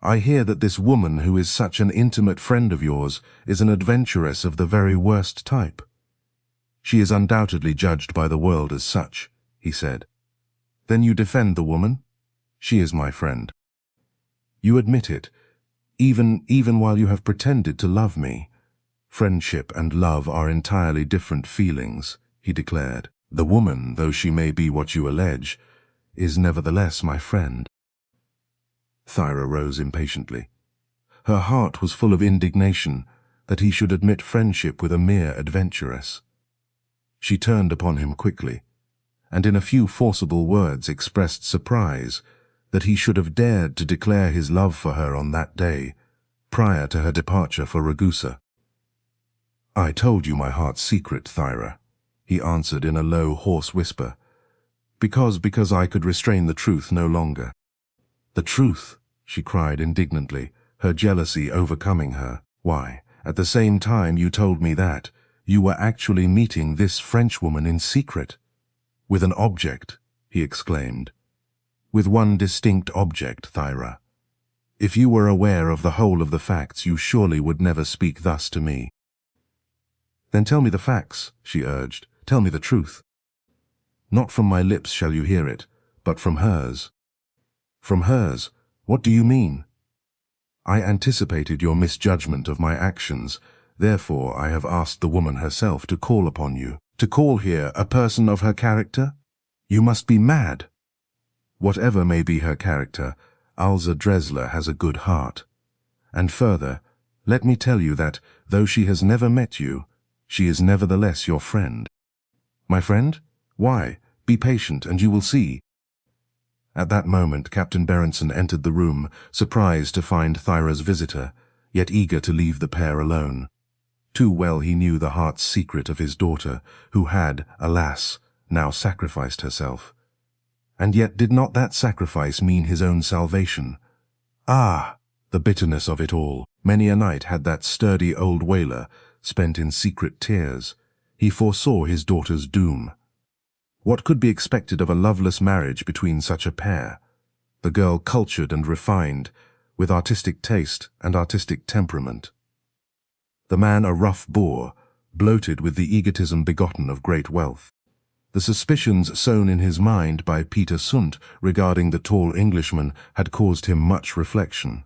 I hear that this woman who is such an intimate friend of yours is an adventuress of the very worst type. She is undoubtedly judged by the world as such," he said. "Then you defend the woman? She is my friend. You admit it, even while you have pretended to love me. Friendship and love are entirely different feelings," he declared. "The woman, though she may be what you allege, is nevertheless my friend." Thyra rose impatiently. Her heart was full of indignation that he should admit friendship with a mere adventuress. She turned upon him quickly, and in a few forcible words expressed surprise that he should have dared to declare his love for her on that day, prior to her departure for Ragusa. "I told you my heart's secret, Thyra," he answered in a low, hoarse whisper, because I could restrain the truth no longer." "The truth?" she cried indignantly, her jealousy overcoming her. "Why, at the same time you told me that, you were actually meeting this Frenchwoman in secret. With an object," he exclaimed. "With one distinct object, Thyra. If you were aware of the whole of the facts, you surely would never speak thus to me." "Then tell me the facts," she urged. "Tell me the truth." "Not from my lips shall you hear it, but from hers." "From hers? What do you mean?" "I anticipated your misjudgment of my actions, Therefore I have asked the woman herself to call upon you. To call here a person of her character? You must be mad. Whatever may be her character, Alza Dresler has a good heart. And further, let me tell you that, though she has never met you, she is nevertheless your friend. My friend? Why? Be patient, and you will see. At that moment Captain Berenson entered the room, surprised to find Thyra's visitor, yet eager to leave the pair alone. Too well he knew the heart's secret of his daughter, who had, alas, now sacrificed herself. And yet did not that sacrifice mean his own salvation? Ah, the bitterness of it all! Many a night had that sturdy old whaler spent in secret tears. He foresaw his daughter's doom. What could be expected of a loveless marriage between such a pair? The girl cultured and refined, with artistic taste and artistic temperament. The man a rough boor, bloated with the egotism begotten of great wealth. The suspicions sown in his mind by Peter Sundt regarding the tall Englishman had caused him much reflection.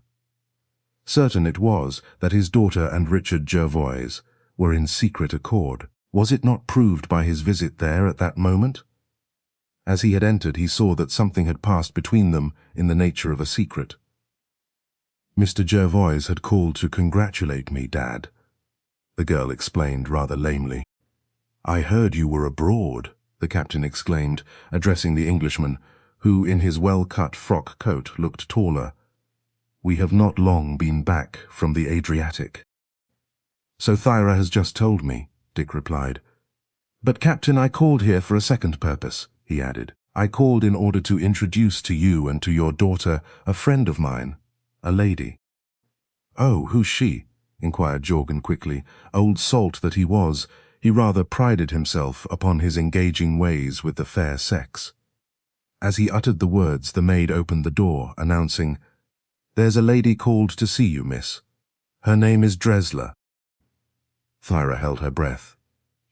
Certain it was that his daughter and Richard Jervoise were in secret accord. Was it not proved by his visit there at that moment? As he had entered, he saw that something had passed between them in the nature of a secret. Mr. Jervoise had called to congratulate me, Dad, the girl explained rather lamely. I heard you were abroad, the captain exclaimed, addressing the Englishman, who in his well-cut frock coat looked taller. We have not long been back from the Adriatic. So Thyra has just told me, Dick replied. But, Captain, I called here for a second purpose, he added. I called in order to introduce to you and to your daughter a friend of mine, a lady. Oh, who's she? Inquired Jorgen quickly. Old salt that he was, he rather prided himself upon his engaging ways with the fair sex. As he uttered the words, the maid opened the door, announcing, There's a lady called to see you, miss. Her name is Dresler. Thyra held her breath.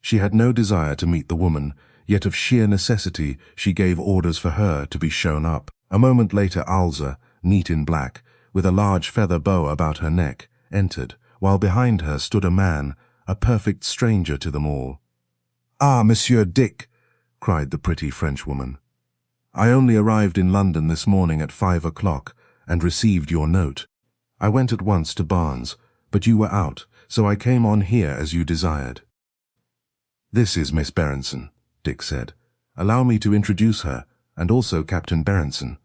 She had no desire to meet the woman, yet of sheer necessity she gave orders for her to be shown up. A moment later Alza, neat in black, with a large feather bow about her neck, entered, while behind her stood a man, a perfect stranger to them all. Ah, Monsieur Dick, cried the pretty Frenchwoman. I only arrived in London this morning at 5 o'clock, and received your note. I went at once to Barnes, but you were out, so I came on here as you desired. This is Miss Berenson, Dick said. Allow me to introduce her, and also Captain Berenson.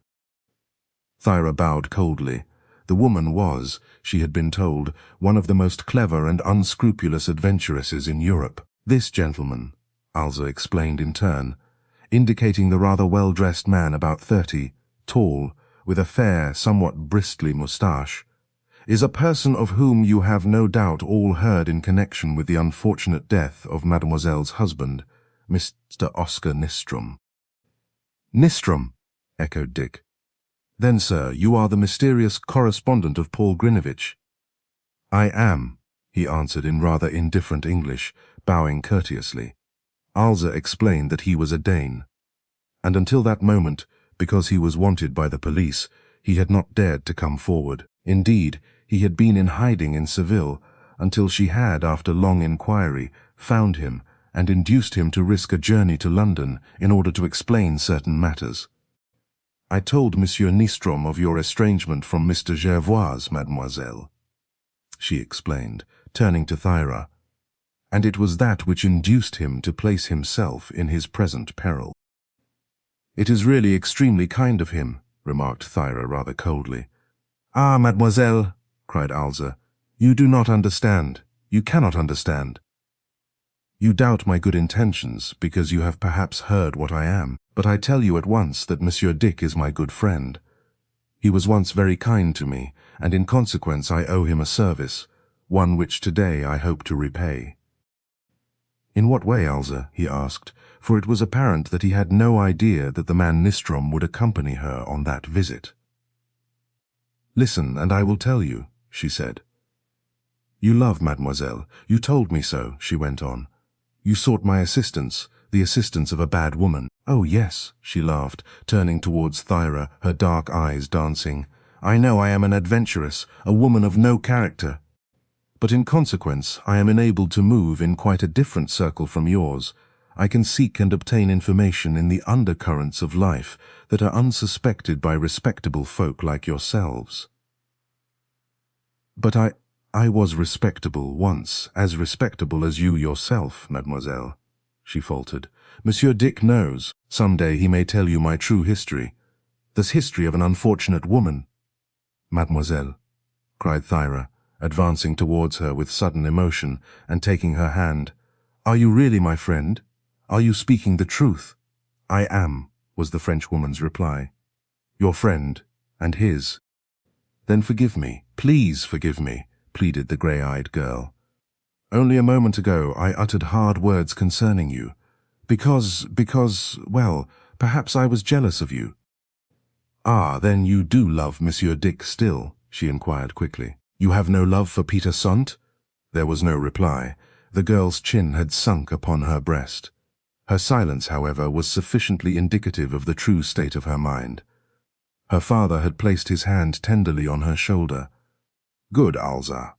Thyra bowed coldly. The woman was, she had been told, one of the most clever and unscrupulous adventuresses in Europe. This gentleman, Alza explained in turn, indicating the rather well-dressed man about 30, tall, with a fair, somewhat bristly moustache, is a person of whom you have no doubt all heard in connection with the unfortunate death of Mademoiselle's husband, Mr. Oscar Nystrom. Nystrom, echoed Dick. Then, sir, you are the mysterious correspondent of Paul Grinevitch. I am, he answered in rather indifferent English, bowing courteously. Alza explained that he was a Dane, and until that moment, because he was wanted by the police, he had not dared to come forward. Indeed, he had been in hiding in Seville, until she had, after long inquiry, found him and induced him to risk a journey to London in order to explain certain matters. I told Monsieur Nystrom of your estrangement from Mr. Jervoise, mademoiselle, she explained, turning to Thyra, and it was that which induced him to place himself in his present peril. It is really extremely kind of him, remarked Thyra rather coldly. Ah, mademoiselle, cried Alza, you do not understand. You cannot understand. You doubt my good intentions because you have perhaps heard what I am, but I tell you at once that Monsieur Dick is my good friend. He was once very kind to me, and in consequence I owe him a service, one which today I hope to repay. In what way, Alza? He asked, for it was apparent that he had no idea that the man Nystrom would accompany her on that visit. Listen, and I will tell you, she said. You love mademoiselle. You told me so, she went on. You sought my assistance, the assistance of a bad woman. Oh, yes, she laughed, turning towards Thyra, her dark eyes dancing. I know I am an adventuress, a woman of no character. But in consequence, I am enabled to move in quite a different circle from yours. I can seek and obtain information in the undercurrents of life that are unsuspected by respectable folk like yourselves. But I was respectable once, as respectable as you yourself, mademoiselle, she faltered. Monsieur Dick knows. Some day he may tell you my true history. This history of an unfortunate woman. Mademoiselle, cried Thyra, advancing towards her with sudden emotion and taking her hand. Are you really my friend? Are you speaking the truth? I am, was the Frenchwoman's reply. Your friend, and his. Then forgive me, please forgive me, pleaded the grey-eyed girl. Only a moment ago I uttered hard words concerning you. Because, well, perhaps I was jealous of you. Ah, then you do love Monsieur Dick still? She inquired quickly. You have no love for Peter Sundt? There was no reply. The girl's chin had sunk upon her breast. Her silence, however, was sufficiently indicative of the true state of her mind. Her father had placed his hand tenderly on her shoulder. Good, Alza,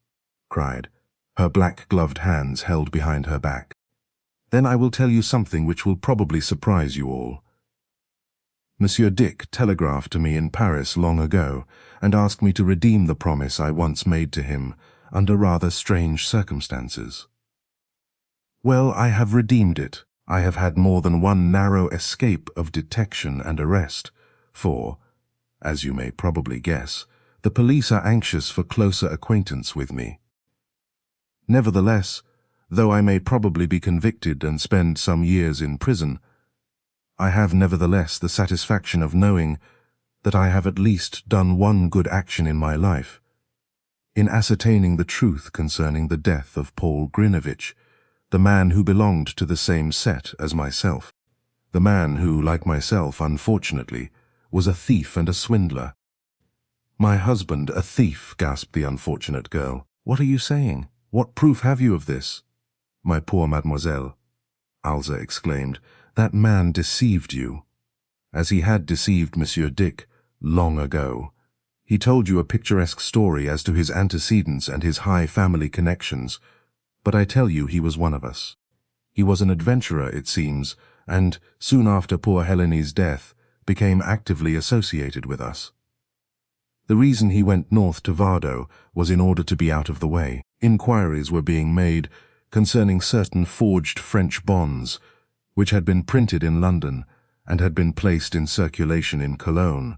cried, her black-gloved hands held behind her back. Then I will tell you something which will probably surprise you all. Monsieur Dick telegraphed to me in Paris long ago and asked me to redeem the promise I once made to him under rather strange circumstances. Well, I have redeemed it. I have had more than one narrow escape of detection and arrest, for, as you may probably guess, the police are anxious for closer acquaintance with me. Nevertheless, though I may probably be convicted and spend some years in prison, I have nevertheless the satisfaction of knowing that I have at least done one good action in my life, in ascertaining the truth concerning the death of Paul Grinevitch, the man who belonged to the same set as myself, the man who, like myself, unfortunately, was a thief and a swindler. My husband, a thief, gasped the unfortunate girl. What are you saying? What proof have you of this? My poor mademoiselle, Alza exclaimed, that man deceived you, as he had deceived Monsieur Dick long ago. He told you a picturesque story as to his antecedents and his high family connections, but I tell you he was one of us. He was an adventurer, it seems, and, soon after poor Helene's death, became actively associated with us. The reason he went north to Vardo was in order to be out of the way. Inquiries were being made concerning certain forged French bonds, which had been printed in London and had been placed in circulation in Cologne,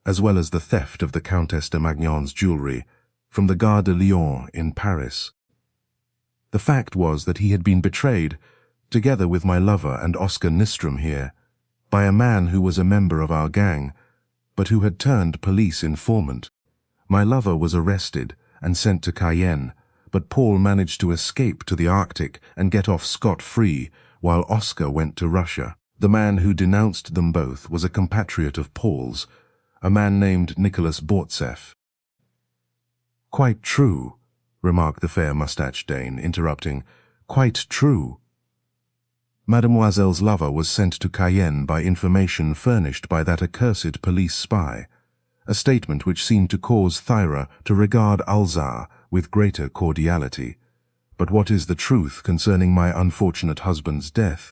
as well as the theft of the Countess de Magnon's jewellery from the Gare de Lyon in Paris. The fact was that he had been betrayed, together with my lover and Oscar Nystrom here, by a man who was a member of our gang, but who had turned police informant. My lover was arrested and sent to Cayenne, but Paul managed to escape to the Arctic and get off scot-free, while Oscar went to Russia. The man who denounced them both was a compatriot of Paul's, a man named Nicholas Bortseff. Quite true, remarked the fair mustached Dane, interrupting. Quite true. Mademoiselle's lover was sent to Cayenne by information furnished by that accursed police spy, a statement which seemed to cause Thyra to regard Alza with greater cordiality. But what is the truth concerning my unfortunate husband's death?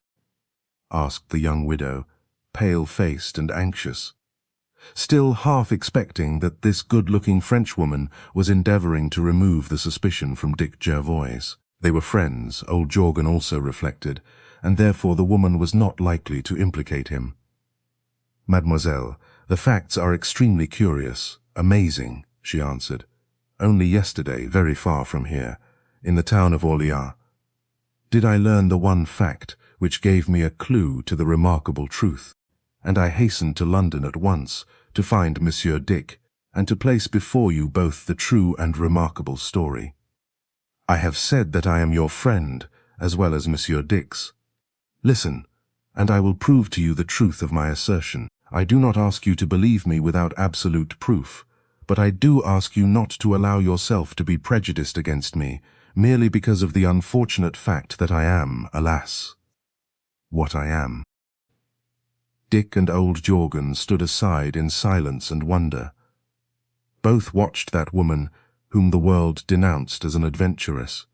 Asked the young widow, pale-faced and anxious, still half expecting that this good-looking Frenchwoman was endeavouring to remove the suspicion from Dick Jervoise. They were friends, old Jorgan also reflected, and therefore the woman was not likely to implicate him. Mademoiselle, the facts are extremely curious, amazing, she answered. Only yesterday, very far from here, in the town of Orléans, did I learn the one fact which gave me a clue to the remarkable truth, and I hastened to London at once to find Monsieur Dick, and to place before you both the true and remarkable story. I have said that I am your friend, as well as Monsieur Dick's. Listen, and I will prove to you the truth of my assertion. I do not ask you to believe me without absolute proof, but I do ask you not to allow yourself to be prejudiced against me, merely because of the unfortunate fact that I am, alas, what I am. Dick and old Jorgan stood aside in silence and wonder. Both watched that woman, whom the world denounced as an adventuress.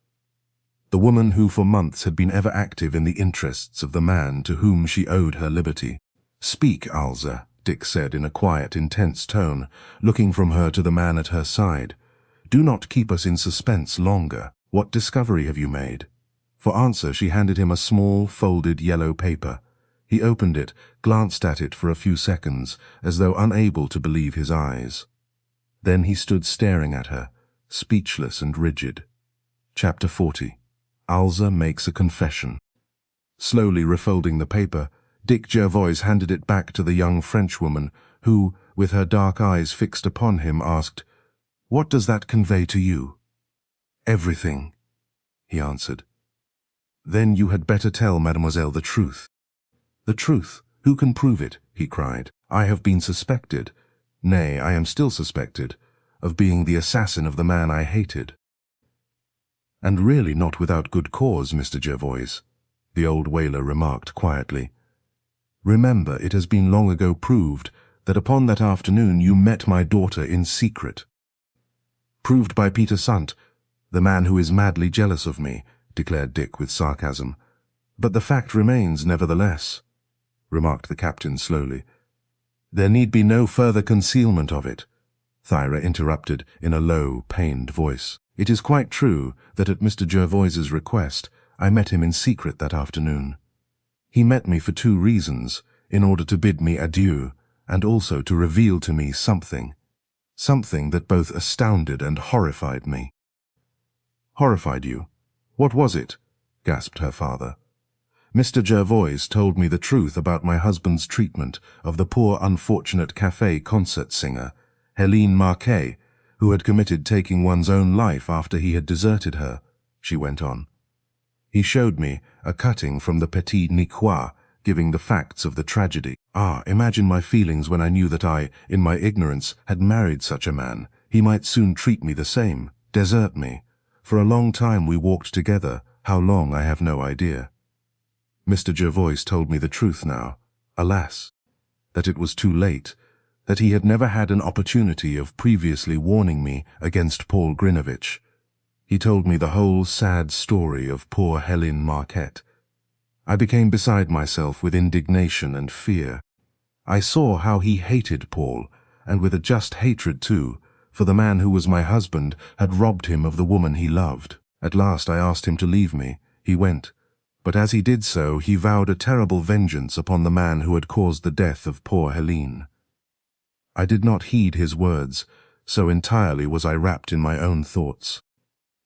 The woman who for months had been ever active in the interests of the man to whom she owed her liberty. "Speak, Alza," Dick said in a quiet, intense tone, looking from her to the man at her side. "Do not keep us in suspense longer. What discovery have you made?" For answer she handed him a small, folded yellow paper. He opened it, glanced at it for a few seconds, as though unable to believe his eyes. Then he stood staring at her, speechless and rigid. Chapter 40. Alza makes a confession. Slowly refolding the paper, Dick Jervoise handed it back to the young Frenchwoman, who, with her dark eyes fixed upon him, asked, "What does that convey to you?" "Everything," he answered. "Then you had better tell mademoiselle the truth." "The truth? Who can prove it?" he cried. "I have been suspected, nay, I am still suspected, of being the assassin of the man I hated." "And really not without good cause, Mr. Jervoise," the old whaler remarked quietly. "Remember, it has been long ago proved that upon that afternoon you met my daughter in secret." "Proved by Peter Sundt, the man who is madly jealous of me," declared Dick with sarcasm. "But the fact remains, nevertheless," remarked the captain slowly. "There need be no further concealment of it," Thyra interrupted in a low, pained voice. "It is quite true that at Mr. Jervoise's request I met him in secret that afternoon. He met me for two reasons, in order to bid me adieu, and also to reveal to me something that both astounded and horrified me." "Horrified you? What was it?" gasped her father. "Mr. Jervoise told me the truth about my husband's treatment of the poor unfortunate café concert singer, Helene Marquet, who had committed taking one's own life after he had deserted her," she went on. "He showed me a cutting from the Petit Nicois, giving the facts of the tragedy. Imagine my feelings when I knew that I, in my ignorance, had married such a man. He might soon treat me the same, desert me. For a long time we walked together, how long I have no idea. Mr. Jervoise told me the truth now, alas, that it was too late, that he had never had an opportunity of previously warning me against Paul Grinevitch. He told me the whole sad story of poor Helene Marquet. I became beside myself with indignation and fear. I saw how he hated Paul, and with a just hatred too, for the man who was my husband had robbed him of the woman he loved. At last I asked him to leave me. He went. But as he did so, he vowed a terrible vengeance upon the man who had caused the death of poor Helene. I did not heed his words, so entirely was I wrapped in my own thoughts.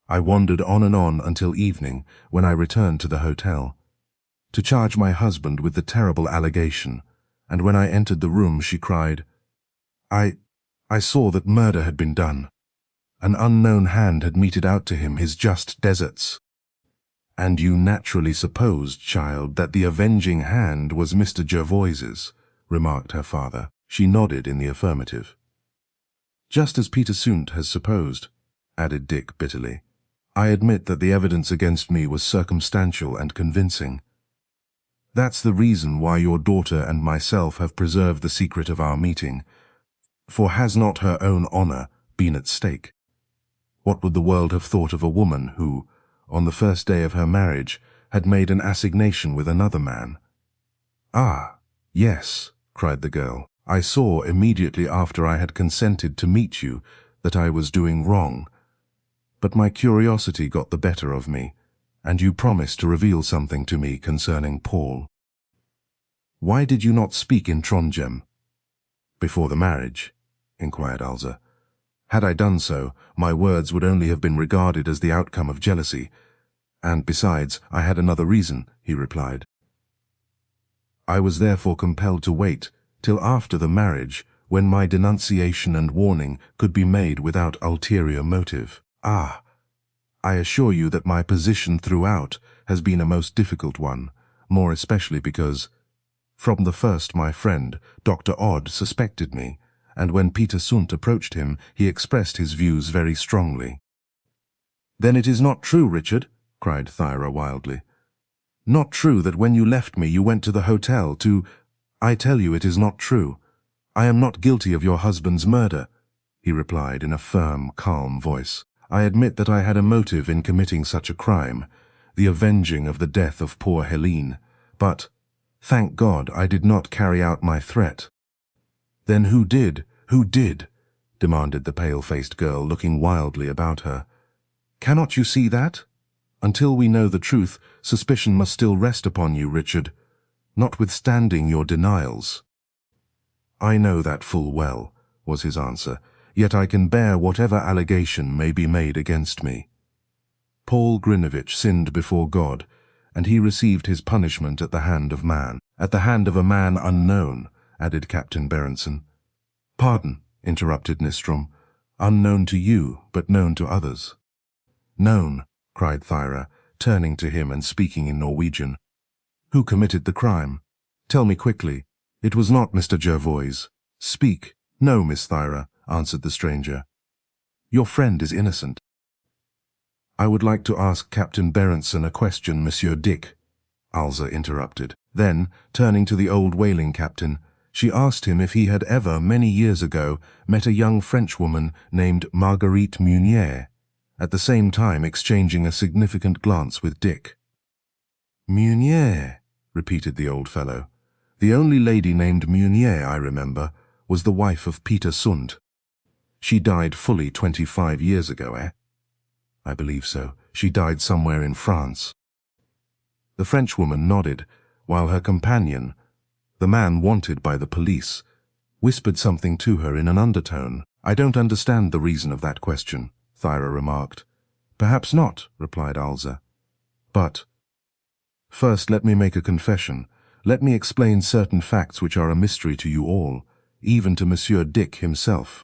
I wandered on and on until evening, when I returned to the hotel, to charge my husband with the terrible allegation, and when I entered the room she cried, I saw that murder had been done. An unknown hand had meted out to him his just deserts." "And you naturally supposed, child, that the avenging hand was Mr. Jervoise's," remarked her father. She nodded in the affirmative. "Just as Peter Sundt has supposed," added Dick bitterly. "I admit that the evidence against me was circumstantial and convincing. That's the reason why your daughter and myself have preserved the secret of our meeting, for has not her own honor been at stake? What would the world have thought of a woman who, on the first day of her marriage, had made an assignation with another man?" "Ah, yes," cried the girl. "I saw immediately after I had consented to meet you that I was doing wrong. But my curiosity got the better of me, and you promised to reveal something to me concerning Paul. Why did you not speak in Trondheim?" "Before the marriage?" inquired Alza. "Had I done so, my words would only have been regarded as the outcome of jealousy, and besides, I had another reason," he replied. "I was therefore compelled to wait till after the marriage, when my denunciation and warning could be made without ulterior motive. I assure you that my position throughout has been a most difficult one, more especially because, from the first my friend, Dr. Odd, suspected me, and when Peter Sundt approached him, he expressed his views very strongly." "Then it is not true, Richard?" cried Thyra wildly. "Not true that when you left me you went to the hotel to—" "I tell you it is not true. I am not guilty of your husband's murder," he replied in a firm, calm voice. I admit that I had a motive in committing such a crime, the avenging of the death of poor Helene, but, thank God, I did not carry out my threat. Then who did? Who did? Demanded the pale-faced girl, looking wildly about her. Cannot you see that? Until we know the truth, suspicion must still rest upon you, Richard, notwithstanding your denials. I know that full well, was his answer, yet I can bear whatever allegation may be made against me. Paul Grinevitch sinned before God, and he received his punishment at the hand of man. At the hand of a man unknown, added Captain Berenson. Pardon, interrupted Nystrom. Unknown to you, but known to others. Known, cried Thyra, turning to him and speaking in Norwegian. Who committed the crime? Tell me quickly. It was not Mr. Jervoise. Speak. No, Miss Thyra, answered the stranger. Your friend is innocent. I would like to ask Captain Berenson a question, Monsieur Dick, Alza interrupted. Then, turning to the old whaling captain, she asked him if he had ever, many years ago, met a young Frenchwoman named Marguerite Meunier, at the same time exchanging a significant glance with Dick. Meunier, repeated the old fellow. The only lady named Meunier, I remember, was the wife of Peter Sundt. She died fully 25 years ago, eh? I believe so. She died somewhere in France. The Frenchwoman nodded, while her companion, the man wanted by the police, whispered something to her in an undertone. I don't understand the reason of that question, Thyra remarked. Perhaps not, replied Alza. But, first let me make a confession. Let me explain certain facts which are a mystery to you all, even to Monsieur Dick himself.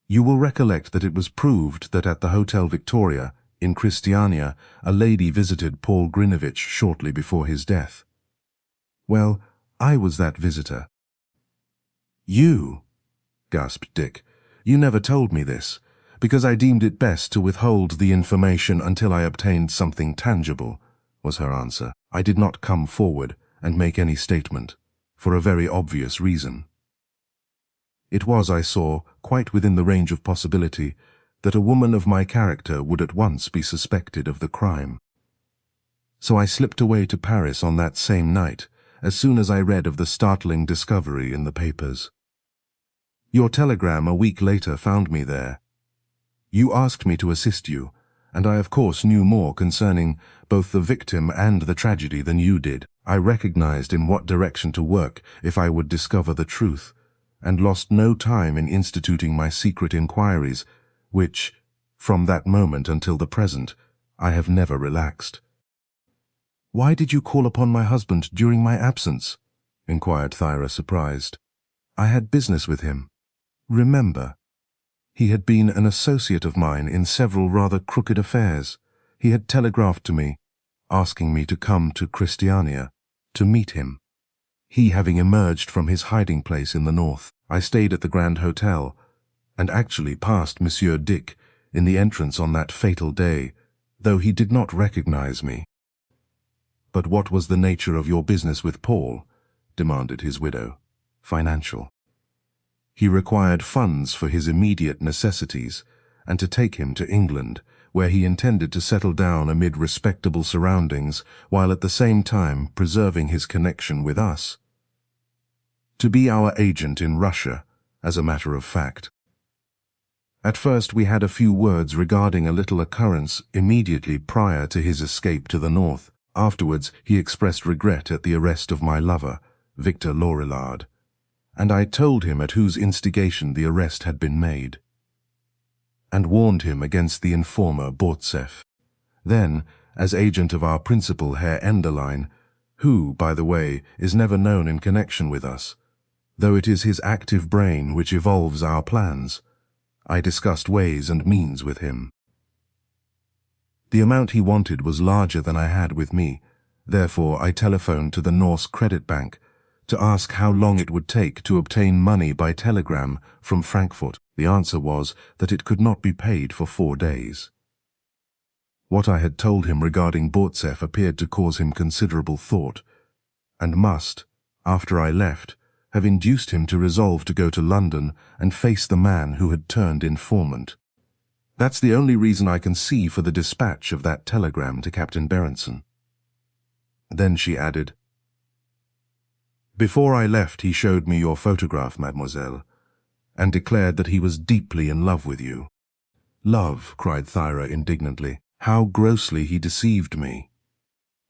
You will recollect that it was proved that at the Hotel Victoria, in Christiania, a lady visited Paul Grinevitch shortly before his death. Well, I was that visitor. You? Gasped Dick. You never told me this, because I deemed it best to withhold the information until I obtained something tangible, was her answer. I did not come forward and make any statement, for a very obvious reason. It was, I saw, quite within the range of possibility that a woman of my character would at once be suspected of the crime. So I slipped away to Paris on that same night, as soon as I read of the startling discovery in the papers. Your telegram a week later found me there. You asked me to assist you, and I of course knew more concerning both the victim and the tragedy than you did. I recognized in what direction to work if I would discover the truth, and lost no time in instituting my secret inquiries, which, from that moment until the present, I have never relaxed. Why did you call upon my husband during my absence? Inquired Thyra, surprised. I had business with him. Remember, he had been an associate of mine in several rather crooked affairs. He had telegraphed to me, asking me to come to Christiania, to meet him. He having emerged from his hiding place in the north, I stayed at the Grand Hotel, and actually passed Monsieur Dick in the entrance on that fatal day, though he did not recognize me. But what was the nature of your business with Paul? Demanded his widow. Financial. He required funds for his immediate necessities, and to take him to England, where he intended to settle down amid respectable surroundings, while at the same time preserving his connection with us. To be our agent in Russia, as a matter of fact. At first we had a few words regarding a little occurrence immediately prior to his escape to the north. Afterwards he expressed regret at the arrest of my lover, Victor Lorillard, and I told him at whose instigation the arrest had been made, and warned him against the informer Bortseff. Then, as agent of our principal Herr Enderlein, who, by the way, is never known in connection with us, though it is his active brain which evolves our plans, I discussed ways and means with him. The amount he wanted was larger than I had with me, therefore I telephoned to the Norse Credit Bank to ask how long it would take to obtain money by telegram from Frankfurt. The answer was that it could not be paid for 4 days. What I had told him regarding Bortseff appeared to cause him considerable thought, and must, after I left, have induced him to resolve to go to London and face the man who had turned informant. That's the only reason I can see for the dispatch of that telegram to Captain Berenson." Then she added, "Before I left he showed me your photograph, mademoiselle, and declared that he was deeply in love with you." "Love," cried Thyra indignantly. "How grossly he deceived me."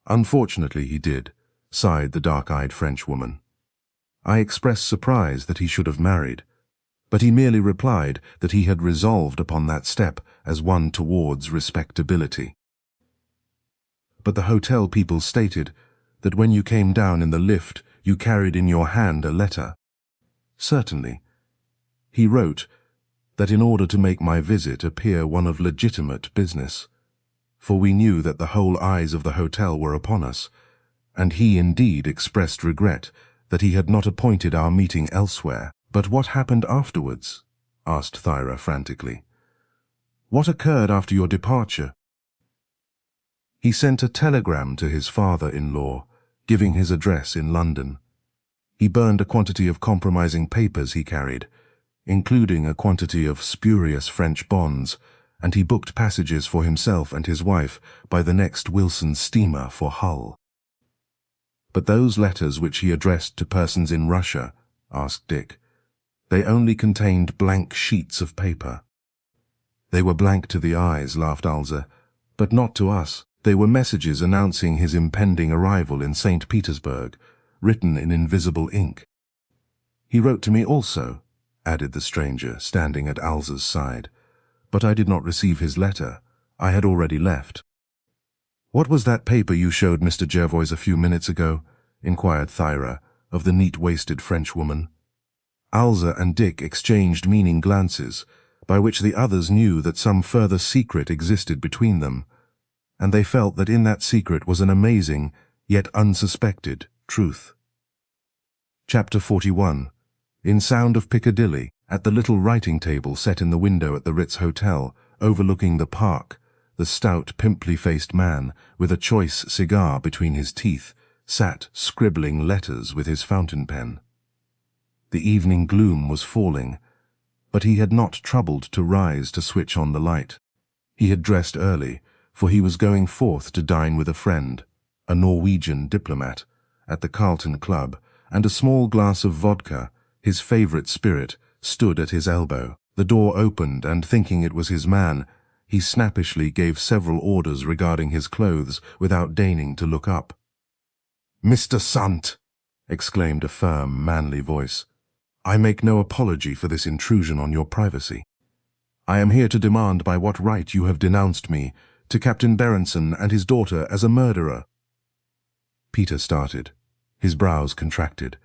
"Unfortunately he did," sighed the dark-eyed Frenchwoman. "I expressed surprise that he should have married, but he merely replied that he had resolved upon that step as one towards respectability." "But the hotel people stated that when you came down in the lift you carried in your hand a letter." "Certainly. He wrote that in order to make my visit appear one of legitimate business, for we knew that the whole eyes of the hotel were upon us, and he indeed expressed regret that he had not appointed our meeting elsewhere." "But what happened afterwards?" asked Thyra frantically. "What occurred after your departure?" "He sent a telegram to his father-in-law, giving his address in London. He burned a quantity of compromising papers he carried, including a quantity of spurious French bonds, and he booked passages for himself and his wife by the next Wilson steamer for Hull." "But those letters which he addressed to persons in Russia," asked Dick, "they only contained blank sheets of paper." "They were blank to the eyes," laughed Alza, "but not to us. They were messages announcing his impending arrival in St. Petersburg, written in invisible ink." "He wrote to me also," added the stranger, standing at Alza's side, "but I did not receive his letter. I had already left." "What was that paper you showed Mr. Jervoise a few minutes ago?" inquired Thyra of the neat-waisted Frenchwoman. Alza and Dick exchanged meaning glances, by which the others knew that some further secret existed between them, and they felt that in that secret was an amazing, yet unsuspected, truth. Chapter 41. In Sound of Piccadilly, at the little writing table set in the window at the Ritz Hotel, overlooking the park, the stout, pimply-faced man, with a choice cigar between his teeth, sat scribbling letters with his fountain pen. The evening gloom was falling, but he had not troubled to rise to switch on the light. He had dressed early, for he was going forth to dine with a friend, a Norwegian diplomat, at the Carlton Club, and a small glass of vodka, his favourite spirit, stood at his elbow. The door opened, and thinking it was his man, he snappishly gave several orders regarding his clothes without deigning to look up. "Mr. Sundt!" exclaimed a firm, manly voice. "I make no apology for this intrusion on your privacy. I am here to demand by what right you have denounced me to Captain Berenson and his daughter as a murderer." Peter started, his brows contracted,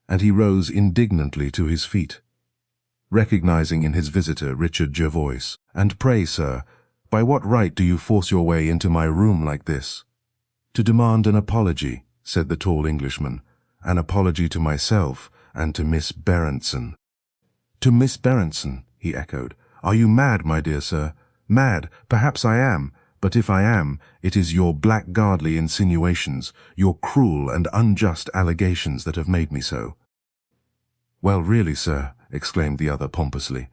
and he rose indignantly to his feet. Recognizing in his visitor Richard Jervoise, "And pray, sir, by what right do you force your way into my room like this?" "To demand an apology," said the tall Englishman, "an apology to myself and to Miss Berenson." "To Miss Berenson," he echoed. "Are you mad, my dear sir? Mad? Perhaps I am. But if I am, it is your blackguardly insinuations, your cruel and unjust allegations that have made me so." "Well, really, sir," exclaimed the other pompously,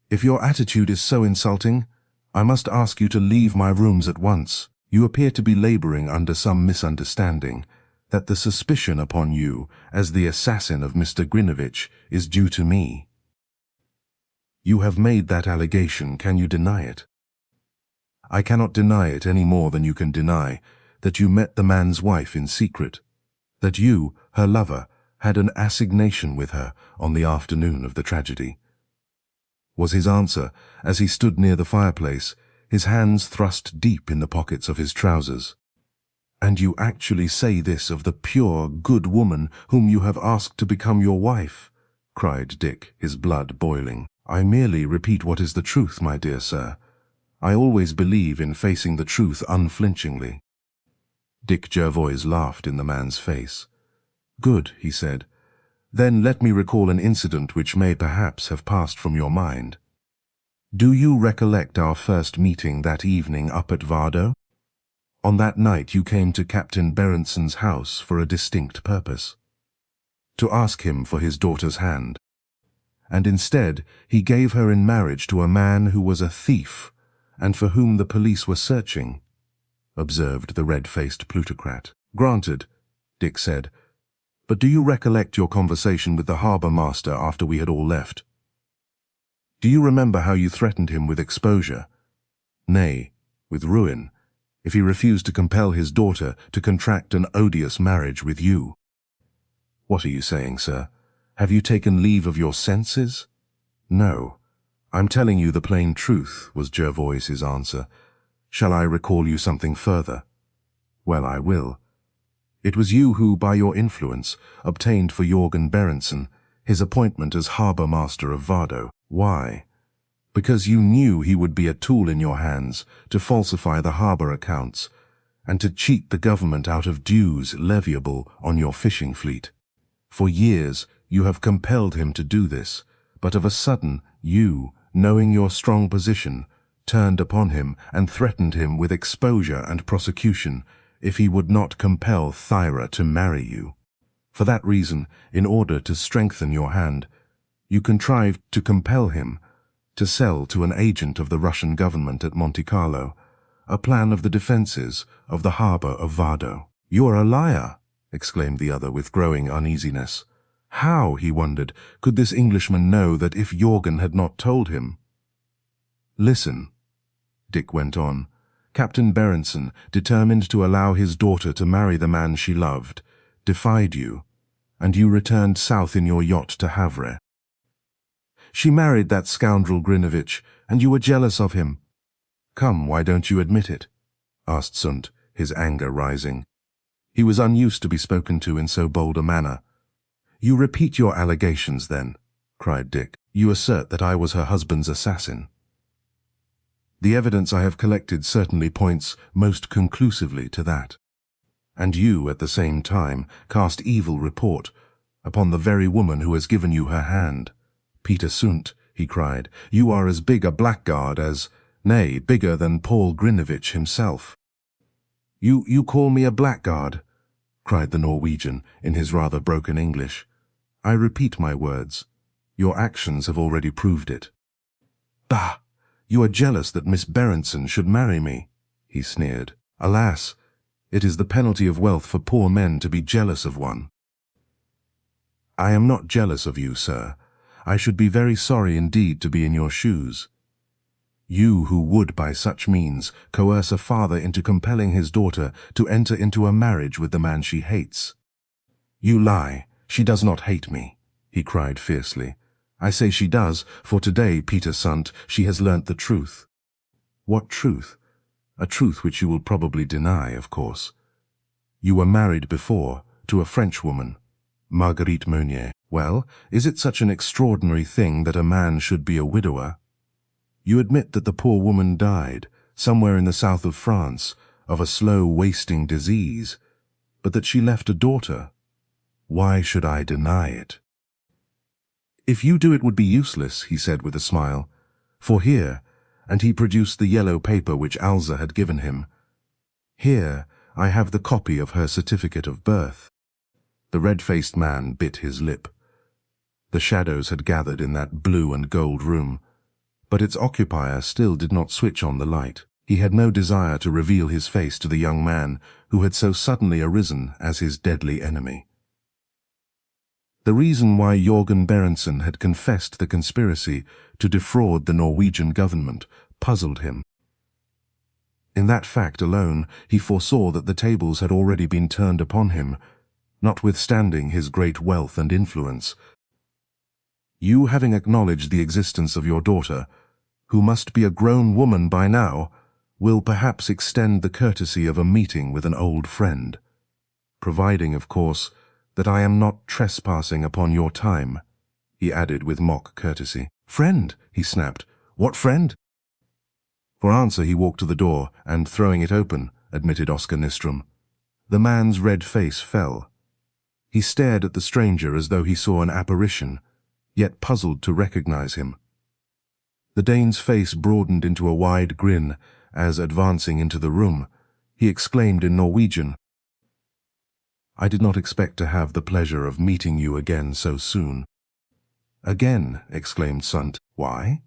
"if your attitude is so insulting, I must ask you to leave my rooms at once. You appear to be laboring under some misunderstanding, that the suspicion upon you as the assassin of Mr. Grinevitch is due to me. You have made that allegation, can you deny it?" "I cannot deny it any more than you can deny that you met the man's wife in secret, that you, her lover, had an assignation with her on the afternoon of the tragedy," was his answer as he stood near the fireplace, his hands thrust deep in the pockets of his trousers. "And you actually say this of the pure, good woman whom you have asked to become your wife?" cried Dick, his blood boiling. "I merely repeat what is the truth, my dear sir. I always believe in facing the truth unflinchingly." Dick Jervoise laughed in the man's face. "Good," he said. "Then let me recall an incident which may perhaps have passed from your mind. Do you recollect our first meeting that evening up at Vardo? On that night you came to Captain Berenson's house for a distinct purpose." to ask him for his daughter's hand. And instead he gave her in marriage to a man who was a thief, and for whom the police were searching, observed the red-faced plutocrat. Granted, Dick said, but do you recollect your conversation with the harbour master after we had all left? Do you remember how you threatened him with exposure, nay, with ruin, if he refused to compel his daughter to contract an odious marriage with you? What are you saying, sir? Have you taken leave of your senses? No, I'm telling you the plain truth, was Jervoise's answer. Shall I recall you something further? Well, I will. It was you who, by your influence, obtained for Jørgen Berentsen his appointment as harbour master of Vardø. Why? Because you knew he would be a tool in your hands to falsify the harbour accounts and to cheat the government out of dues leviable on your fishing fleet. For years you have compelled him to do this, but of a sudden you, knowing your strong position, turned upon him and threatened him with exposure and prosecution if he would not compel Thyra to marry you. For that reason, in order to strengthen your hand, you contrived to compel him to sell to an agent of the Russian government at Monte Carlo a plan of the defences of the harbour of Vardø. You are a liar, exclaimed the other with growing uneasiness. How, he wondered, could this Englishman know that if Jørgen had not told him? Listen, Dick went on. Captain Berentsen, determined to allow his daughter to marry the man she loved, defied you, and you returned south in your yacht to Havre. She married that scoundrel Grinevitch, and you were jealous of him. Come, why don't you admit it? Asked Sundt, his anger rising. He was unused to be spoken to in so bold a manner. You repeat your allegations, then, cried Dick. You assert that I was her husband's assassin. The evidence I have collected certainly points most conclusively to that. And you, at the same time, cast evil report upon the very woman who has given you her hand. Peter Sundt, he cried, you are as big a blackguard as, nay, bigger than Paul Grinevitch himself. You call me a blackguard? Cried the Norwegian in his rather broken English. I repeat my words. Your actions have already proved it. Bah! You are jealous that Miss Berentsen should marry me, he sneered. Alas, it is the penalty of wealth for poor men to be jealous of one. I am not jealous of you, sir. I should be very sorry indeed to be in your shoes. You who would by such means coerce a father into compelling his daughter to enter into a marriage with the man she hates. You lie. She does not hate me, he cried fiercely. I say she does, for today, Peter Sundt, she has learnt the truth. What truth? A truth which you will probably deny, of course. You were married before, to a Frenchwoman, Marguerite Meunier. Well, is it such an extraordinary thing that a man should be a widower? You admit that the poor woman died, somewhere in the south of France, of a slow wasting disease, but that she left a daughter. Why should I deny it? If you do, it would be useless, he said with a smile. For here, and he produced the yellow paper which Alza had given him, here I have the copy of her certificate of birth. The red-faced man bit his lip. The shadows had gathered in that blue and gold room, but its occupier still did not switch on the light. He had no desire to reveal his face to the young man who had so suddenly arisen as his deadly enemy. The reason why Jørgen Berentsen had confessed the conspiracy to defraud the Norwegian government puzzled him. In that fact alone, he foresaw that the tables had already been turned upon him, notwithstanding his great wealth and influence. You, having acknowledged the existence of your daughter, who must be a grown woman by now, will perhaps extend the courtesy of a meeting with an old friend, providing, of course, that I am not trespassing upon your time, he added with mock courtesy. Friend, he snapped. What friend? For answer he walked to the door and, throwing it open, admitted Oscar Nystrom. The man's red face fell. He stared at the stranger as though he saw an apparition, yet puzzled to recognize him. The Dane's face broadened into a wide grin as, advancing into the room, he exclaimed in Norwegian, I did not expect to have the pleasure of meeting you again so soon." "Again?" exclaimed Sundt. "Why?"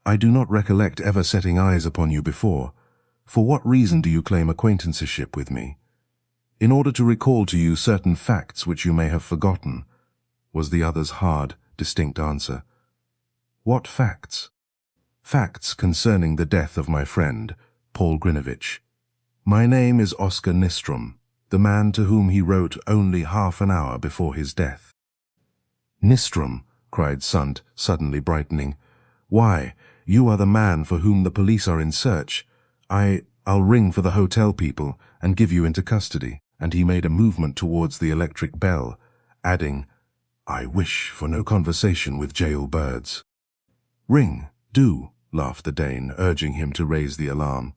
"I do not recollect ever setting eyes upon you before. For what reason do you claim acquaintanceship with me?" "In order to recall to you certain facts which you may have forgotten," was the other's hard, distinct answer. "What facts?" "Facts concerning the death of my friend, Paul Grinevitch. My name is Oscar Nystrom, the man to whom he wrote only half an hour before his death." "Nystrom!" cried Sundt, suddenly brightening. "Why, you are the man for whom the police are in search. I'll ring for the hotel people and give you into custody." And he made a movement towards the electric bell, adding, "I wish for no conversation with jail birds." "Ring, do," laughed the Dane, urging him to raise the alarm.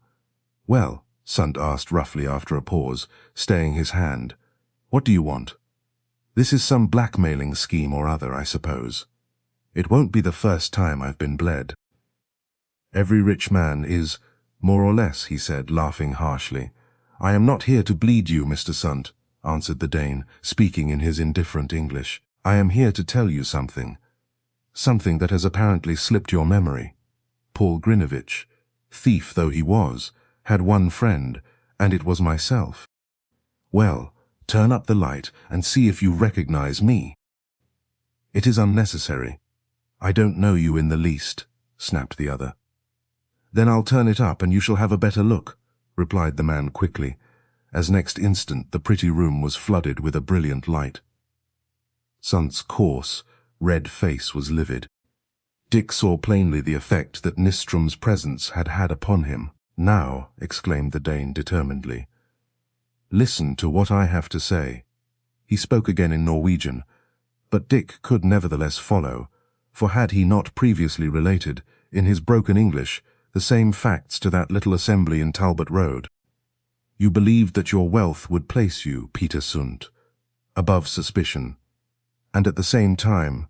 "Well," Sundt asked roughly after a pause, staying his hand, "what do you want? This is some blackmailing scheme or other, I suppose. It won't be the first time I've been bled." "Every rich man is, more or less," he said, laughing harshly. "I am not here to bleed you, Mr. Sundt," answered the Dane, speaking in his indifferent English. "I am here to tell you something. Something that has apparently slipped your memory. Paul Grinevitch, thief though he was, had one friend, and it was myself. Well, turn up the light and see if you recognize me." "It is unnecessary. I don't know you in the least," snapped the other. "Then I'll turn it up and you shall have a better look," replied the man quickly, as next instant the pretty room was flooded with a brilliant light. Sundt's coarse, red face was livid. Dick saw plainly the effect that Nystrom's presence had had upon him. "Now," exclaimed the Dane determinedly, "listen to what I have to say." He spoke again in Norwegian, but Dick could nevertheless follow, for had he not previously related, in his broken English, the same facts to that little assembly in Talbot Road? "You believed that your wealth would place you, Peter Sundt, above suspicion, and at the same time,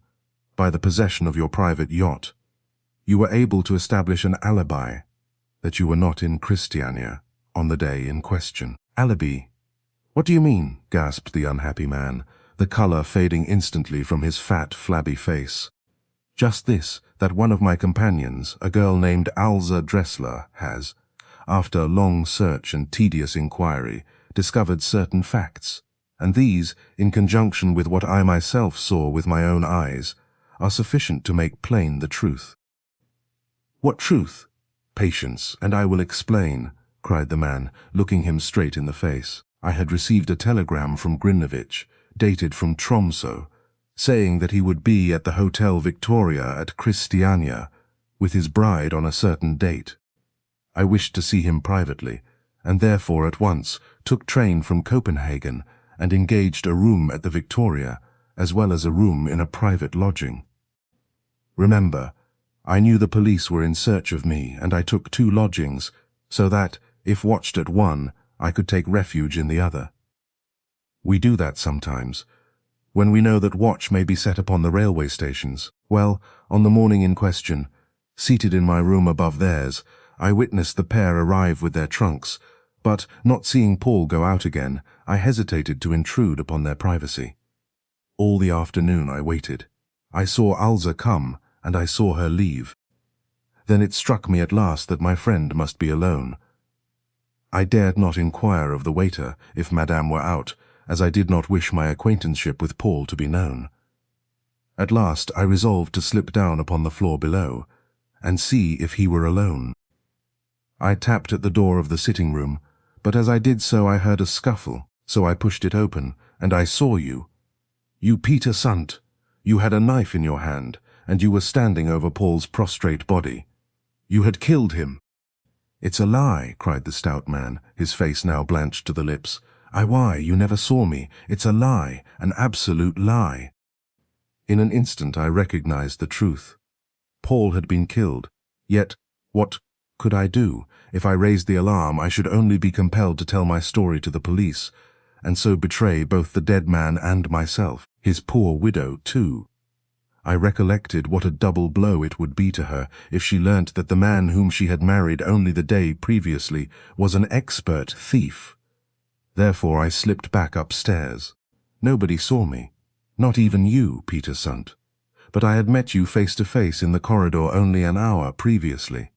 by the possession of your private yacht, you were able to establish an alibi that you were not in Christiania on the day in question." "Alibi? What do you mean?" gasped the unhappy man, the color fading instantly from his fat, flabby face. "Just this, that one of my companions, a girl named Alza Dressler, has, after long search and tedious inquiry, discovered certain facts, and these, in conjunction with what I myself saw with my own eyes, are sufficient to make plain the truth." "What truth?" "Patience, and I will explain," cried the man, looking him straight in the face. "I had received a telegram from Grinevitch, dated from Tromsø, saying that he would be at the Hotel Victoria at Christiania, with his bride on a certain date. I wished to see him privately, and therefore at once took train from Copenhagen and engaged a room at the Victoria, as well as a room in a private lodging. Remember, I knew the police were in search of me, and I took 2 lodgings, so that, if watched at one, I could take refuge in the other. We do that sometimes, when we know that watch may be set upon the railway stations. Well, on the morning in question, seated in my room above theirs, I witnessed the pair arrive with their trunks, but, not seeing Paul go out again, I hesitated to intrude upon their privacy. All the afternoon I waited. I saw Alza come, and I saw her leave. Then it struck me at last that my friend must be alone. I dared not inquire of the waiter if Madame were out, as I did not wish my acquaintanceship with Paul to be known. At last I resolved to slip down upon the floor below, and see if he were alone. I tapped at the door of the sitting-room, but as I did so I heard a scuffle, so I pushed it open, and I saw you. You Peter Sundt. You had a knife in your hand, and you were standing over Paul's prostrate body. You had killed him." "It's a lie," cried the stout man, his face now blanched to the lips. Why, you never saw me. It's a lie, an absolute lie." In an instant I recognized the truth. Paul had been killed. Yet, what could I do? If I raised the alarm, I should only be compelled to tell my story to the police, and so betray both the dead man and myself, his poor widow, too. I recollected what a double blow it would be to her if she learnt that the man whom she had married only the day previously was an expert thief. Therefore I slipped back upstairs. Nobody saw me, not even you, Peter Sundt, but I had met you face to face in the corridor only an hour previously.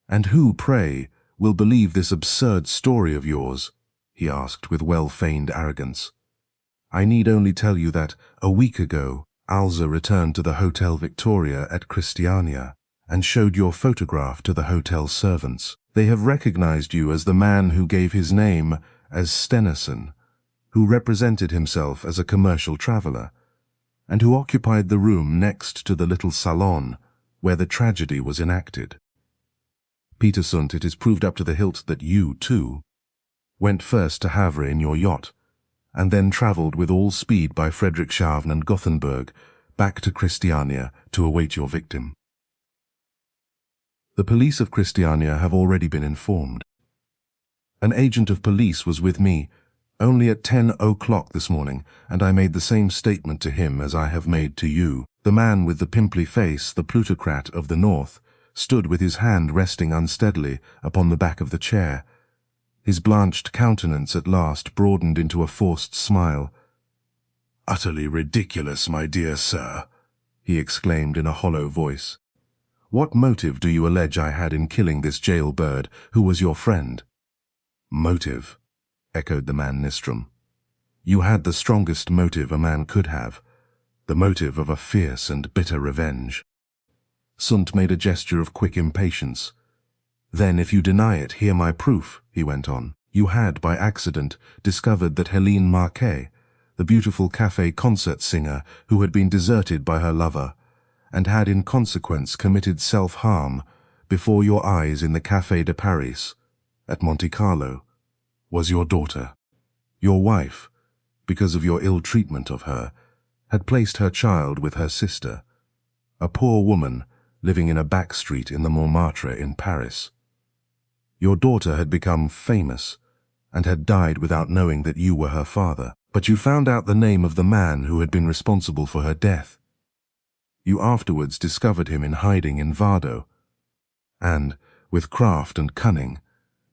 And who, pray, will believe this absurd story of yours? He asked with well-feigned arrogance. I need only tell you that, a week ago, Alza returned to the Hotel Victoria at Christiania and showed your photograph to the hotel servants. They have recognized you as the man who gave his name as Stenison, who represented himself as a commercial traveler, and who occupied the room next to the little salon where the tragedy was enacted. Peter Sundt, it is proved up to the hilt that you, too, went first to Havre in your yacht, and then travelled with all speed by Friedrichshafen and Gothenburg back to Christiania to await your victim. The police of Christiania have already been informed. An agent of police was with me only at 10 o'clock this morning, and I made the same statement to him as I have made to you. The man with the pimply face, the plutocrat of the north, stood with his hand resting unsteadily upon the back of the chair. His blanched countenance at last broadened into a forced smile. "Utterly ridiculous, my dear sir," he exclaimed in a hollow voice. "What motive do you allege I had in killing this jailbird who was your friend?" "Motive," echoed the man Nystrom. "You had the strongest motive a man could have, the motive of a fierce and bitter revenge." Sundt made a gesture of quick impatience. "Then, if you deny it, hear my proof," he went on. "You had, by accident, discovered that Helene Marquet, the beautiful café concert singer who had been deserted by her lover, and had in consequence committed self-harm before your eyes in the Café de Paris, at Monte Carlo, was your daughter. Your wife, because of your ill treatment of her, had placed her child with her sister, a poor woman living in a back street in the Montmartre in Paris. Your daughter had become famous and had died without knowing that you were her father, but you found out the name of the man who had been responsible for her death. You afterwards discovered him in hiding in Vado, and, with craft and cunning,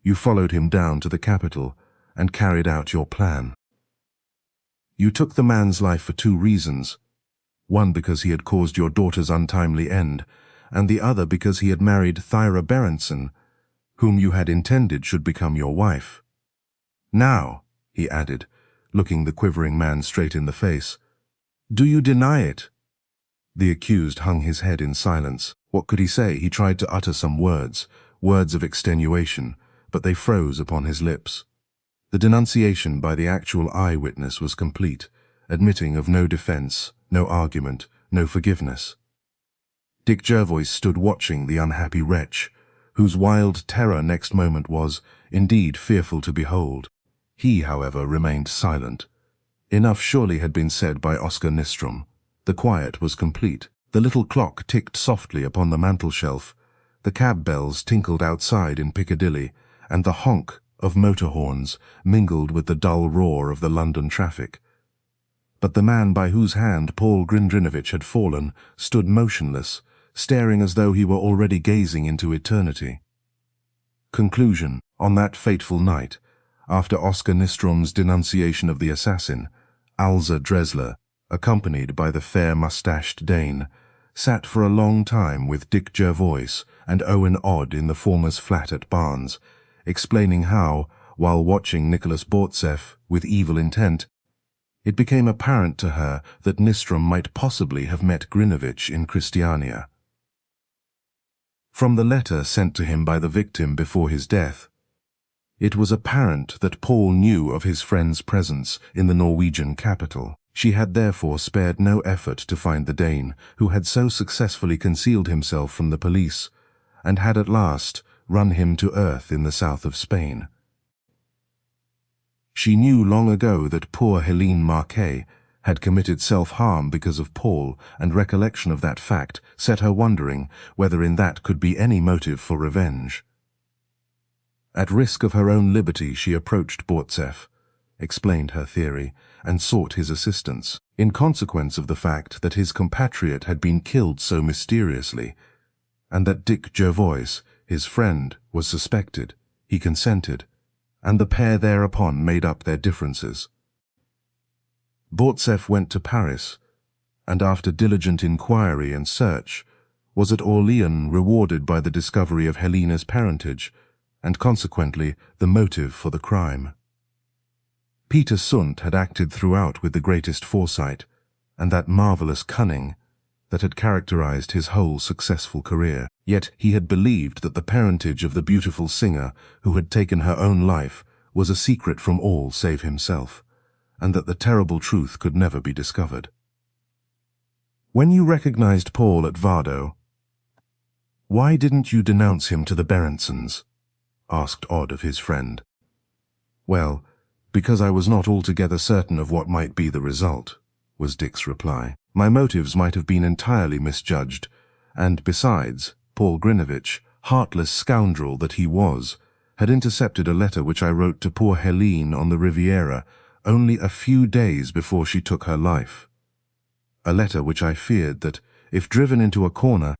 you followed him down to the capital and carried out your plan. You took the man's life for two reasons, one because he had caused your daughter's untimely end, and the other because he had married Thyra Berenson, whom you had intended should become your wife. Now," he added, looking the quivering man straight in the face, "do you deny it?" The accused hung his head in silence. What could he say? He tried to utter some words of extenuation, but they froze upon his lips. The denunciation by the actual eyewitness was complete, admitting of no defense, no argument, no forgiveness. Dick Jervoise stood watching the unhappy wretch, whose wild terror next moment was, indeed, fearful to behold. He, however, remained silent. Enough surely had been said by Oscar Nystrom. The quiet was complete. The little clock ticked softly upon the mantel-shelf. The cab bells tinkled outside in Piccadilly, and the honk of motor horns mingled with the dull roar of the London traffic. But the man by whose hand Paul Grinevitch had fallen stood motionless, staring as though he were already gazing into eternity. Conclusion. On that fateful night, after Oscar Nystrom's denunciation of the assassin, Alza Dressler, accompanied by the fair mustached Dane, sat for a long time with Dick Jervoise and Owen Odd in the former's flat at Barnes, explaining how, while watching Nicholas Bortseff with evil intent, it became apparent to her that Nystrom might possibly have met Grinevitch in Christiania. From the letter sent to him by the victim before his death, it was apparent that Paul knew of his friend's presence in the Norwegian capital. She had therefore spared no effort to find the Dane who had so successfully concealed himself from the police, and had at last run him to earth in the south of Spain. She knew long ago that poor Helene Marquet had committed self-harm because of Paul, and recollection of that fact set her wondering whether in that could be any motive for revenge. At risk of her own liberty she approached Bortseff, explained her theory, and sought his assistance. In consequence of the fact that his compatriot had been killed so mysteriously, and that Dick Jervoise, his friend, was suspected, he consented, and the pair thereupon made up their differences. Bortseff went to Paris, and after diligent inquiry and search, was at Orléans rewarded by the discovery of Helena's parentage, and consequently the motive for the crime. Peter Sundt had acted throughout with the greatest foresight, and that marvelous cunning that had characterized his whole successful career. Yet he had believed that the parentage of the beautiful singer who had taken her own life was a secret from all save himself, and that the terrible truth could never be discovered. When you recognized Paul at Vardo, why didn't you denounce him to the Berensons? Asked Odd of his friend. Well, because I was not altogether certain of what might be the result, was Dick's reply. My motives might have been entirely misjudged, and besides, Paul Grinevitch, heartless scoundrel that he was, had intercepted a letter which I wrote to poor Helene on the Riviera only a few days before she took her life. A letter which I feared that, if driven into a corner,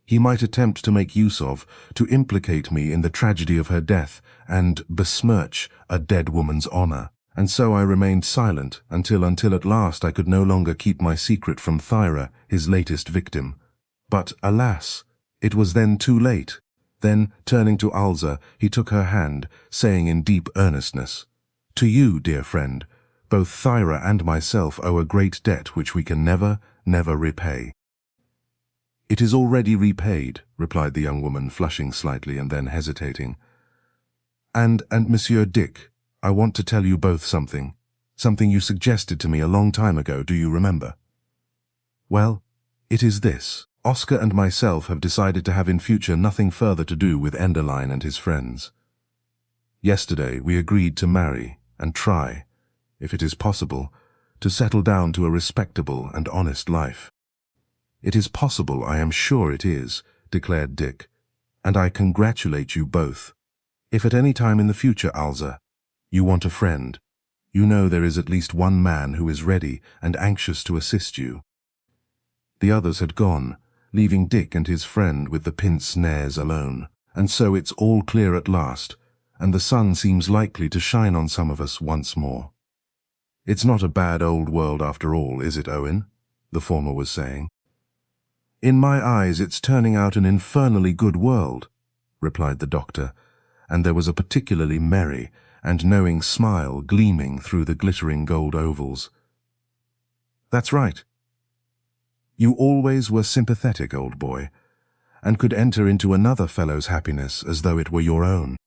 he might attempt to make use of, to implicate me in the tragedy of her death and besmirch a dead woman's honor. And so I remained silent until at last I could no longer keep my secret from Thyra, his latest victim. But, alas, it was then too late. Then, turning to Alza, he took her hand, saying in deep earnestness, "To you, dear friend, both Thyra and myself owe a great debt which we can never, never repay." "It is already repaid," replied the young woman, flushing slightly and then hesitating. And Monsieur Dick, I want to tell you both something you suggested to me a long time ago, do you remember? Well, it is this. Oscar and myself have decided to have in future nothing further to do with Enderlein and his friends. Yesterday we agreed to marry and try, if it is possible, to settle down to a respectable and honest life. It is possible, I am sure it is, declared Dick, and I congratulate you both. If at any time in the future, Alza, you want a friend, you know there is at least one man who is ready and anxious to assist you. The others had gone, leaving Dick and his friend with the pince-nez alone. And so it's all clear at last, and the sun seems likely to shine on some of us once more. It's not a bad old world after all, is it, Owen? The former was saying. In my eyes it's turning out an infernally good world, replied the doctor, and there was a particularly merry and knowing smile gleaming through the glittering gold ovals. That's right. You always were sympathetic, old boy, and could enter into another fellow's happiness as though it were your own.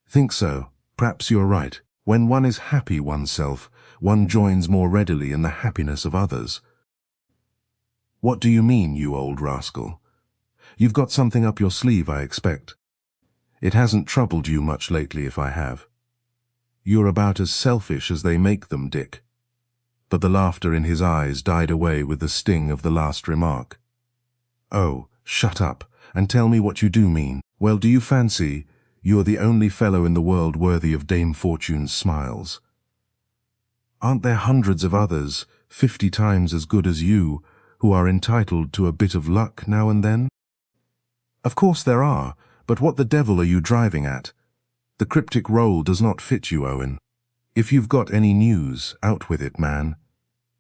Think so. Perhaps you're right. When one is happy oneself, one joins more readily in the happiness of others. What do you mean, you old rascal? You've got something up your sleeve, I expect. It hasn't troubled you much lately, if I have. You're about as selfish as they make them, Dick. But the laughter in his eyes died away with the sting of the last remark. Oh, shut up, and tell me what you do mean. Well, do you fancy you're the only fellow in the world worthy of Dame Fortune's smiles? Aren't there hundreds of others, 50 times as good as you, who are entitled to a bit of luck now and then? Of course there are, but what the devil are you driving at? The cryptic rôle does not fit you, Owen. If you've got any news, out with it, man.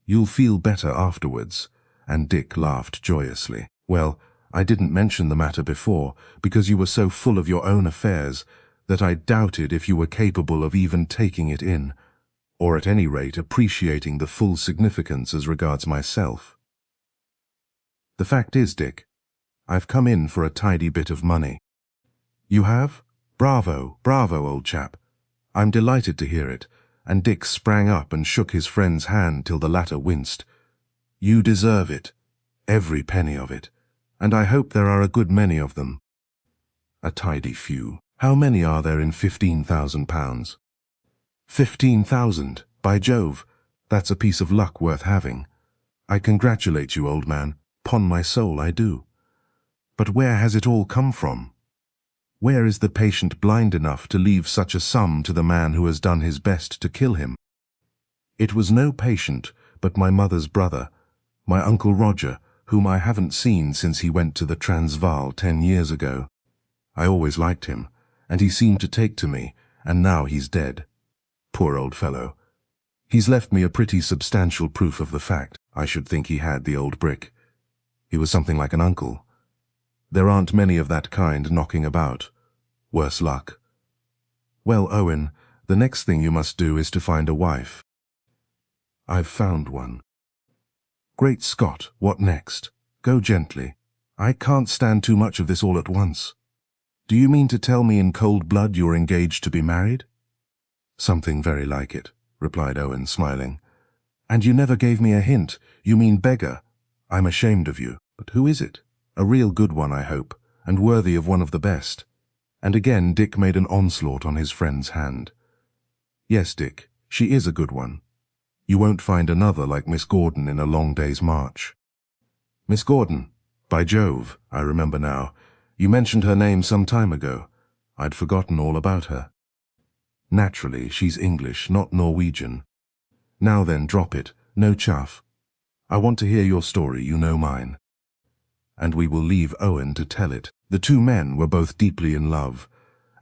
You'll feel better afterwards. And Dick laughed joyously. Well, I didn't mention the matter before, because you were so full of your own affairs that I doubted if you were capable of even taking it in, or at any rate appreciating the full significance as regards myself. The fact is, Dick, I've come in for a tidy bit of money. You have? Bravo, bravo, old chap. I'm delighted to hear it, and Dick sprang up and shook his friend's hand till the latter winced. You deserve it, every penny of it, and I hope there are a good many of them. A tidy few. How many are there in £15,000? 15,000, by Jove, that's a piece of luck worth having. I congratulate you, old man, 'pon my soul I do. But where has it all come from? Where is the patient blind enough to leave such a sum to the man who has done his best to kill him? It was no patient, but my mother's brother, my Uncle Roger, whom I haven't seen since he went to the Transvaal 10 years ago. I always liked him, and he seemed to take to me, and now he's dead. Poor old fellow. He's left me a pretty substantial proof of the fact. I should think he had the old brick. He was something like an uncle. There aren't many of that kind knocking about. Worse luck. Well, Owen, the next thing you must do is to find a wife. I've found one. Great Scott, what next? Go gently. I can't stand too much of this all at once. Do you mean to tell me in cold blood you're engaged to be married? Something very like it, replied Owen, smiling. And you never gave me a hint. You mean beggar. I'm ashamed of you. But who is it? A real good one, I hope, and worthy of one of the best. And again Dick made an onslaught on his friend's hand. Yes, Dick, she is a good one. You won't find another like Miss Gordon in a long day's march. Miss Gordon? By Jove, I remember now. You mentioned her name some time ago. I'd forgotten all about her. Naturally, she's English, not Norwegian. Now then, drop it. No chaff. I want to hear your story, you know mine. And we will leave Owen to tell it. The two men were both deeply in love,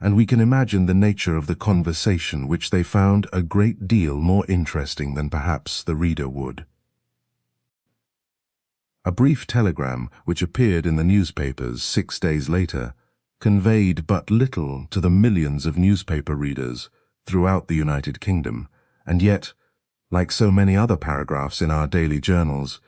and we can imagine the nature of the conversation which they found a great deal more interesting than perhaps the reader would. A brief telegram, which appeared in the newspapers 6 days later, conveyed but little to the millions of newspaper readers throughout the United Kingdom, and yet, like so many other paragraphs in our daily journals,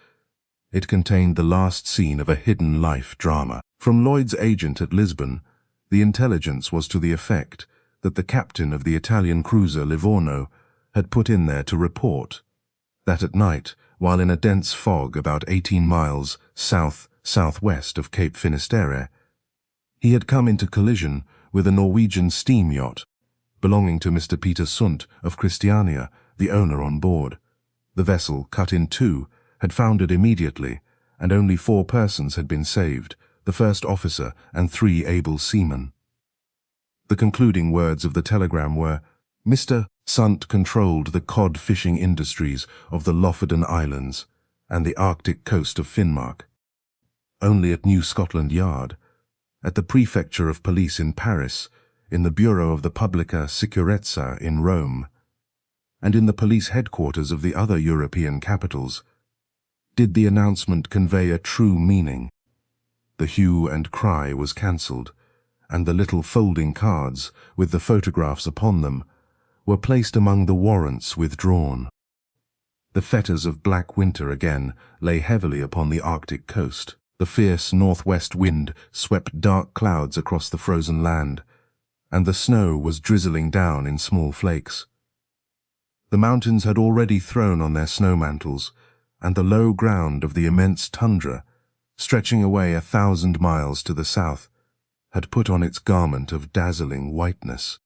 it contained the last scene of a hidden life drama. From Lloyd's agent at Lisbon, the intelligence was to the effect that the captain of the Italian cruiser Livorno had put in there to report that at night, while in a dense fog about 18 miles south-southwest of Cape Finisterre, he had come into collision with a Norwegian steam yacht belonging to Mr. Peter Sundt of Christiania, the owner on board. The vessel, cut in two, had foundered immediately, and only 4 persons had been saved, the first officer and 3 able seamen. The concluding words of the telegram were, Mr. Sundt controlled the cod fishing industries of the Lofoten Islands and the Arctic coast of Finnmark. Only at New Scotland Yard, at the Prefecture of Police in Paris, in the Bureau of the Publica Sicurezza in Rome, and in the police headquarters of the other European capitals, did the announcement convey a true meaning. The hue and cry was cancelled, and the little folding cards, with the photographs upon them, were placed among the warrants withdrawn. The fetters of black winter again lay heavily upon the Arctic coast. The fierce northwest wind swept dark clouds across the frozen land, and the snow was drizzling down in small flakes. The mountains had already thrown on their snow mantles, and the low ground of the immense tundra, stretching away 1,000 miles to the south, had put on its garment of dazzling whiteness.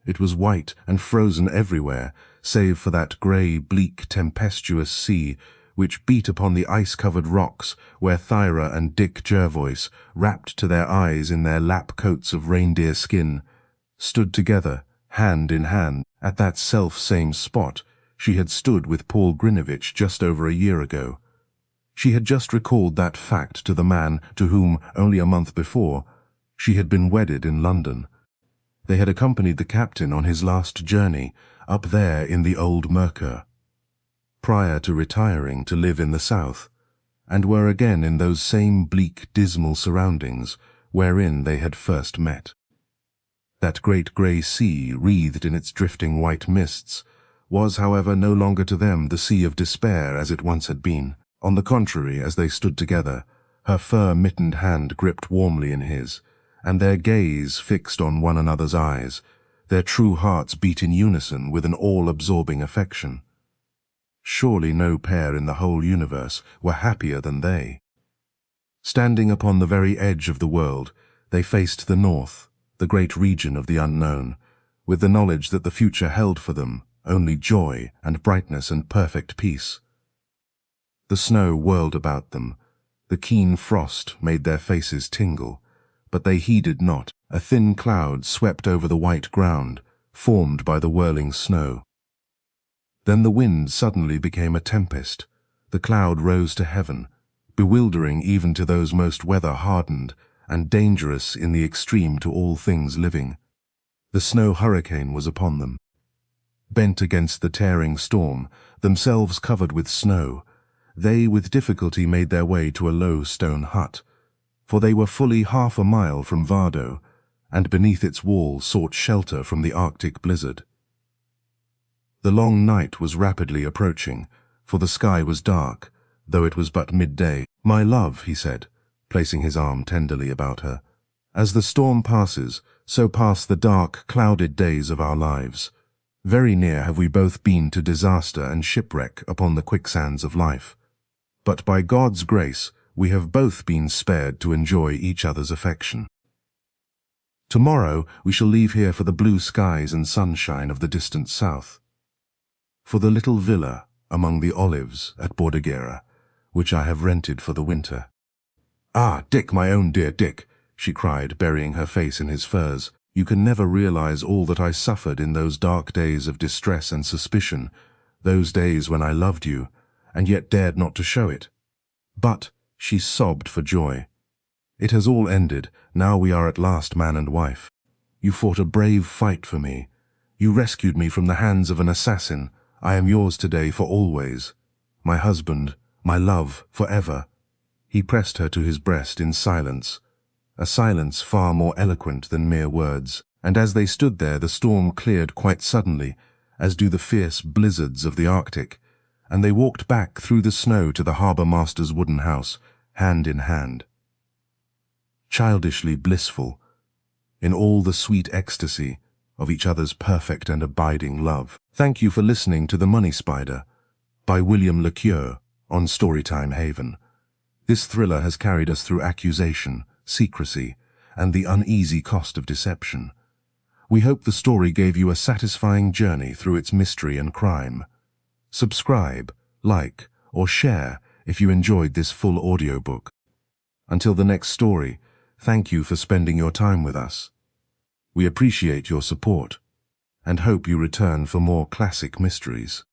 It was white and frozen everywhere, save for that grey, bleak, tempestuous sea which beat upon the ice-covered rocks where Thyra and Dick Jervoise, wrapped to their eyes in their lap coats of reindeer skin, stood together, hand in hand, at that self-same spot she had stood with Paul Grinevitch just over a year ago. She had just recalled that fact to the man to whom, only a month before, she had been wedded in London. They had accompanied the captain on his last journey, up there in the old Mercure, prior to retiring to live in the south, and were again in those same bleak, dismal surroundings wherein they had first met. That great grey sea, wreathed in its drifting white mists, was, however, no longer to them the sea of despair as it once had been. On the contrary, as they stood together, her fur-mittened hand gripped warmly in his, and their gaze fixed on one another's eyes, their true hearts beat in unison with an all-absorbing affection. Surely no pair in the whole universe were happier than they. Standing upon the very edge of the world, they faced the north, the great region of the unknown, with the knowledge that the future held for them only joy and brightness and perfect peace. The snow whirled about them, the keen frost made their faces tingle, but they heeded not. A thin cloud swept over the white ground, formed by the whirling snow. Then the wind suddenly became a tempest. The cloud rose to heaven, bewildering even to those most weather-hardened, and dangerous in the extreme to all things living. The snow hurricane was upon them. Bent against the tearing storm, themselves covered with snow, they with difficulty made their way to a low stone hut, for they were fully half a mile from Vardo, and beneath its wall sought shelter from the Arctic blizzard. The long night was rapidly approaching, for the sky was dark, though it was but midday. "My love," he said, placing his arm tenderly about her, "as the storm passes, so pass the dark, clouded days of our lives. Very near have we both been to disaster and shipwreck upon the quicksands of life. But by God's grace, we have both been spared to enjoy each other's affection. Tomorrow we shall leave here for the blue skies and sunshine of the distant south, for the little villa among the olives at Bordighera, which I have rented for the winter." "Ah, Dick, my own dear Dick," she cried, burying her face in his furs, "you can never realize all that I suffered in those dark days of distress and suspicion, those days when I loved you, and yet dared not to show it. But," she sobbed for joy, "it has all ended, now we are at last man and wife. You fought a brave fight for me. You rescued me from the hands of an assassin. I am yours today for always. My husband, my love, forever." He pressed her to his breast in silence, a silence far more eloquent than mere words, and as they stood there the storm cleared quite suddenly, as do the fierce blizzards of the Arctic, and they walked back through the snow to the harbour master's wooden house, hand in hand. Childishly blissful, in all the sweet ecstasy of each other's perfect and abiding love. Thank you for listening to The Money Spider by William Le Queux on Storytime Haven. This thriller has carried us through accusation, secrecy, and the uneasy cost of deception. We hope the story gave you a satisfying journey through its mystery and crime. Subscribe, like, or share if you enjoyed this full audiobook. Until the next story, thank you for spending your time with us. We appreciate your support and hope you return for more classic mysteries.